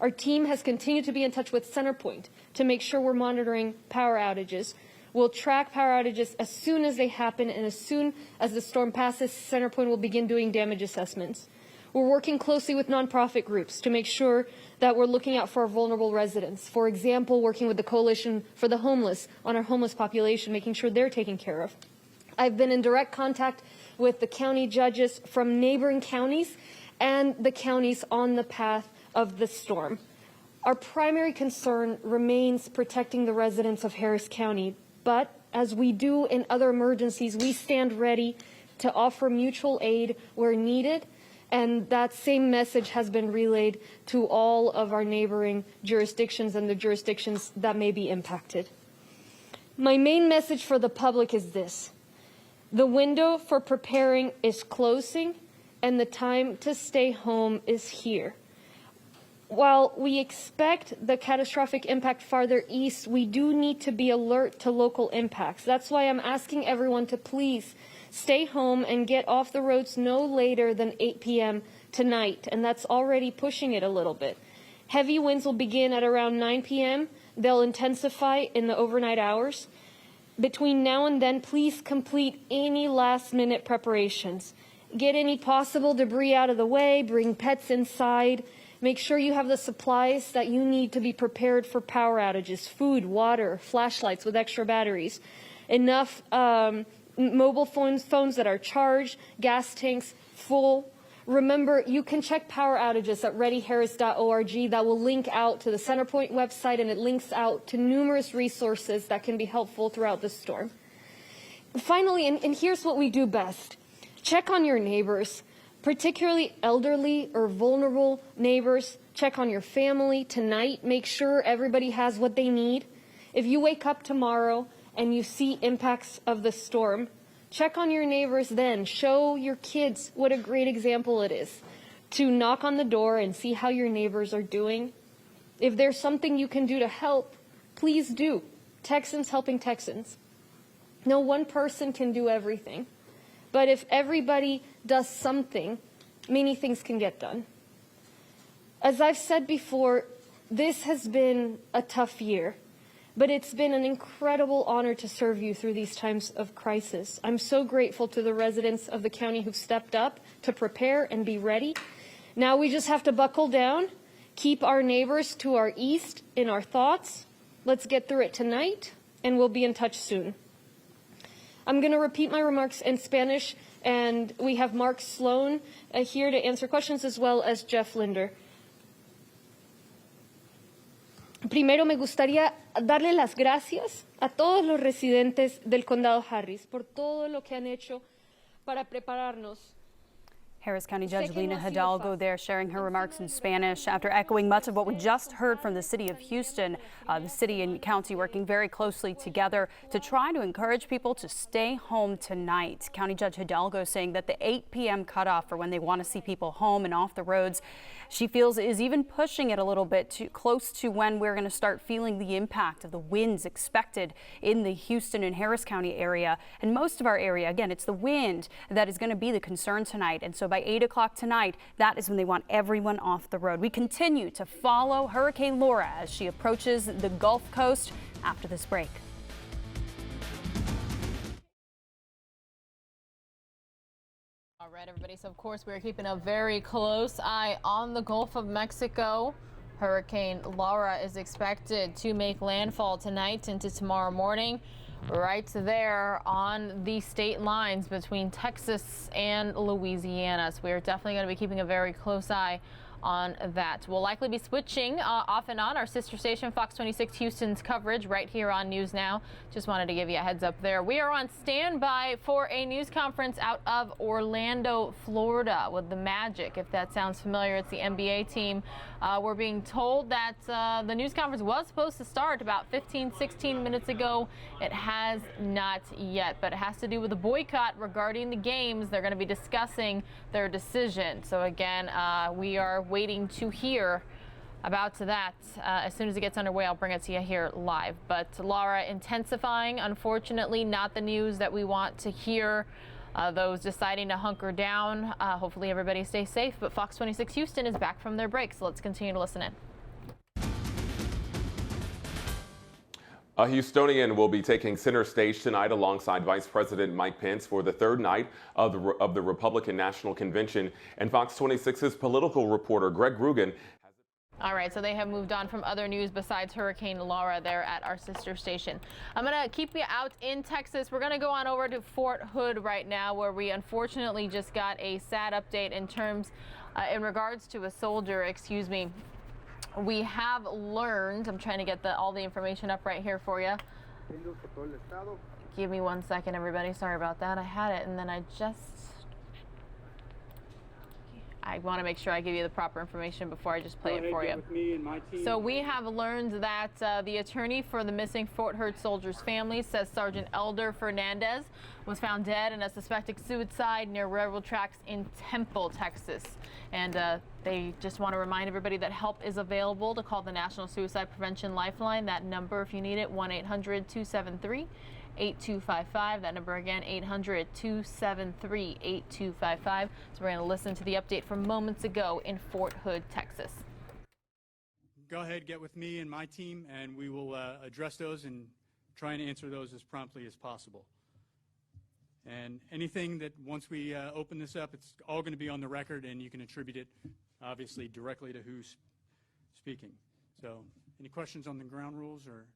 Our team has continued to be in touch with Centerpoint to make sure we're monitoring power outages. We'll track power outages as soon as they happen, and as soon as the storm passes, Centerpoint will begin doing damage assessments. We're working closely with nonprofit groups to make sure that we're looking out for our vulnerable residents. For example, working with the Coalition for the Homeless on our homeless population, making sure they're taken care of. I've been in direct contact with the county judges from neighboring counties and the counties on the path of the storm. Our primary concern remains protecting the residents of Harris County, but as we do in other emergencies, we stand ready to offer mutual aid where needed, and that same message has been relayed to all of our neighboring jurisdictions and the jurisdictions that may be impacted. My main message for the public is this: the window for preparing is closing, and the time to stay home is here. While we expect the catastrophic impact farther east, we do need to be alert to local impacts. That's why I'm asking everyone to please stay home and get off the roads no later than 8 p.m. tonight, and that's already pushing it a little bit. Heavy winds will begin at around 9 p.m. They'll intensify in the overnight hours. Between now and then, please complete any last-minute preparations. Get any possible debris out of the way, bring pets inside. Make sure you have the supplies that you need to be prepared for power outages: food, water, flashlights with extra batteries, enough mobile phones that are charged, gas tanks full. Remember, you can check power outages at readyharris.org. That will link out to the Centerpoint website, and it links out to numerous resources that can be helpful throughout the storm. Finally, and here's what we do best: check on your neighbors, particularly elderly or vulnerable neighbors. Check on your family tonight. Make sure everybody has what they need. If you wake up tomorrow and you see impacts of the storm, check on your neighbors then. Show your kids what a great example it is to knock on the door and see how your neighbors are doing. If there's something you can do to help, please do. Texans helping Texans. No one person can do everything. But if everybody does something, many things can get done. As I've said before, this has been a tough year, but it's been an incredible honor to serve you through these times of crisis. I'm so grateful to the residents of the county who've stepped up to prepare and be ready. Now we just have to buckle down, keep our neighbors to our east in our thoughts. Let's get through it tonight, and we'll be in touch soon. I'm going to repeat my remarks in Spanish, and we have Mark Sloan here to answer questions, as well as Jeff Linder. Primero me gustaría darle las gracias a todos los residentes del Condado Harris por todo lo que han hecho para prepararnos. Harris County Judge Lina Hidalgo there sharing her remarks in Spanish after echoing much of what we just heard from the city of Houston. The city and county working very closely together to try to encourage people to stay home tonight. County Judge Hidalgo saying that the 8 p.m. cutoff for when they want to see people home and off the roads, she feels is even pushing it a little bit too close to when we're going to start feeling the impact of the winds expected in the Houston and Harris County area. And most of our area, again, it's the wind that is going to be the concern tonight. And so by 8 o'clock tonight, that is when they want everyone off the road. We continue to follow Hurricane Laura as she approaches the Gulf Coast after this break. All right, everybody. So, of course, we're keeping a very close eye on the Gulf of Mexico. Hurricane Laura is expected to make landfall tonight into tomorrow morning, right there on the state lines between Texas and Louisiana. So we are definitely going to be keeping a very close eye on that. We'll likely be switching off and on our sister station, Fox 26 Houston's coverage right here on News Now. Just wanted to give you a heads up there. We are on standby for a news conference out of Orlando, Florida with the Magic. If that sounds familiar, it's the NBA team. We're being told that the news conference was supposed to start about 16 minutes ago. It has not yet, but it has to do with the boycott regarding the games. They're going to be discussing their decision. So again, we are waiting to hear about that. As soon as it gets underway, I'll bring it to you here live. But Laura intensifying, unfortunately, not the news that we want to hear. Those deciding to hunker down. Hopefully everybody stays safe. But Fox 26 Houston is back from their break, so let's continue to listen in. A Houstonian will be taking center stage tonight alongside Vice President Mike Pence for the third night of the Republican National Convention. And Fox 26's political reporter Greg Rugen All right, so they have moved on from other news besides Hurricane Laura there at our sister station. I'm going to keep you out in Texas. We're going to go on over to Fort Hood right now, where we unfortunately just got a sad update in regards to a soldier, We have learned, I'm trying to get all the information up right here for you. Give me 1 second, everybody. Sorry about that. I had it, and then I want to make sure I give you the proper information before I just play it for you. So we have learned that the attorney for the missing Fort Hood soldiers' family says Sergeant Elder Fernandez was found dead in a suspected suicide near railroad tracks in Temple, Texas. And they just want to remind everybody that help is available to call the National Suicide Prevention Lifeline. That number, if you need it, 1-800-273-8255. That number again, 800-273-8255. So we're going to listen to the update from moments ago in Fort Hood, Texas. Go ahead, get with me and my team, and we will address those and try and answer those as promptly as possible. And anything that once we open this up, it's all going to be on the record, and you can attribute it, obviously, directly to who's speaking. So any questions on the ground rules? Or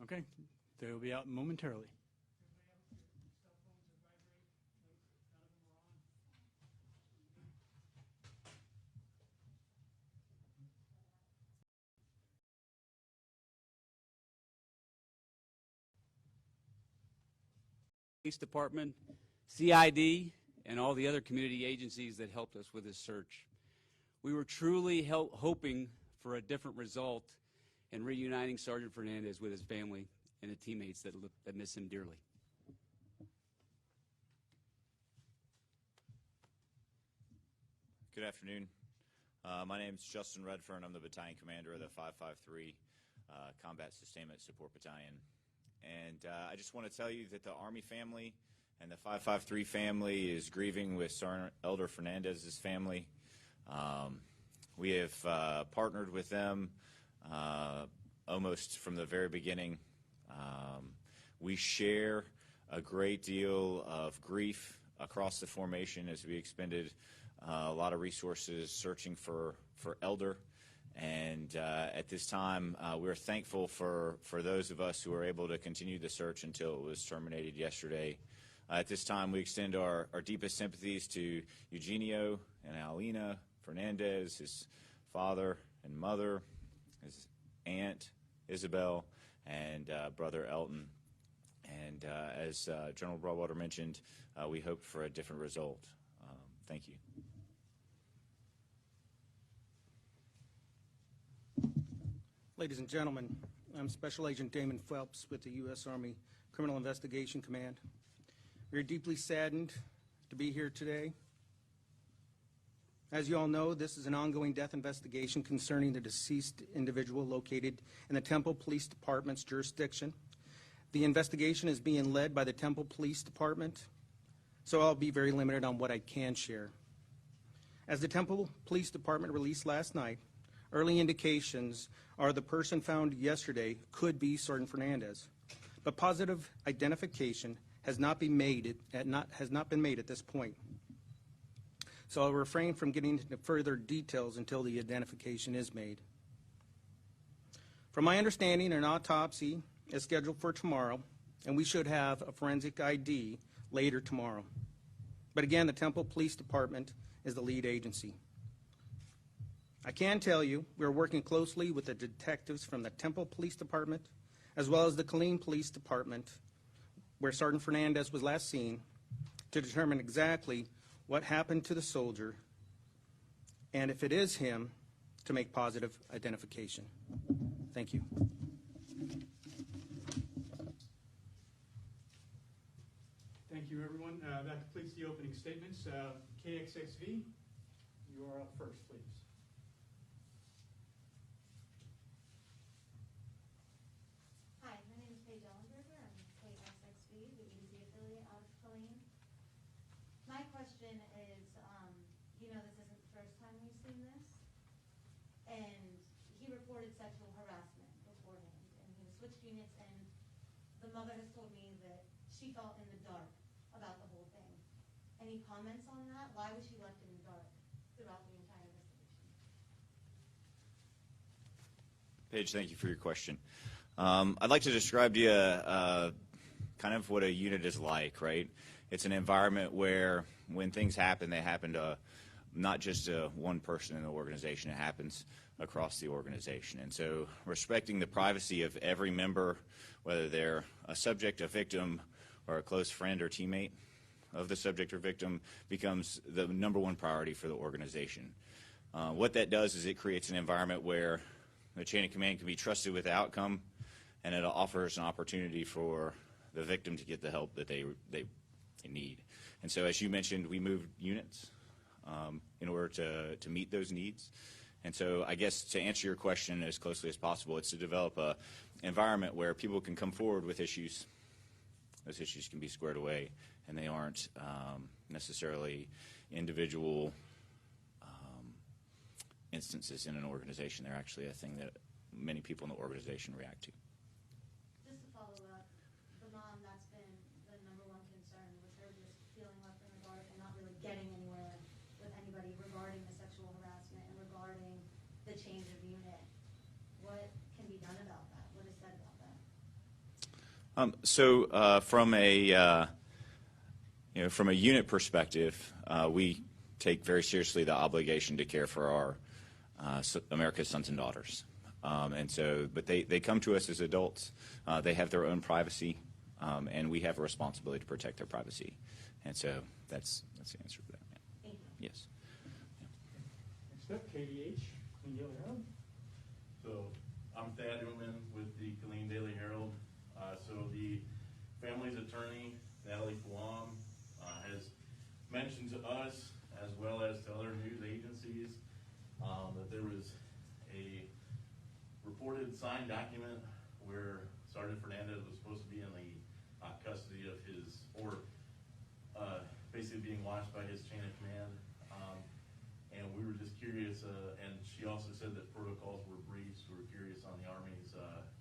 okay, they will be out momentarily. Police Department, CID, and all the other community agencies that helped us with this search. We were truly hoping for a different result in reuniting Sergeant Fernandez with his family and the teammates that miss him dearly. Good afternoon. My name is Justin Redfern. I'm the battalion commander of the 553 Combat Sustainment Support Battalion. And I just want to tell you that the Army family and the 553 family is grieving with Sergeant Elder Fernandez's family. We have partnered with them almost from the very beginning. We share a great deal of grief across the formation as we expended a lot of resources searching for Elder. And at this time, we're thankful for those of us who were able to continue the search until it was terminated yesterday. At this time, we extend our deepest sympathies to Eugenio and Alina Fernandez, his father and mother, his aunt Isabel, and brother Elton. And as General Broadwater mentioned, we hope for a different result. Thank you. Ladies and gentlemen, I'm Special Agent Damon Phelps with the U.S. Army Criminal Investigation Command. We are deeply saddened to be here today. As you all know, this is an ongoing death investigation concerning the deceased individual located in the Temple Police Department's jurisdiction. The investigation is being led by the Temple Police Department, so I'll be very limited on what I can share. As the Temple Police Department released last night, early indications are the person found yesterday could be Sergeant Fernandez, but positive identification has not been made at this point. So I'll refrain from getting into further details until the identification is made. From my understanding, an autopsy is scheduled for tomorrow, and we should have a forensic ID later tomorrow. But again, the Temple Police Department is the lead agency. I can tell you we're working closely with the detectives from the Temple Police Department as well as the Killeen Police Department, where Sergeant Fernandez was last seen, to determine exactly what happened to the soldier and if it is him, to make positive identification. Thank you. Thank you, everyone. That completes the opening statements. KXXV, you are up first, please. Hi, my name is Paige Ellenberger. I'm KXXV, the EZ affiliate out of Killeen. My question is, this isn't the first time we've seen this, and he reported sexual harassment beforehand, and he switched units, and the mother has told me that she felt in the dark about the whole thing. Any comments on that? Why was she left in the dark? throughout the entire investigation? Paige, thank you for your question. I'd like to describe to you kind of what a unit is like, right? It's an environment where when things happen, they happen to not just one person in the organization, it happens across the organization. And so respecting the privacy of every member, whether they're a subject, a victim, or a close friend or teammate of the subject or victim, becomes the #1 priority for the organization. What that does is it creates an environment where the chain of command can be trusted with the outcome, and it offers an opportunity for the victim to get the help that they need. And so, as you mentioned, we moved units in order to meet those needs. And so I guess to answer your question as closely as possible, it's to develop an environment where people can come forward with issues. Those issues can be squared away, and they aren't necessarily individual instances in an organization. They're actually a thing that many people in the organization react to. Just to follow up, the mom, that's been the #1 concern, was her just feeling left in the dark and not really getting anywhere with anybody regarding the sexual harassment and regarding the change of unit. What can be done about that? What is said about that? From a unit perspective, we take very seriously the obligation to care for our America's sons and daughters. But they come to us as adults. They have their own privacy, and we have a responsibility to protect their privacy. And so that's the answer to that. Thank you. Yes. Next up, KDH, Killeen Daily Herald. So I'm Thad Newman with the Killeen Daily Herald. So the family's attorney, Natalie Fawam, has mentioned to us, as well as to other news agencies, that there was a reported signed document where Sergeant Fernandez was supposed to be in the custody of his, or basically being watched by his chain of command. And we were just curious, and she also said that protocols were breached. So we're curious on the Army's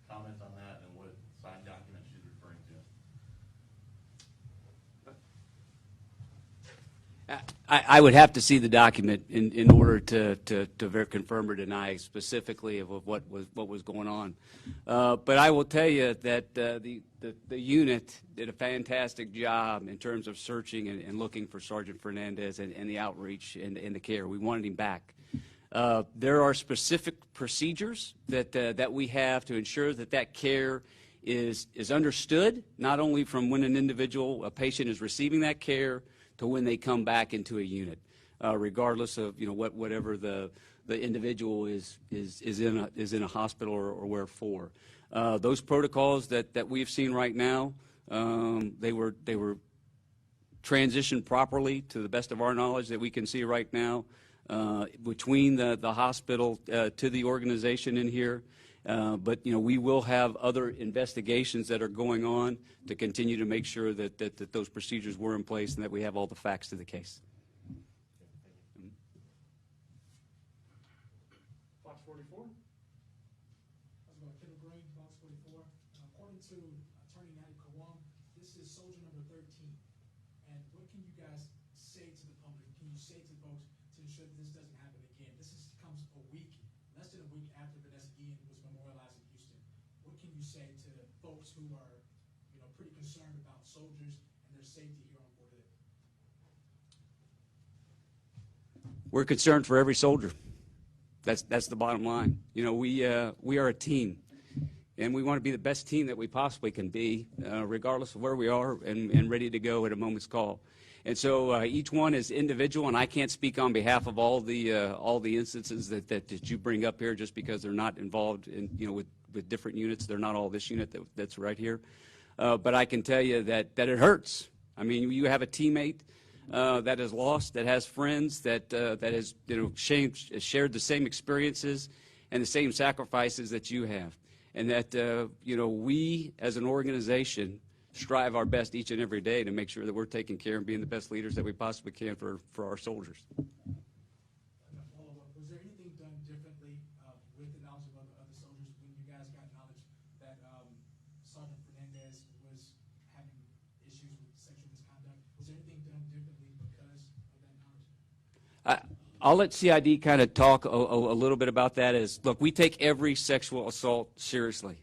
comment on that and what signed document she's referring to. I would have to see the document in order to confirm or deny specifically of what was going on. But I will tell you that the unit did a fantastic job in terms of searching and looking for Sergeant Fernandez and the outreach and the care. We wanted him back. There are specific procedures that we have to ensure that care is understood, not only from when a patient is receiving that care, to when they come back into a unit, regardless of whatever the individual is in a hospital or where for. Those protocols that we've seen right now, they were transitioned properly to the best of our knowledge that we can see right now, between the hospital to the organization in here. But we will have other investigations that are going on to continue to make sure that those procedures were in place and that we have all the facts to the case. Fox 44. Kendall Green, Fox 44. According to Attorney Natalie Fawam, this is soldier number 13. And what can you guys say to the public? Can you say to folks to ensure that this doesn't happen again? This comes less than a week after Vanessa Guillen was memorialized in Houston. What can you say to folks who are, pretty concerned about soldiers and their safety here on Fort Hood? We're concerned for every soldier. That's the bottom line. We are a team, and we want to be the best team that we possibly can be, regardless of where we are, and ready to go at a moment's call. And so each one is individual, and I can't speak on behalf of all the instances that you bring up here, just because they're not involved in with different units. They're not all this unit that's right here. But I can tell you that it hurts. I mean, you have a teammate that is lost, that has friends, that has shared the same experiences and the same sacrifices that you have, and that we as an organization strive our best each and every day to make sure that we're taking care and being the best leaders that we possibly can for our soldiers. Was there anything done differently with the knowledge of other soldiers when you guys got knowledge that Sergeant Fernandez was having issues with sexual misconduct? Was there anything done differently because of that knowledge? I'll let CID kind of talk a little bit about that. Look, we take every sexual assault seriously.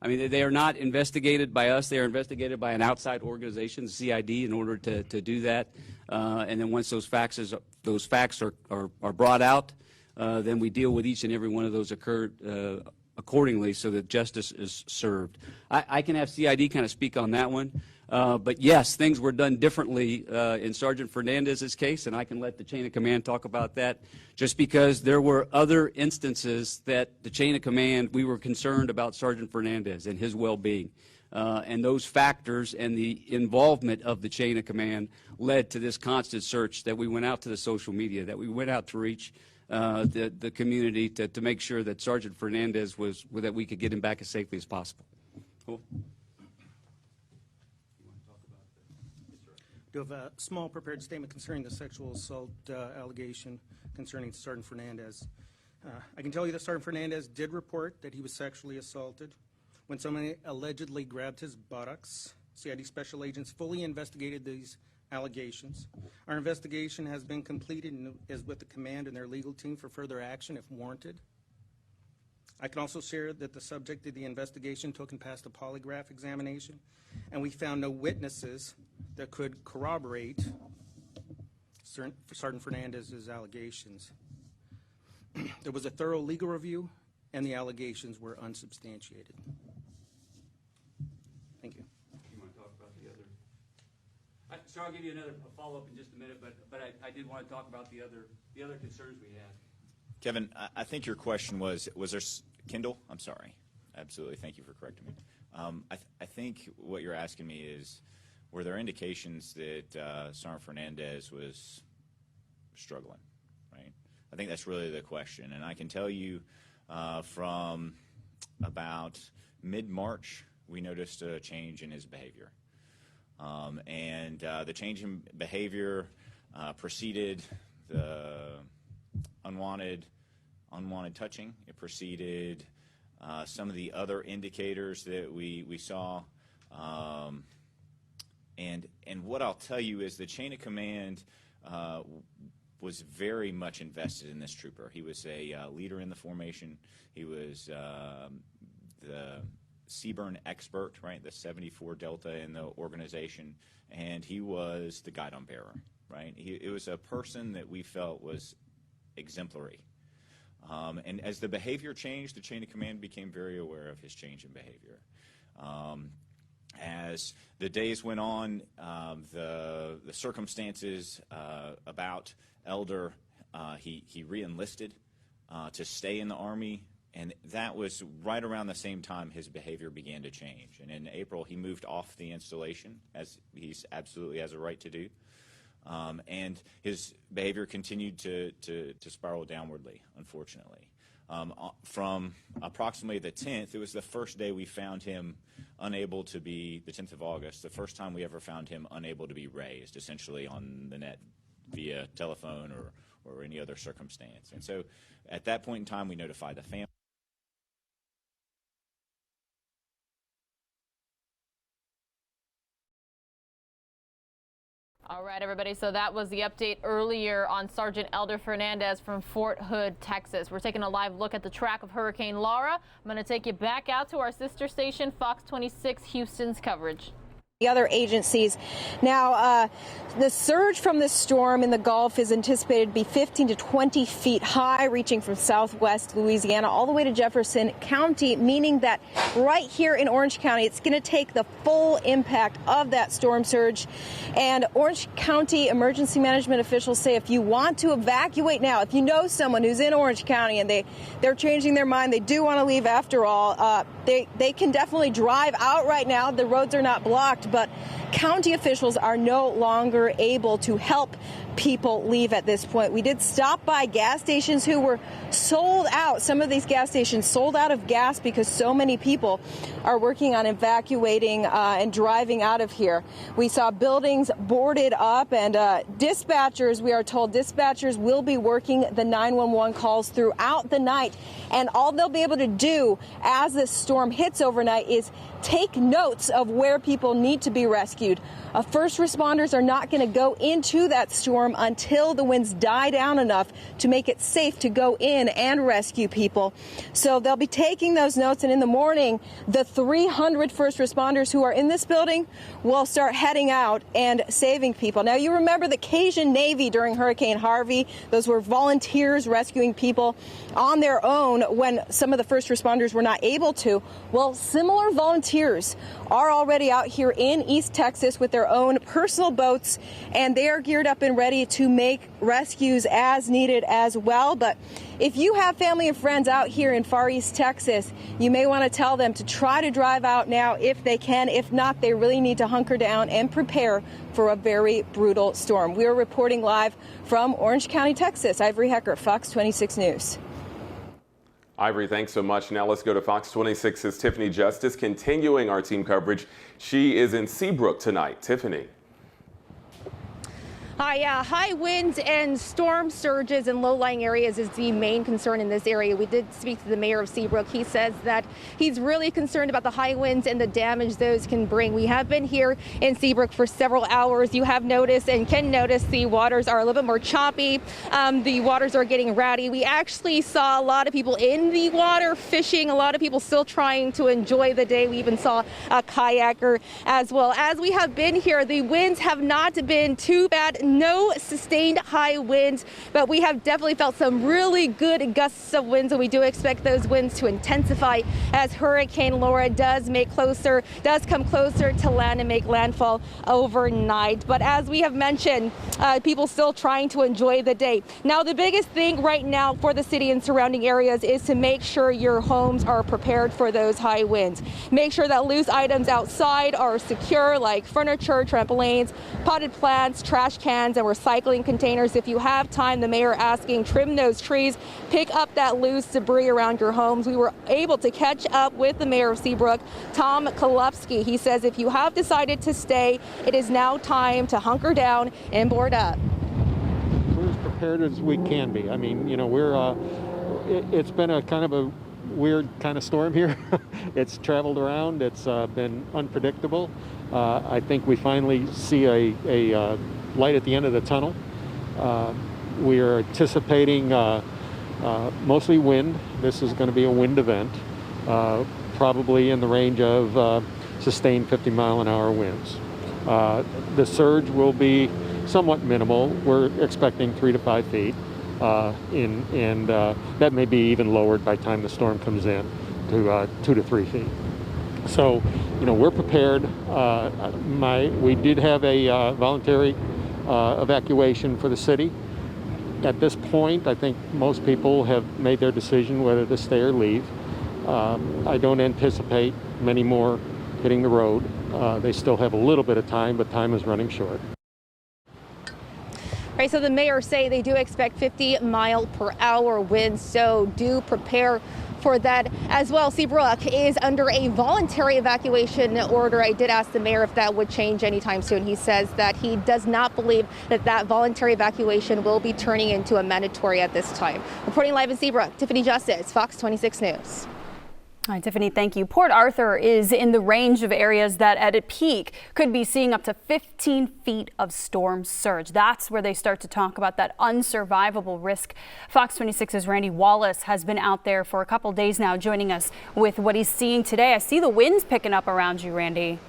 I mean, they are not investigated by us. They are investigated by an outside organization, CID, in order to do that. And then once those facts are brought out, then we deal with each and every one of those occurred accordingly so that justice is served. I can have CID kind of speak on that one. But yes, things were done differently in Sergeant Fernandez's case, and I can let the chain of command talk about that, just because there were other instances that the chain of command, we were concerned about Sergeant Fernandez and his well-being. And those factors and the involvement of the chain of command led to this constant search that we went out to the social media, that we went out to reach the community to make sure that Sergeant Fernandez that we could get him back as safely as possible. Cool. Do have a small prepared statement concerning the sexual assault allegation concerning Sergeant Fernandez. I can tell you that Sergeant Fernandez did report that he was sexually assaulted when somebody allegedly grabbed his buttocks. CID special agents fully investigated these allegations. Our investigation has been completed and is with the command and their legal team for further action if warranted. I can also share that the subject of the investigation took and passed a polygraph examination, and we found no witnesses that could corroborate Sergeant Fernandez's allegations. There was a thorough legal review, and the allegations were unsubstantiated. Thank you. You want to talk about the other? So I'll give you another follow-up in just a minute, but I did want to talk about the other concerns we had. Kevin, I think your question was there, Kendall? I'm sorry. Absolutely. Thank you for correcting me. I think what you're asking me is, were there indications that Sergeant Fernandez was struggling, right? I think that's really the question. And I can tell you from about mid-March, we noticed a change in his behavior. And the change in behavior preceded the unwanted touching. It preceded some of the other indicators that we saw. And what I'll tell you is the chain of command was very much invested in this trooper. He was a leader in the formation. He was the CBRN expert, right, the 74 Delta in the organization, and he was the guidon bearer, right? It was a person that we felt was exemplary. And as the behavior changed, the chain of command became very aware of his change in behavior. As the days went on, the circumstances about Elder, he re-enlisted to stay in the Army, and that was right around the same time his behavior began to change. And in April, he moved off the installation, as he absolutely has a right to do. And his behavior continued to spiral downwardly, unfortunately. From approximately the 10th, it was the first day we found him unable to be, the 10th of August, the first time we ever found him unable to be raised, essentially on the net via telephone or any other circumstance. And so at that point in time, we notified the family. All right, everybody. So that was the update earlier on Sergeant Elder Fernandez from Fort Hood, Texas. We're taking a live look at the track of Hurricane Laura. I'm going to take you back out to our sister station, Fox 26 Houston's coverage. The other agencies. Now, the surge from this storm in the Gulf is anticipated to be 15 to 20 feet high, reaching from southwest Louisiana all the way to Jefferson County, meaning that right here in Orange County, it's going to take the full impact of that storm surge. And Orange County emergency management officials say if you want to evacuate now, if you know someone who's in Orange County and they're changing their mind, they do want to leave after all, they can definitely drive out right now. The roads are not blocked. But county officials are no longer able to help people leave at this point. We did stop by gas stations who were sold out. Some of these gas stations sold out of gas because so many people are working on evacuating and driving out of here. We saw buildings boarded up, and dispatchers, we are told dispatchers will be working the 911 calls throughout the night. And all they'll be able to do as this storm hits overnight is take notes of where people need to be rescued. First responders are not going to go into that storm until the winds die down enough to make it safe to go in and rescue people. So they'll be taking those notes, and in the morning, the 300 first responders who are in this building will start heading out and saving people. Now, you remember the Cajun Navy during Hurricane Harvey. Those were volunteers rescuing people on their own when some of the first responders were not able to. Well, similar volunteers are already out here in East Texas with their own personal boats, and they are geared up and ready to make rescues as needed as well. But if you have family and friends out here in Far East Texas, you may want to tell them to try to drive out now if they can. If not, they really need to hunker down and prepare for a very brutal storm. We are reporting live from Orange County, Texas. Ivory Hecker, Fox 26 News. Ivory, thanks so much. Now let's go to Fox 26's Tiffany Justice, continuing our team coverage. She is in Seabrook tonight. Tiffany. Hi, high winds and storm surges in low-lying areas is the main concern in this area. We did speak to the mayor of Seabrook. He says that he's really concerned about the high winds and the damage those can bring. We have been here in Seabrook for several hours. You have noticed and can notice the waters are a little bit more choppy. The waters are getting rowdy. We actually saw a lot of people in the water fishing, a lot of people still trying to enjoy the day. We even saw a kayaker as well. As we have been here, the winds have not been too bad. No sustained high winds, but we have definitely felt some really good gusts of winds, and we do expect those winds to intensify as Hurricane Laura does come closer to land and make landfall overnight. But as we have mentioned, people still trying to enjoy the day. Now, the biggest thing right now for the city and surrounding areas is to make sure your homes are prepared for those high winds. Make sure that loose items outside are secure, like furniture, trampolines, potted plants, trash cans, and recycling containers. If you have time, the mayor asking, trim those trees, pick up that loose debris around your homes. We were able to catch up with the mayor of Seabrook, Tom Kolupski. He says if you have decided to stay, it is now time to hunker down and board up. We're as prepared as we can be. I mean, you know, it's been a kind of a weird kind of storm here. It's traveled around. It's been unpredictable. I think we finally see a light at the end of the tunnel. We are anticipating mostly wind. This is going to be a wind event, probably in the range of sustained 50-mile-an-hour winds. The surge will be somewhat minimal. We're expecting 3 to 5 feet, and that may be even lowered by the time the storm comes in to 2 to 3 feet. So, you know, we're prepared. We did have a voluntary evacuation for the city. At this point, I think most people have made their decision whether to stay or leave. I don't anticipate many more hitting the road. They still have a little bit of time, but time is running short. Right, so the mayor say they do expect 50-mile-per-hour winds, so do prepare for that as well. Seabrook is under a voluntary evacuation order. I did ask the mayor if that would change anytime soon. He says that he does not believe that voluntary evacuation will be turning into a mandatory at this time. Reporting live in Seabrook, Tiffany Justice, Fox 26 News. All right, Tiffany, thank you. Port Arthur is in the range of areas that at a peak could be seeing up to 15 feet of storm surge. That's where they start to talk about that unsurvivable risk. Fox 26's Randy Wallace has been out there for a couple days now, joining us with what he's seeing today. I see the winds picking up around you, Randy.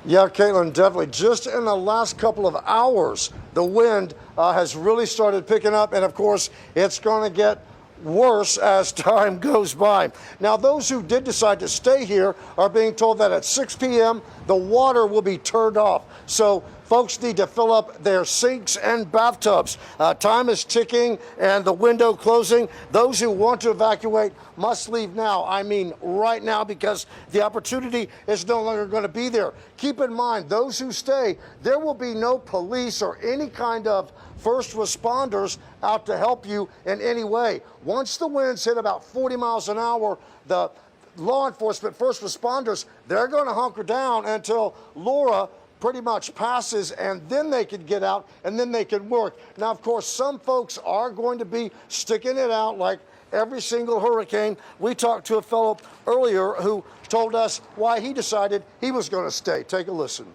Yeah, Caitlin, definitely. Just in the last couple of hours, the wind has really started picking up, and of course, it's going to get worse as time goes by. Now, those who did decide to stay here are being told that at 6 p.m. the water will be turned off. So folks need to fill up their sinks and bathtubs. Time is ticking and the window closing. Those who want to evacuate must leave now. I mean right now, because the opportunity is no longer going to be there. Keep in mind, those who stay, there will be no police or any kind of first responders out to help you in any way. Once the winds hit about 40 miles an hour, the law enforcement, first responders, they're going to hunker down until Laura pretty much passes, and then they can get out and then they can work. Now, of course, some folks are going to be sticking it out, like every single hurricane. We talked to a fellow earlier who told us why he decided he was going to stay. Take a listen.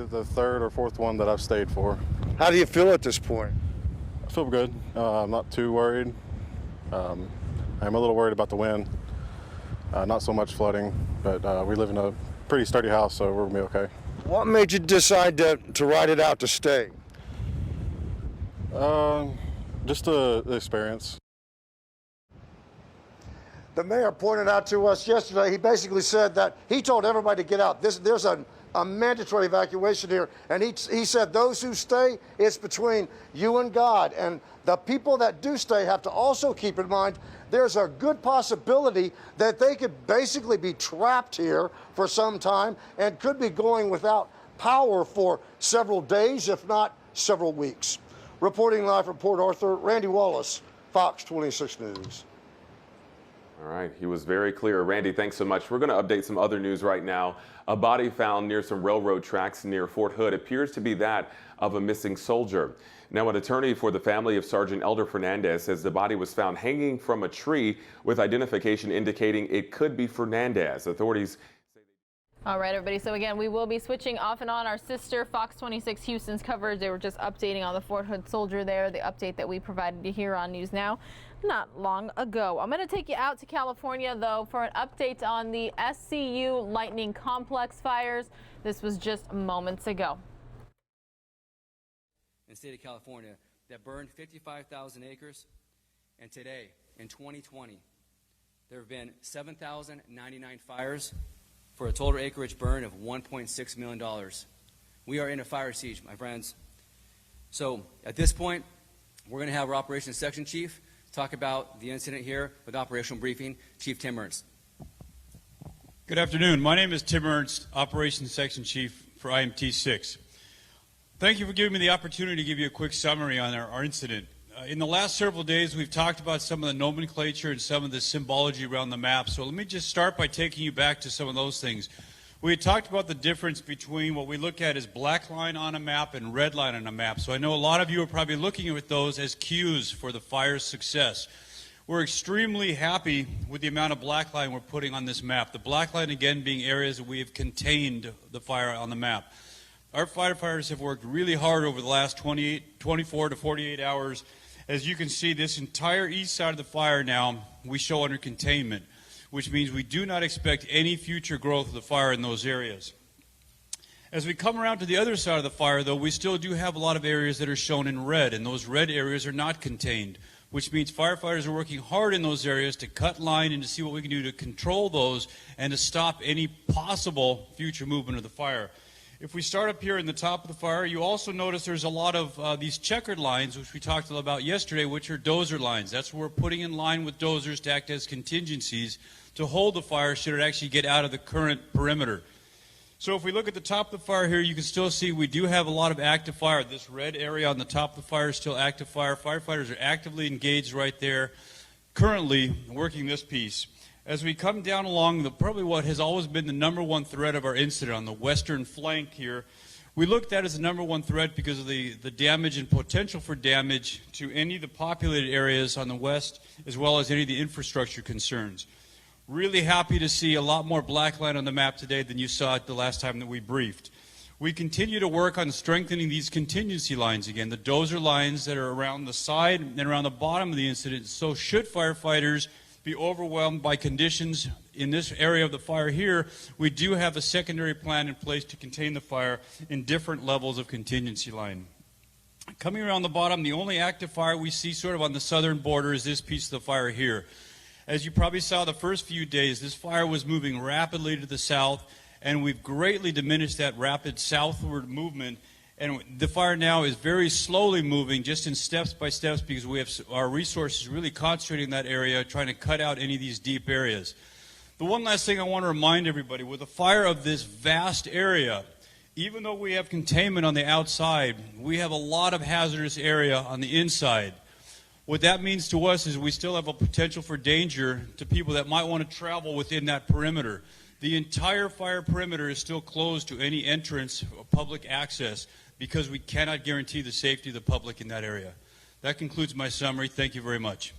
The third or fourth one that I've stayed for. How do you feel at this point? I feel good. I'm not too worried. I'm a little worried about the wind. Not so much flooding, but we live in a pretty sturdy house, so we're going to be okay. What made you decide to ride it out, to stay? Just the experience. The mayor pointed out to us yesterday, he basically said that he told everybody to get out. There's a mandatory evacuation here, and he said those who stay, it's between you and God. And the people that do stay have to also keep in mind there's a good possibility that they could basically be trapped here for some time and could be going without power for several days, if not several weeks. Reporting live from Port Arthur, Randy Wallace, Fox 26 News. All right, he was very clear. Randy, thanks so much. We're going to update some other news right now. A body found near some railroad tracks near Fort Hood appears to be that of a missing soldier. Now, an attorney for the family of Sergeant Elder Fernandez says the body was found hanging from a tree with identification indicating it could be Fernandez. Authorities. All right, everybody. So again, we will be switching off and on our sister Fox 26 Houston's coverage. They were just updating on the Fort Hood soldier there, the update that we provided you here on News Now not long ago. I'm going to take you out to California, though, for an update on the SCU Lightning Complex fires. This was just moments ago. In the state of California that burned 55,000 acres, and today, in 2020, there have been 7,099 fires for a total acreage burn of $1.6 million. We are in a fire siege, my friends. So at this point, we're going to have our operations section chief talk about the incident here with operational briefing. Chief Tim Ernst. Good afternoon. My name is Tim Ernst, operations section chief for IMT 6. Thank you for giving me the opportunity to give you a quick summary on our incident. In the last several days, we've talked about some of the nomenclature and some of the symbology around the map. So let me just start by taking you back to some of those things. We had talked about the difference between what we look at as black line on a map and red line on a map. So I know a lot of you are probably looking at those as cues for the fire's success. We're extremely happy with the amount of black line we're putting on this map. The black line, again, being areas that we have contained the fire on the map. Our firefighters have worked really hard over the last 24 to 48 hours. As you can see, this entire east side of the fire now we show under containment, which means we do not expect any future growth of the fire in those areas. As we come around to the other side of the fire, though, we still do have a lot of areas that are shown in red, and those red areas are not contained, which means firefighters are working hard in those areas to cut line and to see what we can do to control those and to stop any possible future movement of the fire. If we start up here in the top of the fire, you also notice there's a lot of these checkered lines, which we talked about yesterday, which are dozer lines. That's what we're putting in line with dozers to act as contingencies to hold the fire should it actually get out of the current perimeter. So if we look at the top of the fire here, you can still see we do have a lot of active fire. This red area on the top of the fire is still active fire. Firefighters are actively engaged right there, currently working this piece. As we come down along probably what has always been the number one threat of our incident on the western flank here, we looked at as the number one threat because of the damage and potential for damage to any of the populated areas on the west, as well as any of the infrastructure concerns. Really happy to see a lot more black line on the map today than you saw it the last time that we briefed. We continue to work on strengthening these contingency lines again, the dozer lines that are around the side and around the bottom of the incident. So should firefighters be overwhelmed by conditions in this area of the fire here, we do have a secondary plan in place to contain the fire in different levels of contingency line. Coming around the bottom, the only active fire we see sort of on the southern border is this piece of the fire here. As you probably saw the first few days, this fire was moving rapidly to the south, and we've greatly diminished that rapid southward movement. And the fire now is very slowly moving, just in steps by steps, because we have our resources really concentrating in that area, trying to cut out any of these deep areas. The one last thing I want to remind everybody, with a fire of this vast area, even though we have containment on the outside, we have a lot of hazardous area on the inside. What that means to us is we still have a potential for danger to people that might want to travel within that perimeter. The entire fire perimeter is still closed to any entrance or public access because we cannot guarantee the safety of the public in that area. That concludes my summary. Thank you very much.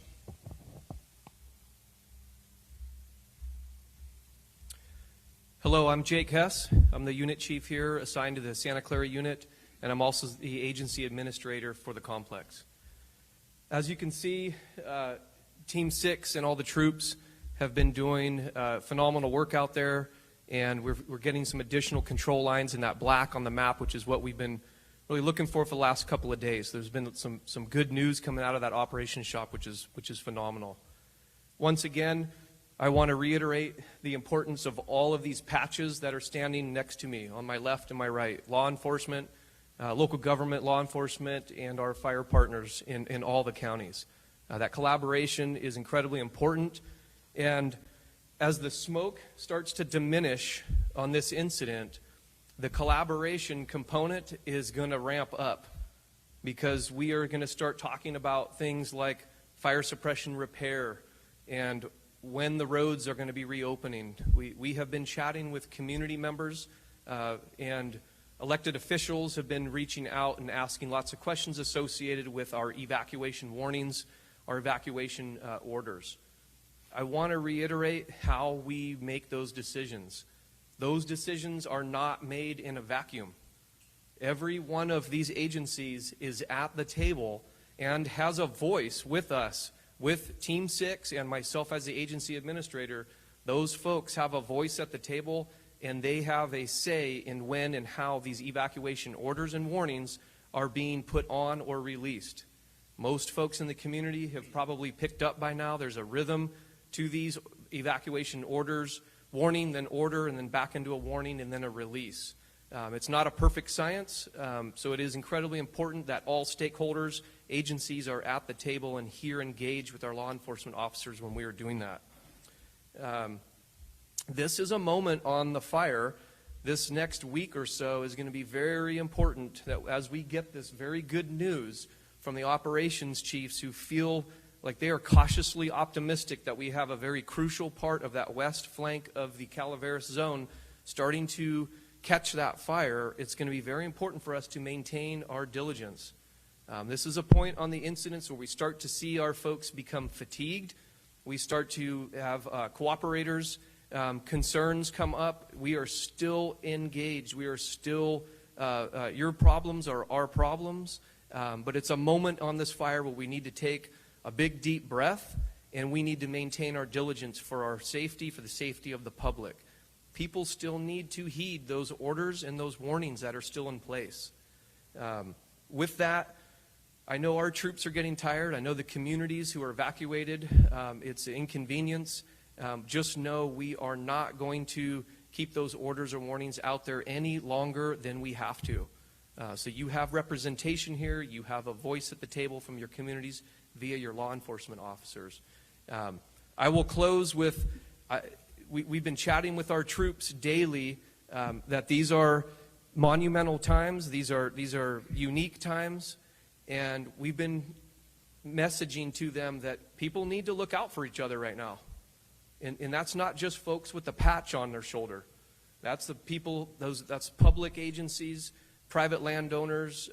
Hello, I'm Jake Hess. I'm the unit chief here assigned to the Santa Clara unit, and I'm also the agency administrator for the complex. As you can see, Team 6 and all the troops have been doing phenomenal work out there, and we're getting some additional control lines in that black on the map, which is what we've been really looking for the last couple of days. There's been some good news coming out of that operations shop, which is phenomenal. Once again, I want to reiterate the importance of all of these patches that are standing next to me on my left and my right. Law enforcement, local government law enforcement, and our fire partners in all the counties. That collaboration is incredibly important, and as the smoke starts to diminish on this incident, the collaboration component is going to ramp up, because we are going to start talking about things like fire suppression repair and when the roads are going to be reopening. We have been chatting with community members, and elected officials have been reaching out and asking lots of questions associated with our evacuation warnings, our evacuation orders. I want to reiterate how we make those decisions. Those decisions are not made in a vacuum. Every one of these agencies is at the table and has a voice with us, with Team 6 and myself as the agency administrator. Those folks have a voice at the table, and they have a say in when and how these evacuation orders and warnings are being put on or released. Most folks in the community have probably picked up by now there's a rhythm to these evacuation orders: warning, then order, and then back into a warning, and then a release. It's not a perfect science, so it is incredibly important that all stakeholders, agencies are at the table and here engaged with our law enforcement officers when we are doing that. This is a moment on the fire. This next week or so is going to be very important, that as we get this very good news from the operations chiefs who feel like they are cautiously optimistic that we have a very crucial part of that west flank of the Calaveras zone starting to catch that fire, it's going to be very important for us to maintain our diligence. This is a point on the incidents where we start to see our folks become fatigued. We start to have cooperators, concerns come up. We are still engaged. We are still, your problems are our problems. But it's a moment on this fire where we need to take a big, deep breath, and we need to maintain our diligence for our safety, for the safety of the public. People still need to heed those orders and those warnings that are still in place. With that, I know our troops are getting tired. I know the communities who are evacuated, it's an inconvenience. Just know we are not going to keep those orders or warnings out there any longer than we have to. So you have representation here. You have a voice at the table from your communities via your law enforcement officers. I will close with, we've been chatting with our troops daily that these are monumental times. These are unique times. And we've been messaging to them that people need to look out for each other right now. And that's not just folks with a patch on their shoulder. That's the people, that's public agencies, private landowners.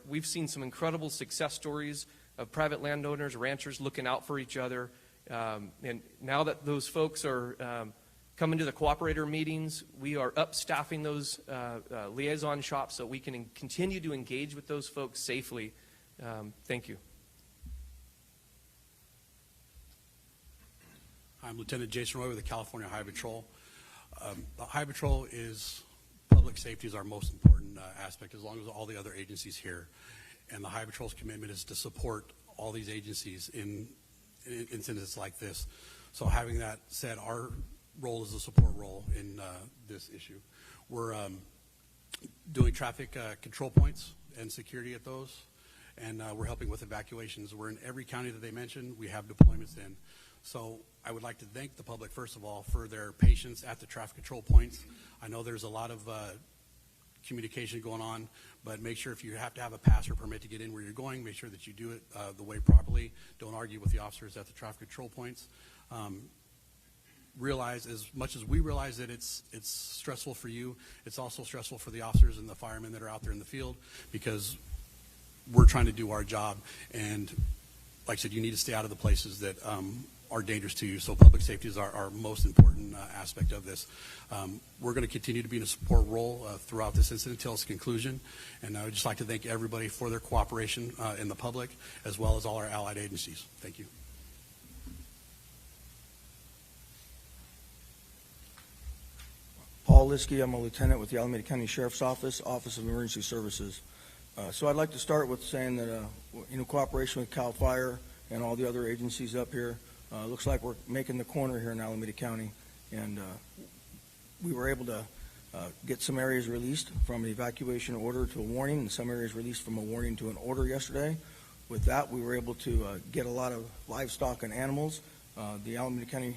We've seen some incredible success stories of private landowners, ranchers looking out for each other. And now that those folks are coming to the cooperator meetings, we are up-staffing those liaison shops so we can continue to engage with those folks safely. Thank you. I'm Lieutenant Jason Roy with the California Highway Patrol. The Highway Patrol is, public safety is our most important aspect, as long as all the other agencies here. And the Highway Patrol's commitment is to support all these agencies in incidents like this. So having that said, our role is a support role in this issue. We're doing traffic control points and security at those, and we're helping with evacuations. We're in every county that they mentioned. We have deployments in. So I would like to thank the public, first of all, for their patience at the traffic control points. I know there's a lot of communication going on, but make sure if you have to have a pass or permit to get in where you're going, make sure that you do it the way properly. Don't argue with the officers at the traffic control points. realize, as much as we realize that it's stressful for you, it's also stressful for the officers and the firemen that are out there in the field, because we're trying to do our job. And like I said, you need to stay out of the places that are dangerous to you. So public safety is our most important aspect of this. We're going to continue to be in a support role throughout this incident until its conclusion. And I would just like to thank everybody for their cooperation in the public, as well as all our allied agencies. Thank you. Paul Liskey, I'm a lieutenant with the Alameda County Sheriff's Office, Office of Emergency Services. So I'd like to start with saying that, cooperation with CAL FIRE and all the other agencies up here, looks like we're making the corner here in Alameda County. And we were able to get some areas released from an evacuation order to a warning, and some areas released from a warning to an order yesterday. With that, we were able to get a lot of livestock and animals. The Alameda County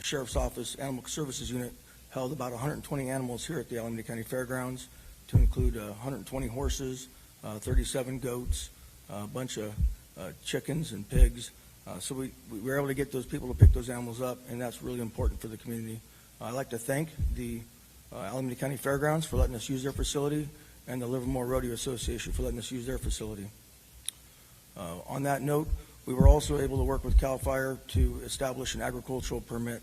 Sheriff's Office Animal Services Unit held about 120 animals here at the Alameda County Fairgrounds, to include 120 horses, 37 goats, a bunch of chickens and pigs. So we were able to get those people to pick those animals up, and that's really important for the community. I'd like to thank the Alameda County Fairgrounds for letting us use their facility, and the Livermore Rodeo Association for letting us use their facility. On that note, we were also able to work with CAL FIRE to establish an agricultural permit,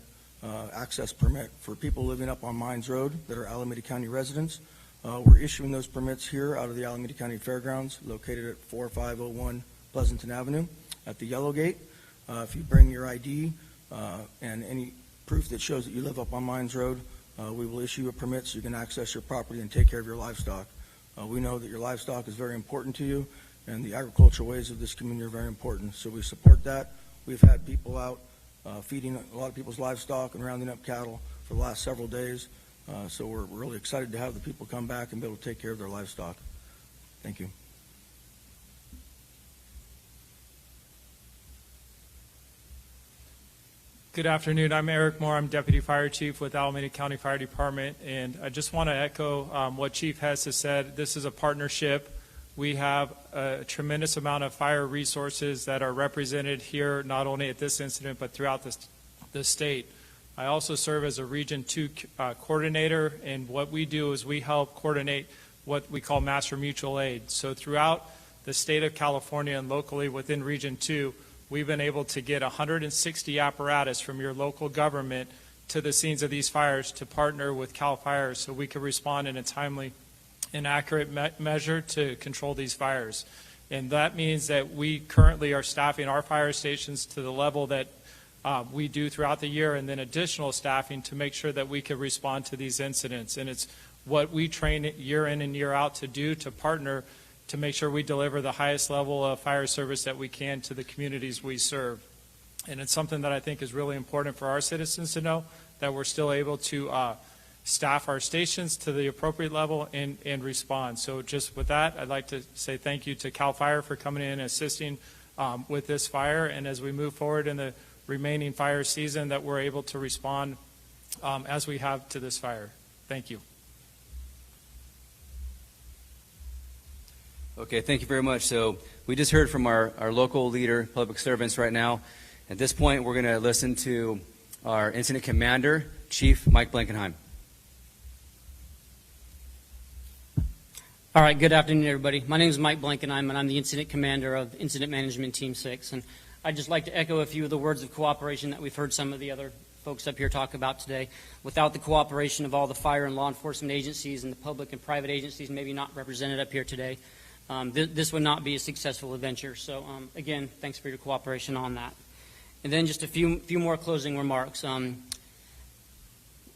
access permit for people living up on Mines Road that are Alameda County residents. We're issuing those permits here out of the Alameda County Fairgrounds, located at 4501 Pleasanton Avenue at the Yellow Gate. If you bring your ID and any proof that shows that you live up on Mines Road, we will issue a permit so you can access your property and take care of your livestock. We know that your livestock is very important to you, and the agricultural ways of this community are very important, so we support that. We've had people out feeding a lot of people's livestock and rounding up cattle for the last several days. So we're really excited to have the people come back and be able to take care of their livestock. Thank you. Good afternoon. I'm Eric Moore. I'm Deputy Fire Chief with Alameda County Fire Department. And I just want to echo what Chief Hess has said. This is a partnership. We have a tremendous amount of fire resources that are represented here, not only at this incident, but throughout the state. I also serve as a Region 2 coordinator, and what we do is we help coordinate what we call master mutual aid. So throughout the state of California and locally within Region 2, we've been able to get 160 apparatus from your local government to the scenes of these fires to partner with CAL FIRE so we can respond in a timely and accurate measure to control these fires. And that means that we currently are staffing our fire stations to the level that we do throughout the year, and then additional staffing to make sure that we can respond to these incidents. And it's what we train year in and year out to do, to partner to make sure we deliver the highest level of fire service that we can to the communities we serve. And it's something that I think is really important for our citizens to know, that we're still able to staff our stations to the appropriate level and respond. So just with that, I'd like to say thank you to CAL FIRE for coming in and assisting with this fire. And as we move forward in the remaining fire season, that we're able to respond as we have to this fire. Thank you. Okay, thank you very much. So we just heard from our local leader, public servants right now. At this point, we're going to listen to our incident commander, Chief Mike Blankenheim. All right, good afternoon, everybody. My name is Mike Blankenheim, and I'm the incident commander of Incident Management Team 6. And I'd just like to echo a few of the words of cooperation that we've heard some of the other folks up here talk about today. Without the cooperation of all the fire and law enforcement agencies and the public and private agencies maybe not represented up here today, this would not be a successful adventure. So again, thanks for your cooperation on that. And then just a few more closing remarks.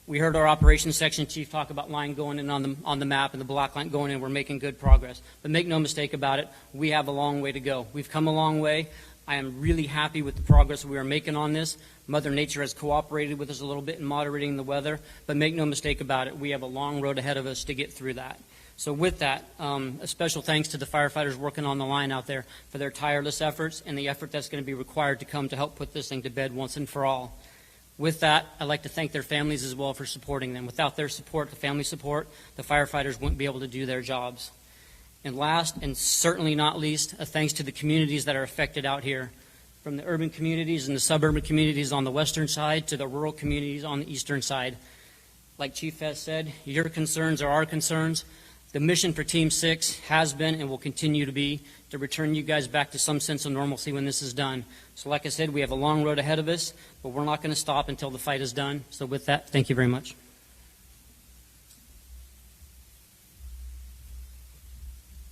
We heard our operations section chief talk about line going in on the map and the black line going in. We're making good progress. But make no mistake about it, we have a long way to go. We've come a long way. I am really happy with the progress we are making on this. Mother Nature has cooperated with us a little bit in moderating the weather. But make no mistake about it, we have a long road ahead of us to get through that. So with that, a special thanks to the firefighters working on the line out there for their tireless efforts and the effort that's going to be required to come to help put this thing to bed once and for all. With that, I'd like to thank their families as well for supporting them. Without their support, the family support, the firefighters wouldn't be able to do their jobs. And last, and certainly not least, a thanks to the communities that are affected out here. from the urban communities and the suburban communities on the western side to the rural communities on the eastern side. Like Chief has said, your concerns are our concerns. The mission for Team 6 has been and will continue to be to return you guys back to some sense of normalcy when this is done. So like I said, we have a long road ahead of us, but we're not going to stop until the fight is done. So with that, thank you very much.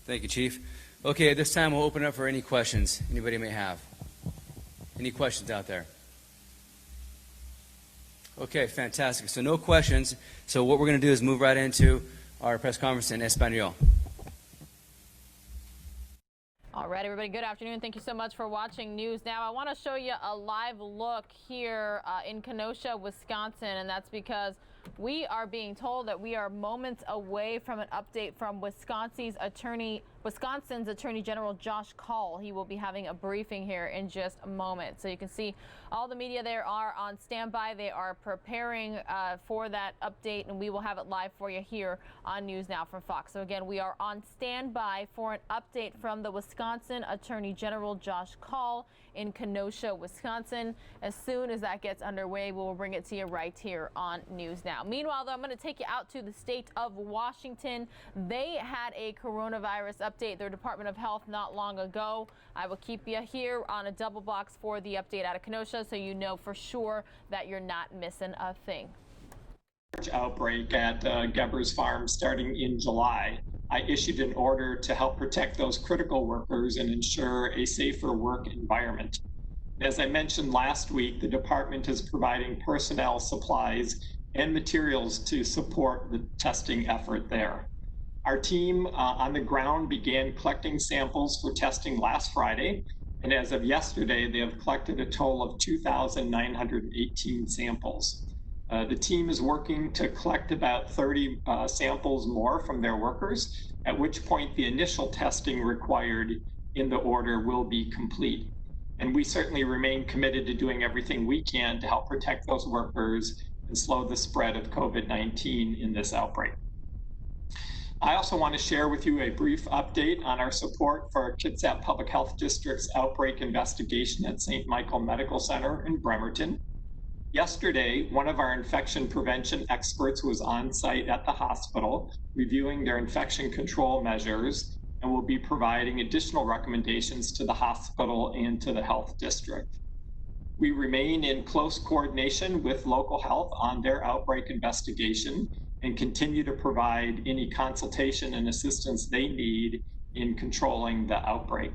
Thank you, Chief. Okay, at this time we'll open up for any questions anybody may have. Any questions out there? Okay, fantastic. So no questions. So what we're going to do is move right into our press conference in Espanol. All right, everybody, good afternoon. Thank you so much for watching News Now. I want to show you a live look here in Kenosha, Wisconsin, and that's because we are being told that we are moments away from an update from Wisconsin's Attorney General Josh Kaul. He will be having a briefing here in just a moment. So you can see all the media there are on standby. They are preparing for that update, and we will have it live for you here on News Now from Fox. So again, we are on standby for an update from the Wisconsin Attorney General Josh Kaul in Kenosha, Wisconsin. As soon as that gets underway, we will bring it to you right here on News Now. Meanwhile, though, I'm going to take you out to the state of Washington. They had a coronavirus update, their Department of Health, not long ago. I will keep you here on a double box for the update out of Kenosha so you know for sure that you're not missing a thing. Outbreak at Gebers Farm starting in July. I issued an order to help protect those critical workers and ensure a safer work environment. As I mentioned last week, the department is providing personnel, supplies, and materials to support the testing effort there. Our team on the ground began collecting samples for testing last Friday, and as of yesterday, they have collected a total of 2,918 samples. The team is working to collect about 30 samples more from their workers, at which point the initial testing required in the order will be complete. And we certainly remain committed to doing everything we can to help protect those workers and slow the spread of COVID-19 in this outbreak. I also want to share with you a brief update on our support for Kitsap Public Health District's outbreak investigation at St. Michael Medical Center in Bremerton. Yesterday, one of our infection prevention experts was on site at the hospital reviewing their infection control measures and will be providing additional recommendations to the hospital and to the health district. We remain in close coordination with local health on their outbreak investigation and continue to provide any consultation and assistance they need in controlling the outbreak.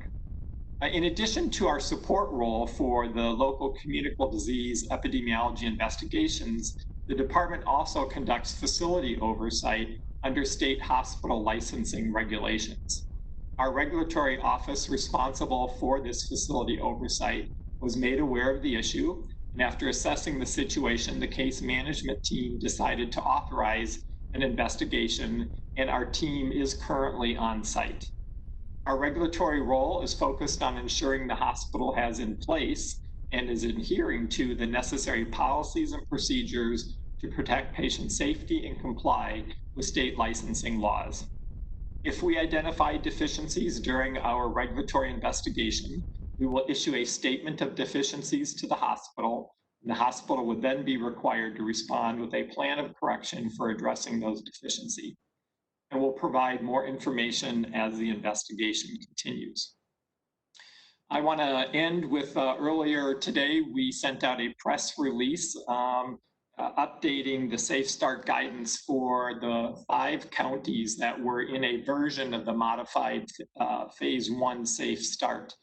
In addition to our support role for the local communicable disease epidemiology investigations, the department also conducts facility oversight under state hospital licensing regulations. Our regulatory office responsible for this facility oversight was made aware of the issue, and after assessing the situation, the case management team decided to authorize an investigation, and our team is currently on site. Our regulatory role is focused on ensuring the hospital has in place and is adhering to the necessary policies and procedures to protect patient safety and comply with state licensing laws. If we identify deficiencies during our regulatory investigation, we will issue a statement of deficiencies to the hospital, and the hospital would then be required to respond with a plan of correction for addressing those deficiencies. And we'll provide more information as the investigation continues. I want to end with earlier today, we sent out a press release updating the Safe Start guidance for the 5 counties that were in a version of the modified Phase 1 Safe Start.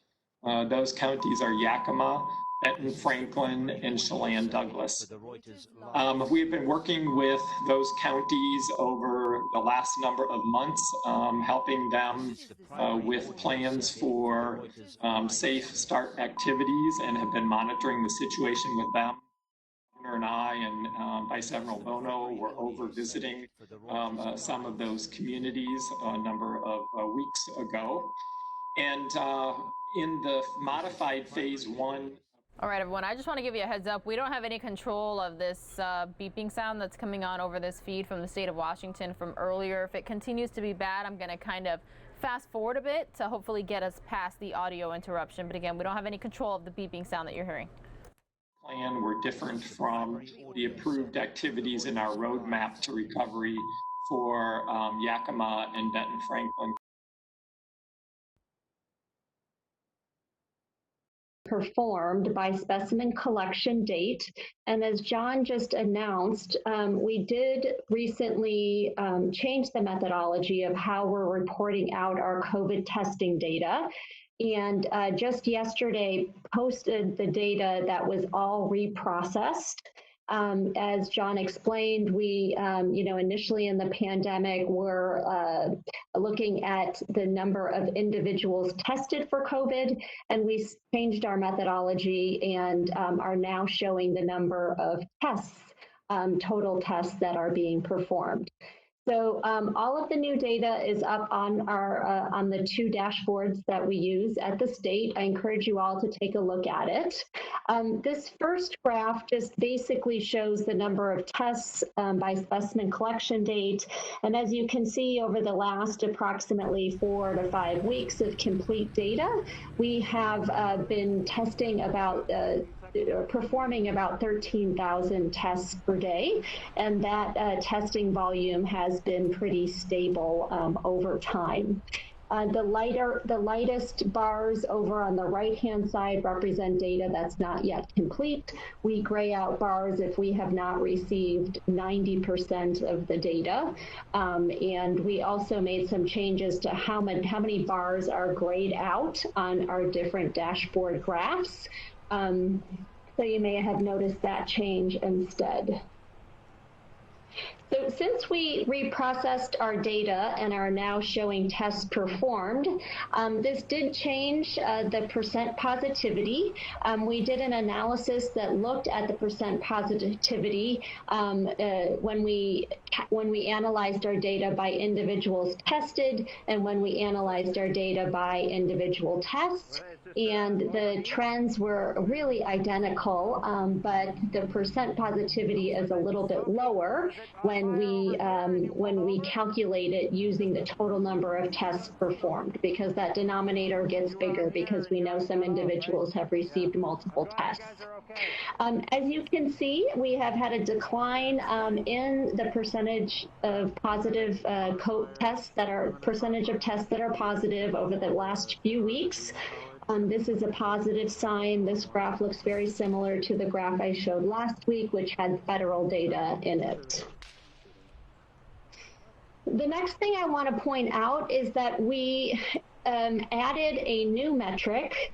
Those counties are Yakima, Benton, Franklin, and Chelan Douglas. We have been working with those counties over the last number of months, helping them with plans for safe start activities, and have been monitoring the situation with them. Governor and I and Vice Admiral Bono were over visiting some of those communities a number of weeks ago. And in the modified Phase 1, All right, everyone, I just want to give you a heads up. We don't have any control of this beeping sound that's coming on over this feed from the state of Washington from earlier. If it continues to be bad, I'm going to kind of fast forward a bit to hopefully get us past the audio interruption. But again, we don't have any control of the beeping sound that you're hearing. Plan were different from the approved activities in our roadmap to recovery for Yakima and Benton Franklin. Performed by specimen collection date. And as John just announced, we did recently change the methodology of how we're reporting out our COVID testing data. And just yesterday posted the data that was all reprocessed. As John explained, we, initially in the pandemic, were looking at the number of individuals tested for COVID, and we changed our methodology and are now showing the number of tests, total tests that are being performed. So all of the new data is up on our on the two dashboards that we use at the state. I encourage you all to take a look at it. This first graph just basically shows the number of tests by specimen collection date. And as you can see, over the last approximately 4 to 5 weeks of complete data, we have been testing about performing about 13,000 tests per day, and that testing volume has been pretty stable over time. The lightest bars over on the right-hand side represent data that's not yet complete. We gray out bars if we have not received 90% of the data. And we also made some changes to how many bars are grayed out on our different dashboard graphs. So you may have noticed that change instead. So since we reprocessed our data and are now showing tests performed, this did change the percent positivity. We did an analysis that looked at the percent positivity when we analyzed our data by individuals tested and when we analyzed our data by individual tests. And the trends were really identical, but the percent positivity is a little bit lower when we calculate it using the total number of tests performed, because that denominator gets bigger because we know some individuals have received multiple tests. As you can see, we have had a decline in the percentage of positive tests that are positive over the last few weeks. This is a positive sign. This graph looks very similar to the graph I showed last week, which had federal data in it. The next thing I want to point out is that we added a new metric.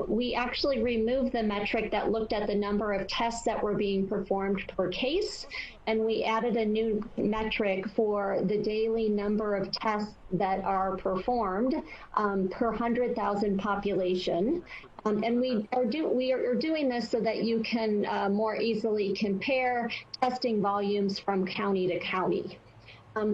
We actually removed the metric that looked at the number of tests that were being performed per case, and we added a new metric for the daily number of tests that are performed per 100,000 population. And we are doing this so that you can more easily compare testing volumes from county to county.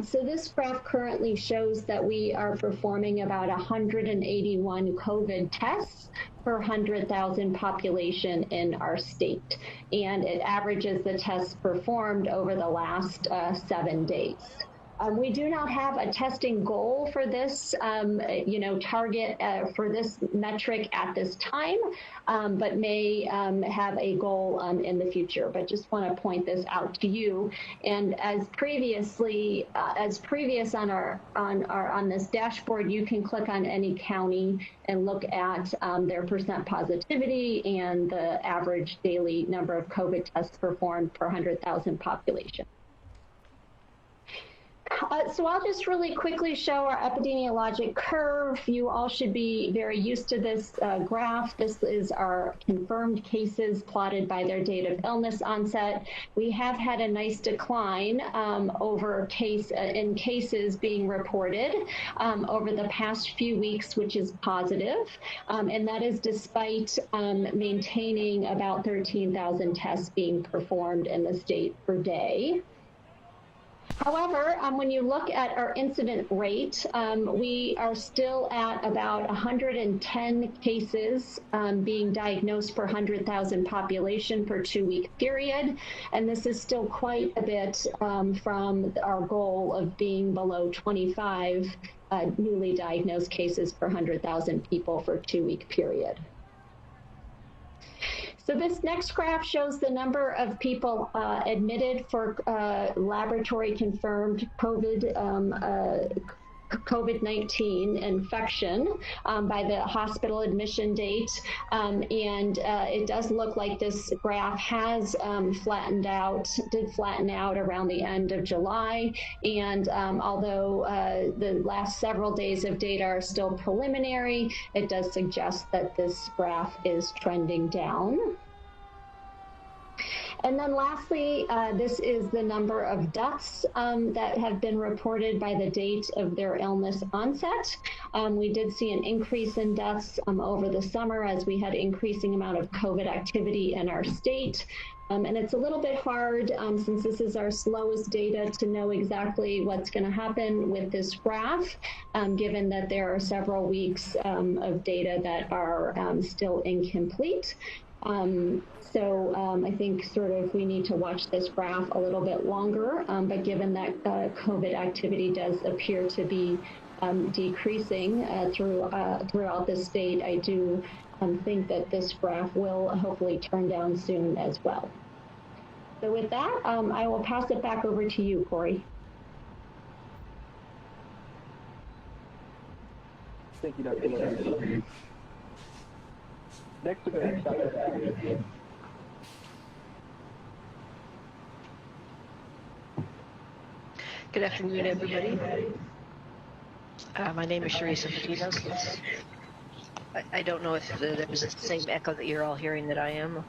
So this graph currently shows that we are performing about 181 COVID tests per 100,000 population in our state. And it averages the tests performed over the last 7 days. We do not have a testing goal for this, target for this metric at this time, but may have a goal in the future. But just want to point this out to you. And as previous on this dashboard, you can click on any county and look at their percent positivity and the average daily number of COVID tests performed per 100,000 population. So I'll just really quickly show our epidemiologic curve. You all should be very used to this graph. This is our confirmed cases plotted by their date of illness onset. We have had a nice decline in cases being reported over the past few weeks, which is positive. And that is despite maintaining about 13,000 tests being performed in the state per day. However, when you look at our incident rate, we are still at about 110 cases being diagnosed per 100,000 population per 2-week period. And this is still quite a bit from our goal of being below 25 newly diagnosed cases per 100,000 people for a 2-week period. So this next graph shows the number of people admitted for laboratory confirmed COVID-19 infection by the hospital admission date. It does look like this graph has did flatten out around the end of July. And although the last several days of data are still preliminary, it does suggest that this graph is trending down. And then lastly, this is the number of deaths that have been reported by the date of their illness onset. We did see an increase in deaths over the summer as we had increasing amount of COVID activity in our state. And it's a little bit hard since this is our slowest data to know exactly what's going to happen with this graph, given that there are several weeks of data that are still incomplete. I think sort of we need to watch this graph a little bit longer, but given that COVID activity does appear to be decreasing throughout the state, I do think that this graph will hopefully turn down soon as well. So with that, I will pass it back over to you, Corey. Thank you, Dr. Larry. Next, we're going to Dr. Good afternoon, everybody. My name is Sharisa Patinos. I don't know if there's the same echo that you're all hearing that I am.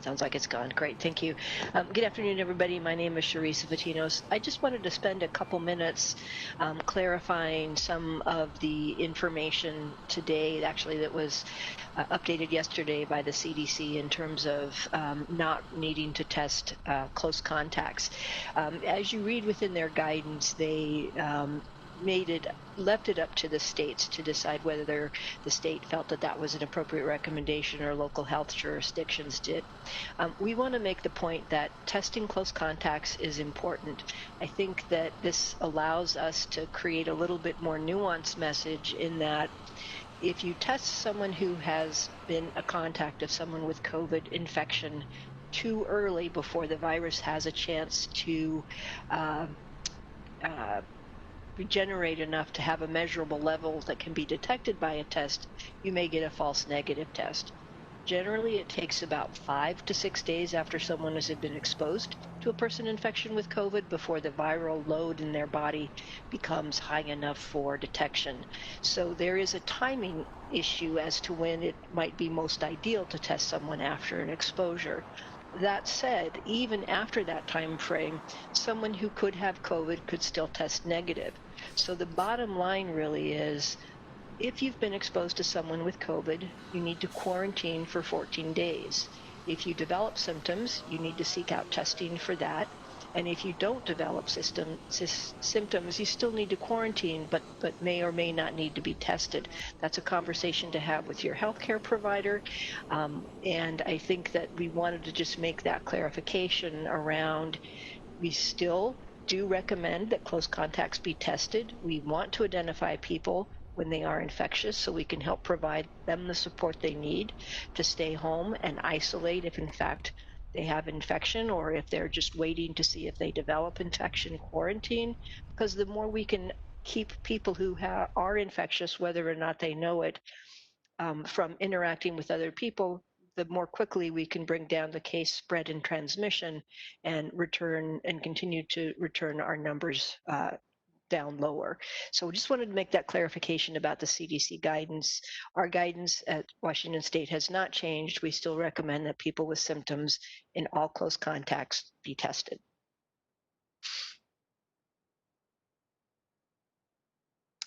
Sounds like it's gone. Great, thank you. Good afternoon, everybody. My name is Sharisa Patinos. I just wanted to spend a couple minutes clarifying some of the information today, actually, that was updated yesterday by the CDC in terms of not needing to test close contacts. As you read within their guidance, they left it up to the states to decide whether the state felt that that was an appropriate recommendation or local health jurisdictions did. We want to make the point that testing close contacts is important. I think that this allows us to create a little bit more nuanced message in that if you test someone who has been a contact of someone with COVID infection too early before the virus has a chance to regenerate enough to have a measurable level that can be detected by a test, you may get a false negative test. Generally, it takes about 5 to 6 days after someone has been exposed to a person infection with COVID before the viral load in their body becomes high enough for detection. So there is a timing issue as to when it might be most ideal to test someone after an exposure. That said, even after that time frame, someone who could have COVID could still test negative. So the bottom line really is, if you've been exposed to someone with COVID, you need to quarantine for 14 days. If you develop symptoms, you need to seek out testing for that. And if you don't develop symptoms, you still need to quarantine, but may or may not need to be tested. That's a conversation to have with your healthcare provider. And I think that we wanted to just make that clarification around, we still do recommend that close contacts be tested. We want to identify people when they are infectious so we can help provide them the support they need to stay home and isolate if in fact they have infection, or if they're just waiting to see if they develop infection, quarantine, because the more we can keep people who are infectious, whether or not they know it, from interacting with other people, the more quickly we can bring down the case spread and transmission and continue to return our numbers down lower. So we just wanted to make that clarification about the CDC guidance. Our guidance at Washington State has not changed. We still recommend that people with symptoms in all close contacts be tested.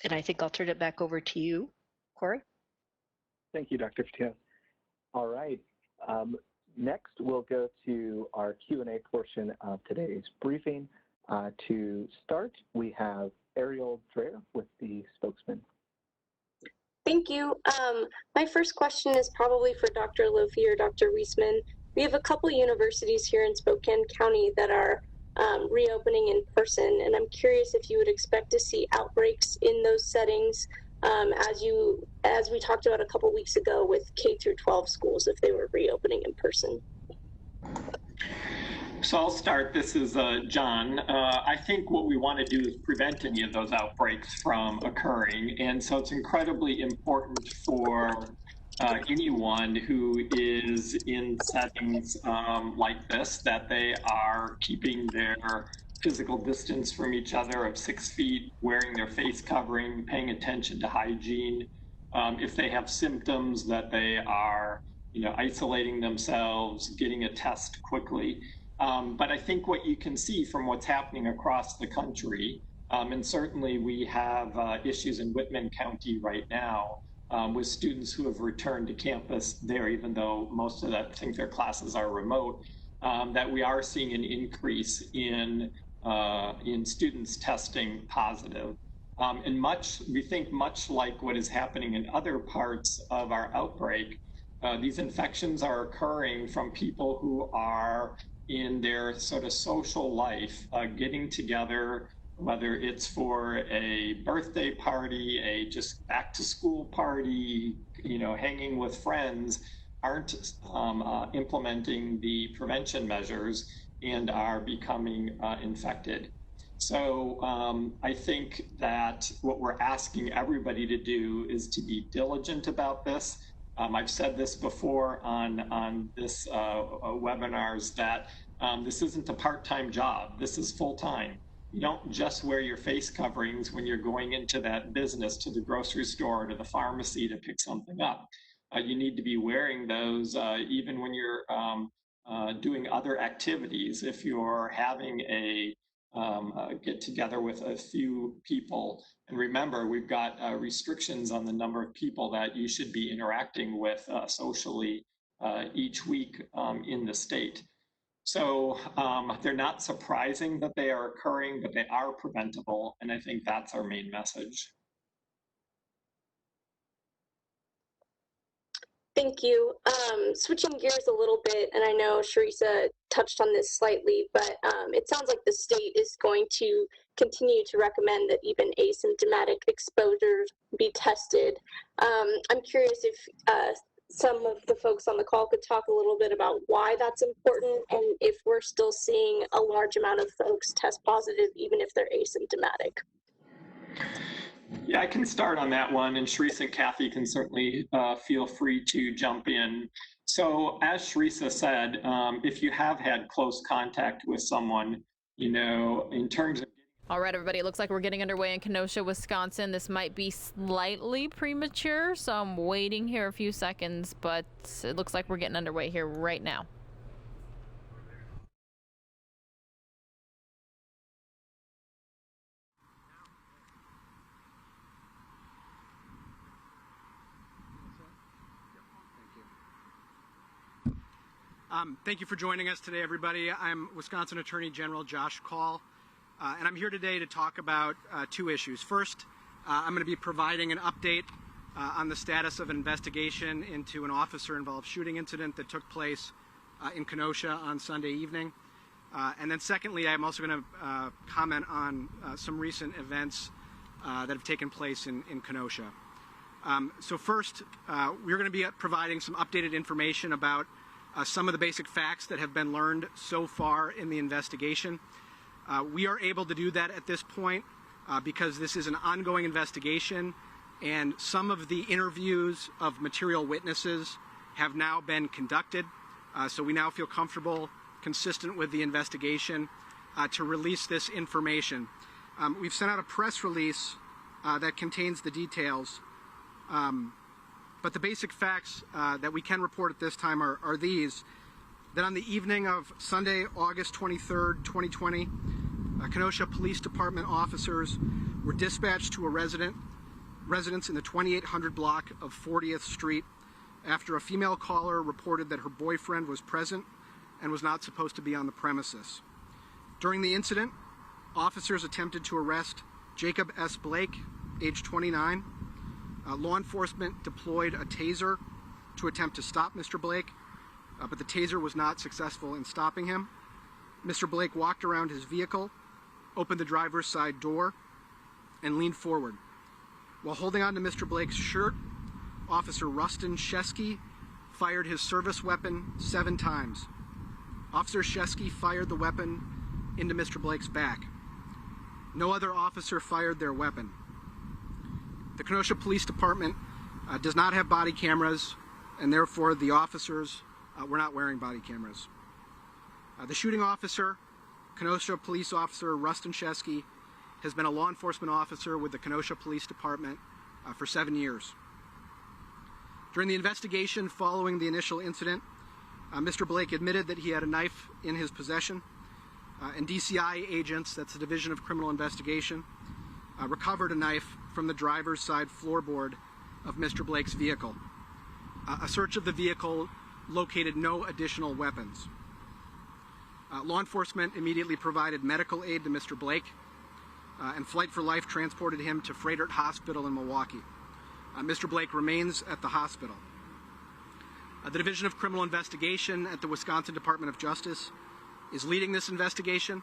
And I think I'll turn it back over to you, Corey. Thank you, Dr. Patel. All right. Next, we'll go to our Q&A portion of today's briefing. To start, we have Ariel Dreher with the spokesman. Thank you. My first question is probably for Dr. Lofi or Dr. Weissman. We have a couple universities here in Spokane County that are reopening in person, and I'm curious if you would expect to see outbreaks in those settings, as we talked about a couple weeks ago with K through 12 schools, if they were reopening in person. So I'll start. This is John. I think what we want to do is prevent any of those outbreaks from occurring. And so it's incredibly important for anyone who is in settings like this, that they are keeping their physical distance from each other of 6 feet, wearing their face covering, paying attention to hygiene. If they have symptoms, that they are isolating themselves, getting a test quickly. But I think what you can see from what's happening across the country, and certainly we have issues in Whitman County right now with students who have returned to campus there, even though most of that, I think their classes are remote, that we are seeing an increase in students testing positive. And we think much like what is happening in other parts of our outbreak, these infections are occurring from people who are in their sort of social life, getting together, whether it's for a birthday party, a just back to school party, hanging with friends, aren't implementing the prevention measures and are becoming infected. So I think that what we're asking everybody to do is to be diligent about this. I've said this before on this webinars that this isn't a part-time job. This is full-time. You don't just wear your face coverings when you're going into that business, to the grocery store, to the pharmacy to pick something up. You need to be wearing those even when you're doing other activities. If you're having a get together with a few people, and remember, we've got restrictions on the number of people that you should be interacting with socially each week in the state. So they're not surprising that they are occurring, but they are preventable, and I think that's our main message. Thank you. Switching gears a little bit, and I know Sharissa touched on this slightly, but it sounds like the state is going to continue to recommend that even asymptomatic exposures be tested. I'm curious if some of the folks on the call could talk a little bit about why that's important, and if we're still seeing a large amount of folks test positive, even if they're asymptomatic. Yeah, I can start on that one, and Sharissa and Kathy can certainly feel free to jump in. So as Sharissa said, if you have had close contact with someone, in terms of... All right, everybody, it looks like we're getting underway in Kenosha, Wisconsin. This might be slightly premature, so I'm waiting here a few seconds, but it looks like we're getting underway here right now. Thank you for joining us today, everybody. I'm Wisconsin Attorney General Josh Kaul, and I'm here today to talk about two issues. First, I'm going to be providing an update on the status of an investigation into an officer-involved shooting incident that took place in Kenosha on Sunday evening. And then secondly, I'm also going to comment on some recent events that have taken place in Kenosha. So first, we're going to be providing some updated information about some of the basic facts that have been learned so far in the investigation. We are able to do that at this point because this is an ongoing investigation, and some of the interviews of material witnesses have now been conducted. So we now feel comfortable, consistent with the investigation, to release this information. We've sent out a press release that contains the details. But the basic facts that we can report at this time are these: that on the evening of Sunday, August 23rd, 2020, Kenosha Police Department officers were dispatched to a residence in the 2800 block of 40th Street after a female caller reported that her boyfriend was present and was not supposed to be on the premises. During the incident, officers attempted to arrest Jacob S. Blake, age 29. Law enforcement deployed a taser to attempt to stop Mr. Blake, but the taser was not successful in stopping him. Mr. Blake walked around his vehicle, opened the driver's side door, and leaned forward. While holding on to Mr. Blake's shirt, Officer Rustin Shesky fired his service weapon 7 times. Officer Shesky fired the weapon into Mr. Blake's back. No other officer fired their weapon. The Kenosha Police Department does not have body cameras, and therefore the officers were not wearing body cameras. The shooting officer, Kenosha Police Officer Rustin Shesky, has been a law enforcement officer with the Kenosha Police Department for 7 years. During the investigation following the initial incident, Mr. Blake admitted that he had a knife in his possession, and DCI agents, that's the Division of Criminal Investigation, recovered a knife from the driver's side floorboard of Mr. Blake's vehicle. A search of the vehicle located no additional weapons. Law enforcement immediately provided medical aid to Mr. Blake, and Flight for Life transported him to Frederick Hospital in Milwaukee. Mr. Blake remains at the hospital. The Division of Criminal Investigation at the Wisconsin Department of Justice is leading this investigation,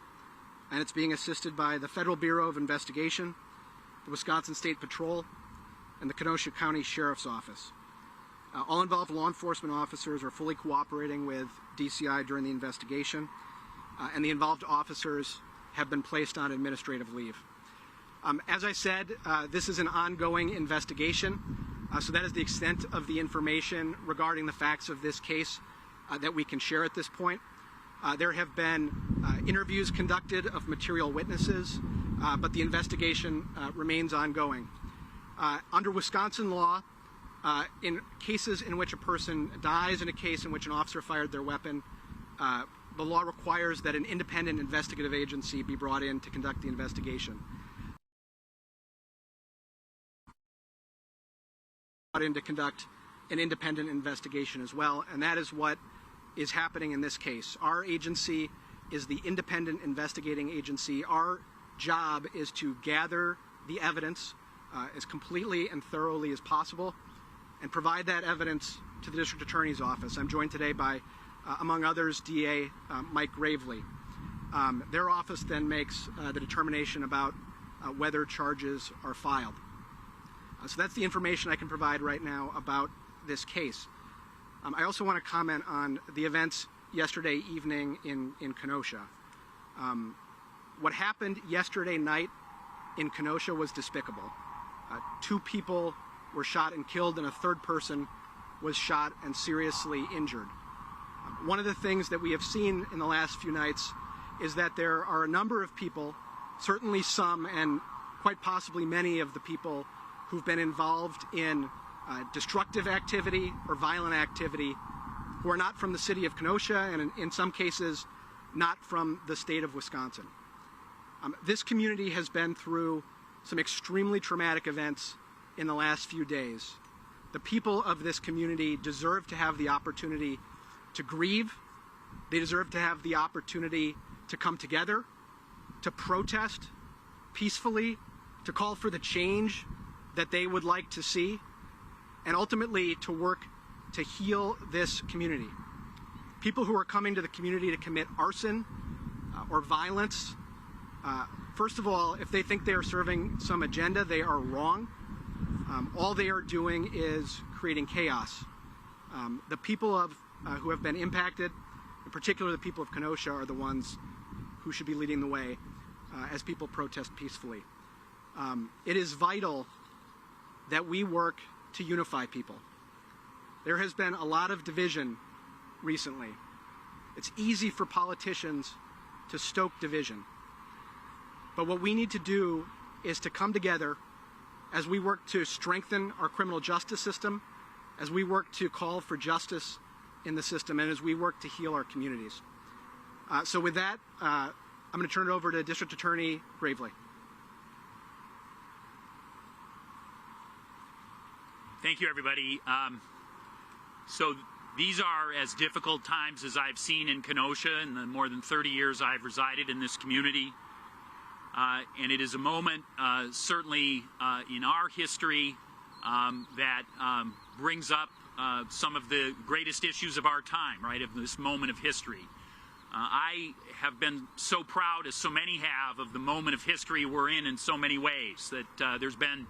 and it's being assisted by the Federal Bureau of Investigation, the Wisconsin State Patrol, and the Kenosha County Sheriff's Office. All involved law enforcement officers are fully cooperating with DCI during the investigation, and the involved officers have been placed on administrative leave. As I said, this is an ongoing investigation, so that is the extent of the information regarding the facts of this case that we can share at this point. There have been interviews conducted of material witnesses, but the investigation remains ongoing. Under Wisconsin law, in cases in which a person dies, in a case in which an officer fired their weapon, the law requires that an independent investigative agency be brought in to conduct the investigation. To conduct an independent investigation as well, and that is what is happening in this case. Our agency is the independent investigating agency. Our job is to gather the evidence as completely and thoroughly as possible and provide that evidence to the District Attorney's Office. I'm joined today by, among others, DA Mike Gravely. Their office then makes the determination about whether charges are filed. So that's the information I can provide right now about this case. I also want to comment on the events yesterday evening in Kenosha. What happened yesterday night in Kenosha was despicable. 2 people were shot and killed, and a 3rd person was shot and seriously injured. One of the things that we have seen in the last few nights is that there are a number of people, certainly some and quite possibly many of the people who've been involved in destructive activity or violent activity who are not from the city of Kenosha and in some cases not from the state of Wisconsin. This community has been through some extremely traumatic events in the last few days. The people of this community deserve to have the opportunity to grieve. They deserve to have the opportunity to come together, to protest peacefully, to call for the change that they would like to see, and ultimately to work to heal this community. People who are coming to the community to commit arson or violence, first of all, if they think they are serving some agenda, they are wrong. All they are doing is creating chaos. The people who have been impacted, in particular the people of Kenosha, are the ones who should be leading the way as people protest peacefully. It is vital that we work to unify people. There has been a lot of division recently. It's easy for politicians to stoke division. But what we need to do is to come together as we work to strengthen our criminal justice system, as we work to call for justice in the system, and as we work to heal our communities. So with that, I'm going to turn it over to District Attorney Gravely. Thank you, everybody. So these are as difficult times as I've seen in Kenosha in the more than 30 years I've resided in this community. And it is a moment, certainly in our history, that brings up some of the greatest issues of our time, right, of this moment of history. I have been so proud, as so many have, of the moment of history we're in so many ways, that there's been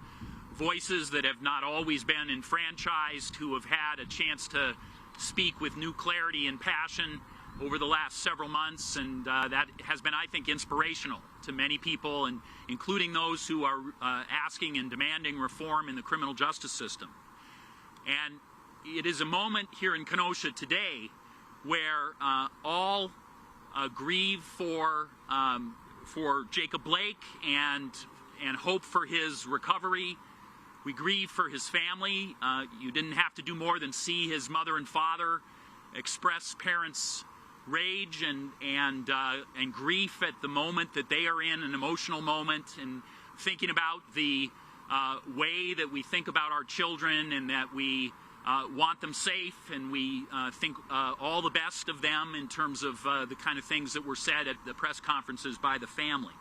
voices that have not always been enfranchised, who have had a chance to speak with new clarity and passion over the last several months, and that has been, I think, inspirational to many people, and including those who are asking and demanding reform in the criminal justice system. And it is a moment here in Kenosha today where all grieve for Jacob Blake and hope for his recovery. We grieve for his family. You didn't have to do more than see his mother and father express parents' rage and grief at the moment that they are in, an emotional moment, and thinking about the way that we think about our children, and that we want them safe, and we think all the best of them in terms of the kind of things that were said at the press conferences by the family.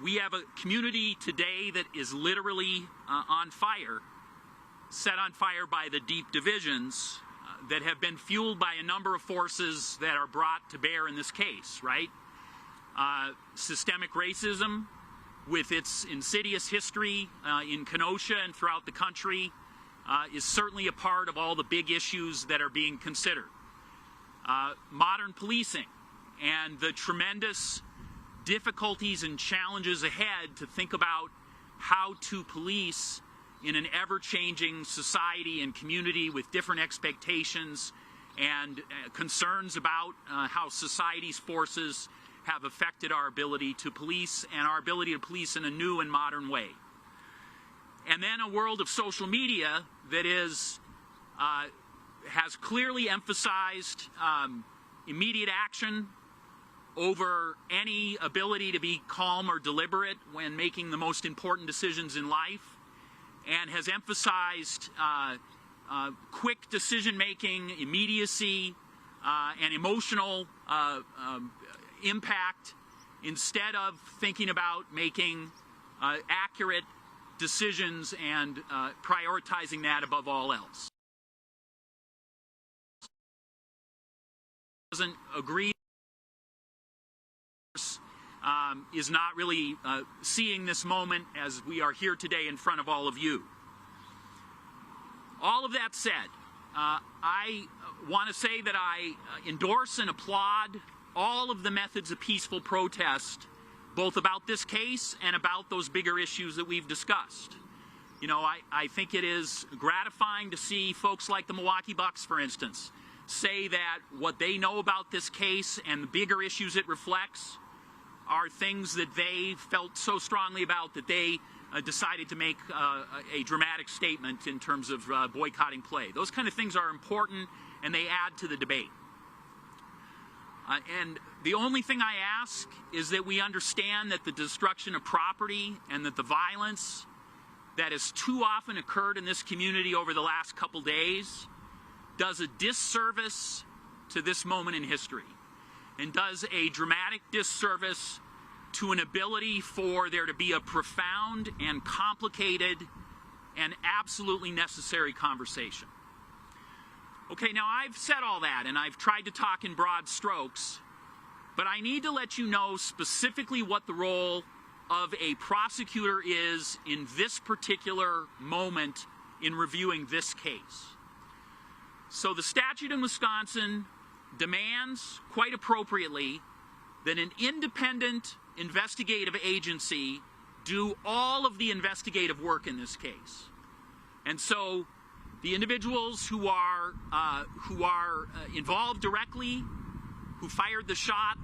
We have a community today that is literally on fire, set on fire by the deep divisions that have been fueled by a number of forces that are brought to bear in this case, right? Systemic racism, with its insidious history in Kenosha and throughout the country, is certainly a part of all the big issues that are being considered. Modern policing and the tremendous difficulties and challenges ahead to think about how to police in an ever-changing society and community with different expectations and concerns about how society's forces have affected our ability to police, and our ability to police in a new and modern way. And then a world of social media that is has clearly emphasized immediate action over any ability to be calm or deliberate when making the most important decisions in life, and has emphasized quick decision-making, immediacy, and emotional impact, instead of thinking about making accurate decisions and prioritizing that above all else. Doesn't agree, is not really seeing this moment as we are here today in front of all of you. All of that said, I want to say that I endorse and applaud all of the methods of peaceful protest, both about this case and about those bigger issues that we've discussed. You know, I think it is gratifying to see folks like the Milwaukee Bucks, for instance, say that what they know about this case and the bigger issues it reflects are things that they felt so strongly about that they decided to make a dramatic statement in terms of boycotting play. Those kind of things are important, and they add to the debate. And the only thing I ask is that we understand that the destruction of property and that the violence that has too often occurred in this community over the last couple days does a disservice to this moment in history, and does a dramatic disservice to an ability for there to be a profound and complicated and absolutely necessary conversation. Okay, now I've said all that, and I've tried to talk in broad strokes, but I need to let you know specifically what the role of a prosecutor is in this particular moment in reviewing this case. So the statute in Wisconsin demands, quite appropriately, that an independent investigative agency do all of the investigative work in this case. And so the individuals who are involved directly, who fired the shot,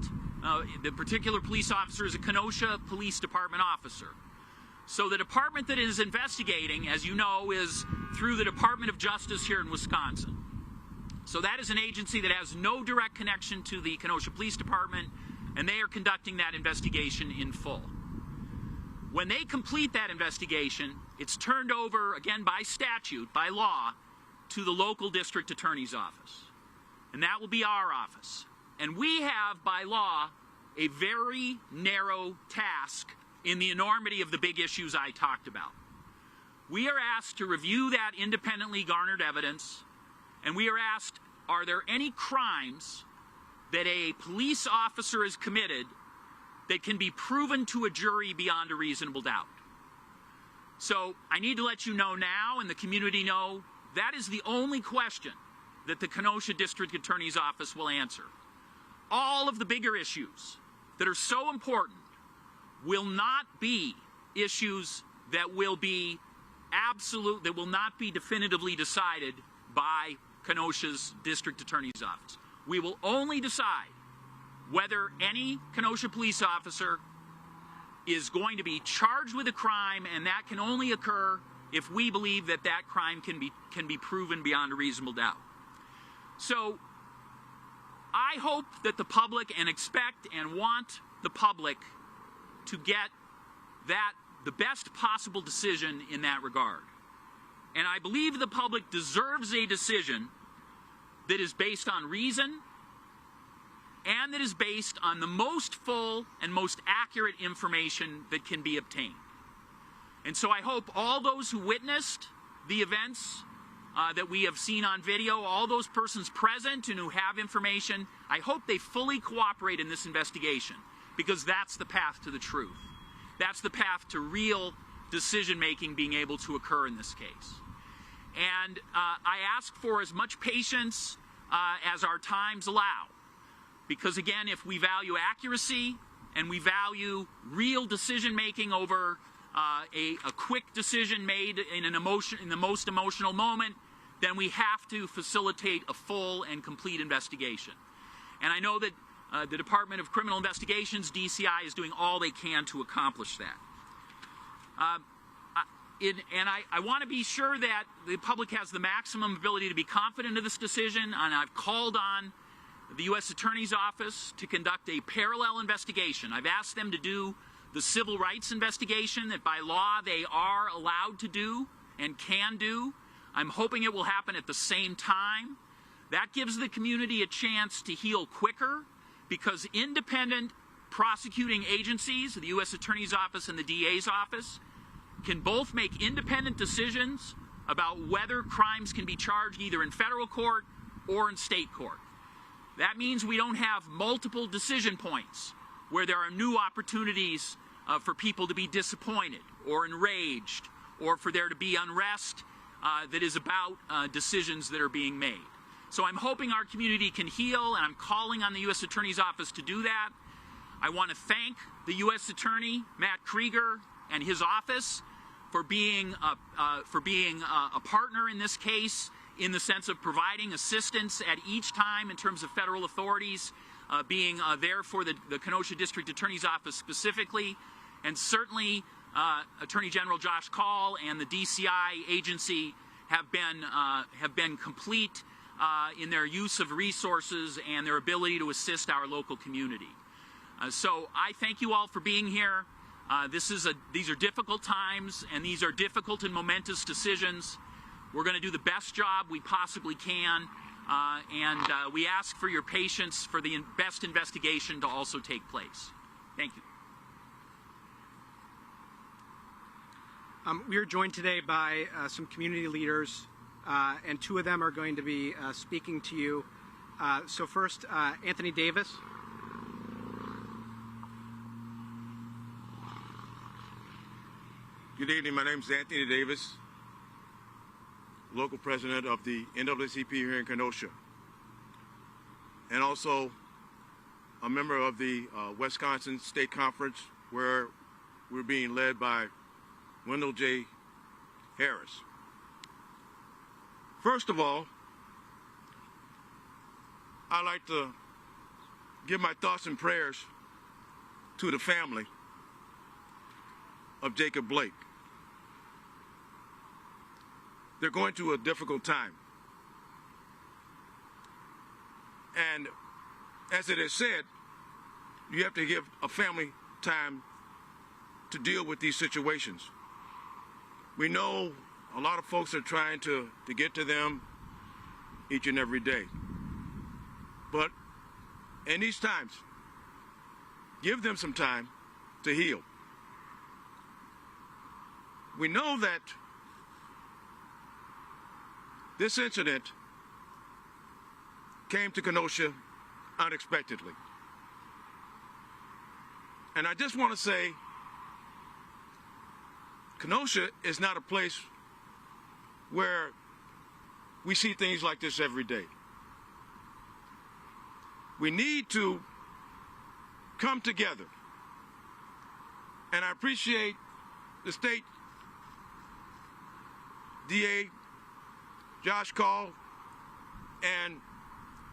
the particular police officer is a Kenosha Police Department officer. So the department that is investigating, as you know, is through the Department of Justice here in Wisconsin. So that is an agency that has no direct connection to the Kenosha Police Department, and they are conducting that investigation in full. When they complete that investigation, it's turned over, again by statute, by law, to the local district attorney's office, and that will be our office. And we have, by law, a very narrow task in the enormity of the big issues I talked about. We are asked to review that independently garnered evidence, and we are asked, are there any crimes that a police officer has committed that can be proven to a jury beyond a reasonable doubt? So I need to let you know now, and the community know, that is the only question that the Kenosha District Attorney's Office will answer. All of the bigger issues that are so important will not be issues that will be that will not be definitively decided by Kenosha's District Attorney's Office. We will only decide whether any Kenosha police officer is going to be charged with a crime, and that can only occur if we believe that that crime can be proven beyond a reasonable doubt. So I hope that the public, and expect and want the public to get the best possible decision in that regard. And I believe the public deserves a decision that is based on reason and that is based on the most full and most accurate information that can be obtained. And so I hope all those who witnessed the events that we have seen on video, all those persons present and who have information, I hope they fully cooperate in this investigation, because that's the path to the truth. That's the path to real decision-making being able to occur in this case. And I ask for as much patience as our times allow, because again, if we value accuracy and we value real decision-making over a quick decision made in the most emotional moment, then we have to facilitate a full and complete investigation. And I know that the Department of Criminal Investigations, DCI, is doing all they can to accomplish that. And I want to be sure that the public has the maximum ability to be confident of this decision, and I've called on the U.S. Attorney's Office to conduct a parallel investigation. I've asked them to do the civil rights investigation that by law they are allowed to do and can do. I'm hoping it will happen at the same time. That gives the community a chance to heal quicker, because independent prosecuting agencies, the U.S. Attorney's Office and the DA's office, can both make independent decisions about whether crimes can be charged either in federal court or in state court. That means we don't have multiple decision points where there are new opportunities for people to be disappointed or enraged, or for there to be unrest that is about decisions that are being made. So I'm hoping our community can heal, and I'm calling on the U.S. Attorney's Office to do that. I want to thank the U.S. Attorney, Matt Krieger, and his office for being a partner in this case, in the sense of providing assistance at each time in terms of federal authorities being there for the Kenosha District Attorney's Office specifically, and certainly Attorney General Josh Call and the DCI agency have been complete in their use of resources and their ability to assist our local community. So I thank you all for being here. These are difficult times, and these are difficult and momentous decisions. We're going to do the best job we possibly can, and we ask for your patience for the best investigation to also take place. Thank you. We are joined today by some community leaders, and two of them are going to be speaking to you. So first, Anthony Davis. Good evening. My name is Anthony Davis, local president of the NAACP here in Kenosha, and also a member of the Wisconsin State Conference, where we're being led by Wendell J. Harris. First of all, I'd like to give my thoughts and prayers to the family of Jacob Blake. They're going through a difficult time. And as it is said, you have to give a family time to deal with these situations. We know a lot of folks are trying to get to them each and every day. But in these times, give them some time to heal. We know that this incident came to Kenosha unexpectedly. And I just want to say, Kenosha is not a place where we see things like this every day. We need to come together. And I appreciate the state DA, Josh Call, and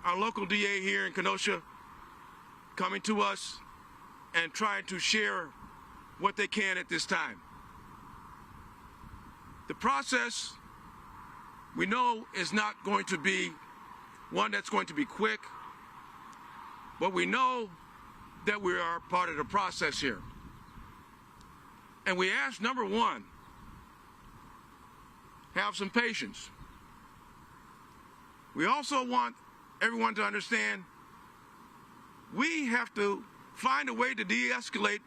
our local DA here in Kenosha coming to us and trying to share what they can at this time. The process, we know, is not going to be one that's going to be quick, but we know that we are part of the process here. And we ask, number one, have some patience. We also want everyone to understand we have to find a way to de-escalate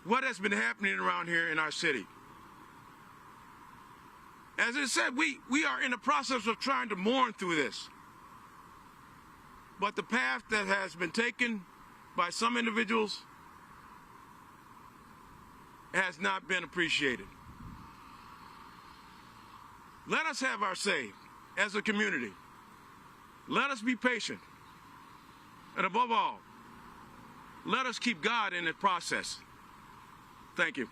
what has been happening around here in our city. As I said, we are in the process of trying to mourn through this. But the path that has been taken by some individuals has not been appreciated. Let us have our say as a community. Let us be patient. And above all, let us keep God in the process. Thank you.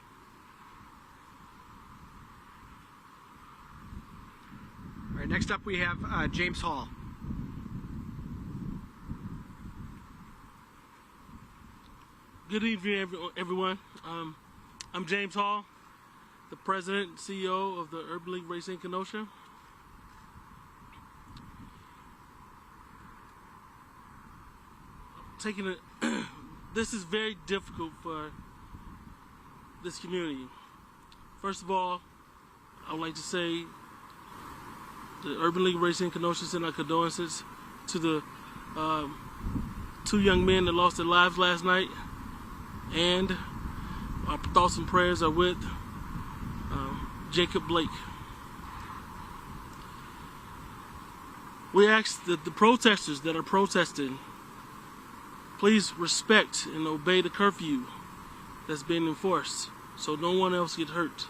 All right, next up we have James Hall. Good evening, everyone. I'm James Hall, the president and CEO of the Urban League Racing Kenosha. This is very difficult for this community. First of all, I would like to say the Urban League Racing Kenosha send our condolences to the two young men that lost their lives last night, and our thoughts and prayers are with Jacob Blake. We ask that the protesters that are protesting please respect and obey the curfew that's being enforced so no one else gets hurt.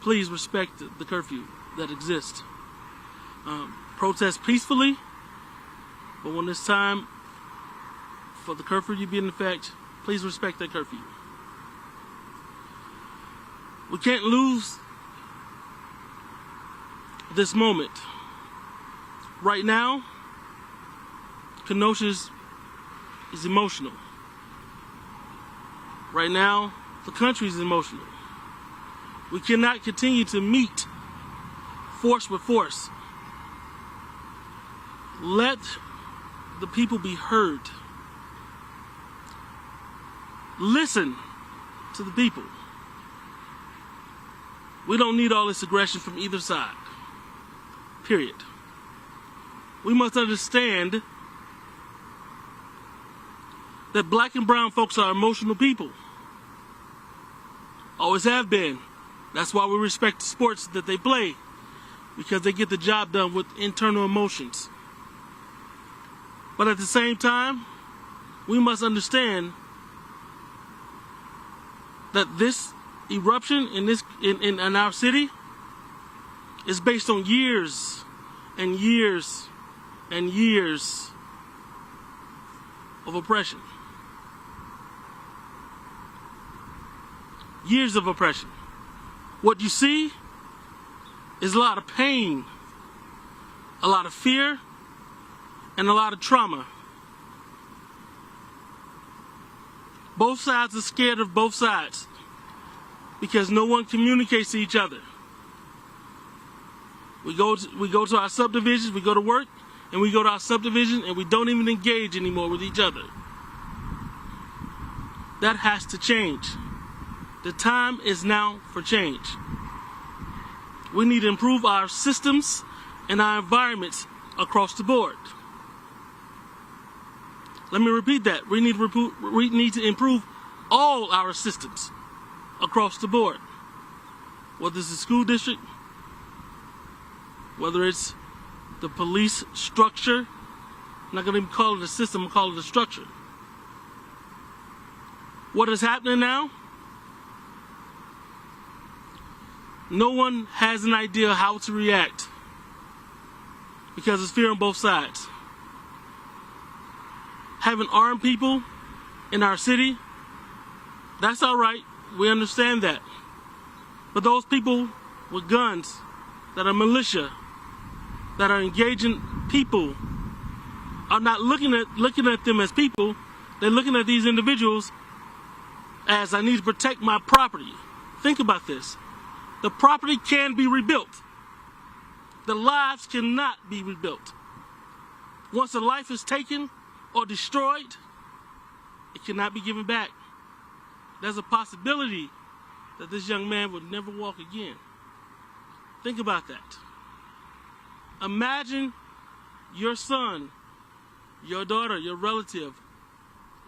Please respect the curfew that exists. Protest peacefully, but when it's time for the curfew to be in effect, please respect that curfew. We can't lose this moment. Right now, Kenosha is emotional. Right now, the country is emotional. We cannot continue to meet force with force. Let the people be heard. Listen to the people. We don't need all this aggression from either side. Period. We must understand that black and brown folks are emotional people. Always have been. That's why we respect the sports that they play, because they get the job done with internal emotions. But at the same time, we must understand that this eruption in our city is based on years and years and years of oppression. Years of oppression. What you see is a lot of pain, a lot of fear, and a lot of trauma. Both sides are scared of both sides because no one communicates to each other. We go to our subdivisions, we go to work, and we go to our subdivision, and we don't even engage anymore with each other. That has to change. The time is now for change. We need to improve our systems and our environments across the board. Let me repeat that. We need to improve all our systems across the board. Whether it's the school district, whether it's the police structure, I'm not going to even call it a system, I'm going to call it a structure. What is happening now? No one has an idea how to react because there's fear on both sides. Having armed people in our city, that's all right. We understand that. But those people with guns that are militia, that are engaging people, are not looking at them as people. They're looking at these individuals as, I need to protect my property. Think about this. The property can be rebuilt. The lives cannot be rebuilt. Once a life is taken or destroyed, it cannot be given back. There's a possibility that this young man would never walk again. Think about that. Imagine your son, your daughter, your relative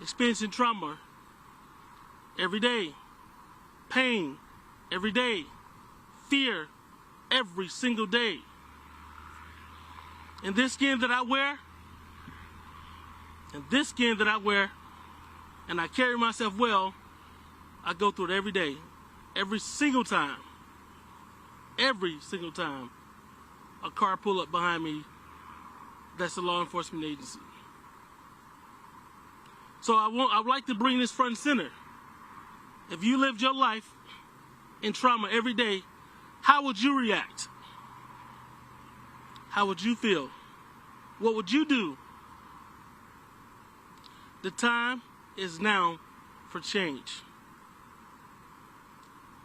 experiencing trauma every day, pain every day, fear every single day. And this skin that I wear, and I carry myself well, I go through it every day, every single time a car pull up behind me that's a law enforcement agency. So I would like to bring this front and center. If you lived your life in trauma every day, how would you react? How would you feel? What would you do? The time is now for change.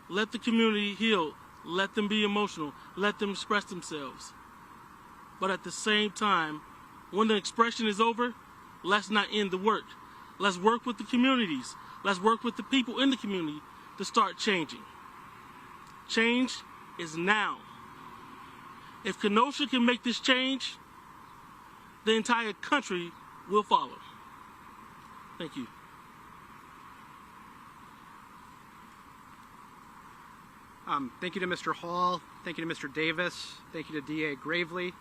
Let the community heal. Let them be emotional. Let them express themselves. But at the same time, when the expression is over, let's not end the work. Let's work with the communities. Let's work with the people in the community to start changing. Change is now. If Kenosha can make this change, the entire country will follow. Thank you. Thank you to Mr. Hall. Thank you to Mr. Davis. Thank you to DA Gravely.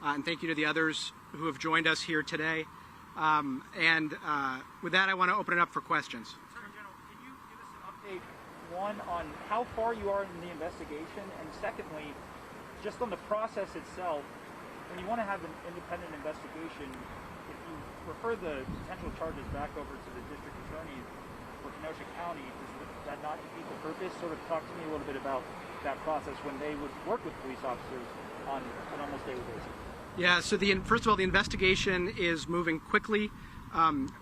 And thank you to the others who have joined us here today. With that, I want to open it up for questions. Attorney General, can you give us an update, one, on how far you are in the investigation, and secondly, just on the process itself, when you want to have an independent investigation, if you refer the potential charges back over to the district attorney for Kenosha County, does that not defeat the purpose? Sort of talk to me a little bit about that process when they would work with police officers on an almost daily basis. Yeah, so first of all, the investigation is moving quickly.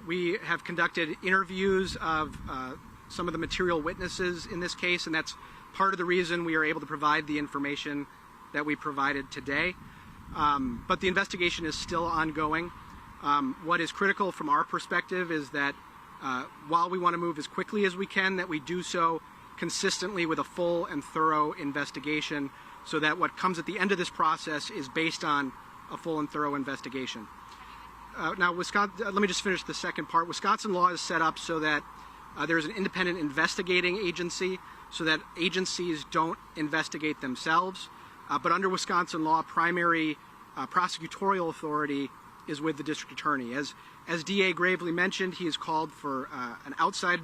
We have conducted interviews of some of the material witnesses in this case, and that's part of the reason we are able to provide the information that we provided today. But the investigation is still ongoing. What is critical from our perspective is that while we want to move as quickly as we can, that we do so consistently with a full and thorough investigation, so that what comes at the end of this process is based on a full and thorough investigation. Now, let me just finish the second part. Wisconsin law is set up so that there's an independent investigating agency, so that agencies don't investigate themselves. But under Wisconsin law, primary prosecutorial authority is with the district attorney. As DA Gravely mentioned, he has called for an outside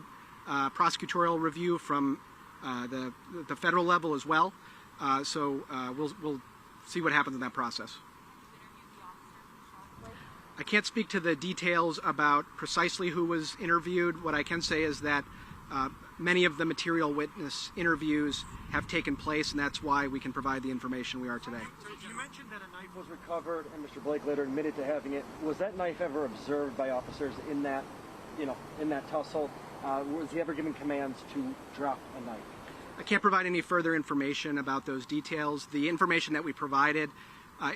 prosecutorial review from the federal level as well. So we'll see what happens in that process. I can't speak to the details about precisely who was interviewed. What I can say is that many of the material witness interviews have taken place, and that's why we can provide the information we are today. You mentioned that a knife was recovered, and Mr. Blake later admitted to having it. Was that knife ever observed by officers in that tussle? Was he ever given commands to drop a knife? I can't provide any further information about those details. The information that we provided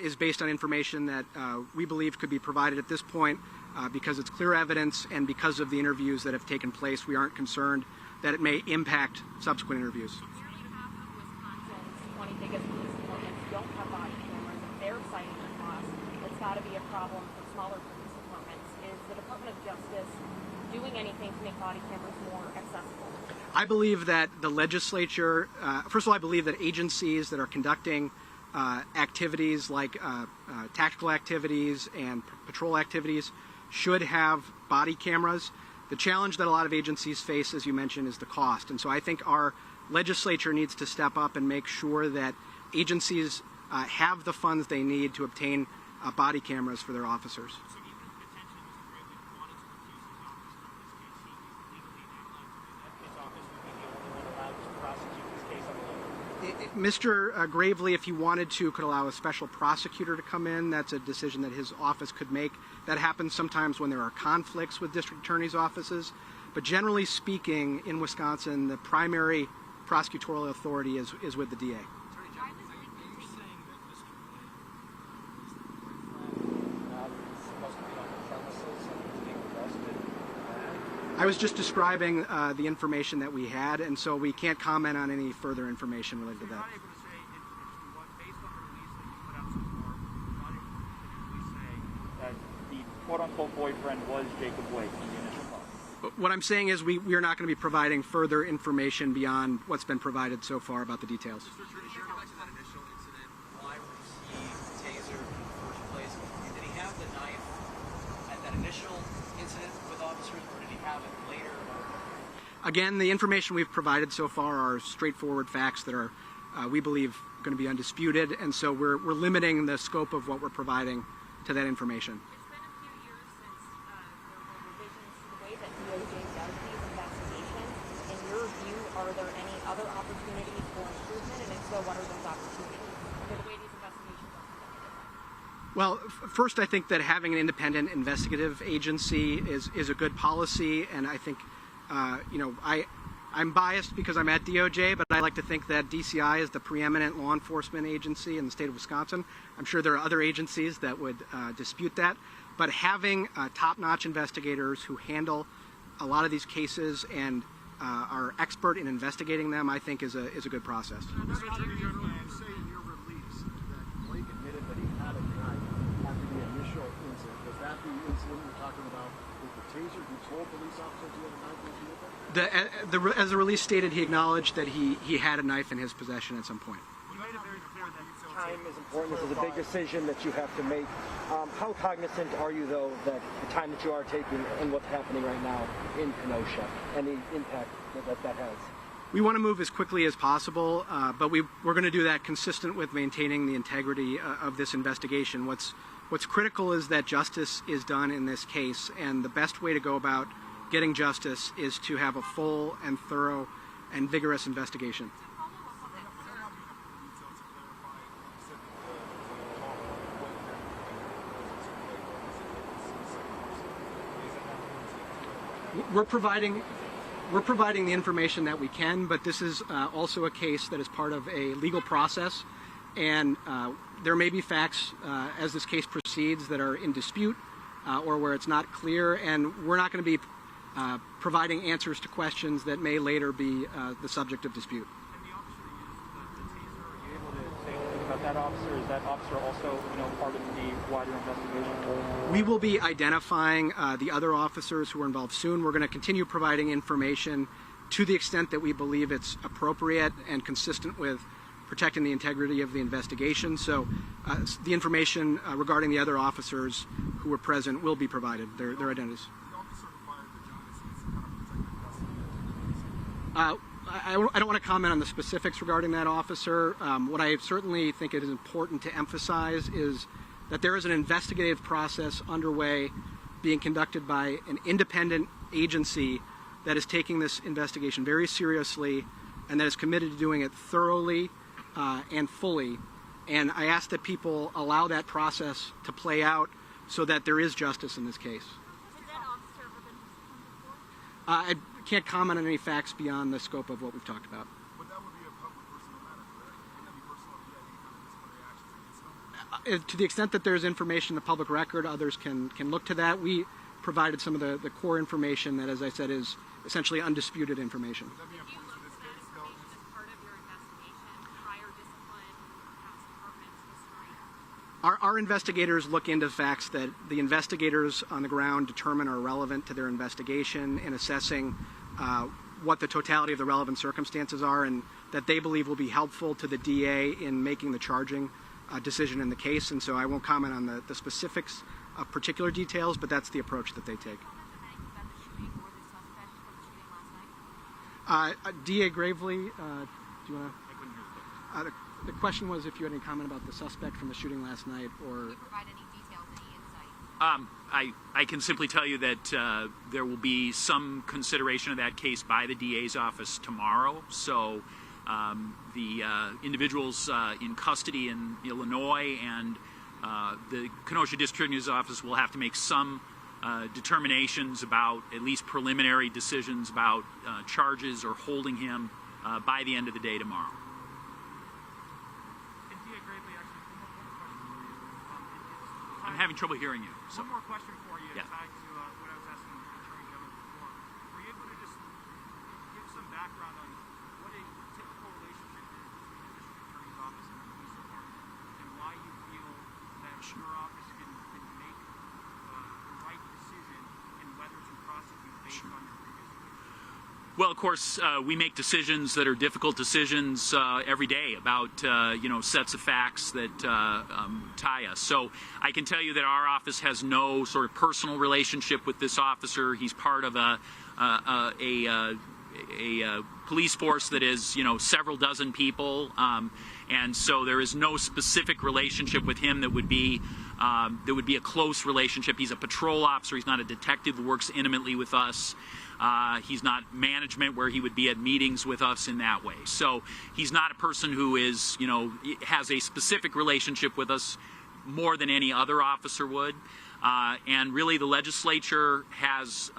is based on information that we believe could be provided at this point because it's clear evidence, and because of the interviews that have taken place, we aren't concerned that it may impact subsequent interviews. Nearly half of Wisconsin's 20 biggest police departments don't have body cameras in they're citing the cost, it's got to be a problem for smaller police departments. Is the Department of Justice doing anything to make body cameras more accessible? I believe that the legislature, first of all, I believe that agencies that are conducting activities like tactical activities and patrol activities should have body cameras. The challenge that a lot of agencies face, as you mentioned, is the cost. And so I think our legislature needs to step up and make sure that agencies have the funds they need to obtain body cameras for their officers. Mr. Gravely, if he wanted to, could allow a special prosecutor to come in. That's a decision that his office could make. That happens sometimes when there are conflicts with district attorneys' offices. But generally speaking, in Wisconsin, the primary prosecutorial authority is with the DA. I was just describing the information that we had, and so we can't comment on any further information related to that. That the quote-unquote boyfriend was Jacob Blake in the initial call. What I'm saying is we are not going to be providing further information beyond what's been provided so far about the details. Again, the information we've provided so far are straightforward facts that are, we believe, going to be undisputed, and so we're limiting the scope of what we're providing to that information. It's been a few years since there were revisions to the way that DOJ does these investigations. In your view, are there any other opportunities for improvement, and if so, what are those opportunities for the way these investigations are conducted? Well, first, I think that having an independent investigative agency is a good policy, and I think I'm biased because I'm at DOJ, but I like to think that DCI is the preeminent law enforcement agency in the state of Wisconsin. I'm sure there are other agencies that would dispute that, but having top-notch investigators who handle a lot of these cases and are expert in investigating them, I think is a good process. Mr. Attorney General, you say in your release that Blake admitted that he had a knife after the initial incident. Was that the incident you're talking about with the taser? You told police officers he had a knife when he did that? As the release stated, he acknowledged that he had a knife in his possession at some point. You made it very clear that time is important. This is a big decision that you have to make. How cognizant are you, though, that the time that you are taking and what's happening right now in Kenosha and the impact that has? We want to move as quickly as possible, but we're going to do that consistent with maintaining the integrity of this investigation. What's critical is that justice is done in this case, and the best way to go about getting justice is to have a full and thorough and vigorous investigation. We're providing the information that we can, but this is also a case that is part of a legal process, and there may be facts as this case proceeds that are in dispute or where it's not clear, and we're not going to be providing answers to questions that may later be the subject of dispute. Are you able to say anything about that officer? Is that officer also, part of the wider investigation? We will be identifying the other officers who are involved soon. We're going to continue providing information to the extent that we believe it's appropriate and consistent with protecting the integrity of the investigation. So the information regarding the other officers who were present will be provided, their identities. I don't want to comment on the specifics regarding that officer. What I certainly think it is important to emphasize is that there is an investigative process underway being conducted by an independent agency that is taking this investigation very seriously and that is committed to doing it thoroughly and fully. And I ask that people allow that process to play out so that there is justice in this case. Has that officer ever been disciplined before? I can't comment on any facts beyond the scope of what we've talked about. But that would be a public personal matter, correct? Wouldn't that be personal if you had any kind of disciplinary actions against them? To the extent that there's information in the public record, others can look to that. We provided some of the core information that, as I said, is essentially undisputed information. Would that be important to this case, though? As part of your investigation, prior discipline, past departments, history? Our investigators look into facts that the investigators on the ground determine are relevant to their investigation in assessing what the totality of the relevant circumstances are, and that they believe will be helpful to the DA in making the charging decision in the case. And so I won't comment on the specifics of particular details, but that's the approach that they take. DA Gravely, do you want to? The question was if you had any comment about the suspect from the shooting last night, or. Can you provide any details, any insight? I can simply tell you that there will be some consideration of that case by the DA's office tomorrow. So the individuals in custody in Illinois and the Kenosha District Attorney's Office will have to make some determinations about, at least preliminary decisions about charges or holding him by the end of the day tomorrow. I'm having trouble hearing you. So. One more question for you, Yeah. tied to what I was asking the Attorney General before. Were you able to just give some background on what a typical relationship is between the District Attorney's Office and the Police Department, and why you feel that your office can make the right decision in whether to prosecute based on your previous relationship? Well, of course, we make decisions that are difficult decisions every day about, sets of facts that tie us. So I can tell you that our office has no sort of personal relationship with this officer. He's part of a police force that is, several dozen people, and so there is no specific relationship with him that would be a close relationship. He's a patrol officer. He's not a detective who works intimately with us. He's not management where he would be at meetings with us in that way. So he's not a person who is, has a specific relationship with us more than any other officer would. And really the legislature has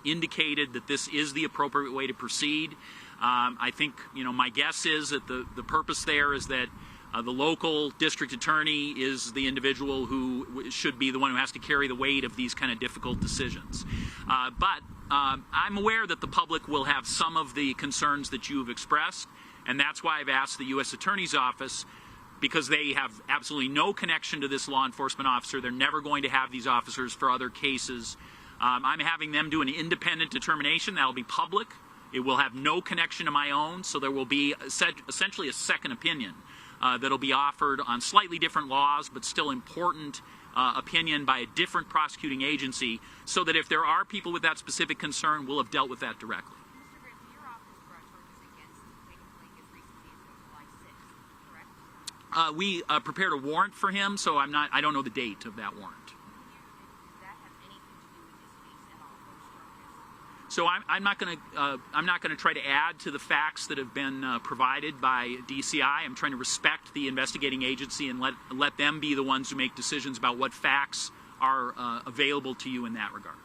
indicated that this is the appropriate way to proceed. I think, my guess is that the purpose there is that the local district attorney is the individual who should be the one who has to carry the weight of these kind of difficult decisions. But I'm aware that the public will have some of the concerns that you've expressed, and that's why I've asked the U.S. Attorney's Office, because they have absolutely no connection to this law enforcement officer. They're never going to have these officers for other cases. I'm having them do an independent determination. That'll be public. It will have no connection to my own, so there will be essentially a second opinion that'll be offered on slightly different laws, but still important opinion by a different prosecuting agency, so that if there are people with that specific concern, we'll have dealt with that directly. Mr. Grant, so your office brought charges against Clayton Flink as recently as July 6th, correct? We prepared a warrant for him, so I don't know the date of that warrant. Does that have anything to do with this case at all, those charges? So I'm not going to try to add to the facts that have been provided by DCI. I'm trying to respect the investigating agency and let them be the ones who make decisions about what facts are available to you in that regard.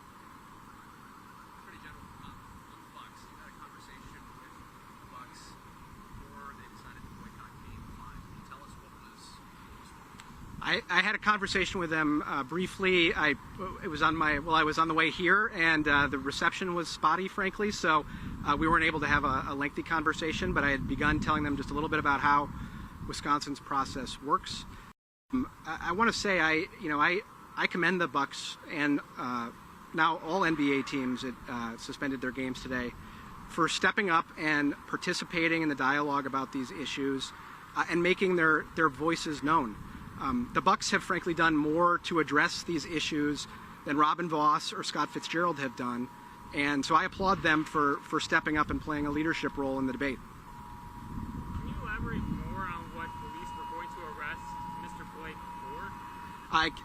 Attorney General, on the Bucks, you had a conversation with the Bucks before they decided to boycott Game 5. Can you tell us what was I had a conversation with them briefly. I was on the way here, and the reception was spotty, frankly, so we weren't able to have a lengthy conversation, but I had begun telling them just a little bit about how Wisconsin's process works. I want to say I commend the Bucks and now all NBA teams that suspended their games today for stepping up and participating in the dialogue about these issues and making their voices known. The Bucks have frankly done more to address these issues than Robin Voss or Scott Fitzgerald have done, and so I applaud them for stepping up and playing a leadership role in the debate. Can you elaborate more on what police were going to arrest Mr. Blake for?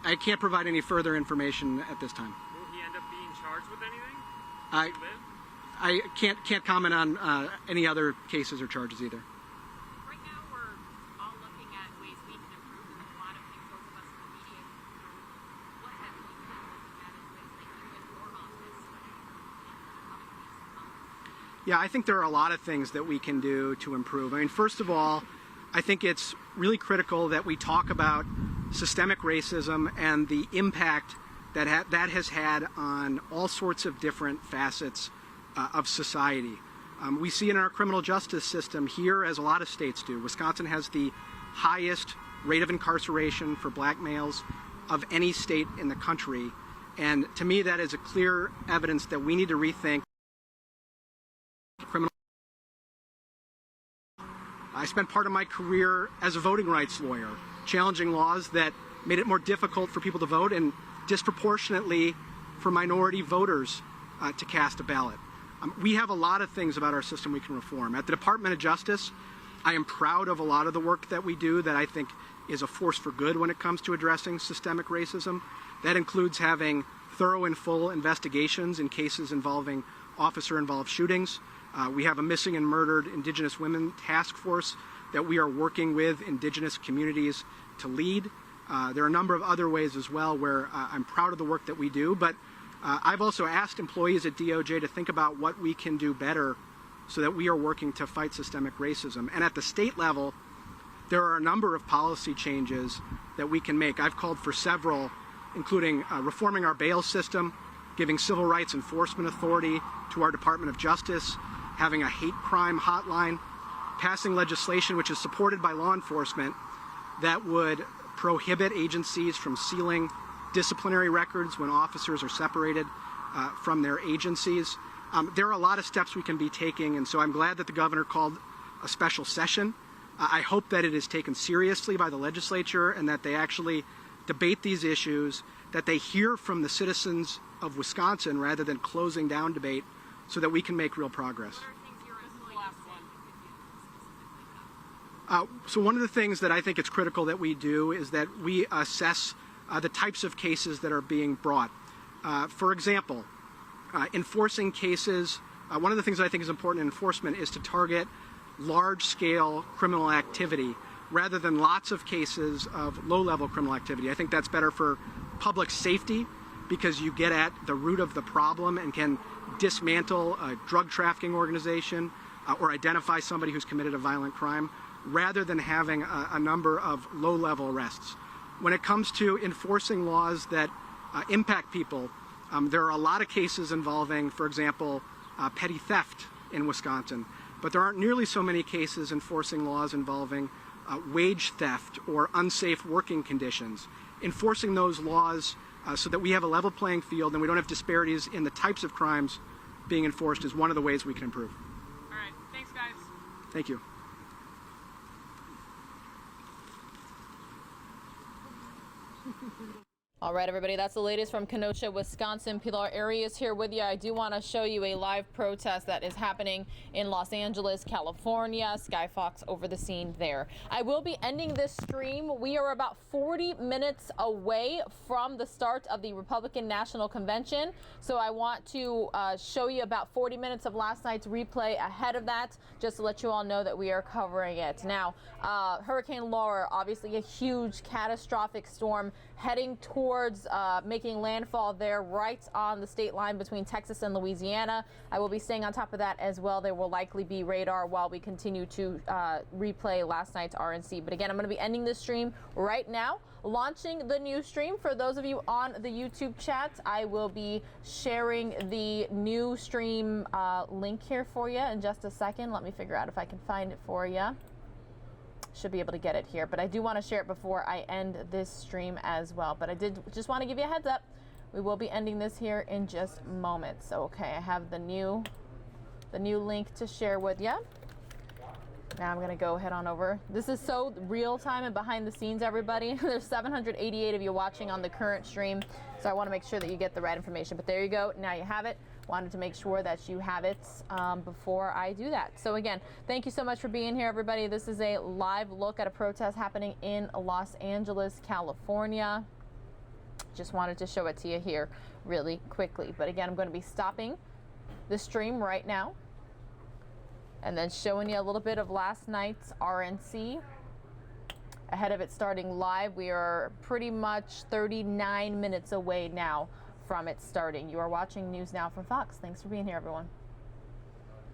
I can't provide any further information at this time. Will he end up being charged with anything? I can't comment on any other cases or charges either. Right now, we're all looking at ways we can improve, and a lot of things those of us in the media can improve. What have you been looking at as ways that you in your office Yeah, I think there are a lot of things that we can do to improve. I mean, first of all, I think it's really critical that we talk about systemic racism and the impact that has had on all sorts of different facets of society. We see in our criminal justice system here, as a lot of states do, Wisconsin has the highest rate of incarceration for black males of any state in the country. And to me, that is a clear evidence that we need to rethink criminal. I spent part of my career as a voting rights lawyer, challenging laws that made it more difficult for people to vote and disproportionately for minority voters to cast a ballot. We have a lot of things about our system we can reform. At the Department of Justice, I am proud of a lot of the work that we do that I think is a force for good when it comes to addressing systemic racism. That includes having thorough and full investigations in cases involving officer-involved shootings. We have a missing and murdered Indigenous women task force that we are working with Indigenous communities to lead. There are a number of other ways as well where I'm proud of the work that we do, but I've also asked employees at DOJ to think about what we can do better so that we are working to fight systemic racism. And at the state level, there are a number of policy changes that we can make. I've called for several, including reforming our bail system, giving civil rights enforcement authority to our Department of Justice, having a hate crime hotline, passing legislation which is supported by law enforcement that would prohibit agencies from sealing disciplinary records when officers are separated from their agencies. There are a lot of steps we can be taking, and so I'm glad that the governor called a special session. I hope that it is taken seriously by the legislature and that they actually debate these issues, that they hear from the citizens of Wisconsin rather than closing down debate so that we can make real progress. So one of the things that I think it's critical that we do is that we assess the types of cases that are being brought. For example, enforcing cases, one of the things that I think is important in enforcement is to target large-scale criminal activity rather than lots of cases of low-level criminal activity. I think that's better for public safety because you get at the root of the problem and can dismantle a drug trafficking organization or identify somebody who's committed a violent crime rather than having a number of low-level arrests. When it comes to enforcing laws that impact people, there are a lot of cases involving, for example, petty theft in Wisconsin, but there aren't nearly so many cases enforcing laws involving wage theft or unsafe working conditions. Enforcing those laws so that we have a level playing field and we don't have disparities in the types of crimes being enforced is one of the ways we can improve. All right, thanks guys. Thank you. All right, everybody, that's the latest from Kenosha, Wisconsin. Pilar Arias here with you. I do want to show you a live protest that is happening in Los Angeles, California. Sky Fox over the scene there. I will be ending this stream. We are about 40 minutes away from the start of the Republican National Convention. So I want to show you about 40 minutes of last night's replay ahead of that, just to let you all know that we are covering it. Now, Hurricane Laura, obviously a huge catastrophic storm heading towards making landfall there right on the state line between Texas and Louisiana. I will be staying on top of that as well. There will likely be radar while we continue to replay last night's RNC. But again, I'm going to be ending this stream right now, launching the new stream. For those of you on the YouTube chat, I will be sharing the new stream link here for you in just a second. Let me figure out if I can find it for you. Should be able to get it here, but I do want to share it before I end this stream as well. But I did just want to give you a heads up. We will be ending this here in just moments. Okay, I have the new link to share with you. Now I'm going to go head on over. This is so real time and behind the scenes, everybody. There's 788 of you watching on the current stream, so I want to make sure that you get the right information. But there you go. Now you have it. Wanted to make sure that you have it before I do that. So again, thank you so much for being here, everybody. This is a live look at a protest happening in Los Angeles, California. Just wanted to show it to you here really quickly. But again, I'm going to be stopping the stream right now and then showing you a little bit of last night's RNC. Ahead of it starting live, we are pretty much 39 minutes away now from it starting. You are watching News Now from Fox. Thanks for being here, everyone.